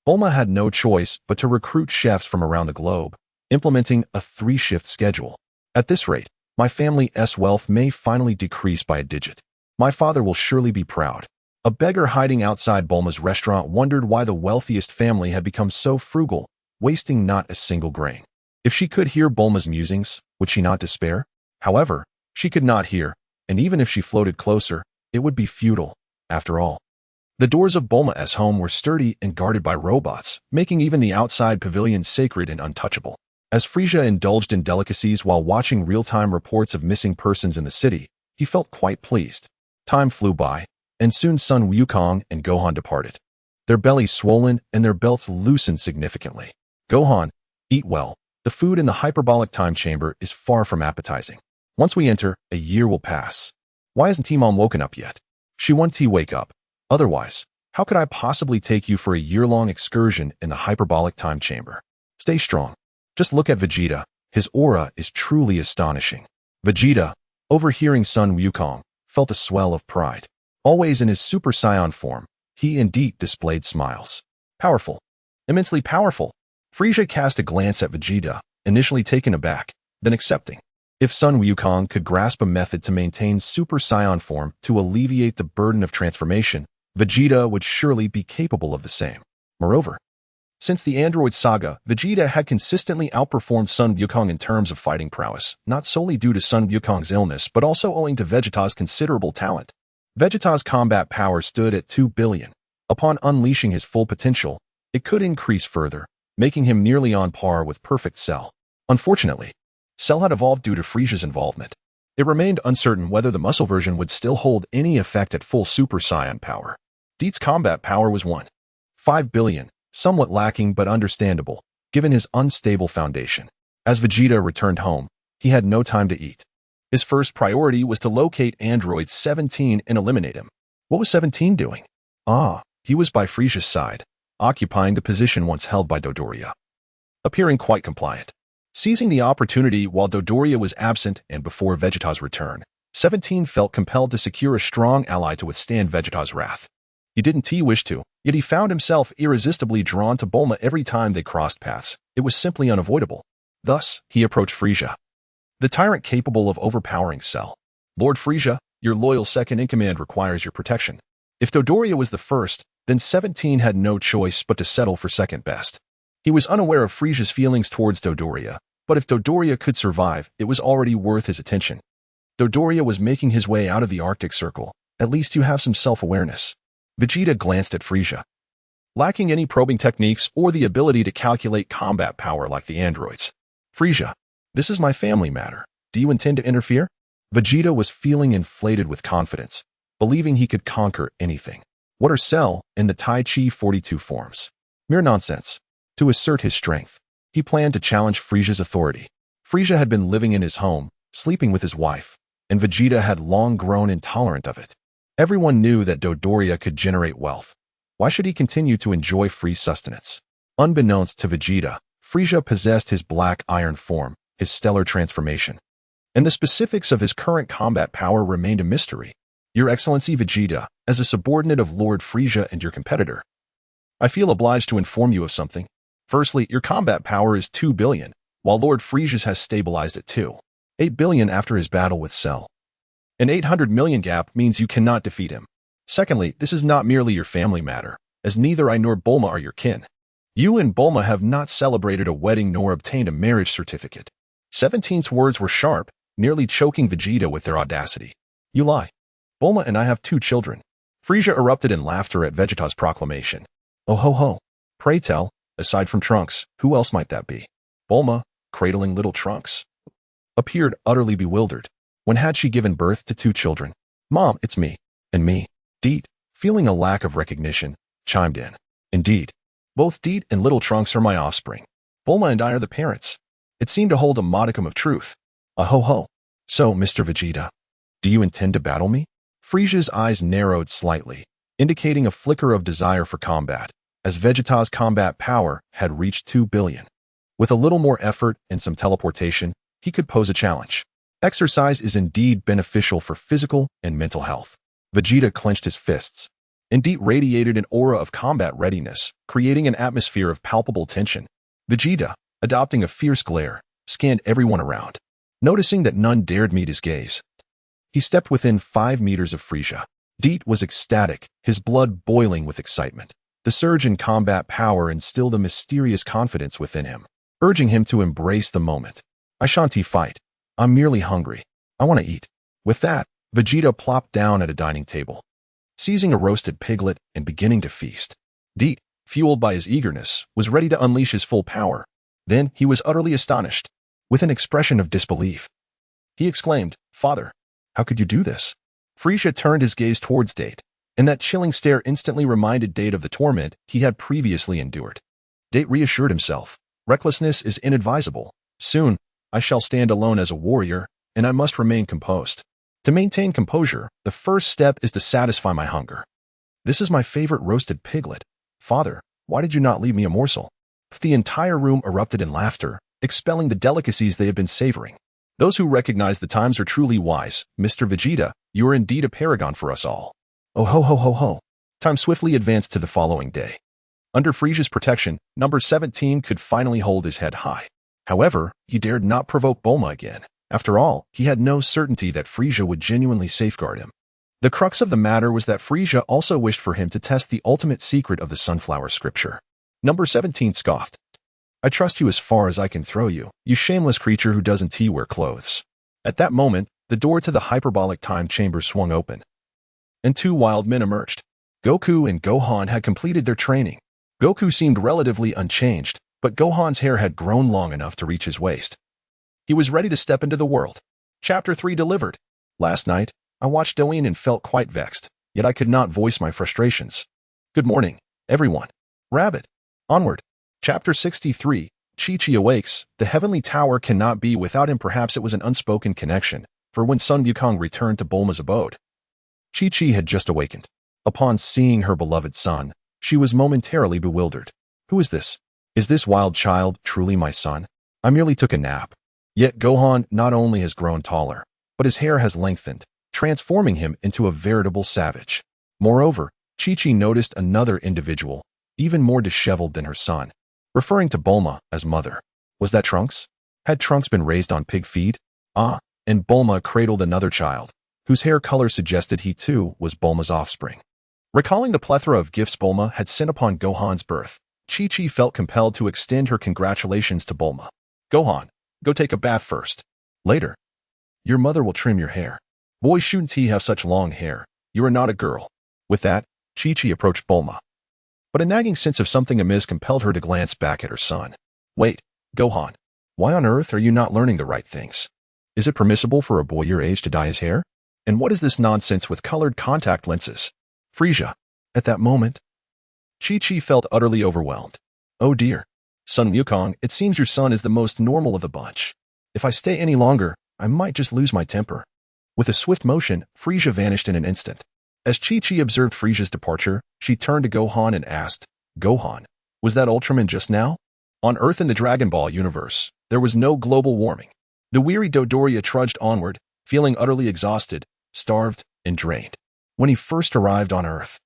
Bulma had no choice but to recruit chefs from around the globe, implementing a 3-shift schedule. At this rate, my family's wealth may finally decrease by a digit. My father will surely be proud. A beggar hiding outside Bulma's restaurant wondered why the wealthiest family had become so frugal, wasting not a single grain. If she could hear Bulma's musings, would she not despair? However, she could not hear, and even if she floated closer, it would be futile. After all, the doors of Bulma's home were sturdy and guarded by robots, making even the outside pavilion sacred and untouchable. As Frieza indulged in delicacies while watching real-time reports of missing persons in the city, he felt quite pleased. Time flew by, and soon Sun Wukong and Gohan departed, their bellies swollen and their belts loosened significantly. Gohan, eat well. The food in the hyperbolic time chamber is far from appetizing. Once we enter, a year will pass. Why hasn't T-Mom woken up yet? She wants to wake up. Otherwise, how could I possibly take you for a year-long excursion in the hyperbolic time chamber? Stay strong. Just look at Vegeta. His aura is truly astonishing. Vegeta, overhearing Sun Wukong, felt a swell of pride. Always in his Super Saiyan form, he indeed displayed smiles. Powerful. Immensely powerful. Frieza cast a glance at Vegeta, initially taken aback, then accepting. If Sun Wukong could grasp a method to maintain Super Saiyan form to alleviate the burden of transformation, Vegeta would surely be capable of the same. Moreover, since the Android saga, Vegeta had consistently outperformed Sun Wukong in terms of fighting prowess, not solely due to Sun Wukong's illness but also owing to Vegeta's considerable talent. Vegeta's combat power stood at 2 billion. Upon unleashing his full potential, it could increase further, making him nearly on par with Perfect Cell. Unfortunately, Cell had evolved due to Frieza's involvement. It remained uncertain whether the muscle version would still hold any effect at full Super Saiyan power. Deet's combat power was 1.5 billion, somewhat lacking but understandable, given his unstable foundation. As Vegeta returned home, he had no time to eat. His first priority was to locate Android 17 and eliminate him. What was 17 doing? He was by Frieza's side, occupying the position once held by Dodoria, appearing quite compliant. Seizing the opportunity while Dodoria was absent and before Vegeta's return, 17 felt compelled to secure a strong ally to withstand Vegeta's wrath. He didn't wish to, yet he found himself irresistibly drawn to Bulma every time they crossed paths. It was simply unavoidable. Thus, he approached Frieza, the tyrant capable of overpowering Cell. Lord Frieza, your loyal second-in-command requires your protection. If Dodoria was the first, then 17 had no choice but to settle for second best. He was unaware of Frieza's feelings towards Dodoria, but if Dodoria could survive, it was already worth his attention. Dodoria was making his way out of the Arctic Circle. At least you have some self-awareness. Vegeta glanced at Frieza. Lacking any probing techniques or the ability to calculate combat power like the androids. Frieza, this is my family matter. Do you intend to interfere? Vegeta was feeling inflated with confidence, believing he could conquer anything. What are Cell and the Tai Chi 42 forms? Mere nonsense. To assert his strength, he planned to challenge Frieza's authority. Frieza had been living in his home, sleeping with his wife, and Vegeta had long grown intolerant of it. Everyone knew that Dodoria could generate wealth. Why should he continue to enjoy free sustenance? Unbeknownst to Vegeta, Frieza possessed his black iron form, his stellar transformation. And the specifics of his current combat power remained a mystery. Your Excellency Vegeta, as a subordinate of Lord Frieza and your competitor, I feel obliged to inform you of something. Firstly, your combat power is 2 billion, while Lord Frieza's has stabilized at 8 billion after his battle with Cell. An 800 million gap means you cannot defeat him. Secondly, this is not merely your family matter, as neither I nor Bulma are your kin. You and Bulma have not celebrated a wedding nor obtained a marriage certificate. 17's words were sharp, nearly choking Vegeta with their audacity. You lie. Bulma and I have 2 children. Frieza erupted in laughter at Vegeta's proclamation. Oh ho ho. Pray tell, aside from Trunks, who else might that be? Bulma, cradling little Trunks, appeared utterly bewildered. When had she given birth to 2 children? Mom, it's me. And me. Deet, feeling a lack of recognition, chimed in. Indeed. Both Deet and little Trunks are my offspring. Bulma and I are the parents. It seemed to hold a modicum of truth. Ho-ho. So, Mr. Vegeta, do you intend to battle me? Frieza's eyes narrowed slightly, indicating a flicker of desire for combat, as Vegeta's combat power had reached 2 billion. With a little more effort and some teleportation, he could pose a challenge. Exercise is indeed beneficial for physical and mental health. Vegeta clenched his fists. Indeed radiated an aura of combat readiness, creating an atmosphere of palpable tension. Vegeta, adopting a fierce glare, scanned everyone around. Noticing that none dared meet his gaze, he stepped within 5 meters of Frieza. Deet was ecstatic, his blood boiling with excitement. The surge in combat power instilled a mysterious confidence within him, urging him to embrace the moment. I shan't fight. I'm merely hungry. I want to eat. With that, Vegeta plopped down at a dining table, seizing a roasted piglet and beginning to feast. Deet, fueled by his eagerness, was ready to unleash his full power. Then he was utterly astonished. With an expression of disbelief, he exclaimed, Father, how could you do this? Frieza turned his gaze towards Deet, and that chilling stare instantly reminded Deet of the torment he had previously endured. Deet reassured himself. Recklessness is inadvisable. Soon, I shall stand alone as a warrior, and I must remain composed. To maintain composure, the first step is to satisfy my hunger. This is my favorite roasted piglet. Father, why did you not leave me a morsel? The entire room erupted in laughter, expelling the delicacies they had been savoring. Those who recognize the times are truly wise. Mr. Vegeta, you are indeed a paragon for us all. Oh ho ho ho ho. Time swiftly advanced to the following day. Under Frieza's protection, number 17 could finally hold his head high. However, he dared not provoke Bulma again. After all, he had no certainty that Frieza would genuinely safeguard him. The crux of the matter was that Frieza also wished for him to test the ultimate secret of the Sunflower Scripture. Number 17 scoffed. I trust you as far as I can throw you, you shameless creature who doesn't wear clothes. At that moment, the door to the hyperbolic time chamber swung open, and 2 wild men emerged. Goku and Gohan had completed their training. Goku seemed relatively unchanged, but Gohan's hair had grown long enough to reach his waist. He was ready to step into the world. Chapter 3 delivered. Last night, I watched Doin and felt quite vexed, yet I could not voice my frustrations. Good morning, everyone. Rabbit. Onward. Chapter 63, Chi-Chi awakes. The heavenly tower cannot be without him. Perhaps it was an unspoken connection, for when Sun Wukong returned to Bulma's abode, Chi-Chi had just awakened. Upon seeing her beloved son, she was momentarily bewildered. Who is this? Is this wild child truly my son? I merely took a nap. Yet Gohan not only has grown taller, but his hair has lengthened, transforming him into a veritable savage. Moreover, Chi-Chi noticed another individual, even more disheveled than her son, referring to Bulma as mother. Was that Trunks? Had Trunks been raised on pig feed? Ah, and Bulma cradled another child, whose hair color suggested he too was Bulma's offspring. Recalling the plethora of gifts Bulma had sent upon Gohan's birth, Chi-Chi felt compelled to extend her congratulations to Bulma. Gohan, go take a bath first. Later, your mother will trim your hair. Boy, shouldn't he have such long hair. You are not a girl. With that, Chi-Chi approached Bulma. But a nagging sense of something amiss compelled her to glance back at her son. Wait, Gohan, why on earth are you not learning the right things? Is it permissible for a boy your age to dye his hair? And what is this nonsense with colored contact lenses? Frieza. At that moment, Chi-Chi felt utterly overwhelmed. Oh dear. Son Wukong, it seems your son is the most normal of the bunch. If I stay any longer, I might just lose my temper. With a swift motion, Frieza vanished in an instant. As Chi-Chi observed Frieza's departure, she turned to Gohan and asked, Gohan, was that Ultraman just now? On Earth in the Dragon Ball universe, there was no global warming. The weary Dodoria trudged onward, feeling utterly exhausted, starved, and drained. When he first arrived on Earth,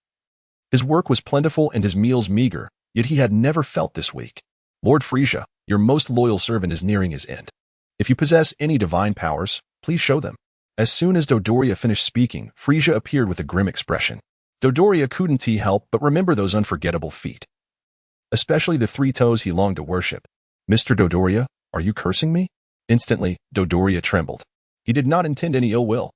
his work was plentiful and his meals meager, yet he had never felt this weak. Lord Frieza, your most loyal servant is nearing his end. If you possess any divine powers, please show them. As soon as Dodoria finished speaking, Frieza appeared with a grim expression. Dodoria couldn't help but remember those unforgettable feet, especially the 3 toes he longed to worship. Mr. Dodoria, are you cursing me? Instantly, Dodoria trembled. He did not intend any ill will.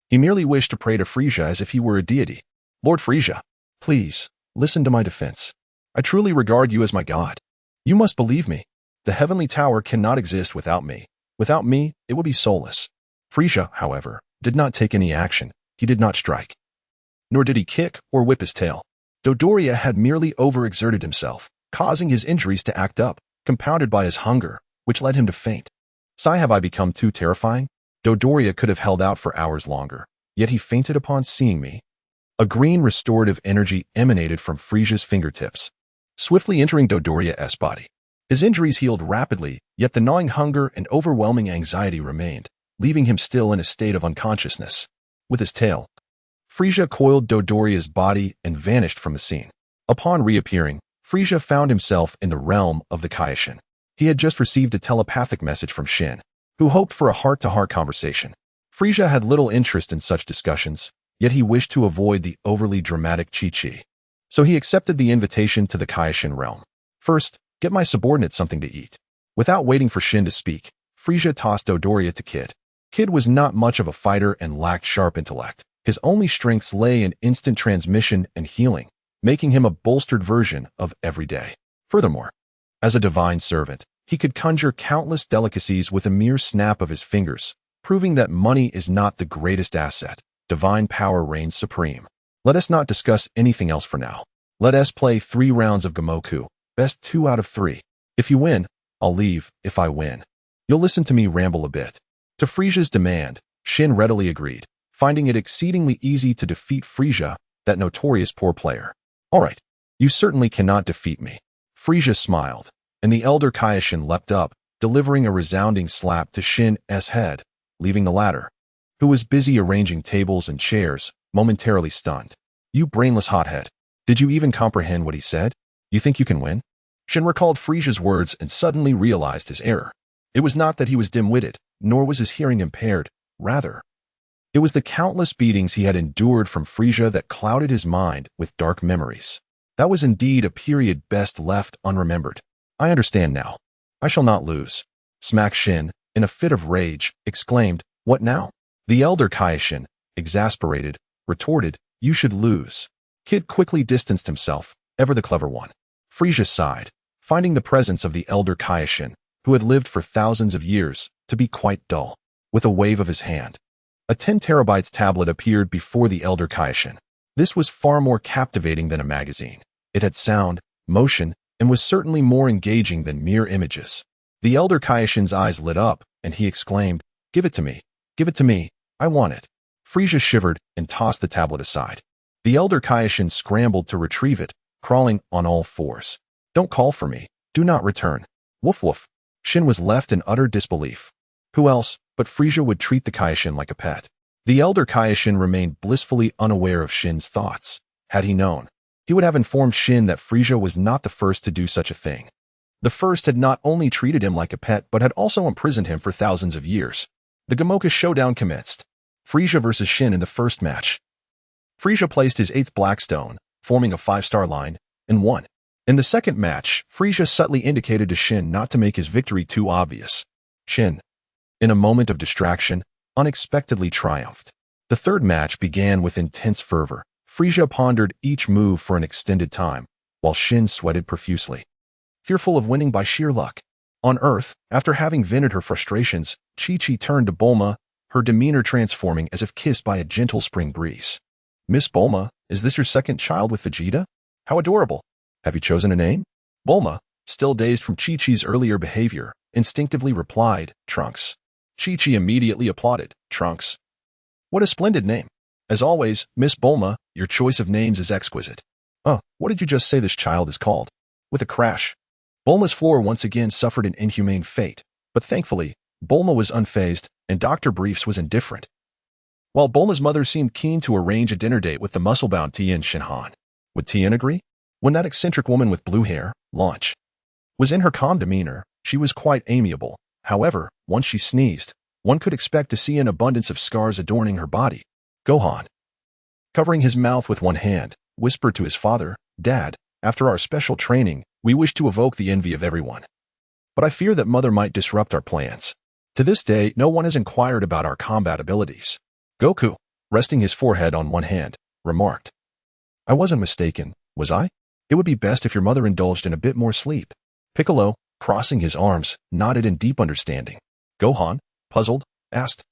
He merely wished to pray to Frieza as if he were a deity. Lord Frieza, please, listen to my defense. I truly regard you as my god. You must believe me. The heavenly tower cannot exist without me. Without me, it would be soulless. Frieza, however, did not take any action. He did not strike. Nor did he kick or whip his tail. Dodoria had merely overexerted himself, causing his injuries to act up, compounded by his hunger, which led him to faint. Sigh, have I become too terrifying? Dodoria could have held out for hours longer, yet he fainted upon seeing me. A green restorative energy emanated from Frieza's fingertips, swiftly entering Dodoria's body. His injuries healed rapidly, yet the gnawing hunger and overwhelming anxiety remained, leaving him still in a state of unconsciousness. With his tail, Frieza coiled Dodoria's body and vanished from the scene. Upon reappearing, Frieza found himself in the realm of the Kai Shin. He had just received a telepathic message from Shin, who hoped for a heart-to-heart conversation. Frieza had little interest in such discussions, yet he wished to avoid the overly dramatic Chi-Chi. So he accepted the invitation to the Kai Shin realm. First, get my subordinate something to eat. Without waiting for Shin to speak, Frieza tossed Dodoria to Kid. Kid was not much of a fighter and lacked sharp intellect. His only strengths lay in instant transmission and healing, making him a bolstered version of everyday. Furthermore, as a divine servant, he could conjure countless delicacies with a mere snap of his fingers, proving that money is not the greatest asset. Divine power reigns supreme. Let us not discuss anything else for now. Let us play 3 rounds of Gamoku, best 2 out of 3. If you win, I'll leave. If I win, you'll listen to me ramble a bit. To Frieza's demand, Shin readily agreed, finding it exceedingly easy to defeat Frieza, that notorious poor player. All right, you certainly cannot defeat me. Frieza smiled, and the elder Kai Shin leapt up, delivering a resounding slap to Shin's head, leaving the latter, who was busy arranging tables and chairs, momentarily stunned. You brainless hothead. Did you even comprehend what he said? You think you can win? Shin recalled Frieza's words and suddenly realized his error. It was not that he was dim-witted, nor was his hearing impaired. Rather, it was the countless beatings he had endured from Frieza that clouded his mind with dark memories. That was indeed a period best left unremembered. I understand now. I shall not lose. Smack Shin, in a fit of rage, exclaimed, What now? The elder Kai Shin, exasperated, retorted, You should lose. Kid quickly distanced himself, ever the clever one. Frieza sighed, finding the presence of the elder Kai Shin, who had lived for thousands of years, to be quite dull. With a wave of his hand, a 10 terabytes tablet appeared before the elder Kai Shin. This was far more captivating than a magazine. It had sound, motion, and was certainly more engaging than mere images. The elder Kai Shin's eyes lit up, and he exclaimed, Give it to me. Give it to me. I want it. Frieza shivered and tossed the tablet aside. The elder Kai Shin scrambled to retrieve it, crawling on all fours. Don't call for me. Do not return. Woof woof. Shin was left in utter disbelief. Who else but Frieza would treat the Kai Shin like a pet? The elder Kai Shin remained blissfully unaware of Shin's thoughts. Had he known, he would have informed Shin that Frieza was not the first to do such a thing. The first had not only treated him like a pet but had also imprisoned him for thousands of years. The Gamoka showdown commenced. Frieza versus Shin in the first match. Frieza placed his 8th Blackstone, forming a 5-star line, and won. In the second match, Frieza subtly indicated to Shin not to make his victory too obvious. Shin, in a moment of distraction, unexpectedly triumphed. The third match began with intense fervor. Frieza pondered each move for an extended time, while Shin sweated profusely, fearful of winning by sheer luck. On Earth, after having vented her frustrations, Chi-Chi turned to Bulma, her demeanor transforming as if kissed by a gentle spring breeze. "Miss Bulma, is this your second child with Vegeta? How adorable. Have you chosen a name?" Bulma, still dazed from Chi-Chi's earlier behavior, instinctively replied, "Trunks." Chi-Chi immediately applauded, "Trunks? What a splendid name. As always, Miss Bulma, your choice of names is exquisite. Oh, what did you just say this child is called?" With a crash, Bulma's floor once again suffered an inhumane fate, but thankfully, Bulma was unfazed and Dr. Briefs was indifferent. While Bulma's mother seemed keen to arrange a dinner date with the muscle-bound Tien Shinhan. Would Tien agree? When that eccentric woman with blue hair, Launch, was in her calm demeanor, she was quite amiable. However, once she sneezed, one could expect to see an abundance of scars adorning her body. Gohan, covering his mouth with one hand, whispered to his father, "Dad, after our special training, we wish to evoke the envy of everyone. But I fear that Mother might disrupt our plans. To this day, no one has inquired about our combat abilities." Goku, resting his forehead on one hand, remarked, "I wasn't mistaken, was I? It would be best if your mother indulged in a bit more sleep." Piccolo, crossing his arms, nodded in deep understanding. Gohan, puzzled, asked,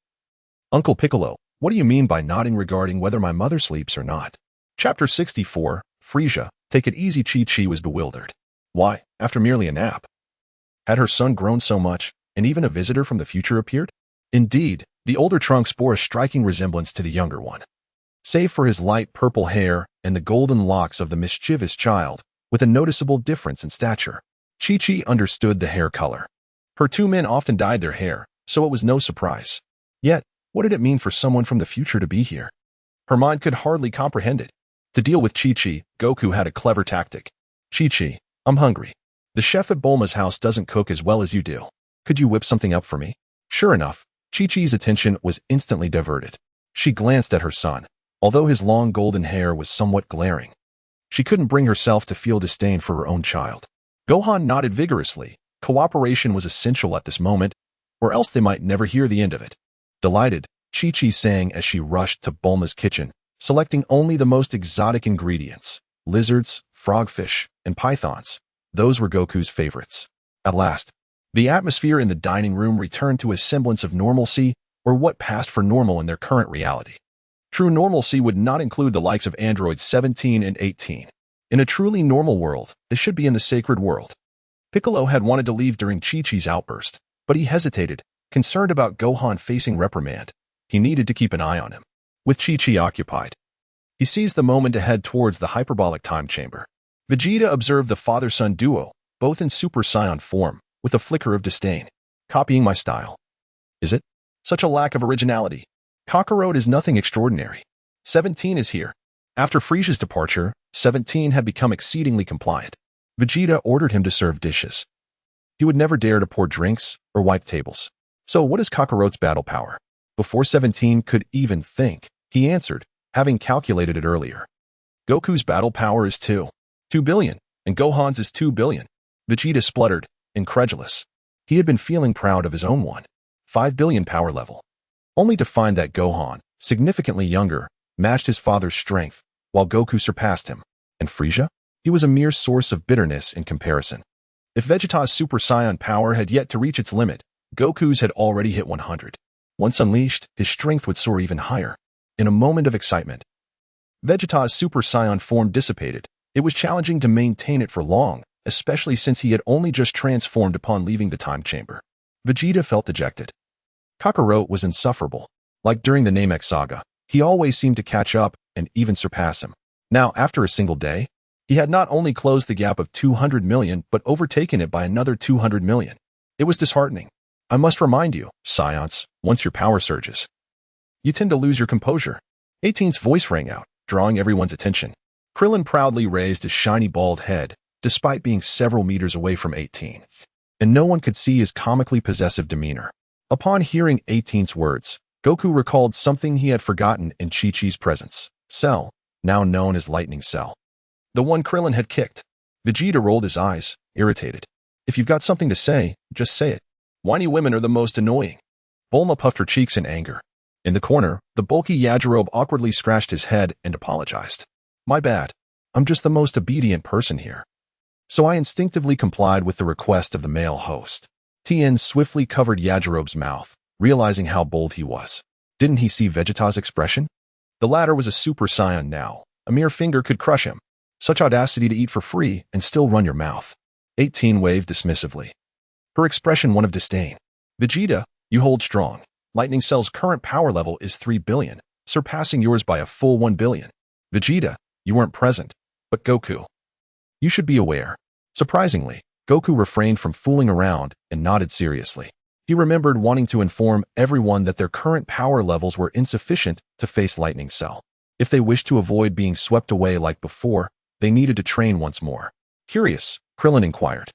"Uncle Piccolo, what do you mean by nodding regarding whether my mother sleeps or not?" Chapter 64, Frieza, Take It Easy. Chi-Chi was bewildered. Why, after merely a nap? Had her son grown so much, and even a visitor from the future appeared? Indeed, the older Trunks bore a striking resemblance to the younger one. Save for his light purple hair and the golden locks of the mischievous child, with a noticeable difference in stature. Chi-Chi understood the hair color. Her two men often dyed their hair, so it was no surprise. Yet, what did it mean for someone from the future to be here? Her mind could hardly comprehend it. To deal with Chi-Chi, Goku had a clever tactic. "Chi-Chi, I'm hungry. The chef at Bulma's house doesn't cook as well as you do. Could you whip something up for me?" Sure enough, Chi-Chi's attention was instantly diverted. She glanced at her son, although his long golden hair was somewhat glaring. She couldn't bring herself to feel disdain for her own child. Gohan nodded vigorously. Cooperation was essential at this moment, or else they might never hear the end of it. Delighted, Chi-Chi sang as she rushed to Bulma's kitchen, selecting only the most exotic ingredients: lizards, frogfish, and pythons. Those were Goku's favorites. At last, the atmosphere in the dining room returned to a semblance of normalcy, or what passed for normal in their current reality. True normalcy would not include the likes of androids 17 and 18. In a truly normal world, they should be in the sacred world. Piccolo had wanted to leave during Chi-Chi's outburst, but he hesitated, concerned about Gohan facing reprimand. He needed to keep an eye on him. With Chi-Chi occupied, he seized the moment to head towards the hyperbolic time chamber. Vegeta observed the father-son duo, both in Super Saiyan form, with a flicker of disdain. "Copying my style. Is it? Such a lack of originality. Kakarot is nothing extraordinary. 17 is here." After Frieza's departure, 17 had become exceedingly compliant. Vegeta ordered him to serve dishes. He would never dare to pour drinks or wipe tables. "So what is Kakarot's battle power?" Before 17 could even think, he answered, having calculated it earlier. "Goku's battle power is 2 billion, and Gohan's is 2 billion. Vegeta spluttered, incredulous. He had been feeling proud of his own 5 billion power level, only to find that Gohan, significantly younger, matched his father's strength, while Goku surpassed him. And Frieza? He was a mere source of bitterness in comparison. If Vegeta's Super Saiyan power had yet to reach its limit, Goku's had already hit 100. Once unleashed, his strength would soar even higher. In a moment of excitement, Vegeta's Super Saiyan form dissipated. It was challenging to maintain it for long, especially since he had only just transformed upon leaving the time chamber. Vegeta felt dejected. Kakarot was insufferable. Like during the Namek saga, he always seemed to catch up and even surpass him. Now, after a single day, he had not only closed the gap of 200 million, but overtaken it by another 200 million. It was disheartening. "I must remind you, Saiyans, once your power surges, you tend to lose your composure." 18's voice rang out, drawing everyone's attention. Krillin proudly raised his shiny bald head, despite being several meters away from 18. And no one could see his comically possessive demeanor. Upon hearing 18's words, Goku recalled something he had forgotten in Chi-Chi's presence. Cell, now known as Lightning Cell. The one Krillin had kicked. Vegeta rolled his eyes, irritated. If you've got something to say, just say it. Whiny women are the most annoying. Bulma puffed her cheeks in anger. In the corner, the bulky Yajirobe awkwardly scratched his head and apologized. My bad. I'm just the most obedient person here. So I instinctively complied with the request of the male host. Tien swiftly covered Yajirobe's mouth, realizing how bold he was. Didn't he see Vegeta's expression? The latter was a Super Saiyan now. A mere finger could crush him. Such audacity to eat for free and still run your mouth. 18 waved dismissively. Her expression one of disdain. Vegeta, you hold strong. Lightning Cell's current power level is 3 billion, surpassing yours by a full 1 billion. Vegeta, you weren't present, but Goku. You should be aware. Surprisingly, Goku refrained from fooling around and nodded seriously. He remembered wanting to inform everyone that their current power levels were insufficient to face Lightning Cell. If they wished to avoid being swept away like before, they needed to train once more. Curious, Krillin inquired.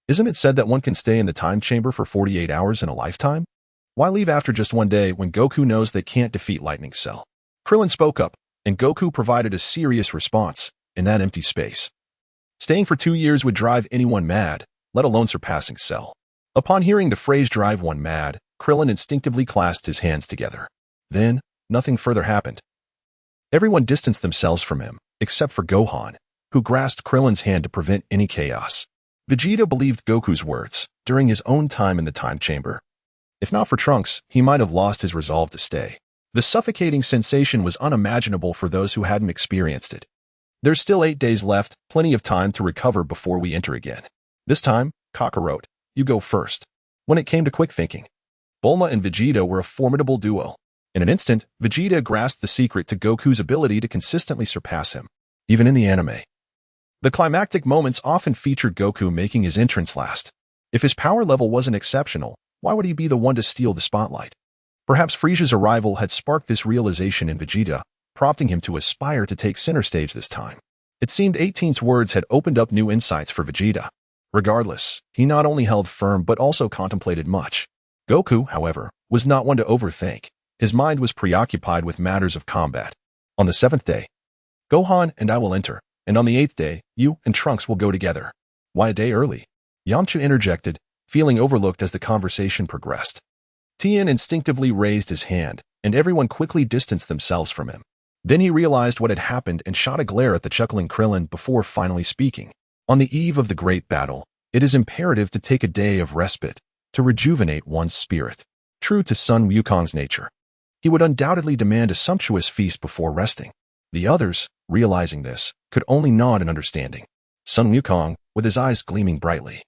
Isn't it said that one can stay in the time chamber for 48 hours in a lifetime? Why leave after just one day when Goku knows they can't defeat Lightning Cell? Krillin spoke up, and Goku provided a serious response in that empty space. Staying for 2 years would drive anyone mad, let alone surpassing Cell. Upon hearing the phrase drive one mad, Krillin instinctively clasped his hands together. Then, nothing further happened. Everyone distanced themselves from him, except for Gohan, who grasped Krillin's hand to prevent any chaos. Vegeta believed Goku's words during his own time in the time chamber. If not for Trunks, he might have lost his resolve to stay. The suffocating sensation was unimaginable for those who hadn't experienced it. There's still 8 days left, plenty of time to recover before we enter again. This time, Kakarot, you go first. When it came to quick thinking, Bulma and Vegeta were a formidable duo. In an instant, Vegeta grasped the secret to Goku's ability to consistently surpass him, even in the anime. The climactic moments often featured Goku making his entrance last. If his power level wasn't exceptional, why would he be the one to steal the spotlight? Perhaps Frieza's arrival had sparked this realization in Vegeta, prompting him to aspire to take center stage this time. It seemed 18's words had opened up new insights for Vegeta. Regardless, he not only held firm but also contemplated much. Goku, however, was not one to overthink. His mind was preoccupied with matters of combat. On the 7th day, Gohan and I will enter, and on the 8th day, you and Trunks will go together. Why a day early? Yamcha interjected, feeling overlooked as the conversation progressed. Tien instinctively raised his hand, and everyone quickly distanced themselves from him. Then he realized what had happened and shot a glare at the chuckling Krillin before finally speaking. On the eve of the great battle, it is imperative to take a day of respite, to rejuvenate one's spirit. True to Son Wukong's nature, he would undoubtedly demand a sumptuous feast before resting. The others, realizing this, could only nod in understanding. Son Wukong, with his eyes gleaming brightly,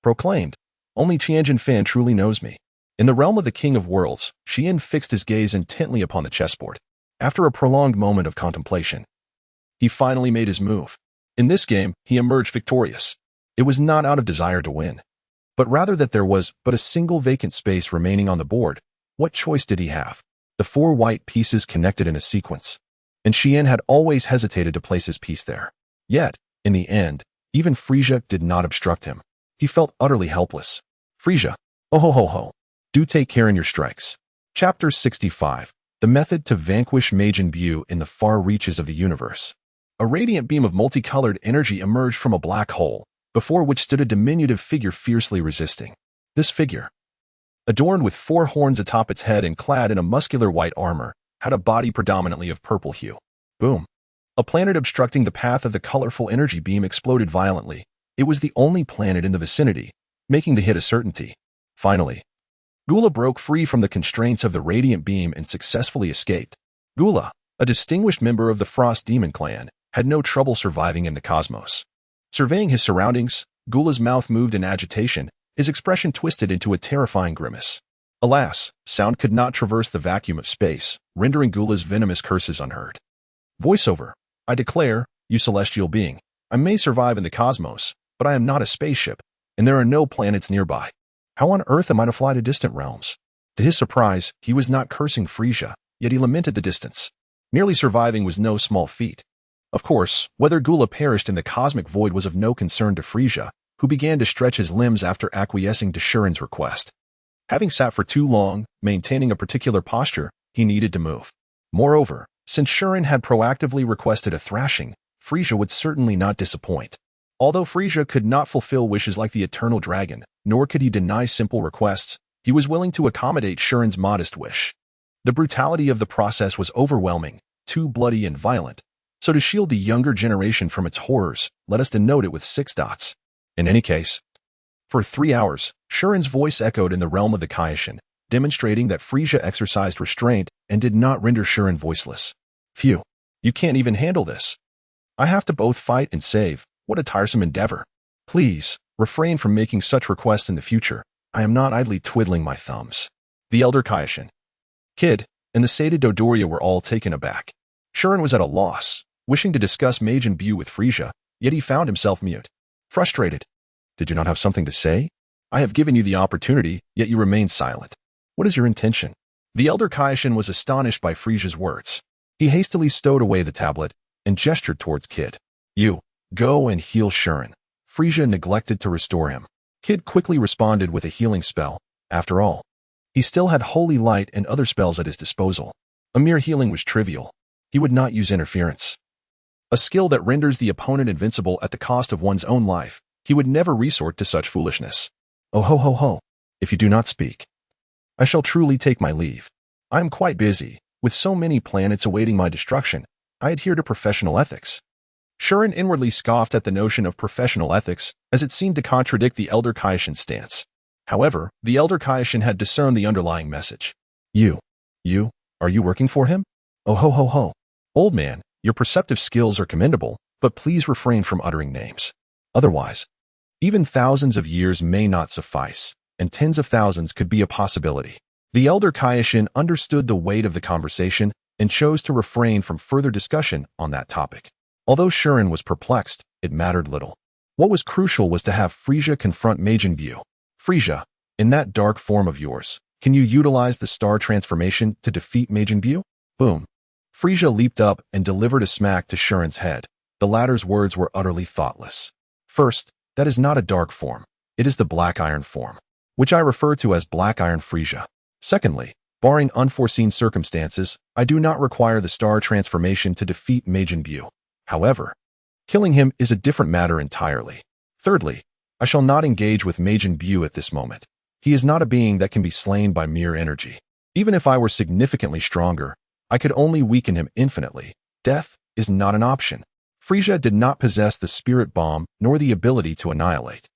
proclaimed, "Only Tianjin Fan truly knows me." In the realm of the King of Worlds, Xian fixed his gaze intently upon the chessboard. After a prolonged moment of contemplation, he finally made his move. In this game, he emerged victorious. It was not out of desire to win, but rather that there was but a single vacant space remaining on the board. What choice did he have? The 4 white pieces connected in a sequence, and Xian had always hesitated to place his piece there. Yet, in the end, even Frieza did not obstruct him. He felt utterly helpless. Frieza, Hohoho, do take care in your strikes. Chapter 65. The method to vanquish Majin Buu in the far reaches of the universe. A radiant beam of multicolored energy emerged from a black hole, before which stood a diminutive figure fiercely resisting. This figure, adorned with 4 horns atop its head and clad in a muscular white armor, had a body predominantly of purple hue. Boom. A planet obstructing the path of the colorful energy beam exploded violently. It was the only planet in the vicinity, making the hit a certainty. Finally, Gula broke free from the constraints of the radiant beam and successfully escaped. Gula, a distinguished member of the Frost Demon clan, had no trouble surviving in the cosmos. Surveying his surroundings, Gula's mouth moved in agitation, his expression twisted into a terrifying grimace. Alas, sound could not traverse the vacuum of space, rendering Gula's venomous curses unheard. Voiceover. I declare, you celestial being, I may survive in the cosmos, but I am not a spaceship, and there are no planets nearby. How on earth am I to fly to distant realms? To his surprise, he was not cursing Frieza, yet he lamented the distance. Merely surviving was no small feat. Of course, whether Gula perished in the cosmic void was of no concern to Frieza, who began to stretch his limbs after acquiescing to Shuren's request. Having sat for too long, maintaining a particular posture, he needed to move. Moreover, since Shuren had proactively requested a thrashing, Frieza would certainly not disappoint. Although Frieza could not fulfill wishes like the Eternal Dragon, nor could he deny simple requests, he was willing to accommodate Shuren's modest wish. The brutality of the process was overwhelming, too bloody and violent, so to shield the younger generation from its horrors, let us denote it with 6 dots. In any case, for 3 hours, Shuren's voice echoed in the realm of the Kai Shin, demonstrating that Frieza exercised restraint and did not render Shuren voiceless. Phew, you can't even handle this. I have to both fight and save. What a tiresome endeavor. Please, refrain from making such requests in the future. I am not idly twiddling my thumbs. The elder Kai Shin, Kid, and the sated Dodoria were all taken aback. Shuren was at a loss, wishing to discuss Majin Buu with Frieza, yet he found himself mute. Frustrated. Did you not have something to say? I have given you the opportunity, yet you remain silent. What is your intention? The elder Kai Shin was astonished by Frieza's words. He hastily stowed away the tablet and gestured towards Kid. You, go and heal Shuren. Frieza neglected to restore him. Kid quickly responded with a healing spell. After all, he still had Holy Light and other spells at his disposal. A mere healing was trivial. He would not use interference. A skill that renders the opponent invincible at the cost of one's own life. He would never resort to such foolishness. Oh ho ho ho. If you do not speak, I shall truly take my leave. I am quite busy. With so many planets awaiting my destruction, I adhere to professional ethics. Shuren inwardly scoffed at the notion of professional ethics, as it seemed to contradict the elder Kai Shin's stance. However, the elder Kai Shin had discerned the underlying message. You, are you working for him? Oh ho ho ho. Old man, your perceptive skills are commendable, but please refrain from uttering names. Otherwise, even thousands of years may not suffice, and tens of thousands could be a possibility. The elder Kai Shin understood the weight of the conversation and chose to refrain from further discussion on that topic. Although Shuren was perplexed, it mattered little. What was crucial was to have Frieza confront Majin Buu. Frieza, in that dark form of yours, can you utilize the star transformation to defeat Majin Buu? Boom. Frieza leaped up and delivered a smack to Shuren's head. The latter's words were utterly thoughtless. First, that is not a dark form. It is the Black Iron form, which I refer to as Black Iron Frieza. Secondly, barring unforeseen circumstances, I do not require the star transformation to defeat Majin Buu. However, killing him is a different matter entirely. Thirdly, I shall not engage with Majin Buu at this moment. He is not a being that can be slain by mere energy. Even if I were significantly stronger, I could only weaken him infinitely. Death is not an option. Frieza did not possess the spirit bomb nor the ability to annihilate.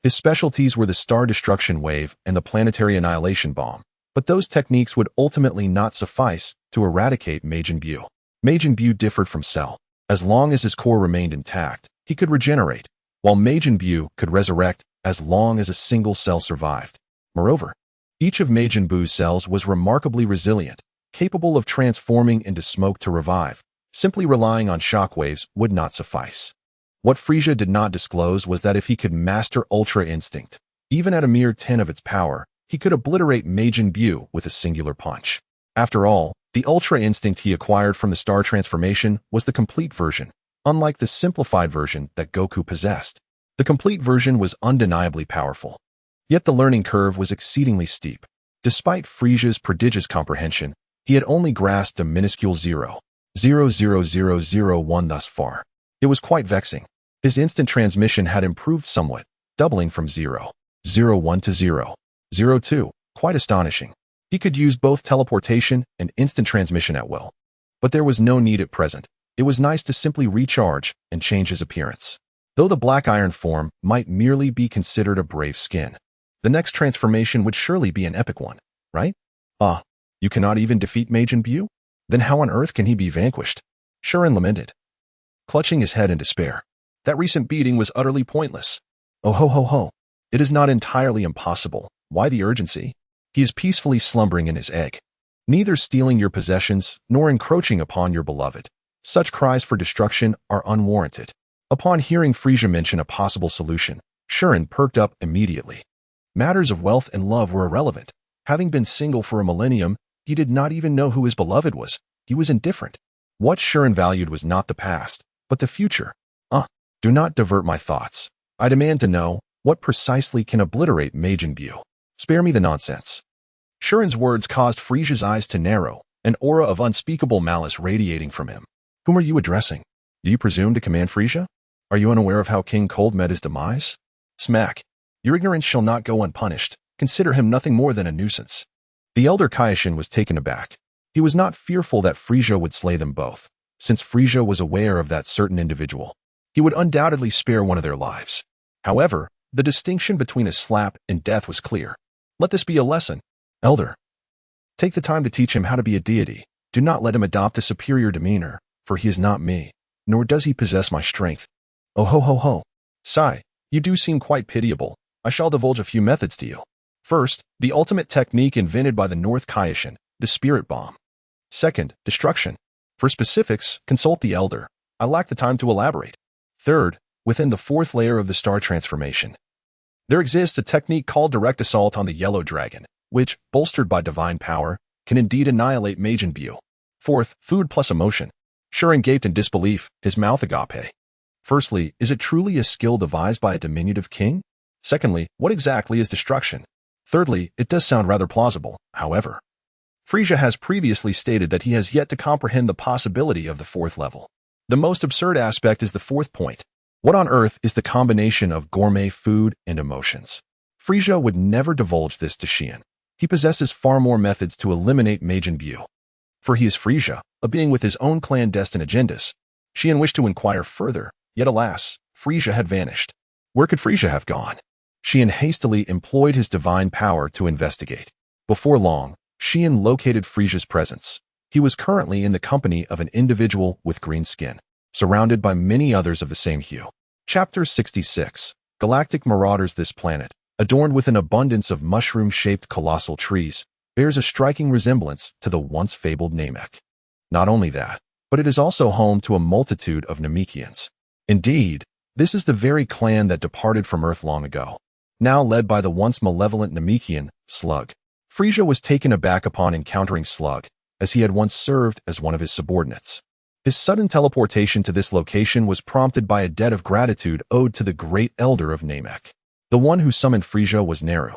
His specialties were the star destruction wave and the planetary annihilation bomb, but those techniques would ultimately not suffice to eradicate Majin Buu. Majin Buu differed from Cell. As long as his core remained intact, he could regenerate, while Majin Buu could resurrect as long as a single cell survived. Moreover, each of Majin Buu's cells was remarkably resilient, capable of transforming into smoke to revive. Simply relying on shockwaves would not suffice. What Frieza did not disclose was that if he could master Ultra Instinct, even at a mere 10 of its power, he could obliterate Majin Buu with a singular punch. After all, the Ultra Instinct he acquired from the Star Transformation was the complete version, unlike the simplified version that Goku possessed. The complete version was undeniably powerful. Yet the learning curve was exceedingly steep. Despite Frieza's prodigious comprehension, he had only grasped a minuscule 0.00001 thus far. It was quite vexing. His instant transmission had improved somewhat, doubling from 0.01 to 0.02, quite astonishing. He could use both teleportation and instant transmission at will. But there was no need at present. It was nice to simply recharge and change his appearance. Though the Black Iron form might merely be considered a brave skin, the next transformation would surely be an epic one, right? Ah, you cannot even defeat Majin Buu? Then how on earth can he be vanquished? Shuren lamented, clutching his head in despair. That recent beating was utterly pointless. Oh ho ho ho. It is not entirely impossible. Why the urgency? He is peacefully slumbering in his egg, neither stealing your possessions nor encroaching upon your beloved. Such cries for destruction are unwarranted. Upon hearing Frieza mention a possible solution, Shuren perked up immediately. Matters of wealth and love were irrelevant. Having been single for a millennium, he did not even know who his beloved was. He was indifferent. What Shuren valued was not the past, But the future? Do not divert my thoughts. I demand to know, what precisely can obliterate Majin Buu? Spare me the nonsense. Shuren's words caused Frieza's eyes to narrow, an aura of unspeakable malice radiating from him. Whom are you addressing? Do you presume to command Frieza? Are you unaware of how King Cold met his demise? Smack. Your ignorance shall not go unpunished. Consider him nothing more than a nuisance. The elder Kai Shin was taken aback. He was not fearful that Frieza would slay them both, since Frieza was aware of that certain individual. He would undoubtedly spare one of their lives. However, the distinction between a slap and death was clear. Let this be a lesson. Elder, take the time to teach him how to be a deity. Do not let him adopt a superior demeanor, for he is not me, nor does he possess my strength. Oh ho ho ho. Sai, you do seem quite pitiable. I shall divulge a few methods to you. First, the ultimate technique invented by the North Kai Shin, the Spirit Bomb. Second, destruction. For specifics, consult the Elder. I lack the time to elaborate. Third, within the fourth layer of the star transformation, there exists a technique called direct assault on the Yellow Dragon, which, bolstered by divine power, can indeed annihilate Majin Buu. Fourth, food plus emotion. Shuren gaped in disbelief, his mouth agape. Firstly, is it truly a skill devised by a diminutive king? Secondly, what exactly is destruction? Thirdly, it does sound rather plausible, however. Frieza has previously stated that he has yet to comprehend the possibility of the fourth level. The most absurd aspect is the fourth point. What on earth is the combination of gourmet food and emotions? Frieza would never divulge this to Xian. He possesses far more methods to eliminate Majin Buu. For he is Frieza, a being with his own clandestine agendas. Xian wished to inquire further, yet alas, Frieza had vanished. Where could Frieza have gone? Xian hastily employed his divine power to investigate. Before long, Xian located Frieza's presence. He was currently in the company of an individual with green skin, surrounded by many others of the same hue. Chapter 66. Galactic Marauders. This planet, adorned with an abundance of mushroom-shaped colossal trees, bears a striking resemblance to the once fabled Namek. Not only that, but it is also home to a multitude of Namekians. Indeed, this is the very clan that departed from Earth long ago, now led by the once malevolent Namekian, Slug. Frieza was taken aback upon encountering Slug, as he had once served as one of his subordinates. His sudden teleportation to this location was prompted by a debt of gratitude owed to the great elder of Namek. The one who summoned Frieza was Naru,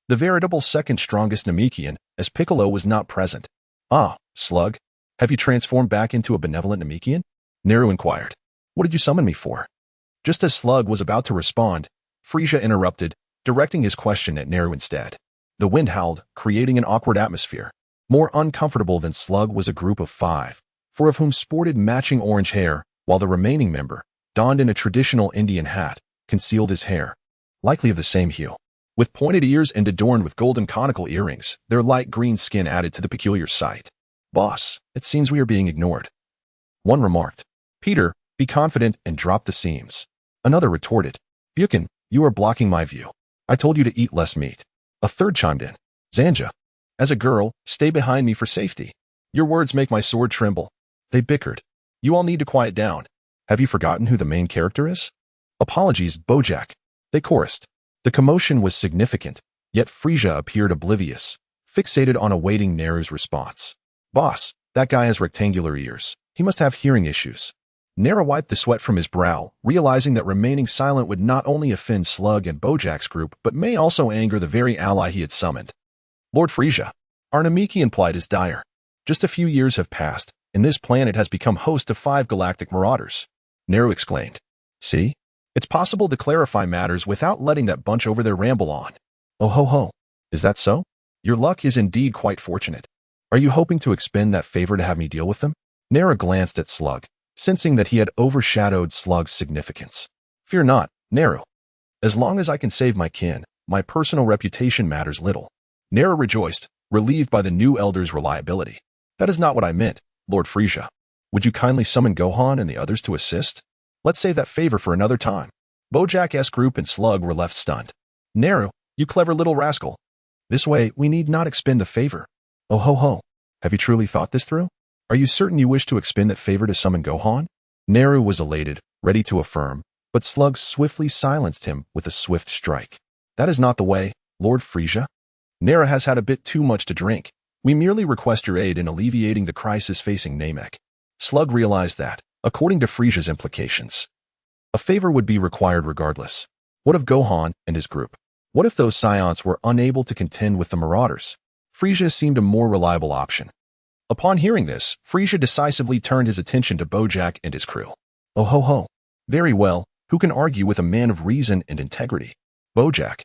the veritable second strongest Namekian, as Piccolo was not present. Ah, Slug, have you transformed back into a benevolent Namekian? Naru inquired. What did you summon me for? Just as Slug was about to respond, Frieza interrupted, directing his question at Naru instead. The wind howled, creating an awkward atmosphere. More uncomfortable than Slug was a group of 5, 4 of whom sported matching orange hair, while the remaining member, donned in a traditional Indian hat, concealed his hair, likely of the same hue. With pointed ears and adorned with golden conical earrings, their light green skin added to the peculiar sight. Boss, it seems we are being ignored. One remarked. Peter, be confident and drop the seams. Another retorted. Buchan, you are blocking my view. I told you to eat less meat. A third chimed in. Zanja, as a girl, stay behind me for safety. Your words make my sword tremble. They bickered. You all need to quiet down. Have you forgotten who the main character is? Apologies, Bojack. They chorused. The commotion was significant, yet Frieza appeared oblivious, fixated on awaiting Naru's response. Boss, that guy has rectangular ears. He must have hearing issues. Naru wiped the sweat from his brow, realizing that remaining silent would not only offend Slug and Bojack's group, but may also anger the very ally he had summoned. Lord Frieza, our Namekian plight is dire. Just a few years have passed, and this planet has become host to 5 galactic marauders. Naru exclaimed. See? It's possible to clarify matters without letting that bunch over there ramble on. Oh ho ho. Is that so? Your luck is indeed quite fortunate. Are you hoping to expend that favor to have me deal with them? Naru glanced at Slug, sensing that he had overshadowed Slug's significance. Fear not, Naru. As long as I can save my kin, my personal reputation matters little. Naru rejoiced, relieved by the new elder's reliability. That is not what I meant, Lord Frieza. Would you kindly summon Gohan and the others to assist? Let's save that favor for another time. Bojack's group and Slug were left stunned. Naru, you clever little rascal. This way, we need not expend the favor. Oh ho ho. Have you truly thought this through? Are you certain you wish to expend that favor to summon Gohan? Naru was elated, ready to affirm, but Slug swiftly silenced him with a swift strike. That is not the way, Lord Frieza. Naru has had a bit too much to drink. We merely request your aid in alleviating the crisis facing Namek. Slug realized that, According to Frieza's implications, a favor would be required regardless. What of Gohan and his group? What if those Saiyans were unable to contend with the Marauders? Frieza seemed a more reliable option. Upon hearing this, Frieza decisively turned his attention to Bojack and his crew. Oh ho ho. Very well, who can argue with a man of reason and integrity? Bojack.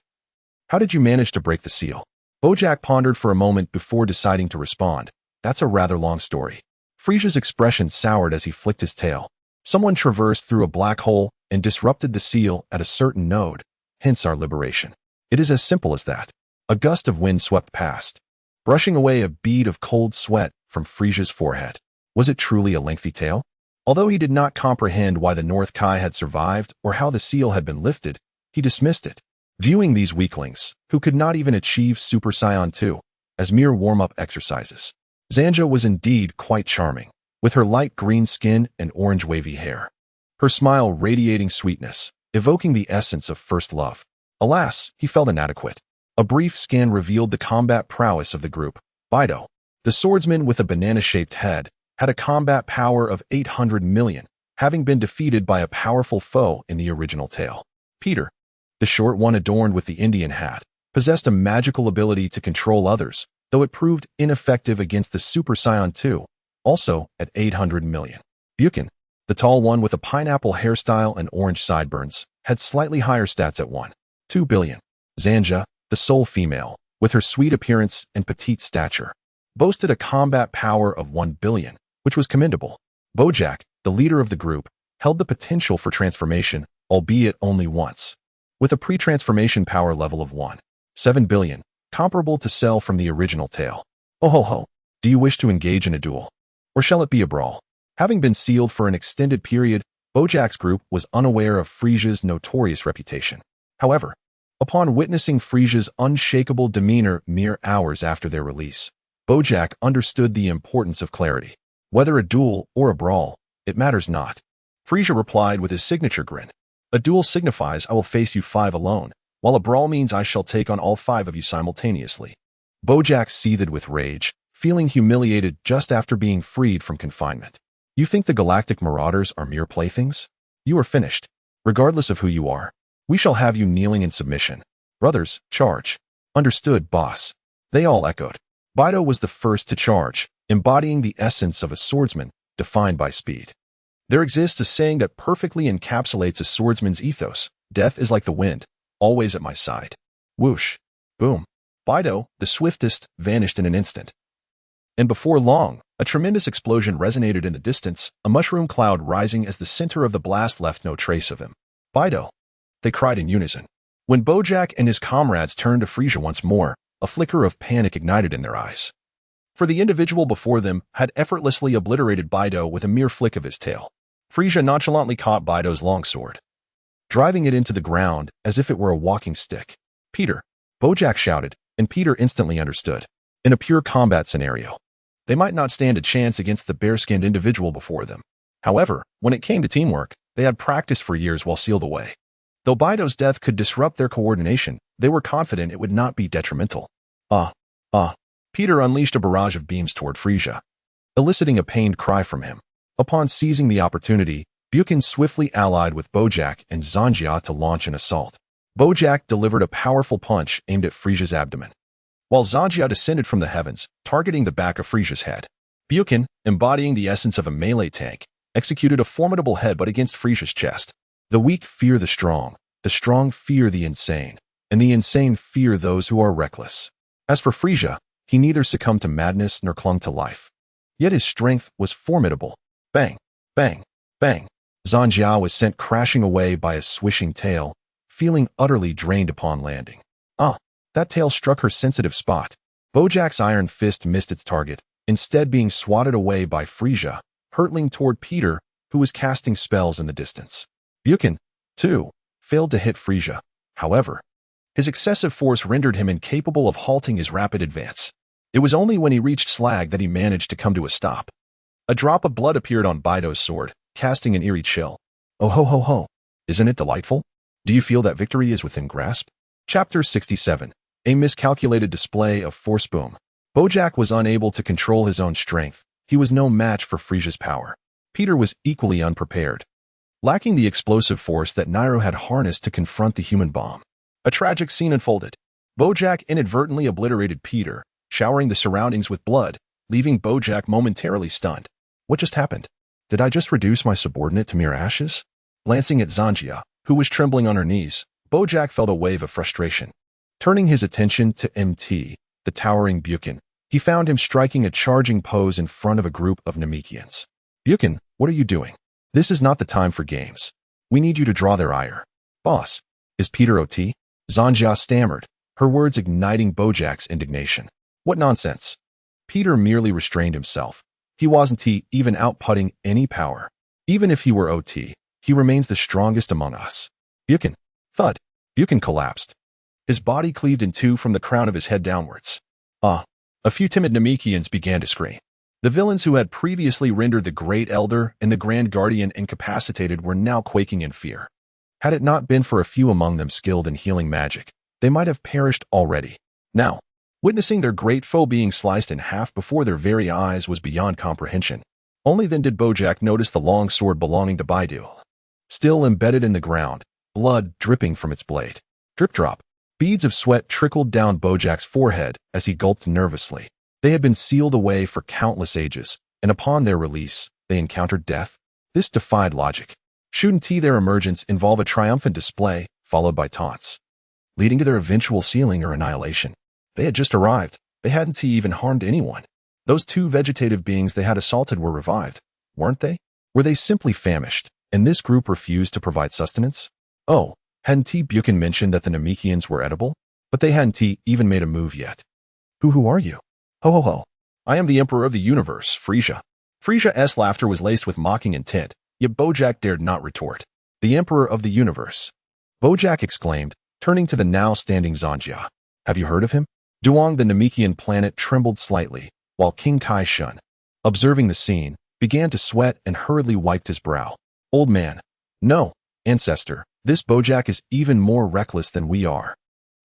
How did you manage to break the seal? Bojack pondered for a moment before deciding to respond. That's a rather long story. Frieza's expression soured as he flicked his tail. Someone traversed through a black hole and disrupted the seal at a certain node, hence our liberation. It is as simple as that. A gust of wind swept past, brushing away a bead of cold sweat from Frieza's forehead. Was it truly a lengthy tale? Although he did not comprehend why the North Kai had survived or how the seal had been lifted, he dismissed it, viewing these weaklings, who could not even achieve Super Saiyan 2, as mere warm-up exercises. Zanja was indeed quite charming, with her light green skin and orange wavy hair. Her smile radiating sweetness, evoking the essence of first love. Alas, he felt inadequate. A brief scan revealed the combat prowess of the group. Bardos, the swordsman with a banana-shaped head, had a combat power of 800 million, having been defeated by a powerful foe in the original tale. Peter, the short one adorned with the Indian hat, possessed a magical ability to control others, though it proved ineffective against the Super Saiyan 2, also at 800 million. Wukong, the tall one with a pineapple hairstyle and orange sideburns, had slightly higher stats at 1.2 billion. Zanja, the sole female, with her sweet appearance and petite stature, boasted a combat power of 1 billion, which was commendable. Bojack, the leader of the group, held the potential for transformation, albeit only once, with a pre-transformation power level of 1.7 billion, comparable to Cell from the original tale. Oh ho ho, do you wish to engage in a duel? Or shall it be a brawl? Having been sealed for an extended period, Bojack's group was unaware of Frieza's notorious reputation. However, upon witnessing Frieza's unshakable demeanor mere hours after their release, Bojack understood the importance of clarity. Whether a duel or a brawl, it matters not. Frieza replied with his signature grin. A duel signifies I will face you 5 alone, while a brawl means I shall take on all 5 of you simultaneously. Bojack seethed with rage, feeling humiliated just after being freed from confinement. You think the galactic marauders are mere playthings? You are finished. Regardless of who you are, we shall have you kneeling in submission. Brothers, charge. Understood, boss. They all echoed. Bardos was the first to charge, embodying the essence of a swordsman, defined by speed. There exists a saying that perfectly encapsulates a swordsman's ethos. Death is like the wind, always at my side. Whoosh. Boom. Bardos, the swiftest, vanished in an instant. And before long, a tremendous explosion resonated in the distance, a mushroom cloud rising as the center of the blast left no trace of him. Bardos, they cried in unison. When Bojack and his comrades turned to Frieza once more, a flicker of panic ignited in their eyes. For the individual before them had effortlessly obliterated Bardos with a mere flick of his tail. Frieza nonchalantly caught Bardos' longsword, driving it into the ground as if it were a walking stick. Peter, Bojack shouted, and Peter instantly understood. In a pure combat scenario, they might not stand a chance against the bare-skinned individual before them. However, when it came to teamwork, they had practiced for years while sealed away. Though Bardos' death could disrupt their coordination, they were confident it would not be detrimental. Peter unleashed a barrage of beams toward Frieza, eliciting a pained cry from him. Upon seizing the opportunity, Wukong swiftly allied with Bojack and Zanja to launch an assault. Bojack delivered a powerful punch aimed at Frieza's abdomen, while Zanja descended from the heavens, targeting the back of Frieza's head. Wukong, embodying the essence of a melee tank, executed a formidable headbutt against Frieza's chest. The weak fear the strong fear the insane, and the insane fear those who are reckless. As for Frieza, he neither succumbed to madness nor clung to life. Yet his strength was formidable. Bang, bang, bang. Zanja was sent crashing away by a swishing tail, feeling utterly drained upon landing. That tail struck her sensitive spot. Bojack's iron fist missed its target, instead being swatted away by Frieza, hurtling toward Peter, who was casting spells in the distance. Wukong, too, failed to hit Frieza. However, his excessive force rendered him incapable of halting his rapid advance. It was only when he reached Slag that he managed to come to a stop. A drop of blood appeared on Bardos' sword, casting an eerie chill. Oh ho ho ho. Isn't it delightful? Do you feel that victory is within grasp? Chapter 67. A miscalculated display of force boom. Bojack was unable to control his own strength. He was no match for Frieza's power. Peter was equally unprepared, lacking the explosive force that Nairo had harnessed to confront the human bomb. A tragic scene unfolded. Bojack inadvertently obliterated Peter, showering the surroundings with blood, leaving Bojack momentarily stunned. What just happened? Did I just reduce my subordinate to mere ashes? Glancing at Zanjia, who was trembling on her knees, Bojack felt a wave of frustration. Turning his attention to MT, the towering Buchan, he found him striking a charging pose in front of a group of Namekians. Buchan, what are you doing? This is not the time for games. We need you to draw their ire. Boss, is Peter OT? Zanjia stammered, her words igniting Bojack's indignation. What nonsense. Peter merely restrained himself. He wasn't even outputting any power. Even if he were OT, he remains the strongest among us. Buchan. Thud. Buchan collapsed. His body cleaved in two from the crown of his head downwards. A few timid Namekians began to scream. The villains who had previously rendered the Great Elder and the Grand Guardian incapacitated were now quaking in fear. Had it not been for a few among them skilled in healing magic, they might have perished already. Now, witnessing their great foe being sliced in half before their very eyes was beyond comprehension. Only then did Bojack notice the long sword belonging to Baidu, still embedded in the ground, blood dripping from its blade. Drip drop. Beads of sweat trickled down Bojack's forehead as he gulped nervously. They had been sealed away for countless ages, and upon their release, they encountered death. This defied logic. Shouldn't their emergence involve a triumphant display, followed by taunts, leading to their eventual sealing or annihilation? They had just arrived. They hadn't even harmed anyone. Those two vegetative beings they had assaulted were revived, weren't they? Were they simply famished, and this group refused to provide sustenance? Oh, hadn't Buchan mentioned that the Namekians were edible? But they hadn't even made a move yet. Who are you? Hohoho. I am the Emperor of the Universe, Frieza. Frieza's laughter was laced with mocking intent, yet Bojack dared not retort. The Emperor of the Universe. Bojack exclaimed, turning to the now standing Zanjia. Have you heard of him? Duong, the Namekian planet, trembled slightly, while King Kai Shin, observing the scene, began to sweat and hurriedly wiped his brow. Old man. No, ancestor, this Bojack is even more reckless than we are.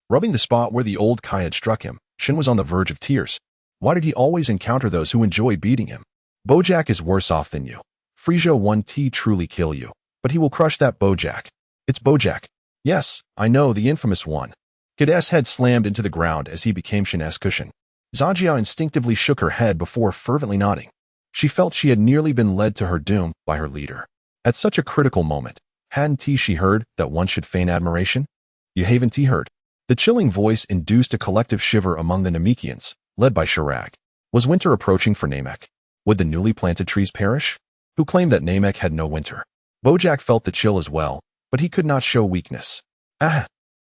Rubbing the spot where the old Kai had struck him, Shin was on the verge of tears. Why did he always encounter those who enjoy beating him? Bojack is worse off than you. Frieza won't truly kill you, but he will crush that Bojack. It's Bojack. Yes, I know, the infamous one. Kid's head slammed into the ground as he became Shin's cushion. Zanjia instinctively shook her head before fervently nodding. She felt she had nearly been led to her doom by her leader. At such a critical moment, hadn't she heard that one should feign admiration? You haven't heard. The chilling voice induced a collective shiver among the Namekians, led by Shirag. Was winter approaching for Namek? Would the newly planted trees perish? Who claimed that Namek had no winter? Bojack felt the chill as well, but he could not show weakness.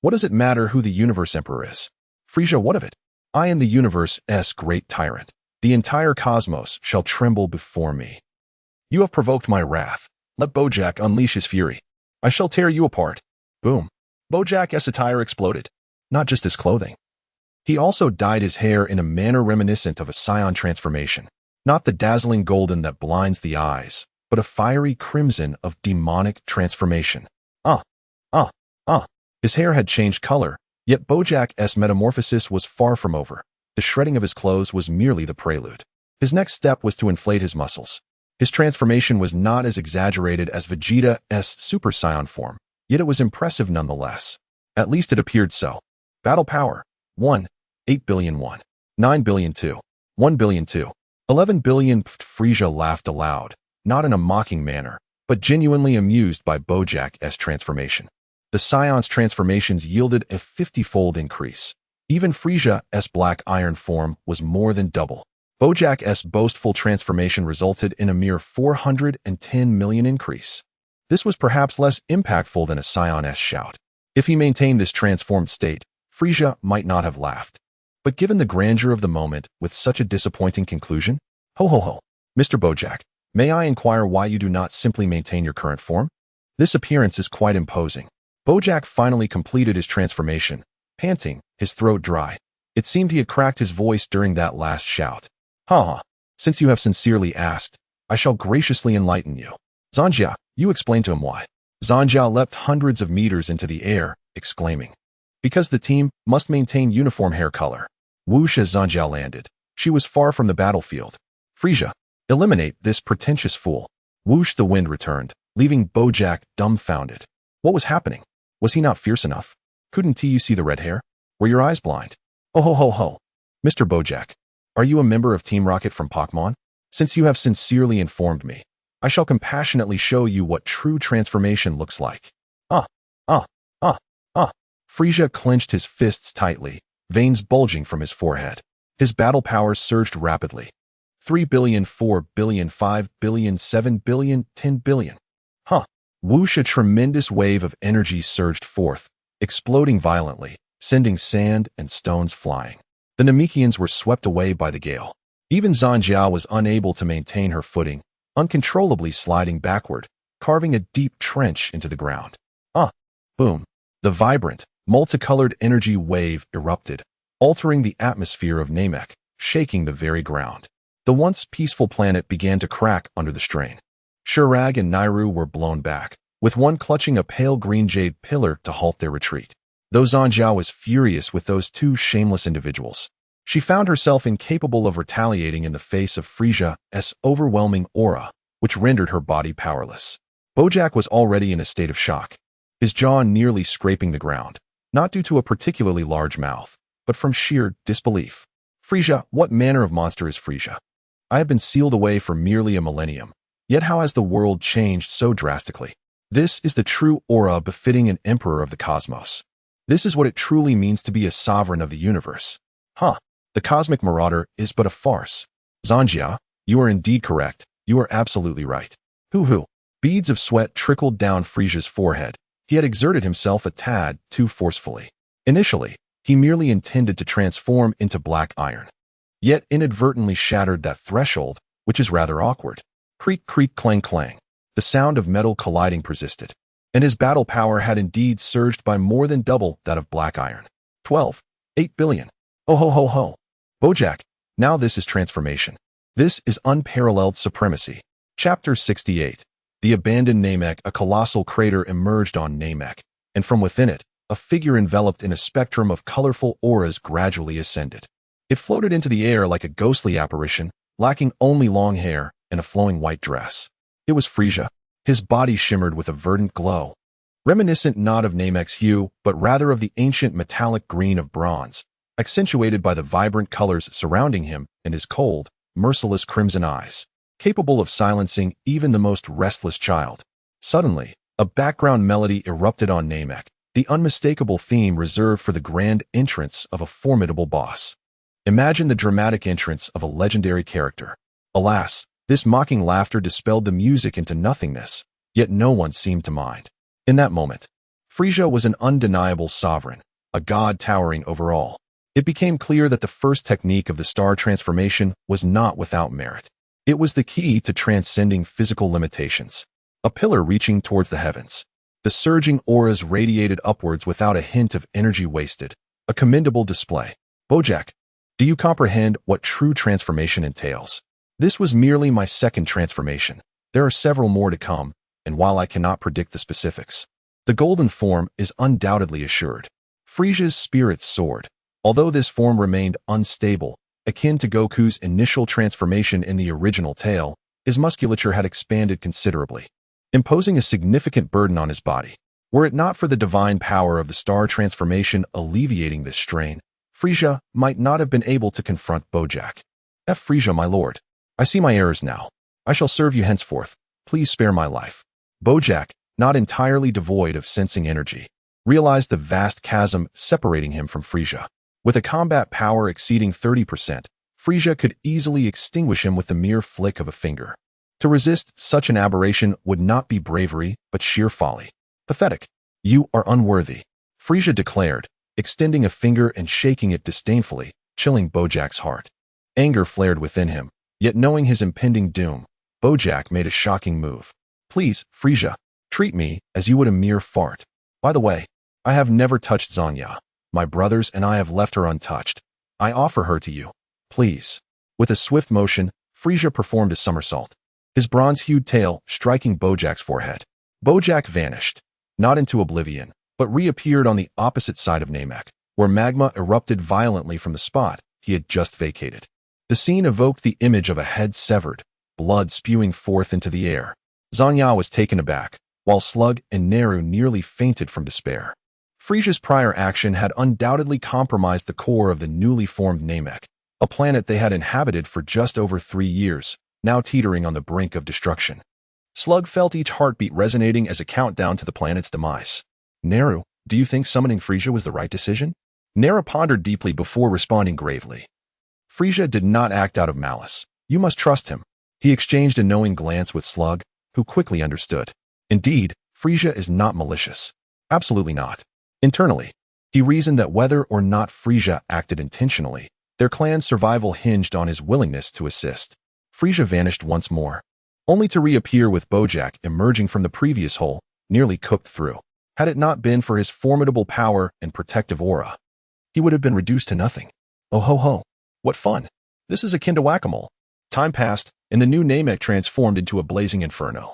What does it matter who the Universe Emperor is? Frieza, what of it? I am the Universe's great tyrant. The entire cosmos shall tremble before me. You have provoked my wrath. Let Bojack unleash his fury. I shall tear you apart. Boom. Bojack's attire exploded. Not just his clothing. He also dyed his hair in a manner reminiscent of a Saiyan transformation. Not the dazzling golden that blinds the eyes, but a fiery crimson of demonic transformation. His hair had changed color, yet Bojack's metamorphosis was far from over. The shredding of his clothes was merely the prelude. His next step was to inflate his muscles. His transformation was not as exaggerated as Vegeta's Super Saiyan form, yet it was impressive nonetheless. At least it appeared so. Battle power. 1. 8 billion 1. 9 billion 2. 1 billion 2. 11 billion. Frieza laughed aloud, not in a mocking manner, but genuinely amused by Bojack's transformation. The Saiyans' transformations yielded a 50-fold increase. Even Frieza's black iron form was more than double. Bojack's boastful transformation resulted in a mere 410 million increase. This was perhaps less impactful than a Saiyans shout. If he maintained this transformed state, Frieza might not have laughed. But given the grandeur of the moment with such a disappointing conclusion? Hohoho. Mr. Bojack, may I inquire why you do not simply maintain your current form? This appearance is quite imposing. Bojack finally completed his transformation, panting, his throat dry. It seemed he had cracked his voice during that last shout. Since you have sincerely asked, I shall graciously enlighten you. Zanjia, you explain to him why. Zanjia leapt hundreds of meters into the air, exclaiming. Because the team must maintain uniform hair color. Whoosh as Zanjia landed. She was far from the battlefield. Frieza, eliminate this pretentious fool. Whoosh, the wind returned, leaving Bojack dumbfounded. What was happening? Was he not fierce enough? Couldn't you see the red hair? Were your eyes blind? Oh ho ho ho. Mr. Bojack, are you a member of Team Rocket from Pokemon? Since you have sincerely informed me, I shall compassionately show you what true transformation looks like. Ah, ah, ah, ah. Frieza clenched his fists tightly, veins bulging from his forehead. His battle power surged rapidly. 3 billion, 4 billion, 5 billion, 7 billion, 10 billion. Huh. Whoosh, a tremendous wave of energy surged forth, exploding violently, sending sand and stones flying. The Namekians were swept away by the gale. Even Zanjiao was unable to maintain her footing, uncontrollably sliding backward, carving a deep trench into the ground. Ah! Boom! The vibrant, multicolored energy wave erupted, altering the atmosphere of Namek, shaking the very ground. The once peaceful planet began to crack under the strain. Shurag and Nairu were blown back, with one clutching a pale green jade pillar to halt their retreat. Though Zanjiao was furious with those two shameless individuals, she found herself incapable of retaliating in the face of Frieza's overwhelming aura, which rendered her body powerless. Bojack was already in a state of shock, his jaw nearly scraping the ground, not due to a particularly large mouth, but from sheer disbelief. Frieza, what manner of monster is Frieza? I have been sealed away for merely a millennium, yet how has the world changed so drastically? This is the true aura befitting an emperor of the cosmos. This is what it truly means to be a sovereign of the universe. Huh. The cosmic marauder is but a farce. Zanjia, you are indeed correct. You are absolutely right. Hoo-hoo. Beads of sweat trickled down Frieza's forehead. He had exerted himself a tad too forcefully. Initially, he merely intended to transform into black iron, yet inadvertently shattered that threshold, which is rather awkward. Creak, creak, clang, clang. The sound of metal colliding persisted, and his battle power had indeed surged by more than double that of black iron. 8 billion. Oh ho ho ho. Bojack, now this is transformation. This is unparalleled supremacy. Chapter 68. The abandoned Namek. A colossal crater emerged on Namek, and from within it, a figure enveloped in a spectrum of colorful auras gradually ascended. It floated into the air like a ghostly apparition, lacking only long hair and a flowing white dress. It was Frieza. His body shimmered with a verdant glow, reminiscent not of Namek's hue, but rather of the ancient metallic green of bronze, accentuated by the vibrant colors surrounding him and his cold, merciless crimson eyes, capable of silencing even the most restless child. Suddenly, a background melody erupted on Namek, the unmistakable theme reserved for the grand entrance of a formidable boss. Imagine the dramatic entrance of a legendary character. Alas, this mocking laughter dispelled the music into nothingness, yet no one seemed to mind. In that moment, Frieza was an undeniable sovereign, a god towering over all. It became clear that the first technique of the star transformation was not without merit. It was the key to transcending physical limitations. A pillar reaching towards the heavens. The surging auras radiated upwards without a hint of energy wasted. A commendable display. Bojack, do you comprehend what true transformation entails? This was merely my second transformation. There are several more to come, and while I cannot predict the specifics, the golden form is undoubtedly assured. Frieza's spirits soared. Although this form remained unstable, akin to Goku's initial transformation in the original tale, his musculature had expanded considerably, imposing a significant burden on his body. Were it not for the divine power of the star transformation alleviating this strain, Frieza might not have been able to confront Bojack. Frieza, my lord, I see my errors now. I shall serve you henceforth. Please spare my life. Bojack, not entirely devoid of sensing energy, realized the vast chasm separating him from Frieza. With a combat power exceeding 30%, Frieza could easily extinguish him with the mere flick of a finger. To resist such an aberration would not be bravery, but sheer folly. Pathetic. You are unworthy, Frieza declared, extending a finger and shaking it disdainfully, chilling Bojack's heart. Anger flared within him, yet knowing his impending doom, Bojack made a shocking move. Please, Frieza, treat me as you would a mere fart. By the way, I have never touched Zanya. My brothers and I have left her untouched. I offer her to you. Please. With a swift motion, Frieza performed a somersault, his bronze-hued tail striking Bojack's forehead. Bojack vanished, not into oblivion, but reappeared on the opposite side of Namek, where magma erupted violently from the spot he had just vacated. The scene evoked the image of a head severed, blood spewing forth into the air, Zanya was taken aback, while Slug and Neru nearly fainted from despair. Frieza's prior action had undoubtedly compromised the core of the newly formed Namek, a planet they had inhabited for just over 3 years, now teetering on the brink of destruction. Slug felt each heartbeat resonating as a countdown to the planet's demise. Neru, do you think summoning Frieza was the right decision? Neru pondered deeply before responding gravely. Frieza did not act out of malice. You must trust him. He exchanged a knowing glance with Slug, who quickly understood. Indeed, Frieza is not malicious. Absolutely not. Internally, he reasoned that whether or not Frieza acted intentionally, their clan's survival hinged on his willingness to assist. Frieza vanished once more, only to reappear with Bojack emerging from the previous hole, nearly cooked through. Had it not been for his formidable power and protective aura, he would have been reduced to nothing. Oh ho ho! What fun! This is akin to whack-a-mole. Time passed, and the new Namek transformed into a blazing inferno.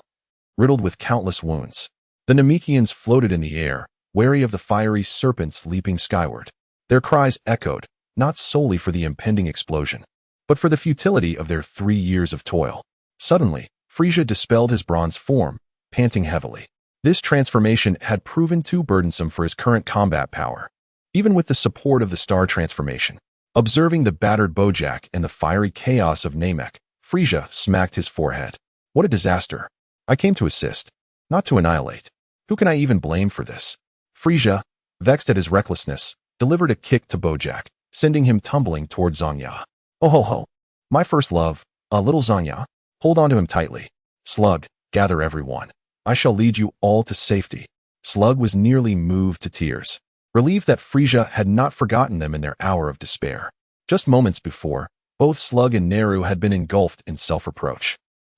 Riddled with countless wounds, the Namekians floated in the air, wary of the fiery serpents leaping skyward. Their cries echoed, not solely for the impending explosion, but for the futility of their 3 years of toil. Suddenly, Frieza dispelled his bronze form, panting heavily. This transformation had proven too burdensome for his current combat power. Even with the support of the star transformation, observing the battered Bojack and the fiery chaos of Namek, Frieza smacked his forehead. What a disaster. I came to assist, not to annihilate. Who can I even blame for this? Frieza, vexed at his recklessness, delivered a kick to Bojack, sending him tumbling toward Zanya. Oh ho ho! My first love, a little Zanya. Hold on to him tightly. Slug, gather everyone. I shall lead you all to safety. Slug was nearly moved to tears, relieved that Frieza had not forgotten them in their hour of despair. Just moments before, both Slug and Neru had been engulfed in self-reproach.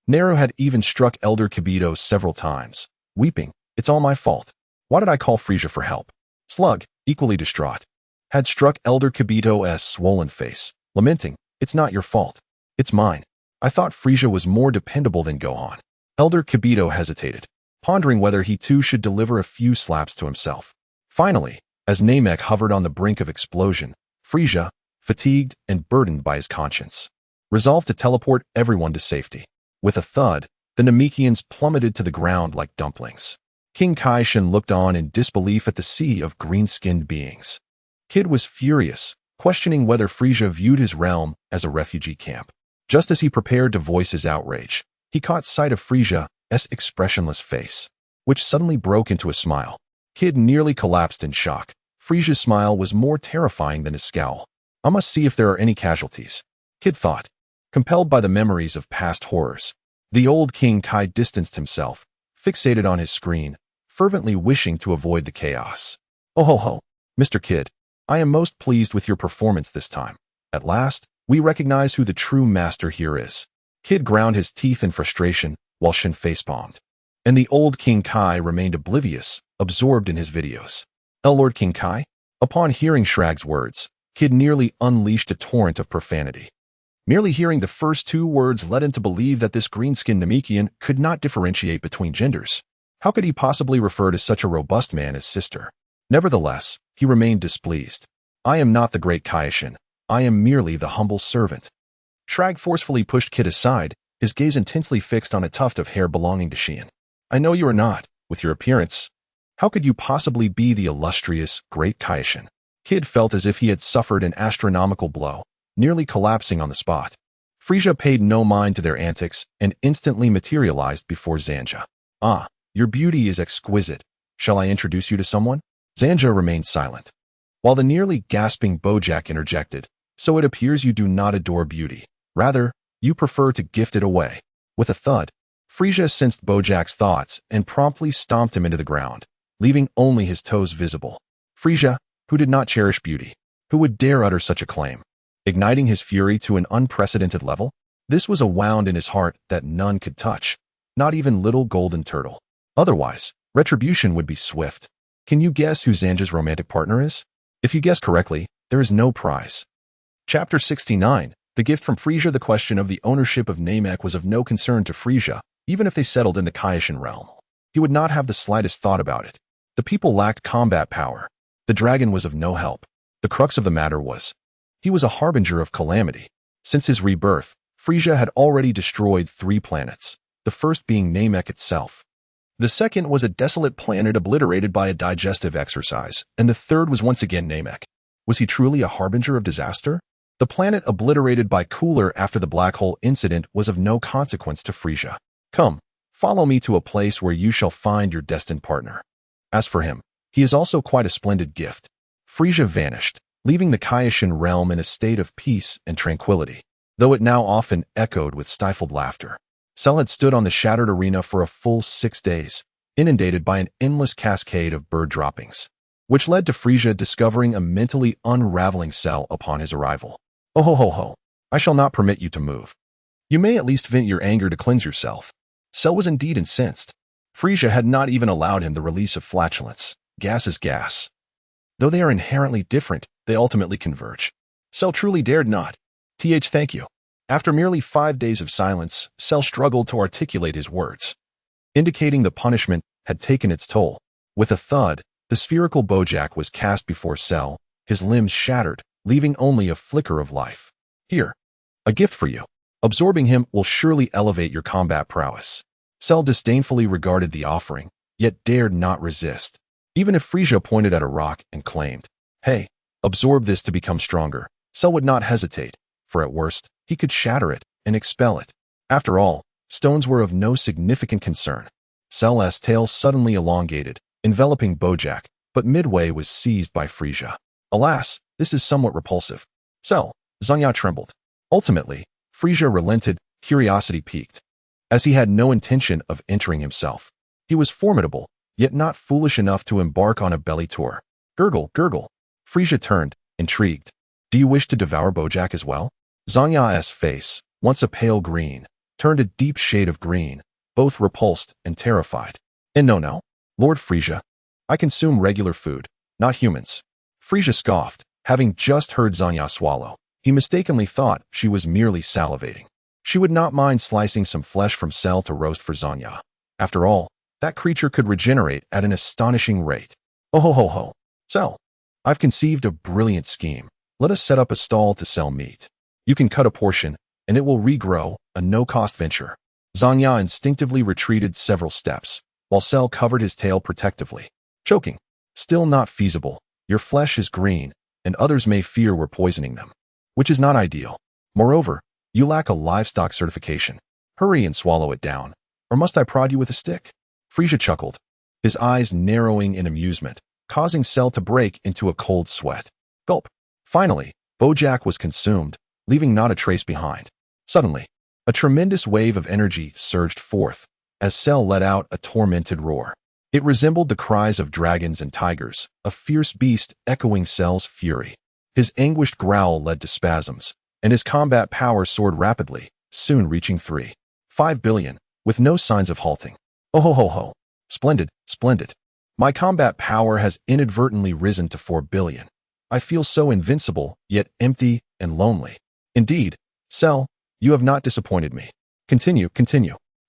Neru had even struck Elder Kibito several times, weeping, "It's all my fault. Why did I call Frieza for help?" Slug, equally distraught, had struck Elder Kibito's swollen face, lamenting, "It's not your fault. It's mine. I thought Frieza was more dependable than Gohan." Elder Kibito hesitated, pondering whether he too should deliver a few slaps to himself. Finally, as Namek hovered on the brink of explosion, Frieza, fatigued and burdened by his conscience, resolved to teleport everyone to safety. With a thud, the Namekians plummeted to the ground like dumplings. King Kai Shin looked on in disbelief at the sea of green-skinned beings. Kid was furious, questioning whether Frieza viewed his realm as a refugee camp. Just as he prepared to voice his outrage, he caught sight of Frieza's expressionless face, which suddenly broke into a smile. Kid nearly collapsed in shock. Frieza's smile was more terrifying than his scowl. I must see if there are any casualties, Kid thought. Compelled by the memories of past horrors, the old King Kai distanced himself, fixated on his screen, fervently wishing to avoid the chaos. Oh ho ho, Mr. Kid, I am most pleased with your performance this time. At last, we recognize who the true master here is. Kid ground his teeth in frustration while Shin facepalmed. And the old King Kai remained oblivious, absorbed in his videos. Lord King Kai? Upon hearing Shrag's words, Kid nearly unleashed a torrent of profanity. Merely hearing the first 2 words led him to believe that this green-skinned Namekian could not differentiate between genders. How could he possibly refer to such a robust man as sister? Nevertheless, he remained displeased. I am not the great Kai Shin. I am merely the humble servant. Shrag forcefully pushed Kid aside, his gaze intensely fixed on a tuft of hair belonging to Shin. I know you are not, with your appearance. How could you possibly be the illustrious, great Kai Shin? Kid felt as if he had suffered an astronomical blow, nearly collapsing on the spot. Frieza paid no mind to their antics and instantly materialized before Zanja. Ah, your beauty is exquisite. Shall I introduce you to someone? Zanja remained silent, while the nearly gasping Bojack interjected, so it appears you do not adore beauty. Rather, you prefer to gift it away. With a thud, Frieza sensed Bojack's thoughts and promptly stomped him into the ground, leaving only his toes visible. Frieza, who did not cherish beauty, who would dare utter such a claim? Igniting his fury to an unprecedented level, this was a wound in his heart that none could touch, not even little golden turtle. Otherwise, retribution would be swift. Can you guess who Zanja's romantic partner is? If you guess correctly, there is no prize. Chapter 69, The Gift from Frieza. The question of the ownership of Namek was of no concern to Frieza, even if they settled in the Kai Shin realm. He would not have the slightest thought about it. The people lacked combat power. The dragon was of no help. The crux of the matter was, he was a harbinger of calamity. Since his rebirth, Frieza had already destroyed 3 planets, the first being Namek itself. The second was a desolate planet obliterated by a digestive exercise, and the third was once again Namek. Was he truly a harbinger of disaster? The planet obliterated by Cooler after the black hole incident was of no consequence to Frieza. Come, follow me to a place where you shall find your destined partner. As for him, he is also quite a splendid gift. Frieza vanished, leaving the Kai Shin realm in a state of peace and tranquility, though it now often echoed with stifled laughter. Cell had stood on the shattered arena for a full 6 days, inundated by an endless cascade of bird droppings, which led to Frieza discovering a mentally unraveling Cell upon his arrival. Hohoho, I shall not permit you to move. You may at least vent your anger to cleanse yourself. Cell was indeed incensed. Frieza had not even allowed him the release of flatulence. Gas is gas. Though they are inherently different, they ultimately converge. Cell truly dared not. Thank you. After merely 5 days of silence, Cell struggled to articulate his words, indicating the punishment had taken its toll. With a thud, the spherical Bojack was cast before Cell, his limbs shattered, leaving only a flicker of life. Here, a gift for you. Absorbing him will surely elevate your combat prowess. Cell disdainfully regarded the offering, yet dared not resist. Even if Frieza pointed at a rock and claimed, "Hey, absorb this to become stronger," Cell would not hesitate, for at worst, he could shatter it and expel it. After all, stones were of no significant concern. Cell's tail suddenly elongated, enveloping Bojack, but midway was seized by Frieza. Alas, this is somewhat repulsive. Cell, Zanya trembled. Ultimately, Frieza relented, curiosity piqued. As he had no intention of entering himself, he was formidable, yet not foolish enough to embark on a belly tour. Gurgle, gurgle. Frieza turned, intrigued. Do you wish to devour Bojack as well? Zanya's face, once a pale green, turned a deep shade of green, both repulsed and terrified. And no, Lord Frieza, I consume regular food, not humans. Frieza scoffed, having just heard Zanya swallow. He mistakenly thought she was merely salivating. She would not mind slicing some flesh from Cell to roast for Zanya. After all, that creature could regenerate at an astonishing rate. Hohoho. Cell, I've conceived a brilliant scheme. Let us set up a stall to sell meat. You can cut a portion, and it will regrow, a no-cost venture. Zanya instinctively retreated several steps, while Cell covered his tail protectively. Choking. Still not feasible. Your flesh is green, and others may fear we're poisoning them, which is not ideal. Moreover, you lack a livestock certification. Hurry and swallow it down, or must I prod you with a stick? Frieza chuckled, his eyes narrowing in amusement, causing Cell to break into a cold sweat. Gulp. Finally, Bojack was consumed, leaving not a trace behind. Suddenly, a tremendous wave of energy surged forth, as Cell let out a tormented roar. It resembled the cries of dragons and tigers, a fierce beast echoing Cell's fury. His anguished growl led to spasms, and his combat power soared rapidly, soon reaching 3.5 billion, with no signs of halting. Hohoho. Splendid, splendid. My combat power has inadvertently risen to 4 billion. I feel so invincible, yet empty and lonely. Indeed, Cell, you have not disappointed me. Continue.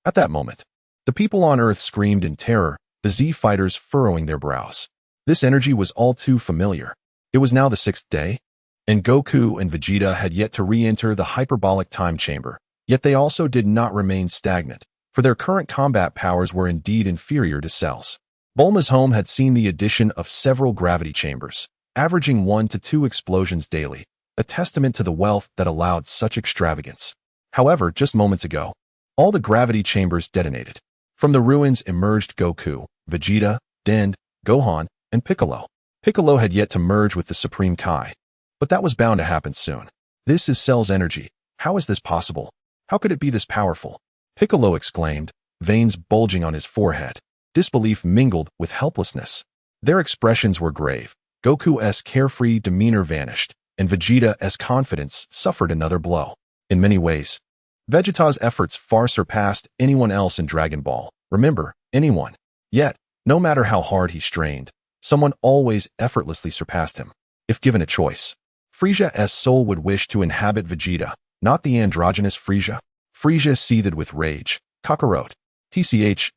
At that moment, the people on Earth screamed in terror, the Z fighters furrowing their brows. This energy was all too familiar. It was now the 6th day, and Goku and Vegeta had yet to re-enter the hyperbolic time chamber, yet they also did not remain stagnant, for their current combat powers were indeed inferior to Cell's. Bulma's home had seen the addition of several gravity chambers, averaging 1 to 2 explosions daily, a testament to the wealth that allowed such extravagance. However, just moments ago, all the gravity chambers detonated. From the ruins emerged Goku, Vegeta, Dend, Gohan, and Piccolo. Piccolo had yet to merge with the Supreme Kai, but that was bound to happen soon. This is Cell's energy. How is this possible? How could it be this powerful? Piccolo exclaimed, veins bulging on his forehead. Disbelief mingled with helplessness. Their expressions were grave. Goku's carefree demeanor vanished, and Vegeta's confidence suffered another blow. In many ways, Vegeta's efforts far surpassed anyone else in Dragon Ball. Remember, anyone. Yet, no matter how hard he strained, someone always effortlessly surpassed him. If given a choice, Frieza's soul would wish to inhabit Vegeta, not the androgynous Frieza. Frieza seethed with rage. Kakarot.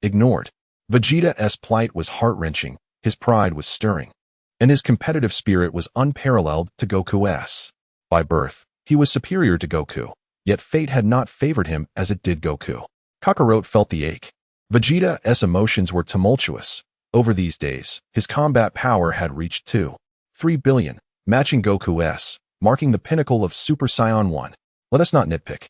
Ignored. Vegeta's plight was heart-wrenching, his pride was stirring, and his competitive spirit was unparalleled to Goku's. By birth, he was superior to Goku, yet fate had not favored him as it did Goku. Kakarot felt the ache. Vegeta's emotions were tumultuous. Over these days, his combat power had reached 2.3 billion, matching Goku's, marking the pinnacle of Super Saiyan 1. Let us not nitpick,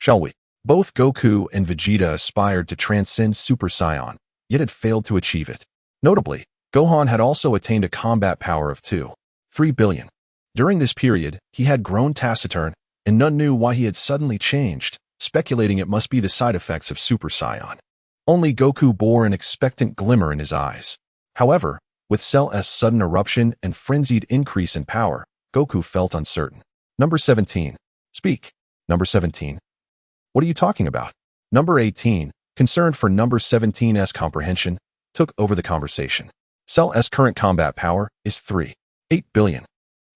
shall we? Both Goku and Vegeta aspired to transcend Super Saiyan, yet had failed to achieve it. Notably, Gohan had also attained a combat power of 2.3 billion. During this period, he had grown taciturn, and none knew why he had suddenly changed, speculating it must be the side effects of Super Saiyan. Only Goku bore an expectant glimmer in his eyes. However, with Cell's sudden eruption and frenzied increase in power, Goku felt uncertain. Number 17. Speak. Number 17. What are you talking about? Number 18, concerned for number 17's comprehension, took over the conversation. Cell's current combat power is 3.8 billion.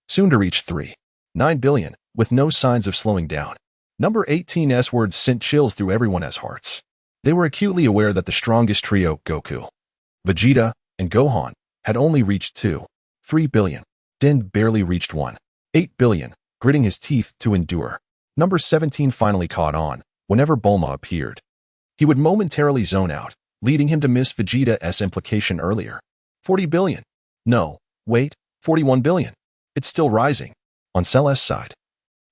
Soon to reach 3.9 billion, with no signs of slowing down. Number 18's words sent chills through everyone's hearts. They were acutely aware that the strongest trio, Goku, Vegeta, and Gohan, had only reached 2.3 billion. Den barely reached 1.8 billion, gritting his teeth to endure. Number 17 finally caught on whenever Bulma appeared. He would momentarily zone out, leading him to miss Vegeta's implication earlier. 40 billion. No, wait, 41 billion. It's still rising. On Cell's side,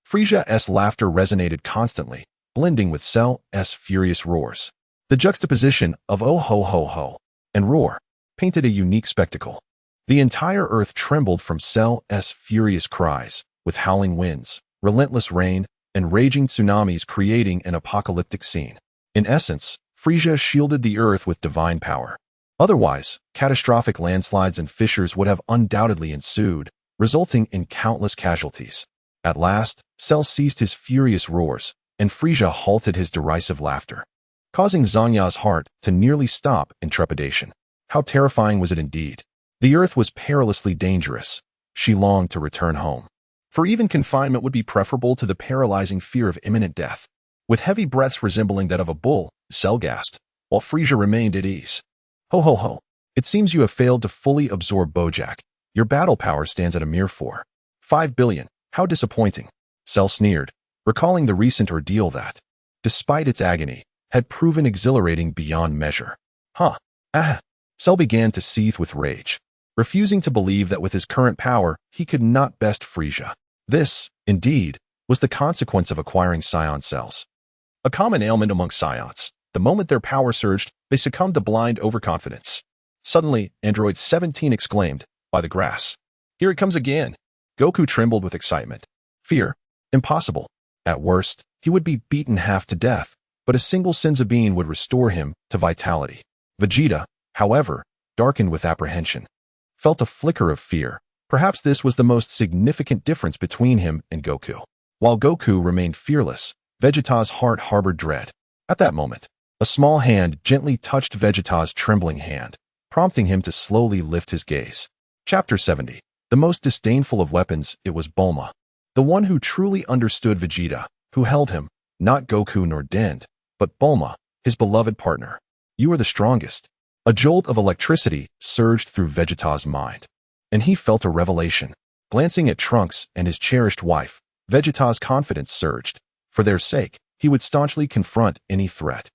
Frieza's laughter resonated constantly, blending with Cell's furious roars. The juxtaposition of oh ho ho ho and roar painted a unique spectacle. The entire earth trembled from Cell's furious cries, with howling winds, relentless rain, and raging tsunamis creating an apocalyptic scene. In essence, Frieza shielded the earth with divine power. Otherwise, catastrophic landslides and fissures would have undoubtedly ensued, resulting in countless casualties. At last, Cell ceased his furious roars, and Frieza halted his derisive laughter, causing Zanya's heart to nearly stop in trepidation. How terrifying was it indeed? The earth was perilously dangerous. She longed to return home. For even confinement would be preferable to the paralyzing fear of imminent death. With heavy breaths resembling that of a bull, Cell gasped, while Frieza remained at ease. Ho ho ho. It seems you have failed to fully absorb Bojack. Your battle power stands at a mere 4.5 billion. How disappointing. Cell sneered, recalling the recent ordeal that, despite its agony, had proven exhilarating beyond measure. Cell began to seethe with rage, refusing to believe that with his current power, he could not best Frieza. This, indeed, was the consequence of acquiring Saiyan cells. A common ailment among Saiyans. The moment their power surged, they succumbed to blind overconfidence. Suddenly, Android 17 exclaimed, "By the grass. Here it comes again." Goku trembled with excitement. Fear? Impossible. At worst, he would be beaten half to death, but a single Senzu bean would restore him to vitality. Vegeta, however, darkened with apprehension, felt a flicker of fear. Perhaps this was the most significant difference between him and Goku. While Goku remained fearless, Vegeta's heart harbored dread. At that moment, a small hand gently touched Vegeta's trembling hand, prompting him to slowly lift his gaze. Chapter 70. The most disdainful of weapons, it was Bulma. The one who truly understood Vegeta, who held him, not Goku nor Den, but Bulma, his beloved partner. You are the strongest. A jolt of electricity surged through Vegeta's mind, and he felt a revelation. Glancing at Trunks and his cherished wife, Vegeta's confidence surged. For their sake, he would staunchly confront any threat,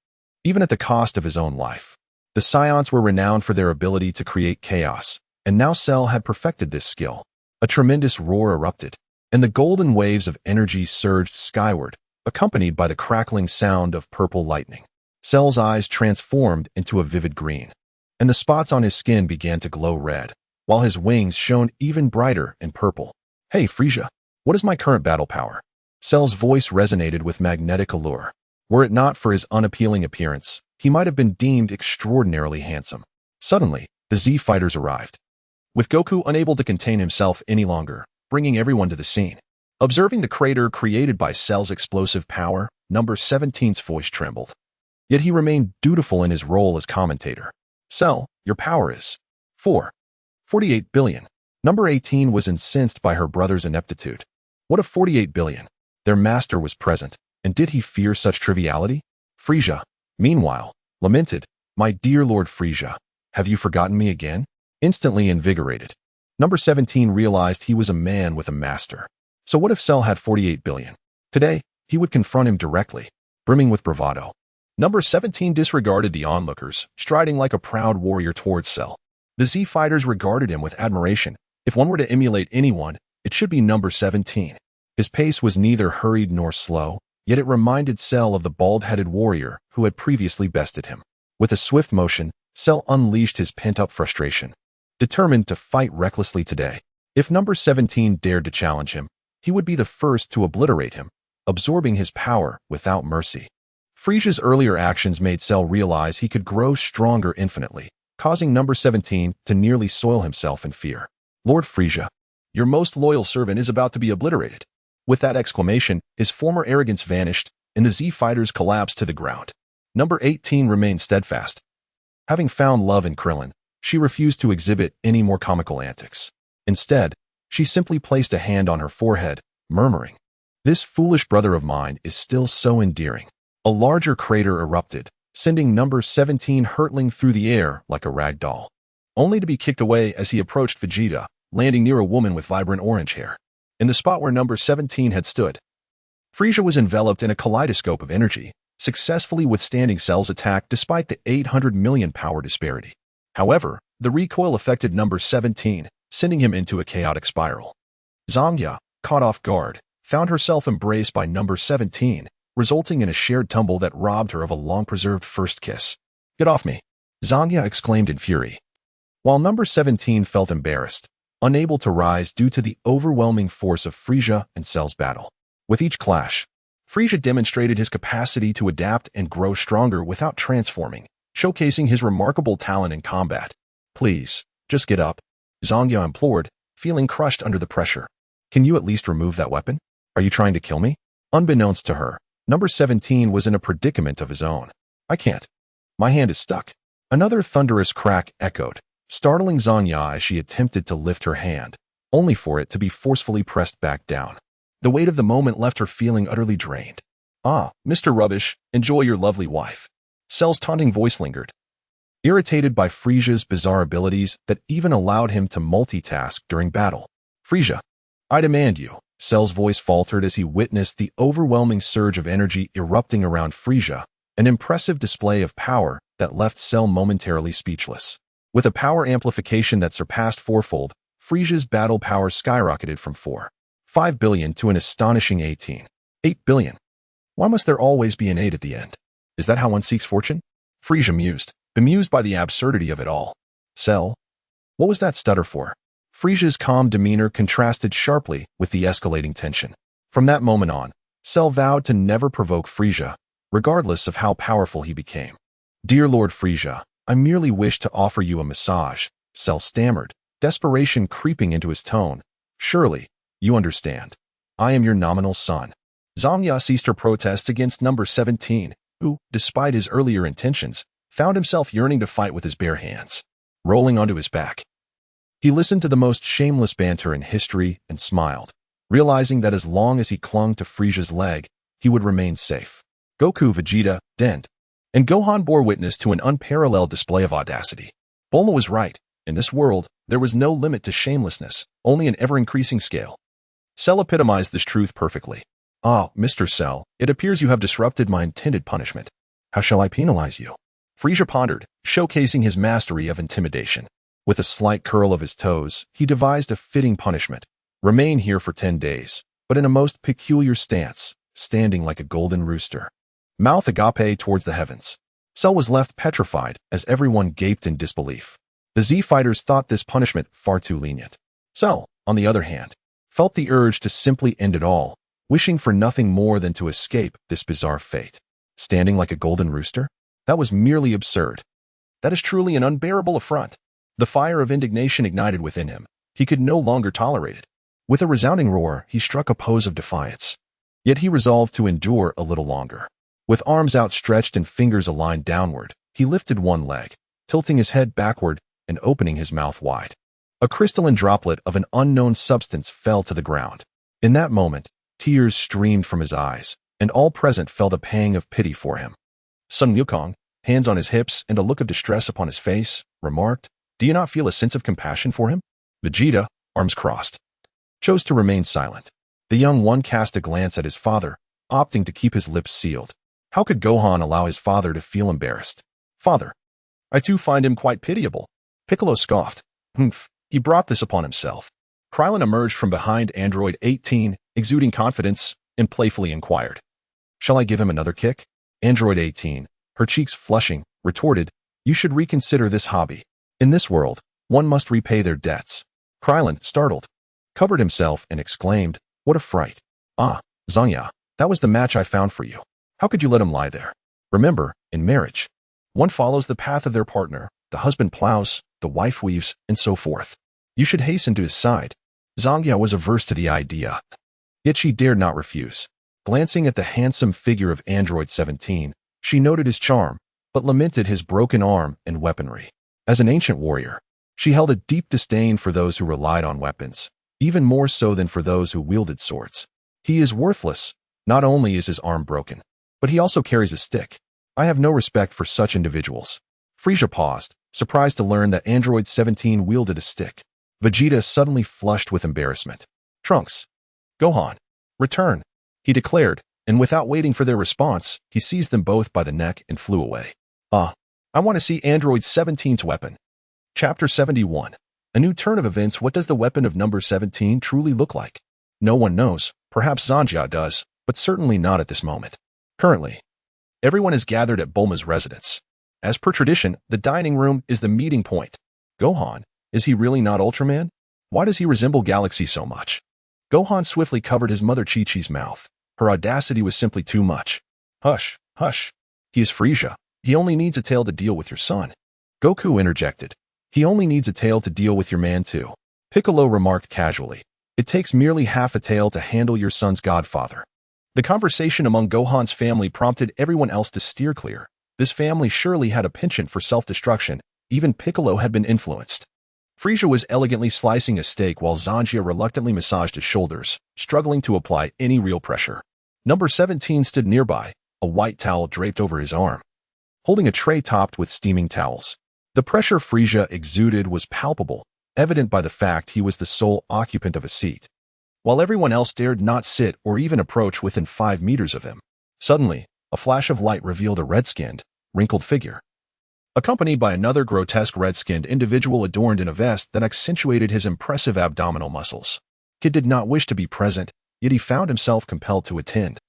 even at the cost of his own life. The Saiyans were renowned for their ability to create chaos, and now Cell had perfected this skill. A tremendous roar erupted, and the golden waves of energy surged skyward, accompanied by the crackling sound of purple lightning. Cell's eyes transformed into a vivid green, and the spots on his skin began to glow red, while his wings shone even brighter in purple. "Hey, Frieza, what is my current battle power?" Cell's voice resonated with magnetic allure. Were it not for his unappealing appearance, he might have been deemed extraordinarily handsome. Suddenly, the Z fighters arrived, with Goku unable to contain himself any longer, bringing everyone to the scene. Observing the crater created by Cell's explosive power, number 17's voice trembled. Yet he remained dutiful in his role as commentator. "Cell, your power is 48 billion. Number 18 was incensed by her brother's ineptitude. What of 48 billion? Their master was present, and did he fear such triviality? Frieza, meanwhile, lamented, "My dear Lord Frieza, have you forgotten me again?" Instantly invigorated, number 17 realized he was a man with a master. So what if Cell had 48 billion? Today, he would confront him directly, brimming with bravado. Number 17 disregarded the onlookers, striding like a proud warrior towards Cell. The Z fighters regarded him with admiration. If one were to emulate anyone, it should be number 17. His pace was neither hurried nor slow, yet it reminded Cell of the bald-headed warrior who had previously bested him. With a swift motion, Cell unleashed his pent-up frustration, determined to fight recklessly today. If number 17 dared to challenge him, he would be the first to obliterate him, absorbing his power without mercy. Frieza's earlier actions made Cell realize he could grow stronger infinitely, causing number 17 to nearly soil himself in fear. Lord Frieza, your most loyal servant is about to be obliterated. With that exclamation, his former arrogance vanished, and the Z fighters collapsed to the ground. Number 18 remained steadfast. Having found love in Krillin, she refused to exhibit any more comical antics. Instead, she simply placed a hand on her forehead, murmuring, "This foolish brother of mine is still so endearing." A larger crater erupted, sending number 17 hurtling through the air like a rag doll, only to be kicked away as he approached Vegeta, landing near a woman with vibrant orange hair. In the spot where number 17 had stood, Frieza was enveloped in a kaleidoscope of energy, successfully withstanding Cell's attack despite the 800 million power disparity. However, the recoil affected number 17, sending him into a chaotic spiral. Zangya, caught off guard, found herself embraced by number 17, resulting in a shared tumble that robbed her of a long-preserved first kiss. "Get off me!" Zangya exclaimed in fury. While number 17 felt embarrassed, unable to rise due to the overwhelming force of Frieza and Cell's battle. With each clash, Frieza demonstrated his capacity to adapt and grow stronger without transforming, showcasing his remarkable talent in combat. "Please, just get up," Zangya implored, feeling crushed under the pressure. "Can you at least remove that weapon? Are you trying to kill me?" Unbeknownst to her, number 17 was in a predicament of his own. "I can't. My hand is stuck." Another thunderous crack echoed, startling Zangya as she attempted to lift her hand, only for it to be forcefully pressed back down. The weight of the moment left her feeling utterly drained. "Ah, Mr. Rubbish, enjoy your lovely wife." Cell's taunting voice lingered. Irritated by Frieza's bizarre abilities that even allowed him to multitask during battle. "Frieza, I demand you." Cell's voice faltered as he witnessed the overwhelming surge of energy erupting around Frieza, an impressive display of power that left Cell momentarily speechless. With a power amplification that surpassed fourfold, Frieza's battle power skyrocketed from 4.5 billion to an astonishing 18.8 billion. Why must there always be an 8 at the end? Is that how one seeks fortune? Frieza mused, bemused by the absurdity of it all. "Cell, what was that stutter for?" Frieza's calm demeanor contrasted sharply with the escalating tension. From that moment on, Cell vowed to never provoke Frieza, regardless of how powerful he became. "Dear Lord Frieza, I merely wish to offer you a massage," Cell stammered, desperation creeping into his tone. "Surely, you understand. I am your nominal son." Zangya ceased her protests against number 17, who, despite his earlier intentions, found himself yearning to fight with his bare hands. Rolling onto his back, he listened to the most shameless banter in history and smiled, realizing that as long as he clung to Frieza's leg, he would remain safe. Goku, Vegeta, Dend, and Gohan bore witness to an unparalleled display of audacity. Bulma was right. In this world, there was no limit to shamelessness, only an ever-increasing scale. Cell epitomized this truth perfectly. "Ah, Mr. Cell, it appears you have disrupted my intended punishment. How shall I penalize you?" Frieza pondered, showcasing his mastery of intimidation. With a slight curl of his toes, he devised a fitting punishment. Remain here for 10 days, but in a most peculiar stance, standing like a golden rooster. Mouth agape towards the heavens. Cell was left petrified as everyone gaped in disbelief. The Z fighters thought this punishment far too lenient. Cell, on the other hand, felt the urge to simply end it all, wishing for nothing more than to escape this bizarre fate. Standing like a golden rooster? That was merely absurd. That is truly an unbearable affront. The fire of indignation ignited within him. He could no longer tolerate it. With a resounding roar, he struck a pose of defiance. Yet he resolved to endure a little longer. With arms outstretched and fingers aligned downward, he lifted one leg, tilting his head backward and opening his mouth wide. A crystalline droplet of an unknown substance fell to the ground. In that moment, tears streamed from his eyes, and all present felt a pang of pity for him. Sun Wukong, hands on his hips and a look of distress upon his face, remarked, "Do you not feel a sense of compassion for him?" Vegeta, arms crossed, chose to remain silent. The young one cast a glance at his father, opting to keep his lips sealed. How could Gohan allow his father to feel embarrassed? Father, I too find him quite pitiable. Piccolo scoffed. Humph, he brought this upon himself. Krillin emerged from behind Android 18, exuding confidence, and playfully inquired. Shall I give him another kick? Android 18, her cheeks flushing, retorted, You should reconsider this hobby. In this world, one must repay their debts. Krillin, startled, covered himself and exclaimed, What a fright. Ah, Zangya, that was the match I found for you. How could you let him lie there? Remember, in marriage, one follows the path of their partner, the husband plows, the wife weaves, and so forth. You should hasten to his side. Zangya was averse to the idea. Yet she dared not refuse. Glancing at the handsome figure of Android 17, she noted his charm, but lamented his broken arm and weaponry. As an ancient warrior, she held a deep disdain for those who relied on weapons, even more so than for those who wielded swords. He is worthless. Not only is his arm broken, but he also carries a stick. I have no respect for such individuals. Frieza paused, surprised to learn that Android 17 wielded a stick. Vegeta suddenly flushed with embarrassment. Trunks. Gohan. Return, he declared, and without waiting for their response, he seized them both by the neck and flew away. I want to see Android 17's weapon. Chapter 71. A new turn of events. What does the weapon of number 17 truly look like? No one knows. Perhaps Zangya does, but certainly not at this moment. Currently, everyone is gathered at Bulma's residence. As per tradition, the dining room is the meeting point. Gohan, is he really not Ultraman? Why does he resemble Galaxy so much? Gohan swiftly covered his mother Chi-Chi's mouth. Her audacity was simply too much. Hush, hush. He is Frieza. He only needs a tail to deal with your son. Goku interjected. He only needs a tail to deal with your man too. Piccolo remarked casually. It takes merely half a tail to handle your son's godfather. The conversation among Gohan's family prompted everyone else to steer clear. This family surely had a penchant for self-destruction. Even Piccolo had been influenced. Frieza was elegantly slicing a steak while Zangya reluctantly massaged his shoulders, struggling to apply any real pressure. Number 17 stood nearby, a white towel draped over his arm, holding a tray topped with steaming towels. The pressure Frieza exuded was palpable, evident by the fact he was the sole occupant of a seat, while everyone else dared not sit or even approach within 5 meters of him. Suddenly, a flash of light revealed a red-skinned, wrinkled figure, accompanied by another grotesque red-skinned individual adorned in a vest that accentuated his impressive abdominal muscles. Kid did not wish to be present, yet he found himself compelled to attend.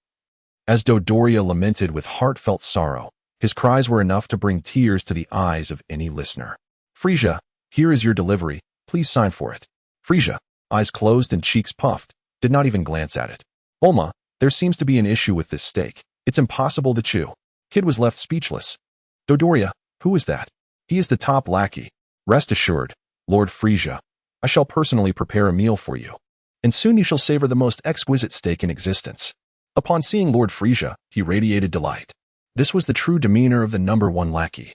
As Dodoria lamented with heartfelt sorrow, his cries were enough to bring tears to the eyes of any listener. Frieza, here is your delivery, please sign for it. Frieza, eyes closed and cheeks puffed, did not even glance at it. Bulma, there seems to be an issue with this steak. It's impossible to chew. Kid was left speechless. Dodoria, who is that? He is the top lackey. Rest assured, Lord Frieza, I shall personally prepare a meal for you, and soon you shall savor the most exquisite steak in existence. Upon seeing Lord Frieza, he radiated delight. This was the true demeanor of the number 1 lackey,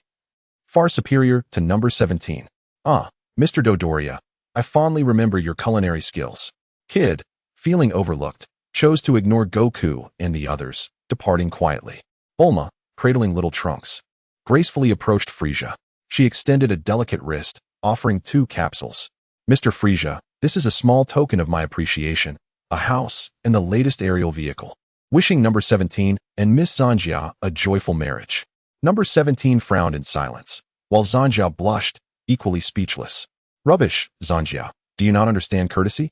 far superior to number 17. Mr. Dodoria, I fondly remember your culinary skills. Kid, feeling overlooked, chose to ignore Goku and the others, departing quietly. Bulma, cradling little Trunks, gracefully approached Frieza. She extended a delicate wrist, offering 2 capsules. Mr. Frieza, this is a small token of my appreciation, a house and the latest aerial vehicle. Wishing number 17 and Miss Zangya a joyful marriage. Number 17 frowned in silence, while Zangya blushed, equally speechless. Rubbish, Zangya. Do you not understand courtesy?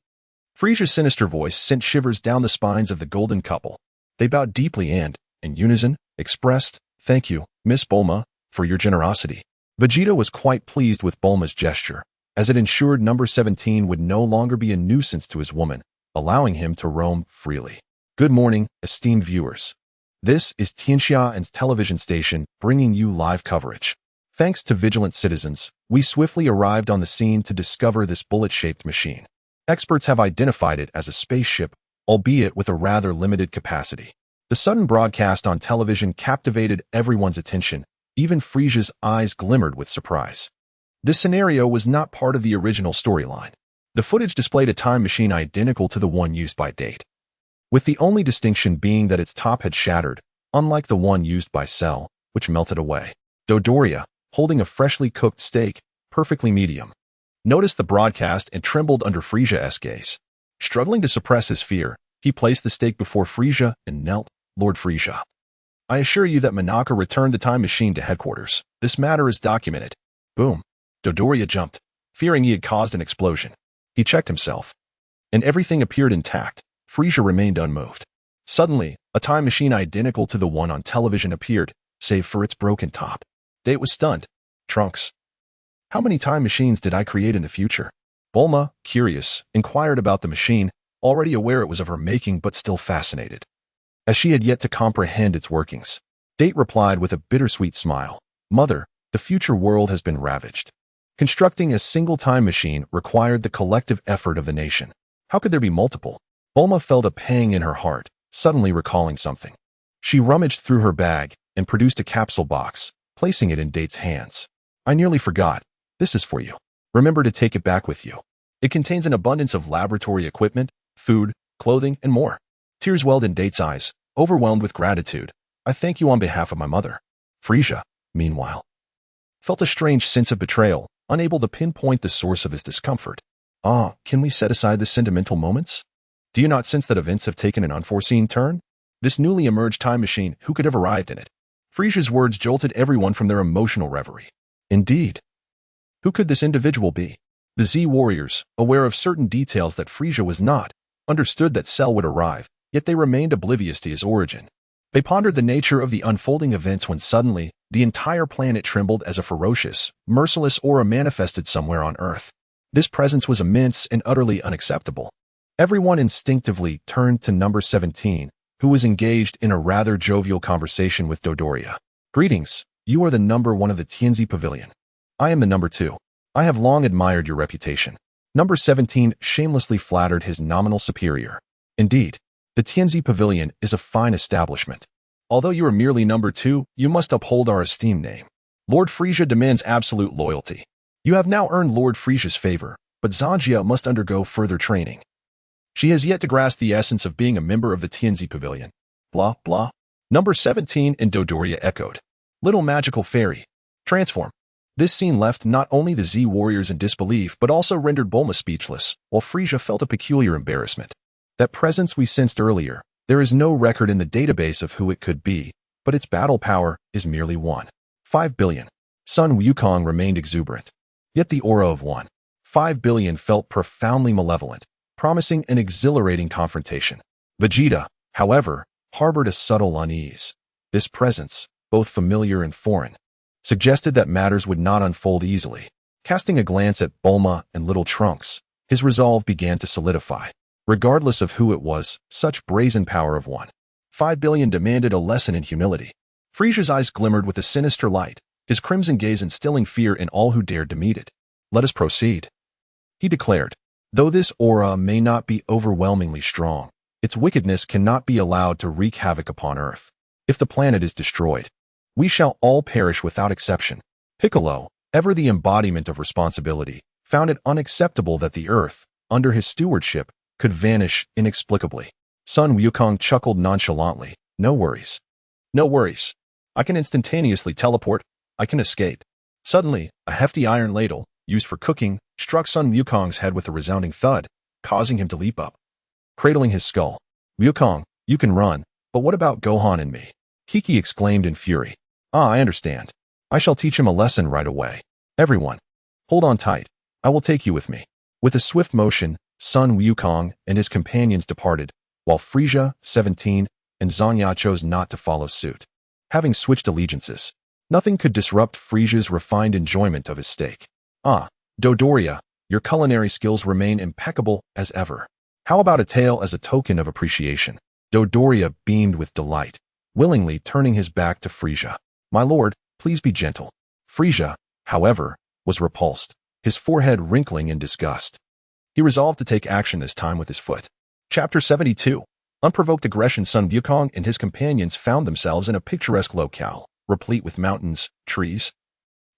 Frieza's sinister voice sent shivers down the spines of the golden couple. They bowed deeply and, in unison, expressed, Thank you, Miss Bulma, for your generosity. Vegeta was quite pleased with Bulma's gesture, as it ensured number 17 would no longer be a nuisance to his woman, allowing him to roam freely. Good morning, esteemed viewers. This is Tianxia's television station bringing you live coverage. Thanks to vigilant citizens, we swiftly arrived on the scene to discover this bullet-shaped machine. Experts have identified it as a spaceship, albeit with a rather limited capacity. The sudden broadcast on television captivated everyone's attention. Even Frieza's eyes glimmered with surprise. This scenario was not part of the original storyline. The footage displayed a time machine identical to the one used by Date, with the only distinction being that its top had shattered, unlike the one used by Cell, which melted away. Dodoria, holding a freshly cooked steak, perfectly medium, noticed the broadcast and trembled under Frieza's gaze. Struggling to suppress his fear, he placed the steak before Frieza and knelt. Lord Frieza, I assure you that Monaka returned the time machine to headquarters. This matter is documented. Boom. Dodoria jumped, fearing he had caused an explosion. He checked himself, and everything appeared intact. Frieza remained unmoved. Suddenly, a time machine identical to the one on television appeared, save for its broken top. Date was stunned. Trunks. How many time machines did I create in the future? Bulma, curious, inquired about the machine, already aware it was of her making but still fascinated, as she had yet to comprehend its workings. Date replied with a bittersweet smile. Mother, the future world has been ravaged. Constructing a single time machine required the collective effort of the nation. How could there be multiple? Bulma felt a pang in her heart, suddenly recalling something. She rummaged through her bag and produced a capsule box, placing it in Date's hands. I nearly forgot. This is for you. Remember to take it back with you. It contains an abundance of laboratory equipment, food, clothing, and more. Tears welled in Date's eyes, overwhelmed with gratitude. I thank you on behalf of my mother. Frieza, meanwhile, felt a strange sense of betrayal, unable to pinpoint the source of his discomfort. Can we set aside the sentimental moments? Do you not sense that events have taken an unforeseen turn? This newly emerged time machine, who could have arrived in it? Frieza's words jolted everyone from their emotional reverie. Indeed. Who could this individual be? The Z warriors, aware of certain details that Frieza was not, understood that Cell would arrive, yet they remained oblivious to his origin. They pondered the nature of the unfolding events when suddenly, the entire planet trembled as a ferocious, merciless aura manifested somewhere on Earth. This presence was immense and utterly unacceptable. Everyone instinctively turned to number 17, who was engaged in a rather jovial conversation with Dodoria. Greetings, you are the number 1 of the Tianzi Pavilion. I am the number 2. I have long admired your reputation. Number 17 shamelessly flattered his nominal superior. Indeed, the Tianzi Pavilion is a fine establishment. Although you are merely number 2, you must uphold our esteemed name. Lord Frieza demands absolute loyalty. You have now earned Lord Frieza's favor, but Zanjia must undergo further training. She has yet to grasp the essence of being a member of the Tianzi Pavilion. Blah, blah. Number 17 and Dodoria echoed. Little magical fairy. Transform. This scene left not only the Z warriors in disbelief but also rendered Bulma speechless, while Frieza felt a peculiar embarrassment. That presence we sensed earlier, there is no record in the database of who it could be, but its battle power is merely 1.5 billion. Sun Wukong remained exuberant. Yet the aura of 1.5 billion felt profoundly malevolent, promising an exhilarating confrontation. Vegeta, however, harbored a subtle unease. This presence, both familiar and foreign, suggested that matters would not unfold easily. Casting a glance at Bulma and Little Trunks, his resolve began to solidify. Regardless of who it was, such brazen power of 1.5 billion demanded a lesson in humility. Frieza's eyes glimmered with a sinister light, his crimson gaze instilling fear in all who dared to meet it. Let us proceed, he declared. Though this aura may not be overwhelmingly strong, its wickedness cannot be allowed to wreak havoc upon Earth. If the planet is destroyed, we shall all perish without exception. Piccolo, ever the embodiment of responsibility, found it unacceptable that the Earth, under his stewardship, could vanish inexplicably. Sun Wukong chuckled nonchalantly. No worries. No worries. I can instantaneously teleport. I can escape. Suddenly, a hefty iron ladle, used for cooking, struck Sun Wukong's head with a resounding thud, causing him to leap up, cradling his skull. Wukong, you can run, but what about Gohan and me? Kiki exclaimed in fury. I understand. I shall teach him a lesson right away. Everyone, hold on tight. I will take you with me. With a swift motion, Sun Wukong and his companions departed, while Frieza, 17, and Zanya chose not to follow suit. Having switched allegiances, nothing could disrupt Frieza's refined enjoyment of his steak. Dodoria, your culinary skills remain impeccable as ever. How about a tail as a token of appreciation? Dodoria beamed with delight, willingly turning his back to Frieza. My lord, please be gentle. Frieza, however, was repulsed, his forehead wrinkling in disgust. He resolved to take action this time with his foot. Chapter 72. Unprovoked aggression. Sun Wukong and his companions found themselves in a picturesque locale, replete with mountains, trees,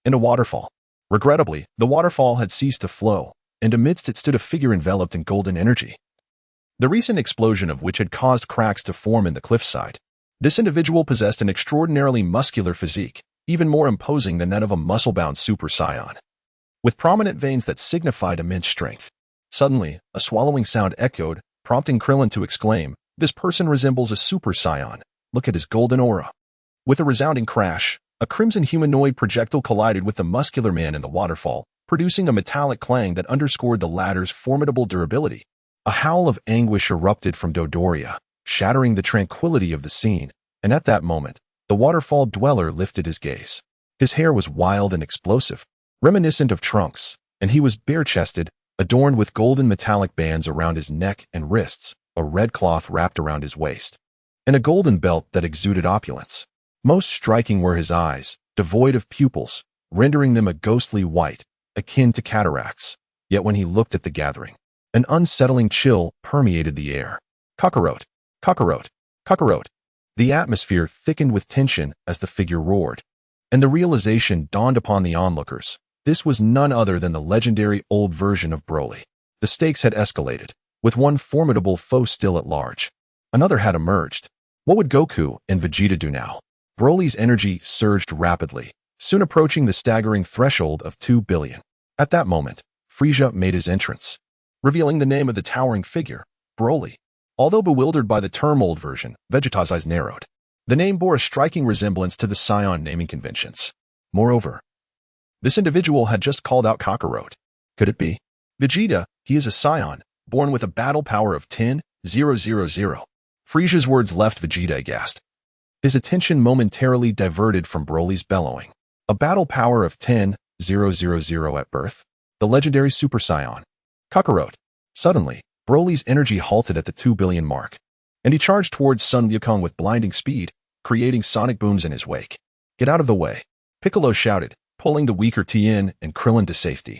and a waterfall. Regrettably, the waterfall had ceased to flow, and amidst it stood a figure enveloped in golden energy, the recent explosion of which had caused cracks to form in the cliffside. This individual possessed an extraordinarily muscular physique, even more imposing than that of a muscle-bound Super Saiyan, with prominent veins that signified immense strength. Suddenly, a swallowing sound echoed, prompting Krillin to exclaim, "This person resembles a Super Saiyan. Look at his golden aura." With a resounding crash, a crimson humanoid projectile collided with the muscular man in the waterfall, producing a metallic clang that underscored the latter's formidable durability. A howl of anguish erupted from Dodoria, shattering the tranquility of the scene, and at that moment, the waterfall dweller lifted his gaze. His hair was wild and explosive, reminiscent of Trunks, and he was bare-chested, adorned with golden metallic bands around his neck and wrists, a red cloth wrapped around his waist, and a golden belt that exuded opulence. Most striking were his eyes, devoid of pupils, rendering them a ghostly white, akin to cataracts. Yet when he looked at the gathering, an unsettling chill permeated the air. Kakarot, Kakarot, Kakarot. The atmosphere thickened with tension as the figure roared, and the realization dawned upon the onlookers. This was none other than the legendary old version of Broly. The stakes had escalated, with one formidable foe still at large. Another had emerged. What would Goku and Vegeta do now? Broly's energy surged rapidly, soon approaching the staggering threshold of 2 billion. At that moment, Frieza made his entrance, revealing the name of the towering figure, Broly. Although bewildered by the term old version, Vegeta's eyes narrowed. The name bore a striking resemblance to the Saiyan naming conventions. Moreover, this individual had just called out Kakarot. Could it be? Vegeta, he is a Saiyan, born with a battle power of 10,000. Frieza's words left Vegeta aghast. His attention momentarily diverted from Broly's bellowing. A battle power of 10,000 at birth? The legendary Super Saiyan. Kakarot. Suddenly, Broly's energy halted at the 2 billion mark, and he charged towards Sun Wukong with blinding speed, creating sonic booms in his wake. Get out of the way, Piccolo shouted, pulling the weaker Tien and Krillin to safety.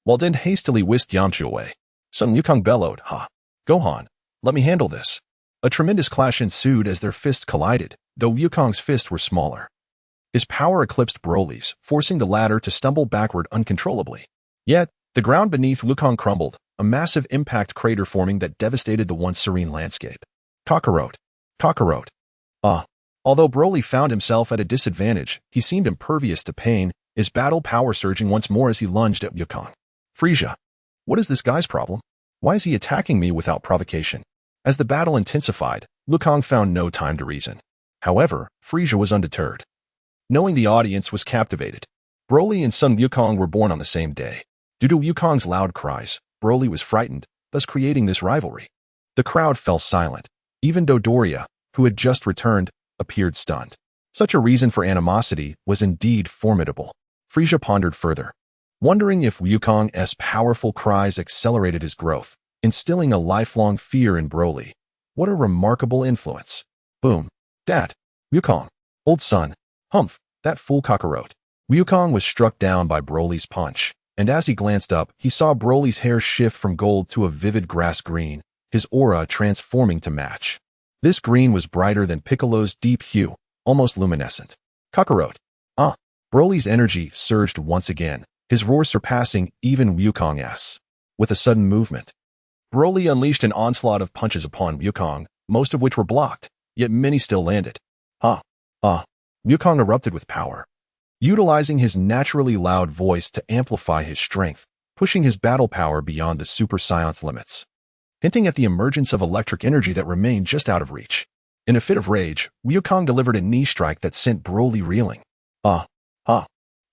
While Den hastily whisked Yamcha away, Sun Wukong bellowed, "Ha! Gohan, let me handle this." A tremendous clash ensued as their fists collided, though Wukong's fists were smaller. His power eclipsed Broly's, forcing the latter to stumble backward uncontrollably. Yet, the ground beneath Wukong crumbled, a massive impact crater forming that devastated the once serene landscape. Kakarot. Kakarot. Although Broly found himself at a disadvantage, he seemed impervious to pain, his battle power surging once more as he lunged at Wukong. Frieza. What is this guy's problem? Why is he attacking me without provocation? As the battle intensified, Wukong found no time to reason. However, Frieza was undeterred. Knowing the audience was captivated, Broly and Sun Wukong were born on the same day. Due to Wukong's loud cries, Broly was frightened, thus creating this rivalry. The crowd fell silent. Even Dodoria, who had just returned, appeared stunned. Such a reason for animosity was indeed formidable. Frieza pondered further, wondering if Wukong's powerful cries accelerated his growth, instilling a lifelong fear in Broly. What a remarkable influence. Boom. Dad. Wukong. Old son. Humph. That fool Kakarot. Wukong was struck down by Broly's punch, and as he glanced up, he saw Broly's hair shift from gold to a vivid grass green, his aura transforming to match. This green was brighter than Piccolo's deep hue, almost luminescent. Kakarot. Broly's energy surged once again, his roar surpassing even Wukong's. With a sudden movement, Broly unleashed an onslaught of punches upon Wukong, most of which were blocked, yet many still landed. Wukong erupted with power, utilizing his naturally loud voice to amplify his strength, pushing his battle power beyond the Super Saiyan's limits, hinting at the emergence of electric energy that remained just out of reach. In a fit of rage, Wukong delivered a knee strike that sent Broly reeling.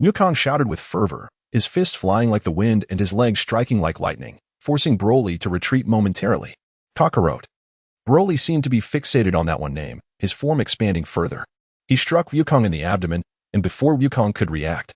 Wukong shouted with fervor, his fists flying like the wind and his legs striking like lightning, forcing Broly to retreat momentarily. Kakarot. Broly seemed to be fixated on that one name, his form expanding further. He struck Wukong in the abdomen, and before Wukong could react,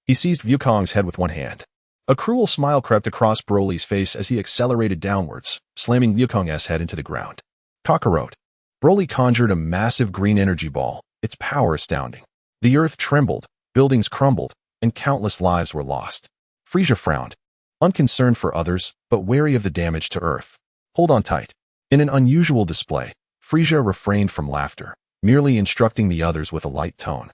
he seized Wukong's head with one hand. A cruel smile crept across Broly's face as he accelerated downwards, slamming Wukong's head into the ground. Kakarot. Broly conjured a massive green energy ball, its power astounding. The earth trembled, buildings crumbled, and countless lives were lost. Frieza frowned, unconcerned for others, but wary of the damage to Earth. Hold on tight. In an unusual display, Frieza refrained from laughter, merely instructing the others with a light tone.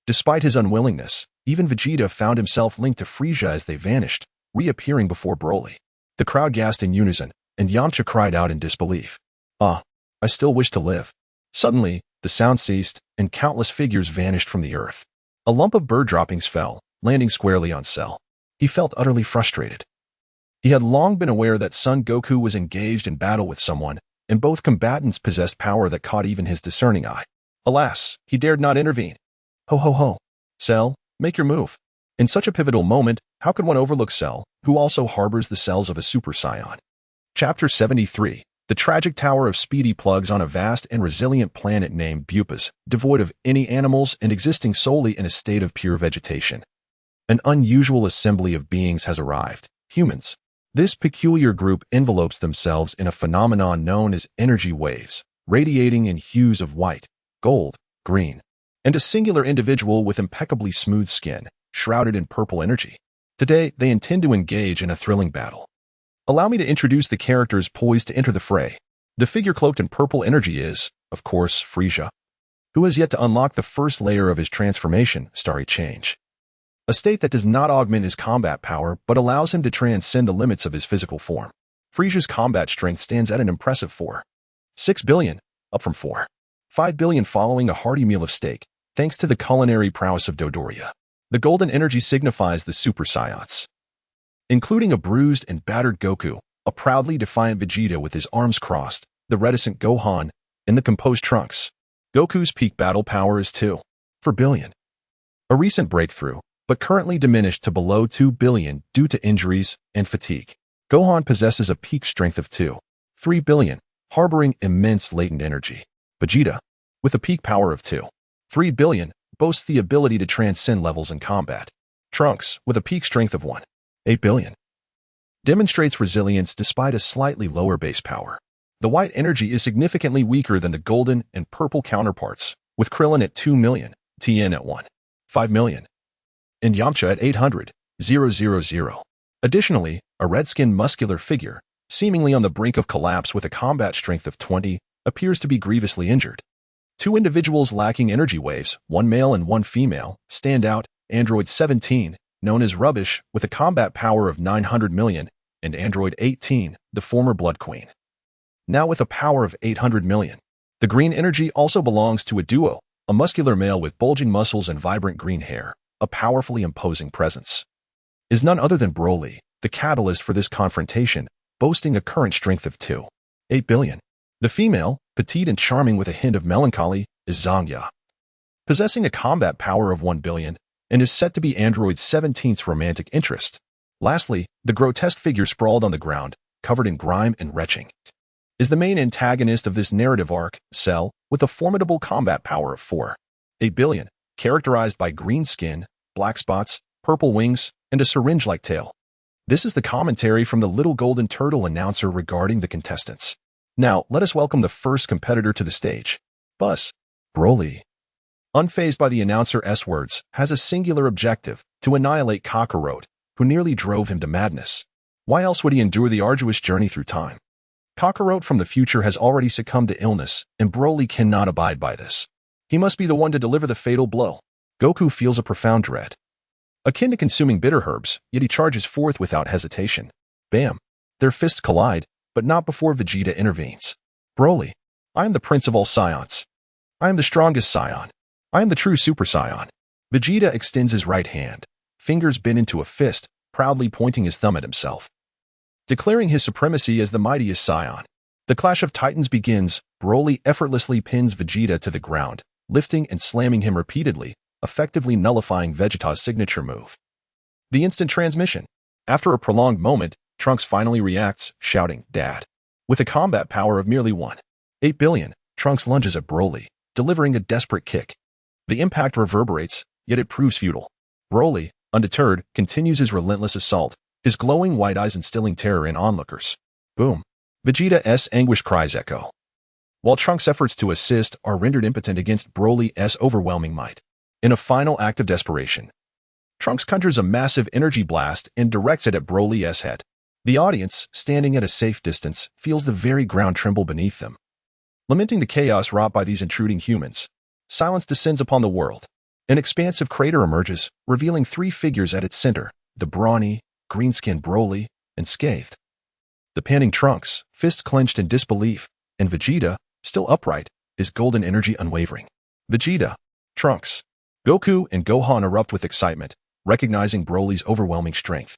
Despite his unwillingness, even Vegeta found himself linked to Frieza as they vanished, reappearing before Broly. The crowd gasped in unison, and Yamcha cried out in disbelief. I still wish to live. Suddenly, the sound ceased, and countless figures vanished from the earth. A lump of bird droppings fell, landing squarely on Cell. He felt utterly frustrated. He had long been aware that Son Goku was engaged in battle with someone, and both combatants possessed power that caught even his discerning eye. Alas, he dared not intervene. Ho. Cell, make your move. In such a pivotal moment, how could one overlook Cell, who also harbors the cells of a Super Saiyan? Chapter 73. The tragic tower of speedy plugs on a vast and resilient planet named Bupas, devoid of any animals and existing solely in a state of pure vegetation. An unusual assembly of beings has arrived, humans. This peculiar group envelopes themselves in a phenomenon known as energy waves, radiating in hues of white, gold, green, and a singular individual with impeccably smooth skin, shrouded in purple energy. Today, they intend to engage in a thrilling battle. Allow me to introduce the characters poised to enter the fray. The figure cloaked in purple energy is, of course, Frieza, who has yet to unlock the first layer of his transformation, Starry Change. A state that does not augment his combat power but allows him to transcend the limits of his physical form. Frieza's combat strength stands at an impressive 4.6 billion, up from 4.5 billion following a hearty meal of steak, thanks to the culinary prowess of Dodoria. The golden energy signifies the Super Saiyans, including a bruised and battered Goku, a proudly defiant Vegeta with his arms crossed, the reticent Gohan, and the composed Trunks. Goku's peak battle power is 2.4 billion. A recent breakthrough, but currently diminished to below 2 billion due to injuries and fatigue. Gohan possesses a peak strength of 2.3 billion, harboring immense latent energy. Vegeta, with a peak power of 2.3 billion, boasts the ability to transcend levels in combat. Trunks, with a peak strength of 1.8 billion, demonstrates resilience despite a slightly lower base power. The white energy is significantly weaker than the golden and purple counterparts, with Krillin at 2 million, Tien at 1.5 million, and Yamcha at 800,000. Additionally, a red-skinned muscular figure, seemingly on the brink of collapse with a combat strength of 20, appears to be grievously injured. Two individuals lacking energy waves, one male and one female, stand out. Android 17, known as Rubbish, with a combat power of 900 million, and Android 18, the former Blood Queen, now with a power of 800 million. The green energy also belongs to a duo, a muscular male with bulging muscles and vibrant green hair, a powerfully imposing presence. Is none other than Broly, the catalyst for this confrontation, boasting a current strength of 2.8 billion. The female, petite and charming with a hint of melancholy, is Zangya, possessing a combat power of 1 billion, and is set to be Android 17's romantic interest. Lastly, the grotesque figure sprawled on the ground, covered in grime and retching, is the main antagonist of this narrative arc, Cell, with a formidable combat power of 4.8 billion, characterized by green skin, black spots, purple wings, and a syringe-like tail. This is the commentary from the Little Golden Turtle announcer regarding the contestants. Now, let us welcome the first competitor to the stage. Buzz. Broly, unfazed by the announcer's words, has a singular objective, to annihilate Kakarot, who nearly drove him to madness. Why else would he endure the arduous journey through time? Kakarot from the future has already succumbed to illness, and Broly cannot abide by this. He must be the one to deliver the fatal blow. Goku feels a profound dread, akin to consuming bitter herbs, yet he charges forth without hesitation. Bam! Their fists collide, but not before Vegeta intervenes. Broly, I am the prince of all Saiyans. I am the strongest Saiyan. I am the true Super Saiyan. Vegeta extends his right hand, fingers bent into a fist, proudly pointing his thumb at himself, declaring his supremacy as the mightiest Saiyan. The clash of titans begins. Broly effortlessly pins Vegeta to the ground, lifting and slamming him repeatedly, effectively nullifying Vegeta's signature move. The instant transmission. After a prolonged moment, Trunks finally reacts, shouting, "Dad." With a combat power of merely 1.8 billion, Trunks lunges at Broly, delivering a desperate kick. The impact reverberates, yet it proves futile. Broly, undeterred, continues his relentless assault, his glowing white eyes instilling terror in onlookers. Boom. Vegeta's anguish cries echo, while Trunks' efforts to assist are rendered impotent against Broly's overwhelming might. In a final act of desperation, Trunks conjures a massive energy blast and directs it at Broly's head. The audience, standing at a safe distance, feels the very ground tremble beneath them. Lamenting the chaos wrought by these intruding humans, silence descends upon the world. An expansive crater emerges, revealing three figures at its center, the brawny, green-skinned Broly, and scathed, the panting Trunks, fists clenched in disbelief, and Vegeta, still upright, his golden energy unwavering. Vegeta, Trunks, Goku, and Gohan erupt with excitement, recognizing Broly's overwhelming strength,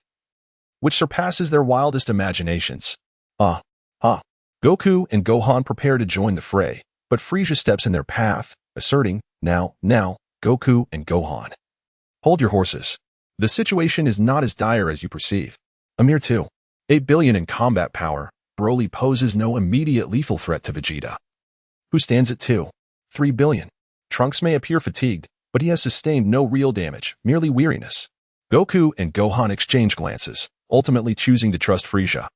which surpasses their wildest imaginations. Goku and Gohan prepare to join the fray, but Frieza steps in their path, asserting, now, Goku and Gohan. Hold your horses. The situation is not as dire as you perceive. A mere 8 billion in combat power, Broly poses no immediate lethal threat to Vegeta, who stands at 3 billion. Trunks may appear fatigued, but he has sustained no real damage, merely weariness. Goku and Gohan exchange glances, ultimately choosing to trust Frieza,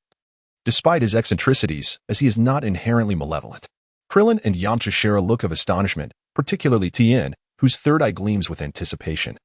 despite his eccentricities, as he is not inherently malevolent. Krillin and Yamcha share a look of astonishment, particularly Tien, whose third eye gleams with anticipation,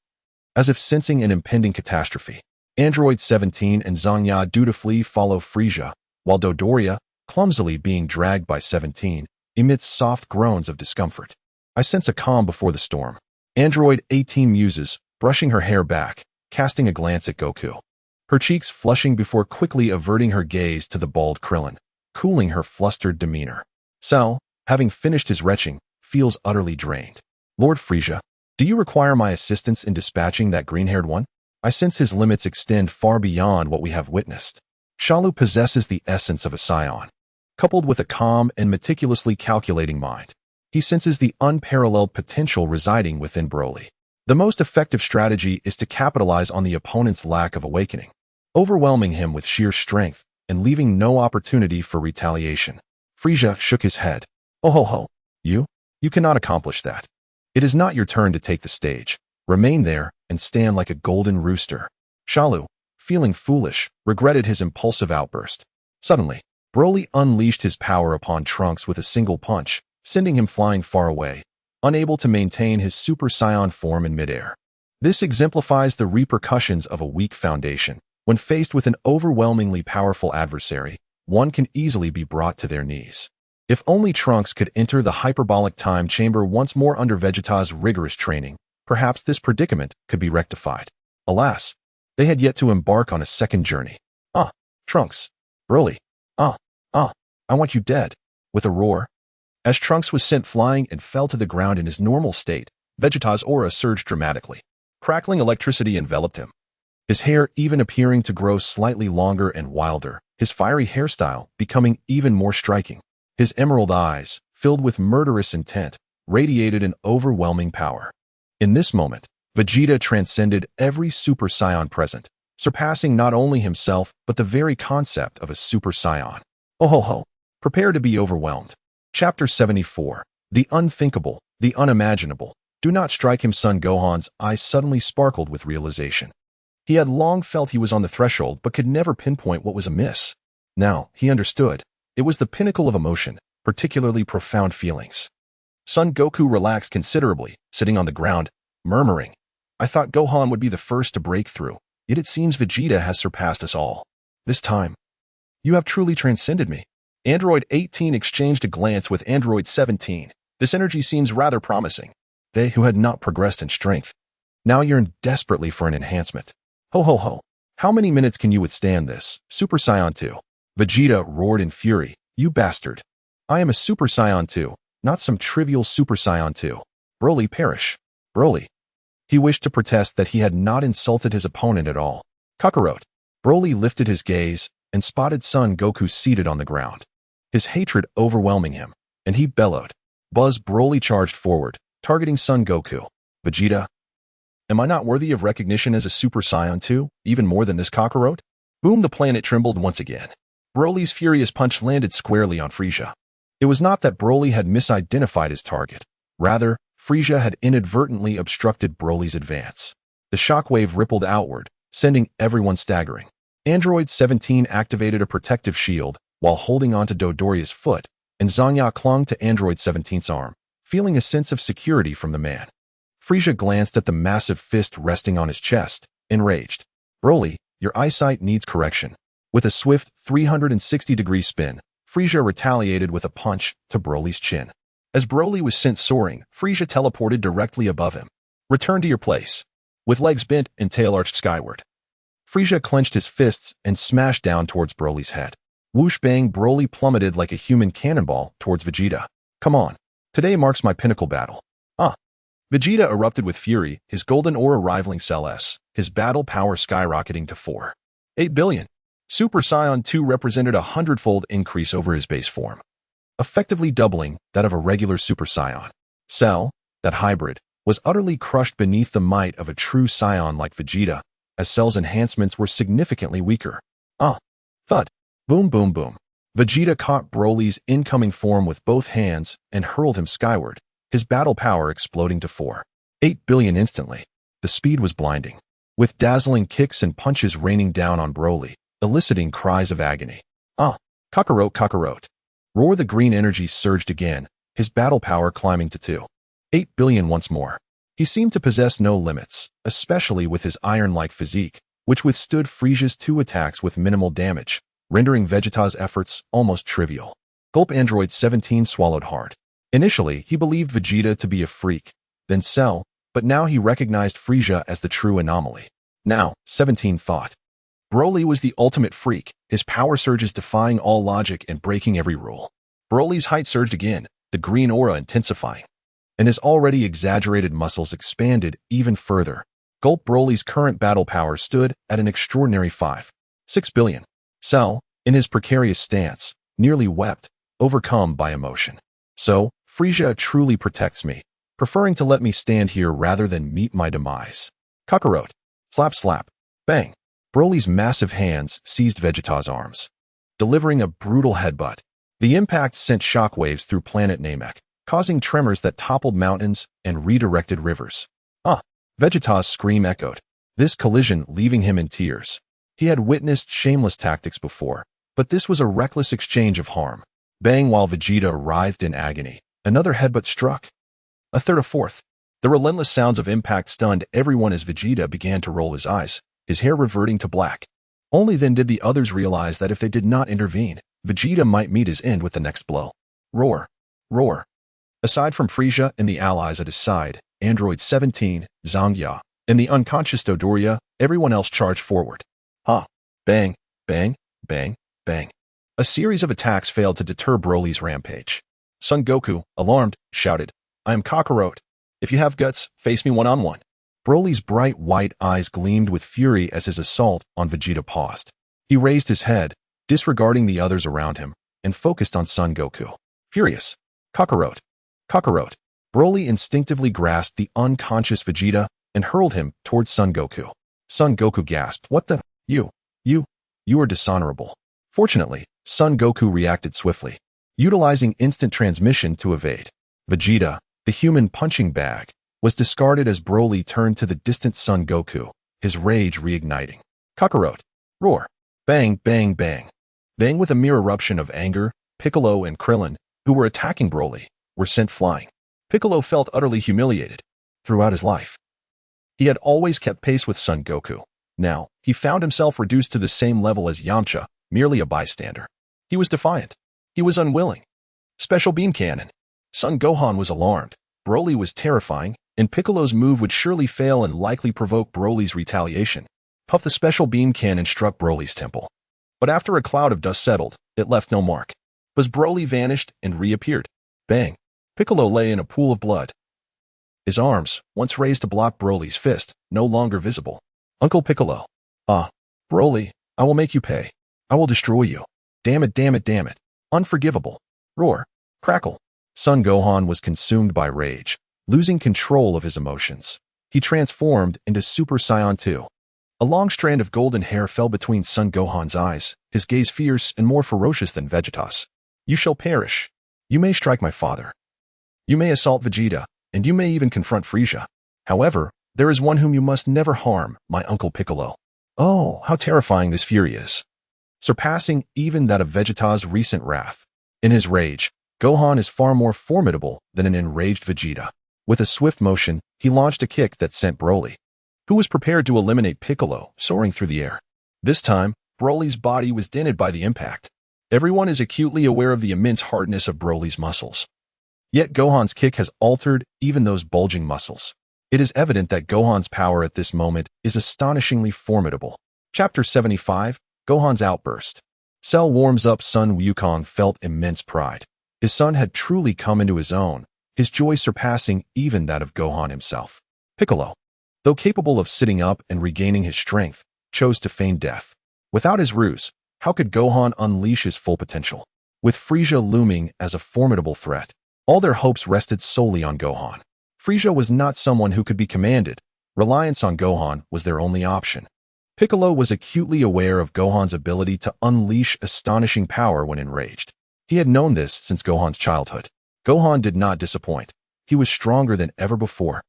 as if sensing an impending catastrophe. Android 17 and Zangya dutifully follow Frieza, while Dodoria, clumsily being dragged by 17, emits soft groans of discomfort. I sense a calm before the storm. Android 18 muses, brushing her hair back, casting a glance at Goku, her cheeks flushing before quickly averting her gaze to the bald Krillin, cooling her flustered demeanor. Cell, having finished his retching, feels utterly drained. Lord Frieza, do you require my assistance in dispatching that green-haired one? I sense his limits extend far beyond what we have witnessed. Shalu possesses the essence of a Saiyan. Coupled with a calm and meticulously calculating mind, he senses the unparalleled potential residing within Broly. The most effective strategy is to capitalize on the opponent's lack of awakening, overwhelming him with sheer strength and leaving no opportunity for retaliation. Frieza shook his head. Hohoho, you cannot accomplish that. It is not your turn to take the stage. Remain there and stand like a golden rooster. Shalu, feeling foolish, regretted his impulsive outburst. Suddenly, Broly unleashed his power upon Trunks with a single punch, sending him flying far away, unable to maintain his Super Saiyan form in midair. This exemplifies the repercussions of a weak foundation. When faced with an overwhelmingly powerful adversary, one can easily be brought to their knees. If only Trunks could enter the hyperbolic time chamber once more under Vegeta's rigorous training, perhaps this predicament could be rectified. Alas, they had yet to embark on a second journey. Trunks. Broly. I want you dead. With a roar, as Trunks was sent flying and fell to the ground in his normal state, Vegeta's aura surged dramatically. Crackling electricity enveloped him, his hair even appearing to grow slightly longer and wilder, his fiery hairstyle becoming even more striking. His emerald eyes, filled with murderous intent, radiated an overwhelming power. In this moment, Vegeta transcended every Super Saiyan present, surpassing not only himself but the very concept of a Super Saiyan. Hohoho, prepare to be overwhelmed. Chapter 74. The unthinkable, the unimaginable. Do not strike him. Son Gohan's eyes suddenly sparkled with realization. He had long felt he was on the threshold but could never pinpoint what was amiss. Now, he understood. It was the pinnacle of emotion, particularly profound feelings. Son Goku relaxed considerably, sitting on the ground, murmuring, I thought Gohan would be the first to break through, yet it seems Vegeta has surpassed us all. This time, you have truly transcended me. Android 18 exchanged a glance with Android 17. This energy seems rather promising. They who had not progressed in strength now yearned desperately for an enhancement. Hohoho, how many minutes can you withstand this? Super Saiyan 2. Vegeta roared in fury. You bastard. I am a Super Saiyan 2, not some trivial Super Saiyan 2. Broly perish. Broly. He wished to protest that he had not insulted his opponent at all. Kakarot. Broly lifted his gaze and spotted Son Goku seated on the ground, his hatred overwhelming him, and he bellowed. Buzz Broly charged forward, targeting Son Goku. Vegeta. Am I not worthy of recognition as a Super Saiyan 2, even more than this Kakarot? Boom, the planet trembled once again. Broly's furious punch landed squarely on Frieza. It was not that Broly had misidentified his target. Rather, Frieza had inadvertently obstructed Broly's advance. The shockwave rippled outward, sending everyone staggering. Android 17 activated a protective shield while holding onto Dodoria's foot, and Zangya clung to Android 17's arm, feeling a sense of security from the man. Frieza glanced at the massive fist resting on his chest, enraged. Broly, your eyesight needs correction. With a swift 360-degree spin, Frieza retaliated with a punch to Broly's chin. As Broly was sent soaring, Frieza teleported directly above him. Return to your place. With legs bent and tail arched skyward, Frieza clenched his fists and smashed down towards Broly's head. Whoosh bang, Broly plummeted like a human cannonball towards Vegeta. Come on. Today marks my pinnacle battle. Vegeta erupted with fury, his golden aura rivaling Cell S, his battle power skyrocketing to 8 billion. Super Saiyan 2 represented a 100-fold increase over his base form, effectively doubling that of a regular Super Saiyan. Cell, that hybrid, was utterly crushed beneath the might of a true Saiyan like Vegeta, as Cell's enhancements were significantly weaker. Thud. Boom boom boom. Vegeta caught Broly's incoming form with both hands and hurled him skyward, his battle power exploding to 4.8 billion instantly. The speed was blinding, with dazzling kicks and punches raining down on Broly, eliciting cries of agony. Kakarot Kakarot. Roar. The green energy surged again, his battle power climbing to 2.8 billion once more. He seemed to possess no limits, especially with his iron-like physique, which withstood Frieza's 2 attacks with minimal damage, rendering Vegeta's efforts almost trivial. Gulp. Android 17 swallowed hard. Initially, he believed Vegeta to be a freak, then Cell, but now he recognized Frieza as the true anomaly. Now, 17 thought. Broly was the ultimate freak, his power surges defying all logic and breaking every rule. Broly's height surged again, the green aura intensifying, and his already exaggerated muscles expanded even further. Gulp. Broly's current battle power stood at an extraordinary 5.6 billion. Cell, in his precarious stance, nearly wept, overcome by emotion. So, Frieza truly protects me, preferring to let me stand here rather than meet my demise. Kakarot. Slap slap. Bang. Broly's massive hands seized Vegeta's arms, delivering a brutal headbutt. The impact sent shockwaves through planet Namek, causing tremors that toppled mountains and redirected rivers. Vegeta's scream echoed, this collision leaving him in tears. He had witnessed shameless tactics before, but this was a reckless exchange of harm. Bang. While Vegeta writhed in agony, another headbutt struck. A third, a fourth. The relentless sounds of impact stunned everyone as Vegeta began to roll his eyes, his hair reverting to black. Only then did the others realize that if they did not intervene, Vegeta might meet his end with the next blow. Roar. Roar. Aside from Frieza and the allies at his side, Android 17, Zangya, and the unconscious Dodoria, everyone else charged forward. Bang, bang, bang, bang. A series of attacks failed to deter Broly's rampage. Son Goku, alarmed, shouted, I am Kakarot. If you have guts, face me one-on-one. Broly's bright white eyes gleamed with fury as his assault on Vegeta paused. He raised his head, disregarding the others around him, and focused on Son Goku. Furious. Kakarot. Kakarot. Broly instinctively grasped the unconscious Vegeta and hurled him towards Son Goku. Son Goku gasped, what the? You are dishonorable. Fortunately, Son Goku reacted swiftly, utilizing instant transmission to evade. Vegeta, the human punching bag, was discarded as Broly turned to the distant Son Goku, his rage reigniting. Kakarot. Roar. Bang, bang, bang. Bang. With a mere eruption of anger, Piccolo and Krillin, who were attacking Broly, were sent flying. Piccolo felt utterly humiliated. Throughout his life, he had always kept pace with Son Goku. Now, he found himself reduced to the same level as Yamcha, merely a bystander. He was defiant. He was unwilling. Special beam cannon. Son Gohan was alarmed. Broly was terrifying, and Piccolo's move would surely fail and likely provoke Broly's retaliation. Puff. The special beam cannon struck Broly's temple. But after a cloud of dust settled, it left no mark. But Broly vanished and reappeared. Bang. Piccolo lay in a pool of blood. His arms, once raised to block Broly's fist, no longer visible. Uncle Piccolo. Broly, I will make you pay. I will destroy you. Damn it, damn it, damn it. Unforgivable. Roar. Crackle. Son Gohan was consumed by rage, losing control of his emotions. He transformed into Super Saiyan 2. A long strand of golden hair fell between Son Gohan's eyes, his gaze fierce and more ferocious than Vegeta's. You shall perish. You may strike my father. You may assault Vegeta, and you may even confront Frieza. However, there is one whom you must never harm, my Uncle Piccolo. Oh, how terrifying this fury is. Surpassing even that of Vegeta's recent wrath. In his rage, Gohan is far more formidable than an enraged Vegeta. With a swift motion, he launched a kick that sent Broly, who was prepared to eliminate Piccolo, soaring through the air. This time, Broly's body was dented by the impact. Everyone is acutely aware of the immense hardness of Broly's muscles. Yet Gohan's kick has altered even those bulging muscles. It is evident that Gohan's power at this moment is astonishingly formidable. Chapter 75, Gohan's Outburst. Cell warms up. Son Wukong felt immense pride. His son had truly come into his own, his joy surpassing even that of Gohan himself. Piccolo, though capable of sitting up and regaining his strength, chose to feign death. Without his ruse, how could Gohan unleash his full potential? With Frieza looming as a formidable threat, all their hopes rested solely on Gohan. Frieza was not someone who could be commanded. Reliance on Gohan was their only option. Piccolo was acutely aware of Gohan's ability to unleash astonishing power when enraged. He had known this since Gohan's childhood. Gohan did not disappoint. He was stronger than ever before.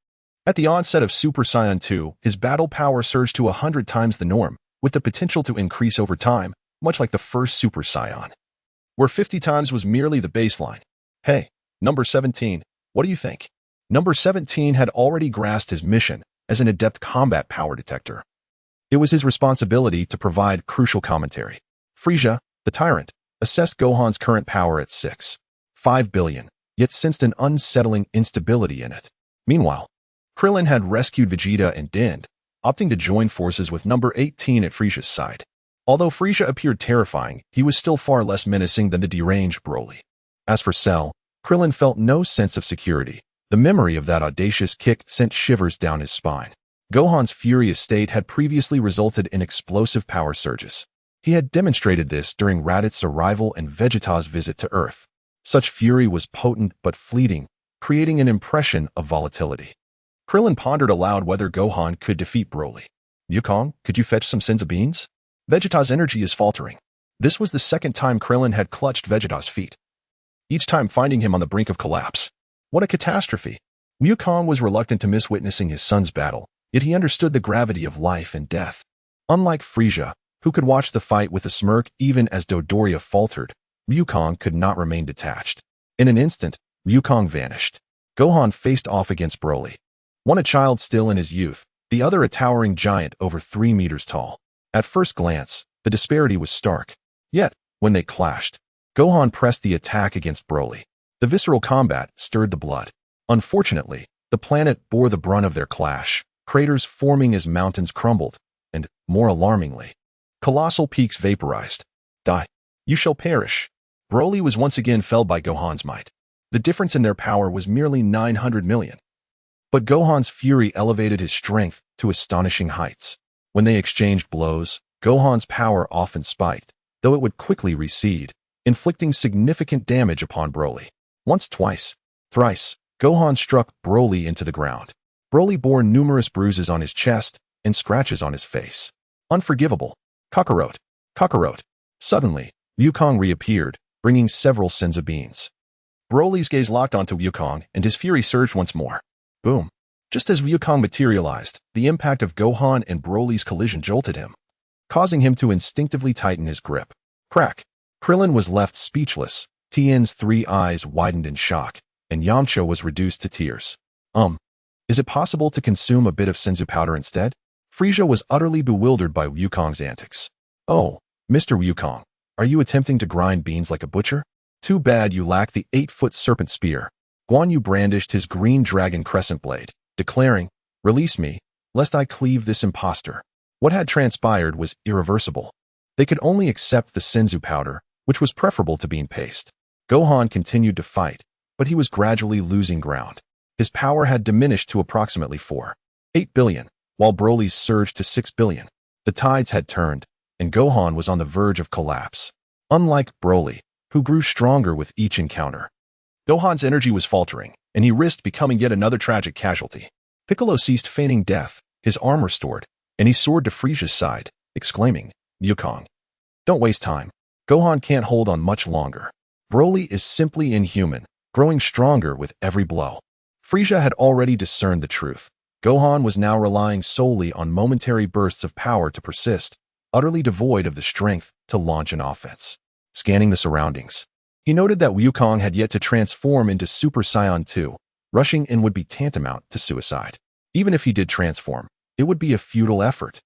At the onset of Super Saiyan 2, his battle power surged to 100 times the norm, with the potential to increase over time, much like the first Super Saiyan, where 50 times was merely the baseline. Hey, number 17, what do you think? Number 17 had already grasped his mission as an adept combat power detector. It was his responsibility to provide crucial commentary. Frieza, the tyrant, assessed Gohan's current power at 6.5 billion, yet sensed an unsettling instability in it. Meanwhile, Krillin had rescued Vegeta and Din, opting to join forces with number 18 at Frieza's side. Although Frieza appeared terrifying, he was still far less menacing than the deranged Broly. As for Cell, Krillin felt no sense of security. The memory of that audacious kick sent shivers down his spine. Gohan's furious state had previously resulted in explosive power surges. He had demonstrated this during Raditz' arrival and Vegeta's visit to Earth. Such fury was potent but fleeting, creating an impression of volatility. Krillin pondered aloud whether Gohan could defeat Broly. Wukong, could you fetch some senzu beans? Vegeta's energy is faltering. This was the second time Krillin had clutched Vegeta's feet, each time finding him on the brink of collapse. What a catastrophe! Wukong was reluctant to miss witnessing his son's battle, yet he understood the gravity of life and death. Unlike Frieza, who could watch the fight with a smirk even as Dodoria faltered, Wukong could not remain detached. In an instant, Wukong vanished. Gohan faced off against Broly. One a child still in his youth, the other a towering giant over 3 meters tall. At first glance, the disparity was stark. Yet, when they clashed, Gohan pressed the attack against Broly. The visceral combat stirred the blood. Unfortunately, the planet bore the brunt of their clash, craters forming as mountains crumbled, and, more alarmingly, colossal peaks vaporized. Die. You shall perish. Broly was once again felled by Gohan's might. The difference in their power was merely 900 million. But Gohan's fury elevated his strength to astonishing heights. When they exchanged blows, Gohan's power often spiked, though it would quickly recede, inflicting significant damage upon Broly. Once, twice, thrice, Gohan struck Broly into the ground. Broly bore numerous bruises on his chest and scratches on his face. Unforgivable. Kakarot. Kakarot. Suddenly, Wukong reappeared, bringing several senzu beans. Broly's gaze locked onto Wukong, and his fury surged once more. Boom. Just as Wukong materialized, the impact of Gohan and Broly's collision jolted him, causing him to instinctively tighten his grip. Crack. Krillin was left speechless, Tien's 3 eyes widened in shock, and Yamcha was reduced to tears. Is it possible to consume a bit of senzu powder instead? Frieza was utterly bewildered by Wukong's antics. Oh, Mr. Wukong, are you attempting to grind beans like a butcher? Too bad you lack the 8-foot serpent spear. Guan Yu brandished his green dragon crescent blade, declaring, "Release me, lest I cleave this impostor." What had transpired was irreversible. They could only accept the senzu powder, which was preferable to bean paste. Gohan continued to fight, but he was gradually losing ground. His power had diminished to approximately 4.8 billion, while Broly's surged to 6 billion. The tides had turned, and Gohan was on the verge of collapse. Unlike Broly, who grew stronger with each encounter, Gohan's energy was faltering, and he risked becoming yet another tragic casualty. Piccolo ceased feigning death, his arm restored, and he soared to Frieza's side, exclaiming, "Wukong, don't waste time. Gohan can't hold on much longer. Broly is simply inhuman, growing stronger with every blow." Frieza had already discerned the truth. Gohan was now relying solely on momentary bursts of power to persist, utterly devoid of the strength to launch an offense. Scanning the surroundings, he noted that Wukong had yet to transform into Super Saiyan 2. Rushing in would be tantamount to suicide. Even if he did transform, it would be a futile effort.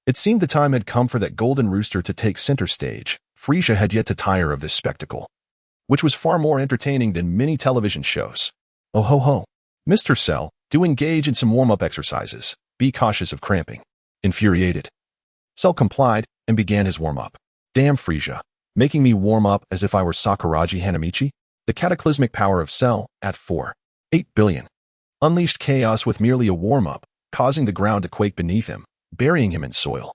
It seemed the time had come for that golden rooster to take center stage. Frieza had yet to tire of this spectacle, which was far more entertaining than many television shows. Oh ho ho. Mr. Cell, do engage in some warm-up exercises. Be cautious of cramping. Infuriated, Cell complied and began his warm-up. Damn Frieza, making me warm up as if I were Sakuragi Hanamichi? The cataclysmic power of Cell, at 4.8 billion, unleashed chaos with merely a warm-up, causing the ground to quake beneath him, burying him in soil.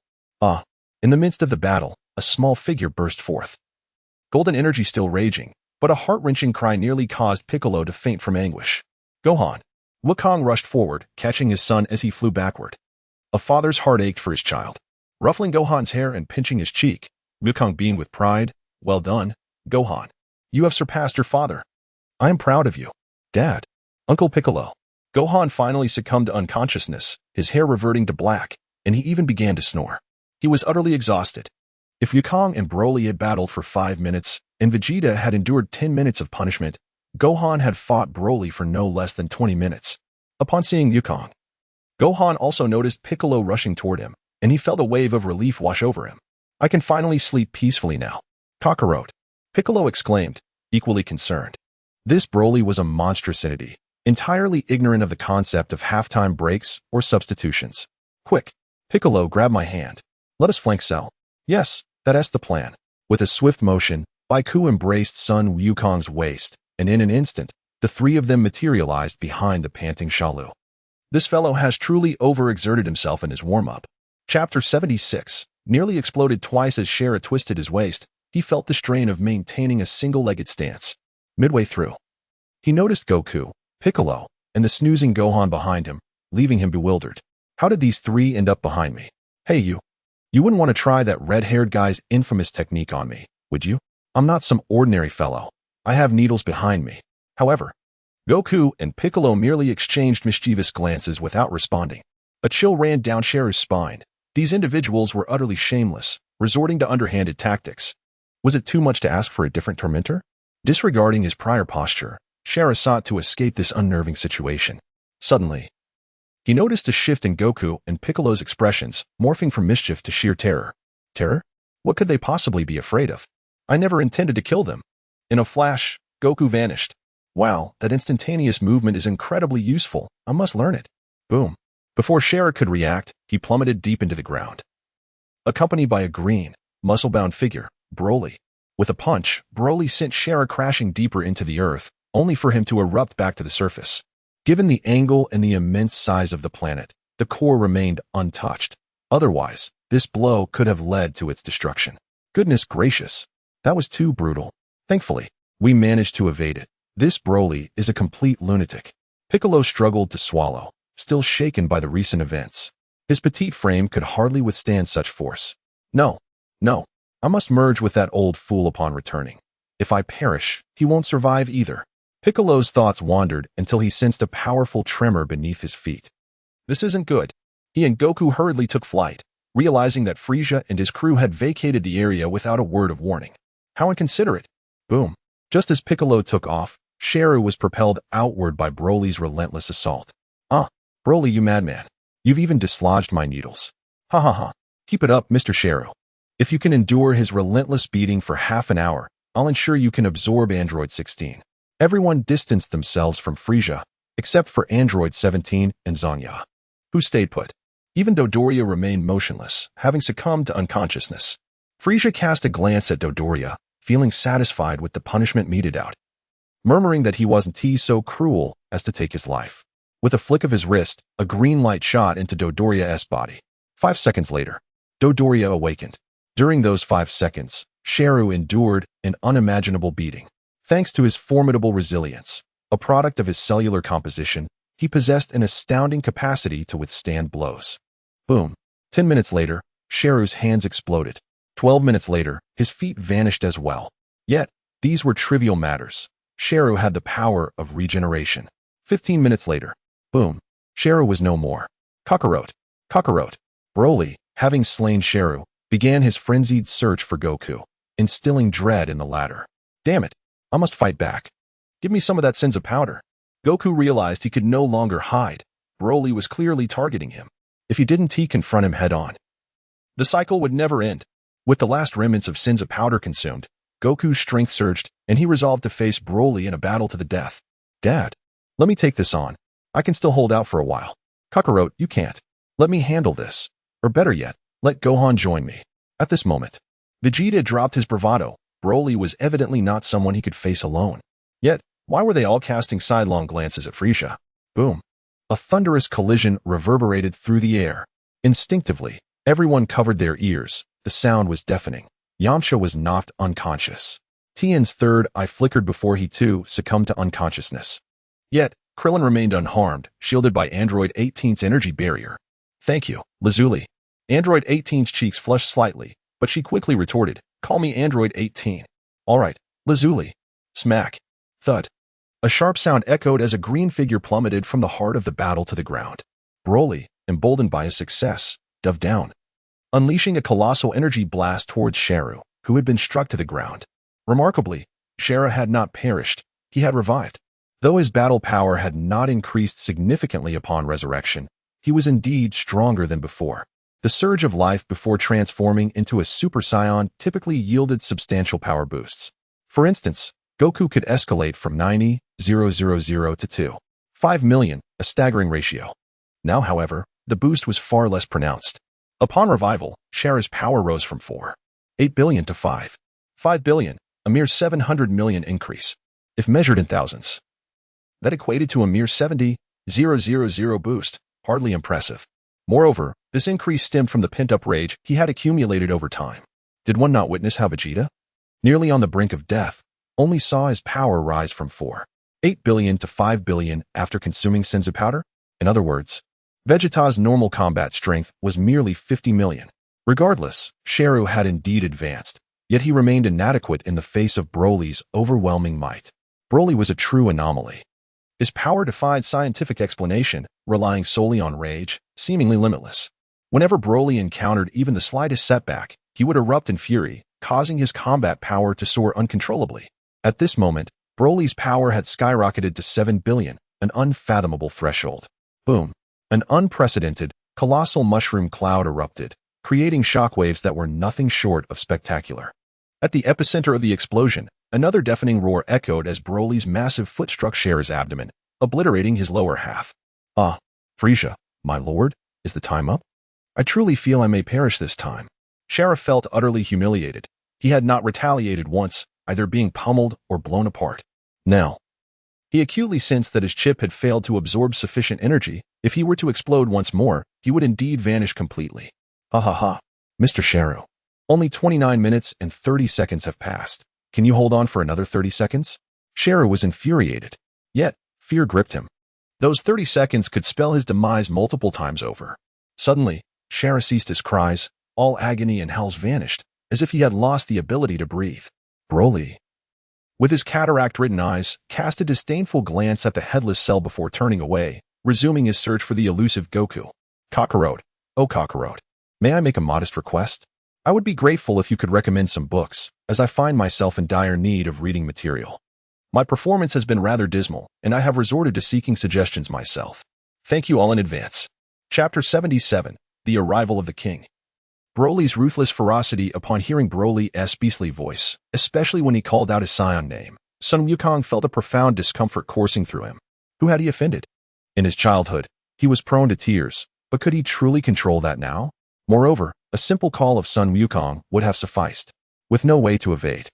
In the midst of the battle, a small figure burst forth. Golden energy still raging, but a heart-wrenching cry nearly caused Piccolo to faint from anguish. Gohan. Wukong rushed forward, catching his son as he flew backward. A father's heart ached for his child. Ruffling Gohan's hair and pinching his cheek, Wukong beamed with pride. Well done, Gohan. You have surpassed your father. I am proud of you. Dad. Uncle Piccolo. Gohan finally succumbed to unconsciousness, his hair reverting to black, and he even began to snore. He was utterly exhausted. If Wukong and Broly had battled for 5 minutes, and Vegeta had endured 10 minutes of punishment, Gohan had fought Broly for no less than 20 minutes. Upon seeing Wukong, Gohan also noticed Piccolo rushing toward him, and he felt a wave of relief wash over him. I can finally sleep peacefully now. Kakarot. Piccolo exclaimed, equally concerned. This Broly was a monstrous entity, entirely ignorant of the concept of halftime breaks or substitutions. Quick, Piccolo, grab my hand. Let us flank Cell. Yes, that's the plan. With a swift motion, Baiku embraced Son Wukong's waist, and in an instant, the three of them materialized behind the panting Shalu. This fellow has truly overexerted himself in his warm-up. Chapter 76, nearly exploded twice as Shara twisted his waist. He felt the strain of maintaining a single-legged stance. Midway through, he noticed Goku, Piccolo, and the snoozing Gohan behind him, leaving him bewildered. How did these three end up behind me? Hey you. You wouldn't want to try that red-haired guy's infamous technique on me, would you? I'm not some ordinary fellow. I have needles behind me. However, Goku and Piccolo merely exchanged mischievous glances without responding. A chill ran down Shara's spine. These individuals were utterly shameless, resorting to underhanded tactics. Was it too much to ask for a different tormentor? Disregarding his prior posture, Shara sought to escape this unnerving situation. Suddenly, he noticed a shift in Goku and Piccolo's expressions, morphing from mischief to sheer terror. Terror? What could they possibly be afraid of? I never intended to kill them. In a flash, Goku vanished. Wow, that instantaneous movement is incredibly useful. I must learn it. Boom. Before Shara could react, he plummeted deep into the ground. Accompanied by a green, muscle-bound figure, Broly. With a punch, Broly sent Shara crashing deeper into the earth, only for him to erupt back to the surface. Given the angle and the immense size of the planet, the core remained untouched. Otherwise, this blow could have led to its destruction. Goodness gracious. That was too brutal. Thankfully, we managed to evade it. This Broly is a complete lunatic. Piccolo struggled to swallow, still shaken by the recent events. His petite frame could hardly withstand such force. No. I must merge with that old fool upon returning. If I perish, he won't survive either. Piccolo's thoughts wandered until he sensed a powerful tremor beneath his feet. This isn't good. He and Goku hurriedly took flight, realizing that Frieza and his crew had vacated the area without a word of warning. How inconsiderate. Boom. Just as Piccolo took off, Shara was propelled outward by Broly's relentless assault. Broly, you madman. You've even dislodged my needles. Ha ha ha. Keep it up, Mr. Shara. If you can endure his relentless beating for half an hour, I'll ensure you can absorb Android 16. Everyone distanced themselves from Frieza, except for Android 17 and Zanya, who stayed put. Even Dodoria remained motionless, having succumbed to unconsciousness. Frieza cast a glance at Dodoria, feeling satisfied with the punishment meted out, murmuring that he wasn't so cruel as to take his life. With a flick of his wrist, a green light shot into Dodoria's body. 5 seconds later, Dodoria awakened. During those 5 seconds, Shara endured an unimaginable beating. Thanks to his formidable resilience, a product of his cellular composition, he possessed an astounding capacity to withstand blows. Boom. 10 minutes later, Shara's hands exploded. 12 minutes later, his feet vanished as well. Yet, these were trivial matters. Shara had the power of regeneration. 15 minutes later, boom. Shara was no more. Kakarot. Broly, having slain Shara, began his frenzied search for Goku, instilling dread in the latter. Damn it. I must fight back. Give me some of that Senza powder. Goku realized he could no longer hide. Broly was clearly targeting him. If he didn't confront him head-on, the cycle would never end. With the last remnants of Senza powder consumed, Goku's strength surged, and he resolved to face Broly in a battle to the death. Dad, let me take this on. I can still hold out for a while. Kakarot, you can't. Let me handle this. Or better yet, let Gohan join me. At this moment, Vegeta dropped his bravado. Broly was evidently not someone he could face alone. Yet, why were they all casting sidelong glances at Frieza? Boom. A thunderous collision reverberated through the air. Instinctively, everyone covered their ears. The sound was deafening. Yamcha was knocked unconscious. Tien's third eye flickered before he too succumbed to unconsciousness. Yet, Krillin remained unharmed, shielded by Android 18's energy barrier. Thank you, Lazuli. Android 18's cheeks flushed slightly, but she quickly retorted, call me Android 18. All right, Lazuli. Smack. Thud. A sharp sound echoed as a green figure plummeted from the heart of the battle to the ground. Broly, emboldened by his success, dove down, unleashing a colossal energy blast towards Sharu, who had been struck to the ground. Remarkably, Sharu had not perished, he had revived. Though his battle power had not increased significantly upon resurrection, he was indeed stronger than before. The surge of life before transforming into a Super Saiyan typically yielded substantial power boosts. For instance, Goku could escalate from 90,000 to 2.5 million, a staggering ratio. Now, however, the boost was far less pronounced. Upon revival, Sharu's power rose from 4.8 billion to 5.5 billion, a mere 700 million increase. If measured in thousands, that equated to a mere 70,000 boost, hardly impressive. Moreover, this increase stemmed from the pent-up rage he had accumulated over time. Did one not witness how Vegeta, nearly on the brink of death, only saw his power rise from 4.8 billion to 5 billion after consuming Senzu powder? In other words, Vegeta's normal combat strength was merely 50 million. Regardless, Sharu had indeed advanced, yet he remained inadequate in the face of Broly's overwhelming might. Broly was a true anomaly. His power defied scientific explanation, relying solely on rage, seemingly limitless. Whenever Broly encountered even the slightest setback, he would erupt in fury, causing his combat power to soar uncontrollably. At this moment, Broly's power had skyrocketed to 7 billion, an unfathomable threshold. Boom! An unprecedented, colossal mushroom cloud erupted, creating shockwaves that were nothing short of spectacular. At the epicenter of the explosion, another deafening roar echoed as Broly's massive foot struck Sharu's abdomen, obliterating his lower half. Ah, Frieza, my lord, is the time up? I truly feel I may perish this time. Sharu felt utterly humiliated. He had not retaliated once, either being pummeled or blown apart. Now, he acutely sensed that his chip had failed to absorb sufficient energy. If he were to explode once more, he would indeed vanish completely. Ha ha ha. Mr. Sharu. Only 29 minutes and 30 seconds have passed. Can you hold on for another 30 seconds? Sharu was infuriated. Yet, fear gripped him. Those 30 seconds could spell his demise multiple times over. Suddenly, Sharu ceased his cries. All agony and howls vanished, as if he had lost the ability to breathe. Broly, with his cataract-ridden eyes, cast a disdainful glance at the headless cell before turning away, resuming his search for the elusive Goku. Kakarot, oh Kakarot, may I make a modest request? I would be grateful if you could recommend some books, as I find myself in dire need of reading material. My performance has been rather dismal, and I have resorted to seeking suggestions myself. Thank you all in advance. Chapter 77, The Arrival of the King. Broly's ruthless ferocity upon hearing Broly's beastly voice, especially when he called out his Saiyan name. Son Wukong felt a profound discomfort coursing through him. Who had he offended? In his childhood, he was prone to tears, but could he truly control that now? Moreover, a simple call of Son Wukong would have sufficed. With no way to evade,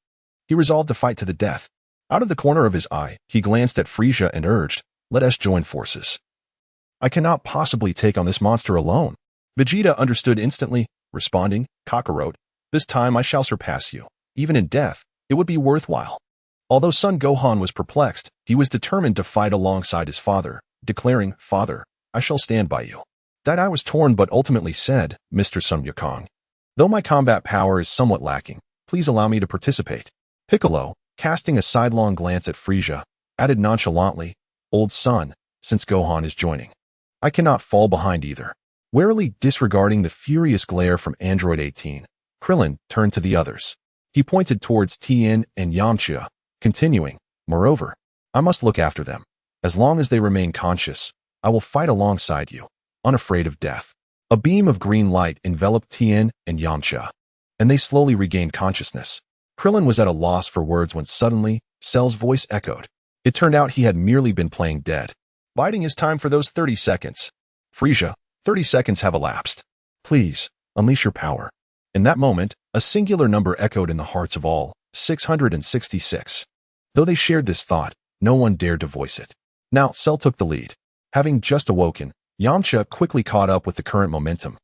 he resolved to fight to the death. Out of the corner of his eye, he glanced at Frieza and urged, let us join forces. I cannot possibly take on this monster alone. Vegeta understood instantly, responding, Kakarot, this time I shall surpass you. Even in death, it would be worthwhile. Although Son Gohan was perplexed, he was determined to fight alongside his father, declaring, Father, I shall stand by you. That I was torn but ultimately said, Mr. Son Wukong. Though my combat power is somewhat lacking, please allow me to participate. Piccolo, casting a sidelong glance at Frieza, added nonchalantly, Old son, since Gohan is joining. I cannot fall behind either. Warily disregarding the furious glare from Android 18, Krillin turned to the others. He pointed towards Tien and Yamcha, continuing, Moreover, I must look after them. As long as they remain conscious, I will fight alongside you, unafraid of death. A beam of green light enveloped Tien and Yamcha, and they slowly regained consciousness. Krillin was at a loss for words when suddenly, Cell's voice echoed. It turned out he had merely been playing dead. Biding his time for those 30 seconds. Frieza, 30 seconds have elapsed. Please, unleash your power. In that moment, a singular number echoed in the hearts of all, 666. Though they shared this thought, no one dared to voice it. Now, Cell took the lead. Having just awoken, Yamcha quickly caught up with the current momentum,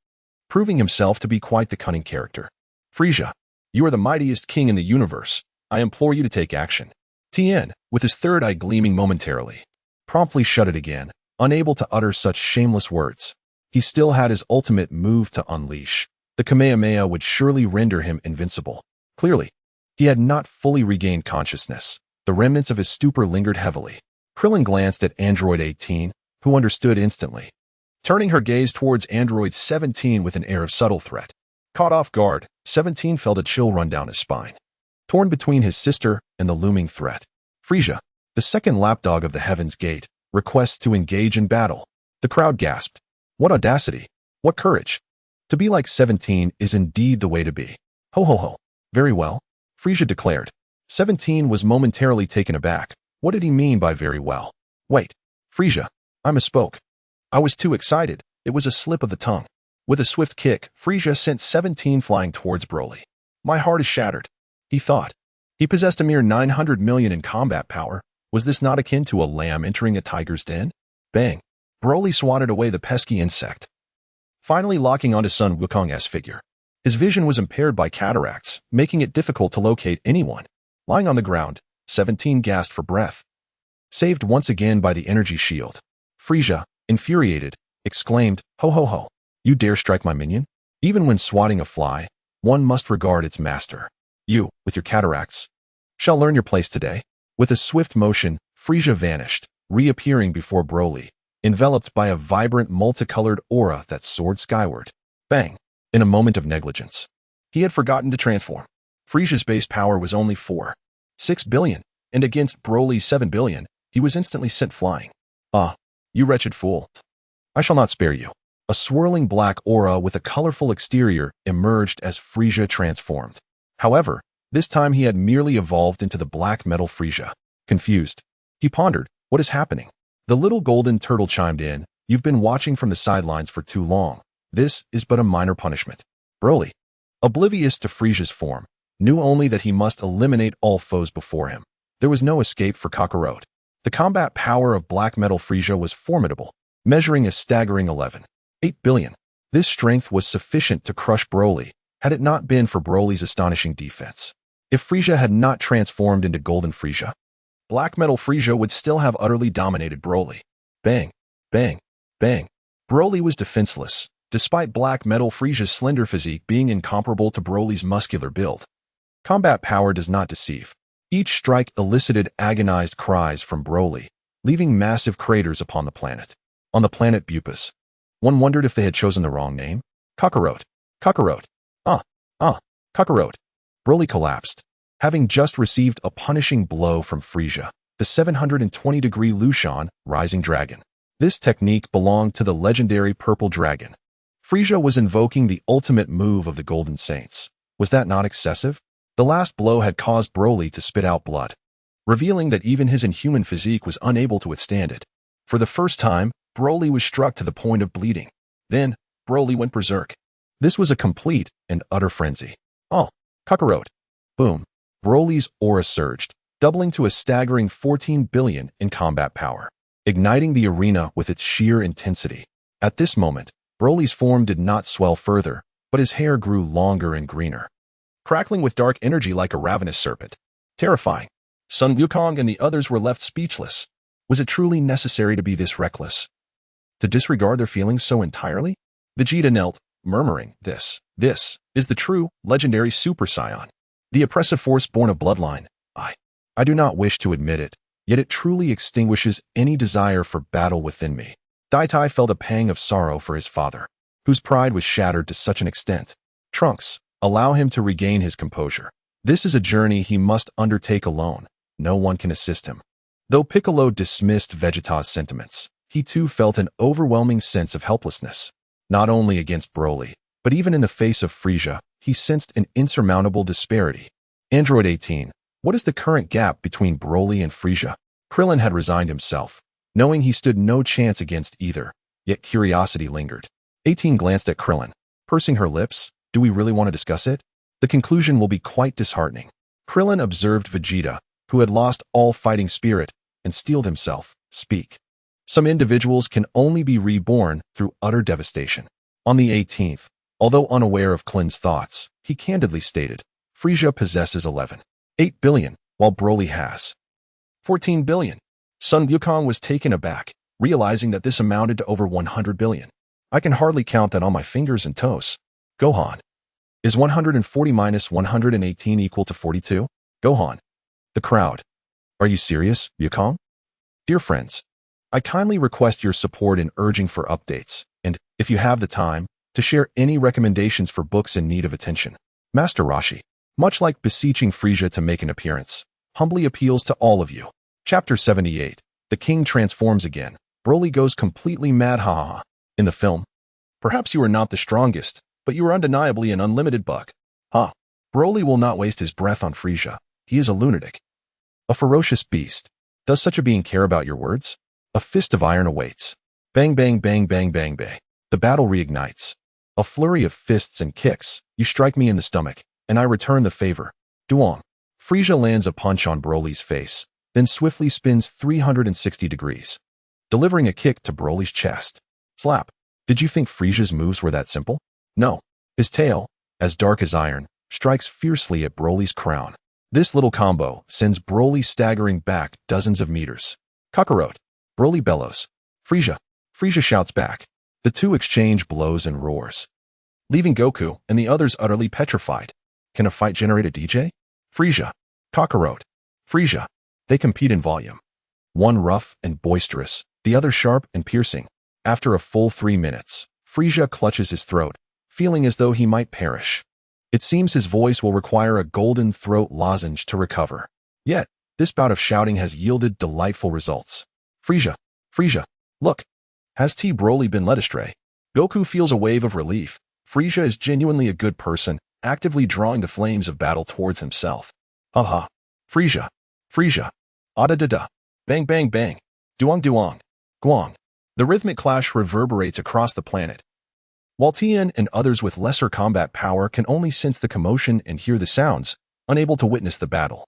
proving himself to be quite the cunning character. Frieza, you are the mightiest king in the universe. I implore you to take action. Tien, with his third eye gleaming momentarily. promptly shut it again, unable to utter such shameless words. He still had his ultimate move to unleash. The Kamehameha would surely render him invincible. Clearly, he had not fully regained consciousness. The remnants of his stupor lingered heavily. Krillin glanced at Android 18, who understood instantly. Turning her gaze towards Android 17 with an air of subtle threat. Caught off guard, 17 felt a chill run down his spine. Torn between his sister and the looming threat, Frieza, the second lapdog of the Heaven's Gate, requests to engage in battle. The crowd gasped. What audacity! What courage! To be like 17 is indeed the way to be. Ho. Very well, Frieza declared. 17 was momentarily taken aback. What did he mean by very well? Wait, Frieza, I misspoke. I was too excited. It was a slip of the tongue. With a swift kick, Frieza sent 17 flying towards Broly. My heart is shattered, he thought. He possessed a mere 900 million in combat power. Was this not akin to a lamb entering a tiger's den? Bang! Broly swatted away the pesky insect, finally locking onto son Wukong's figure. His vision was impaired by cataracts, making it difficult to locate anyone. Lying on the ground, 17 gasped for breath. Saved once again by the energy shield. Frieza, infuriated, exclaimed, Ho. You dare strike my minion? Even when swatting a fly, one must regard its master. You, with your cataracts, shall learn your place today. With a swift motion, Frieza vanished, reappearing before Broly, enveloped by a vibrant multicolored aura that soared skyward. Bang! In a moment of negligence, he had forgotten to transform. Frieza's base power was only 6 billion, and against Broly's 7 billion, he was instantly sent flying. Ah, you wretched fool. I shall not spare you. A swirling black aura with a colorful exterior emerged as Frieza transformed. However, this time he had merely evolved into the black metal Frieza. Confused, he pondered, what is happening? The little golden turtle chimed in, you've been watching from the sidelines for too long. This is but a minor punishment. Broly, oblivious to Frieza's form, knew only that he must eliminate all foes before him. There was no escape for Kakarot. The combat power of black metal Frieza was formidable, measuring a staggering 11.8 billion. This strength was sufficient to crush Broly, had it not been for Broly's astonishing defense. If Frieza had not transformed into Golden Frieza, black metal Frieza would still have utterly dominated Broly. Bang, bang, bang. Broly was defenseless, despite black metal Frieza's slender physique being incomparable to Broly's muscular build. Combat power does not deceive. Each strike elicited agonized cries from Broly, leaving massive craters upon the planet. On the planet Bupus, one wondered if they had chosen the wrong name. Kakarot. Kakarot. Broly collapsed, having just received a punishing blow from Frieza, the 720-degree Lushan, Rising Dragon. This technique belonged to the legendary Purple Dragon. Frieza was invoking the ultimate move of the Golden Saints. Was that not excessive? The last blow had caused Broly to spit out blood, revealing that even his inhuman physique was unable to withstand it. For the first time, Broly was struck to the point of bleeding. Then, Broly went berserk. This was a complete and utter frenzy. Oh, Kakarot. Boom. Broly's aura surged, doubling to a staggering 14 billion in combat power, igniting the arena with its sheer intensity. At this moment, Broly's form did not swell further, but his hair grew longer and greener, crackling with dark energy like a ravenous serpent. Terrifying. Son Wukong and the others were left speechless. Was it truly necessary to be this reckless? To disregard their feelings so entirely? Vegeta knelt, murmuring, This is the true, legendary Super Saiyan. The oppressive force born of bloodline. I do not wish to admit it, yet it truly extinguishes any desire for battle within me. Dai felt a pang of sorrow for his father, whose pride was shattered to such an extent. Trunks, allow him to regain his composure. This is a journey he must undertake alone. No one can assist him. Though Piccolo dismissed Vegeta's sentiments, he too felt an overwhelming sense of helplessness. Not only against Broly, but even in the face of Frieza, he sensed an insurmountable disparity. Android 18, what is the current gap between Broly and Frieza? Krillin had resigned himself, knowing he stood no chance against either, yet curiosity lingered. 18 glanced at Krillin, pursing her lips. Do we really want to discuss it? The conclusion will be quite disheartening. Krillin observed Vegeta, who had lost all fighting spirit, and steeled himself. Speak. Some individuals can only be reborn through utter devastation. On the 18th, although unaware of Klin's thoughts, he candidly stated, Frieza possesses 11.8 billion, while Broly has 14 billion. Sun Wukong was taken aback, realizing that this amounted to over 100 billion. I can hardly count that on my fingers and toes. Gohan. Is 140 minus 118 equal to 42? Gohan. The crowd. Are you serious, Wukong? Dear friends, I kindly request your support in urging for updates, and, if you have the time, to share any recommendations for books in need of attention. Master Roshi, much like beseeching Frieza to make an appearance, humbly appeals to all of you. Chapter 78. The King transforms again. Broly goes completely mad, haha. In the film, perhaps you are not the strongest, but you are undeniably an unlimited buck. Ha. Broly will not waste his breath on Frieza. He is a lunatic. A ferocious beast. Does such a being care about your words? A fist of iron awaits. Bang bang bang bang bang bang. The battle reignites. A flurry of fists and kicks. You strike me in the stomach, and I return the favor. Duong. Frieza lands a punch on Broly's face, then swiftly spins 360 degrees, delivering a kick to Broly's chest. Slap. Did you think Frieza's moves were that simple? No. His tail, as dark as iron, strikes fiercely at Broly's crown. This little combo sends Broly staggering back dozens of meters. Kakarot. Broly bellows. Frieza. Frieza shouts back. The two exchange blows and roars, leaving Goku and the others utterly petrified. Can a fight generate a DJ? Frieza. Kakarot. Frieza. They compete in volume. One rough and boisterous, the other sharp and piercing. After a full 3 minutes, Frieza clutches his throat, feeling as though he might perish. It seems his voice will require a golden throat lozenge to recover. Yet, this bout of shouting has yielded delightful results. Frieza. Frieza. Look. Has T. Broly been led astray? Goku feels a wave of relief. Frieza is genuinely a good person, actively drawing the flames of battle towards himself. Haha. Frieza. Frieza. Ada-da-da. Bang bang bang. Duong duong. Guang. The rhythmic clash reverberates across the planet. While Tien and others with lesser combat power can only sense the commotion and hear the sounds, unable to witness the battle.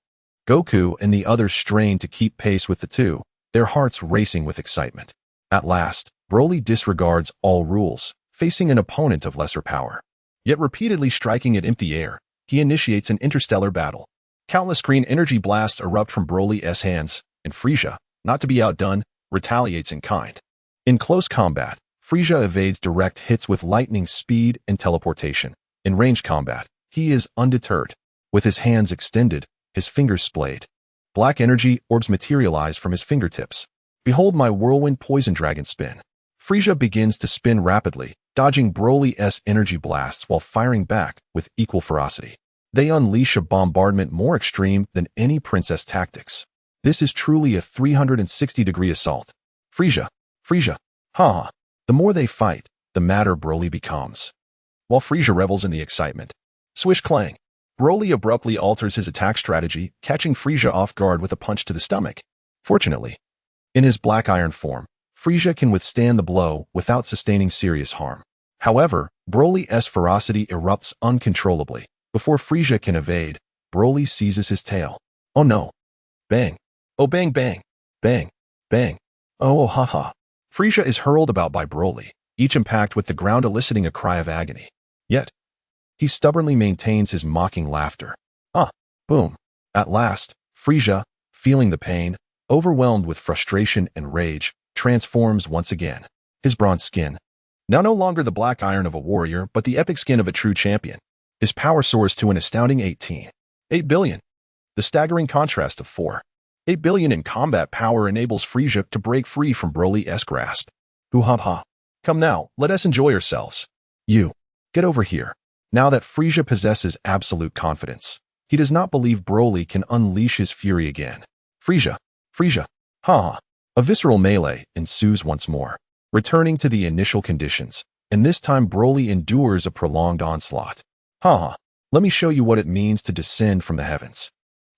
Goku and the others strain to keep pace with the two, their hearts racing with excitement. At last, Broly disregards all rules, facing an opponent of lesser power. Yet repeatedly striking at empty air, he initiates an interstellar battle. Countless green energy blasts erupt from Broly's hands, and Frieza, not to be outdone, retaliates in kind. In close combat, Frieza evades direct hits with lightning speed and teleportation. In ranged combat, he is undeterred. With his hands extended, his fingers splayed, black energy orbs materialize from his fingertips. Behold my whirlwind poison dragon spin. Frieza begins to spin rapidly, dodging Broly's energy blasts while firing back with equal ferocity. They unleash a bombardment more extreme than any princess tactics. This is truly a 360-degree assault. Frieza. Frieza. Ha. The more they fight, the madder Broly becomes. While Frieza revels in the excitement. Swish clang. Broly abruptly alters his attack strategy, catching Frieza off guard with a punch to the stomach. Fortunately, in his black iron form, Frieza can withstand the blow without sustaining serious harm. However, Broly's ferocity erupts uncontrollably. Before Frieza can evade, Broly seizes his tail. Oh no. Bang. Oh bang bang. Bang. Bang. Oh haha. Frieza is hurled about by Broly, each impact with the ground eliciting a cry of agony. Yet, he stubbornly maintains his mocking laughter. Boom. At last, Frieza, feeling the pain, overwhelmed with frustration and rage, transforms once again. His bronze skin, now no longer the black iron of a warrior, but the epic skin of a true champion. His power soars to an astounding 8 billion. The staggering contrast of 8 billion in combat power enables Frieza to break free from Broly's grasp. Hoo-ha-ha. Come now, let us enjoy ourselves. You. Get over here. Now that Frieza possesses absolute confidence, he does not believe Broly can unleash his fury again. Frieza. Frieza. Ha. A visceral melee ensues once more, returning to the initial conditions, and this time Broly endures a prolonged onslaught. Ha. Let me show you what it means to descend from the heavens.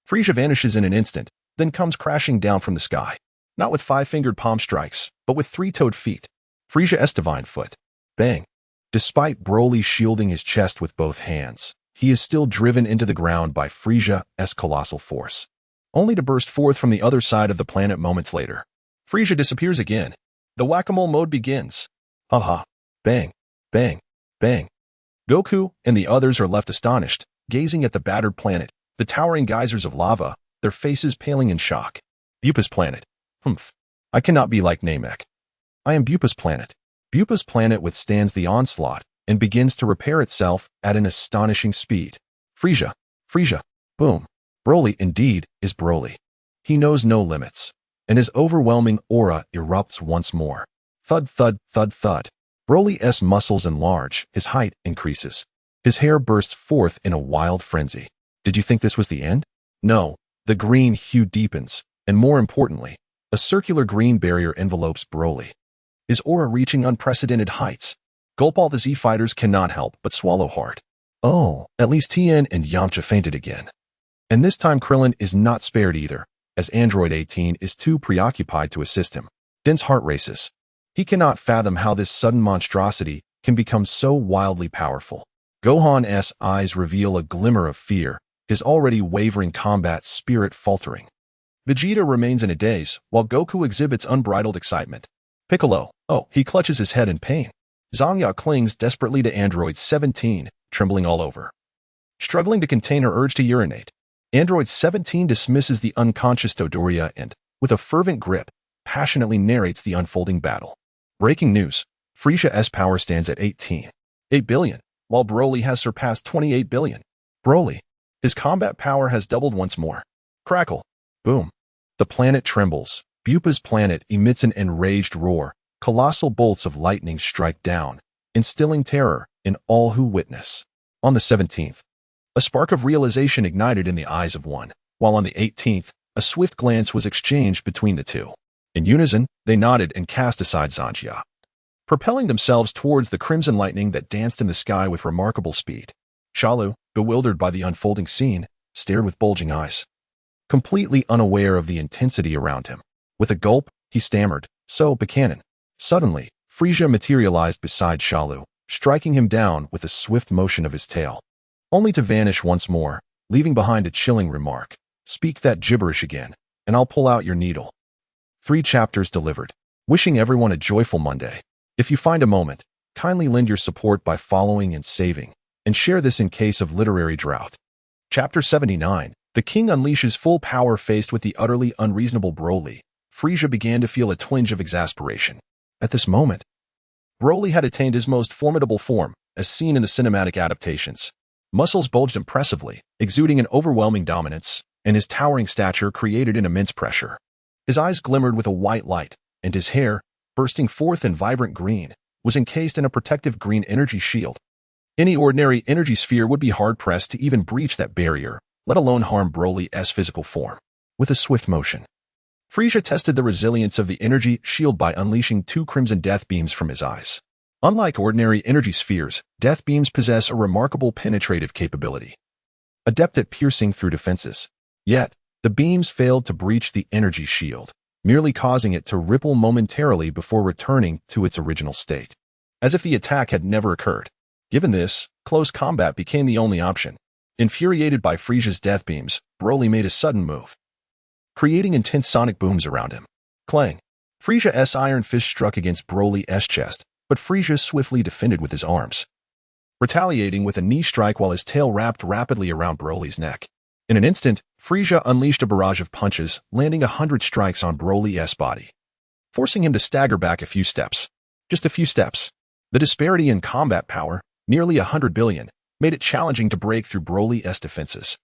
Frieza vanishes in an instant, then comes crashing down from the sky, not with 5-fingered palm strikes, but with 3-toed feet. Frieza's divine foot. Bang. Despite Broly shielding his chest with both hands, he is still driven into the ground by Frieza's colossal force, only to burst forth from the other side of the planet moments later. Frieza disappears again. The whack-a-mole mode begins. Haha. Bang. Bang. Bang. Goku and the others are left astonished, gazing at the battered planet, the towering geysers of lava, their faces paling in shock. Bupa's planet. Humph. I cannot be like Namek. I am Bupa's planet. Bupa's planet withstands the onslaught and begins to repair itself at an astonishing speed. Frieza. Frieza. Boom. Broly indeed is Broly. He knows no limits, and his overwhelming aura erupts once more. Thud, thud, thud, thud. Broly's muscles enlarge, his height increases. His hair bursts forth in a wild frenzy. Did you think this was the end? No. The green hue deepens, and more importantly, a circular green barrier envelopes Broly, his aura reaching unprecedented heights. Gulp. All the Z fighters cannot help but swallow hard. Oh, at least Tien and Yamcha fainted again. And this time Krillin is not spared either, as Android 18 is too preoccupied to assist him. Din's heart races. He cannot fathom how this sudden monstrosity can become so wildly powerful. Gohan's eyes reveal a glimmer of fear, his already wavering combat spirit faltering. Vegeta remains in a daze, while Goku exhibits unbridled excitement. Piccolo, oh, he clutches his head in pain. Zangya clings desperately to Android 17, trembling all over. Struggling to contain her urge to urinate, Android 17 dismisses the unconscious Todoroki and, with a fervent grip, passionately narrates the unfolding battle. Breaking news. Frieza's power stands at 8 billion, while Broly has surpassed 28 billion. Broly. His combat power has doubled once more. Crackle. Boom. The planet trembles. Bupa's planet emits an enraged roar. Colossal bolts of lightning strike down, instilling terror in all who witness. On the 17th, a spark of realization ignited in the eyes of one, while on the 18th, a swift glance was exchanged between the two. In unison, they nodded and cast aside Zangya, propelling themselves towards the crimson lightning that danced in the sky with remarkable speed. Shalu, bewildered by the unfolding scene, stared with bulging eyes, completely unaware of the intensity around him. With a gulp, he stammered, "So, Buchanan." Suddenly, Frieza materialized beside Shalu, striking him down with a swift motion of his tail, only to vanish once more, leaving behind a chilling remark. "Speak that gibberish again, and I'll pull out your needle." 3 chapters delivered. Wishing everyone a joyful Monday. If you find a moment, kindly lend your support by following and saving, and share this in case of literary drought. Chapter 79. The king unleashes full power. Faced with the utterly unreasonable Broly, Frieza began to feel a twinge of exasperation. At this moment, Broly had attained his most formidable form, as seen in the cinematic adaptations. Muscles bulged impressively, exuding an overwhelming dominance, and his towering stature created an immense pressure. His eyes glimmered with a white light, and his hair, bursting forth in vibrant green, was encased in a protective green energy shield. Any ordinary energy sphere would be hard-pressed to even breach that barrier, let alone harm Broly's physical form. With a swift motion, Frieza tested the resilience of the energy shield by unleashing 2 crimson death beams from his eyes. Unlike ordinary energy spheres, death beams possess a remarkable penetrative capability, adept at piercing through defenses. Yet, the beams failed to breach the energy shield, merely causing it to ripple momentarily before returning to its original state, as if the attack had never occurred. Given this, close combat became the only option. Infuriated by Frieza's death beams, Broly made a sudden move, creating intense sonic booms around him. Clang! Frieza's iron fist struck against Broly's chest, but Frieza swiftly defended with his arms, retaliating with a knee strike while his tail wrapped rapidly around Broly's neck. In an instant, Frieza unleashed a barrage of punches, landing 100 strikes on Broly's body, forcing him to stagger back a few steps. Just a few steps. The disparity in combat power, nearly 100 billion, made it challenging to break through Broly's defenses.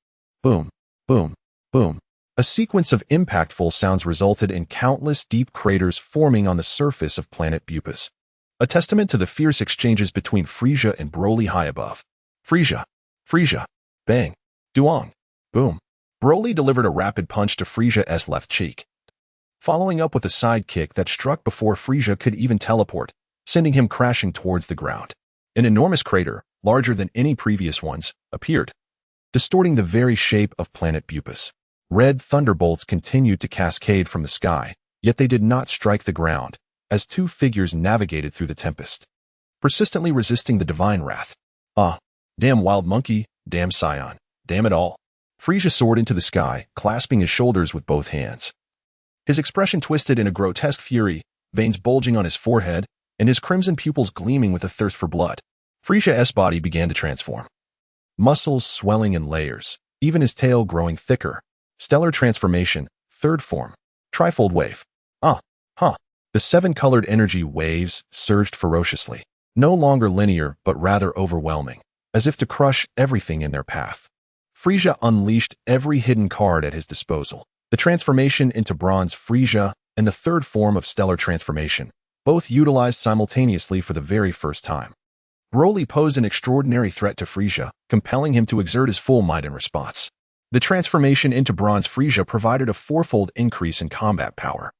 Boom, boom, boom. A sequence of impactful sounds resulted in countless deep craters forming on the surface of planet Bupas, a testament to the fierce exchanges between Frieza and Broly high above. Frieza, Frieza, bang, duong, boom. Broly delivered a rapid punch to Frieza's left cheek, following up with a side kick that struck before Frieza could even teleport, sending him crashing towards the ground. An enormous crater, larger than any previous ones, appeared, distorting the very shape of planet Bupas. Red thunderbolts continued to cascade from the sky, yet they did not strike the ground, as 2 figures navigated through the tempest, persistently resisting the divine wrath. Ah, damn wild monkey, damn Saiyan, damn it all. Frieza soared into the sky, clasping his shoulders with both hands. His expression twisted in a grotesque fury, veins bulging on his forehead, and his crimson pupils gleaming with a thirst for blood. Frieza's body began to transform, muscles swelling in layers, even his tail growing thicker. Stellar transformation, 3rd form, trifold wave. Ah, huh. The seven-colored energy waves surged ferociously, no longer linear but rather overwhelming, as if to crush everything in their path. Frieza unleashed every hidden card at his disposal. The transformation into Bronze Frieza and the third form of stellar transformation, both utilized simultaneously for the very first time. Broly posed an extraordinary threat to Frieza, compelling him to exert his full might in response. The transformation into Bronze Frieza provided a fourfold increase in combat power,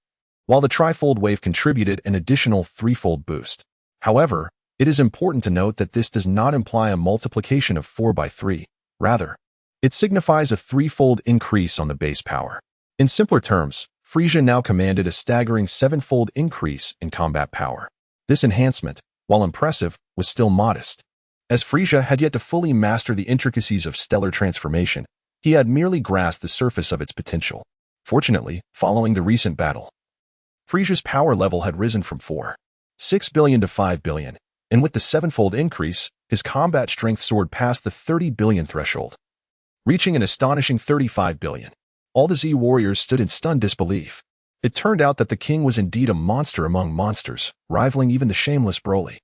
while the trifold wave contributed an additional threefold boost. However, it is important to note that this does not imply a multiplication of 4 by 3. Rather, it signifies a threefold increase on the base power. In simpler terms, Frieza now commanded a staggering sevenfold increase in combat power. This enhancement, while impressive, was still modest. As Frieza had yet to fully master the intricacies of stellar transformation, he had merely grasped the surface of its potential. Fortunately, following the recent battle, Frieza's power level had risen from 4.6 billion to 5 billion, and with the sevenfold increase, his combat strength soared past the 30 billion threshold, reaching an astonishing 35 billion. All the Z warriors stood in stunned disbelief. It turned out that the king was indeed a monster among monsters, rivaling even the shameless Broly.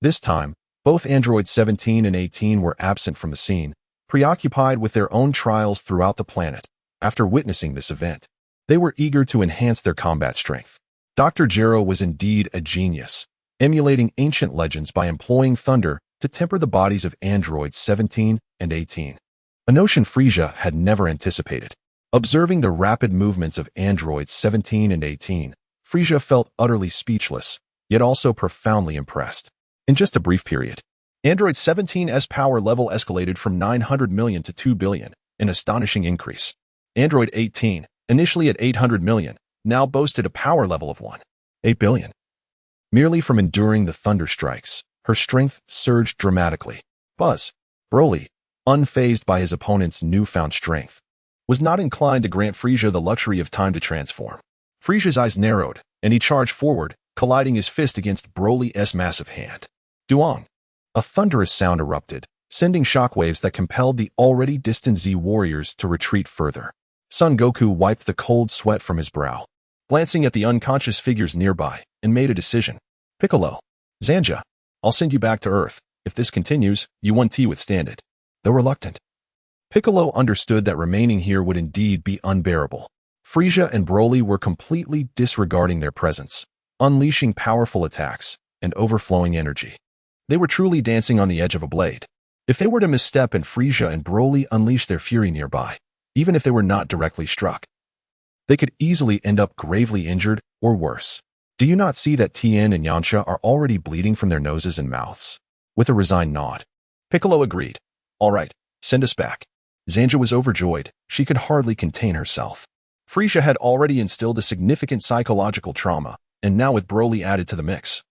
This time, both androids 17 and 18 were absent from the scene, preoccupied with their own trials throughout the planet. After witnessing this event, they were eager to enhance their combat strength. Dr. Gero was indeed a genius, emulating ancient legends by employing thunder to temper the bodies of androids 17 and 18. A notion Frieza had never anticipated. Observing the rapid movements of androids 17 and 18, Frieza felt utterly speechless, yet also profoundly impressed. In just a brief period, Android 17's power level escalated from 900 million to 2 billion, an astonishing increase. Android 18, initially at 800 million, now boasted a power level of 1.8 billion. Merely from enduring the thunder strikes, her strength surged dramatically. Broly, unfazed by his opponent's newfound strength, was not inclined to grant Frieza the luxury of time to transform. Frieza's eyes narrowed, and he charged forward, colliding his fist against Broly's massive hand. Duong! A thunderous sound erupted, sending shockwaves that compelled the already distant Z warriors to retreat further. Son Goku wiped the cold sweat from his brow, glancing at the unconscious figures nearby, and made a decision. Piccolo, Zanja, I'll send you back to Earth. If this continues, you won't withstand it. Though reluctant, Piccolo understood that remaining here would indeed be unbearable. Frieza and Broly were completely disregarding their presence, unleashing powerful attacks and overflowing energy. They were truly dancing on the edge of a blade. If they were to misstep and Frieza and Broly unleashed their fury nearby, even if they were not directly struck, they could easily end up gravely injured or worse. Do you not see that Tien and Yamcha are already bleeding from their noses and mouths? With a resigned nod, Piccolo agreed. All right, send us back. Zanja was overjoyed. She could hardly contain herself. Frieza had already instilled a significant psychological trauma, and now with Broly added to the mix,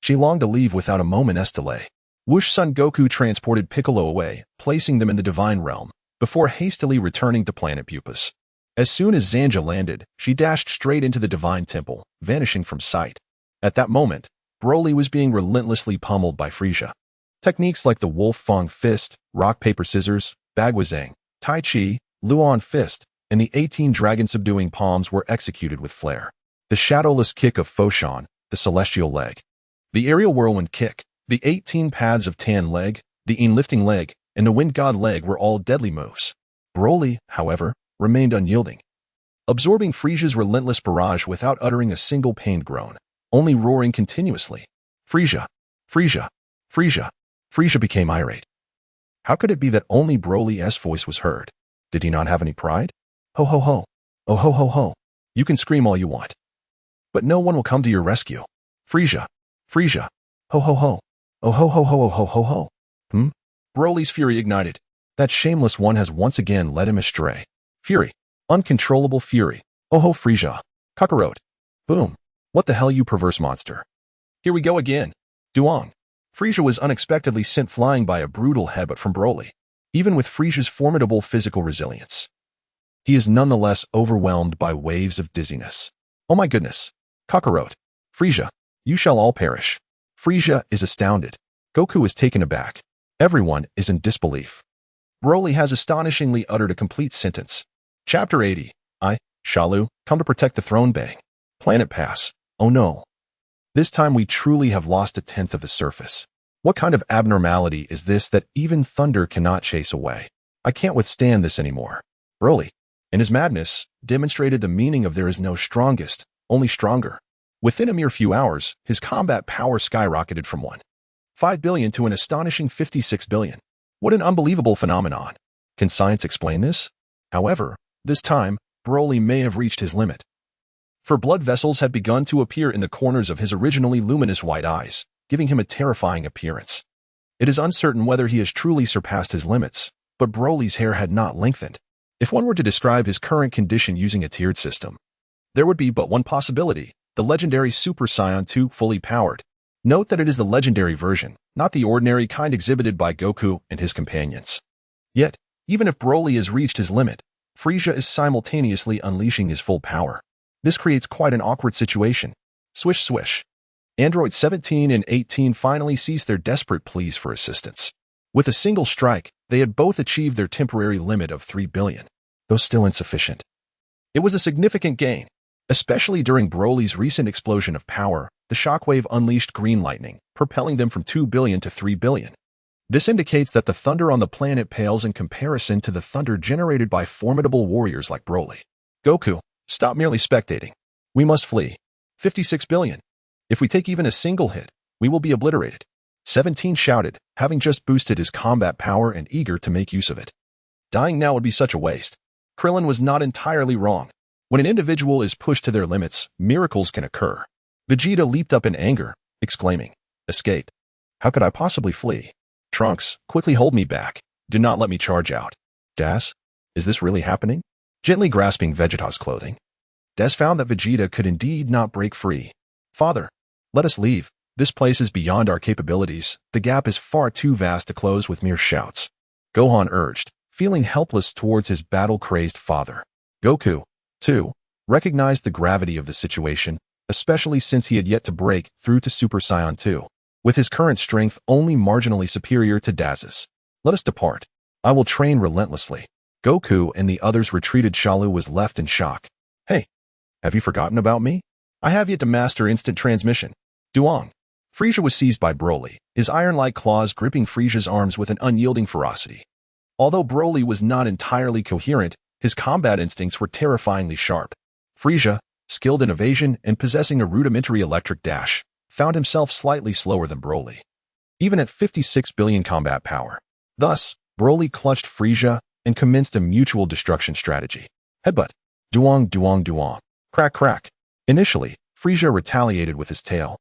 she longed to leave without a moment's delay. Wush Son Goku transported Piccolo away, placing them in the Divine Realm, before hastily returning to planet Pupus. As soon as Zanja landed, she dashed straight into the Divine Temple, vanishing from sight. At that moment, Broly was being relentlessly pummeled by Frieza. Techniques like the Wolf Fang Fist, Rock Paper Scissors, Bagwazang, Tai Chi, Luan Fist, and the 18 dragon-subduing palms were executed with flair. The shadowless kick of Foshan, the celestial leg, the aerial whirlwind kick, the 18 paths of Tan leg, the in-lifting leg, and the wind god leg were all deadly moves. Broly, however, remained unyielding, absorbing Frieza's relentless barrage without uttering a single pained groan, only roaring continuously. Frieza! Frieza! Frieza! Frieza became irate. How could it be that only Broly's voice was heard? Did he not have any pride? Ho ho ho. Oh ho ho ho. You can scream all you want, but no one will come to your rescue. Frieza! Frieza! Ho ho ho. Oh ho ho ho oh ho ho ho. Broly's fury ignited. That shameless one has once again led him astray. Fury. Uncontrollable fury. Oh ho Frieza. Kakarot. Boom. What the hell, you perverse monster. Here we go again. Duong. Frieza was unexpectedly sent flying by a brutal headbutt from Broly. Even with Frieza's formidable physical resilience, he is nonetheless overwhelmed by waves of dizziness. Oh my goodness. Kakarot. Frieza. You shall all perish. Frieza is astounded. Goku is taken aback. Everyone is in disbelief. Broly has astonishingly uttered a complete sentence. Chapter 80. I, Shalu, come to protect the throne. Bang. Planet pass. Oh no. This time we truly have lost 1/10 of the surface. What kind of abnormality is this that even thunder cannot chase away? I can't withstand this anymore. Broly, in his madness, demonstrated the meaning of there is no strongest, only stronger. Within a mere few hours, his combat power skyrocketed from 1.5 billion to an astonishing 56 billion. What an unbelievable phenomenon. Can science explain this? However, this time, Broly may have reached his limit. For blood vessels had begun to appear in the corners of his originally luminous white eyes, giving him a terrifying appearance. It is uncertain whether he has truly surpassed his limits, but Broly's hair had not lengthened. If one were to describe his current condition using a tiered system, there would be but one possibility, the legendary Super Saiyan 2 fully powered. Note that it is the legendary version, not the ordinary kind exhibited by Goku and his companions. Yet, even if Broly has reached his limit, Frieza is simultaneously unleashing his full power. This creates quite an awkward situation. Swish swish. Androids 17 and 18 finally ceased their desperate pleas for assistance. With a single strike, they had both achieved their temporary limit of 3 billion, though still insufficient. It was a significant gain, especially during Broly's recent explosion of power. The shockwave unleashed green lightning, propelling them from 2 billion to 3 billion. This indicates that the thunder on the planet pales in comparison to the thunder generated by formidable warriors like Broly. Goku, stop merely spectating. We must flee. 56 billion. If we take even a single hit, we will be obliterated. 17 shouted, having just boosted his combat power and eager to make use of it. Dying now would be such a waste. Krillin was not entirely wrong. When an individual is pushed to their limits, miracles can occur. Vegeta leaped up in anger, exclaiming, "Escape! How could I possibly flee? Trunks, quickly hold me back. Do not let me charge out." Des, is this really happening? Gently grasping Vegeta's clothing, Des found that Vegeta could indeed not break free. "Father, let us leave. This place is beyond our capabilities. The gap is far too vast to close with mere shouts." Gohan urged, feeling helpless towards his battle-crazed father. Goku, too, recognized the gravity of the situation, especially since he had yet to break through to Super Saiyan 2, with his current strength only marginally superior to Daz's. "Let us depart. I will train relentlessly." Goku and the others retreated. Shalu was left in shock. "Hey, have you forgotten about me? I have yet to master instant transmission." Duong. Frieza was seized by Broly, his iron-like claws gripping Frieza's arms with an unyielding ferocity. Although Broly was not entirely coherent, his combat instincts were terrifyingly sharp. Frieza, skilled in evasion and possessing a rudimentary electric dash, found himself slightly slower than Broly, even at 56 billion combat power. Thus, Broly clutched Frieza and commenced a mutual destruction strategy. Headbutt. Duong, duong, duong. Crack, crack. Initially, Frieza retaliated with his tail,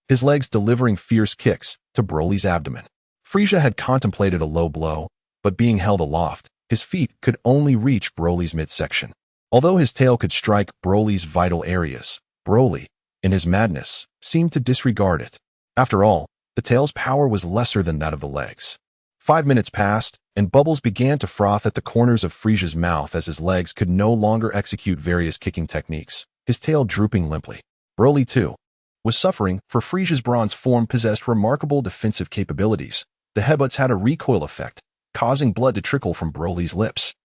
his legs delivering fierce kicks to Broly's abdomen. Frieza had contemplated a low blow, but being held aloft, his feet could only reach Broly's midsection. Although his tail could strike Broly's vital areas, Broly, in his madness, seemed to disregard it. After all, the tail's power was lesser than that of the legs. 5 minutes passed, and bubbles began to froth at the corners of Frieza's mouth as his legs could no longer execute various kicking techniques, his tail drooping limply. Broly, too, was suffering, for Frieza's bronze form possessed remarkable defensive capabilities. The headbutts had a recoil effect, causing blood to trickle from Broly's lips.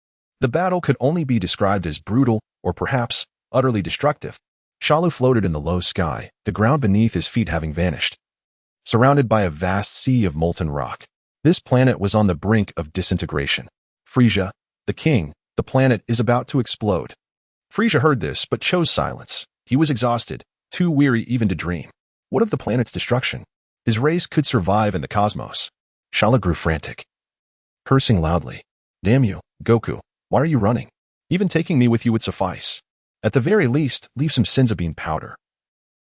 The battle could only be described as brutal, or perhaps, utterly destructive. Shalu floated in the low sky, the ground beneath his feet having vanished, surrounded by a vast sea of molten rock. This planet was on the brink of disintegration. Frieza, the king, the planet is about to explode. Frieza heard this, but chose silence. He was exhausted, too weary even to dream. What of the planet's destruction? His race could survive in the cosmos. Shalu grew frantic, cursing loudly. "Damn you, Goku, why are you running? Even taking me with you would suffice. At the very least, leave some Senzabine powder.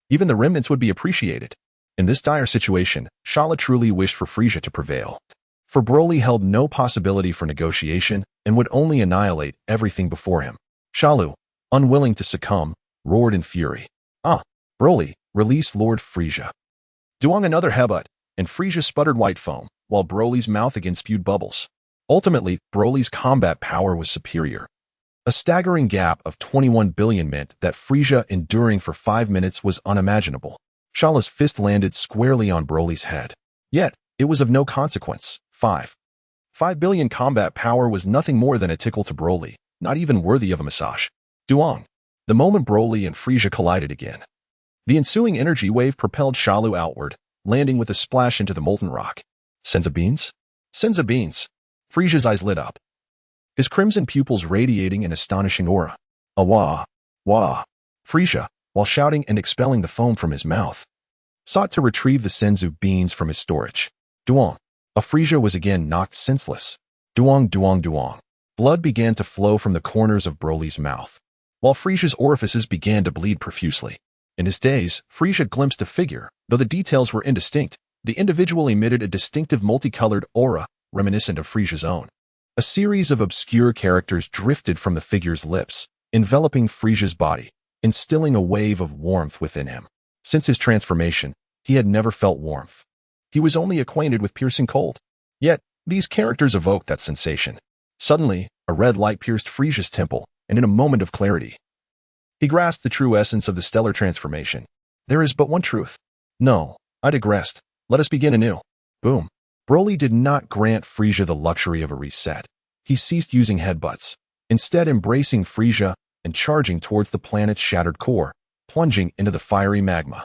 Even the remnants would be appreciated." In this dire situation, Shalu truly wished for Frieza to prevail. For Broly held no possibility for negotiation and would only annihilate everything before him. Shalu, unwilling to succumb, roared in fury. "Ah, Broly, release Lord Frieza." Duong another headbutt, and Frieza sputtered white foam, while Broly's mouth again spewed bubbles. Ultimately, Broly's combat power was superior. A staggering gap of 21 billion meant that Frieza enduring for 5 minutes was unimaginable. Shalu's fist landed squarely on Broly's head. Yet, it was of no consequence. 5 billion combat power was nothing more than a tickle to Broly, not even worthy of a massage. Duong. The moment Broly and Frieza collided again, The ensuing energy wave propelled Shalu outward, landing with a splash into the molten rock. Senza beans? Senza beans. Frieza's eyes lit up, his crimson pupils radiating an astonishing aura. Wah! Wah! Frieza, while shouting and expelling the foam from his mouth, sought to retrieve the Senzu beans from his storage. Duong! Frieza was again knocked senseless. Duong, duong, duong. Blood began to flow from the corners of Broly's mouth, while Frieza's orifices began to bleed profusely. In his daze, Frieza glimpsed a figure. Though the details were indistinct, the individual emitted a distinctive multicolored aura reminiscent of Frieza's own. A series of obscure characters drifted from the figure's lips, enveloping Frieza's body, instilling a wave of warmth within him. Since his transformation, he had never felt warmth. He was only acquainted with piercing cold. Yet, these characters evoked that sensation. Suddenly, a red light pierced Frieza's temple, and in a moment of clarity, he grasped the true essence of the stellar transformation. There is but one truth. No, I digressed. Let us begin anew. Boom. Broly did not grant Frieza the luxury of a reset. He ceased using headbutts, instead embracing Frieza and charging towards the planet's shattered core, plunging into the fiery magma.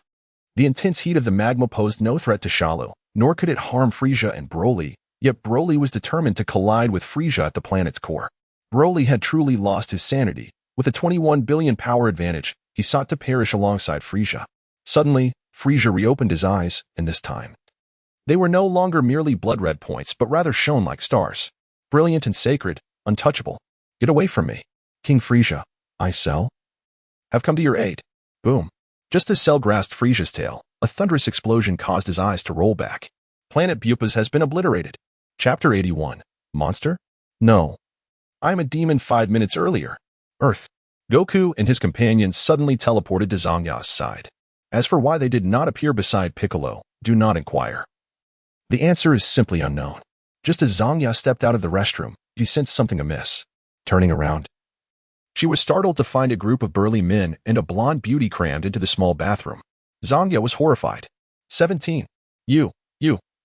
The intense heat of the magma posed no threat to Shalu, nor could it harm Frieza and Broly, yet Broly was determined to collide with Frieza at the planet's core. Broly had truly lost his sanity. With a 21 billion power advantage, he sought to perish alongside Frieza. Suddenly, Frieza reopened his eyes, and this time, they were no longer merely blood-red points, but rather shone like stars. Brilliant and sacred, untouchable. Get away from me. King Frieza, I, Cell, have come to your aid. Boom. Just as Cell grasped Frieza's tail, a thunderous explosion caused his eyes to roll back. Planet Bupas has been obliterated. Chapter 81. Monster? No. I'm a demon 5 minutes earlier. Earth. Goku and his companions suddenly teleported to Zangya's side. As for why they did not appear beside Piccolo, do not inquire. The answer is simply unknown. Just as Zangya stepped out of the restroom, she sensed something amiss. Turning around, she was startled to find a group of burly men and a blonde beauty crammed into the small bathroom. Zangya was horrified. 17. You,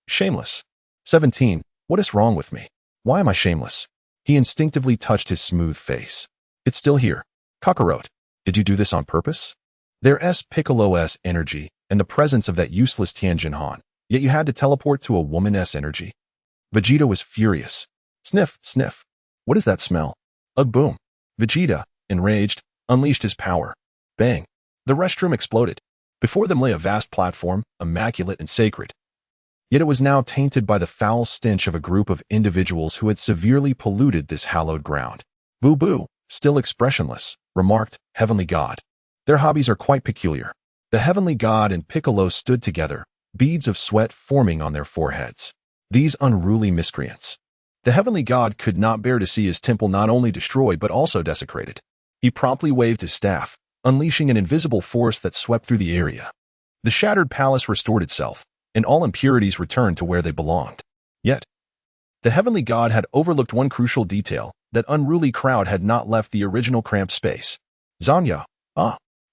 shameless. 17. What is wrong with me? Why am I shameless? He instinctively touched his smooth face. It's still here. Kakarot, did you do this on purpose? There's Piccolo's energy and the presence of that useless Tianjin Han, yet you had to teleport to a woman's energy. Vegeta was furious. Sniff, sniff. What is that smell? Ugh, boom. Vegeta, enraged, unleashed his power. Bang. The restroom exploded. Before them lay a vast platform, immaculate and sacred. Yet it was now tainted by the foul stench of a group of individuals who had severely polluted this hallowed ground. Boo Boo, still expressionless, remarked, Heavenly God. Their hobbies are quite peculiar. The Heavenly God and Piccolo stood together, beads of sweat forming on their foreheads. These unruly miscreants. The Heavenly God could not bear to see his temple not only destroyed but also desecrated. He promptly waved his staff, unleashing an invisible force that swept through the area. The shattered palace restored itself, and all impurities returned to where they belonged. Yet, the Heavenly God had overlooked one crucial detail. That unruly crowd had not left the original cramped space. Zanya,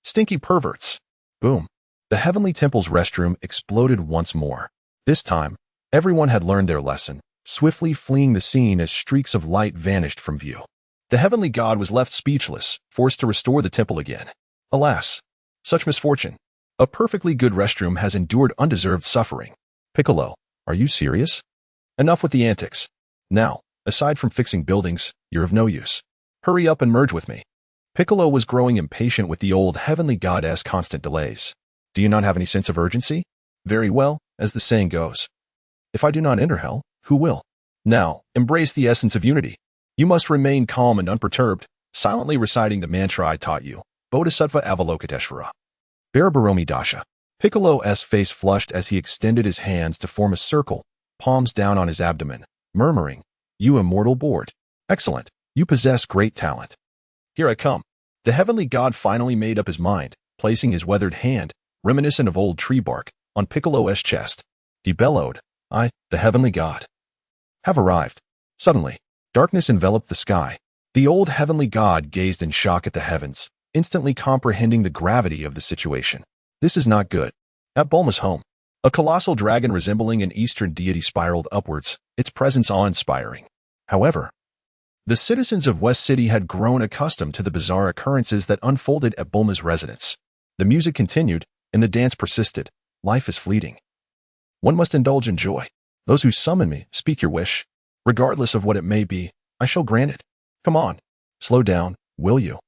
stinky perverts. Boom. The Heavenly Temple's restroom exploded once more. This time, everyone had learned their lesson, swiftly fleeing the scene as streaks of light vanished from view. The Heavenly God was left speechless, forced to restore the temple again. Alas, such misfortune. A perfectly good restroom has endured undeserved suffering. Piccolo, are you serious? Enough with the antics. Now, aside from fixing buildings, you're of no use. Hurry up and merge with me. Piccolo was growing impatient with the old Heavenly God's constant delays. Do you not have any sense of urgency? Very well, as the saying goes. If I do not enter hell, who will? Now, embrace the essence of unity. You must remain calm and unperturbed, silently reciting the mantra I taught you, Bodhisattva Avalokiteshvara. Barabaromi Dasha. Piccolo's face flushed as he extended his hands to form a circle, palms down on his abdomen, murmuring, You immortal board. Excellent. You possess great talent. Here I come. The Heavenly God finally made up his mind, placing his weathered hand, reminiscent of old tree bark, on Piccolo's chest. He bellowed, I, the Heavenly God, have arrived. Suddenly, darkness enveloped the sky. The old Heavenly God gazed in shock at the heavens, instantly comprehending the gravity of the situation. This is not good. At Bulma's home, a colossal dragon resembling an eastern deity spiraled upwards, its presence awe-inspiring. However, the citizens of West City had grown accustomed to the bizarre occurrences that unfolded at Bulma's residence. The music continued, and the dance persisted. Life is fleeting. One must indulge in joy. Those who summon me, speak your wish. Regardless of what it may be, I shall grant it. Come on. Slow down, will you?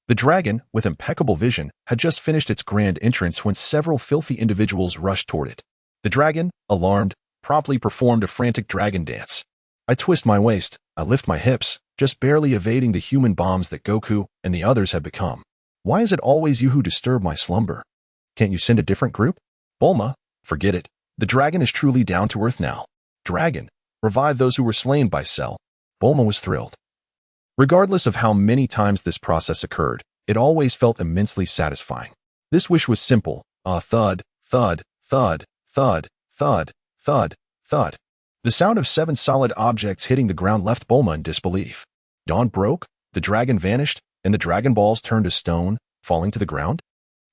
The dragon, with impeccable vision, had just finished its grand entrance when several filthy individuals rushed toward it. The dragon, alarmed, promptly performed a frantic dragon dance. I twist my waist, I lift my hips, just barely evading the human bombs that Goku and the others had become. Why is it always you who disturb my slumber? Can't you send a different group? Bulma, forget it. The dragon is truly down to earth now. Dragon, revive those who were slain by Cell. Bulma was thrilled. Regardless of how many times this process occurred, it always felt immensely satisfying. This wish was simple. Thud, thud, thud, thud, thud, thud, thud. The sound of 7 solid objects hitting the ground left Bulma in disbelief. Dawn broke, the dragon vanished, and the Dragon Balls turned to stone, falling to the ground?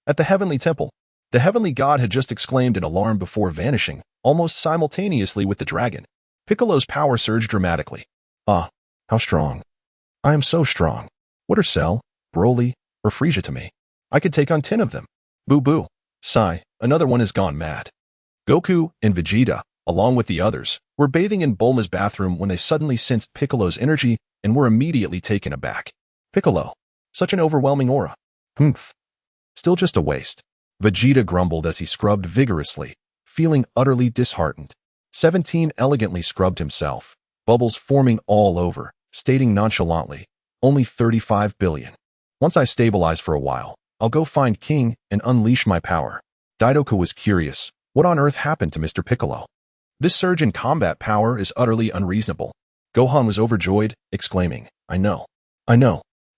At the Heavenly Temple, the Heavenly God had just exclaimed in alarm before vanishing, almost simultaneously with the dragon. Piccolo's power surged dramatically. Ah, how strong. I am so strong. What are Cell, Broly, or Frieza to me? I could take on 10 of them. Boo-boo. Sigh, another one has gone mad. Goku and Vegeta, along with the others, were bathing in Bulma's bathroom when they suddenly sensed Piccolo's energy and were immediately taken aback. Piccolo. Such an overwhelming aura. Humph. Still just a waste. Vegeta grumbled as he scrubbed vigorously, feeling utterly disheartened. 17 elegantly scrubbed himself, bubbles forming all over, stating nonchalantly, only 35 billion. Once I stabilize for a while, I'll go find King and unleash my power. Daidoka was curious. What on earth happened to Mr. Piccolo? This surge in combat power is utterly unreasonable. Gohan was overjoyed, exclaiming, I know.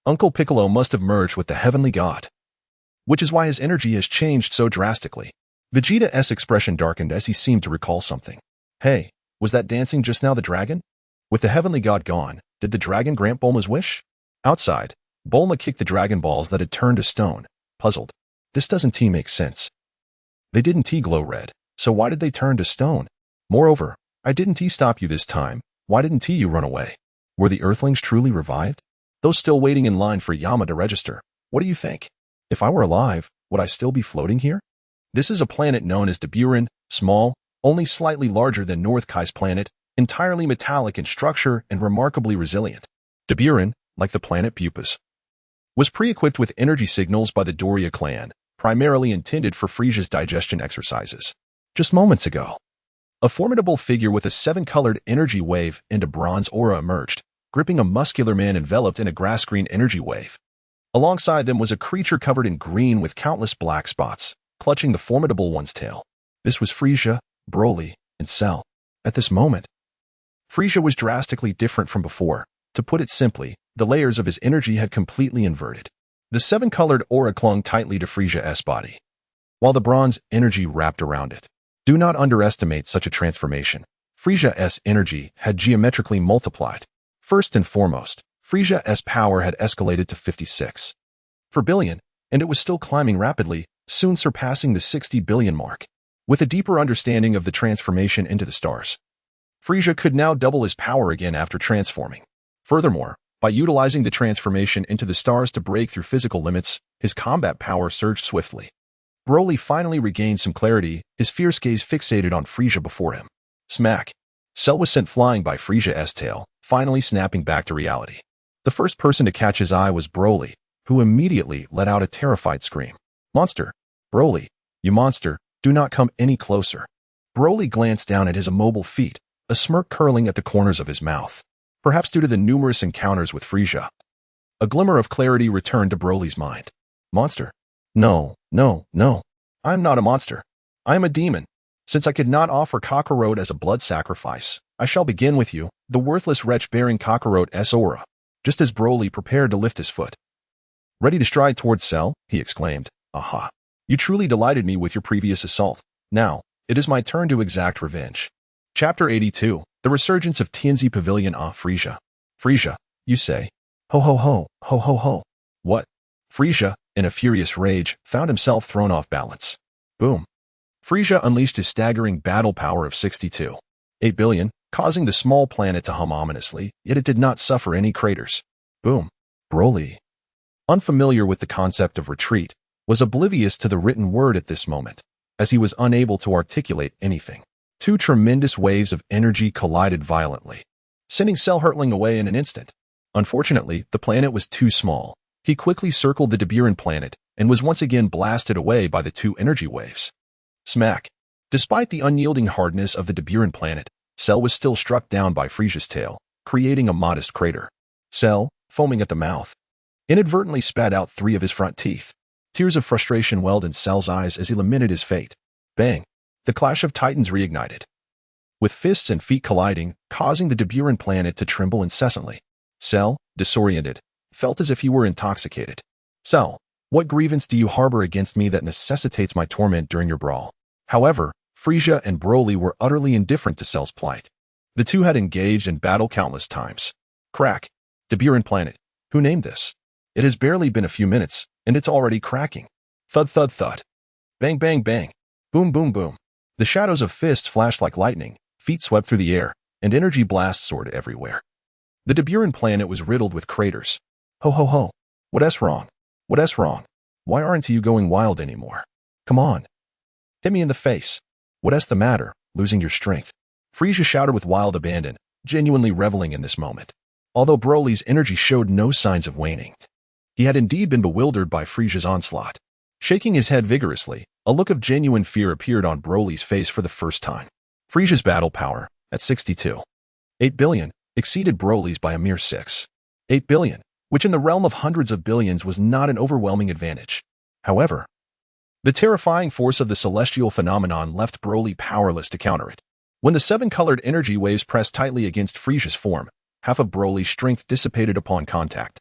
Uncle Piccolo must have merged with the Heavenly God. Which is why his energy has changed so drastically. Vegeta's expression darkened as he seemed to recall something. Hey, was that dancing just now the dragon? With the Heavenly God gone, did the dragon grant Bulma's wish? Outside, Bulma kicked the Dragon Balls that had turned to stone, puzzled. This doesn't make sense. They didn't glow red, so why did they turn to stone? Moreover, I didn't stop you this time. Why didn't you run away? Were the Earthlings truly revived? Those still waiting in line for Yama to register. What do you think? If I were alive, would I still be floating here? This is a planet known as Deburan, small, only slightly larger than North Kai's planet, entirely metallic in structure and remarkably resilient. Deburan, like the planet Pupas, was pre-equipped with energy signals by the Doria clan, primarily intended for Frieza's digestion exercises. Just moments ago, a formidable figure with a 7-colored energy wave and a bronze aura emerged, gripping a muscular man enveloped in a grass-green energy wave. Alongside them was a creature covered in green with countless black spots, clutching the formidable one's tail. This was Frieza, Broly, and Cell. At this moment, Frieza was drastically different from before. To put it simply, the layers of his energy had completely inverted. The 7-colored aura clung tightly to Frieza's body, while the bronze energy wrapped around it. Do not underestimate such a transformation. Frieza's energy had geometrically multiplied. First and foremost, Frieza's power had escalated to 56 per billion, and it was still climbing rapidly, soon surpassing the 60 billion mark. With a deeper understanding of the transformation into the stars, Frieza could now double his power again after transforming. Furthermore, by utilizing the transformation into the stars to break through physical limits, his combat power surged swiftly. Broly finally regained some clarity, his fierce gaze fixated on Frieza before him. Smack! Cell was sent flying by Frieza's tail, finally snapping back to reality. The first person to catch his eye was Broly, who immediately let out a terrified scream. Monster! Broly, you monster, do not come any closer. Broly glanced down at his immobile feet, a smirk curling at the corners of his mouth. Perhaps due to the numerous encounters with Frieza, a glimmer of clarity returned to Broly's mind. Monster? No. I am not a monster. I am a demon. Since I could not offer Kakarot as a blood sacrifice, I shall begin with you, the worthless wretch bearing Kakarot's aura. Just as Broly prepared to lift his foot. Ready to stride towards Cell, he exclaimed. Aha. You truly delighted me with your previous assault. Now, it is my turn to exact revenge. Chapter 82, The Resurgence of Tianzi Pavilion. Frieza. Frieza, you say. Ho-ho-ho, ho-ho-ho. What? Frieza, in a furious rage, found himself thrown off balance. Boom. Frieza unleashed his staggering battle power of 62.8 billion, causing the small planet to hum ominously, yet it did not suffer any craters. Boom. Broly. Unfamiliar with the concept of retreat, was oblivious to the written word at this moment, as he was unable to articulate anything. Two tremendous waves of energy collided violently, sending Cell hurtling away in an instant. Unfortunately, the planet was too small. He quickly circled the Deburan planet and was once again blasted away by the two energy waves. Smack! Despite the unyielding hardness of the Deburan planet, Cell was still struck down by Frieza's tail, creating a modest crater. Cell, foaming at the mouth, inadvertently spat out 3 of his front teeth. Tears of frustration welled in Cell's eyes as he lamented his fate. Bang! The clash of titans reignited, with fists and feet colliding, causing the Deburan planet to tremble incessantly. Cell, disoriented, felt as if he were intoxicated. Cell, what grievance do you harbor against me that necessitates my torment during your brawl? However, Frieza and Broly were utterly indifferent to Cell's plight. The two had engaged in battle countless times. Crack! Deburan planet. Who named this? It has barely been a few minutes, and it's already cracking. Thud thud thud. Bang bang bang. Boom boom boom. The shadows of fists flashed like lightning, feet swept through the air, and energy blasts soared everywhere. The Deburan planet was riddled with craters. Ho ho ho. What's wrong? What's wrong? Why aren't you going wild anymore? Come on. Hit me in the face. What's the matter, losing your strength? Frieza shouted with wild abandon, genuinely reveling in this moment. Although Broly's energy showed no signs of waning, he had indeed been bewildered by Frieza's onslaught. Shaking his head vigorously, a look of genuine fear appeared on Broly's face for the first time. Frieza's battle power, at 62.8 billion, exceeded Broly's by a mere 6.8 billion, which in the realm of hundreds of billions was not an overwhelming advantage. However, the terrifying force of the celestial phenomenon left Broly powerless to counter it. When the 7-colored energy waves pressed tightly against Frieza's form, half of Broly's strength dissipated upon contact,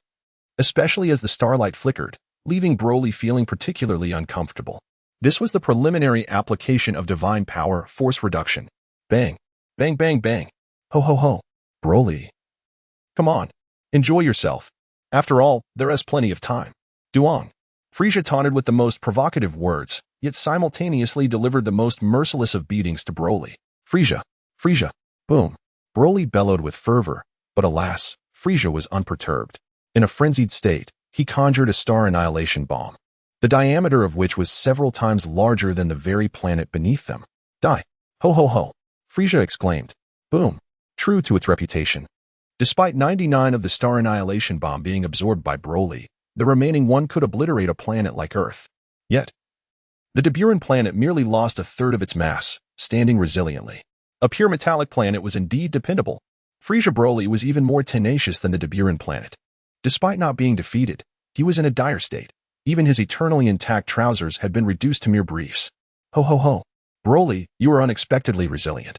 especially as the starlight flickered, leaving Broly feeling particularly uncomfortable. This was the preliminary application of divine power force reduction. Bang! Bang bang bang! Ho ho ho! Broly! Come on! Enjoy yourself! After all, there is plenty of time. Duong! Frieza taunted with the most provocative words, yet simultaneously delivered the most merciless of beatings to Broly. Frieza! Frieza! Boom! Broly bellowed with fervor, but alas, Frieza was unperturbed. In a frenzied state, he conjured a star annihilation bomb, the diameter of which was several times larger than the very planet beneath them. Die! Ho ho ho! Frieza exclaimed. Boom! True to its reputation. Despite 99 of the star annihilation bomb being absorbed by Broly, the remaining 1 could obliterate a planet like Earth. Yet, the Deburan planet merely lost a third of its mass, standing resiliently. A pure metallic planet was indeed dependable. Frieza Broly was even more tenacious than the Deburan planet. Despite not being defeated, he was in a dire state. Even his eternally intact trousers had been reduced to mere briefs. Ho ho ho! Broly, you are unexpectedly resilient.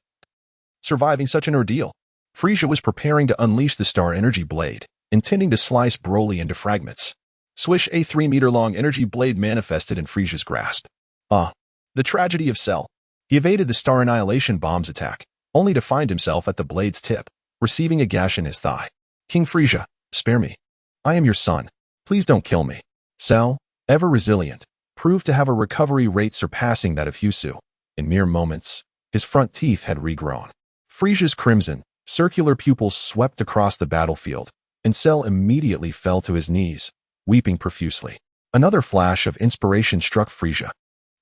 Surviving such an ordeal, Frieza was preparing to unleash the Star Energy Blade, intending to slice Broly into fragments. Swish! A 3-meter-long energy blade manifested in Frieza's grasp. The tragedy of Cell. He evaded the Star Annihilation Bomb's attack, only to find himself at the blade's tip, receiving a gash in his thigh. King Frieza, spare me. I am your son. Please don't kill me. Cell, ever resilient, proved to have a recovery rate surpassing that of Husu. In mere moments, his front teeth had regrown. Frieza's crimson, circular pupils swept across the battlefield, and Cell immediately fell to his knees, weeping profusely. Another flash of inspiration struck Frieza.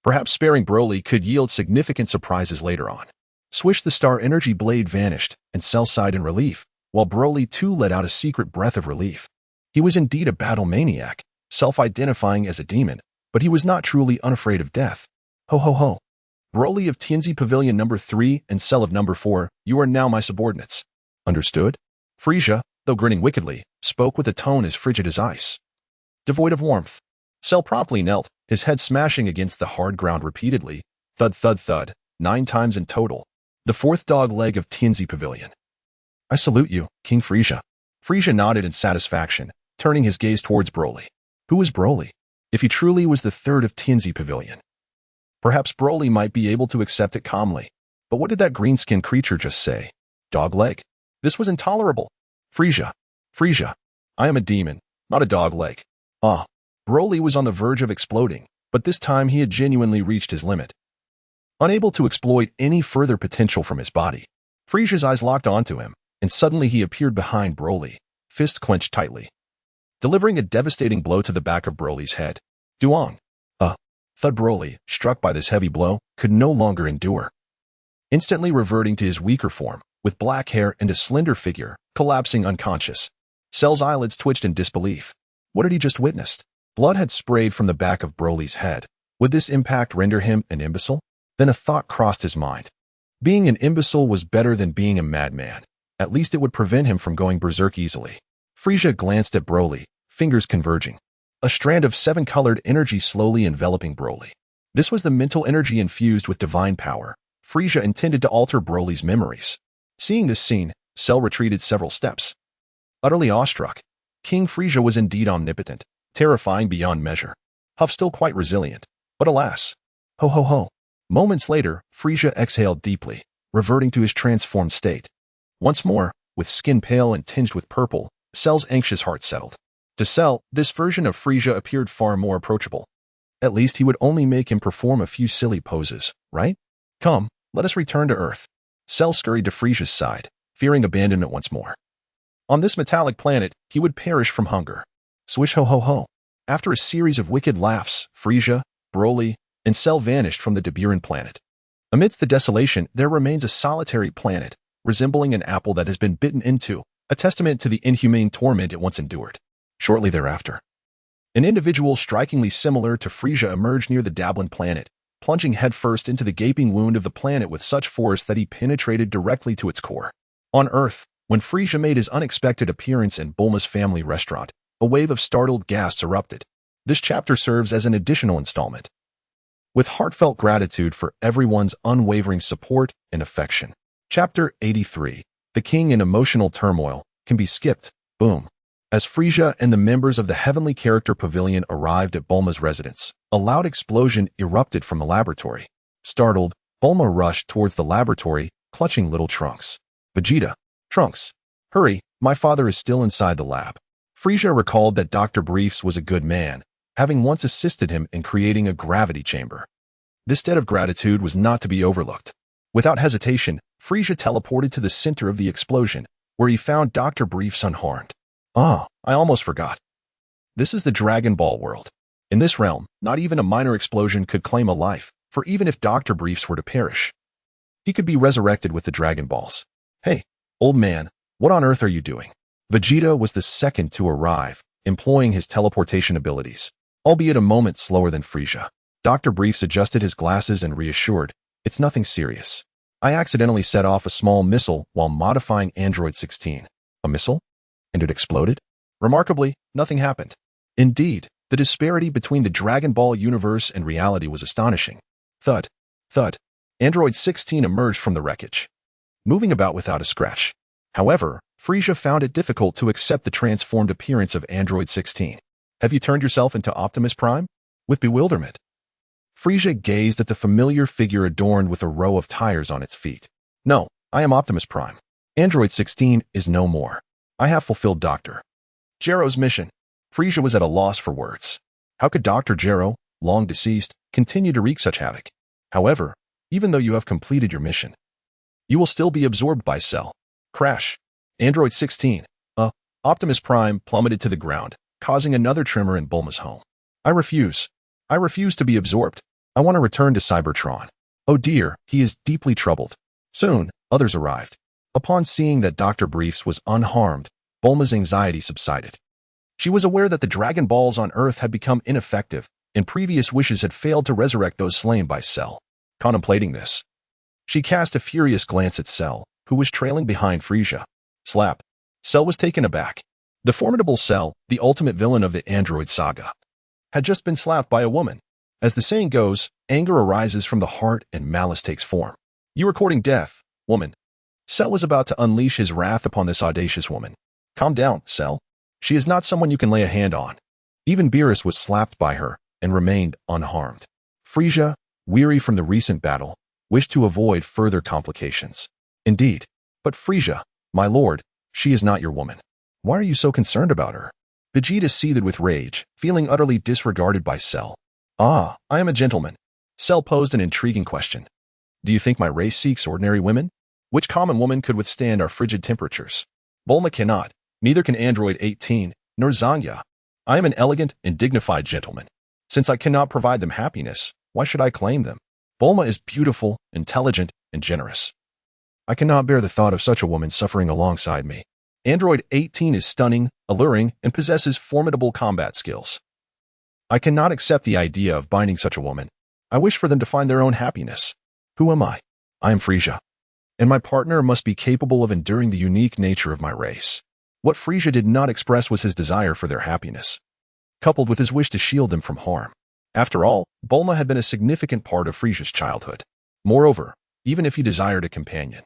Perhaps sparing Broly could yield significant surprises later on. Swish! The Star Energy Blade vanished, and Cell sighed in relief, while Broly too let out a secret breath of relief. He was indeed a battle maniac, self-identifying as a demon, but he was not truly unafraid of death. Ho ho ho! Broly of Tianzi Pavilion number 3 and Cell of number 4, you are now my subordinates. Understood? Frieza, though grinning wickedly, spoke with a tone as frigid as ice, devoid of warmth. Cell promptly knelt, his head smashing against the hard ground repeatedly, thud thud thud, 9 times in total. The 4th dog leg of Tianzi Pavilion. I salute you, King Frieza. Frieza nodded in satisfaction, turning his gaze towards Broly. Who was Broly? If he truly was the 3rd of Tianzi Pavilion, perhaps Broly might be able to accept it calmly. But what did that green-skinned creature just say? Dog leg? This was intolerable. Frieza. Frieza. I am a demon, not a dog leg. Broly was on the verge of exploding, but this time he had genuinely reached his limit. Unable to exploit any further potential from his body, Frieza's eyes locked onto him, and suddenly he appeared behind Broly, fist clenched tightly, delivering a devastating blow to the back of Broly's head. Duong. Thud Broly, struck by this heavy blow, could no longer endure. Instantly reverting to his weaker form, with black hair and a slender figure, collapsing unconscious. Cell's eyelids twitched in disbelief. What had he just witnessed? Blood had sprayed from the back of Broly's head. Would this impact render him an imbecile? Then a thought crossed his mind. Being an imbecile was better than being a madman. At least it would prevent him from going berserk easily. Frieza glanced at Broly, fingers converging. A strand of seven-colored energy slowly enveloping Broly. This was the mental energy infused with divine power. Frieza intended to alter Broly's memories. Seeing this scene, Cell retreated several steps. Utterly awestruck, King Frieza was indeed omnipotent, terrifying beyond measure. Huff still quite resilient, but alas. Ho-ho-ho. Moments later, Frieza exhaled deeply, reverting to his transformed state. Once more, with skin pale and tinged with purple, Cell's anxious heart settled. To Cell, this version of Frieza appeared far more approachable. At least he would only make him perform a few silly poses, right? Come, let us return to Earth. Cell scurried to Frieza's side, fearing abandonment once more. On this metallic planet, he would perish from hunger. Swish ho-ho-ho. After a series of wicked laughs, Frieza, Broly, and Cell vanished from the Deburan planet. Amidst the desolation, there remains a solitary planet, resembling an apple that has been bitten into, a testament to the inhumane torment it once endured. Shortly thereafter, an individual strikingly similar to Frieza emerged near the Dablin planet, plunging headfirst into the gaping wound of the planet with such force that he penetrated directly to its core. On Earth, when Frieza made his unexpected appearance in Bulma's family restaurant, a wave of startled gasps erupted. This chapter serves as an additional installment. With heartfelt gratitude for everyone's unwavering support and affection. Chapter 83, The King in Emotional Turmoil, can be skipped. Boom. As Frieza and the members of the Heavenly Character Pavilion arrived at Bulma's residence, a loud explosion erupted from the laboratory. Startled, Bulma rushed towards the laboratory, clutching little Trunks. Vegeta. Trunks. Hurry, my father is still inside the lab. Frieza recalled that Dr. Briefs was a good man, having once assisted him in creating a gravity chamber. This debt of gratitude was not to be overlooked. Without hesitation, Frieza teleported to the center of the explosion, where he found Dr. Briefs unharmed. Ah, I almost forgot. This is the Dragon Ball world. In this realm, not even a minor explosion could claim a life, for even if Dr. Briefs were to perish, he could be resurrected with the Dragon Balls. Hey, old man, what on earth are you doing? Vegeta was the second to arrive, employing his teleportation abilities, albeit a moment slower than Frieza. Dr. Briefs adjusted his glasses and reassured, it's nothing serious. I accidentally set off a small missile while modifying Android 16. A missile? And it exploded? Remarkably, nothing happened. Indeed, the disparity between the Dragon Ball universe and reality was astonishing. Thud. Thud. Android 16 emerged from the wreckage, moving about without a scratch. However, Frieza found it difficult to accept the transformed appearance of Android 16. Have you turned yourself into Optimus Prime? With bewilderment, Frieza gazed at the familiar figure adorned with a row of tires on its feet. No, I am Optimus Prime. Android 16 is no more. I have fulfilled Dr. Gero's mission. Frieza was at a loss for words. How could Dr. Gero, long deceased, continue to wreak such havoc? However, even though you have completed your mission, you will still be absorbed by Cell. Crash. Android 16, Optimus Prime plummeted to the ground, causing another tremor in Bulma's home. I refuse. I refuse to be absorbed. I want to return to Cybertron. Oh dear, he is deeply troubled. Soon, others arrived. Upon seeing that Dr. Briefs was unharmed, Bulma's anxiety subsided. She was aware that the Dragon Balls on Earth had become ineffective, and previous wishes had failed to resurrect those slain by Cell. Contemplating this, she cast a furious glance at Cell, who was trailing behind Frieza. Slap. Cell was taken aback. The formidable Cell, the ultimate villain of the Android saga, had just been slapped by a woman. As the saying goes, anger arises from the heart and malice takes form. You are courting death, woman. Cell was about to unleash his wrath upon this audacious woman. Calm down, Cell. She is not someone you can lay a hand on. Even Beerus was slapped by her and remained unharmed. Frieza, weary from the recent battle, wished to avoid further complications. Indeed. But Frieza, my lord, she is not your woman. Why are you so concerned about her? Vegeta seethed with rage, feeling utterly disregarded by Cell. Ah, I am a gentleman. Cell posed an intriguing question. Do you think my race seeks ordinary women? Which common woman could withstand our frigid temperatures? Bulma cannot, neither can Android 18, nor Zanya. I am an elegant and dignified gentleman. Since I cannot provide them happiness, why should I claim them? Bulma is beautiful, intelligent, and generous. I cannot bear the thought of such a woman suffering alongside me. Android 18 is stunning, alluring, and possesses formidable combat skills. I cannot accept the idea of binding such a woman. I wish for them to find their own happiness. Who am I? I am Frieza. And my partner must be capable of enduring the unique nature of my race. What Frieza did not express was his desire for their happiness, coupled with his wish to shield them from harm. After all, Bulma had been a significant part of Frieza's childhood. Moreover, even if he desired a companion,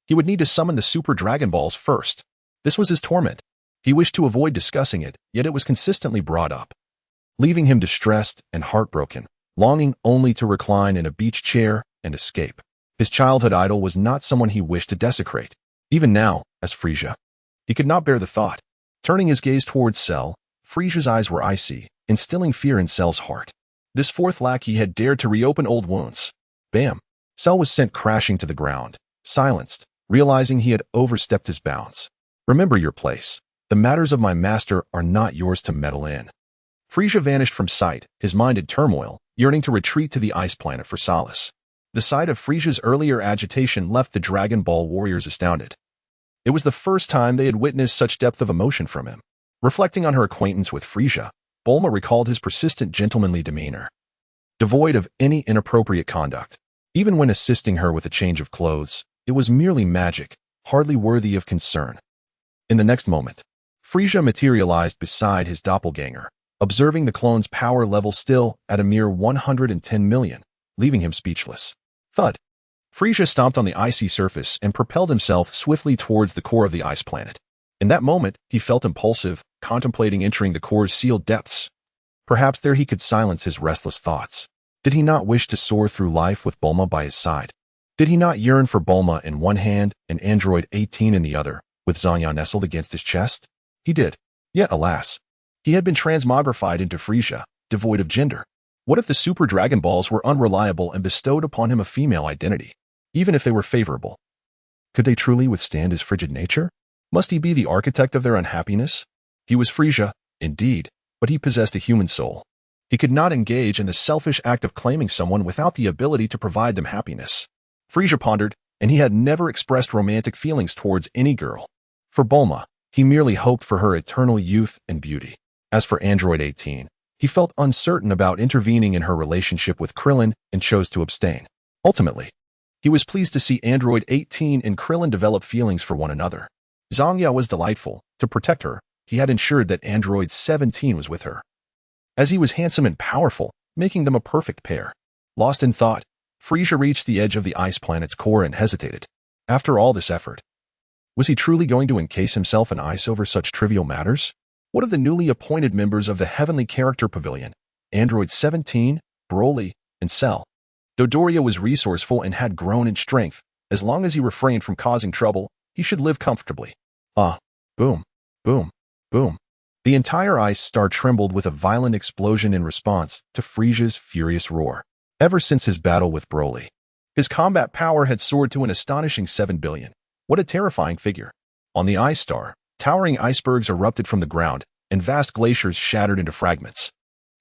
he would need to summon the Super Dragon Balls first. This was his torment. He wished to avoid discussing it, yet it was consistently brought up, leaving him distressed and heartbroken, longing only to recline in a beach chair and escape. His childhood idol was not someone he wished to desecrate. Even now, as Frieza, he could not bear the thought. Turning his gaze towards Cell, Frieza's eyes were icy, instilling fear in Cell's heart. This fourth lackey had dared to reopen old wounds. Bam! Cell was sent crashing to the ground, silenced, realizing he had overstepped his bounds. Remember your place. The matters of my master are not yours to meddle in. Frieza vanished from sight, his mind in turmoil, yearning to retreat to the ice planet for solace. The sight of Frieza's earlier agitation left the Dragon Ball warriors astounded. It was the first time they had witnessed such depth of emotion from him. Reflecting on her acquaintance with Frieza, Bulma recalled his persistent gentlemanly demeanor, devoid of any inappropriate conduct. Even when assisting her with a change of clothes, it was merely magic, hardly worthy of concern. In the next moment, Frieza materialized beside his doppelganger, observing the clone's power level still at a mere 110 million, leaving him speechless. Thud! Frieza stomped on the icy surface and propelled himself swiftly towards the core of the ice planet. In that moment, he felt impulsive, contemplating entering the core's sealed depths. Perhaps there he could silence his restless thoughts. Did he not wish to soar through life with Bulma by his side? Did he not yearn for Bulma in one hand and Android 18 in the other, with Zanya nestled against his chest? He did. Yet, alas, he had been transmogrified into Frieza, devoid of gender. What if the Super Dragon Balls were unreliable and bestowed upon him a female identity, even if they were favorable? Could they truly withstand his frigid nature? Must he be the architect of their unhappiness? He was Frieza, indeed, but he possessed a human soul. He could not engage in the selfish act of claiming someone without the ability to provide them happiness. Frieza pondered, and he had never expressed romantic feelings towards any girl. For Bulma, he merely hoped for her eternal youth and beauty. As for Android 18, he felt uncertain about intervening in her relationship with Krillin and chose to abstain. Ultimately, he was pleased to see Android 18 and Krillin develop feelings for one another. Zanya was delightful. To protect her, he had ensured that Android 17 was with her, as he was handsome and powerful, making them a perfect pair. Lost in thought, Frieza reached the edge of the ice planet's core and hesitated. After all this effort, was he truly going to encase himself in ice over such trivial matters? What of the newly appointed members of the Heavenly Character Pavilion, Android 17, Broly, and Cell? Dodoria was resourceful and had grown in strength. As long as he refrained from causing trouble, he should live comfortably. Boom, boom, boom. The entire ice star trembled with a violent explosion in response to Frieza's furious roar. Ever since his battle with Broly, his combat power had soared to an astonishing 7 billion. What a terrifying figure. On the ice star, towering icebergs erupted from the ground, and vast glaciers shattered into fragments.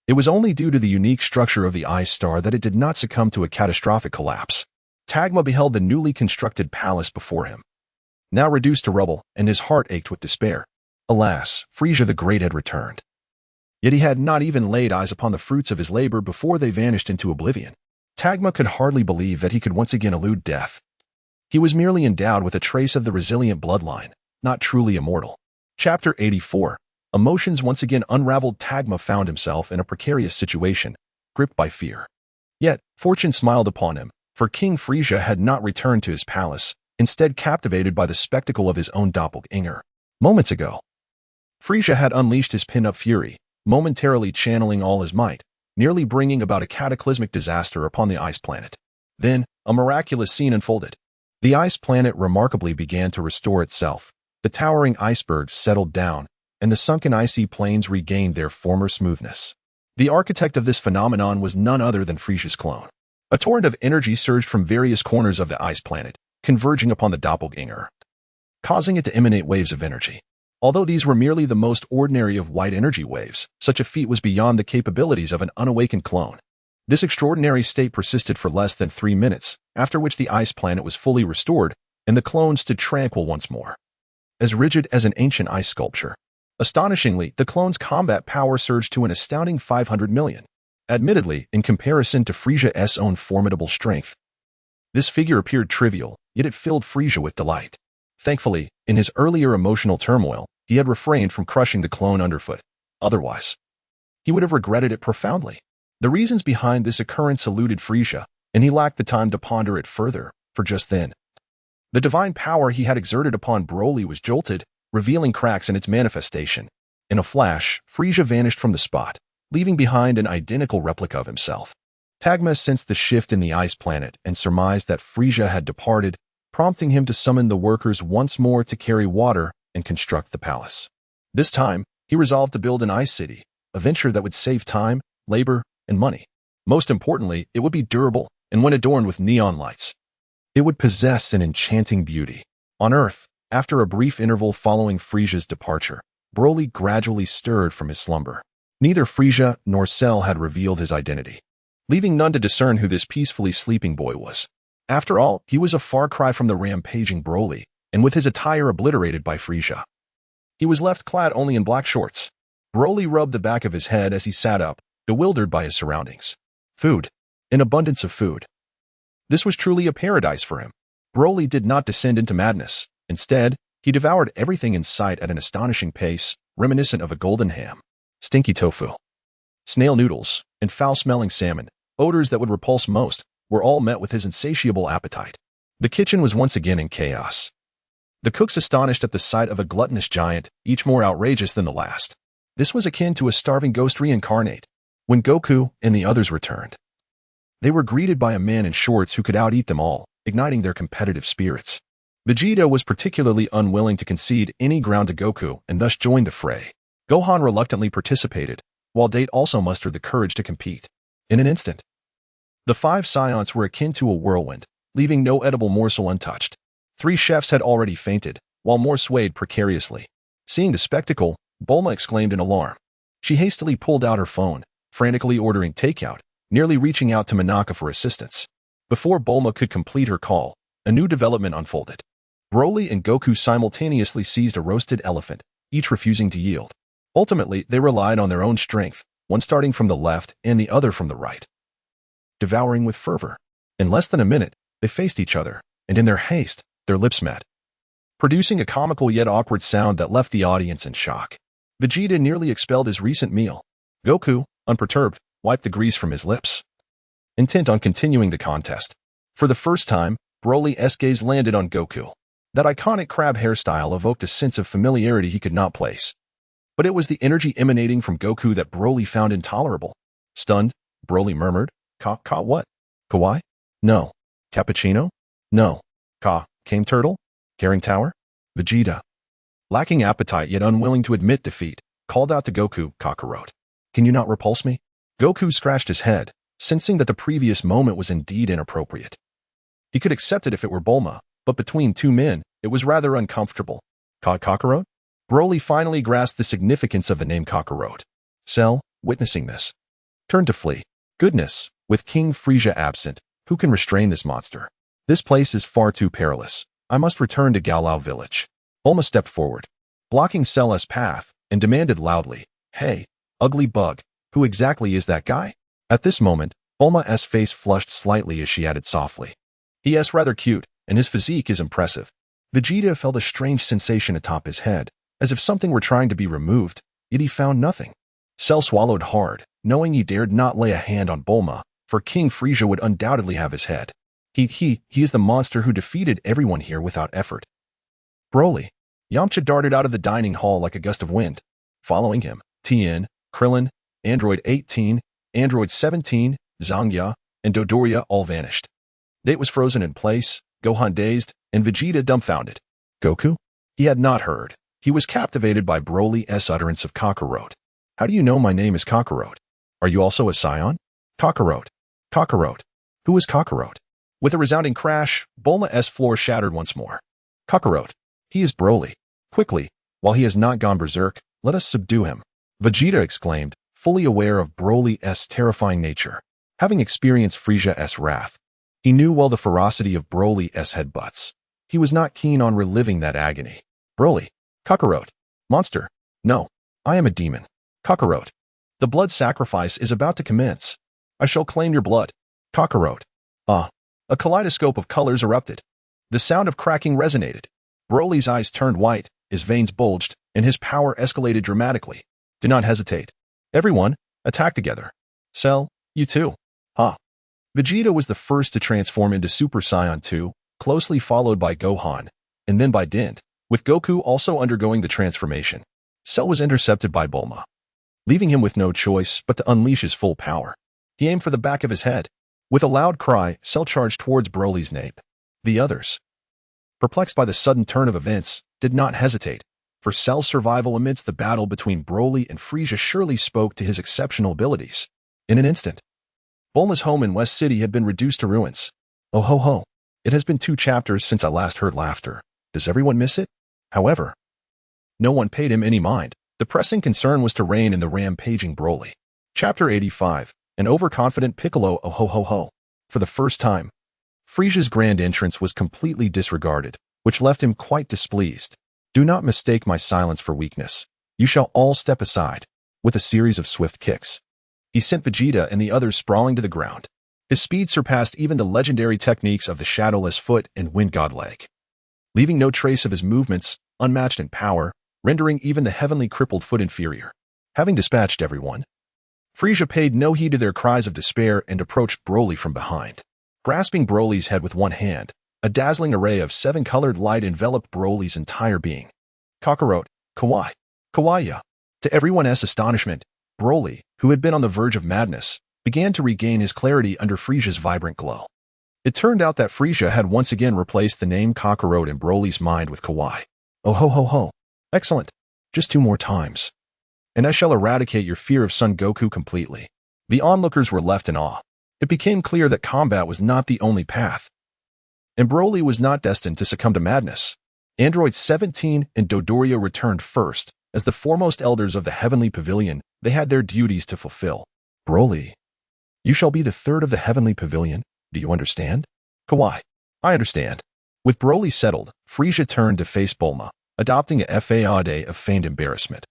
It was only due to the unique structure of the ice star that it did not succumb to a catastrophic collapse. Tagma beheld the newly constructed palace before him, now reduced to rubble, and his heart ached with despair. Alas, Frieza the Great had returned. Yet he had not even laid eyes upon the fruits of his labor before they vanished into oblivion. Tagma could hardly believe that he could once again elude death. He was merely endowed with a trace of the resilient bloodline, not truly immortal. Chapter 84. Emotions once again unraveled. Tagma found himself in a precarious situation, gripped by fear. Yet, fortune smiled upon him, for King Frieza had not returned to his palace, instead captivated by the spectacle of his own doppelganger. Moments ago, Frieza had unleashed his pin-up fury, momentarily channeling all his might, nearly bringing about a cataclysmic disaster upon the ice planet. Then, a miraculous scene unfolded. The ice planet remarkably began to restore itself. The towering icebergs settled down, and the sunken icy plains regained their former smoothness. The architect of this phenomenon was none other than Frieza's clone. A torrent of energy surged from various corners of the ice planet, converging upon the doppelganger, causing it to emanate waves of energy. Although these were merely the most ordinary of white energy waves, such a feat was beyond the capabilities of an unawakened clone. This extraordinary state persisted for less than 3 minutes, after which the ice planet was fully restored, and the clone stood tranquil once more, as rigid as an ancient ice sculpture. Astonishingly, the clone's combat power surged to an astounding 500 million. Admittedly, in comparison to Frieza's own formidable strength, this figure appeared trivial, yet it filled Frieza with delight. Thankfully, in his earlier emotional turmoil, he had refrained from crushing the clone underfoot. Otherwise, he would have regretted it profoundly. The reasons behind this occurrence eluded Frieza, and he lacked the time to ponder it further, for just then, the divine power he had exerted upon Broly was jolted, revealing cracks in its manifestation. In a flash, Frieza vanished from the spot, leaving behind an identical replica of himself. Tagma sensed the shift in the ice planet and surmised that Frieza had departed, prompting him to summon the workers once more to carry water and construct the palace. This time, he resolved to build an ice city, a venture that would save time, labor, and money. Most importantly, it would be durable, and when adorned with neon lights, it would possess an enchanting beauty. On Earth, after a brief interval following Frieza's departure, Broly gradually stirred from his slumber. Neither Frieza nor Cell had revealed his identity, leaving none to discern who this peacefully sleeping boy was. After all, he was a far cry from the rampaging Broly, and with his attire obliterated by Frieza, he was left clad only in black shorts. Broly rubbed the back of his head as he sat up, bewildered by his surroundings. Food. An abundance of food. This was truly a paradise for him. Broly did not descend into madness. Instead, he devoured everything in sight at an astonishing pace, reminiscent of a golden ham, stinky tofu, snail noodles, and foul-smelling salmon, odors that would repulse most, were all met with his insatiable appetite. The kitchen was once again in chaos. The cooks astonished at the sight of a gluttonous giant, each more outrageous than the last. This was akin to a starving ghost reincarnate. When Goku and the others returned, they were greeted by a man in shorts who could out-eat them all, igniting their competitive spirits. Vegeta was particularly unwilling to concede any ground to Goku and thus joined the fray. Gohan reluctantly participated, while Date also mustered the courage to compete. In an instant, the 5 Saiyans were akin to a whirlwind, leaving no edible morsel untouched. 3 chefs had already fainted, while more swayed precariously. Seeing the spectacle, Bulma exclaimed in alarm. She hastily pulled out her phone, frantically ordering takeout, nearly reaching out to Monaka for assistance. Before Bulma could complete her call, a new development unfolded. Broly and Goku simultaneously seized a roasted elephant, each refusing to yield. Ultimately, they relied on their own strength, one starting from the left and the other from the right, devouring with fervor. In less than a minute, they faced each other, and in their haste, their lips met, producing a comical yet awkward sound that left the audience in shock. Vegeta nearly expelled his recent meal. Goku, unperturbed, wiped the grease from his lips, intent on continuing the contest. For the first time, Broly's gaze landed on Goku. That iconic crab hairstyle evoked a sense of familiarity he could not place. But it was the energy emanating from Goku that Broly found intolerable. Stunned, Broly murmured, Ka what? Kawaii? No. Cappuccino? No. Came turtle? Carrying tower? Vegeta, lacking appetite yet unwilling to admit defeat, called out to Goku, Kakarot. Can you not repulse me? Goku scratched his head, sensing that the previous moment was indeed inappropriate. He could accept it if it were Bulma, but between 2 men, it was rather uncomfortable. Kakarot? Broly finally grasped the significance of the name Kakarot. Cell, witnessing this, turned to flee. Goodness, with King Frieza absent, who can restrain this monster? This place is far too perilous. I must return to Gaolao village. Bulma stepped forward, blocking Cell's path, and demanded loudly, Hey, ugly bug, who exactly is that guy? At this moment, Bulma's face flushed slightly as she added softly, He is rather cute, and his physique is impressive. Vegeta felt a strange sensation atop his head, as if something were trying to be removed, yet he found nothing. Cell swallowed hard, knowing he dared not lay a hand on Bulma, for King Frieza would undoubtedly have his head. He is the monster who defeated everyone here without effort. Broly. Yamcha darted out of the dining hall like a gust of wind. Following him, Tien, Krillin, Android 18, Android 17, Zangya, and Dodoria all vanished. Date was frozen in place, Gohan dazed, and Vegeta dumbfounded. Goku? He had not heard. He was captivated by Broly's utterance of Kakarot. How do you know my name is Kakarot? Are you also a Saiyan? Kakarot. Kakarot. Who is Kakarot? With a resounding crash, Bulma's floor shattered once more. Kakarot. He is Broly. Quickly, While he has not gone berserk, let us subdue him. Vegeta exclaimed, fully aware of Broly's terrifying nature. Having experienced Frieza's wrath, he knew well the ferocity of Broly's headbutts. He was not keen on reliving that agony. Broly. Kakarot. Monster. No. I am a demon. Kakarot. The blood sacrifice is about to commence. I shall claim your blood. Kakarot. Ah. A kaleidoscope of colors erupted. The sound of cracking resonated. Broly's eyes turned white, his veins bulged, and his power escalated dramatically. Do not hesitate. Everyone, attack together. Cell, you too. Ha. Vegeta was the first to transform into Super Saiyan 2, closely followed by Gohan, and then by Din, with Goku also undergoing the transformation. Cell was intercepted by Bulma, leaving him with no choice but to unleash his full power. He aimed for the back of his head. With a loud cry, Cell charged towards Broly's nape. The others, perplexed by the sudden turn of events, did not hesitate, for Cell's survival amidst the battle between Broly and Frieza surely spoke to his exceptional abilities. In an instant, Bulma's home in West City had been reduced to ruins. Oh ho ho. It has been 2 chapters since I last heard laughter. Does everyone miss it? However, no one paid him any mind. The pressing concern was to rein in the rampaging Broly. Chapter 85. An overconfident Piccolo. Oh ho ho ho. For the first time, Frieza's grand entrance was completely disregarded, which left him quite displeased. Do not mistake my silence for weakness. You shall all step aside. With a series of swift kicks, he sent Vegeta and the others sprawling to the ground. His speed surpassed even the legendary techniques of the Shadowless Foot and Wind God Leg, leaving no trace of his movements, unmatched in power, rendering even the heavenly crippled foot inferior. Having dispatched everyone, Frieza paid no heed to their cries of despair and approached Broly from behind. Grasping Broly's head with one hand, a dazzling array of 7-colored light enveloped Broly's entire being. Kakarot, Kawaii, Kawaii. To everyone's astonishment, Broly, who had been on the verge of madness, began to regain his clarity under Frieza's vibrant glow. It turned out that Frieza had once again replaced the name Kakarot in Broly's mind with Kawaii. Oh ho ho ho. Excellent. Just 2 more times, and I shall eradicate your fear of Son Goku completely. The onlookers were left in awe. It became clear that combat was not the only path, and Broly was not destined to succumb to madness. Android 17 and Dodoria returned first. As the foremost elders of the Heavenly Pavilion, they had their duties to fulfill. Broly, you shall be the 3rd of the Heavenly Pavilion. Do you understand? Kawaii, I understand. With Broly settled, Frieza turned to face Bulma, adopting a facade of feigned embarrassment,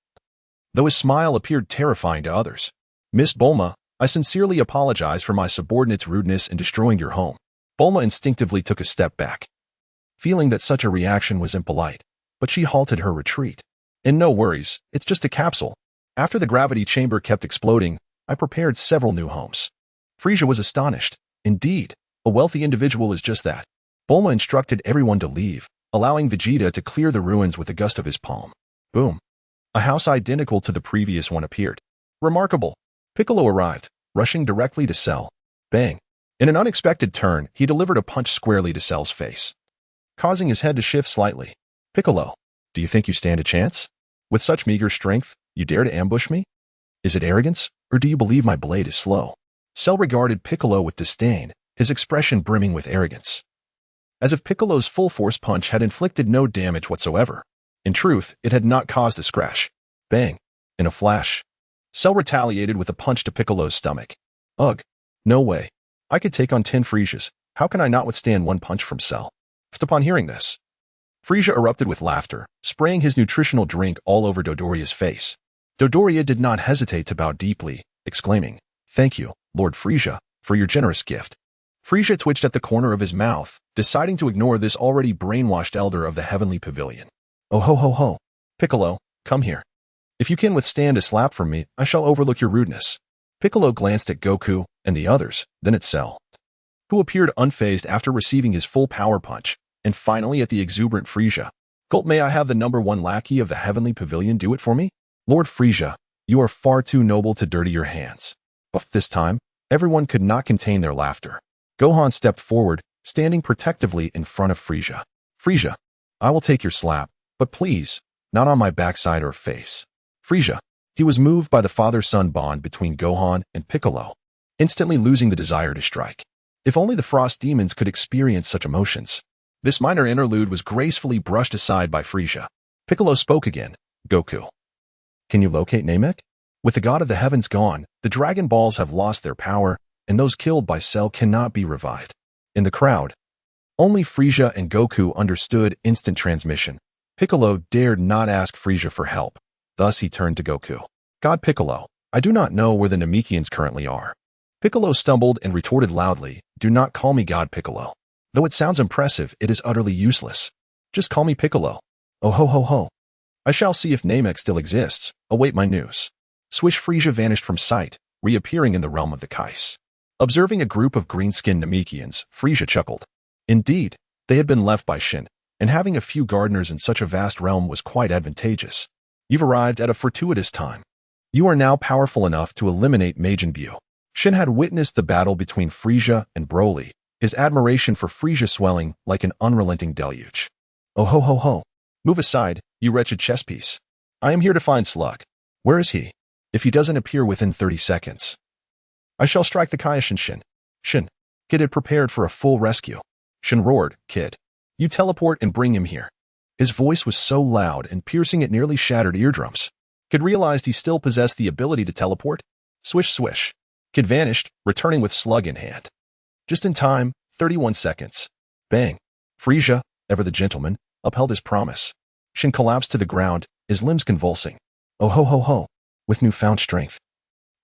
though his smile appeared terrifying to others. Miss Bulma, I sincerely apologize for my subordinate's rudeness in destroying your home. Bulma instinctively took a step back, feeling that such a reaction was impolite, but she halted her retreat. And no worries, it's just a capsule. After the gravity chamber kept exploding, I prepared several new homes. Frieza was astonished. Indeed, a wealthy individual is just that. Bulma instructed everyone to leave, allowing Vegeta to clear the ruins with a gust of his palm. Boom. A house identical to the previous one appeared. Remarkable. Piccolo arrived, rushing directly to Cell. Bang. In an unexpected turn, he delivered a punch squarely to Cell's face, causing his head to shift slightly. Piccolo, do you think you stand a chance? With such meager strength, you dare to ambush me? Is it arrogance, or do you believe my blade is slow? Cell regarded Piccolo with disdain, his expression brimming with arrogance, as if Piccolo's full-force punch had inflicted no damage whatsoever. In truth, it had not caused a scratch. Bang. In a flash, Cell retaliated with a punch to Piccolo's stomach. Ugh. No way. I could take on 10 Friezas. How can I not withstand 1 punch from Cell? Just upon hearing this, Frieza erupted with laughter, spraying his nutritional drink all over Dodoria's face. Dodoria did not hesitate to bow deeply, exclaiming, Thank you, Lord Frieza, for your generous gift. Frieza twitched at the corner of his mouth, deciding to ignore this already brainwashed elder of the Heavenly Pavilion. Oh ho ho ho. Piccolo, come here. If you can withstand a slap from me, I shall overlook your rudeness. Piccolo glanced at Goku and the others, then at Cell, who appeared unfazed after receiving his full power punch, and finally at the exuberant Frieza. Colt, may I have the number 1 lackey of the Heavenly Pavilion do it for me? Lord Frieza, you are far too noble to dirty your hands. But this time, everyone could not contain their laughter. Gohan stepped forward, standing protectively in front of Frieza. Frieza, I will take your slap, but please, not on my backside or face. Frieza. He was moved by the father-son bond between Gohan and Piccolo, instantly losing the desire to strike. If only the Frost Demons could experience such emotions. This minor interlude was gracefully brushed aside by Frieza. Piccolo spoke again, Goku. Can you locate Namek? With the god of the heavens gone, the Dragon Balls have lost their power, and those killed by Cell cannot be revived. In the crowd, only Frieza and Goku understood instant transmission. Piccolo dared not ask Frieza for help. Thus he turned to Goku. God Piccolo, I do not know where the Namekians currently are. Piccolo stumbled and retorted loudly, do not call me God Piccolo. Though it sounds impressive, it is utterly useless. Just call me Piccolo. Oh ho ho ho. I shall see if Namek still exists. Await my news. Swish Frieza vanished from sight, reappearing in the realm of the Kais. Observing a group of green-skinned Namekians, Frieza chuckled. Indeed, they had been left by Shin, and having a few gardeners in such a vast realm was quite advantageous. You've arrived at a fortuitous time. You are now powerful enough to eliminate Majin Buu. Shin had witnessed the battle between Frieza and Broly, his admiration for Frieza swelling like an unrelenting deluge. Oh ho ho ho. Move aside, you wretched chess piece. I am here to find Slug. Where is he? If he doesn't appear within 30 seconds, I shall strike the Kai Shin. Shin. Kid had prepared for a full rescue. Shin roared, Kid. You teleport and bring him here. His voice was so loud and piercing it nearly shattered eardrums. Kid realized he still possessed the ability to teleport. Swish swish. Kid vanished, returning with Slug in hand. Just in time, 31 seconds. Bang. Frieza, ever the gentleman, upheld his promise. Shin collapsed to the ground, his limbs convulsing. Oh ho ho ho. With newfound strength.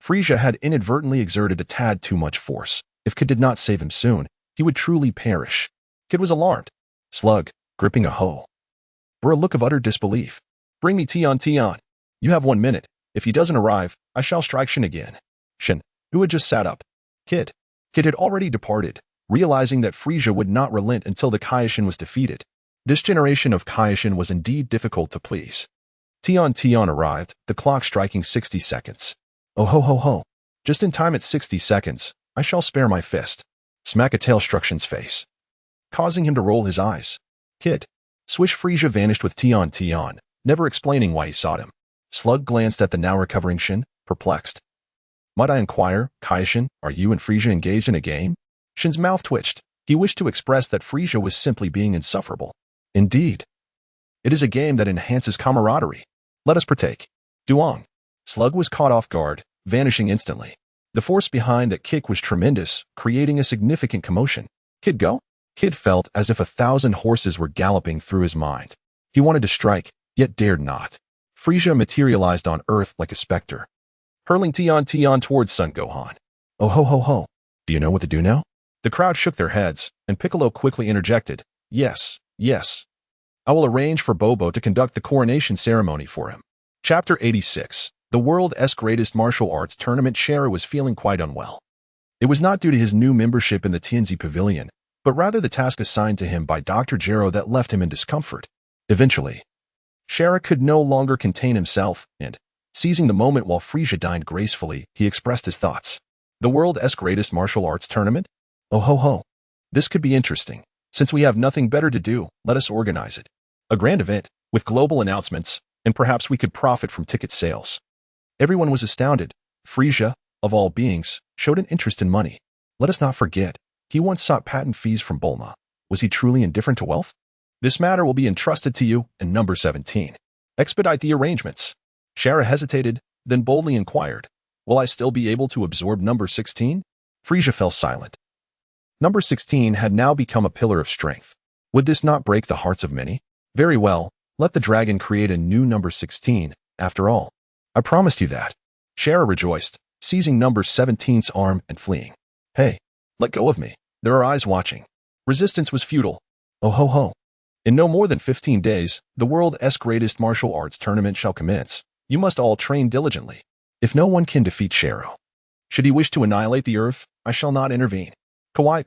Frieza had inadvertently exerted a tad too much force. If Kid did not save him soon, he would truly perish. Kid was alarmed. Slug, gripping a hoe. For a look of utter disbelief. Bring me Tion. You have 1 minute. If he doesn't arrive, I shall strike Shin again. Shin, who had just sat up. Kid. Kid had already departed, realizing that Frieza would not relent until the Kai Shin was defeated. This generation of Kai Shin was indeed difficult to please. Tion arrived, the clock striking 60 seconds. Oh ho ho ho. Just in time at 60 seconds, I shall spare my fist. Smack a tail struck Shin's face, causing him to roll his eyes. Kid. Swish Frieza vanished with Tion, never explaining why he sought him. Slug glanced at the now recovering Shin, perplexed. Might I inquire, Kai Shin, are you and Frieza engaged in a game? Shin's mouth twitched. He wished to express that Frieza was simply being insufferable. Indeed. It is a game that enhances camaraderie. Let us partake. Duong. Slug was caught off guard, vanishing instantly. The force behind that kick was tremendous, creating a significant commotion. Kid go? Kid felt as if 1,000 horses were galloping through his mind. He wanted to strike, yet dared not. Frieza materialized on Earth like a specter, hurling Tion towards Son Gohan. Oh ho ho ho. Do you know what to do now? The crowd shook their heads, and Piccolo quickly interjected. Yes. I will arrange for Bobo to conduct the coronation ceremony for him. Chapter 86. The world's greatest martial arts tournament. Shara was feeling quite unwell. It was not due to his new membership in the Tianzi Pavilion, but rather the task assigned to him by Dr. Gero that left him in discomfort. Eventually, Shara could no longer contain himself, and, seizing the moment while Frieza dined gracefully, he expressed his thoughts. The world's greatest martial arts tournament? Oh ho ho. This could be interesting. Since we have nothing better to do, let us organize it. A grand event, with global announcements, and perhaps we could profit from ticket sales. Everyone was astounded. Frieza, of all beings, showed an interest in money. Let us not forget, he once sought patent fees from Bulma. Was he truly indifferent to wealth? This matter will be entrusted to you in number 17. Expedite the arrangements. Shara hesitated, then boldly inquired, will I still be able to absorb number 16? Frieza fell silent. Number 16 had now become a pillar of strength. Would this not break the hearts of many? Very well, let the dragon create a new number 16, after all. I promised you that. Shara rejoiced, seizing number 17's arm and fleeing. Hey, let go of me. There are eyes watching. Resistance was futile. Oh ho ho. In no more than 15 days, the world's greatest martial arts tournament shall commence. You must all train diligently. If no one can defeat Sharo, should he wish to annihilate the earth, I shall not intervene. Kawaii.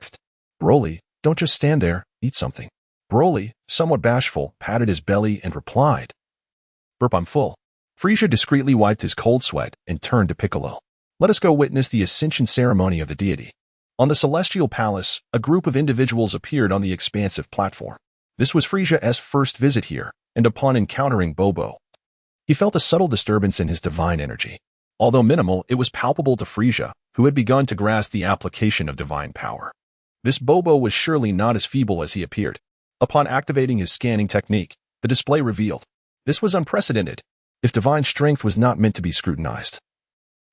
Broly, don't just stand there, eat something. Broly, somewhat bashful, patted his belly and replied, Burp, I'm full. Frieza discreetly wiped his cold sweat and turned to Piccolo. Let us go witness the Ascension ceremony of the deity. On the Celestial Palace, a group of individuals appeared on the expansive platform. This was Frieza's first visit here, and upon encountering Bobo, he felt a subtle disturbance in his divine energy. Although minimal, it was palpable to Frieza, who had begun to grasp the application of divine power. This Bobo was surely not as feeble as he appeared. Upon activating his scanning technique, the display revealed. This was unprecedented. If divine strength was not meant to be scrutinized,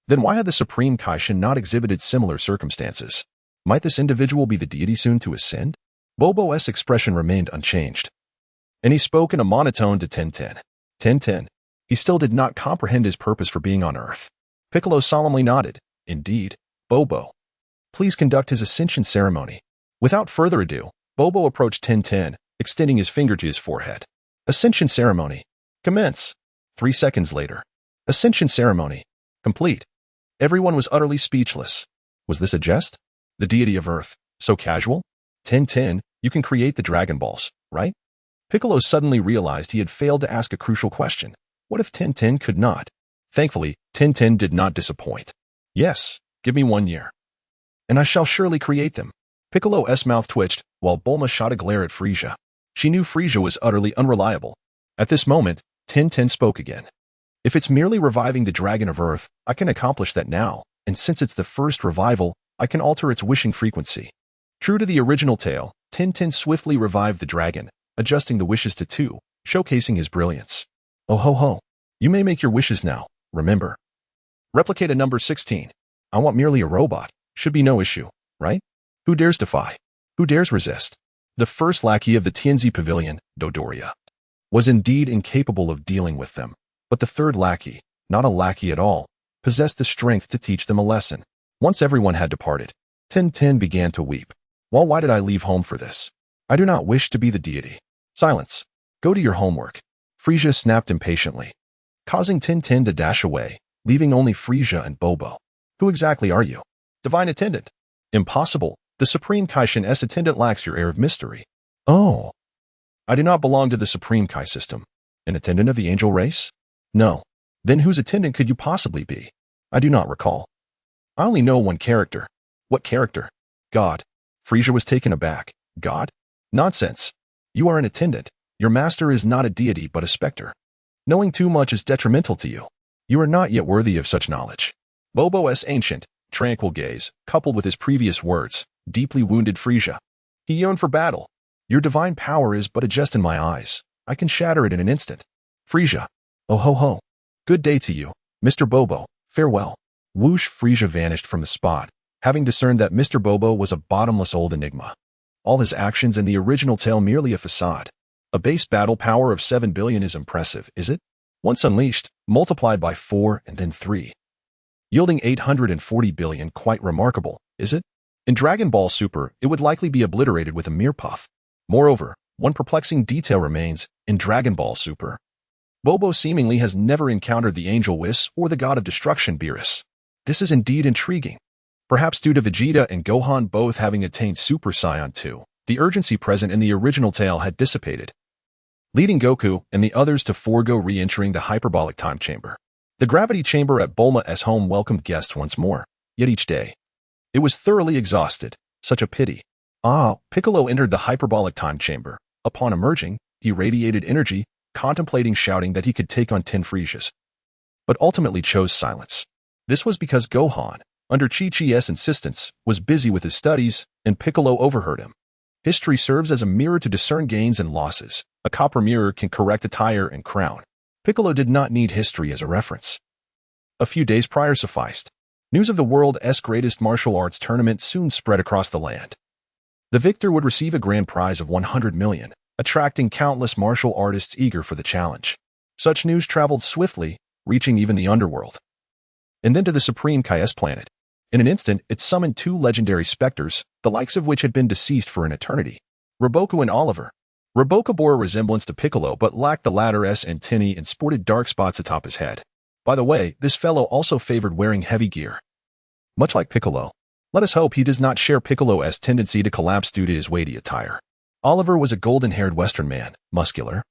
then why had the supreme Kai Shin not exhibited similar circumstances? Might this individual be the deity soon to ascend? Bobo's expression remained unchanged, and he spoke in a monotone to 1010. 1010. He still did not comprehend his purpose for being on Earth. Piccolo solemnly nodded. Indeed, Bobo. Please conduct his ascension ceremony. Without further ado, Bobo approached 1010, extending his finger to his forehead. Ascension ceremony. Commence. 3 seconds later. Ascension ceremony. Complete. Everyone was utterly speechless. Was this a jest? The deity of Earth. So casual? 1010, you can create the Dragon Balls, right? Piccolo suddenly realized he had failed to ask a crucial question. What if 1010 could not? Thankfully, 1010 did not disappoint. Yes, give me 1 year, and I shall surely create them. Piccolo's mouth twitched, while Bulma shot a glare at Frieza. She knew Frieza was utterly unreliable. At this moment, 1010 spoke again. If it's merely reviving the Dragon of Earth, I can accomplish that now, and since it's the first revival, I can alter its wishing frequency. True to the original tale, 1010 swiftly revived the dragon, adjusting the wishes to 2, showcasing his brilliance. Oh ho ho. You may make your wishes now, remember. Replicate a number 16. I want merely a robot. Should be no issue, right? Who dares defy? Who dares resist? The first lackey of the Tianzi Pavilion, Dodoria, was indeed incapable of dealing with them, but the third lackey, not a lackey at all, possessed the strength to teach them a lesson. Once everyone had departed, 1010 began to weep. Well, why did I leave home for this? I do not wish to be the deity. Silence. Go to your homework. Frieza snapped impatiently, causing 1010 to dash away, leaving only Frieza and Bobo. Who exactly are you? Divine Attendant. Impossible. The Supreme Kai Shin's attendant lacks your air of mystery. Oh. I do not belong to the Supreme Kai system. An attendant of the angel race? No. Then whose attendant could you possibly be? I do not recall. I only know one character. What character? God. Frieza was taken aback. God? Nonsense. You are an attendant. Your master is not a deity but a specter. Knowing too much is detrimental to you. You are not yet worthy of such knowledge. Bobo's ancient, tranquil gaze, coupled with his previous words, deeply wounded Frieza. He yearned for battle. Your divine power is but a jest in my eyes. I can shatter it in an instant. Frieza. Oh ho ho. Good day to you, Mr. Bobo. Farewell. Whoosh. Frieza vanished from the spot, having discerned that Mr. Bobo was a bottomless old enigma. All his actions in the original tale merely a facade. A base battle power of 7 billion is impressive, is it? Once unleashed, multiplied by 4 and then 3. Yielding 840 billion, quite remarkable, is it? In Dragon Ball Super, it would likely be obliterated with a mere puff. Moreover, one perplexing detail remains. In Dragon Ball Super, Bobo seemingly has never encountered the angel Whis or the god of destruction Beerus. This is indeed intriguing. Perhaps due to Vegeta and Gohan both having attained Super Saiyan 2, the urgency present in the original tale had dissipated, leading Goku and the others to forego re-entering the hyperbolic time chamber. The gravity chamber at Bulma's home welcomed guests once more, yet each day it was thoroughly exhausted. Such a pity. Piccolo entered the hyperbolic time chamber. Upon emerging, he radiated energy, contemplating shouting that he could take on 10 Friezas, but ultimately chose silence. This was because Gohan, under Chi-Chi's insistence, was busy with his studies, and Piccolo overheard him. History serves as a mirror to discern gains and losses. A copper mirror can correct attire and crown. Piccolo did not need history as a reference. A few days prior sufficed. News of the world's greatest martial arts tournament soon spread across the land. The victor would receive a grand prize of 100 million, attracting countless martial artists eager for the challenge. Such news traveled swiftly, reaching even the underworld, and then to the Supreme Kai's planet. In an instant, it summoned 2 legendary specters, the likes of which had been deceased for an eternity. Roboku and Oliver. Roboku bore a resemblance to Piccolo but lacked the latter's antennae and sported dark spots atop his head. By the way, this fellow also favored wearing heavy gear. Much like Piccolo. Let us hope he does not share Piccolo's tendency to collapse due to his weighty attire. Oliver was a golden-haired Western man, muscular,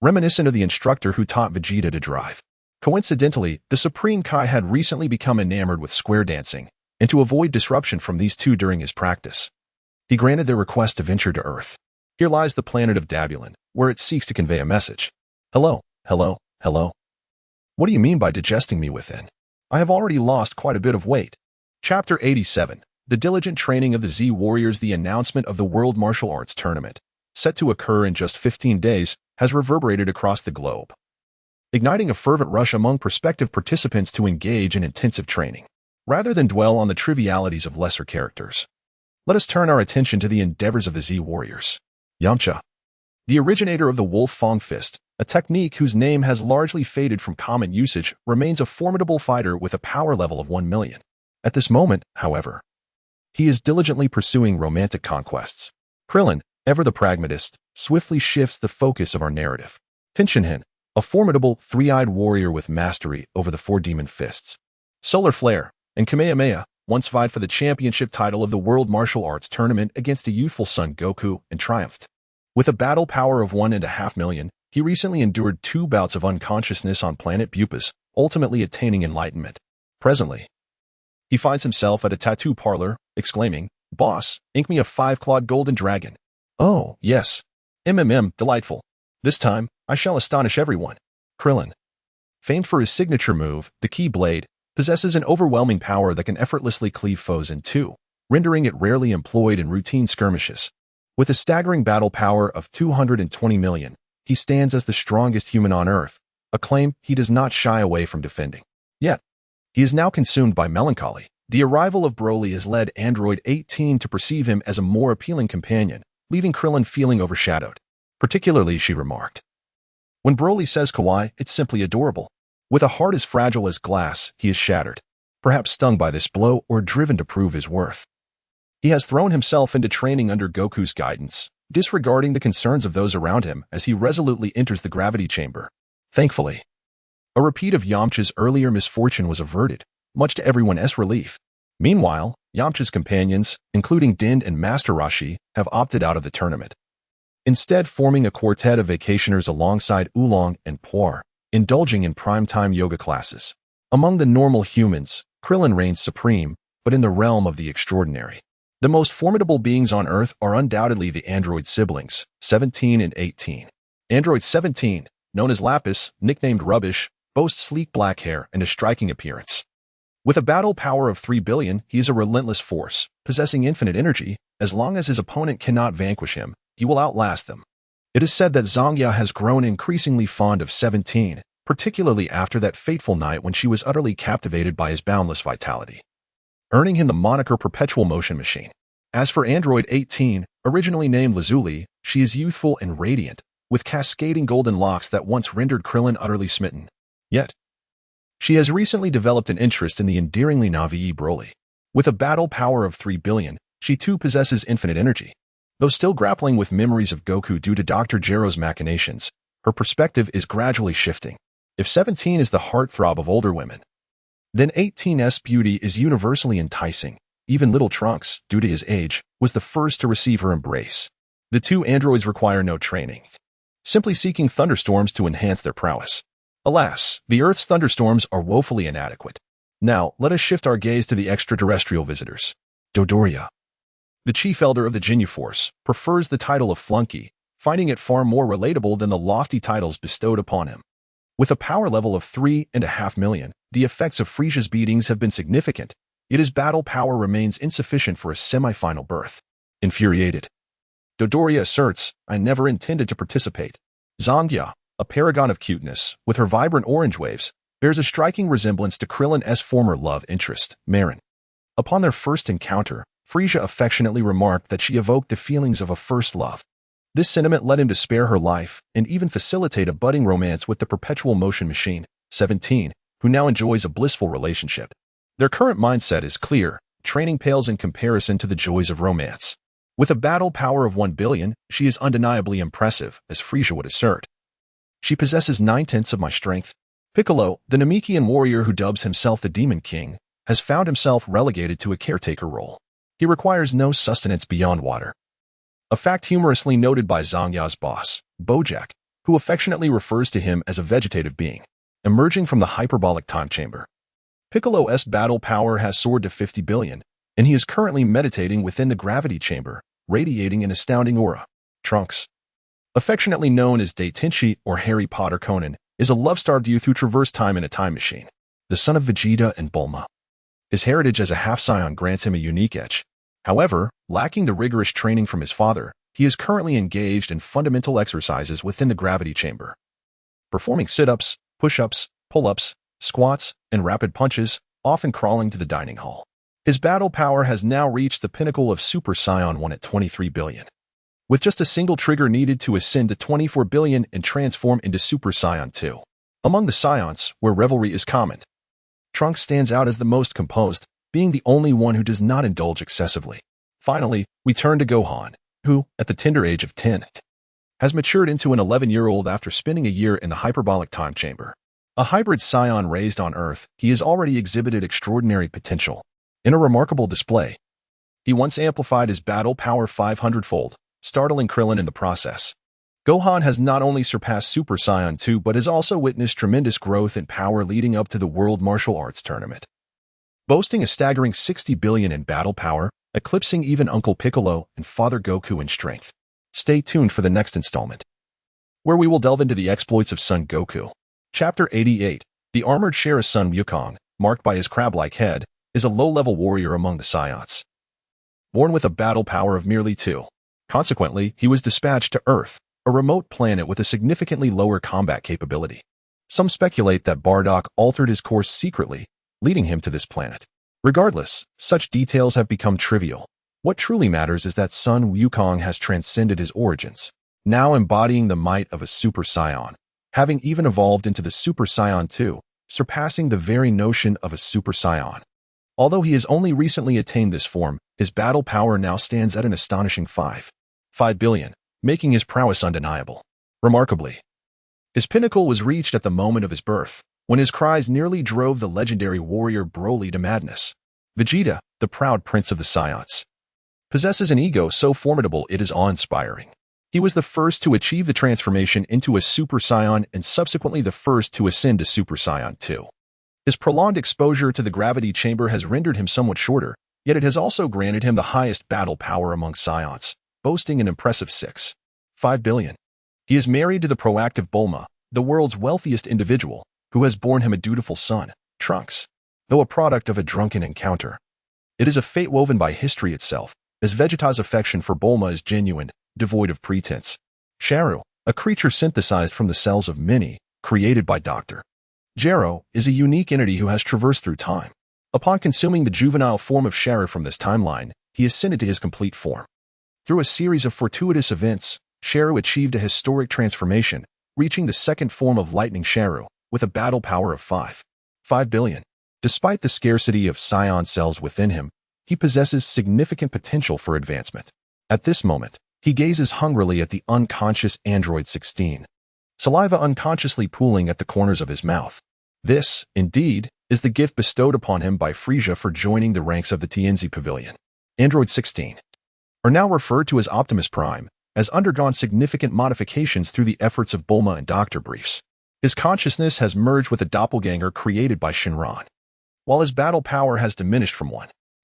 reminiscent of the instructor who taught Vegeta to drive. Coincidentally, the Supreme Kai had recently become enamored with square dancing, and to avoid disruption from these two during his practice, he granted their request to venture to Earth. Here lies the planet of Dabulon, where it seeks to convey a message. Hello, hello, hello. What do you mean by digesting me within? I have already lost quite a bit of weight. Chapter 87. The diligent training of the Z Warriors. The announcement of the World Martial Arts Tournament, set to occur in just 15 days, has reverberated across the globe. igniting a fervent rush among prospective participants to engage in intensive training. Rather than dwell on the trivialities of lesser characters, let us turn our attention to the endeavors of the Z warriors. Yamcha, the originator of the Wolf Fang Fist, a technique whose name has largely faded from common usage, remains a formidable fighter with a power level of 1 million. At this moment, however, he is diligently pursuing romantic conquests. Krillin, ever the pragmatist, swiftly shifts the focus of our narrative. Tenshinhan, a formidable, three-eyed warrior with mastery over the 4 demon fists. Solar Flare and Kamehameha once vied for the championship title of the World Martial Arts Tournament against a youthful son Goku and triumphed. With a battle power of 1.5 million, he recently endured 2 bouts of unconsciousness on planet Bupus, ultimately attaining enlightenment. Presently, he finds himself at a tattoo parlor, exclaiming, "Boss, ink me a 5-clawed golden dragon." "Oh, yes. Delightful. This time, I shall astonish everyone." Krillin, famed for his signature move, the Ki Blade, possesses an overwhelming power that can effortlessly cleave foes in two, rendering it rarely employed in routine skirmishes. With a staggering battle power of 220 million, he stands as the strongest human on Earth, a claim he does not shy away from defending. Yet, he is now consumed by melancholy. The arrival of Broly has led Android 18 to perceive him as a more appealing companion, leaving Krillin feeling overshadowed. Particularly, she remarked. When Broly says kawaii, it's simply adorable. With a heart as fragile as glass, he is shattered, perhaps stung by this blow or driven to prove his worth. He has thrown himself into training under Goku's guidance, disregarding the concerns of those around him as he resolutely enters the gravity chamber. Thankfully, a repeat of Yamcha's earlier misfortune was averted, much to everyone's relief. Meanwhile, Yamcha's companions, including Din and Master Roshi, have opted out of the tournament, instead forming a quartet of vacationers alongside Oolong and Puar, indulging in prime-time yoga classes. Among the normal humans, Krillin reigns supreme, but in the realm of the extraordinary. The most formidable beings on Earth are undoubtedly the android siblings, 17 and 18. Android 17, known as Lapis, nicknamed Rubbish, boasts sleek black hair and a striking appearance. With a battle power of 3 billion, he is a relentless force, possessing infinite energy. As long as his opponent cannot vanquish him, he will outlast them. It is said that Zangya has grown increasingly fond of 17, particularly after that fateful night when she was utterly captivated by his boundless vitality, earning him the moniker Perpetual Motion Machine. As for Android 18, originally named Lazuli, she is youthful and radiant, with cascading golden locks that once rendered Krillin utterly smitten. Yet, she has recently developed an interest in the endearingly Na'vi Broly. With a battle power of 3 billion, she too possesses infinite energy. Though still grappling with memories of Goku due to Dr. Gero's machinations, her perspective is gradually shifting. If 17 is the heartthrob of older women, then 18's beauty is universally enticing. Even little Trunks, due to his age, was the first to receive her embrace. The two androids require no training, simply seeking thunderstorms to enhance their prowess. Alas, the Earth's thunderstorms are woefully inadequate. Now, let us shift our gaze to the extraterrestrial visitors. Dodoria, the chief elder of the Ginyu Force, prefers the title of flunky, finding it far more relatable than the lofty titles bestowed upon him. With a power level of 3.5 million, the effects of Frieza's beatings have been significant, yet his battle power remains insufficient for a semi-final berth. Infuriated, Dodoria asserts, "I never intended to participate." Zangya, a paragon of cuteness, with her vibrant orange waves, bears a striking resemblance to Krillin's former love interest, Marin. Upon their first encounter, Frieza affectionately remarked that she evoked the feelings of a first love. This sentiment led him to spare her life and even facilitate a budding romance with the Perpetual Motion Machine, 17, who now enjoys a blissful relationship. Their current mindset is clear: training pales in comparison to the joys of romance. With a battle power of 1 billion, she is undeniably impressive, as Frieza would assert. She possesses 9/10 of my strength. Piccolo, the Namekian warrior who dubs himself the Demon King, has found himself relegated to a caretaker role. He requires no sustenance beyond water, a fact humorously noted by Zangya's boss, Bojack, who affectionately refers to him as a vegetative being, emerging from the hyperbolic time chamber. Piccolo's battle power has soared to 50 billion, and he is currently meditating within the gravity chamber, radiating an astounding aura. Trunks, affectionately known as Daitenchi or Harry Potter Conan, is a love-starved youth who traversed time in a time machine, the son of Vegeta and Bulma. His heritage as a half-Saiyan grants him a unique edge. However, lacking the rigorous training from his father, he is currently engaged in fundamental exercises within the gravity chamber, performing sit-ups, push-ups, pull-ups, squats, and rapid punches, often crawling to the dining hall. His battle power has now reached the pinnacle of Super Saiyan 1 at 23 billion. With just a single trigger needed to ascend to 24 billion and transform into Super Saiyan 2. Among the Saiyans, where revelry is common, Trunks stands out as the most composed, being the only one who does not indulge excessively. Finally, we turn to Gohan, who, at the tender age of 10, has matured into an 11-year-old after spending a year in the hyperbolic time chamber. A hybrid Saiyan raised on Earth, he has already exhibited extraordinary potential. In a remarkable display, he once amplified his battle power 500-fold, startling Krillin in the process. Gohan has not only surpassed Super Saiyan 2 but has also witnessed tremendous growth in power leading up to the World Martial Arts Tournament. Boasting a staggering 60 billion in battle power, eclipsing even Uncle Piccolo and Father Goku in strength. Stay tuned for the next installment, where we will delve into the exploits of Son Goku. Chapter 88, The Armored Sheriff's son Wukong, marked by his crab-like head, is a low-level warrior among the Saiyans. Born with a battle power of merely 2. Consequently, he was dispatched to Earth, a remote planet with a significantly lower combat capability. Some speculate that Bardock altered his course secretly, leading him to this planet. Regardless, such details have become trivial. What truly matters is that Son Wukong has transcended his origins, now embodying the might of a Super Saiyan, having even evolved into the Super Saiyan 2, surpassing the very notion of a Super Saiyan. Although he has only recently attained this form, his battle power now stands at an astonishing 5 billion, making his prowess undeniable. Remarkably, his pinnacle was reached at the moment of his birth, when his cries nearly drove the legendary warrior Broly to madness. Vegeta, the proud prince of the Saiyans, possesses an ego so formidable it is awe-inspiring. He was the first to achieve the transformation into a Super Saiyan and subsequently the first to ascend to Super Saiyan 2. His prolonged exposure to the gravity chamber has rendered him somewhat shorter, yet it has also granted him the highest battle power among Saiyans, boasting an impressive 5 billion. He is married to the proactive Bulma, the world's wealthiest individual, who has borne him a dutiful son, Trunks. Though a product of a drunken encounter, it is a fate woven by history itself, as Vegeta's affection for Bulma is genuine, devoid of pretense. Sharu, a creature synthesized from the cells of Mini, created by Dr. Gero, is a unique entity who has traversed through time. Upon consuming the juvenile form of Sharu from this timeline, he ascended to his complete form. Through a series of fortuitous events, Sharu achieved a historic transformation, reaching the second form of Lightning Sharu, with a battle power of 5 billion. Despite the scarcity of Saiyan cells within him, he possesses significant potential for advancement. At this moment, he gazes hungrily at the unconscious Android 16, saliva unconsciously pooling at the corners of his mouth. This, indeed, is the gift bestowed upon him by Frieza for joining the ranks of the TNZ Pavilion. Android 16, are now referred to as Optimus Prime, has undergone significant modifications through the efforts of Bulma and Dr. Briefs. His consciousness has merged with a doppelganger created by Shenlong. While his battle power has diminished from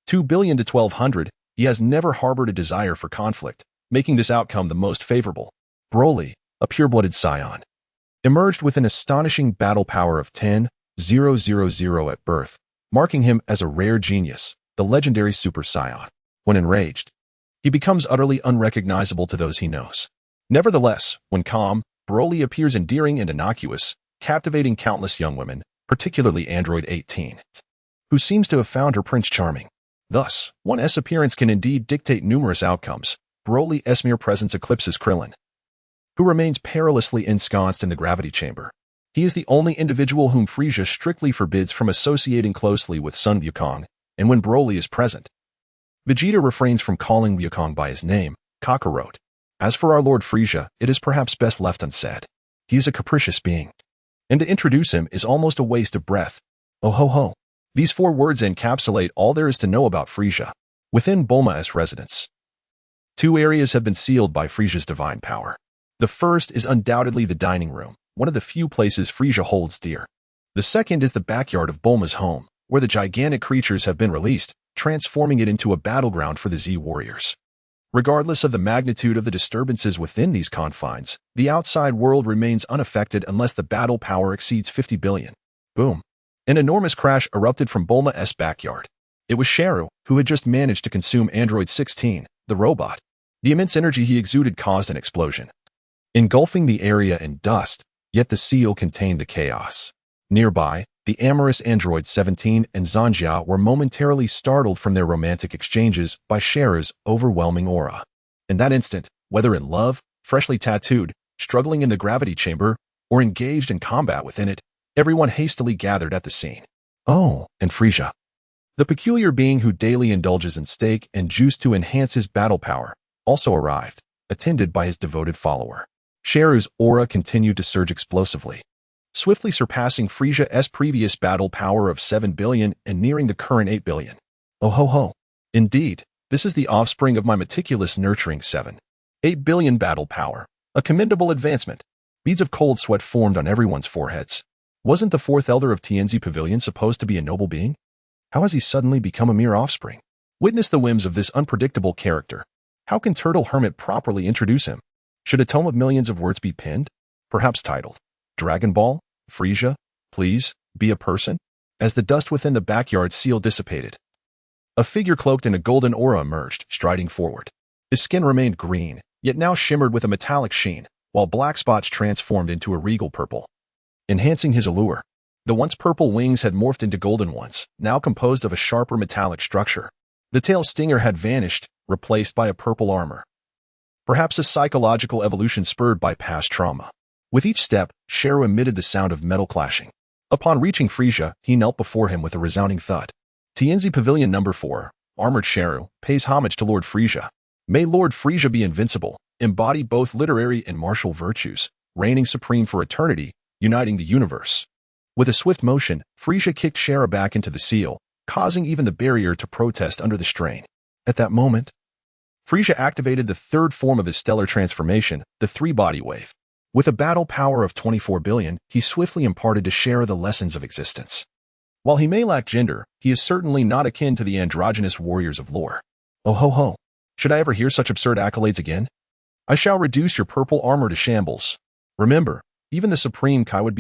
2 billion to 1200, he has never harbored a desire for conflict, making this outcome the most favorable. Broly, a pure-blooded Saiyan, emerged with an astonishing battle power of 10,000 at birth, marking him as a rare genius, the legendary Super Saiyan. When enraged, he becomes utterly unrecognizable to those he knows. Nevertheless, when calm, Broly appears endearing and innocuous, captivating countless young women, particularly Android 18, who seems to have found her prince charming. Thus, one's appearance can indeed dictate numerous outcomes. Broly's mere presence eclipses Krillin, who remains perilously ensconced in the gravity chamber. He is the only individual whom Frieza strictly forbids from associating closely with Son Wukong, and when Broly is present, Vegeta refrains from calling Wukong by his name, Kakarot. As for our Lord Frieza, it is perhaps best left unsaid. He is a capricious being, and to introduce him is almost a waste of breath. Hohoho. These 4 words encapsulate all there is to know about Frieza. Within Bulma's residence, 2 areas have been sealed by Frieza's divine power. The first is undoubtedly the dining room, one of the few places Frieza holds dear. The second is the backyard of Bulma's home, where the gigantic creatures have been released, transforming it into a battleground for the Z warriors. Regardless of the magnitude of the disturbances within these confines, the outside world remains unaffected unless the battle power exceeds 50 billion. Boom. An enormous crash erupted from Bulma's backyard. It was Sharu, who had just managed to consume Android 16, the robot. The immense energy he exuded caused an explosion, engulfing the area in dust, Yet the seal contained the chaos. Nearby, the amorous android 17 and Zanjia were momentarily startled from their romantic exchanges by Shera's overwhelming aura. In that instant, whether in love, freshly tattooed, struggling in the gravity chamber, or engaged in combat within it, everyone hastily gathered at the scene. Oh, and Frieza. The peculiar being who daily indulges in steak and juice to enhance his battle power, also arrived, attended by his devoted follower. Shera's aura continued to surge explosively, swiftly surpassing Frieza's previous battle power of 7 billion and nearing the current 8 billion. Oh ho ho. Indeed, this is the offspring of my meticulous nurturing 8 billion battle power, a commendable advancement. Beads of cold sweat formed on everyone's foreheads. Wasn't the fourth elder of Tianzi Pavilion supposed to be a noble being? How has he suddenly become a mere offspring? Witness the whims of this unpredictable character. How can Turtle Hermit properly introduce him? Should a tome of millions of words be penned? Perhaps titled, Dragon Ball, Frieza, Please, Be a Person? As the dust within the backyard seal dissipated, a figure cloaked in a golden aura emerged, striding forward. His skin remained green, yet now shimmered with a metallic sheen, while black spots transformed into a regal purple, enhancing his allure. The once purple wings had morphed into golden ones, now composed of a sharper metallic structure. The tail stinger had vanished, replaced by a purple armor. Perhaps a psychological evolution spurred by past trauma. With each step, Shero emitted the sound of metal clashing. Upon reaching Frieza, he knelt before him with a resounding thud. Tianzi Pavilion No. 4, Armored Shero, pays homage to Lord Frieza. May Lord Frieza be invincible, embody both literary and martial virtues, reigning supreme for eternity, uniting the universe. With a swift motion, Frieza kicked Shera back into the seal, causing even the barrier to protest under the strain. At that moment, Frieza activated the third form of his stellar transformation, the three-body wave. With a battle power of 24 billion, he swiftly imparted to Shera the lessons of existence. While he may lack gender, he is certainly not akin to the androgynous warriors of lore. Oh ho ho. Should I ever hear such absurd accolades again? I shall reduce your purple armor to shambles. Remember, even the supreme Kai would be